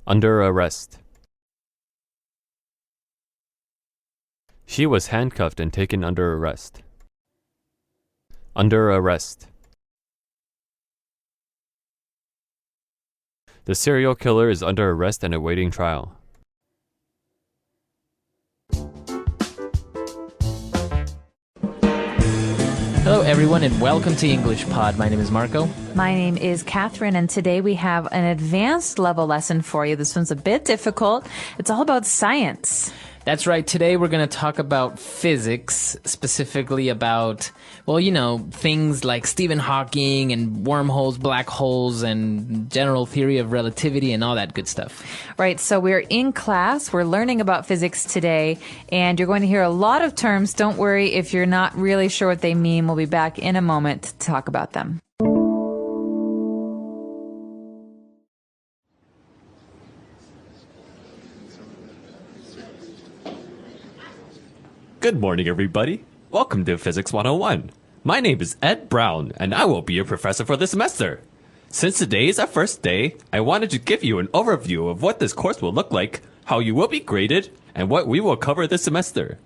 O: Under arrest. She was handcuffed and taken under arrest. Under arrest. The serial killer is under arrest and awaiting trial.
A: Hello, everyone, and welcome to English Pod. My name is Marco.
B: My name is Catherine, and today we have an advanced level lesson for you. This one's a bit difficult. It's all about science.
A: That's right. Today we're going to talk about physics, specifically about, well, you know, things like Stephen Hawking and wormholes, black holes, and general theory of relativity and all that good stuff.
B: Right. So we're in class. We're learning about physics today, and you're going to hear a lot of terms. Don't worry if you're not really sure what they mean. We'll be back in a moment to talk about them.
O: Good morning, everybody. Welcome to Physics 101. My name is Ed Brown, and I will be your professor for this semester. Since today is our first day, I wanted to give you an overview of what this course will look like, how you will be graded, and what we will cover this semester.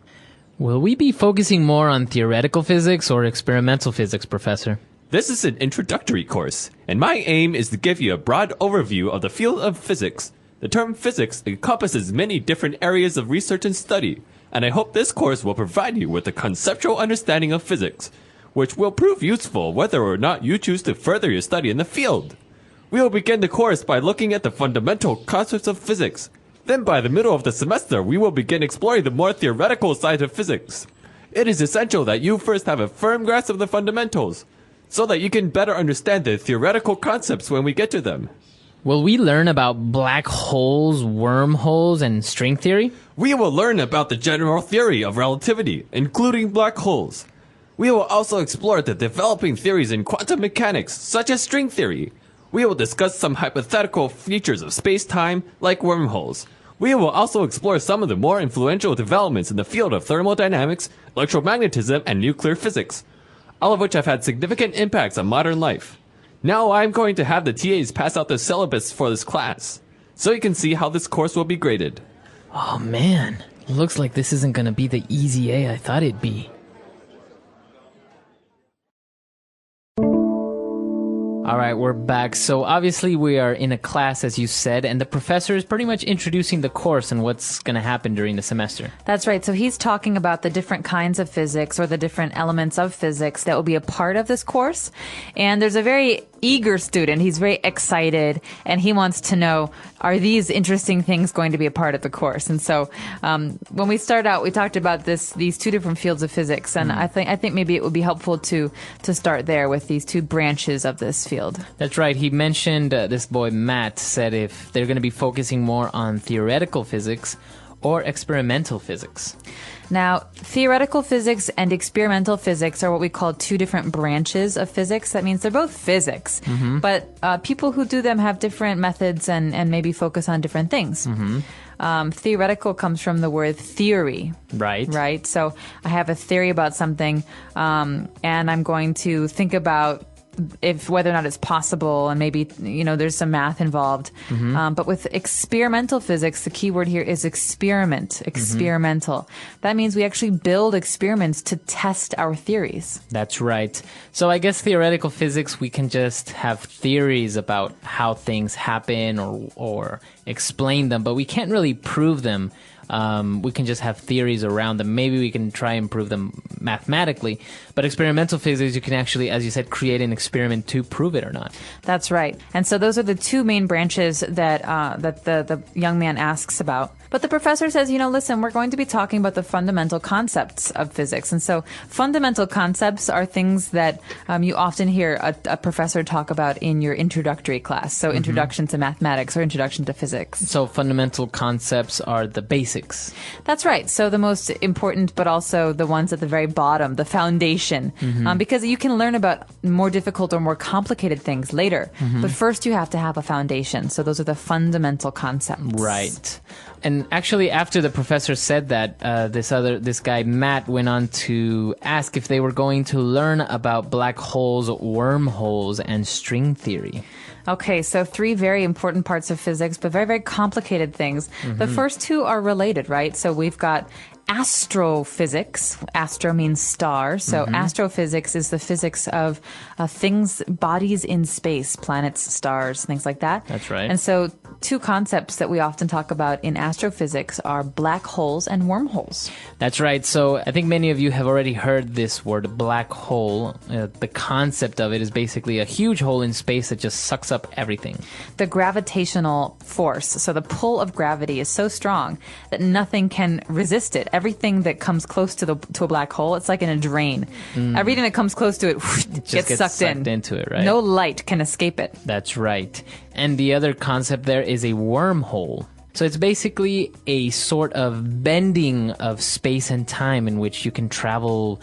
A: Will we be focusing more on theoretical physics or experimental physics, Professor?
O: This is an introductory course, and my aim is to give you a broad overview of the field of physics. The term physics encompasses many different areas of research and study, and I hope this course will provide you with a conceptual understanding of physics, which will prove useful whether or not you choose to further your study in the field. We will begin the course by looking at the fundamental concepts of physics. Then by the middle of the semester, we will begin exploring the more theoretical side of physics. It is essential that you first have a firm grasp of the fundamentals, so that you can better understand the theoretical concepts when we get to them.
A: Will we learn about black holes, wormholes, and string theory?
O: We will learn about the general theory of relativity, including black holes. We will also explore the developing theories in quantum mechanics, such as string theory. We will discuss some hypothetical features of space-time, like wormholes. We will also explore some of the more influential developments in the field of thermodynamics, electromagnetism, and nuclear physics, all of which have had significant impacts on modern life. Now I'm going to have the TAs pass out the syllabus for this class, so you can see how this course will be graded.
A: Oh man, looks like this isn't going to be the easy A I thought it'd be. All right, we're back. So obviously we are in a class, as you said, and the professor is pretty much introducing the course and what's going to happen during the semester.
B: That's right. So he's talking about the different kinds of physics or the different elements of physics that will be a part of this course. And there's a very eager student. He's very excited, and he wants to know, are these interesting things going to be a part of the course? And so when we start out, we talked about these two different fields of physics, and I think maybe it would be helpful to start there with these two branches of this field.
A: That's right. He mentioned this boy Matt said if they're going to be focusing more on theoretical physics or experimental physics.
B: Now, theoretical physics and experimental physics are what we call two different branches of physics. That means they're both physics, but people who do them have different methods and maybe focus on different things. Theoretical comes from the word theory. Right. So I have a theory about something, and I'm going to think about whether or not it's possible, and maybe, you know, there's some math involved. But with experimental physics, the key word here is experiment, experimental. That means we actually build experiments to test our theories.
A: That's right. So I guess theoretical physics, we can just have theories about how things happen or explain them, but we can't really prove them. We can just have theories around them. Maybe we can try and prove them mathematically. But experimental physics, you can actually, as you said, create an experiment to prove it or not.
B: That's right. And so those are the two main branches that the young man asks about. But the professor says, you know, listen, we're going to be talking about the fundamental concepts of physics. And so fundamental concepts are things that you often hear a professor talk about in your introductory class. So introduction to mathematics or introduction to physics.
A: So fundamental concepts are the basics.
B: That's right. So the most important, but also the ones at the very bottom, the foundation. Because you can learn about more difficult or more complicated things later. But first you have to have a foundation. So those are the fundamental concepts.
A: Right. And actually, after the professor said that, this guy Matt went on to ask if they were going to learn about black holes, wormholes, and string theory.
B: Okay, so three very important parts of physics, but very, very complicated things. The first two are related, right? So we've got astrophysics. Astro means star. So astrophysics is the physics of things, bodies in space, planets, stars, things like that.
A: That's right.
B: And so two concepts that we often talk about in astrophysics are black holes and wormholes.
A: That's right. So I think many of you have already heard this word, black hole. The concept of it is basically a huge hole in space that just sucks up everything.
B: The gravitational force, so the pull of gravity is so strong that nothing can resist it. Everything that comes close to a black hole, it's like in a drain. Everything that comes close to it gets sucked
A: into it, right?
B: No light can escape it.
A: That's right. And the other concept there is a wormhole. So it's basically a sort of bending of space and time in which you can travel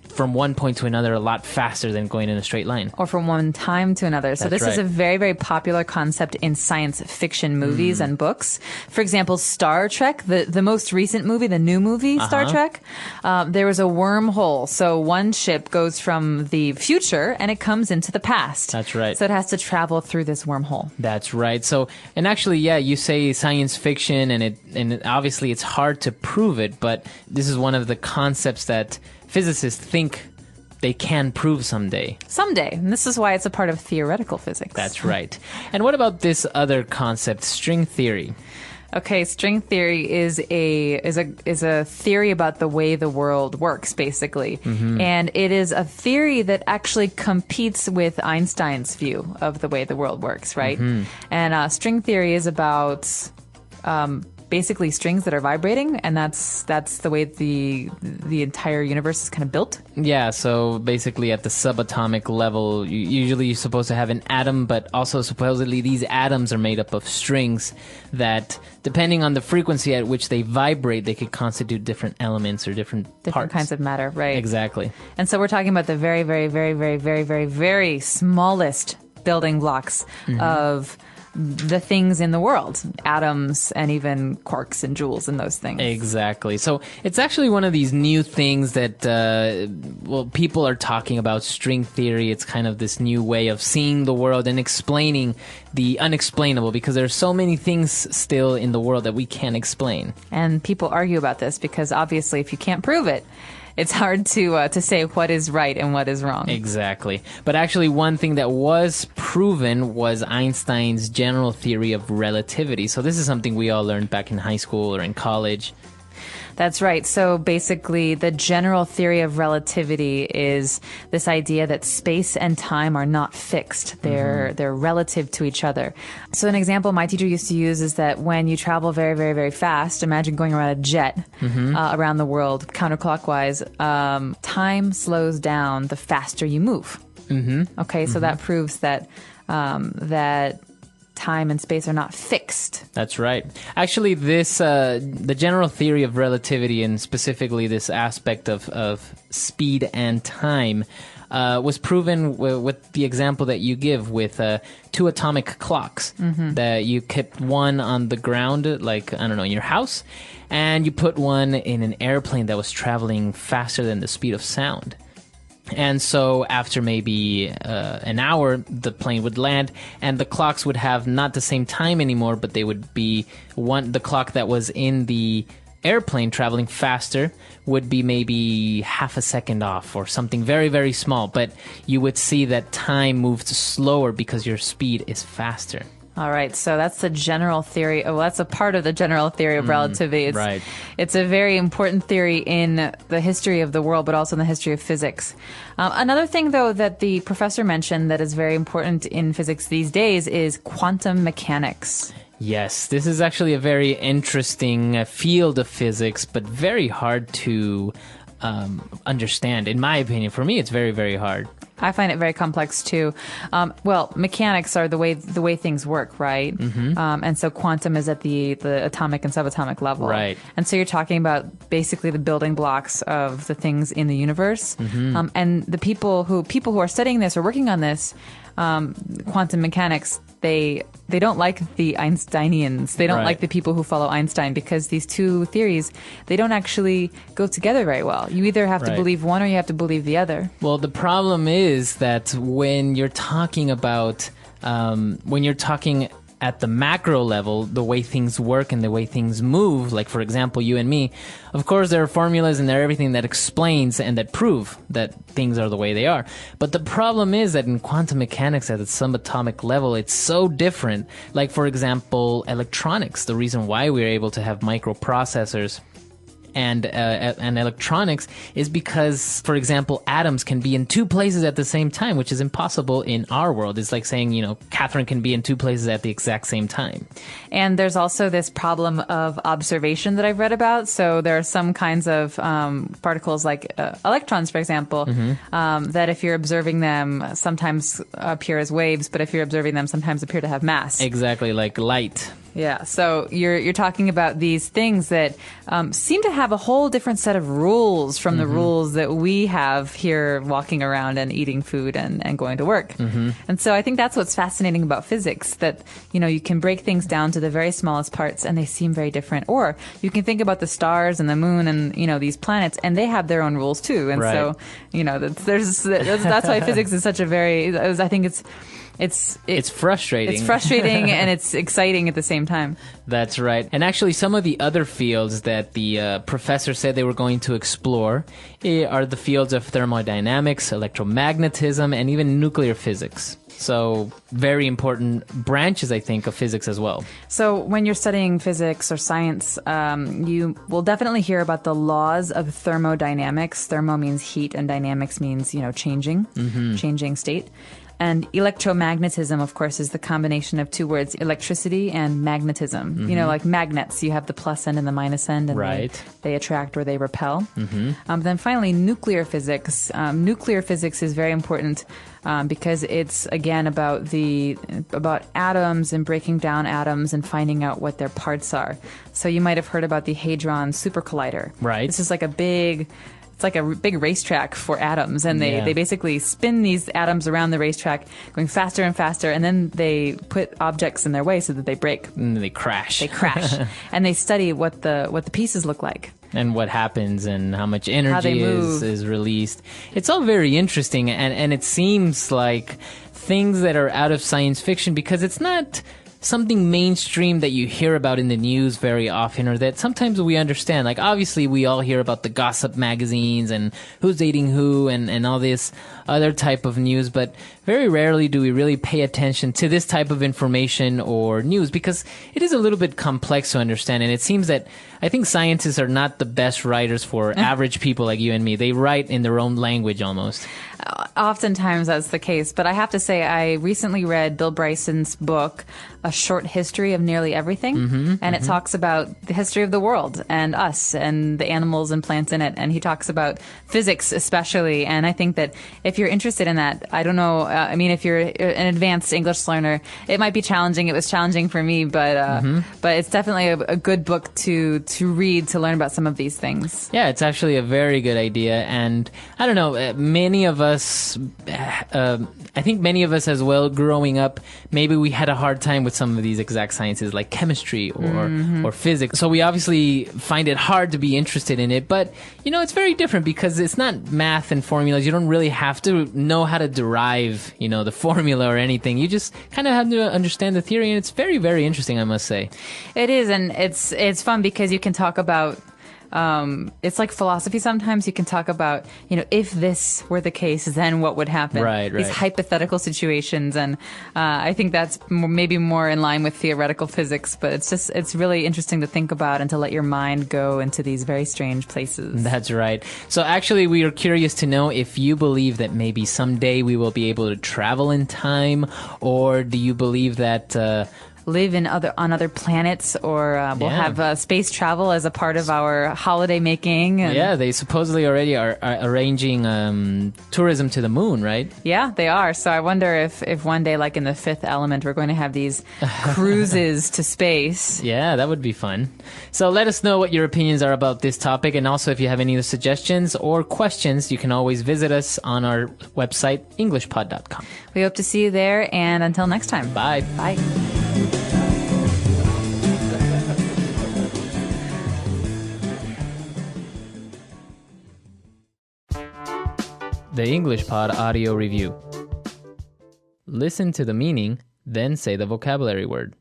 A: from one point to another a lot faster than going in a straight line.
B: Or from one time to another. So
A: That's
B: this is
A: right.
B: a very, very popular concept in science fiction movies and books. For example, Star Trek, the most recent movie, the new movie, Star Trek, there was a wormhole. So one ship goes from the future and it comes into the past.
A: That's right.
B: So it has to travel through this wormhole.
A: That's right. So, and actually, yeah, you say science fiction, and obviously it's hard to prove it, but this is one of the concepts that physicists think they can prove someday.
B: Someday. And this is why it's a part of theoretical physics.
A: That's right. And what about this other concept, string theory?
B: Okay, string theory is a theory about the way the world works, basically. And it is a theory that actually competes with Einstein's view of the way the world works, right? And string theory is about basically strings that are vibrating, and that's the way the entire universe is kind of built.
A: Yeah, so basically at the subatomic level, usually you're supposed to have an atom, but also supposedly these atoms are made up of strings that, depending on the frequency at which they vibrate, they could constitute different elements or different parts.
B: Kinds of matter, right?
A: Exactly.
B: And so we're talking about the very, very, very, very, very, very, very smallest building blocks of the things in the world, atoms and even quarks and joules and those things.
A: Exactly. So it's actually one of these new things that, people are talking about, string theory. It's kind of this new way of seeing the world and explaining the unexplainable, because there are so many things still in the world that we can't explain.
B: And people argue about this because obviously if you can't prove it, it's hard to say what is right and what is wrong.
A: Exactly. But actually, one thing that was proven was Einstein's general theory of relativity. So this is something we all learned back in high school or in college.
B: That's right. So basically, the general theory of relativity is this idea that space and time are not fixed. They're relative to each other. So an example my teacher used to use is that when you travel very, very, very fast, imagine going around a jet around the world counterclockwise, time slows down the faster you move. Okay, so that proves that that time and space are not fixed.
A: That's right. Actually, this the general theory of relativity, and specifically this aspect of speed and time, was proven with the example that you give with two atomic clocks. That you kept one on the ground, like, I don't know, in your house, and you put one in an airplane that was traveling faster than the speed of sound. And so after maybe an hour, the plane would land, and the clocks would have not the same time anymore, but they would be the clock that was in the airplane traveling faster would be maybe half a second off or something very, very small. But you would see that time moved slower because your speed is faster.
B: All right, so that's the general theory. Oh, that's a part of the general theory of relativity.
A: Right.
B: It's a very important theory in the history of the world, but also in the history of physics. Another thing, though, that the professor mentioned that is very important in physics these days is quantum mechanics.
A: Yes, this is actually a very interesting field of physics, but very hard to understand. In my opinion, for me, it's very, very hard.
B: I find it very complex too. Well, mechanics are the way things work, right? And so quantum is at the atomic and subatomic level,
A: right?
B: And so you're talking about basically the building blocks of the things in the universe. And the people who are studying this or working on this, quantum mechanics, they don't like the Einsteinians. They don't like the people who follow Einstein, because these two theories, they don't actually go together very well. You either have to believe one or you have to believe the other.
A: Well, the problem is that when you're talking about at the macro level, the way things work and the way things move, like for example, you and me, of course there are formulas and there are everything that explains and that prove that things are the way they are. But the problem is that in quantum mechanics at the subatomic level, it's so different. Like for example, electronics, the reason why we're able to have microprocessors and electronics is because, for example, atoms can be in two places at the same time, which is impossible in our world. It's like saying, Catherine can be in two places at the exact same time.
B: And there's also this problem of observation that I've read about. So there are some kinds of particles like electrons, for example, that if you're observing them, sometimes appear as waves, but if you're observing them, sometimes appear to have mass.
A: Exactly, like light.
B: Yeah, so you're talking about these things that seem to have a whole different set of rules from the rules that we have here walking around and eating food and going to work. And so I think that's what's fascinating about physics, that, you can break things down to the very smallest parts and they seem very different. Or you can think about the stars and the moon and, these planets, and they have their own rules too. And so, that's why physics is such a very, I think it's frustrating. It's frustrating and it's exciting at the same time.
A: That's right. And actually, some of the other fields that the professor said they were going to explore are the fields of thermodynamics, electromagnetism, and even nuclear physics. So very important branches, I think, of physics as well.
B: So when you're studying physics or science, you will definitely hear about the laws of thermodynamics. Thermo means heat and dynamics means, changing state. And electromagnetism, of course, is the combination of two words, electricity and magnetism. Like magnets, you have the plus end and the minus end, and they attract or they repel. Then finally, nuclear physics. Nuclear physics is very important because it's, again, about atoms and breaking down atoms and finding out what their parts are. So you might have heard about the Hadron Super Collider.
A: Right.
B: This is like a big racetrack for atoms, and they basically spin these atoms around the racetrack, going faster and faster, and then they put objects in their way so that they break.
A: And they crash.
B: And they study what the pieces look like.
A: And what happens and how much energy is released. It's all very interesting, and it seems like things that are out of science fiction because it's not something mainstream that you hear about in the news very often, or that sometimes we understand. Like, obviously, we all hear about the gossip magazines and who's dating who and all this other type of news, but very rarely do we really pay attention to this type of information or news because it is a little bit complex to understand. And it seems that I think scientists are not the best writers for average people like you and me. They write in their own language almost.
B: Oftentimes that's the case, but I have to say I recently read Bill Bryson's book, A Short History of Nearly Everything, and it talks about the history of the world and us and the animals and plants in it, and he talks about physics especially, and I think that if you're interested in that, I don't know, if you're an advanced English learner, it might be challenging. It was challenging for me, but it's definitely a good book to read to learn about some of these things.
A: Yeah, it's actually a very good idea, and I don't know, many of us, I think many of us as well, growing up, maybe we had a hard time with some of these exact sciences like chemistry or physics. So we obviously find it hard to be interested in it, but it's very different because it's not math and formulas. You don't really have to know how to derive, the formula or anything. You just kind of have to understand the theory, and it's very, very interesting, I must say.
B: It is, and it's fun because you can talk about it's like philosophy sometimes. You can talk about, if this were the case, then what would happen?
A: Right.
B: These hypothetical situations. And I think that's maybe more in line with theoretical physics, but it's really interesting to think about and to let your mind go into these very strange places.
A: That's right. So actually, we are curious to know if you believe that maybe someday we will be able to travel in time, or do you believe that
B: live on other planets, or we'll have space travel as a part of our holiday making.
A: Yeah, they supposedly already are arranging tourism to the moon, right?
B: Yeah, they are. So I wonder if one day, like in the Fifth Element, we're going to have these cruises to space.
A: Yeah, that would be fun. So let us know what your opinions are about this topic, and also if you have any suggestions or questions, you can always visit us on our website, englishpod.com.
B: We hope to see you there, and until next time.
A: Bye.
B: Bye.
A: The English Pod Audio Review. Listen to the meaning, then say the vocabulary word.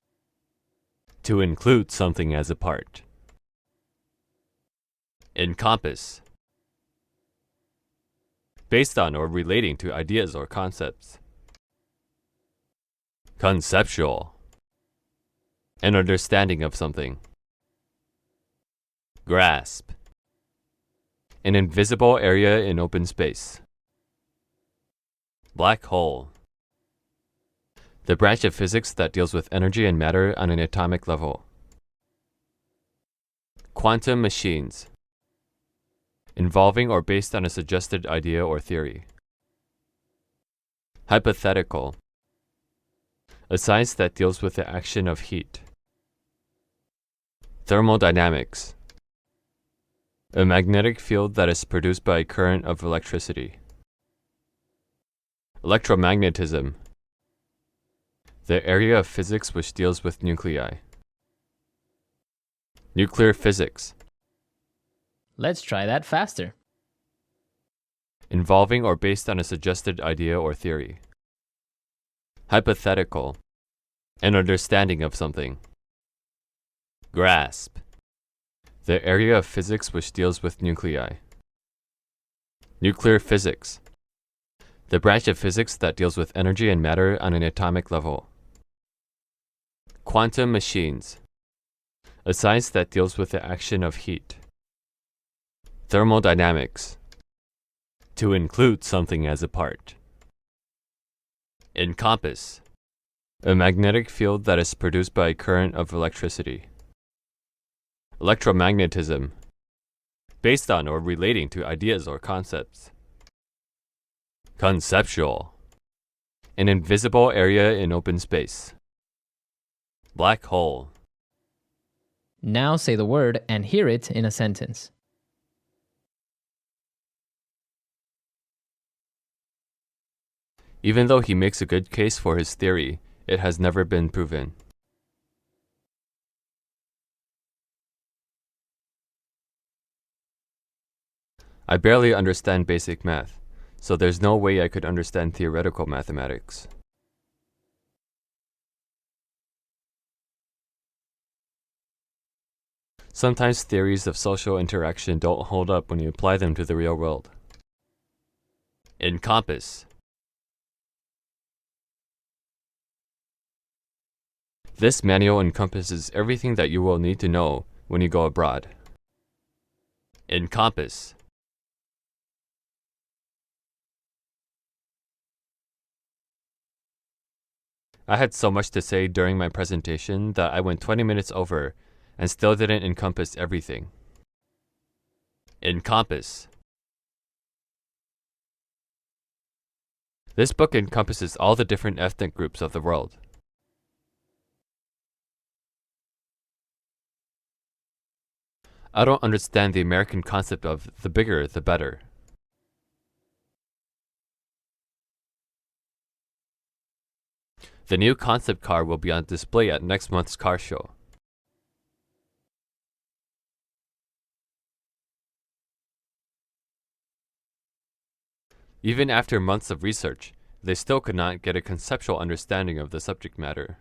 O: To include something as a part. Encompass. Based on or relating to ideas or concepts. Conceptual. An understanding of something. Grasp. An invisible area in open space. Black hole. The branch of physics that deals with energy and matter on an atomic level. Quantum machines. Involving or based on a suggested idea or theory. Hypothetical. A science that deals with the action of heat. Thermodynamics. A magnetic field that is produced by a current of electricity. Electromagnetism. The area of physics which deals with nuclei. Nuclear physics.
A: Let's try that faster.
O: Involving or based on a suggested idea or theory. Hypothetical. An understanding of something. Grasp. The area of physics which deals with nuclei. Nuclear physics. The branch of physics that deals with energy and matter on an atomic level. Quantum machines. A science that deals with the action of heat. Thermodynamics. To include something as a part. Encompass. A magnetic field that is produced by a current of electricity. Electromagnetism. Based on or relating to ideas or concepts. Conceptual. An invisible area in open space. Black hole.
A: Now say the word and hear it in a sentence.
O: Even though he makes a good case for his theory, it has never been proven. I barely understand basic math, so there's no way I could understand theoretical mathematics. Sometimes theories of social interaction don't hold up when you apply them to the real world. Encompass. This manual encompasses everything that you will need to know when you go abroad. Encompass. I had so much to say during my presentation that I went 20 minutes over and still didn't encompass everything. Encompass. This book encompasses all the different ethnic groups of the world. I don't understand the American concept of the bigger, the better. The new concept car will be on display at next month's car show. Even after months of research, they still could not get a conceptual understanding of the subject matter.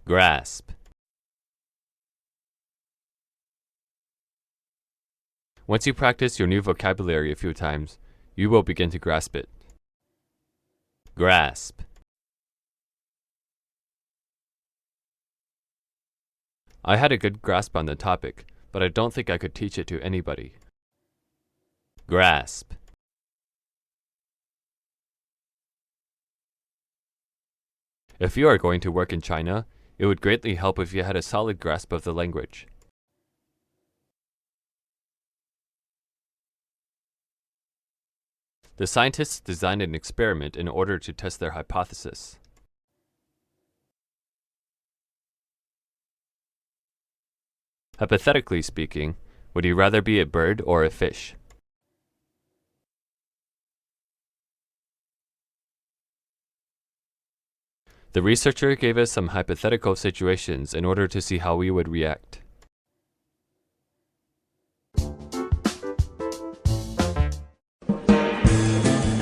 O: Grasp. Once you practice your new vocabulary a few times, you will begin to grasp it. Grasp. I had a good grasp on the topic, but I don't think I could teach it to anybody. Grasp. If you are going to work in China, it would greatly help if you had a solid grasp of the language. The scientists designed an experiment in order to test their hypothesis. Hypothetically speaking, would you rather be a bird or a fish? The researcher gave us some hypothetical situations in order to see how we would react.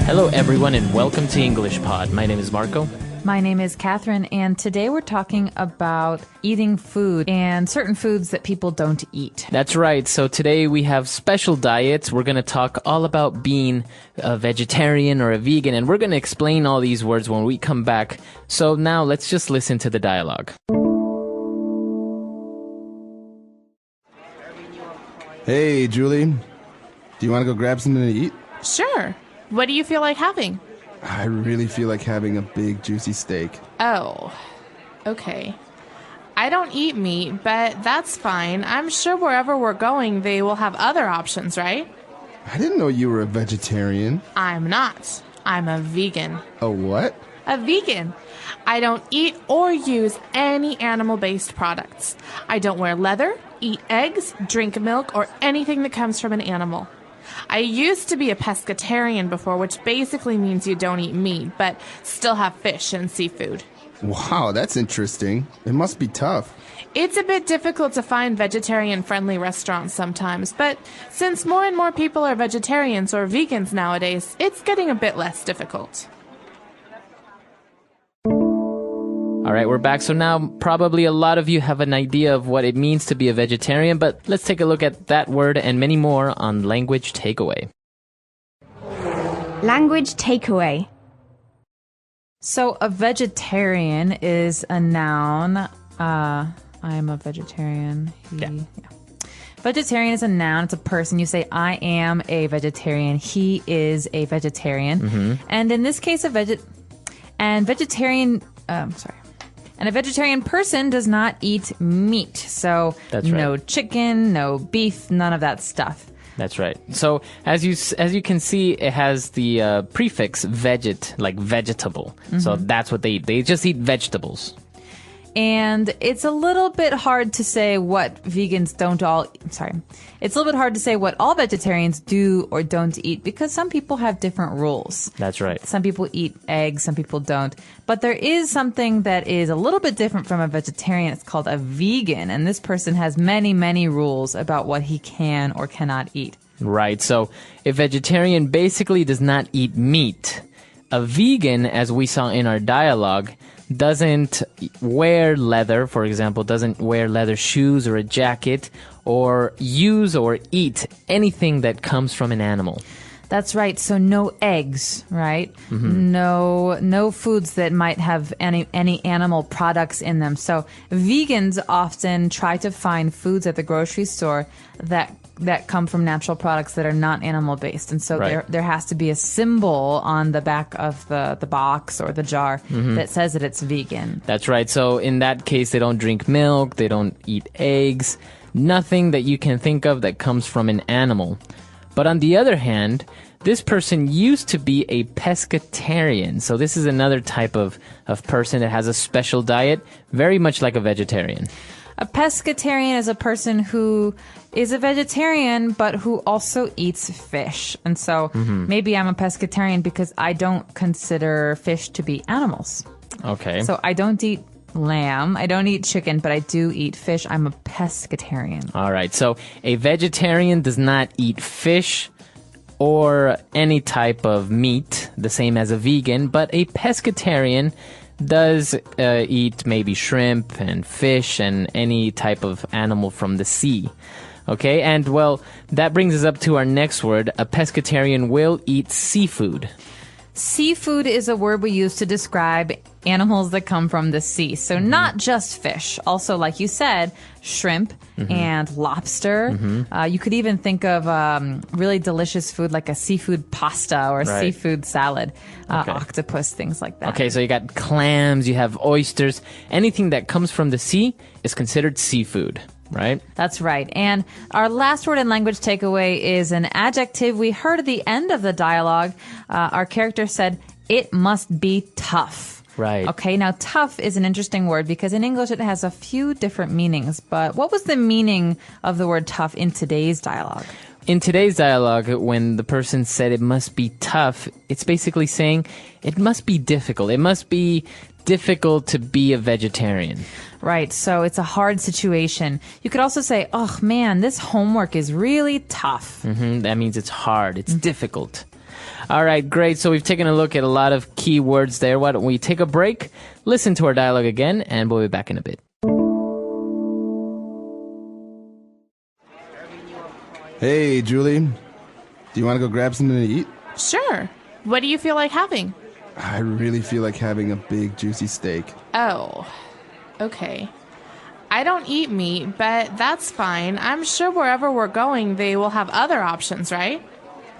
A: Hello everyone and welcome to English Pod. My name is Marco.
B: My name is Catherine, and today we're talking about eating food and certain foods that people don't eat.
A: That's right. So today we have special diets. We're going to talk all about being a vegetarian or a vegan, and we're going to explain all these words when we come back. So now let's just listen to the dialogue.
I: Hey, Julie. Do you want to go grab something to eat?
N: Sure. What do you feel like having?
I: I really feel like having a big, juicy steak.
N: Oh, okay. I don't eat meat, but that's fine. I'm sure wherever we're going, they will have other options, right?
I: I didn't know you were a vegetarian.
N: I'm not. I'm a vegan.
I: A what?
N: A vegan. I don't eat or use any animal-based products. I don't wear leather, eat eggs, drink milk, or anything that comes from an animal. I used to be a pescatarian before, which basically means you don't eat meat, but still have fish and seafood.
I: Wow, that's interesting. It must be tough.
N: It's a bit difficult to find vegetarian-friendly restaurants sometimes, but since more and more people are vegetarians or vegans nowadays, it's getting a bit less difficult.
A: All right, we're back. So now probably a lot of you have an idea of what it means to be a vegetarian, but let's take a look at that word and many more on Language Takeaway.
E: Language takeaway.
B: So a vegetarian is a noun. I'm a vegetarian. Yeah. Vegetarian is a noun. It's a person. You say, I am a vegetarian. He is a vegetarian.
A: Mm-hmm.
B: And in this case, a vegetarian person does not eat meat. So
A: That's right.
B: No chicken, no beef, none of that stuff.
A: That's right. So as you can see, it has the prefix veget, like vegetable.
B: Mm-hmm.
A: So that's what they eat. They just eat vegetables.
B: And it's a little bit hard to say what vegans don't all... Sorry. It's a little bit hard to say what all vegetarians do or don't eat because some people have different rules.
A: That's right.
B: Some people eat eggs, some people don't. But there is something that is a little bit different from a vegetarian. It's called a vegan. And this person has many, many rules about what he can or cannot eat.
A: Right. So a vegetarian basically does not eat meat. A vegan, as we saw in our dialogue, doesn't wear leather, for example, doesn't wear leather shoes or a jacket, or use or eat anything that comes from an animal.
B: That's right. So no eggs, right?
A: Mm-hmm.
B: No foods that might have any animal products in them. So vegans often try to find foods at the grocery store that come from natural products that are not animal based. And so
A: right.
B: there has to be a symbol on the back of the box or the jar
A: Mm-hmm.
B: that says that it's vegan.
A: That's right. So in that case, they don't drink milk, they don't eat eggs, nothing that you can think of that comes from an animal. But on the other hand, this person used to be a pescatarian. So this is another type of person that has a special diet, very much like a vegetarian.
B: A pescatarian is a person who is a vegetarian, but who also eats fish. And so maybe I'm a pescatarian because I don't consider fish to be animals.
A: Okay.
B: So I don't eat lamb, I don't eat chicken, but I do eat fish. I'm a pescatarian.
A: All right. So a vegetarian does not eat fish or any type of meat, the same as a vegan, but a pescatarian does eat maybe shrimp and fish and any type of animal from the sea. Okay, and well, that brings us up to our next word. A pescatarian will eat seafood.
B: Seafood is a word we use to describe animals that come from the sea. So not just fish. Also, like you said, shrimp and lobster. You could even think of really delicious food like a seafood pasta or
A: Right.
B: seafood salad,
A: Okay.
B: octopus, things like that.
A: Okay, so you got clams, you have oysters. Anything that comes from the sea is considered seafood, right?
B: That's right. And our last word in language takeaway is an adjective we heard at the end of the dialogue. Our character said, it must be tough.
A: Right.
B: Okay, now tough is an interesting word because in English it has a few different meanings. But what was the meaning of the word tough in today's dialogue?
A: In today's dialogue, when the person said it must be tough, it's basically saying it must be difficult. It must be difficult to be a vegetarian.
B: Right, so it's a hard situation. You could also say, oh man, this homework is really tough.
A: That means it's hard, it's difficult. All right, great. So we've taken a look at a lot of key words there. Why don't we take a break, listen to our dialogue again, and we'll be back in a bit.
I: Hey, Julie. Do you want to go grab something to eat?
N: Sure. What do you feel like having?
I: I really feel like having a big, juicy steak.
N: Oh, okay. I don't eat meat, but that's fine. I'm sure wherever we're going, they will have other options, right?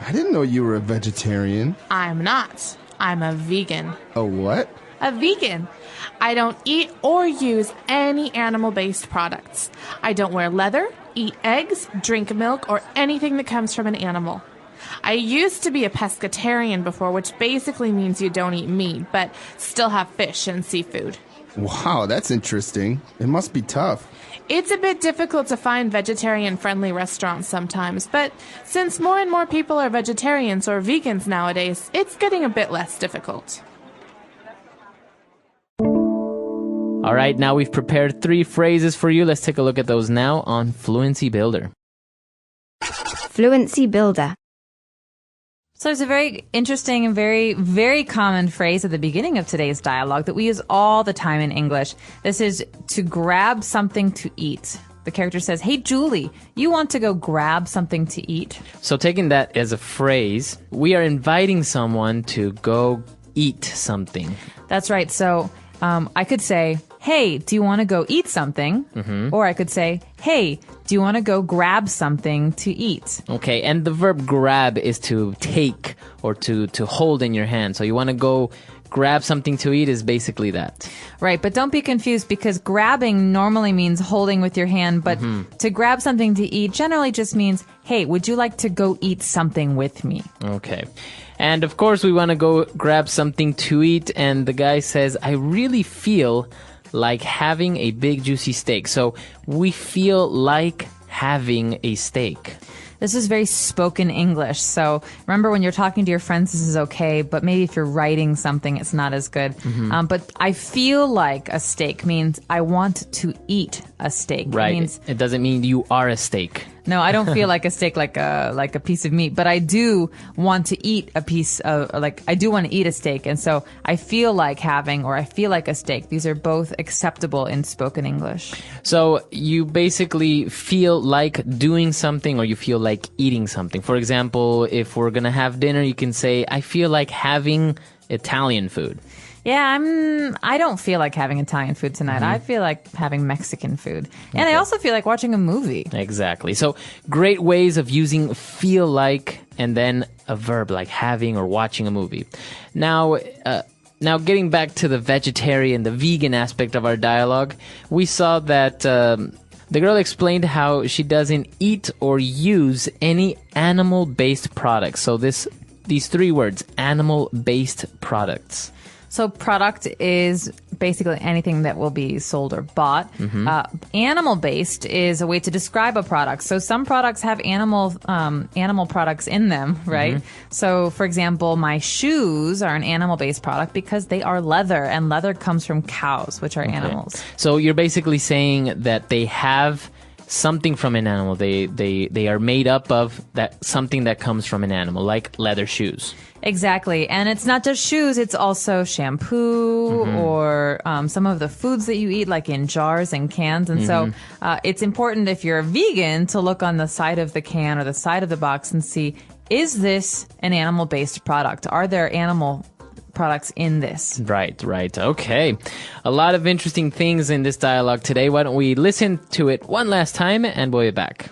I: I didn't know you were a vegetarian.
N: I'm not. I'm a vegan.
I: A what?
N: A vegan. I don't eat or use any animal-based products. I don't wear leather, eat eggs, drink milk, or anything that comes from an animal. I used to be a pescatarian before, which basically means you don't eat meat, but still have fish and seafood.
I: Wow, that's interesting. It must be tough.
N: It's a bit difficult to find vegetarian-friendly restaurants sometimes, but since more and more people are vegetarians or vegans nowadays, it's getting a bit less difficult.
A: All right, now we've prepared 3 phrases for you. Let's take a look at those now on Fluency Builder.
E: Fluency Builder.
B: So there's a very interesting and very, very common phrase at the beginning of today's dialogue that we use all the time in English. This is to grab something to eat. The character says, "Hey, Julie, you want to go grab something to eat?"
A: So taking that as a phrase, we are inviting someone to go eat something.
B: That's right. So I could say, "Hey, do you want to go eat something?"
A: Mm-hmm.
B: Or I could say, "Hey, do you want to go grab something to eat?"
A: Okay, and the verb grab is to take or to hold in your hand. So you want to go grab something to eat is basically that.
B: Right, but don't be confused because grabbing normally means holding with your hand, but to grab something to eat generally just means, "Hey, would you like to go eat something with me?"
A: Okay. And of course we want to go grab something to eat, and the guy says, "I really feel like having a big juicy steak." So we feel like having a steak.
B: This is very spoken English. So remember when you're talking to your friends, this is okay. But maybe if you're writing something, it's not as good. But I feel like a steak means I want to eat a steak.
A: Right.
B: It means,
A: it doesn't mean you are a steak.
B: no, I don't feel like a steak, like a piece of meat, but I do want to eat a piece of, I do want to eat a steak. And so I feel like having, or I feel like a steak. These are both acceptable in spoken English.
A: So you basically feel like doing something or you feel like eating something. For example, if we're going to have dinner, you can say, "I feel like having Italian food."
B: Yeah, I don't feel like having Italian food tonight. I feel like having Mexican food. And I also feel like watching a movie.
A: Exactly. So great ways of using feel like and then a verb like having or watching a movie. Now getting back to the vegetarian, the vegan aspect of our dialogue, we saw that the girl explained how she doesn't eat or use any animal-based products. So these 3 words, animal-based products.
B: So product is basically anything that will be sold or bought. Animal-based is a way to describe a product. So some products have animal products in them, right? So, for example, my shoes are an animal-based product because they are leather, and leather comes from cows, which are animals.
A: So you're basically saying that they have something from an animal. They are made up of that something that comes from an animal, like leather shoes.
B: Exactly. And it's not just shoes, it's also shampoo or some of the foods that you eat, like in jars and cans. And so it's important if you're a vegan to look on the side of the can or the side of the box and see, is this an animal-based product? Are there animal products in this?
A: Right. Okay. A lot of interesting things in this dialogue today. Why don't we listen to it one last time and we'll be back.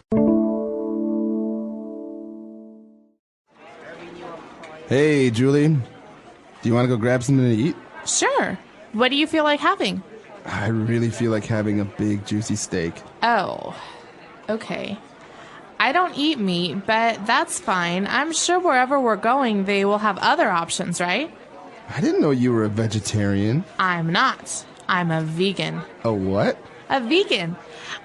I: Hey, Julie. Do you want to go grab something to eat?
N: Sure. What do you feel like having?
I: I really feel like having a big, juicy steak.
N: Oh, okay. I don't eat meat, but that's fine. I'm sure wherever we're going, they will have other options, right?
I: I didn't know you were a vegetarian.
N: I'm not. I'm a vegan.
I: A what?
N: A vegan.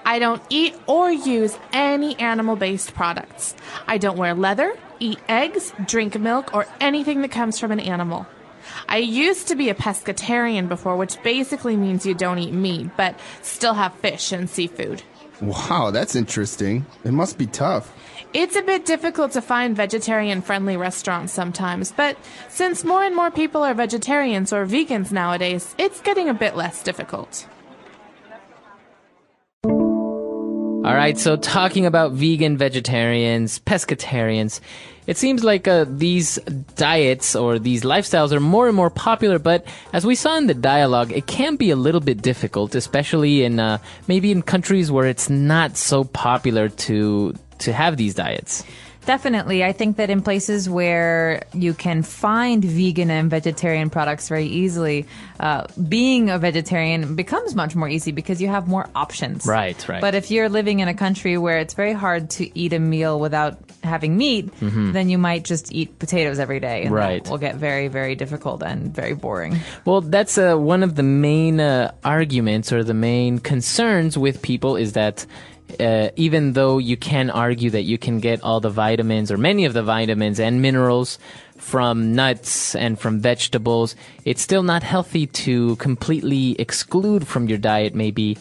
N: I don't eat or use any animal-based products. I don't wear leather, eat eggs, drink milk, or anything that comes from an animal. I used to be a pescatarian before, which basically means you don't eat meat, but still have fish and seafood.
I: Wow, that's interesting. It must be tough.
N: It's a bit difficult to find vegetarian-friendly restaurants sometimes, but since more and more people are vegetarians or vegans nowadays, it's getting a bit less difficult.
A: All right, so talking about vegan, vegetarians, pescatarians, it seems like these diets or these lifestyles are more and more popular, but as we saw in the dialogue, it can be a little bit difficult, especially in maybe in countries where it's not so popular to have these diets.
B: Definitely. I think that in places where you can find vegan and vegetarian products very easily, being a vegetarian becomes much more easy because you have more options.
A: Right.
B: But if you're living in a country where it's very hard to eat a meal without having meat, then you might just eat potatoes every day. And that will get very, very difficult and very boring.
A: Well, that's one of the main arguments or the main concerns with people is that even though you can argue that you can get all the vitamins or many of the vitamins and minerals from nuts and from vegetables, it's still not healthy to completely exclude from your diet maybe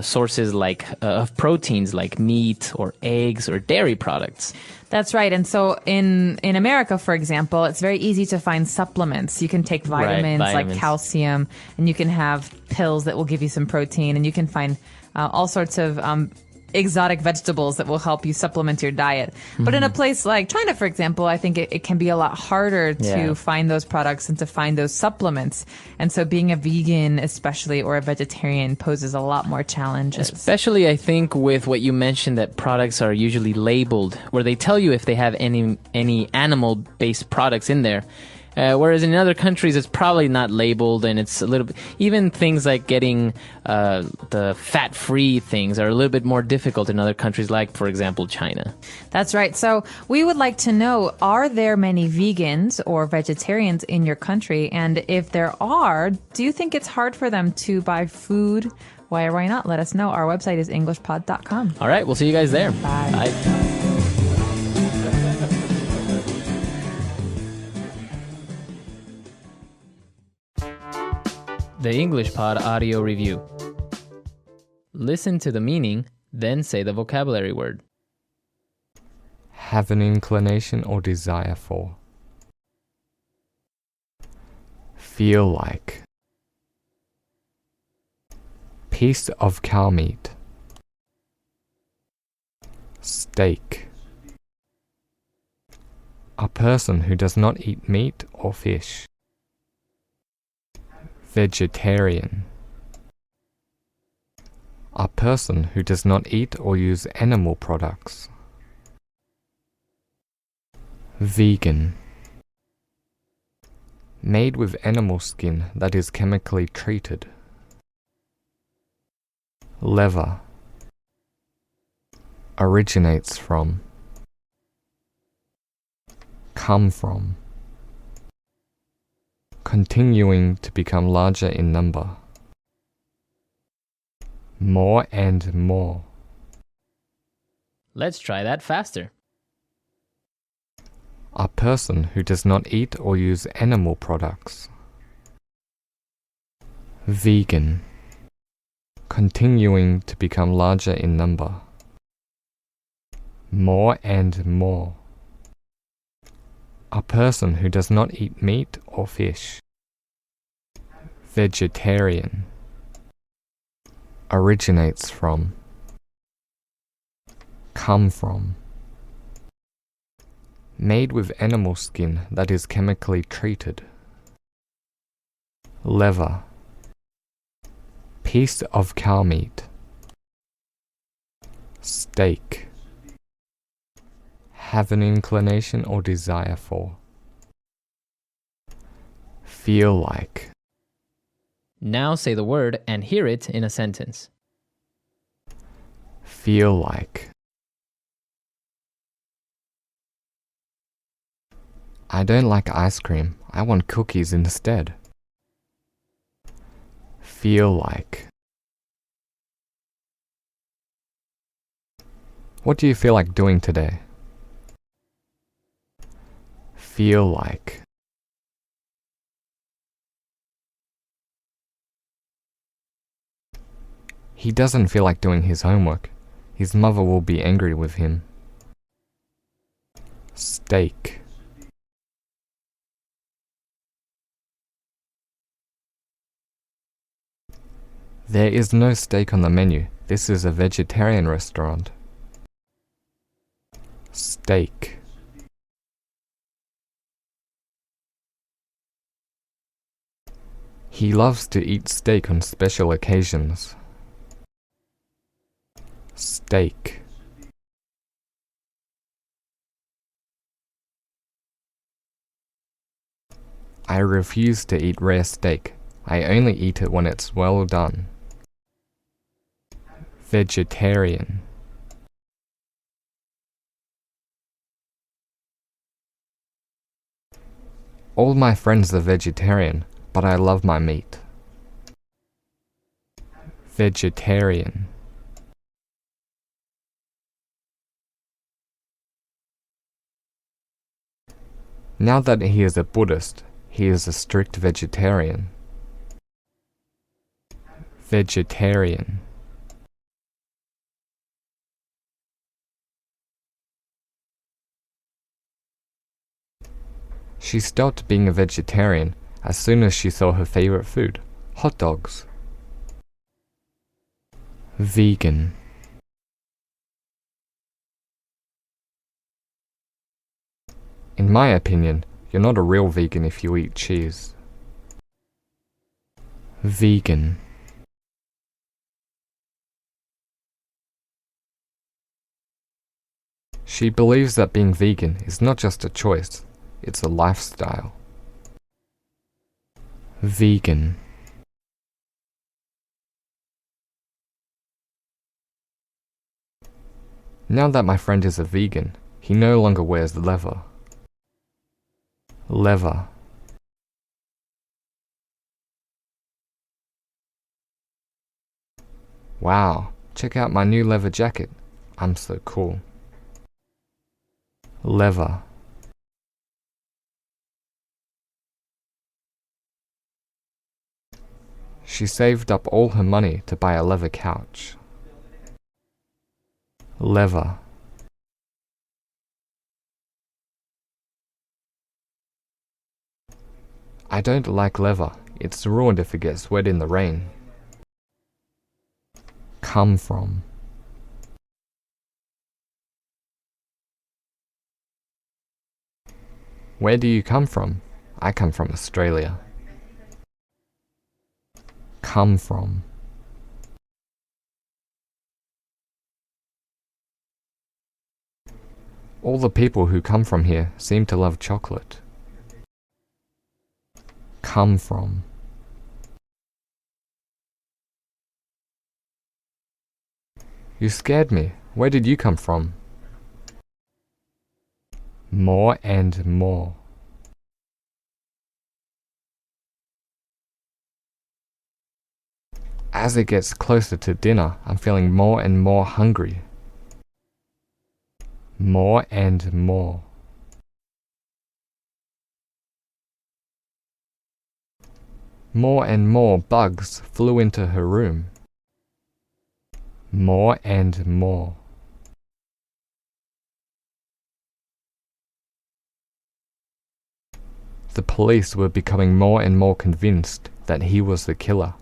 A: sources like of proteins like meat or eggs or dairy products.
B: That's right. And so in America, for example, it's very easy to find supplements. You can take vitamins like calcium, and you can have pills that will give you some protein, and you can find all sorts of exotic vegetables that will help you supplement your diet. But in a place like China, for example, I think it can be a lot harder to find those products and to find those supplements. And so being a vegan, especially, or a vegetarian poses a lot more challenges.
A: Especially, I think, with what you mentioned, that products are usually labeled, where they tell you if they have any animal-based products in there. Whereas in other countries, it's probably not labeled, and it's a little bit, even things like getting the fat-free things are a little bit more difficult in other countries, like, for example, China.
B: That's right. So we would like to know, are there many vegans or vegetarians in your country? And if there are, do you think it's hard for them to buy food? Why or why not? Let us know. Our website is englishpod.com.
A: All right. We'll see you guys there.
B: Bye.
A: Bye. The English Pod Audio Review. Listen to the meaning, then say the vocabulary word.
O: Have an inclination or desire for. Feel like. Piece of cow meat. Steak. A person who does not eat meat or fish. Vegetarian. A person who does not eat or use animal products. Vegan. Made with animal skin that is chemically treated. Leather. Originates from. Come from. Continuing to become larger in number. More and more.
A: Let's try that faster.
O: A person who does not eat or use animal products. Vegan. Continuing to become larger in number. More and more. A person who does not eat meat or fish. Vegetarian. Originates from. Come from. Made with animal skin that is chemically treated. Leather. Piece of cow meat. Steak. Have an inclination or desire for. Feel like.
A: Now say the word and hear it in a sentence.
O: Feel like. I don't like ice cream. I want cookies instead. Feel like. What do you feel like doing today? Feel like. He doesn't feel like doing his homework.
P: His mother will be angry with him. Steak. There is no steak on the menu. This is a vegetarian restaurant. Steak. He loves to eat steak on special occasions. Steak. I refuse to eat rare steak. I only eat it when it's well done. Vegetarian. All my friends are vegetarian, but I love my meat. Vegetarian. Now that he is a Buddhist, he is a strict vegetarian. Vegetarian. She stopped being a vegetarian as soon as she saw her favorite food, hot dogs. Vegan. In my opinion, you're not a real vegan if you eat cheese. Vegan. She believes that being vegan is not just a choice, it's a lifestyle. Vegan. Now that my friend is a vegan, he no longer wears leather. Leather. Wow, check out my new leather jacket. I'm so cool. Leather. She saved up all her money to buy a leather couch. Leather. I don't like leather. It's ruined if it gets wet in the rain. Come from. Where do you come from? I come from Australia. Come from. All the people who come from here seem to love chocolate. Come from. You scared me. Where did you come from? More and more. As it gets closer to dinner, I'm feeling more and more hungry. More and more. More and more bugs flew into her room. More and more. The police were becoming more and more convinced that he was the killer.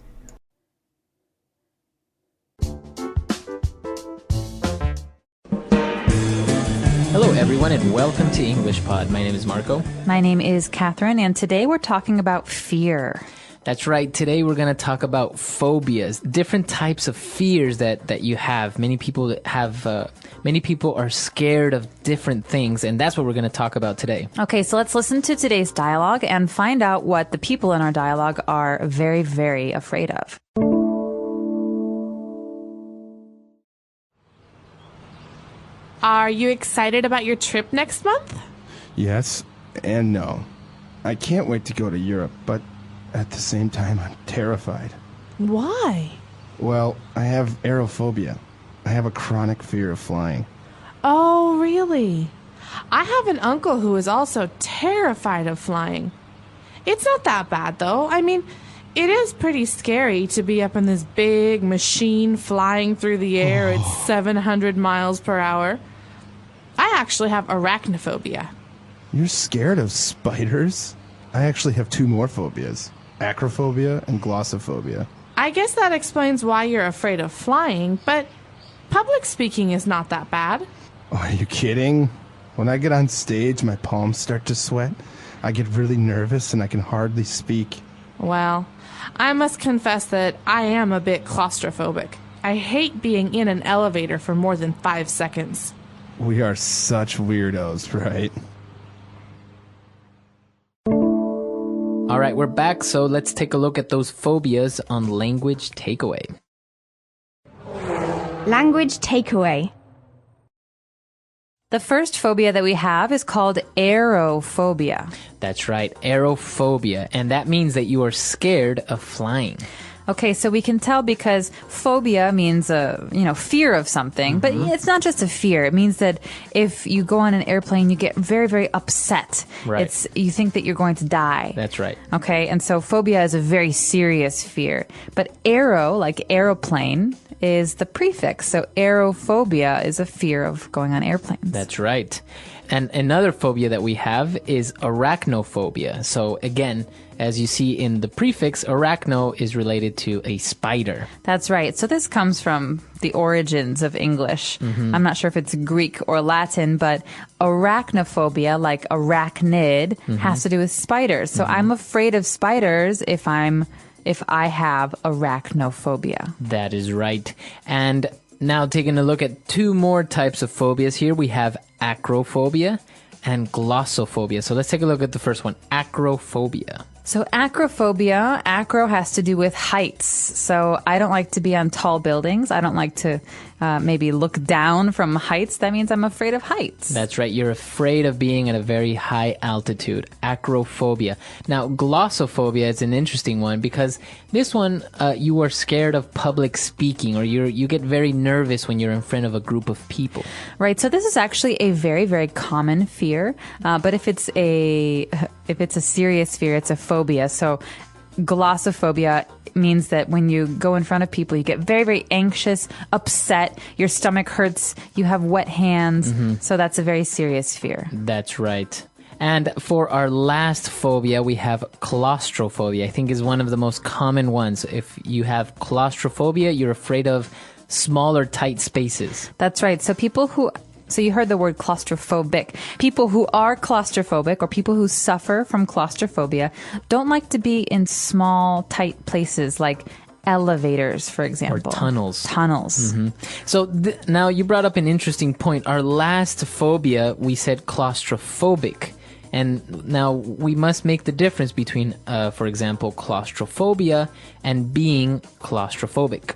A: Hello everyone and welcome to English Pod. My name is Marco.
B: My name is Catherine, and today we're talking about fear.
A: That's right. Today we're going to talk about phobias, different types of fears that you have. Many people are scared of different things, and that's what we're going to talk about today.
B: Okay, so let's listen to today's dialogue and find out what the people in our dialogue are very, very afraid of.
N: Are you excited about your trip next month?
I: Yes and no. I can't wait to go to Europe, but at the same time, I'm terrified.
N: Why?
I: Well, I have aerophobia. I have a chronic fear of flying.
N: Oh, really? I have an uncle who is also terrified of flying. It's not that bad, though. I mean, it is pretty scary to be up in this big machine flying through the air at 700 miles per hour. I actually have arachnophobia.
I: You're scared of spiders? I actually have two more phobias, acrophobia and glossophobia.
N: I guess that explains why you're afraid of flying, but public speaking is not that bad.
I: Oh, are you kidding? When I get on stage, my palms start to sweat. I get really nervous and I can hardly speak.
N: Well, I must confess that I am a bit claustrophobic. I hate being in an elevator for more than 5 seconds.
I: We are such weirdos, right?
A: All right, we're back, so let's take a look at those phobias on language takeaway.
E: Language takeaway.
B: The first phobia that we have is called aerophobia.
A: That's right, aerophobia, and that means that you are scared of flying.
B: Okay, so we can tell because phobia means fear of something, but it's not just a fear. It means that if you go on an airplane, you get very, very upset.
A: Right.
B: You think that you're going to die.
A: That's right.
B: Okay, and so phobia is a very serious fear. But aero, like aeroplane, is the prefix. So aerophobia is a fear of going on airplanes.
A: That's right. And another phobia that we have is arachnophobia. So again, as you see in the prefix, arachno is related to a spider.
B: That's right. So this comes from the origins of English. I'm not sure if it's Greek or Latin, but arachnophobia, like arachnid, has to do with spiders. So I'm afraid of spiders if I have arachnophobia.
A: That is right. And now taking a look at two more types of phobias here, we have acrophobia and glossophobia. So let's take a look at the first one, acrophobia.
B: So acrophobia, acro has to do with heights. So I don't like to be on tall buildings. I don't like to maybe look down from heights. That means I'm afraid of heights.
A: That's right. You're afraid of being at a very high altitude. Acrophobia. Now, glossophobia is an interesting one because this one, you are scared of public speaking, or you get very nervous when you're in front of a group of people.
B: Right. So this is actually a very, very common fear. But if it's a serious fear, it's a phobia. So glossophobia means that when you go in front of people, you get very, very anxious, upset, your stomach hurts, you have wet hands. So that's a very serious fear.
A: That's right. And for our last phobia, we have claustrophobia. I think is one of the most common ones. If you have claustrophobia, you're afraid of smaller, tight spaces.
B: That's right. So you heard the word claustrophobic. People who are claustrophobic or people who suffer from claustrophobia don't like to be in small, tight places like elevators, for example.
A: Or tunnels.
B: Tunnels.
A: So now you brought up an interesting point. Our last phobia, we said claustrophobic. And now we must make the difference between, for example, claustrophobia and being claustrophobic.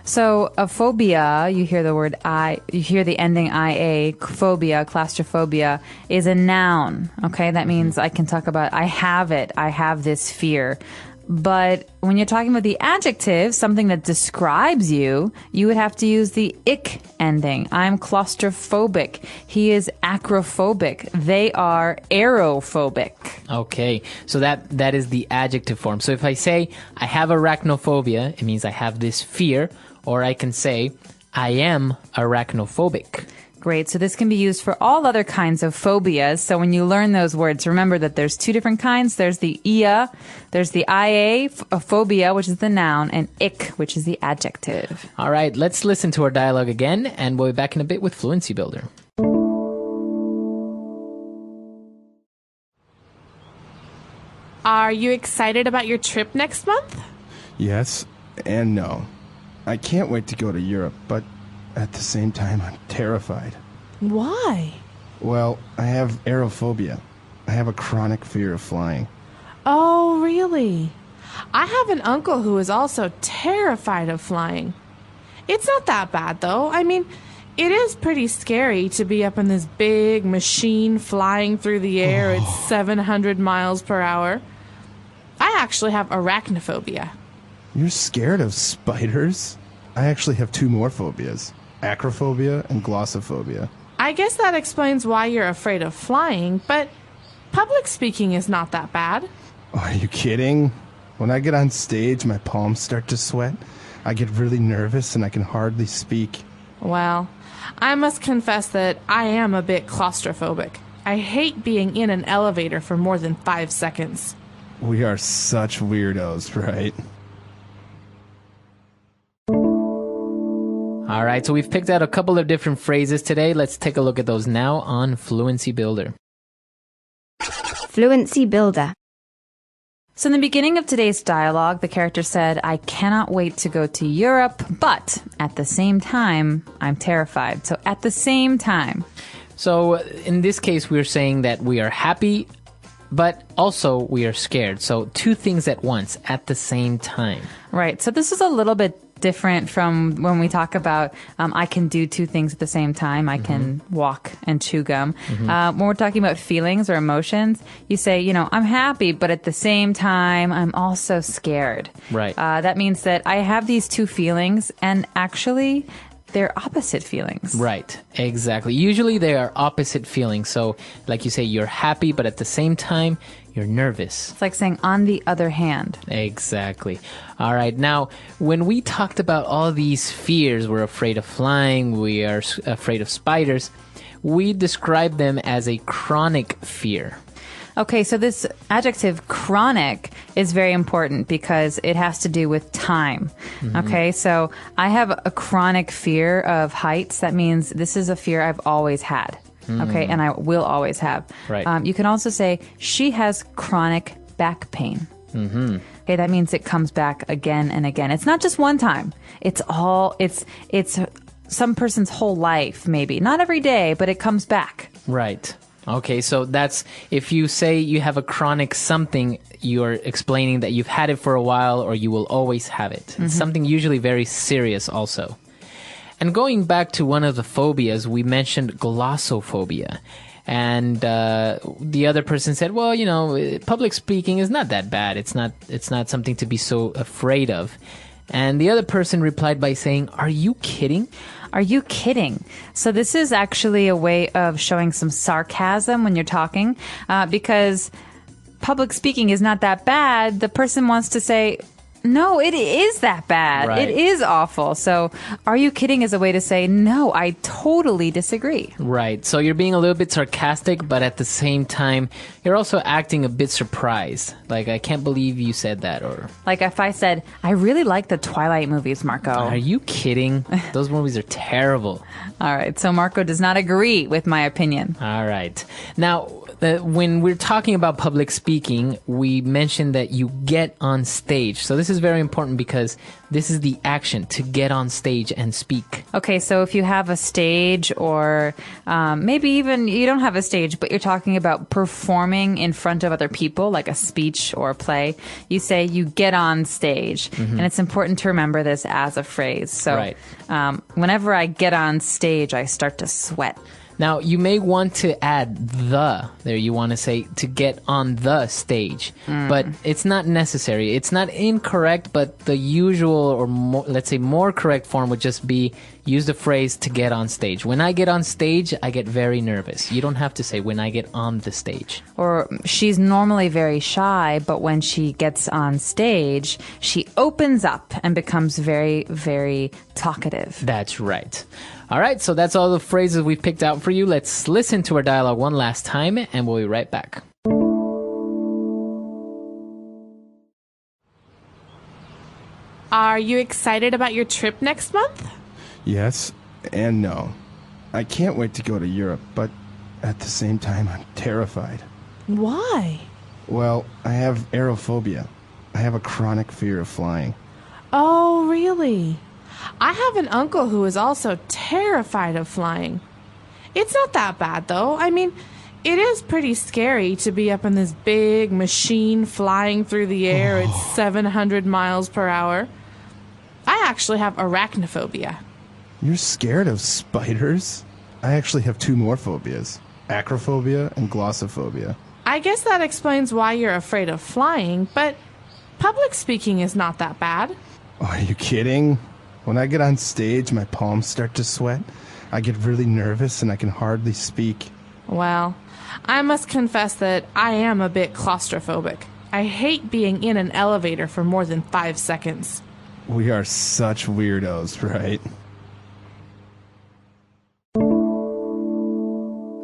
B: So a phobia, you hear the ending IA, phobia, claustrophobia, is a noun. Okay, that means I can talk about, I have this fear. But when you're talking about the adjective, something that describes you, you would have to use the ick ending. I'm claustrophobic. He is acrophobic. They are aerophobic.
A: Okay, so that is the adjective form. So if I say I have arachnophobia, it means I have this fear. Or I can say, I am arachnophobic.
B: Great. So this can be used for all other kinds of phobias. So when you learn those words, remember that there's two different kinds. There's the ia, there's the ia, a phobia, which is the noun, and ick, which is the adjective.
A: All right, let's listen to our dialogue again, and we'll be back in a bit with Fluency Builder.
N: Are you excited about your trip next month?
I: Yes and no. I can't wait to go to Europe, but at the same time, I'm terrified.
N: Why?
I: Well, I have aerophobia. I have a chronic fear of flying.
N: Oh, really? I have an uncle who is also terrified of flying. It's not that bad, though. I mean, it is pretty scary to be up in this big machine flying through the air at 700 miles per hour. I actually have arachnophobia.
I: You're scared of spiders? I actually have two more phobias, acrophobia and glossophobia.
N: I guess that explains why you're afraid of flying, but public speaking is not that bad.
I: Oh, are you kidding? When I get on stage, my palms start to sweat. I get really nervous and I can hardly speak.
N: Well, I must confess that I am a bit claustrophobic. I hate being in an elevator for more than 5 seconds.
I: We are such weirdos, right?
A: All right, so we've picked out a couple of different phrases today. Let's take a look at those now on Fluency Builder.
E: Fluency Builder.
B: So in the beginning of today's dialogue, the character said, I cannot wait to go to Europe, but at the same time, I'm terrified. So at the same time.
A: So in this case, we're saying that we are happy, but also we are scared. So two things at once, at the same time.
B: Right. So this is a little bit different from when we talk about I can do two things at the same time. I can walk and chew gum. When we're talking about feelings or emotions, you say, you know, I'm happy, but at the same time, I'm also scared.
A: Right.
B: That means that I have these two feelings, and actually, they're opposite feelings.
A: Right, exactly. Usually they are opposite feelings. So, like you say, you're happy, but at the same time, you're nervous.
B: It's like saying, on the other hand.
A: Exactly. All right. Now, when we talked about all these fears, we're afraid of flying, we are afraid of spiders, we describe them as a chronic fear.
B: Okay, so this adjective chronic is very important because it has to do with time. Okay, so I have a chronic fear of heights. That means this is a fear I've always had. Okay, and I will always have.
A: Right.
B: You can also say she has chronic back pain. Okay, that means it comes back again and again. It's not just one time. It's some person's whole life, maybe. Not every day, but it comes back.
A: Right. Okay, so that's, if you say you have a chronic something, you're explaining that you've had it for a while or you will always have it. It's something usually very serious also. And going back to one of the phobias, we mentioned glossophobia. And the other person said, well, you know, public speaking is not that bad. It's not something to be so afraid of. And the other person replied by saying, are you kidding?
B: Are you kidding? So this is actually a way of showing some sarcasm when you're talking, because public speaking is not that bad. The person wants to say, no, it is that bad.
A: Right.
B: It is awful. So are you kidding is a way to say, no, I totally disagree.
A: Right. So you're being a little bit sarcastic, but at the same time, you're also acting a bit surprised. Like, I can't believe you said that. Or
B: like if I said, I really like the Twilight movies, Marco.
A: Are you kidding? Those movies are terrible.
B: All right. So Marco does not agree with my opinion.
A: All right. Now, when we're talking about public speaking, we mentioned that you get on stage. So this is very important because this is the action, to get on stage and speak.
B: Okay, so if you have a stage or maybe even you don't have a stage, but you're talking about performing in front of other people, like a speech or a play, you say you get on stage. And it's important to remember this as a phrase. So whenever I get on stage, I start to sweat.
A: Now, you may want to add the there. You want to say to get on the stage, but it's not necessary. It's not incorrect, but the usual or let's say more correct form would just be use the phrase to get on stage. When I get on stage, I get very nervous. You don't have to say when I get on the stage.
B: Or she's normally very shy, but when she gets on stage, she opens up and becomes very, very talkative.
A: That's right. All right, so that's all the phrases we've picked out for you. Let's listen to our dialogue one last time, and we'll be right back.
N: Are you excited about your trip next month?
I: Yes and no. I can't wait to go to Europe, but at the same time, I'm terrified.
N: Why?
I: Well, I have aerophobia. I have a chronic fear of flying.
N: Oh, really? I have an uncle who is also terrified of flying. It's not that bad, though. I mean, it is pretty scary to be up in this big machine flying through the air at 700 miles per hour. I actually have arachnophobia.
I: You're scared of spiders? I actually have two more phobias, acrophobia and glossophobia.
N: I guess that explains why you're afraid of flying, but public speaking is not that bad.
I: Oh, are you kidding? When I get on stage, my palms start to sweat. I get really nervous and I can hardly speak.
N: Well, I must confess that I am a bit claustrophobic. I hate being in an elevator for more than 5 seconds.
I: We are such weirdos, right?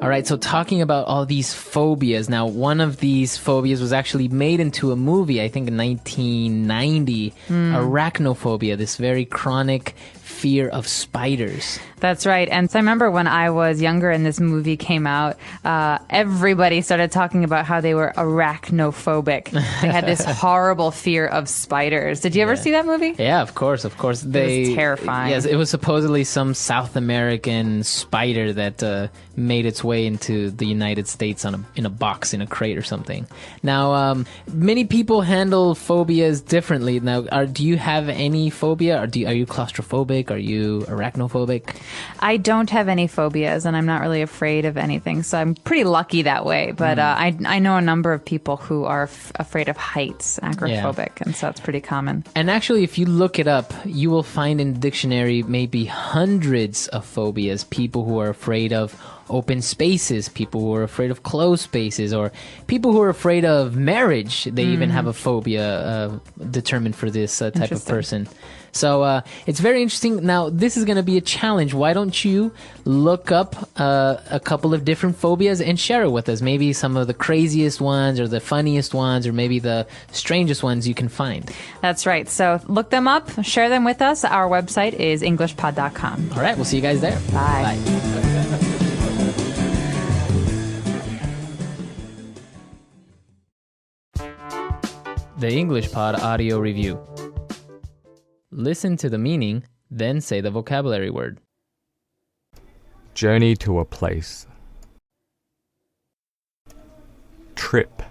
A: All right, so talking about all these phobias. Now, one of these phobias was actually made into a movie, I think in 1990. Arachnophobia, this very chronic fear of spiders.
B: That's right. And so I remember when I was younger and this movie came out, everybody started talking about how they were arachnophobic. They had this horrible fear of spiders. Did you ever see that movie?
A: Yeah, of course. It was
B: terrifying.
A: Yes, it was supposedly some South American spider that made its way into the United States in a box, in a crate or something. Now, many people handle phobias differently. Now, do you have any phobia? Are you claustrophobic? Are you arachnophobic?
B: I don't have any phobias, and I'm not really afraid of anything, so I'm pretty lucky that way. But I know a number of people who are afraid of heights, agoraphobic, and so that's pretty common.
A: And actually, if you look it up, you will find in the dictionary maybe hundreds of phobias. People who are afraid of open spaces, people who are afraid of closed spaces, or people who are afraid of marriage. They even have a phobia determined for this type of person. So it's very interesting. Now, this is going to be a challenge. Why don't you look up a couple of different phobias and share it with us? Maybe some of the craziest ones, or the funniest ones, or maybe the strangest ones you can find.
B: That's right. So look them up, share them with us. Our website is englishpod.com.
A: All right, we'll see you guys there.
B: Bye.
A: The English Pod Audio Review. Listen to the meaning, then say the vocabulary word.
O: Journey to a place. Trip.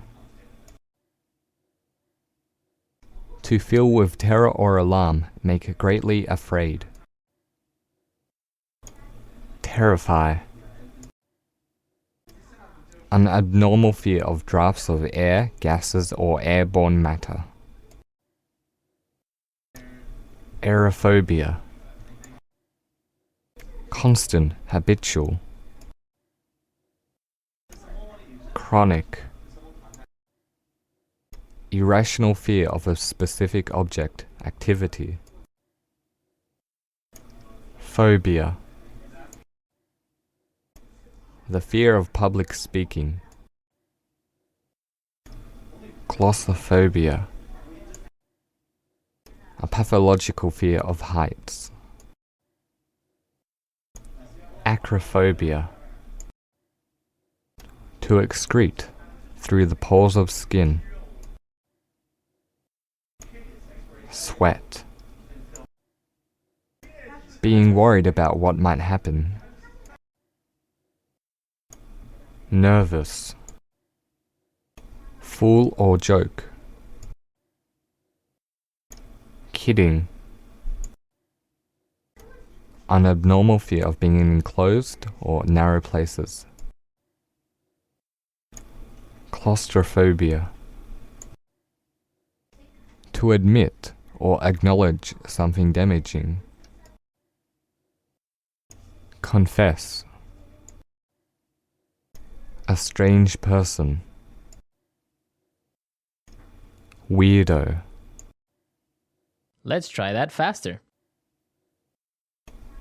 O: To fill with terror or alarm, make greatly afraid. Terrify. An abnormal fear of drafts of air, gases, or airborne matter. Aerophobia. Constant, habitual. Chronic. Irrational fear of a specific object, activity. Phobia. The fear of public speaking. Claustrophobia. A pathological fear of heights. Acrophobia. To excrete through the pores of skin. Sweat. Being worried about what might happen. Nervous. Fool or joke. Kidding. An abnormal fear of being in enclosed or narrow places. Claustrophobia. To admit or acknowledge something damaging. Confess. A strange person. Weirdo.
A: Let's try that faster.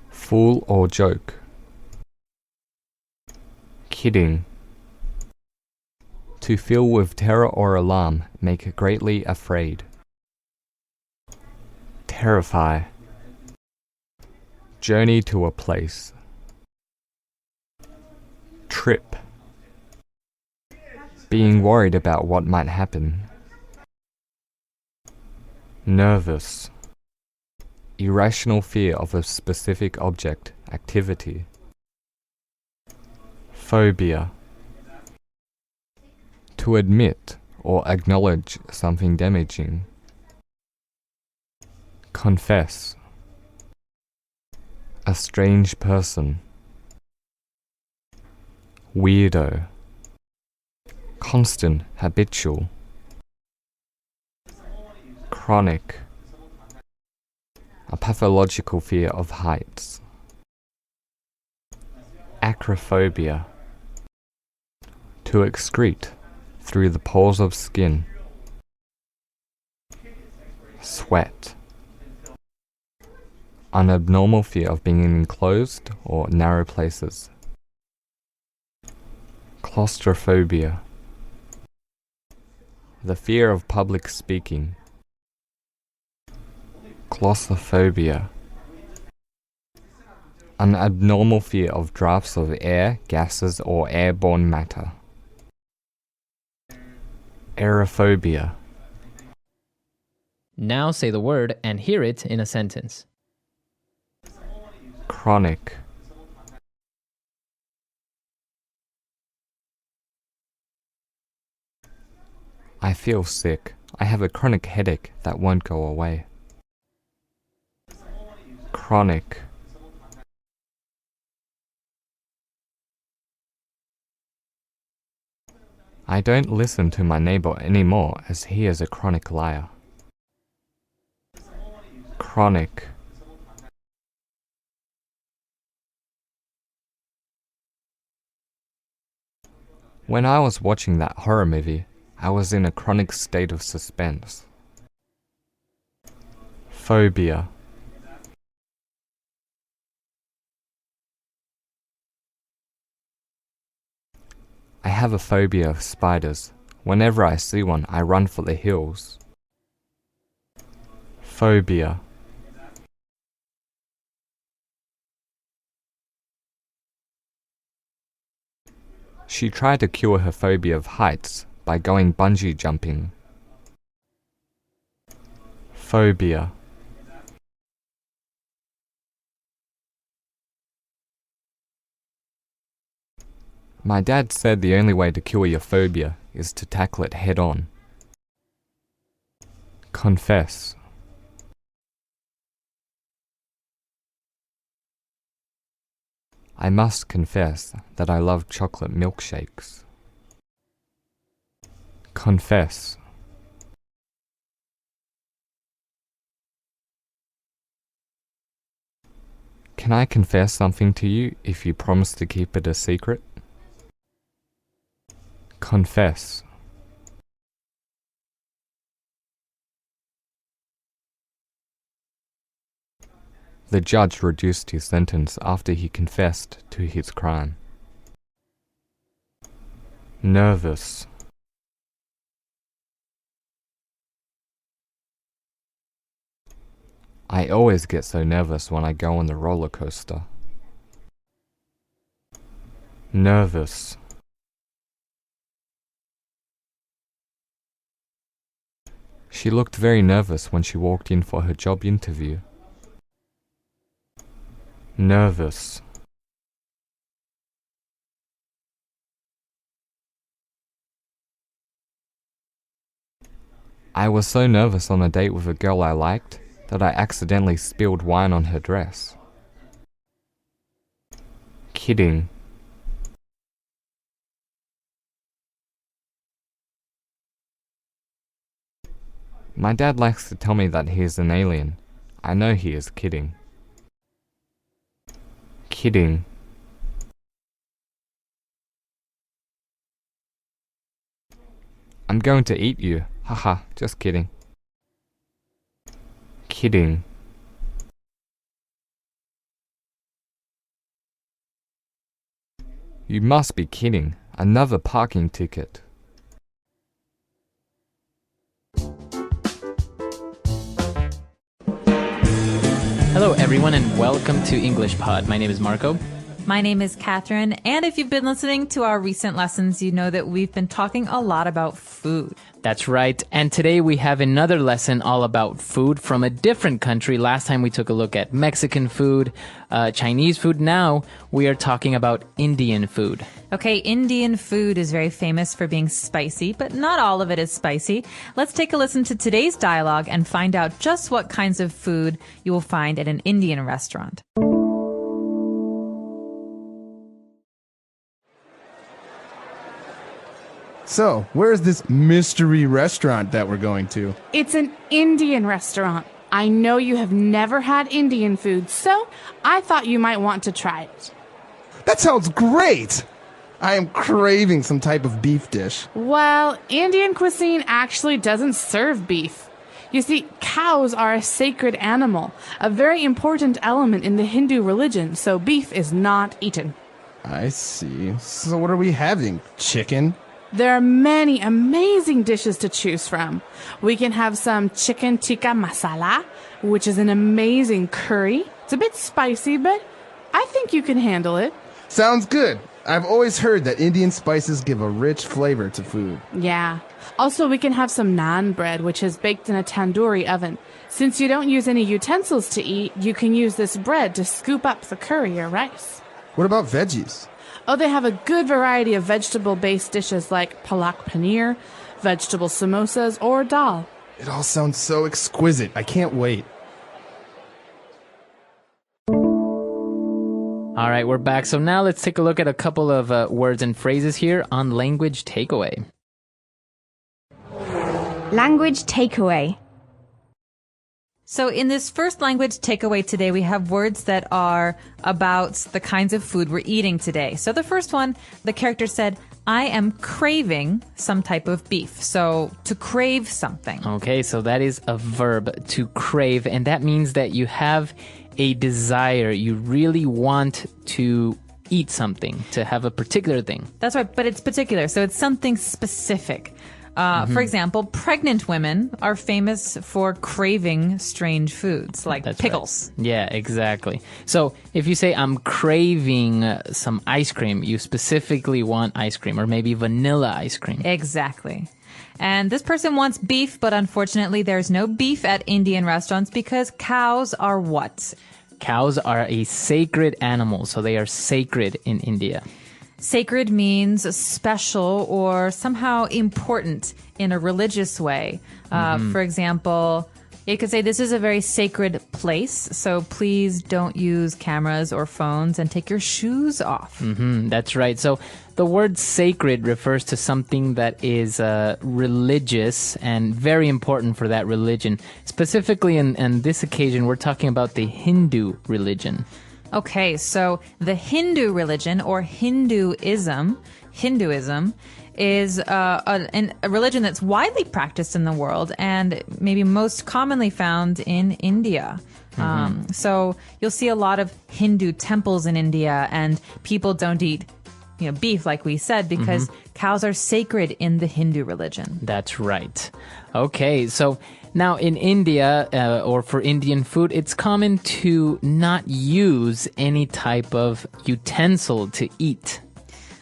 O: Fool or joke. Kidding. To fill with terror or alarm, make greatly afraid. Terrify. Journey to a place. Trip. Being worried about what might happen. Nervous. Irrational fear of a specific object, activity. Phobia. To admit or acknowledge something damaging. Confess. A strange person. Weirdo. Constant, habitual. Chronic. A pathological fear of heights. Acrophobia. To excrete through the pores of skin.
P: Sweat. An abnormal fear of being in enclosed or narrow places. Claustrophobia. The fear of public speaking. Glossophobia. An abnormal fear of drafts of air, gases, or airborne matter. Aerophobia.
A: Now say the word and hear it in a sentence.
P: Chronic. I feel sick. I have a chronic headache that won't go away. Chronic. I don't listen to my neighbor anymore as he is a chronic liar. Chronic. When I was watching that horror movie, I was in a chronic state of suspense. Phobia. I have a phobia of spiders. Whenever I see one, I run for the hills. Phobia. She tried to cure her phobia of heights by going bungee jumping. Phobia. My dad said the only way to cure your phobia is to tackle it head on. Confess. I must confess that I love chocolate milkshakes. Confess. Can I confess something to you if you promise to keep it a secret? Confess. The judge reduced his sentence after he confessed to his crime. Nervous. I always get so nervous when I go on the roller coaster. Nervous. She looked very nervous when she walked in for her job interview. Nervous. I was so nervous on a date with a girl I liked that I accidentally spilled wine on her dress. Kidding. My dad likes to tell me that he is an alien. I know he is kidding. Kidding. I'm going to eat you. Haha, just kidding. Kidding. You must be kidding. Another parking ticket.
A: Hello, everyone, and welcome to English Pod. My name is Marco.
B: My name is Catherine, and if you've been listening to our recent lessons, you know that we've been talking a lot about food.
A: That's right. And today we have another lesson all about food from a different country. Last time we took a look at Mexican food, Chinese food. Now we are talking about Indian food.
B: Okay, Indian food is very famous for being spicy, but not all of it is spicy. Let's take a listen to today's dialogue and find out just what kinds of food you will find at an Indian restaurant.
I: So, where's this mystery restaurant that we're going to?
N: It's an Indian restaurant. I know you have never had Indian food, so I thought you might want to try it.
I: That sounds great! I am craving some type of beef dish.
N: Well, Indian cuisine actually doesn't serve beef. You see, cows are a sacred animal, a very important element in the Hindu religion, so beef is not eaten.
I: I see. So what are we having? Chicken?
N: There are many amazing dishes to choose from. We can have some chicken tikka masala, which is an amazing curry. It's a bit spicy, but I think you can handle it.
I: Sounds good. I've always heard that Indian spices give a rich flavor to food.
N: Yeah. Also, we can have some naan bread, which is baked in a tandoori oven. Since you don't use any utensils to eat, you can use this bread to scoop up the curry or rice.
I: What about veggies?
N: Oh, they have a good variety of vegetable-based dishes like palak paneer, vegetable samosas, or dal.
I: It all sounds so exquisite. I can't wait.
A: All right, we're back. So now let's take a look at a couple of words and phrases here on language takeaway.
E: Language takeaway.
B: So in this first language takeaway today, we have words that are about the kinds of food we're eating today. So the first one, the character said, I am craving some type of beef. So to crave something.
A: Okay, so that is a verb, to crave, and that means that you have a desire. You really want to eat something, to have a particular thing.
B: That's right, but it's particular, so it's something specific. For example, pregnant women are famous for craving strange foods like pickles.
A: Right. Yeah, exactly. So if you say, I'm craving some ice cream, you specifically want ice cream, or maybe vanilla ice cream.
B: Exactly. And this person wants beef, but unfortunately there's no beef at Indian restaurants because cows are what?
A: Cows are a sacred animal, so they are sacred in India.
B: Sacred means special or somehow important in a religious way. For example, you could say this is a very sacred place, so please don't use cameras or phones and take your shoes off.
A: That's right. So the word sacred refers to something that is religious and very important for that religion. Specifically in this occasion, we're talking about the Hindu religion.
B: Okay, so the Hindu religion or Hinduism is a religion that's widely practiced in the world and maybe most commonly found in India. So you'll see a lot of Hindu temples in India, and people don't eat beef, like we said, because cows are sacred in the Hindu religion.
A: That's right. Okay, so now in India, or for Indian food, it's common to not use any type of utensil to eat.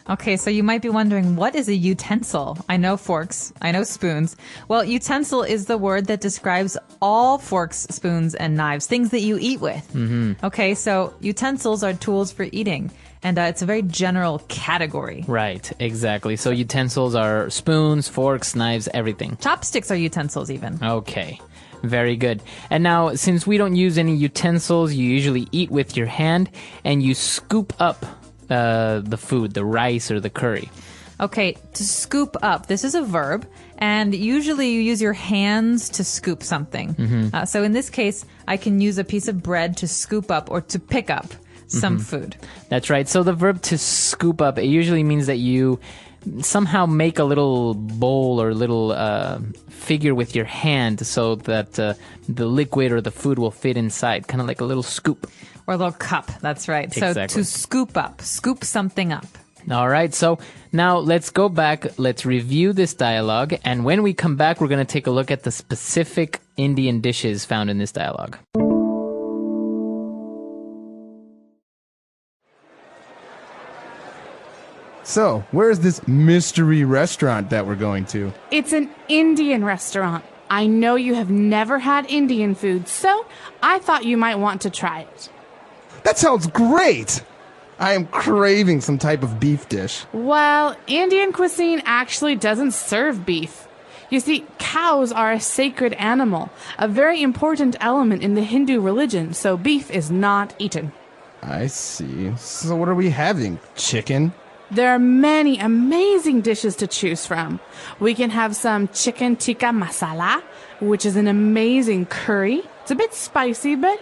B: Okay, so you might be wondering, what is a utensil? I know forks, I know spoons. Well, utensil is the word that describes all forks, spoons, and knives, things that you eat with. Okay, so utensils are tools for eating. And it's a very general category.
A: Right, exactly. So utensils are spoons, forks, knives, everything.
B: Chopsticks are utensils even.
A: Okay, very good. And now, since we don't use any utensils, you usually eat with your hand and you scoop up the food, the rice or the curry.
B: Okay, to scoop up, this is a verb, and usually you use your hands to scoop something. So in this case, I can use a piece of bread to scoop up or to pick up some food. That's
A: right. So the verb to scoop up, it usually means that you somehow make a little bowl or little figure with your hand so that the liquid or the food will fit inside, kind of like a little scoop.
B: Or a little cup, that's right.
A: Exactly.
B: So to scoop up, scoop something up.
A: All right, so now let's go back, let's review this dialogue, and when we come back, we're going to take a look at the specific Indian dishes found in this dialogue.
I: So, where's this mystery restaurant that we're going to?
N: It's an Indian restaurant. I know you have never had Indian food, so I thought you might want to try it.
I: That sounds great! I am craving some type of beef dish.
N: Well, Indian cuisine actually doesn't serve beef. You see, cows are a sacred animal, a very important element in the Hindu religion, so beef is not eaten.
I: I see. So what are we having? Chicken?
N: There are many amazing dishes to choose from. We can have some chicken tikka masala, which is an amazing curry. It's a bit spicy, but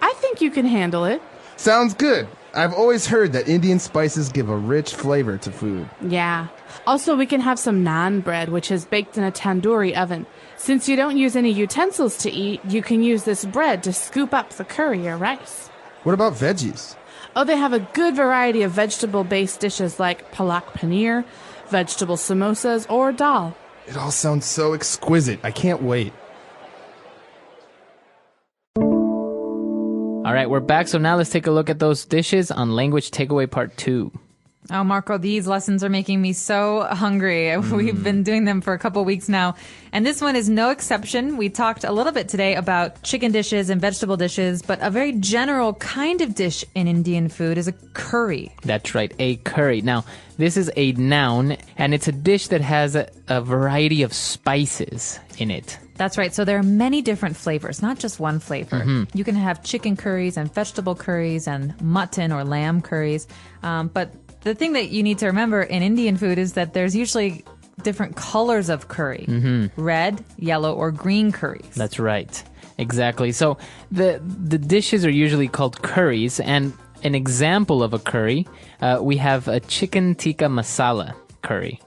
N: I think you can handle it.
I: Sounds good. I've always heard that Indian spices give a rich flavor to food.
N: Yeah. Also, we can have some naan bread, which is baked in a tandoori oven. Since you don't use any utensils to eat, you can use this bread to scoop up the curry or rice.
I: What about veggies?
N: Oh, they have a good variety of vegetable-based dishes like palak paneer, vegetable samosas, or dal.
I: It all sounds so exquisite. I can't wait.
A: All right, we're back. So now let's take a look at those dishes on Language Takeaway Part 2.
B: Oh, Marco, these lessons are making me so hungry. We've been doing them for a couple weeks now. And this one is no exception. We talked a little bit today about chicken dishes and vegetable dishes, but a very general kind of dish in Indian food is a curry.
A: That's right, a curry. Now, this is a noun, and it's a dish that has a variety of spices in it.
B: That's right. So there are many different flavors, not just one flavor. You can have chicken curries and vegetable curries and mutton or lamb curries. But the thing that you need to remember in Indian food is that there's usually different colors of curry. Red, yellow, or green curries.
A: That's right. Exactly. So the dishes are usually called curries, and an example of a curry, we have a chicken tikka masala curry.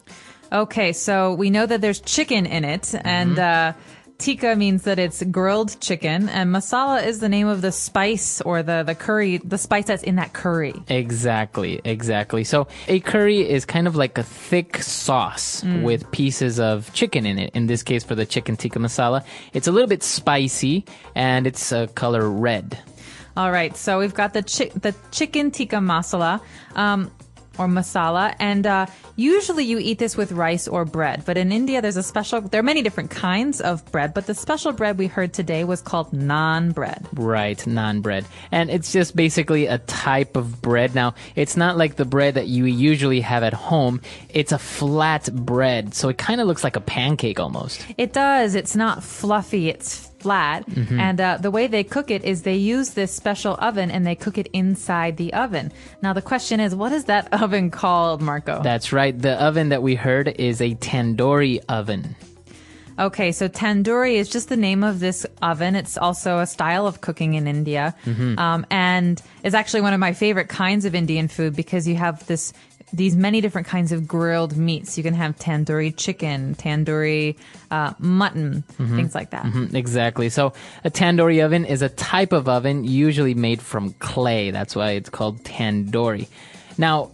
B: Okay, so we know that there's chicken in it, and tikka means that it's grilled chicken, and masala is the name of the spice or the curry, the spice that's in that curry.
A: Exactly. So a curry is kind of like a thick sauce with pieces of chicken in it. In this case, for the chicken tikka masala, it's a little bit spicy, and it's color red.
B: All right, so we've got the chicken tikka masala. Or masala, and usually you eat this with rice or bread. But in India, there are many different kinds of bread, but the special bread we heard today was called naan bread.
A: Right, naan bread. And it's just basically a type of bread. Now, it's not like the bread that you usually have at home. It's a flat bread, so it kind of looks like a pancake almost.
B: It does. It's not fluffy. It's flat. And the way they cook it is they use this special oven and they cook it inside the oven. Now the question is, what is that oven called, Marco?
A: That's right. The oven that we heard is a tandoori oven.
B: Okay, so tandoori is just the name of this oven. It's also a style of cooking in India. And it's actually one of my favorite kinds of Indian food because you have these many different kinds of grilled meats. You can have tandoori chicken, tandoori mutton, things like that.
A: Exactly. So a tandoori oven is a type of oven usually made from clay. That's why it's called tandoori. Now,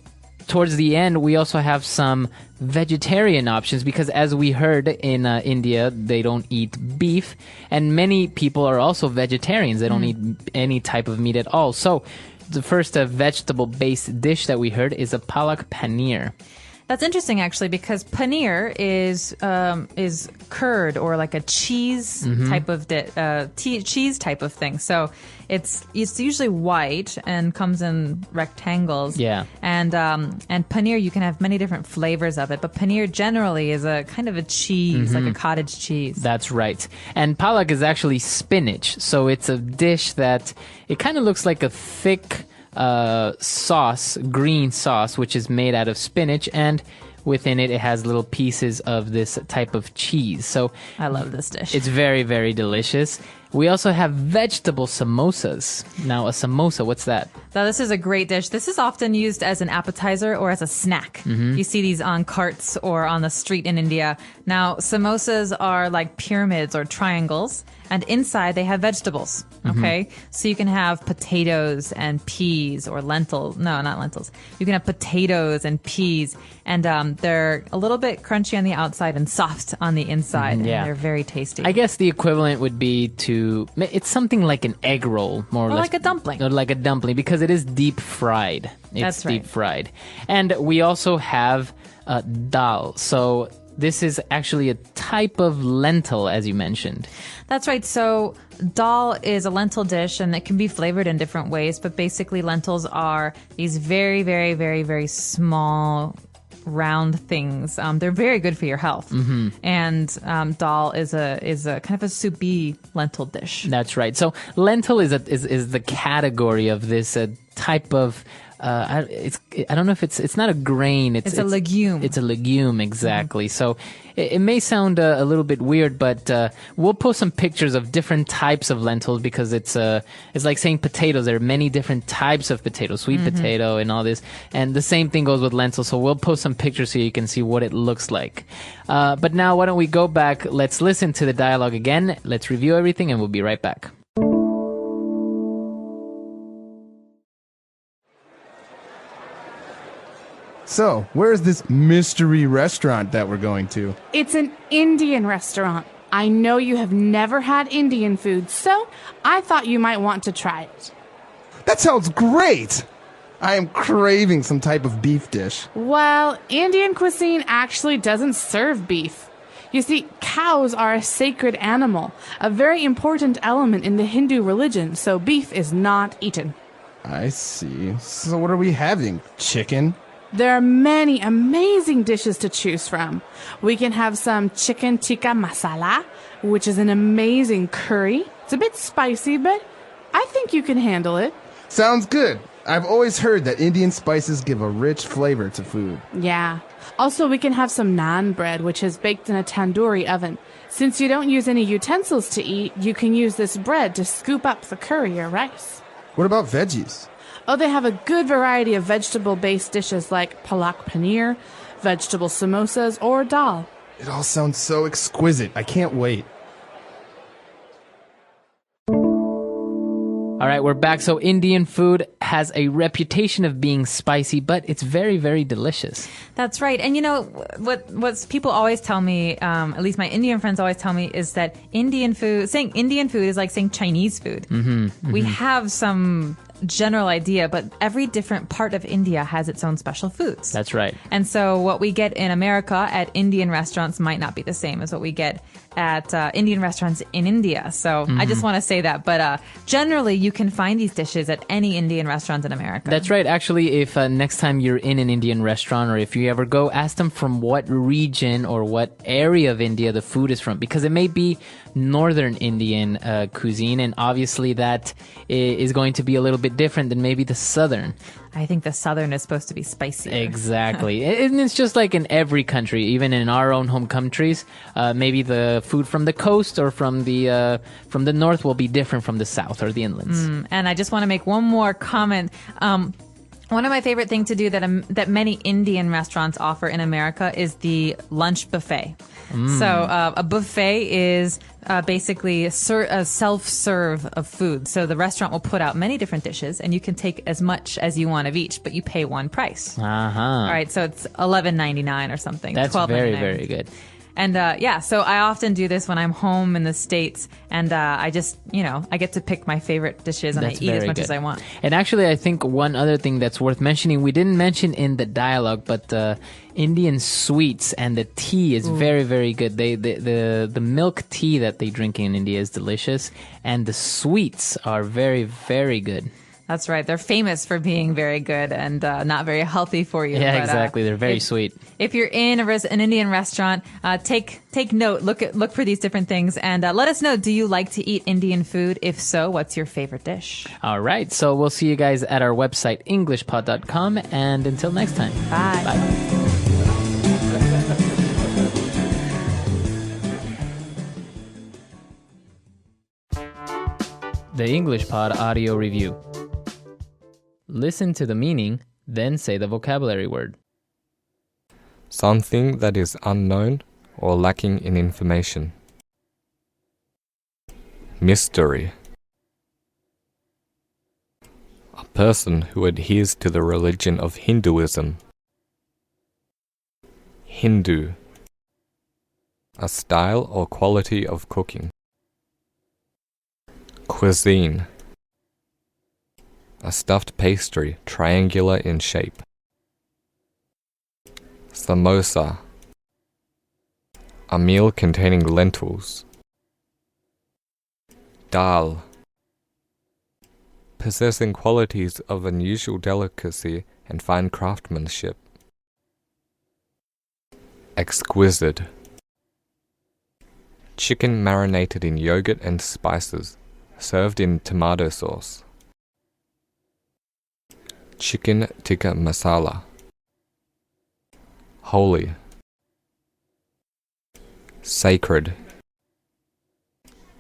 A: towards the end, we also have some vegetarian options because as we heard in India, they don't eat beef. And many people are also vegetarians. They don't eat any type of meat at all. So the first vegetable-based dish that we heard is a palak paneer.
B: That's interesting, actually, because paneer is curd or like a cheese type of cheese type of thing. So it's usually white and comes in rectangles.
A: Yeah.
B: And paneer, you can have many different flavors of it, but paneer generally is a kind of a cheese, like a cottage cheese.
A: That's right. And palak is actually spinach. So it's a dish that it kind of looks like a thick sauce, green sauce, which is made out of spinach, and within it has little pieces of this type of cheese. So
B: I love this dish.
A: It's very, very delicious. We also have vegetable samosas. Now, a samosa, what's that?
B: Now, this is a great dish. This is often used as an appetizer or as a snack. You see these on carts or on the street in India. Now, samosas are like pyramids or triangles, and inside they have vegetables. Okay? So you can have potatoes and peas or lentils. No, not lentils. You can have potatoes and peas, and they're a little bit crunchy on the outside and soft on the inside.
A: Yeah.
B: And they're very tasty.
A: I guess the equivalent would be it's something like an egg roll, more or less.
B: Like a dumpling.
A: Or like a dumpling, because it is deep fried.
B: That's right.
A: Deep fried. And we also have dal. So this is actually a type of lentil, as you mentioned.
B: That's right. So dal is a lentil dish, and it can be flavored in different ways. But basically, lentils are these very, very, very, very small round things. They're very good for your health. And dal is a kind of a soupy lentil dish.
A: That's right. So lentil is the category of this type of I don't know if it's not a grain.
B: It's a legume.
A: It's a legume, exactly. So it may sound a little bit weird, but we'll post some pictures of different types of lentils because it's like saying potatoes. There are many different types of potatoes, sweet potato and all this. And the same thing goes with lentils. So we'll post some pictures so you can see what it looks like. But now why don't we go back? Let's listen to the dialogue again. Let's review everything and we'll be right back.
I: So, where's this mystery restaurant that we're going to?
N: It's an Indian restaurant. I know you have never had Indian food, so I thought you might want to try it.
I: That sounds great! I am craving some type of beef dish.
N: Well, Indian cuisine actually doesn't serve beef. You see, cows are a sacred animal, a very important element in the Hindu religion, so beef is not eaten.
I: I see. So what are we having? Chicken?
N: There are many amazing dishes to choose from. We can have some chicken tikka masala, which is an amazing curry. It's a bit spicy, but I think you can handle it.
I: Sounds good. I've always heard that Indian spices give a rich flavor to food.
N: Yeah. Also, we can have some naan bread, which is baked in a tandoori oven. Since you don't use any utensils to eat, you can use this bread to scoop up the curry or rice.
I: What about veggies?
N: Oh, they have a good variety of vegetable-based dishes like palak paneer, vegetable samosas, or dal.
I: It all sounds so exquisite. I can't wait.
A: All right, we're back. So Indian food has a reputation of being spicy, but it's very, very delicious.
B: That's right. And you know, what people always tell me, at least my Indian friends always tell me, is that saying Indian food is like saying Chinese food. We have some general idea, but every different part of India has its own special foods.
A: That's right.
B: And so what we get in America at Indian restaurants might not be the same as what we get at Indian restaurants in India. So I just want to say that. But generally, you can find these dishes at any Indian restaurant in America.
A: That's right. Actually, if next time you're in an Indian restaurant or if you ever go, ask them from what region or what area of India the food is from, because it may be northern Indian cuisine, and obviously that is going to be a little bit different than maybe the southern.
B: I think the southern is supposed to be spicier.
A: Exactly. And it's just like in every country, even in our own home countries, maybe the food from the coast or from the north will be different from the south or the inlands.
B: And I just want to make one more comment. One of my favorite things to do that many Indian restaurants offer in America is the lunch buffet. So a buffet is basically a self-serve of food. So the restaurant will put out many different dishes, and you can take as much as you want of each, but you pay one price. All right, so it's $11.99 or something.
A: That's very, very good.
B: And so I often do this when I'm home in the States, and I just, I get to pick my favorite dishes and I eat as much as I want.
A: And actually, I think one other thing that's worth mentioning, we didn't mention in the dialogue, but Indian sweets and the tea is very, very good. The milk tea that they drink in India is delicious, and the sweets are very, very good.
B: That's right. They're famous for being very good and not very healthy for you.
A: Yeah, exactly. They're very sweet.
B: If you're in an Indian restaurant, take note. Look for these different things, and let us know. Do you like to eat Indian food? If so, what's your favorite dish?
A: All right. So we'll see you guys at our website, EnglishPod.com, and until next time.
B: Bye.
A: Bye. The English Pod Audio Review. Listen to the meaning, then say the vocabulary word.
P: Something that is unknown or lacking in information. Mystery. A person who adheres to the religion of Hinduism. Hindu. A style or quality of cooking. Cuisine. A stuffed pastry, triangular in shape. Samosa. A meal containing lentils. Dal. Possessing qualities of unusual delicacy and fine craftsmanship. Exquisite. Chicken marinated in yogurt and spices, served in tomato sauce. Chicken tikka masala. Holy. Sacred.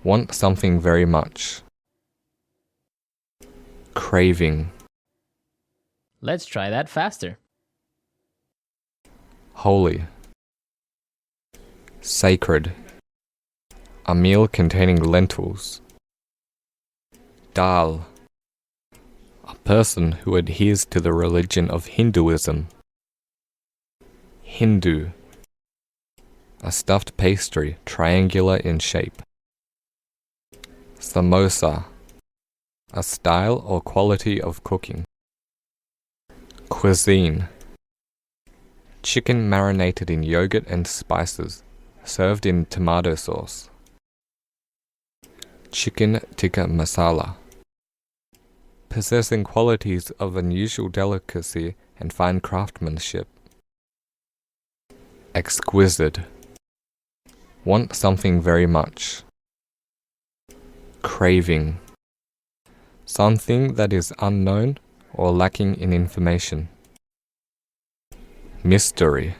P: Want something very much. Craving.
A: Let's try that faster.
P: Holy. Sacred. A meal containing lentils. Dal. A person who adheres to the religion of Hinduism. Hindu. A stuffed pastry, triangular in shape. Samosa. A style or quality of cooking. Cuisine. Chicken marinated in yogurt and spices, served in tomato sauce. Chicken tikka masala. Possessing qualities of unusual delicacy and fine craftsmanship. Exquisite. Want something very much. Craving. Something that is unknown or lacking in information. Mystery.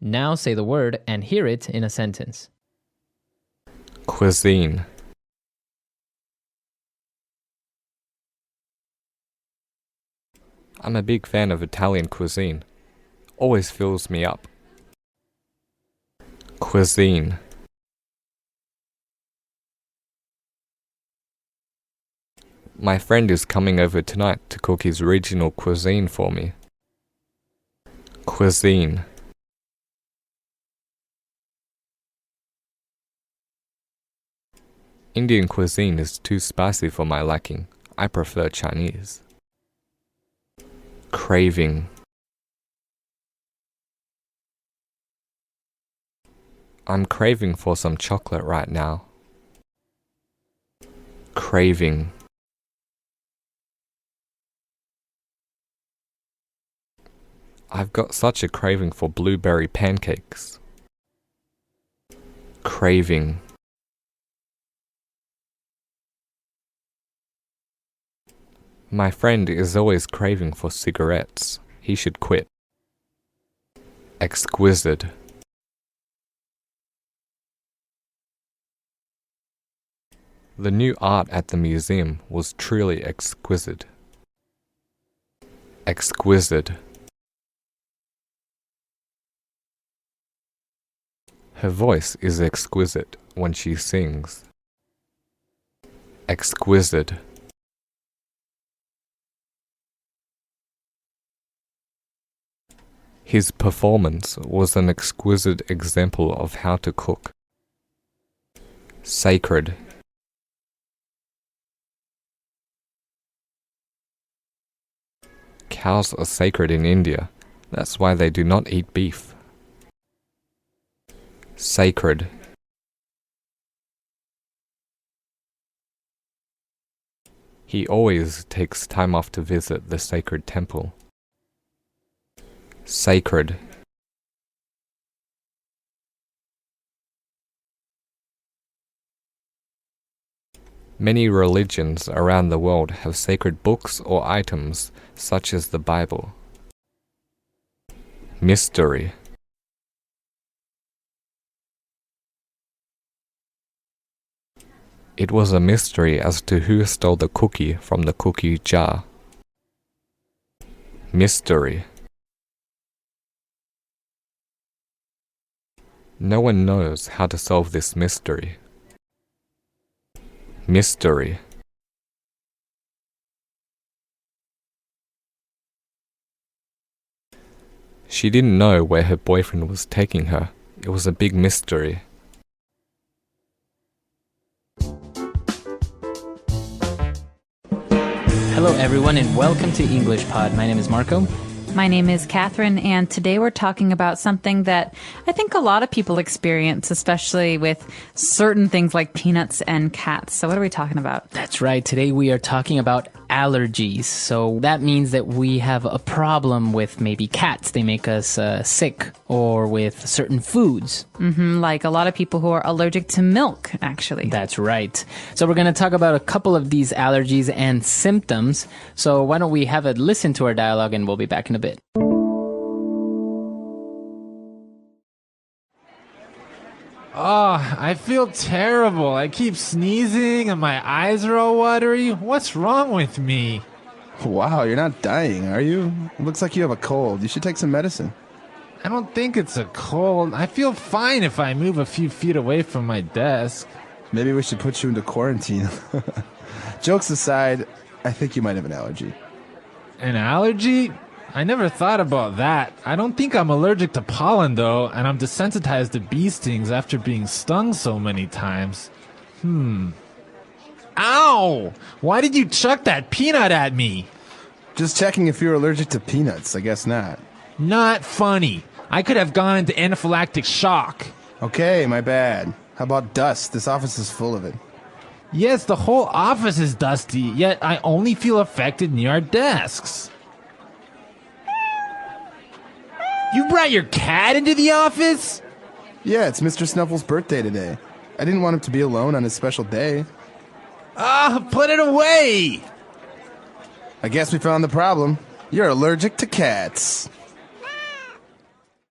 A: Now say the word and hear it in a sentence.
P: Cuisine. I'm a big fan of Italian cuisine. Always fills me up. Cuisine. My friend is coming over tonight to cook his regional cuisine for me. Cuisine. Indian cuisine is too spicy for my liking. I prefer Chinese. Craving. I'm craving for some chocolate right now. Craving. I've got such a craving for blueberry pancakes. Craving. My friend is always craving for cigarettes. He should quit. Exquisite. The new art at the museum was truly exquisite. Exquisite. Her voice is exquisite when she sings. Exquisite. His performance was an exquisite example of how to cook. Sacred. Cows are sacred in India. That's why they do not eat beef. Sacred. He always takes time off to visit the sacred temple. Sacred. Many religions around the world have sacred books or items, such as the Bible. Mystery. It was a mystery as to who stole the cookie from the cookie jar. Mystery. No one knows how to solve this mystery. Mystery. She didn't know where her boyfriend was taking her. It was a big mystery.
A: Hello everyone and welcome to English Pod. My name is Marco.
B: My name is Catherine, and today we're talking about something that I think a lot of people experience, especially with certain things like peanuts and cats. So what are we talking about?
A: That's right. Today we are talking about allergies. So that means that we have a problem with maybe cats. They make us sick, or with certain foods.
B: Like a lot of people who are allergic to milk, actually.
A: That's right. So we're going to talk about a couple of these allergies and symptoms. So why don't we have a listen to our dialogue, and we'll be back in a bit.
Q: Oh, I feel terrible. I keep sneezing and my eyes are all watery. What's wrong with me?
I: Wow, you're not dying, are you? Looks like you have a cold. You should take some medicine.
Q: I don't think it's a cold. I feel fine if I move a few feet away from my desk.
I: Maybe we should put you into quarantine. Jokes aside, I think you might have an allergy.
Q: An allergy? I never thought about that. I don't think I'm allergic to pollen, though, and I'm desensitized to bee stings after being stung so many times. Ow! Why did you chuck that peanut at me?
I: Just checking if you're allergic to peanuts. I guess not.
Q: Not funny. I could have gone into anaphylactic shock.
I: Okay, my bad. How about dust? This office is full of it.
Q: Yes, the whole office is dusty, yet I only feel affected near our desks. You brought your cat into the office?
I: Yeah, it's Mr. Snuffle's birthday today. I didn't want him to be alone on his special day.
Q: Put it away!
I: I guess we found the problem. You're allergic to cats.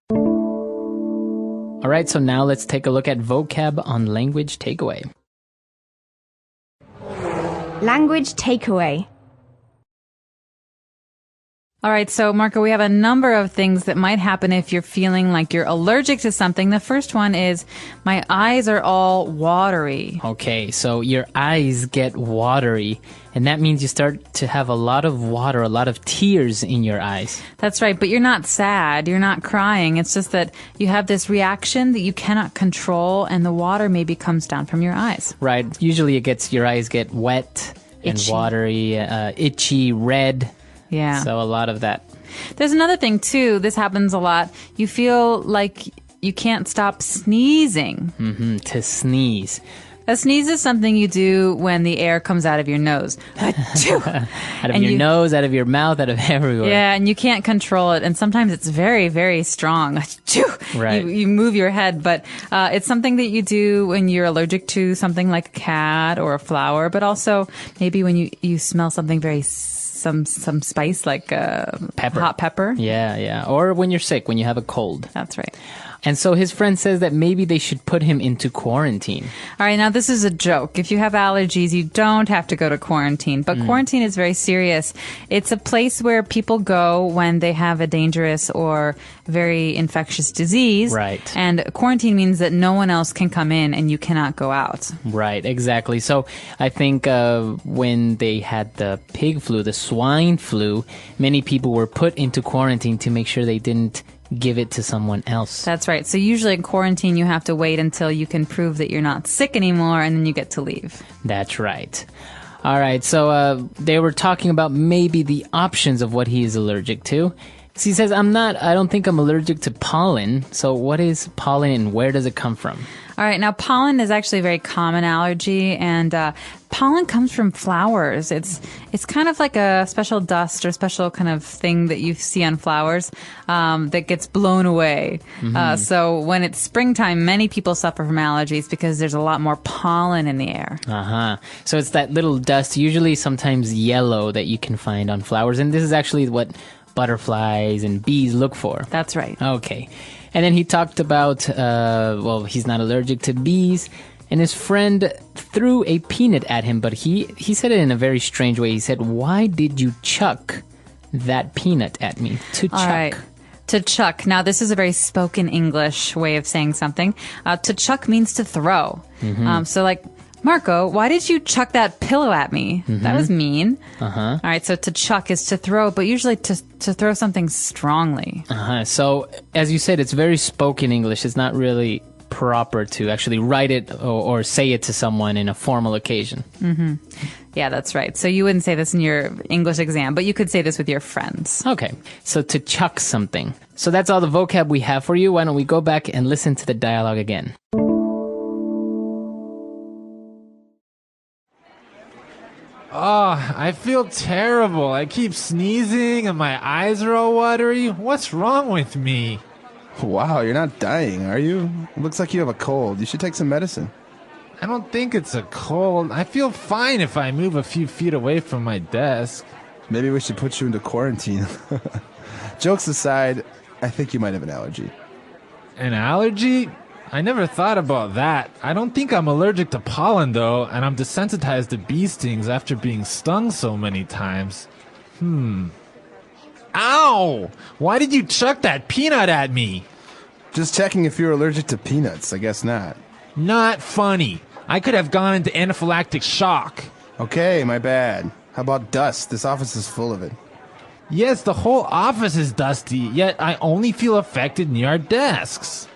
A: All right, so now let's take a look at vocab on language takeaway.
E: Language takeaway.
B: All right, so Marco, we have a number of things that might happen if you're feeling like you're allergic to something. The first one is, my eyes are all watery.
A: Okay, so your eyes get watery, and that means you start to have a lot of water, a lot of tears in your eyes.
B: That's right, but you're not sad, you're not crying. It's just that you have this reaction that you cannot control, and the water maybe comes down from your eyes.
A: Right, usually your eyes get wet and
B: Itchy.
A: watery, itchy, red.
B: Yeah.
A: So a lot of that.
B: There's another thing, too. This happens a lot. You feel like you can't stop sneezing.
A: To sneeze.
B: A sneeze is something you do when the air comes out of your nose.
A: Out of your nose, out of your mouth, out of everywhere.
B: Yeah, and you can't control it. And sometimes it's very, very strong.
A: Right.
B: You move your head, but it's something that you do when you're allergic to something like a cat or a flower, but also maybe when you smell something very some spice like
A: pepper.
B: Hot pepper.
A: Yeah. Or when you're sick, when you have a cold.
B: That's right.
A: And so his friend says that maybe they should put him into quarantine.
B: All right, now this is a joke. If you have allergies, you don't have to go to quarantine. But quarantine is very serious. It's a place where people go when they have a dangerous or very infectious disease.
A: Right.
B: And quarantine means that no one else can come in and you cannot go out.
A: Right, exactly. So I think when they had the pig flu, the swine flu, many people were put into quarantine to make sure they didn't give it to someone else.
B: That's right. So usually in quarantine, you have to wait until you can prove that you're not sick anymore, and then you get to leave.
A: That's right. All right. So they were talking about maybe the options of what he is allergic to. So he says, I don't think I'm allergic to pollen. So what is pollen and where does it come from?
B: All right. Now, pollen is actually a very common allergy, and pollen comes from flowers. It's kind of like a special dust or special kind of thing that you see on flowers that gets blown away. So when it's springtime, many people suffer from allergies because there's a lot more pollen in the air.
A: So it's that little dust, usually sometimes yellow, that you can find on flowers. And this is actually what butterflies and bees look for.
B: That's right.
A: Okay. And then he talked about, he's not allergic to bees. And his friend threw a peanut at him, but he said it in a very strange way. He said, "Why did you chuck that peanut at me?" To chuck.
B: All right. To chuck. Now, this is a very spoken English way of saying something. To chuck means to throw. So like, Marco, why did you chuck that pillow at me? That was mean. All right, so to chuck is to throw, but usually to throw something strongly.
A: So, as you said, it's very spoken English. It's not really proper to actually write it or say it to someone in a formal occasion.
B: Yeah, that's right. So you wouldn't say this in your English exam, but you could say this with your friends.
A: Okay, so to chuck something. So that's all the vocab we have for you. Why don't we go back and listen to the dialogue again?
Q: Oh, I feel terrible. I keep sneezing and my eyes are all watery. What's wrong with me?
I: Wow, you're not dying, are you? It looks like you have a cold. You should take some medicine.
Q: I don't think it's a cold. I feel fine if I move a few feet away from my desk.
I: Maybe we should put you into quarantine. Jokes aside, I think you might have an allergy.
Q: An allergy? I never thought about that. I don't think I'm allergic to pollen, though, and I'm desensitized to bee stings after being stung so many times. Ow! Why did you chuck that peanut at me?
I: Just checking if you're allergic to peanuts. I guess not.
Q: Not funny. I could have gone into anaphylactic shock.
I: Okay, my bad. How about dust? This office is full of it.
Q: Yes, the whole office is dusty, yet I only feel affected near our desks.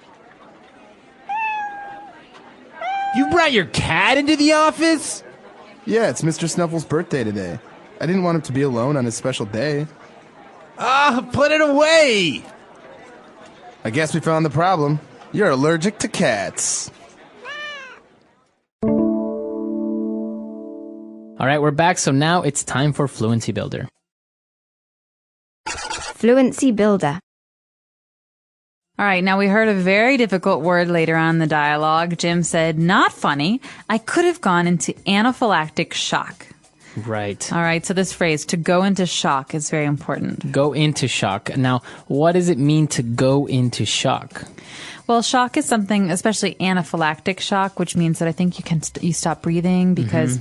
Q: You brought your cat into the office?
I: Yeah, it's Mr. Snuffle's birthday today. I didn't want him to be alone on his special day.
Q: Put it away!
I: I guess we found the problem. You're allergic to cats.
A: All right, we're back. So now it's time for Fluency Builder.
E: Fluency Builder.
B: All right, now we heard a very difficult word later on in the dialogue. Jim said, not funny. I could have gone into anaphylactic shock.
A: Right.
B: All right, so this phrase, to go into shock, is very important.
A: Go into shock. Now, what does it mean to go into shock?
B: Well, shock is something, especially anaphylactic shock, which means that I think you stop breathing because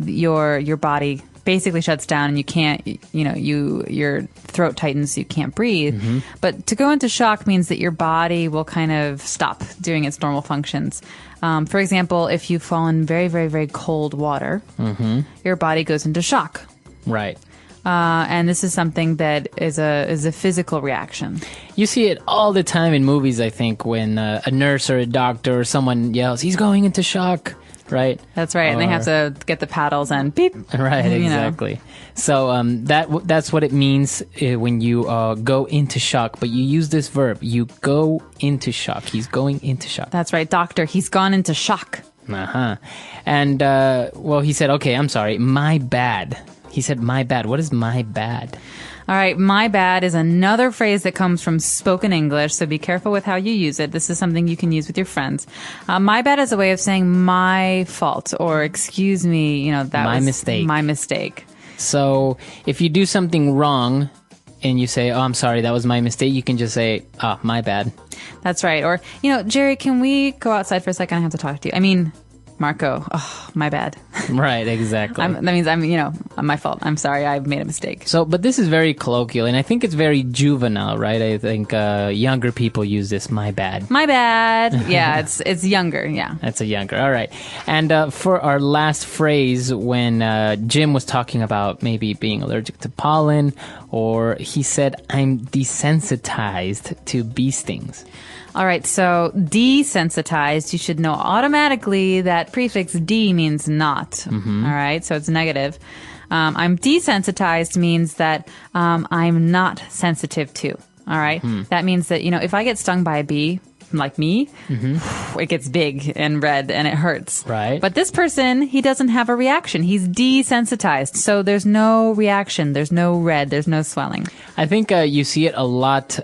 B: your body basically shuts down and you can't, your throat tightens so you can't breathe. But to go into shock means that your body will kind of stop doing its normal functions. For example, if you fall in very, very, very cold water, your body goes into shock.
A: Right.
B: And this is something that is a physical reaction.
A: You see it all the time in movies, I think, when a nurse or a doctor or someone yells, he's going into shock, right?
B: That's right, and they have to get the paddles and beep.
A: Right, exactly. So that's what it means when you go into shock, but you use this verb, you go into shock. He's going into shock.
B: That's right, doctor, he's gone into shock.
A: And, well, he said, okay, I'm sorry, my bad. He said, my bad. What is my bad?
B: All right, my bad is another phrase that comes from spoken English, so be careful with how you use it. This is something you can use with your friends. My bad is a way of saying my fault or excuse me, that was my mistake.
A: So if you do something wrong and you say, oh, I'm sorry, that was my mistake, you can just say, oh, my bad.
B: That's right. Or, Jerry, can we go outside for a second? I have to talk to you. I mean, Marco, oh, my bad.
A: Right, exactly.
B: That means my fault. I'm sorry, I made a mistake.
A: So, but this is very colloquial, and I think it's very juvenile, right? I think younger people use this, my bad.
B: My bad. Yeah, it's younger, yeah.
A: That's a younger, all right. And for our last phrase, when Jim was talking about maybe being allergic to pollen, or he said, I'm desensitized to bee stings.
B: All right, so desensitized, you should know automatically that prefix de means not. All right, so it's negative. I'm desensitized means that I'm not sensitive to. All right, that means that, if I get stung by a bee, like me, it gets big and red and it hurts.
A: Right.
B: But this person, he doesn't have a reaction. He's desensitized. So there's no reaction. There's no red. There's no swelling.
A: I think you see it a lot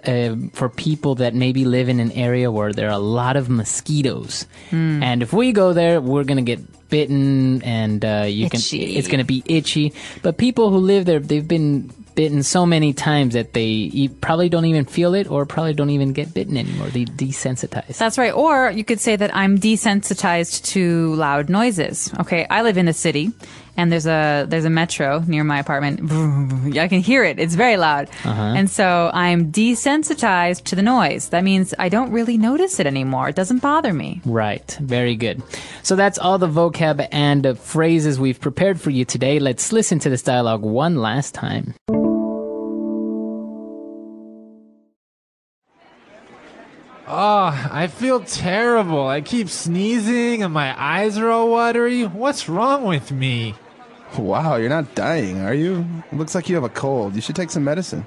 A: for people that maybe live in an area where there are a lot of mosquitoes. And if we go there, we're going to get bitten and it's going to be itchy. But people who live there, they've been bitten so many times that they probably don't even feel it or probably don't even get bitten anymore. They desensitize.
B: That's right. Or you could say that I'm desensitized to loud noises. Okay, I live in the city and there's a metro near my apartment. I can hear it. It's very loud. And so I'm desensitized to the noise. That means I don't really notice it anymore. It doesn't bother me.
A: Right. Very good. So that's all the vocab and phrases we've prepared for you today. Let's listen to this dialogue one last time.
Q: Oh, I feel terrible. I keep sneezing and my eyes are all watery. What's wrong with me?
I: Wow, you're not dying, are you? It looks like you have a cold. You should take some medicine.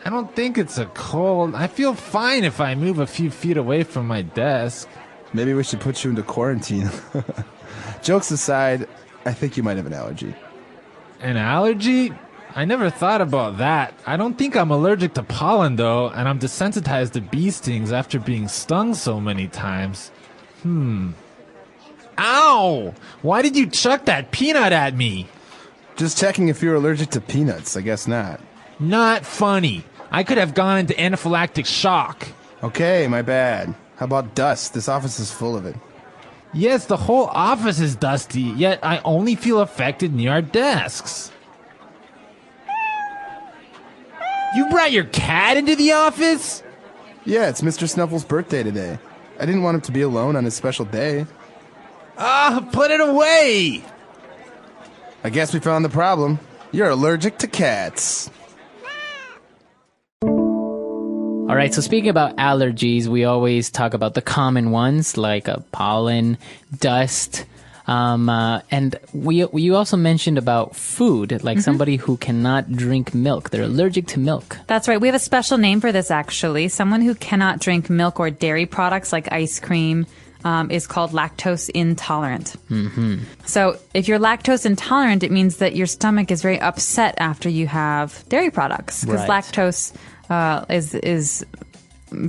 Q: I don't think it's a cold. I feel fine if I move a few feet away from my desk.
I: Maybe we should put you into quarantine. Jokes aside, I think you might have an allergy.
Q: An allergy? I never thought about that. I don't think I'm allergic to pollen, though, and I'm desensitized to bee stings after being stung so many times. Ow! Why did you chuck that peanut at me?
I: Just checking if you're allergic to peanuts. I guess not.
Q: Not funny. I could have gone into anaphylactic shock.
I: Okay, my bad. How about dust? This office is full of it.
Q: Yes, the whole office is dusty, yet I only feel affected near our desks. You brought your cat into the office?
I: Yeah, it's Mr. Snuffle's birthday today. I didn't want him to be alone on his special day.
Q: Put it away!
I: I guess we found the problem. You're allergic to cats.
A: All right, so speaking about allergies, we always talk about the common ones like pollen, dust, and you also mentioned about food, like somebody who cannot drink milk. They're allergic to milk.
B: That's right. We have a special name for this, actually. Someone who cannot drink milk or dairy products like ice cream is called lactose intolerant. So if you're lactose intolerant, it means that your stomach is very upset after you have dairy products, because lactose is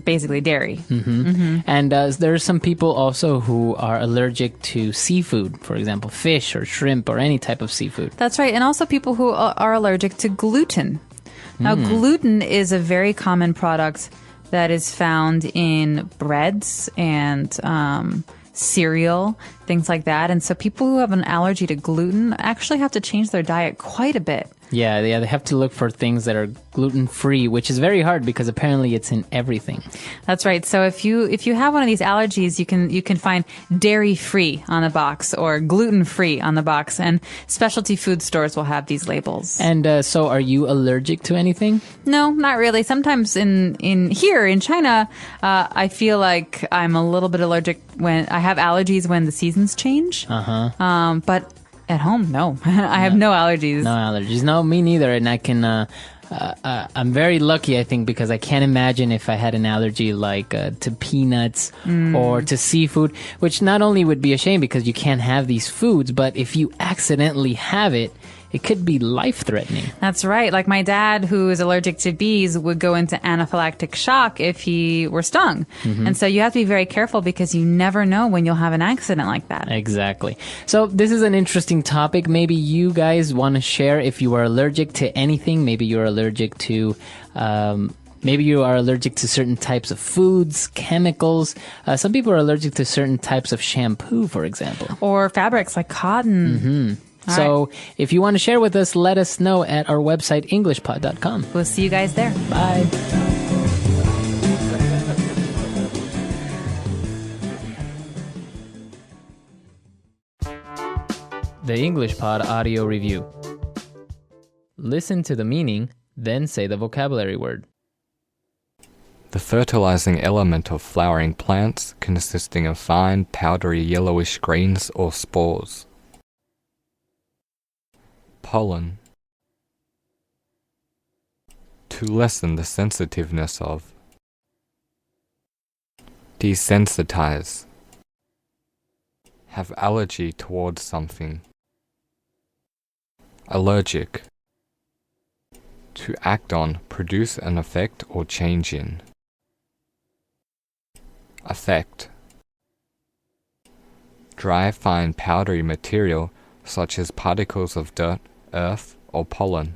B: basically dairy.
A: And there are some people also who are allergic to seafood, for example, fish or shrimp or any type of seafood.
B: That's right. And also people who are allergic to gluten. Now, gluten is a very common product that is found in breads and cereal, things like that. And so people who have an allergy to gluten actually have to change their diet quite a bit.
A: Yeah, they have to look for things that are gluten-free, which is very hard because apparently it's in everything.
B: That's right. So if you have one of these allergies, you can find dairy-free on the box or gluten-free on the box, and specialty food stores will have these labels.
A: And so are you allergic to anything?
B: No, not really. Sometimes in here in China, I feel like I'm a little bit allergic when I have allergies when the seasons change. But at home, no. I have no allergies.
A: No allergies. No, me neither. And I can, I'm very lucky, I think, because I can't imagine if I had an allergy like to peanuts or to seafood, which not only would be a shame because you can't have these foods, but if you accidentally have it, it could be life-threatening.
B: That's right. Like my dad, who is allergic to bees, would go into anaphylactic shock if he were stung. And so you have to be very careful because you never know when you'll have an accident like that.
A: Exactly. So this is an interesting topic. Maybe you guys want to share if you are allergic to anything. Maybe you're allergic to... maybe you are allergic to certain types of foods, chemicals. Some people are allergic to certain types of shampoo, for example.
B: Or fabrics like cotton.
A: So if you want to share with us, let us know at our website, englishpod.com.
B: We'll see you guys there.
A: Bye. The English Pod Audio Review. Listen to the meaning, then say the vocabulary word.
P: The fertilizing element of flowering plants consisting of fine, powdery yellowish grains or spores. Pollen. To lessen the sensitiveness of. Desensitize. Have allergy towards something. Allergic. To act on, produce an effect or change in. Effect. Dry, fine, powdery material such as particles of dirt, earth, or pollen.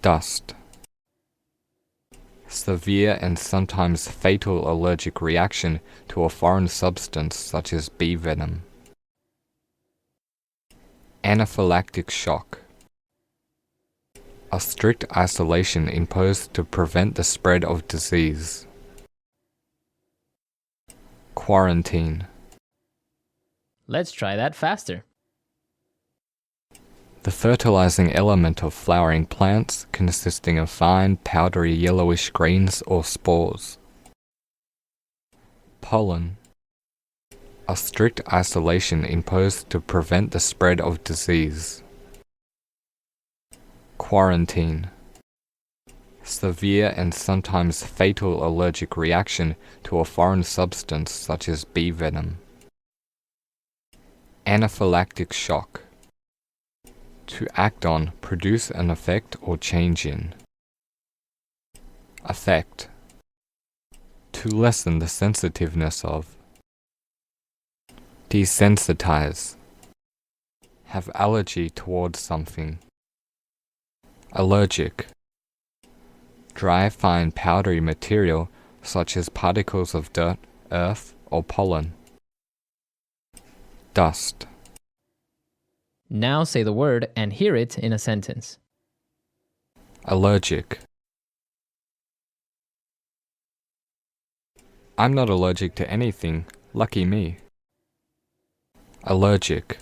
P: Dust. Severe and sometimes fatal allergic reaction to a foreign substance such as bee venom. Anaphylactic shock. A strict isolation imposed to prevent the spread of disease. Quarantine.
A: Let's try that faster.
P: The fertilizing element of flowering plants consisting of fine, powdery yellowish grains or spores. Pollen. A strict isolation imposed to prevent the spread of disease. Quarantine. Severe and sometimes fatal allergic reaction to a foreign substance such as bee venom. Anaphylactic shock. To act on, produce an effect or change in. Affect. To lessen the sensitiveness of. Desensitize. Have allergy towards something. Allergic. Dry, fine, powdery material such as particles of dirt, earth, or pollen. Dust.
A: Now say the word and hear it in a sentence.
P: Allergic. I'm not allergic to anything. Lucky me. Allergic.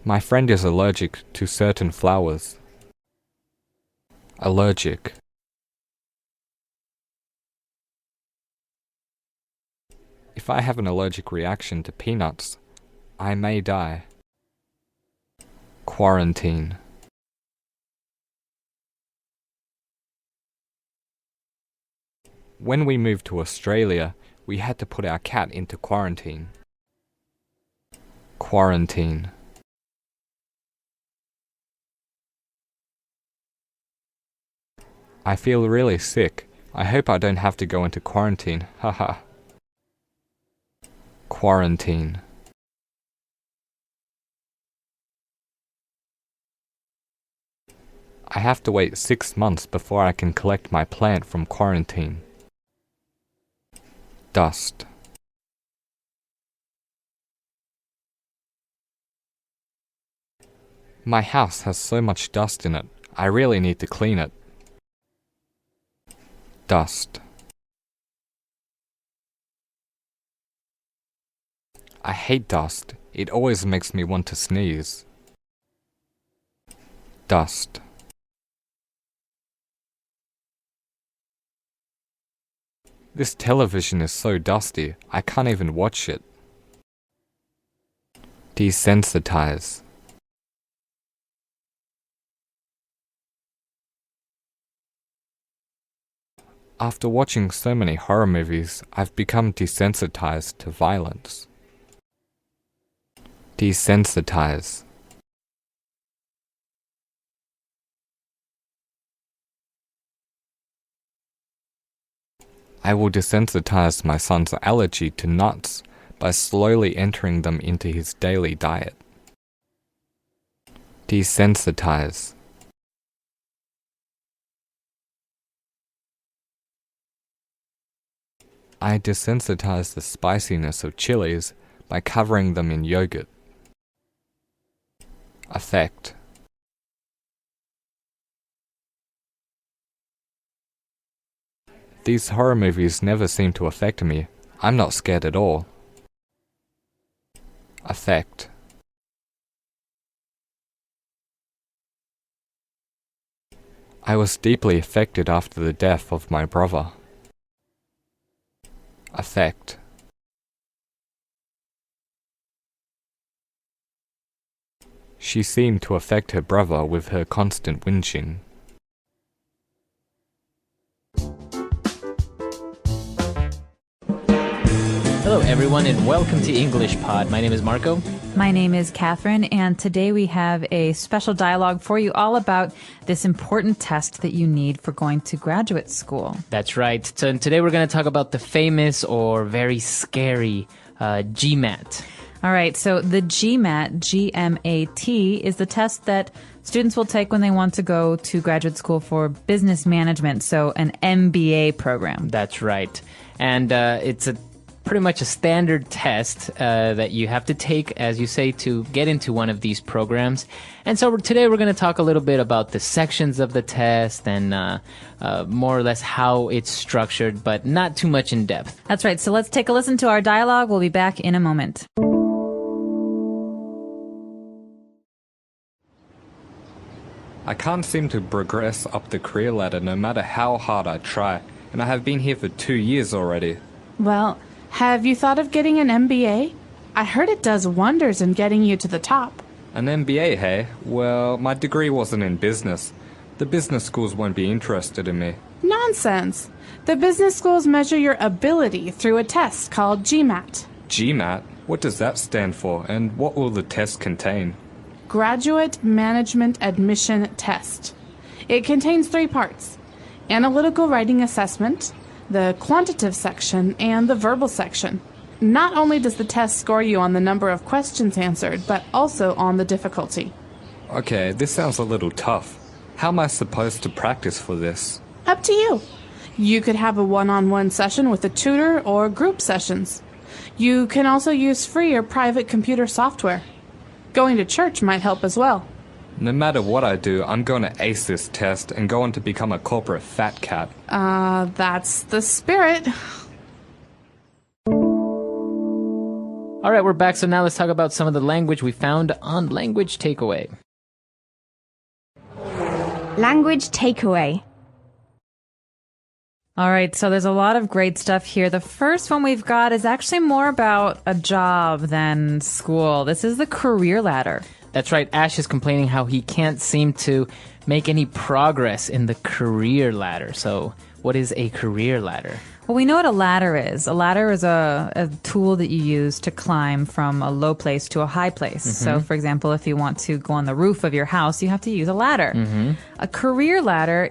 P: My friend is allergic to certain flowers. Allergic. If I have an allergic reaction to peanuts, I may die. Quarantine. When we moved to Australia, we had to put our cat into quarantine. Quarantine. I feel really sick. I hope I don't have to go into quarantine. Haha. Quarantine. I have to wait 6 months before I can collect my plant from quarantine. Dust. My house has so much dust in it. I really need to clean it. Dust. I hate dust. It always makes me want to sneeze. Dust. This television is so dusty, I can't even watch it. Desensitize. After watching so many horror movies, I've become desensitized to violence. Desensitize. I will desensitize my son's allergy to nuts by slowly entering them into his daily diet. Desensitize. I desensitize the spiciness of chilies by covering them in yogurt. Affect. These horror movies never seem to affect me. I'm not scared at all. Affect. I was deeply affected after the death of my brother. Affect. She seemed to affect her brother with her constant whinging.
A: Hello everyone and welcome to English Pod. My name is Marco.
B: My name is Catherine, and today we have a special dialogue for you all about this important test that you need for going to graduate school.
A: That's right. So today we're going to talk about the famous or very scary GMAT.
B: All right, so the GMAT, G-M-A-T, is the test that students will take when they want to go to graduate school for business management, so an MBA program.
A: That's right. And it's pretty much a standard test that you have to take, as you say, to get into one of these programs. And so today we're going to talk a little bit about the sections of the test and more or less how it's structured, but not too much in depth.
B: That's right. So let's take a listen to our dialogue. We'll be back in a moment.
P: I can't seem to progress up the career ladder no matter how hard I try, and I have been here for 2 years already.
N: Well, have you thought of getting an MBA? I heard it does wonders in getting you to the top.
P: An MBA, hey? Well, my degree wasn't in business. The business schools won't be interested in me.
N: Nonsense. The business schools measure your ability through a test called GMAT.
P: GMAT? What does that stand for, and what will the test contain?
N: Graduate Management Admission Test. It contains 3 parts: analytical writing assessment, the quantitative section, and the verbal section. Not only does the test score you on the number of questions answered, but also on the difficulty.
P: Okay, this sounds a little tough. How am I supposed to practice for this?
N: Up to you. You could have a one-on-one session with a tutor or group sessions. You can also use free or private computer software. Going to church might help as well.
P: No matter what I do, I'm going to ace this test and go on to become a corporate fat cat.
N: That's the spirit.
A: All right, we're back. So now let's talk about some of the language we found on Language Takeaway.
E: Language takeaway.
B: All right, so there's a lot of great stuff here. The first one we've got is actually more about a job than school. This is the career ladder.
A: That's right. Ash is complaining how he can't seem to make any progress in the career ladder. So what is a career ladder?
B: Well, we know what a ladder is. A ladder is a tool that you use to climb from a low place to a high place. So, for example, if you want to go on the roof of your house, you have to use a ladder. A career ladder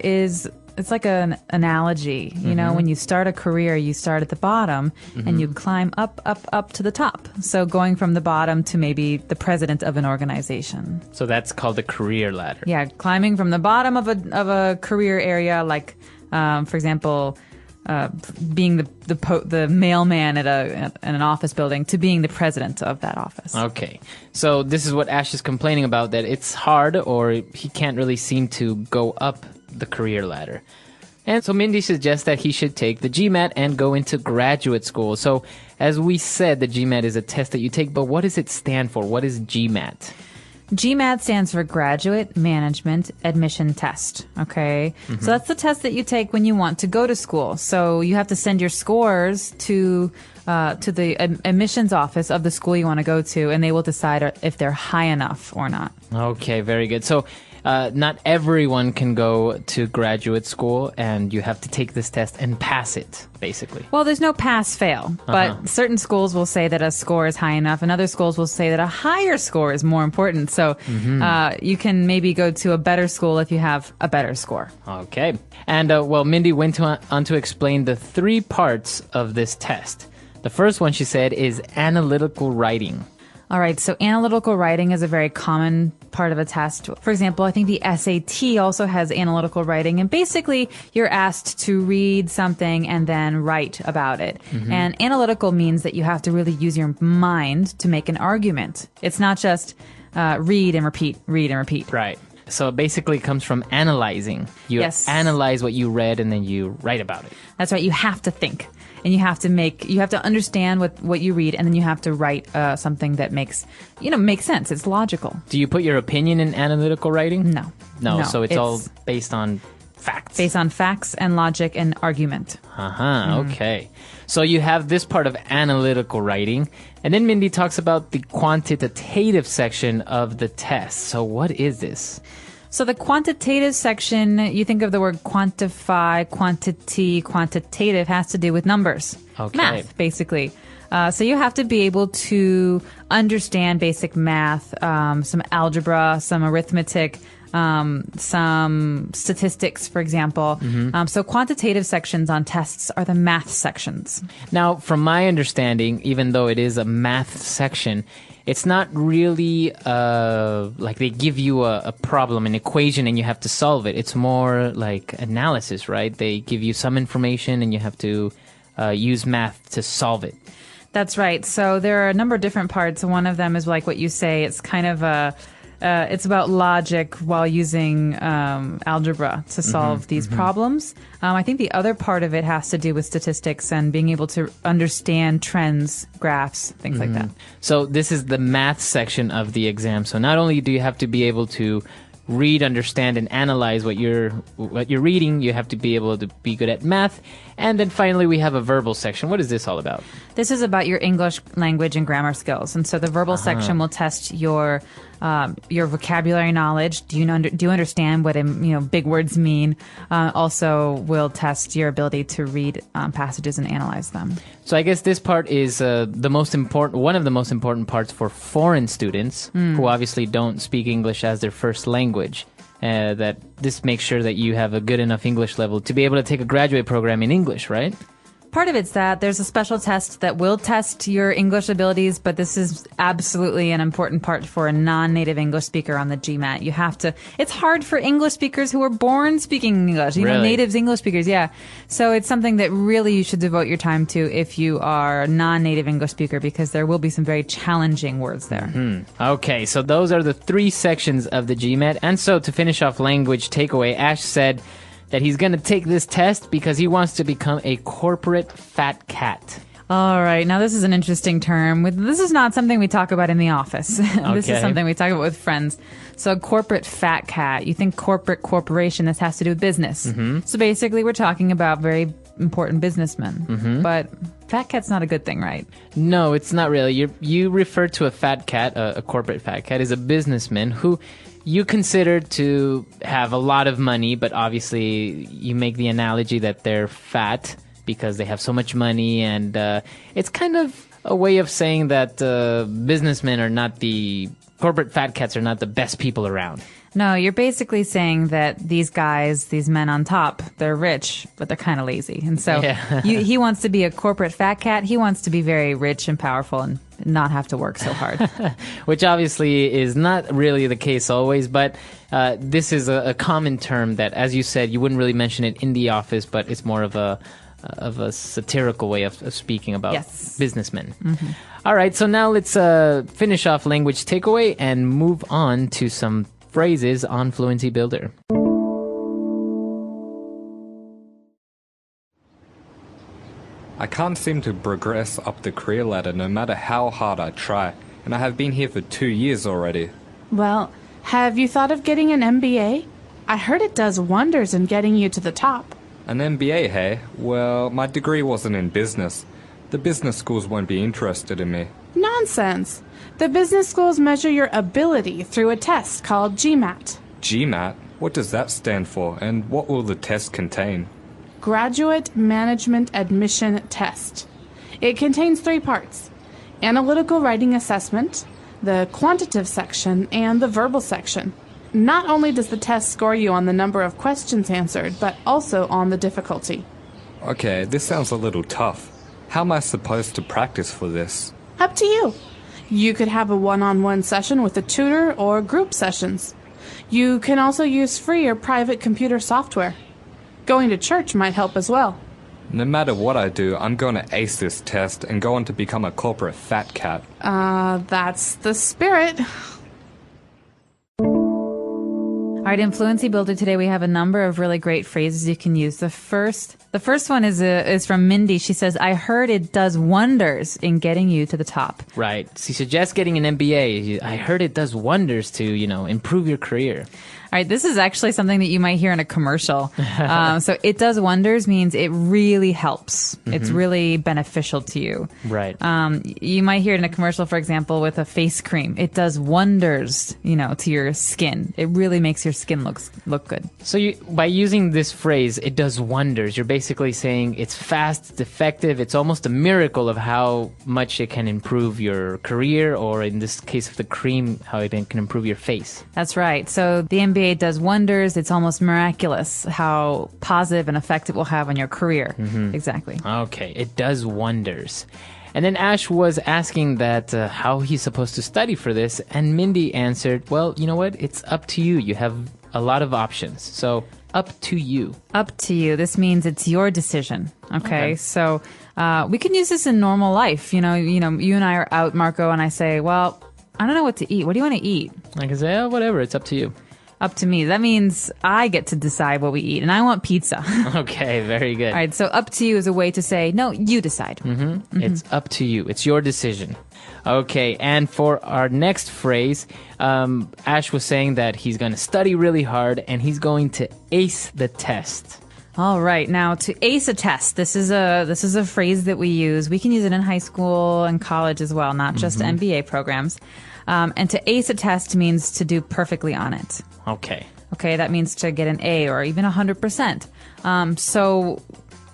B: it's like an analogy. You know, when you start a career, you start at the bottom and you climb up to the top. So going from the bottom to maybe the president of an organization.
A: So that's called the career ladder.
B: Yeah, climbing from the bottom of a career area, like, for example, being the mailman at an office building to being the president of that office.
A: Okay. So this is what Ash is complaining about, that it's hard or he can't really seem to go up the career ladder. And so Mindy suggests that he should take the GMAT and go into graduate school. So as we said, the GMAT is a test that you take, but what does it stand for? What is GMAT?
B: GMAT stands for Graduate Management Admission Test, okay? So that's the test that you take when you want to go to school. So you have to send your scores to the admissions office of the school you want to go to, and they will decide if they're high enough or not.
A: Okay, very good. So not everyone can go to graduate school, and you have to take this test and pass it, basically.
B: Well, there's no pass-fail, but certain schools will say that a score is high enough, and other schools will say that a higher score is more important. So you can maybe go to a better school if you have a better score.
A: Okay. And, well, Mindy went on to explain the 3 parts of this test. The first one, she said, is analytical writing.
B: All right, so analytical writing is a very common part of a test. For example, I think the SAT also has analytical writing, and basically you're asked to read something and then write about it. And analytical means that you have to really use your mind to make an argument. It's not just read and repeat, read and repeat.
A: Right. So it basically comes from analyzing. You analyze what you read and then you write about it.
B: That's right. You have to think. And you have to understand what you read, and then you have to write something that makes sense. It's logical.
A: Do you put your opinion in analytical writing?
B: No.
A: So it's all based on facts.
B: Based on facts and logic and argument.
A: Okay. So you have this part of analytical writing, and then Mindy talks about the quantitative section of the test. So what is this?
B: So the quantitative section, you think of the word quantify, quantity, quantitative has to do with numbers.
A: Okay.
B: Math, basically. So you have to be able to understand basic math, some algebra, some arithmetic, some statistics, for example. So quantitative sections on tests are the math sections.
A: Now, from my understanding, even though it is a math section, it's not really like they give you a problem, an equation, and you have to solve it. It's more like analysis, right? They give you some information and you have to use math to solve it.
B: That's right. So there are a number of different parts. One of them is like what you say. It's kind of it's about logic while using algebra to solve these problems. I think the other part of it has to do with statistics and being able to understand trends, graphs, things like that.
A: So this is the math section of the exam. So not only do you have to be able to read, understand, and analyze what you're reading, you have to be able to be good at math. And then finally, we have a verbal section. What is this all about?
B: This is about your English language and grammar skills. And so the verbal section will test your vocabulary knowledge. Do you understand what big words mean? Also will test your ability to read passages and analyze them.
A: So I guess this part is one of the most important parts for foreign students who obviously don't speak English as their first language. That this makes sure that you have a good enough English level to be able to take a graduate program in English, right?
B: Part of it's that there's a special test that will test your English abilities, but this is absolutely an important part for a non-native English speaker on the GMAT. You have to, it's hard for English speakers who are born speaking English, natives English speakers, yeah. So it's something that really you should devote your time to if you are a non-native English speaker, because there will be some very challenging words there.
A: Okay, so those are the 3 sections of the GMAT. And so to finish off language takeaway, Ash said that he's going to take this test because he wants to become a corporate fat cat.
B: All right. Now, this is an interesting term. This is not something we talk about in the office. This is something we talk about with friends. So corporate fat cat, you think corporation, this has to do with business. So basically, we're talking about very important businessmen. But fat cat's not a good thing, right?
A: No, it's not really. You refer to a fat cat, a corporate fat cat, is a businessman who you consider to have a lot of money, but obviously you make the analogy that they're fat because they have so much money, and it's kind of a way of saying that businessmen are not corporate fat cats are not the best people around.
B: No, you're basically saying that these guys, these men on top, they're rich, but they're kind of lazy. And so he wants to be a corporate fat cat. He wants to be very rich and powerful and not have to work so hard.
A: Which obviously is not really the case always, but this is a common term that, as you said, you wouldn't really mention it in the office, but it's more of a satirical way of speaking about businessmen. All right, so now let's finish off language takeaway and move on to some phrases on Fluency Builder.
P: I can't seem to progress up the career ladder no matter how hard I try, and I have been here for 2 years already.
N: Well, have you thought of getting an MBA? I heard it does wonders in getting you to the top.
P: An MBA, hey? Well, my degree wasn't in business. The business schools won't be interested in me.
N: Nonsense. The business schools measure your ability through a test called GMAT.
P: GMAT? What does that stand for, and what will the test contain?
N: Graduate Management Admission Test. It contains 3 parts: analytical writing assessment, the quantitative section, and the verbal section. Not only does the test score you on the number of questions answered, but also on the difficulty.
P: Okay, this sounds a little tough. How am I supposed to practice for this?
N: Up to you. You could have a one-on-one session with a tutor or group sessions. You can also use free or private computer software. Going to church might help as well.
P: No matter what I do, I'm going to ace this test and go on to become a corporate fat cat.
N: That's the spirit.
B: All right, in Fluency Builder today, we have a number of really great phrases you can use. The first one is from Mindy. She says, I heard it does wonders in getting you to the top.
A: Right. She suggests getting an MBA. I heard it does wonders to, improve your career.
B: All right, this is actually something that you might hear in a commercial. So it does wonders means it really helps. It's really beneficial to you.
A: Right.
B: You might hear it in a commercial, for example, with a face cream. It does wonders, to your skin. It really makes your skin look good.
A: So by using this phrase, it does wonders, you're basically saying it's fast, it's effective, it's almost a miracle of how much it can improve your career, or in this case of the cream, how it can improve your face.
B: That's right. So the MBA does wonders. It's almost miraculous how positive an effect it will have on your career. Exactly.
A: Okay, it does wonders. And then Ash was asking that how he's supposed to study for this, and Mindy answered, well, you know what? It's up to you. You have a lot of options. So up to you.
B: Up to you. This means it's your decision. Okay. So we can use this in normal life. You and I are out, Marco, and I say, well, I don't know what to eat. What do you want to eat?
A: I can say, whatever. It's up to you.
B: Up to me. That means I get to decide what we eat, and I want pizza.
A: Okay, very good.
B: All right, so up to you is a way to say, no, you decide.
A: It's up to you. It's your decision. Okay, and for our next phrase, Ash was saying that he's going to study really hard, and he's going to ace the test.
B: All right. Now, to ace a test, this is a phrase that we use. We can use it in high school and college as well, not just MBA programs. And to ace a test means to do perfectly on it.
A: Okay.
B: Okay, that means to get an A or even 100%. So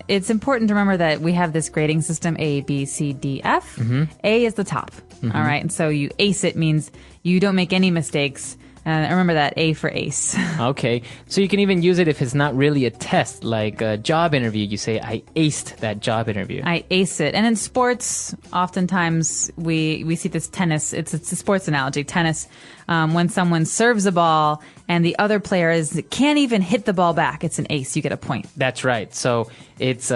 B: it's important to remember that we have this grading system, A, B, C, D, F. A is the top. All right. And so you ace it means you don't make any mistakes. Remember that, A for ace.
A: Okay. So you can even use it if it's not really a test, like a job interview. You say, I aced that job interview.
B: I ace it. And in sports, oftentimes we see this tennis. It's a sports analogy. Tennis, when someone serves a ball and the other player can't even hit the ball back, it's an ace. You get a point.
A: That's right. So it's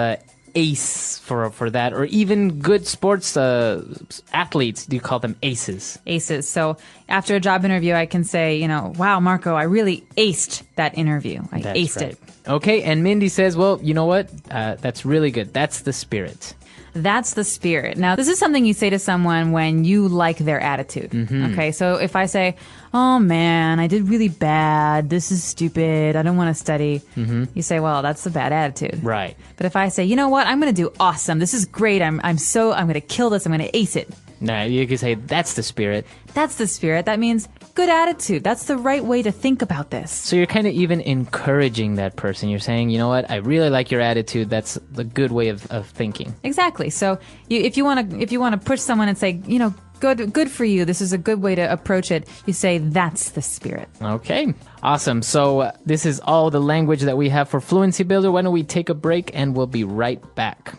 A: ace for that, or even good sports athletes, do you call them aces?
B: Aces. So after a job interview, I can say, wow, Marco, I really aced that interview. That's aced it.
A: Okay, and Mindy says, well, you know what? That's really good. That's the spirit.
B: That's the spirit. Now, this is something you say to someone when you like their attitude. Okay, so if I say, oh man, I did really bad. This is stupid. I don't want to study. You say, well, that's a bad attitude.
A: Right.
B: But if I say, you know what? I'm going to do awesome. This is great. I'm going to kill this. I'm going to ace it.
A: Now, you can say, that's the spirit.
B: That's the spirit. That means good attitude. That's the right way to think about this.
A: So you're kind of even encouraging that person. You're saying, you know what? I really like your attitude. That's the good way of thinking.
B: Exactly. So if you want to push someone and say, good for you, this is a good way to approach it, you say, that's the spirit.
A: Okay. Awesome. So this is all the language that we have for Fluency Builder. Why don't we take a break and we'll be right back.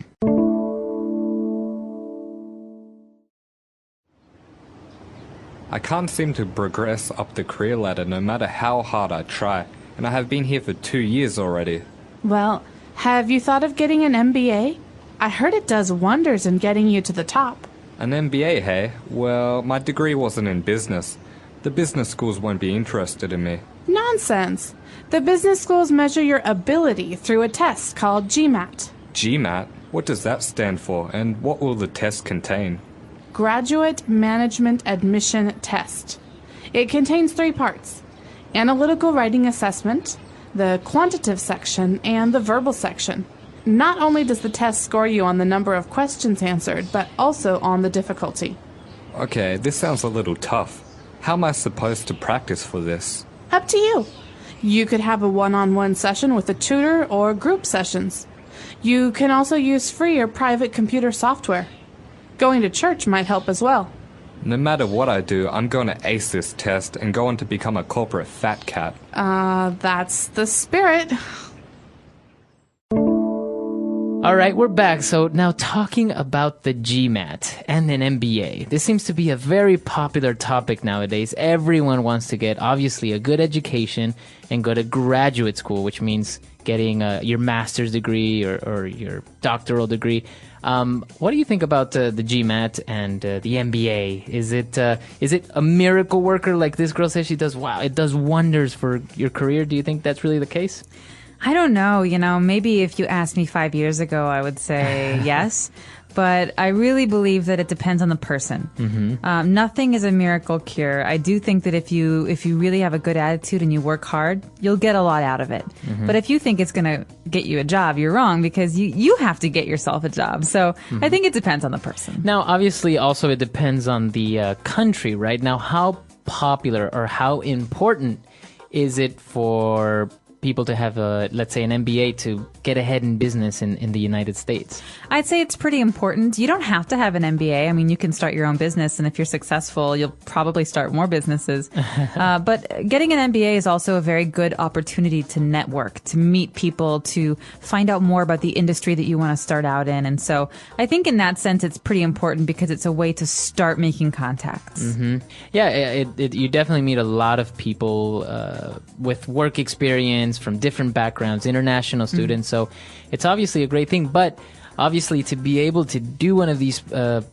P: I can't seem to progress up the career ladder no matter how hard I try, and I have been here for 2 years already.
N: Well, have you thought of getting an MBA? I heard it does wonders in getting you to the top.
P: An MBA, hey? Well, my degree wasn't in business. The business schools won't be interested in me.
N: Nonsense. The business schools measure your ability through a test called GMAT.
P: GMAT? What does that stand for, and what will the test contain?
N: Graduate Management Admission Test. It contains 3 parts: analytical writing assessment, the quantitative section, and the verbal section. Not only does the test score you on the number of questions answered, but also on the difficulty.
P: Okay, this sounds a little tough. How am I supposed to practice for this?
N: Up to you. You could have a one-on-one session with a tutor or group sessions. You can also use free or private computer software. Going to church might help as well.
P: No matter what I do, I'm going to ace this test and go on to become a corporate fat cat.
N: That's the spirit.
A: All right, we're back. So now talking about the GMAT and an MBA. This seems to be a very popular topic nowadays. Everyone wants to get, obviously, a good education and go to graduate school, which means getting your master's degree or your doctoral degree. What do you think about the GMAT and the MBA? Is it a miracle worker like this girl says she does? Wow, it does wonders for your career. Do you think that's really the case?
B: I don't know. Maybe if you asked me 5 years ago, I would say yes. But I really believe that it depends on the person. Nothing is a miracle cure. I do think that if you really have a good attitude and you work hard, you'll get a lot out of it. But if you think it's going to get you a job, you're wrong, because you have to get yourself a job. So I think it depends on the person.
A: Now, obviously, also it depends on the country, right? Now, how popular or how important is it for people to have let's say an MBA to get ahead in business in the United States?
B: I'd say it's pretty important. You don't have to have an MBA. I mean, you can start your own business, and if you're successful, you'll probably start more businesses. But getting an MBA is also a very good opportunity to network, to meet people, to find out more about the industry that you want to start out in. And so I think in that sense, it's pretty important because it's a way to start making contacts.
A: Yeah, you definitely meet a lot of people with work experience from different backgrounds, international students. So it's obviously a great thing. But obviously, to be able to do one of these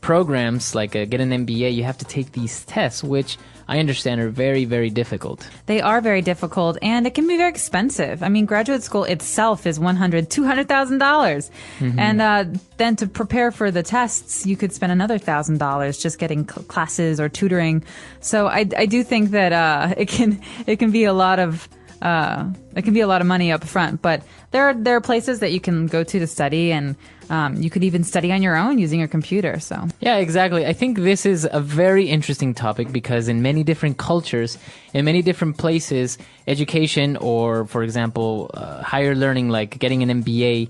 A: programs, like get an MBA, you have to take these tests, which I understand are very, very difficult.
B: They are very difficult, and it can be very expensive. I mean, graduate school itself is $100,000, $200,000. And then to prepare for the tests, you could spend another $1,000 just getting classes or tutoring. So I do think that it can be a lot of it can be a lot of money up front, but there are places that you can go to study, and you could even study on your own using your computer. So
A: yeah, exactly. I think this is a very interesting topic because in many different cultures, in many different places, education or, for example, higher learning like getting an MBA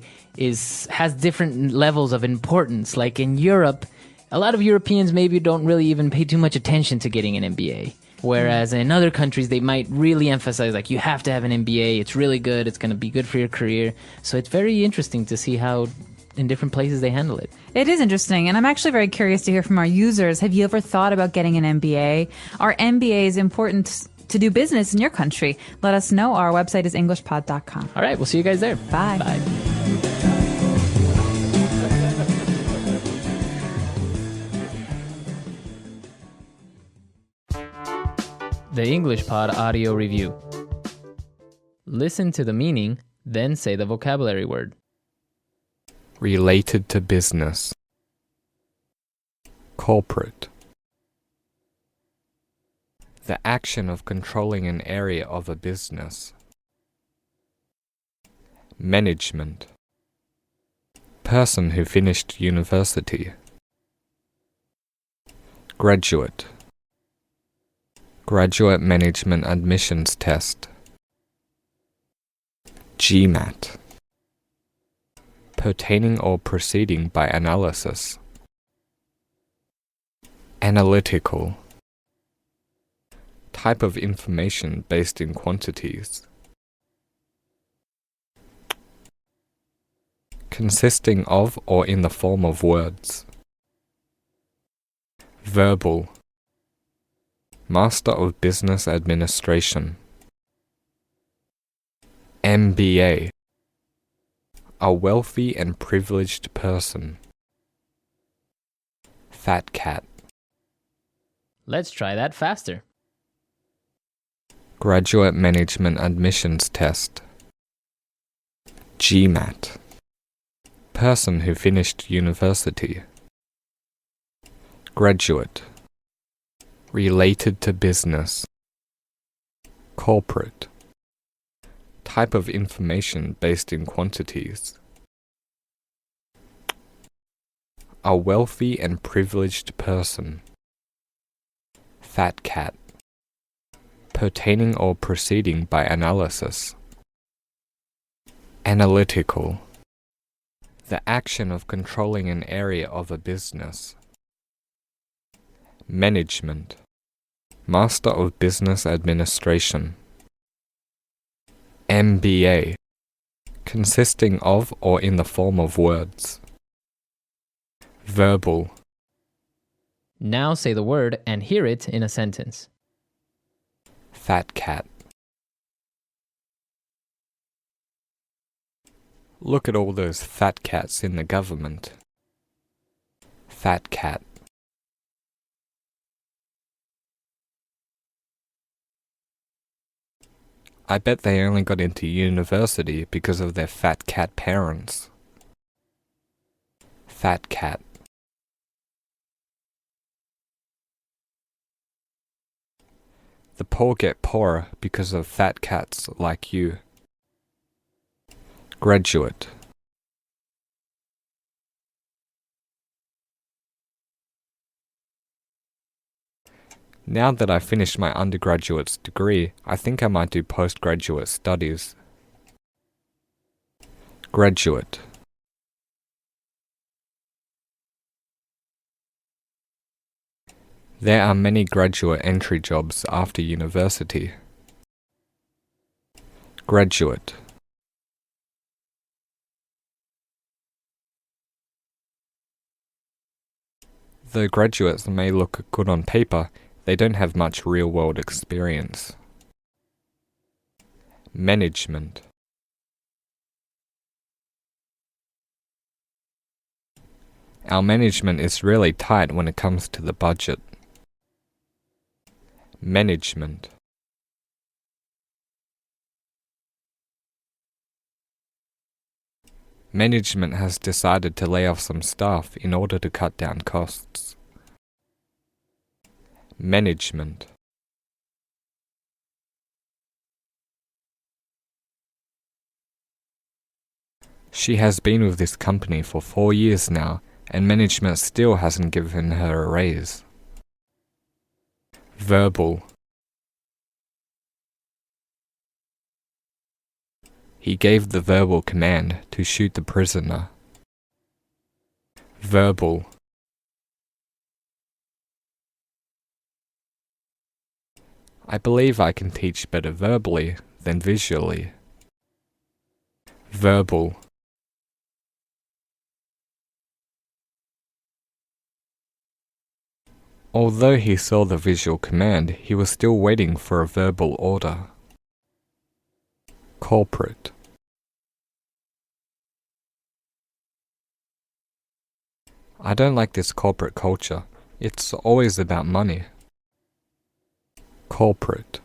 A: has different levels of importance. Like in Europe, a lot of Europeans maybe don't really even pay too much attention to getting an MBA. Whereas in other countries, they might really emphasize, like, you have to have an MBA. It's really good. It's going to be good for your career. So it's very interesting to see how in different places they handle it.
B: it is interesting, and I'm actually very curious to hear from our users. Have you ever thought about getting an MBA? Are MBAs important to do business in your country? Let us know. Our website is englishpod.com.
A: All right, we'll see you guys there.
B: Bye.
A: Bye. The English Pod Audio Review. Listen to the meaning, then say the vocabulary word.
P: Related to business. Corporate. The action of controlling an area of a business. Management. Person who finished university. Graduate. Graduate Management Admissions Test. GMAT. Pertaining or proceeding by analysis. Analytical. Type of information based in quantities. Consisting of or in the form of words. Verbal. Master of Business Administration. MBA. A wealthy and privileged person. Fat cat.
A: Let's try that faster.
P: Graduate Management Admissions Test. GMAT. Person who finished university. Graduate. Related to business. Corporate. Type of information based in quantities. A wealthy and privileged person. Fat cat. Pertaining or proceeding by analysis. Analytical. The action of controlling an area of a business. Management. Master of Business Administration. MBA. Consisting of or in the form of words. Verbal.
A: Now say the word and hear it in a sentence.
P: Fat cat. Look at all those fat cats in the government. Fat cat. I bet they only got into university because of their fat cat parents. Fat cat. The poor get poorer because of fat cats like you. Graduate. Now that I've finished my undergraduate's degree, I think I might do postgraduate studies. Graduate. There are many graduate entry jobs after university. Graduate. Though graduates may look good on paper, they don't have much real-world experience. Management. Our management is really tight when it comes to the budget. Management. Management has decided to lay off some staff in order to cut down costs. Management. She has been with this company for 4 years now, and management still hasn't given her a raise. Verbal. He gave the verbal command to shoot the prisoner. Verbal. I believe I can teach better verbally than visually. Verbal. Although he saw the visual command, he was still waiting for a verbal order. Corporate. I don't like this corporate culture. It's always about money. Corporate.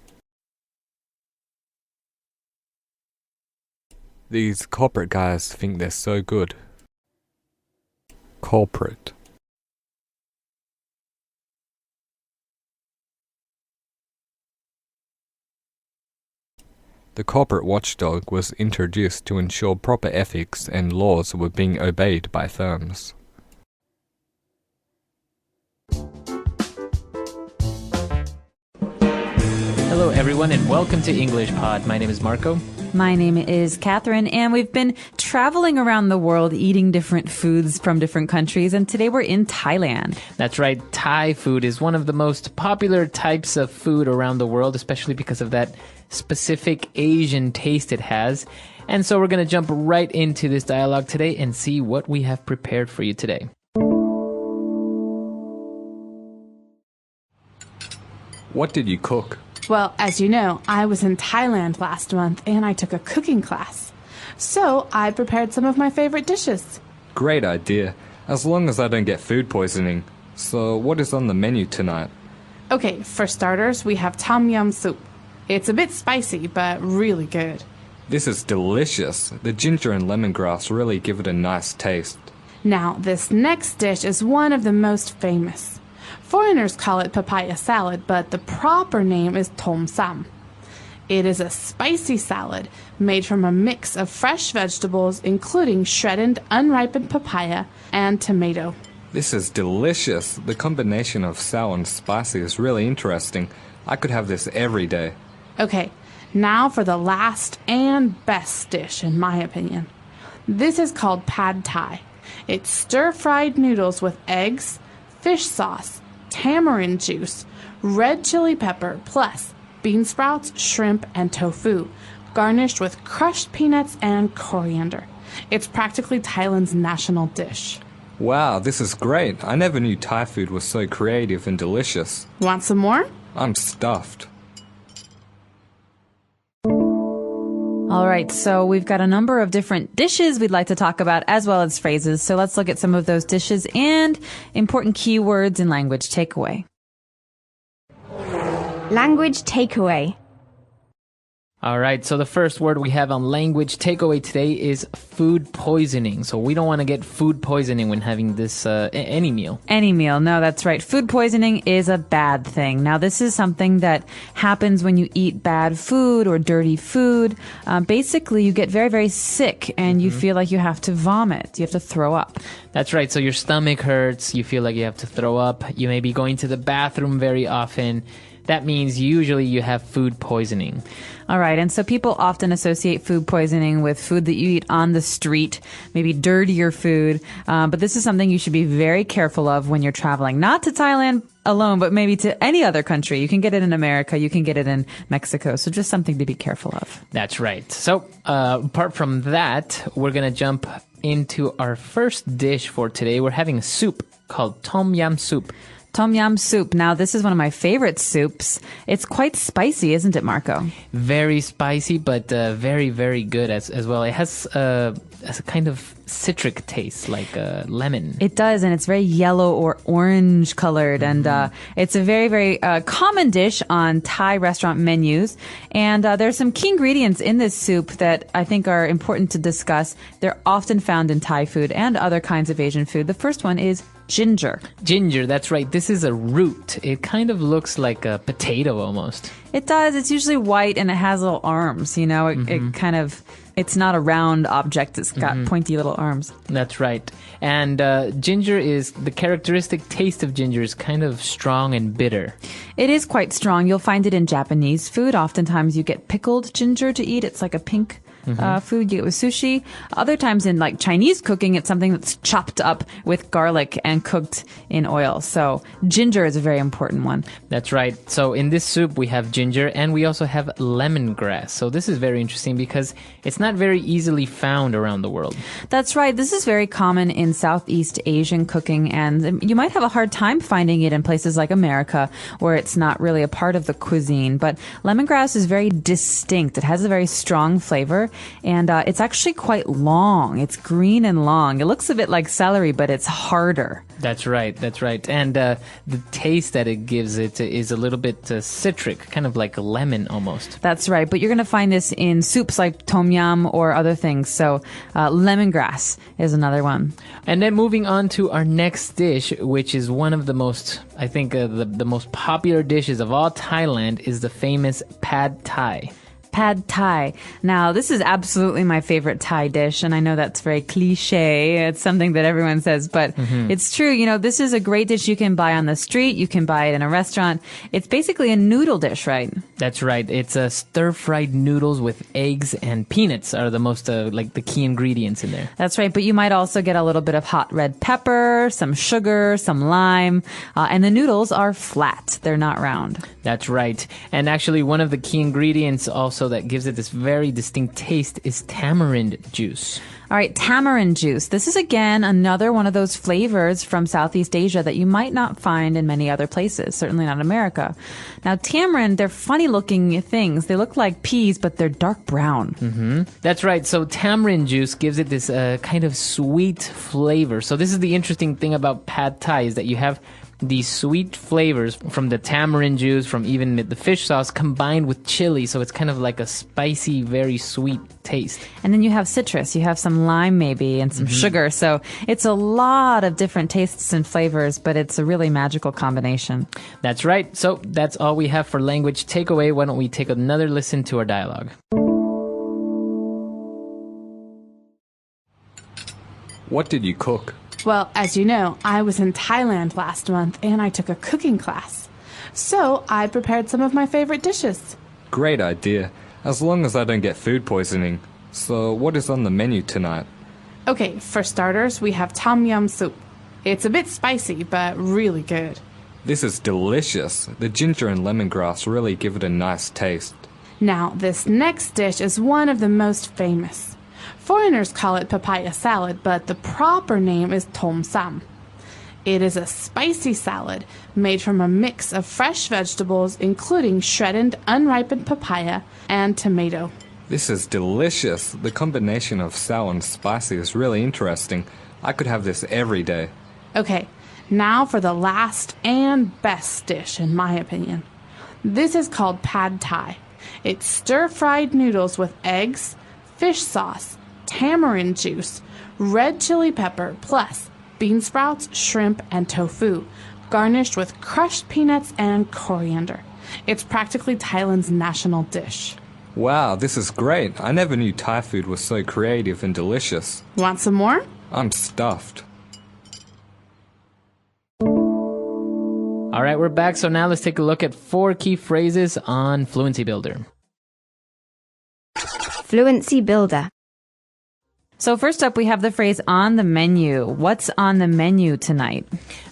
P: These corporate guys think they're so good. Corporate. The corporate watchdog was introduced to ensure proper ethics and laws were being obeyed by firms.
A: Hello, everyone, and welcome to English Pod. My name is Marco.
B: My name is Catherine, and we've been traveling around the world eating different foods from different countries, and today we're in Thailand.
A: That's right. Thai food is one of the most popular types of food around the world, especially because of that specific Asian taste it has. And so we're going to jump right into this dialogue today and see what we have prepared for you today.
P: What did you cook?
N: Well, as you know, I was in Thailand last month and I took a cooking class. So I prepared some of my favorite dishes.
P: Great idea, as long as I don't get food poisoning. So what is on the menu tonight?
N: Okay, for starters, we have tom yum soup. It's a bit spicy, but really good.
P: This is delicious. The ginger and lemongrass really give it a nice taste.
N: Now, this next dish is one of the most famous. Foreigners call it papaya salad, but the proper name is tom sam. It is a spicy salad made from a mix of fresh vegetables, including shredded, unripened papaya and tomato.
P: This is delicious. The combination of sour and spicy is really interesting. I could have this every day.
N: Okay, now for the last and best dish, in my opinion. This is called pad thai. It's stir-fried noodles with eggs, fish sauce, tamarind juice, red chili pepper, plus bean sprouts, shrimp, and tofu, garnished with crushed peanuts and coriander. It's practically Thailand's national dish.
P: Wow, this is great. I never knew Thai food was so creative and delicious.
N: Want some more?
P: I'm stuffed.
B: All right, so we've got a number of different dishes we'd like to talk about, as well as phrases. So let's look at some of those dishes and important keywords in language takeaway.
E: Language takeaway.
A: All right, so the first word we have on language takeaway today is food poisoning. So we don't want to get food poisoning when having this any meal.
B: Any meal. No, that's right. Food poisoning is a bad thing. Now, this is something that happens when you eat bad food or dirty food. Basically, you get very, very sick and you feel like you have to vomit. You have to throw up.
A: That's right. So your stomach hurts. You feel like you have to throw up. You may be going to the bathroom very often. That means usually you have food poisoning.
B: All right. And so people often associate food poisoning with food that you eat on the street, maybe dirtier food. But this is something you should be very careful of when you're traveling, not to Thailand alone, but maybe to any other country. You can get it in America. You can get it in Mexico. So just something to be careful of.
A: That's right. So apart from that, we're going to jump into our first dish for today. We're having a soup called tom yum soup.
B: Tom yum soup. Now, this is one of my favorite soups. It's quite spicy, isn't it, Marco?
A: Very spicy, but very, very good as well. It has a kind of citric taste, like lemon.
B: It does, and it's very yellow or orange colored. And it's a very, very common dish on Thai restaurant menus. And there's some key ingredients in this soup that I think are important to discuss. They're often found in Thai food and other kinds of Asian food. The first one is ginger.
A: Ginger, that's right. This is a root. It kind of looks like a potato almost.
B: It does. It's usually white and it has little arms, you know. It kind of It's not a round object. It's got pointy little arms.
A: That's right. And ginger is, the characteristic taste of ginger is kind of strong and bitter.
B: It is quite strong. You'll find it in Japanese food. Oftentimes you get pickled ginger to eat. It's like a pink food you get with sushi. Other times in like Chinese cooking, it's something that's chopped up with garlic and cooked in oil. So ginger is a very important one.
A: That's right. So in this soup, we have ginger and we also have lemongrass. So this is very interesting because it's not very easily found around the world.
B: That's right. This is very common in Southeast Asian cooking, and you might have a hard time finding it in places like America where it's not really a part of the cuisine. But lemongrass is very distinct. It has a very strong flavor. And it's actually quite long. It's green and long. It looks a bit like celery, but it's harder.
A: That's right. That's right. And the taste that it gives it is a little bit citric, kind of like a lemon almost.
B: That's right. But you're going to find this in soups like tom yum or other things. So lemongrass is another one.
A: And then moving on to our next dish, which is one of the most, I think, the most popular dishes of all Thailand, is the famous pad thai.
B: Pad Thai. Now, this is absolutely my favorite Thai dish, and I know that's very cliche. It's something that everyone says, but it's true. You know, this is a great dish you can buy on the street. You can buy it in a restaurant. It's basically a noodle dish, right?
A: That's right. It's stir-fried noodles with eggs and peanuts are the most, like the key ingredients in there.
B: That's right, but you might also get a little bit of hot red pepper, some sugar, some lime, and the noodles are flat. They're not round.
A: That's right. And actually, one of the key ingredients also that gives it this very distinct taste is tamarind juice.
B: All right, tamarind juice. This is, again, another one of those flavors from Southeast Asia that you might not find in many other places, certainly not America. Now, tamarind, they're funny-looking things. They look like peas, but they're dark brown.
A: That's right. So tamarind juice gives it this kind of sweet flavor. So this is the interesting thing about pad thai, is that you have these sweet flavors from the tamarind juice, from even the fish sauce, combined with chili. So it's kind of like a spicy, very sweet taste.
B: And then you have citrus. You have some lime maybe and some sugar. So it's a lot of different tastes and flavors, but it's a really magical combination.
A: That's right. So that's all we have for language takeaway. Why don't we take another listen to our dialogue?
P: What did you cook?
N: Well, as you know, I was in Thailand last month and I took a cooking class. So I prepared some of my favorite dishes.
P: Great idea, as long as I don't get food poisoning. So what is on the menu tonight?
N: Okay, for starters, we have tom yum soup. It's a bit spicy, but really good.
P: This is delicious. The ginger and lemongrass really give it a nice taste.
N: Now, this next dish is one of the most famous. Foreigners call it papaya salad, but the proper name is tom sam. It is a spicy salad made from a mix of fresh vegetables, including shredded, unripened papaya and tomato.
P: This is delicious. The combination of sour and spicy is really interesting. I could have this every day.
N: Okay, now for the last and best dish, in my opinion. This is called pad thai. It's stir-fried noodles with eggs, fish sauce, tamarind juice, red chili pepper, plus bean sprouts, shrimp, and tofu, garnished with crushed peanuts and coriander. It's practically Thailand's national dish.
P: Wow, this is great. I never knew Thai food was so creative and delicious.
N: Want some more?
P: I'm stuffed.
A: All right, we're back. So now let's take a look at 4 key phrases on Fluency Builder.
E: Fluency Builder.
B: So first up, we have the phrase on the menu. What's on the menu tonight?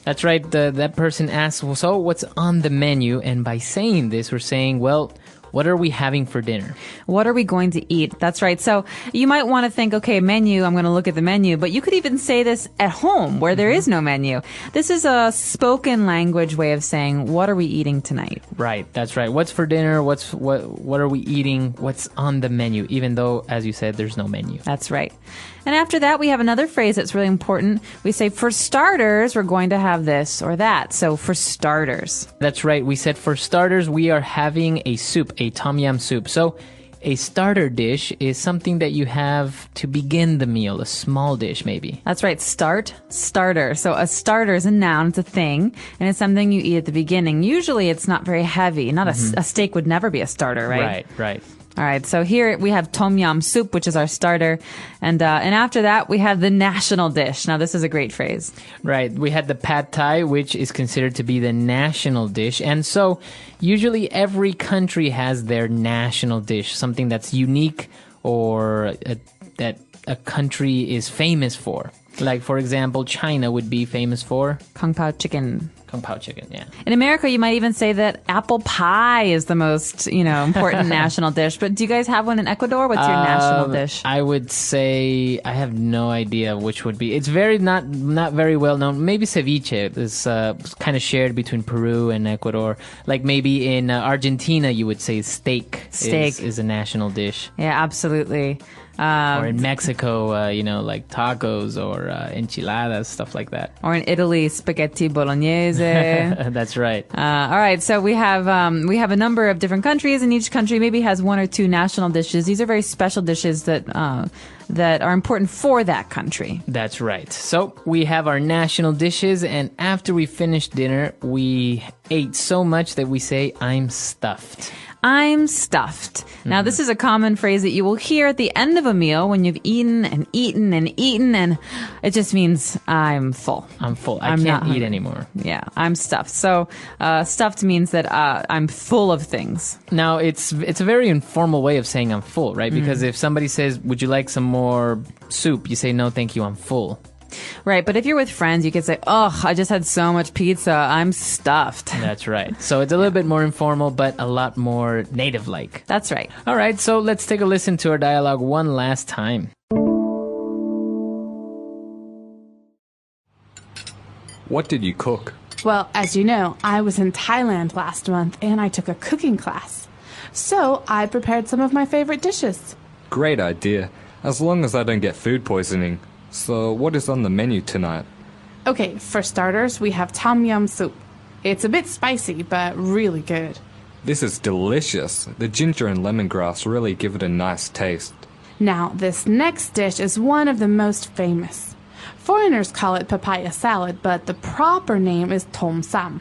A: That's right. That person asks, well, so what's on the menu? And by saying this, we're saying, well, what are we having for dinner?
B: What are we going to eat? That's right. So you might want to think, okay, menu, I'm going to look at the menu, but you could even say this at home where there is no menu. This is a spoken language way of saying, what are we eating tonight?
A: Right. That's right. What's for dinner? What are we eating? What's on the menu? Even though, as you said, there's no menu.
B: That's right. And after that, we have another phrase that's really important. We say, for starters, we're going to have this or that. So for starters.
A: That's right. We said for starters, we are having a soup, a tom yum soup. So a starter dish is something that you have to begin the meal, a small dish maybe.
B: That's right. Starter. So a starter is a noun, it's a thing, and it's something you eat at the beginning. Usually it's not very heavy. A steak would never be a starter, right?
A: Right.
B: All right, so here we have tom yum soup, which is our starter, and after that we have the national dish. Now this is a great phrase.
A: Right, we had the pad thai, which is considered to be the national dish, and so usually every country has their national dish, something that's unique or that a country is famous for. Like, for example, China would be famous for
B: Kung Pao chicken.
A: Kung Pao chicken, yeah.
B: In America, you might even say that apple pie is the most, important national dish. But do you guys have one in Ecuador? What's your national dish?
A: I would say I have no idea which would be. It's very not very well known. Maybe ceviche is kind of shared between Peru and Ecuador. Like maybe in Argentina, you would say steak. Is a national dish.
B: Yeah, absolutely.
A: Or in Mexico, like tacos or enchiladas, stuff like that.
B: Or in Italy, spaghetti bolognese.
A: That's right.
B: All right, so we have a number of different countries, and each country maybe has one or two national dishes. These are very special dishes that are important for that country.
A: That's right. So we have our national dishes, and after we finish dinner, we ate so much that we say, "I'm stuffed."
B: I'm stuffed. Now, this is a common phrase that you will hear at the end of a meal when you've eaten and eaten and eaten, and it just means I'm full.
A: I'm full. I can't eat anymore.
B: Yeah, I'm stuffed. So, stuffed means that I'm full of things.
A: Now, it's a very informal way of saying I'm full, right? Because if somebody says, "Would you like some more soup?" you say, "No, thank you, I'm full."
B: Right, but if you're with friends, you could say, "Oh, I just had so much pizza, I'm stuffed."
A: That's right. So it's a little bit more informal, but a lot more native-like.
B: That's right.
A: All right, so let's take a listen to our dialogue one last time.
P: What did you cook?
N: Well, as you know, I was in Thailand last month and I took a cooking class. So I prepared some of my favorite dishes.
P: Great idea, as long as I don't get food poisoning. So, what is on the menu tonight?
N: Okay, for starters, we have tom yum soup. It's a bit spicy, but really good.
P: This is delicious. The ginger and lemongrass really give it a nice taste.
N: Now, this next dish is one of the most famous. Foreigners call it papaya salad, but the proper name is tom sam.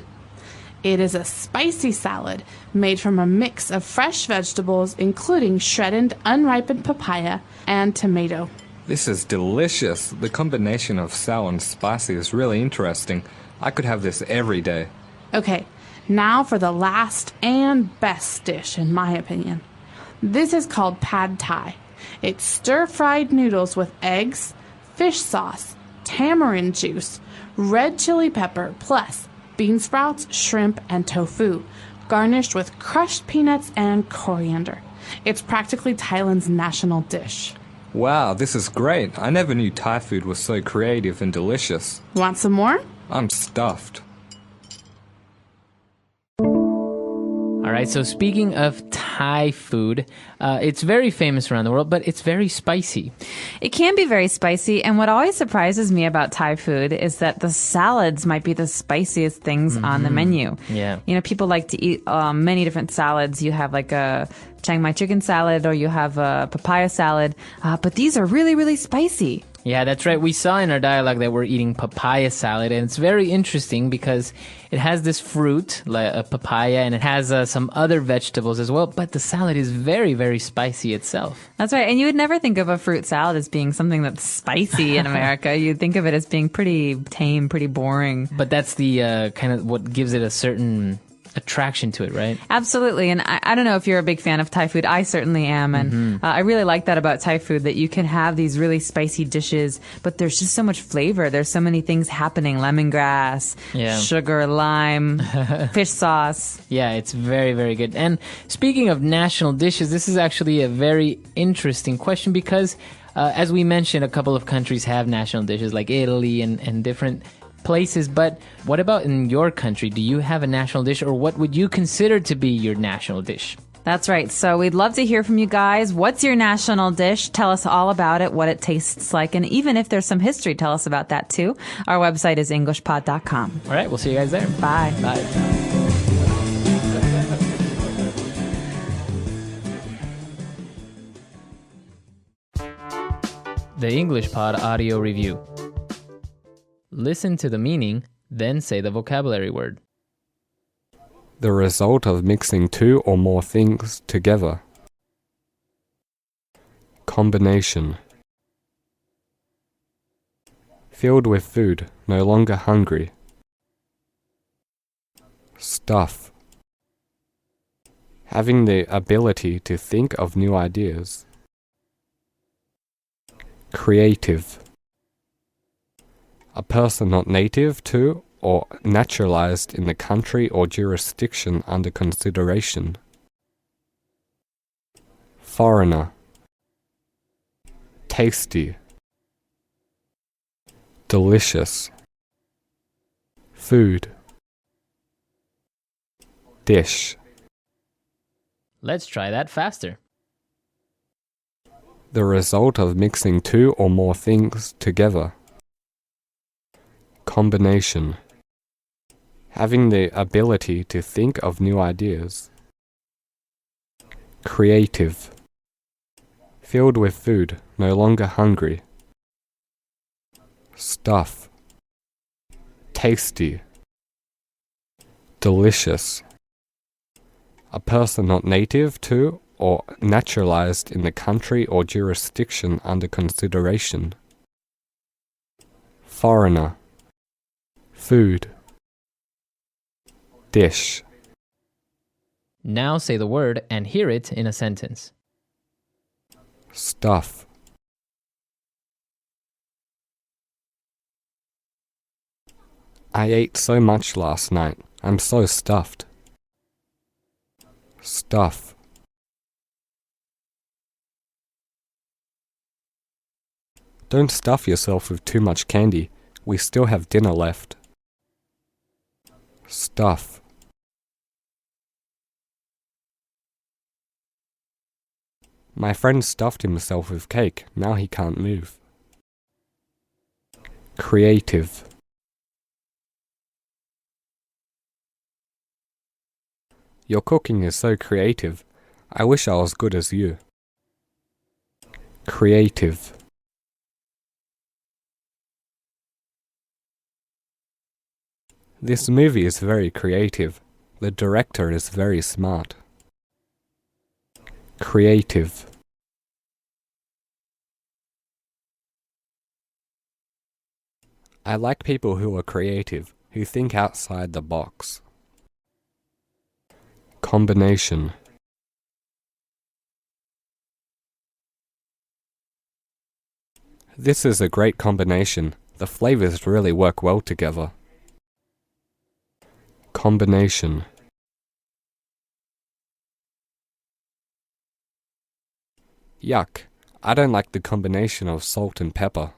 N: It is a spicy salad made from a mix of fresh vegetables, including shredded, unripened papaya and tomato.
P: This is delicious. The combination of sour and spicy is really interesting. I could have this every day.
N: Okay, now for the last and best dish, in my opinion. This is called pad thai. It's stir-fried noodles with eggs, fish sauce, tamarind juice, red chili pepper, plus bean sprouts, shrimp, and tofu, garnished with crushed peanuts and coriander. It's practically Thailand's national dish.
P: Wow, this is great. I never knew Thai food was so creative and delicious.
N: Want some more?
P: I'm stuffed.
A: All right, so speaking of Thai food, it's very famous around the world, but it's very spicy.
B: It can be very spicy, and what always surprises me about Thai food is that the salads might be the spiciest things on the menu.
A: Yeah.
B: People like to eat many different salads. You have like a Chiang Mai chicken salad, or you have a papaya salad, but these are really, really spicy.
A: Yeah, that's right. We saw in our dialogue that we're eating papaya salad, and it's very interesting because it has this fruit, like a papaya, and it has some other vegetables as well, but the salad is very, very spicy itself.
B: That's right, and you would never think of a fruit salad as being something that's spicy in America. You'd think of it as being pretty tame, pretty boring.
A: But that's the kind of what gives it a certain attraction to it, right?
B: Absolutely. And I don't know if you're a big fan of Thai food. I certainly am. And I really like that about Thai food, that you can have these really spicy dishes, but there's just so much flavor. There's so many things happening. Lemongrass, sugar, lime, fish sauce.
A: Yeah, it's very, very good. And speaking of national dishes, this is actually a very interesting question because, as we mentioned, a couple of countries have national dishes like Italy and different places, but what about in your country? Do you have a national dish, or what would you consider to be your national dish?
B: That's right. So we'd love to hear from you guys. What's your national dish? Tell us all about it, what it tastes like, and even if there's some history, tell us about that too. Our website is englishpod.com.
A: All right, we'll see you guys there.
B: Bye.
A: Bye. The English Pod Audio Review. Listen to the meaning, then say the vocabulary word.
P: The result of mixing two or more things together. Combination. Filled with food, no longer hungry. Stuff. Having the ability to think of new ideas. Creative. A person not native to or naturalized in the country or jurisdiction under consideration. Foreigner. Tasty. Delicious. Food. Dish.
A: Let's try that faster.
P: The result of mixing two or more things together. Combination. Having the ability to think of new ideas. Creative. Filled with food, no longer hungry. Stuff. Tasty. Delicious. A person not native to or naturalized in the country or jurisdiction under consideration. Foreigner. Food. Dish.
A: Now say the word and hear it in a sentence.
P: Stuff. I ate so much last night. I'm so stuffed. Stuff. Don't stuff yourself with too much candy. We still have dinner left. Stuff. My friend stuffed himself with cake. Now he can't move. Creative. Your cooking is so creative. I wish I was good as you. Creative. This movie is very creative. The director is very smart. Creative. I like people who are creative, who think outside the box. Combination. This is a great combination. The flavors really work well together. Combination. Yuck. I don't like the combination of salt and pepper.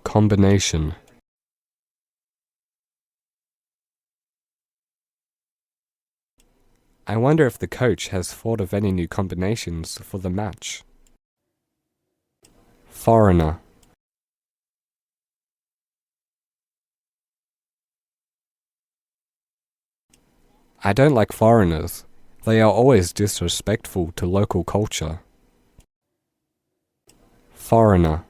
P: Combination. I wonder if the coach has thought of any new combinations for the match. Foreigner. I don't like foreigners. They are always disrespectful to local culture. Foreigner.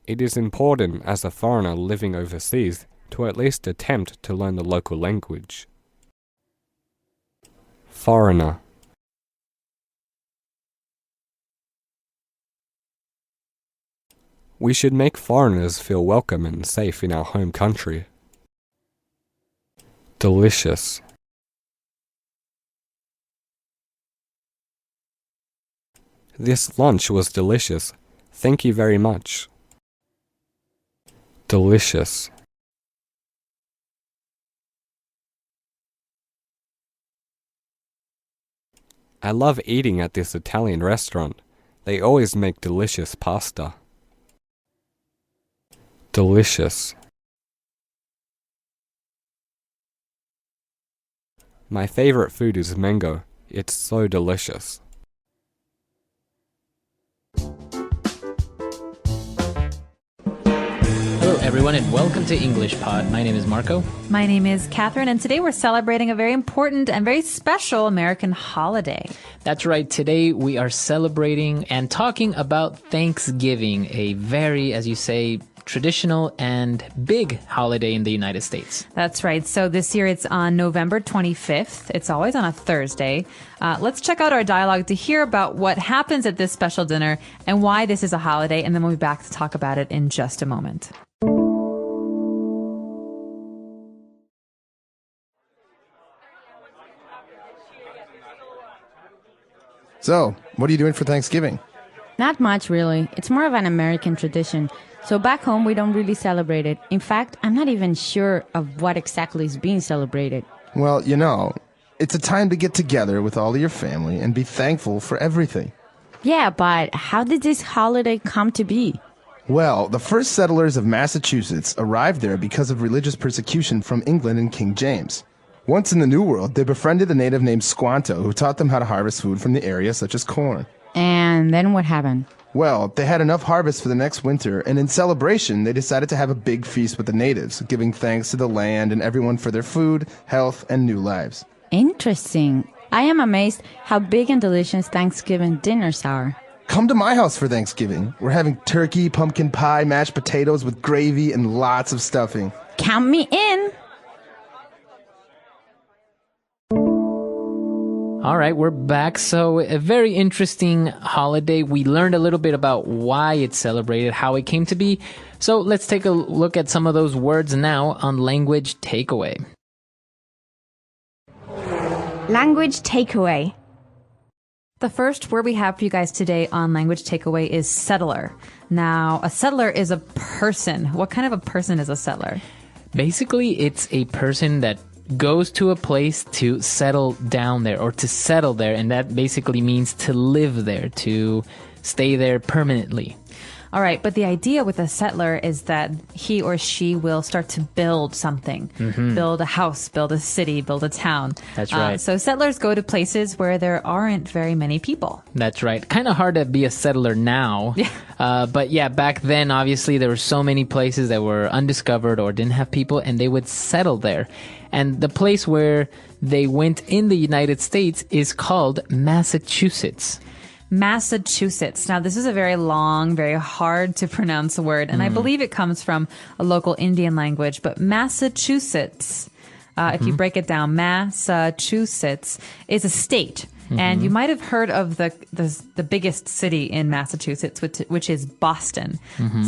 P: It is important as a foreigner living overseas to at least attempt to learn the local language. Foreigner. We should make foreigners feel welcome and safe in our home country. Delicious. This lunch was delicious. Thank you very much. Delicious. I love eating at this Italian restaurant. They always make delicious pasta. Delicious. My favorite food is mango. It's so delicious.
A: Hello everyone and welcome to English Pod. My name is Marco.
B: My name is Catherine, and today we're celebrating a very important and very special American holiday.
A: That's right. Today we are celebrating and talking about Thanksgiving, a very, as you say, traditional and big holiday in the United States.
B: That's right. So this year it's on November 25th. It's always on a Thursday. Let's check out our dialogue to hear about what happens at this special dinner and why this is a holiday, and then we'll be back to talk about it in just a moment.
I: So, what are you doing for Thanksgiving?
R: Not much, really. It's more of an American tradition. So back home, we don't really celebrate it. In fact, I'm not even sure of what exactly is being celebrated.
I: Well, you know, it's a time to get together with all of your family and be thankful for everything.
R: Yeah, but how did this holiday come to be?
I: Well, the first settlers of Massachusetts arrived there because of religious persecution from England and King James. Once in the New World, they befriended a native named Squanto who taught them how to harvest food from the area, such as corn.
R: And then what happened?
I: Well, they had enough harvest for the next winter, and in celebration, they decided to have a big feast with the natives, giving thanks to the land and everyone for their food, health, and new lives.
R: Interesting. I am amazed how big and delicious Thanksgiving dinners are.
I: Come to my house for Thanksgiving. We're having turkey, pumpkin pie, mashed potatoes with gravy, and lots of stuffing.
R: Count me in!
A: All right, we're back. So a very interesting holiday. We learned a little bit about why it's celebrated, how it came to be. So let's take a look at some of those words now on language takeaway.
E: Language takeaway.
B: The first word we have for you guys today on language takeaway is settler. Now, a settler is a person. What kind of a person is a settler?
A: Basically, it's a person that goes to a place to settle down there or to settle there, and that basically means to live there, to stay there permanently.
B: All right, but the idea with a settler is that he or she will start to build something, build a house, build a city, build a town.
A: That's right.
B: So settlers go to places where there aren't very many people.
A: That's right. Kind of hard to be a settler now. But yeah, back then, obviously, there were so many places that were undiscovered or didn't have people, and they would settle there. And the place where they went in the United States is called Massachusetts.
B: Massachusetts. Now, this is a very long, very hard to pronounce word, and I believe it comes from a local Indian language, but Massachusetts, if you break it down, Massachusetts is a state. And you might have heard of the biggest city in Massachusetts, which is Boston.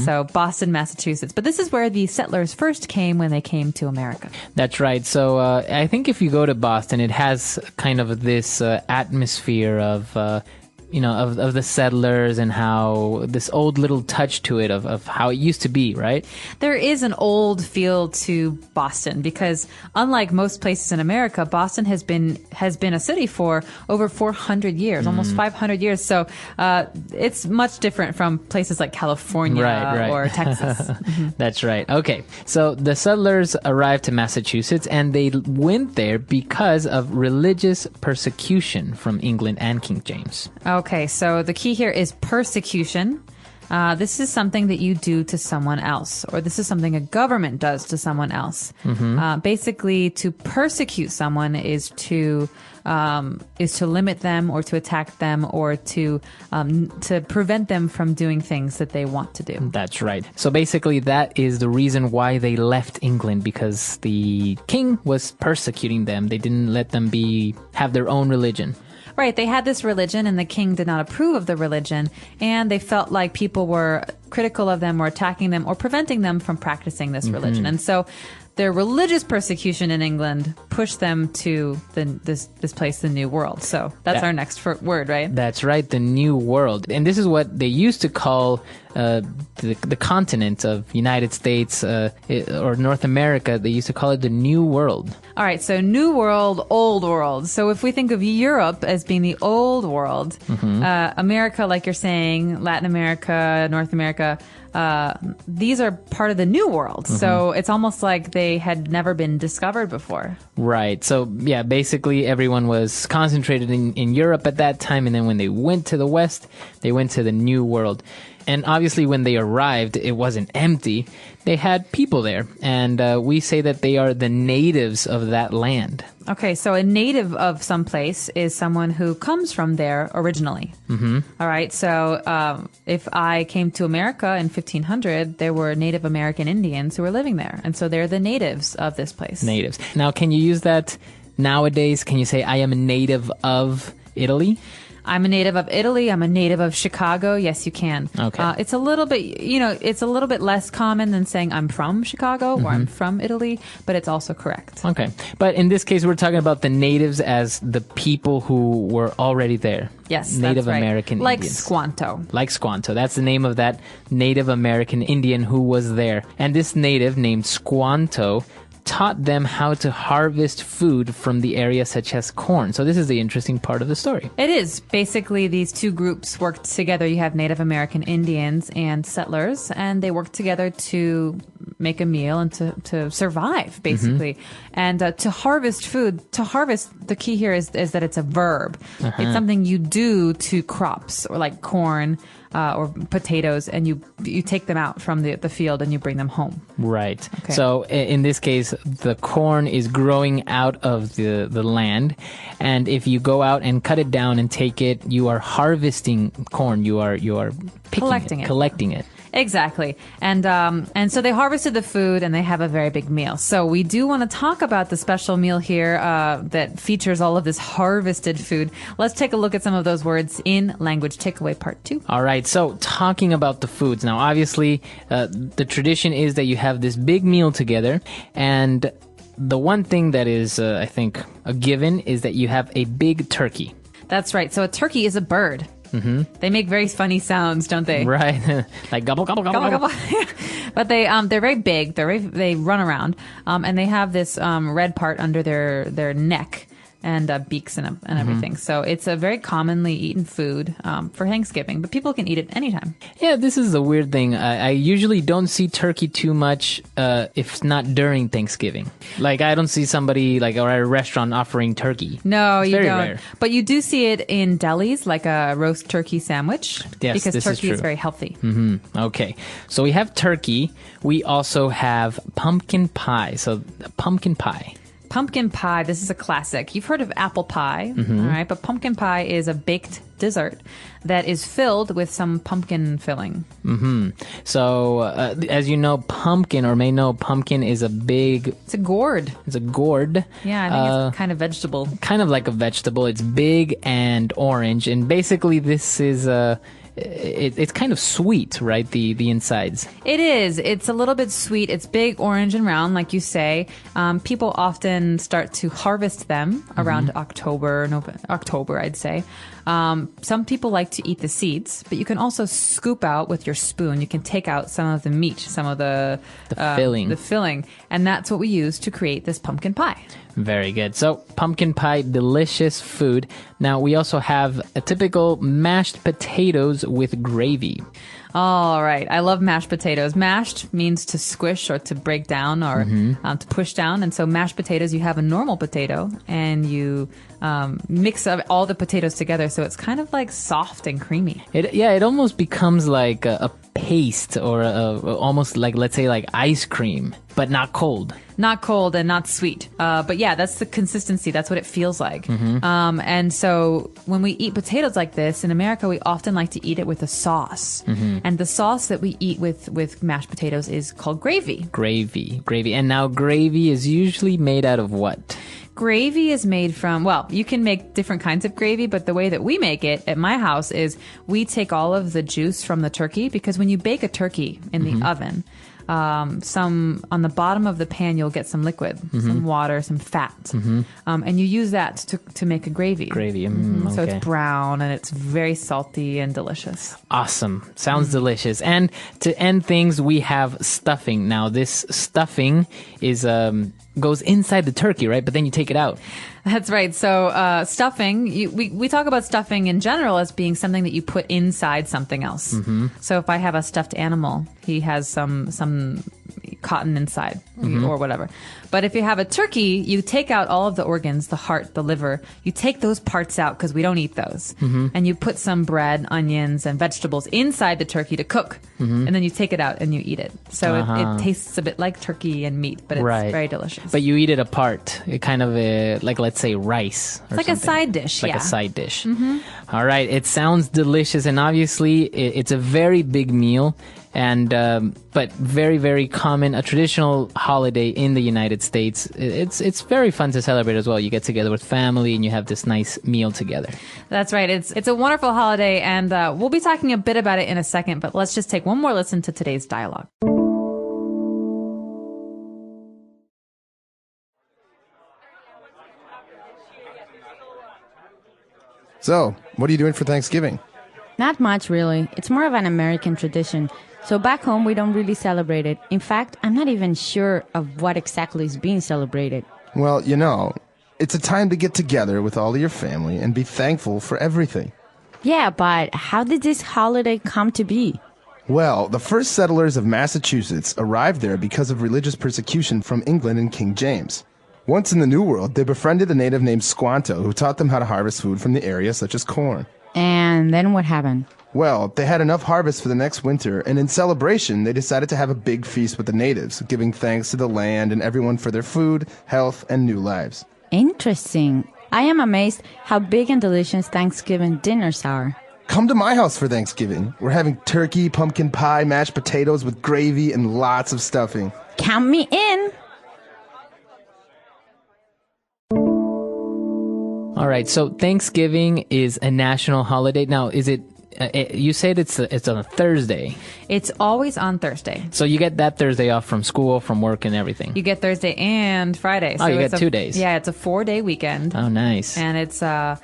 B: So Boston, Massachusetts. But this is where the settlers first came when they came to America.
A: That's right. So I think if you go to Boston, it has kind of this atmosphere of of the settlers and how this old little touch to it of how it used to be, right?
B: There is an old feel to Boston because unlike most places in America, Boston has been a city for over 400 years, almost 500 years. So it's much different from places like California or Texas.
A: That's right. Okay. So the settlers arrived to Massachusetts and they went there because of religious persecution from England and King James.
B: Okay, so the key here is persecution. This is something that you do to someone else, or this is something a government does to someone else. Basically, to persecute someone is to limit them, or to attack them, or to prevent them from doing things that they want to do.
A: That's right. So basically, that is the reason why they left England, because the king was persecuting them. They didn't let them have their own religion.
B: Right, they had this religion and the king did not approve of the religion, and they felt like people were critical of them or attacking them or preventing them from practicing this religion. And so their religious persecution in England pushed them to this place, the New World. So that's our next word, right?
A: That's right, the New World. And this is what they used to call the continent of United States or North America. They used to call it the New World.
B: All right, so New World, Old World. So if we think of Europe as being the Old World, America, like you're saying, Latin America, North America, these are part of the New World. So it's almost like they had never been discovered before.
A: Right. So, yeah, basically everyone was concentrated in Europe at that time. And then when they went to the West, they went to the New World. And obviously when they arrived, it wasn't empty. They had people there. And we say that they are the natives of that land.
B: Okay, so a native of some place is someone who comes from there originally.
A: Mm-hmm.
B: All right, so if I came to America in 1500, there were Native American Indians who were living there. And so they're the natives of this place.
A: Natives. Now, can you use that nowadays? Can you say, I am a native of Italy?
B: I'm a native of Italy. I'm a native of Chicago. Yes, you can.
A: Okay.
B: It's a little bit, it's a little bit less common than saying I'm from Chicago or I'm from Italy, but it's also correct.
A: Okay. But in this case, we're talking about the natives as the people who were already there.
B: Yes,
A: Native
B: that's right.
A: American
B: Like
A: Indians.
B: Squanto.
A: Like Squanto. That's the name of that Native American Indian who was there. And this native named Squanto taught them how to harvest food from the area such as corn. So this is the interesting part of the story.
B: It is. Basically, these two groups worked together. You have Native American Indians and settlers, and they worked together to make a meal and to survive, basically. And to harvest food, the key here is that it's a verb. It's something you do to crops, or like corn, or potatoes, and you take them out from the field and you bring them home.
A: Right.
B: Okay.
A: So in this case, the corn is growing out of the land, and if you go out and cut it down and take it, you are harvesting corn. You are picking collecting it.
B: Exactly. And so they harvested the food and they have a very big meal. So we do want to talk about the special meal here that features all of this harvested food. Let's take a look at some of those words in Language Takeaway Part 2.
A: All right. So talking about the foods. Now, obviously, the tradition is that you have this big meal together, and the one thing that is, I think, a given is that you have a big turkey.
B: That's right. So a turkey is a bird.
A: Mm-hmm.
B: They make very funny sounds, don't they?
A: Right. Like gobble, gobble, gobble, gobble.
B: But they're very big. They run around, and they have this red part under their neck and beaks and everything. So it's a very commonly eaten food for Thanksgiving, but people can eat it anytime.
A: Yeah, this is a weird thing. I usually don't see turkey too much if not during Thanksgiving. Like, I don't see somebody or at a restaurant offering turkey.
B: No,
A: it's
B: you
A: very
B: don't.
A: Rare.
B: But you do see it in delis, like a roast turkey sandwich.
A: Yes,
B: because
A: this
B: turkey
A: is
B: very healthy.
A: Mm-hmm. Okay, so we have turkey. We also have pumpkin pie. So pumpkin pie.
B: Pumpkin pie, this is a classic. You've heard of apple pie, all right? But pumpkin pie is a baked dessert that is filled with some pumpkin filling.
A: Mm-hmm. So, as you know, pumpkin is a big...
B: It's a gourd.
A: It's a gourd.
B: Yeah, I think it's kind of vegetable.
A: Kind of like a vegetable. It's big and orange. And basically, this is... It's kind of sweet, right? The insides.
B: It is. It's a little bit sweet. It's big, orange, and round, like you say. People often start to harvest them around October, I'd say. Some people like to eat the seeds, but you can also scoop out with your spoon. You can take out some of the meat, some of the filling, and that's what we use to create this pumpkin pie.
A: Very good. So pumpkin pie, delicious food. Now we also have a typical mashed potatoes with gravy.
B: All right. I love mashed potatoes. Mashed means to squish or to break down or to push down. And so mashed potatoes, you have a normal potato and you mix up all the potatoes together. So it's kind of like soft and creamy.
A: It almost becomes like a paste or almost like, let's say, like ice cream, but not cold.
B: Not cold and not sweet. But yeah, that's the consistency. That's what it feels like. And so when we eat potatoes like this, in America, we often like to eat it with a sauce. And the sauce that we eat with mashed potatoes is called gravy.
A: Gravy. And now gravy is usually made out of what?
B: Gravy is made from, well, you can make different kinds of gravy, but the way that we make it at my house is we take all of the juice from the turkey, because when you bake a turkey in the oven, some on the bottom of the pan you'll get some liquid, some water, some fat, and you use that to make a gravy. So it's brown and it's very salty and delicious.
A: Awesome. Sounds delicious. And to end things, we have stuffing. Now this stuffing is goes inside the turkey, right? But then you take it out.
B: That's right. So stuffing, we talk about stuffing in general as being something that you put inside something else. So if I have a stuffed animal, he has some cotton inside or whatever. But if you have a turkey, you take out all of the organs, the heart, the liver. You take those parts out because we don't eat those. And you put some bread, onions, and vegetables inside the turkey to cook. And then you take it out and you eat it. So it tastes a bit like turkey and meat, but it's very delicious.
A: But you eat it apart. It kind of like, let's say, rice.
B: It's like a side dish.
A: Like a side dish. All right. It sounds delicious. And obviously, it's a very big meal. And but very, very common, a traditional holiday in the United States. It's very fun to celebrate as well. You get together with family and you have this nice meal together.
B: That's right. It's a wonderful holiday, and we'll be talking a bit about it in a second. But let's just take one more listen to today's dialogue.
I: So, what are you doing for Thanksgiving?
R: Not much, really. It's more of an American tradition. So back home, we don't really celebrate it. In fact, I'm not even sure of what exactly is being celebrated.
I: Well, you know, it's a time to get together with all of your family and be thankful for everything.
R: Yeah, but how did this holiday come to be?
I: Well, the first settlers of Massachusetts arrived there because of religious persecution from England and King James. Once in the New World, they befriended a native named Squanto who taught them how to harvest food from the area, such as corn.
R: And then what happened?
I: Well, they had enough harvest for the next winter, and in celebration, they decided to have a big feast with the natives, giving thanks to the land and everyone for their food, health, and new lives.
R: Interesting. I am amazed how big and delicious Thanksgiving dinners are.
I: Come to my house for Thanksgiving. We're having turkey, pumpkin pie, mashed potatoes with gravy, and lots of stuffing.
R: Count me in!
A: All right, so Thanksgiving is a national holiday. Now, is it you said it's on a Thursday.
B: It's always on Thursday.
A: So you get that Thursday off from school, from work, and everything.
B: You get Thursday and Friday.
A: So you get 2 days.
B: Yeah, it's a 4-day weekend.
A: Oh, nice.
B: And it's a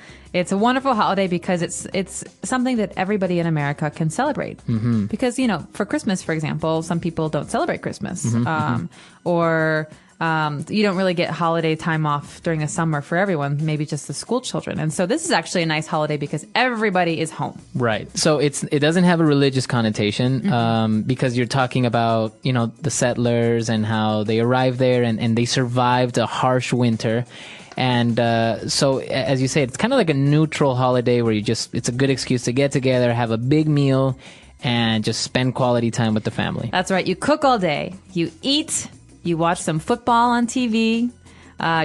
B: wonderful holiday because it's something that everybody in America can celebrate. Because, you know, for Christmas, for example, some people don't celebrate Christmas. Or you don't really get holiday time off during the summer for everyone, maybe just the school children. And so this is actually a nice holiday because everybody is home.
A: Right. So it doesn't have a religious connotation because you're talking about, you know, the settlers and how they arrived there and they survived a harsh winter. And so, as you say, it's kind of like a neutral holiday where it's a good excuse to get together, have a big meal, and just spend quality time with the family.
B: That's right. You cook all day. You eat. You watch some football on TV,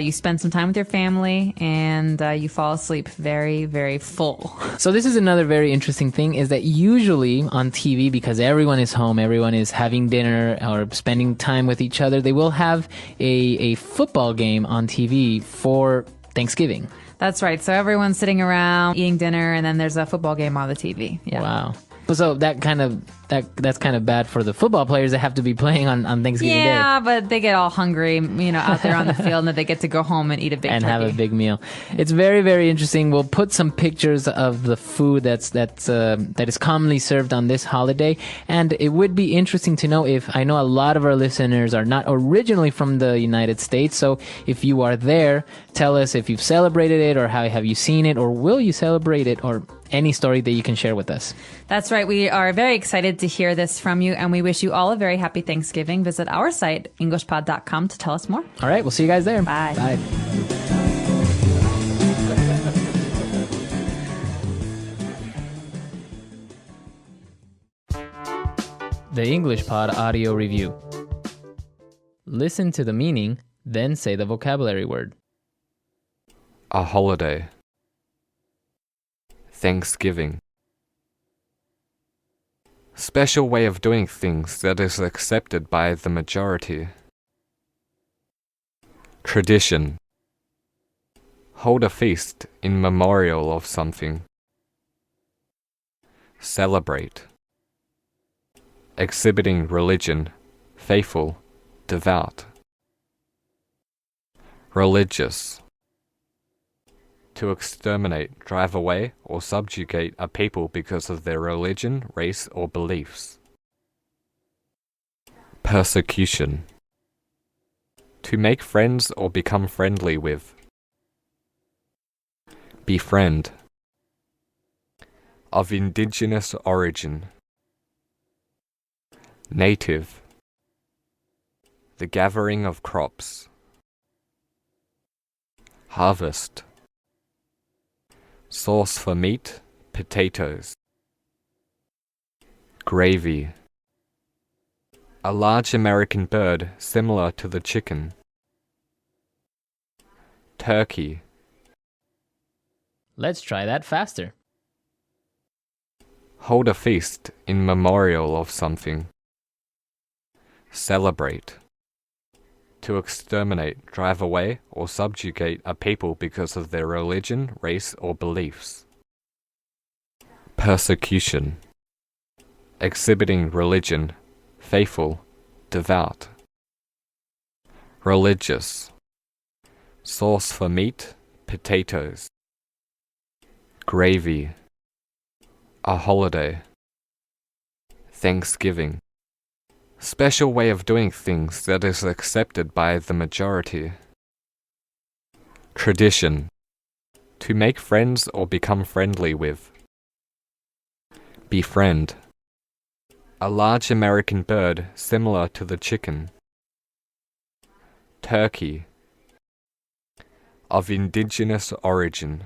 B: you spend some time with your family, and you fall asleep very, very full.
A: So this is another very interesting thing, is that usually on TV, because everyone is home, everyone is having dinner or spending time with each other, they will have a football game on TV for Thanksgiving.
B: That's right. So everyone's sitting around eating dinner, and then there's a football game on the TV. Yeah.
A: Wow. So that's kind of bad for the football players that have to be playing on Thanksgiving Day.
B: Yeah, but they get all hungry, you know, out there on the field, and then they get to go home and eat a big
A: and
B: turkey.
A: Have a big meal. It's very, very interesting. We'll put some pictures of the food that is commonly served on this holiday, and it would be interesting to know if I know a lot of our listeners are not originally from the United States. So if you are there, tell us if you've celebrated it, or how have you seen it, or will you celebrate it, or any story that you can share with us.
B: That's right. We are very excited to hear this from you, and we wish you all a very happy Thanksgiving. Visit our site, englishpod.com, to tell us more.
A: All right. We'll see you guys there.
B: Bye.
A: Bye. The English Pod Audio Review. Listen to the meaning, then say the vocabulary word.
P: A holiday. Thanksgiving. Special way of doing things that is accepted by the majority. Tradition. Hold a feast in memorial of something. Celebrate. Exhibiting religion, faithful, devout. Religious. To exterminate, drive away, or subjugate a people because of their religion, race, or beliefs. Persecution. To make friends or become friendly with. Befriend. Of indigenous origin. Native. The gathering of crops. Harvest. Sauce for meat, potatoes. Gravy. A large American bird similar to the chicken. Turkey.
A: Let's try that faster.
P: Hold a feast in memorial of something. Celebrate. To exterminate, drive away, or subjugate a people because of their religion, race, or beliefs. Persecution. Exhibiting religion, faithful, devout. Religious. Sauce for meat, potatoes. Gravy. A holiday. Thanksgiving. Special way of doing things that is accepted by the majority. Tradition. To make friends or become friendly with. Befriend. A large American bird similar to the chicken. Turkey. Of indigenous origin.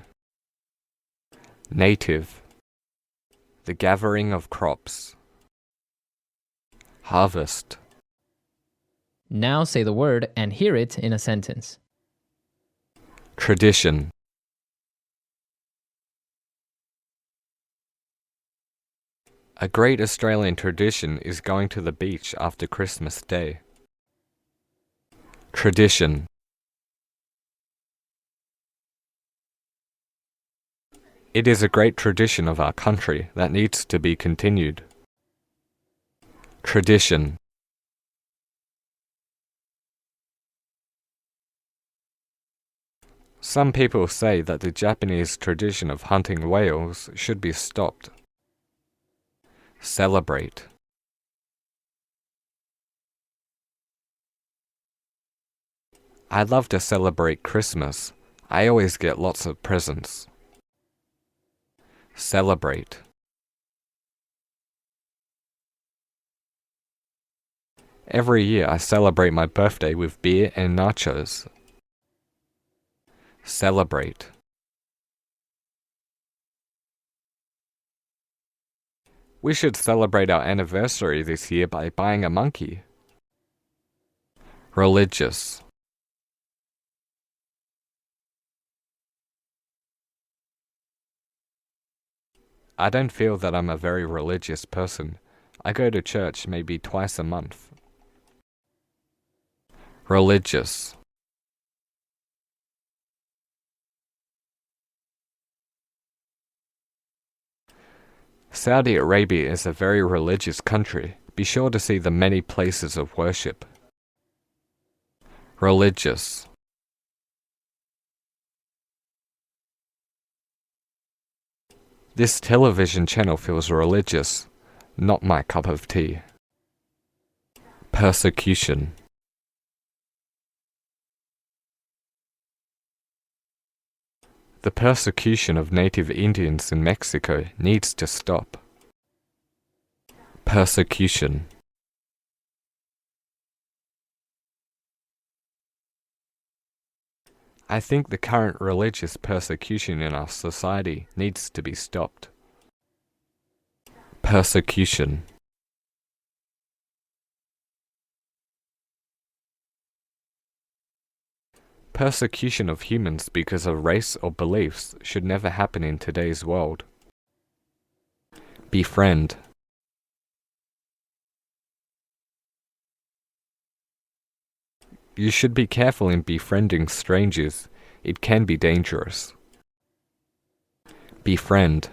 P: Native. The gathering of crops. Harvest.
A: Now say the word and hear it in a sentence.
P: Tradition. A great Australian tradition is going to the beach after Christmas Day. Tradition. It is a great tradition of our country that needs to be continued. Tradition. Some people say that the Japanese tradition of hunting whales should be stopped. Celebrate. I love to celebrate Christmas. I always get lots of presents. Celebrate. Every year I celebrate my birthday with beer and nachos. Celebrate. We should celebrate our anniversary this year by buying a monkey. Religious. I don't feel that I'm a very religious person. I go to church maybe twice a month. Religious. Saudi Arabia is a very religious country. Be sure to see the many places of worship. Religious. This television channel feels religious, not my cup of tea. Persecution. The persecution of native Indians in Mexico needs to stop. Persecution. I think the current religious persecution in our society needs to be stopped. Persecution. Persecution of humans because of race or beliefs should never happen in today's world. Befriend. You should be careful in befriending strangers. It can be dangerous. Befriend.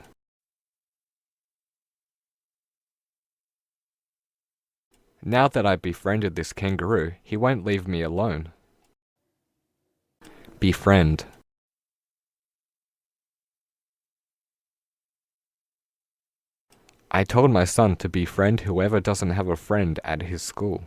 P: Now that I've befriended this kangaroo, he won't leave me alone. Befriend. I told my son to befriend whoever doesn't have a friend at his school.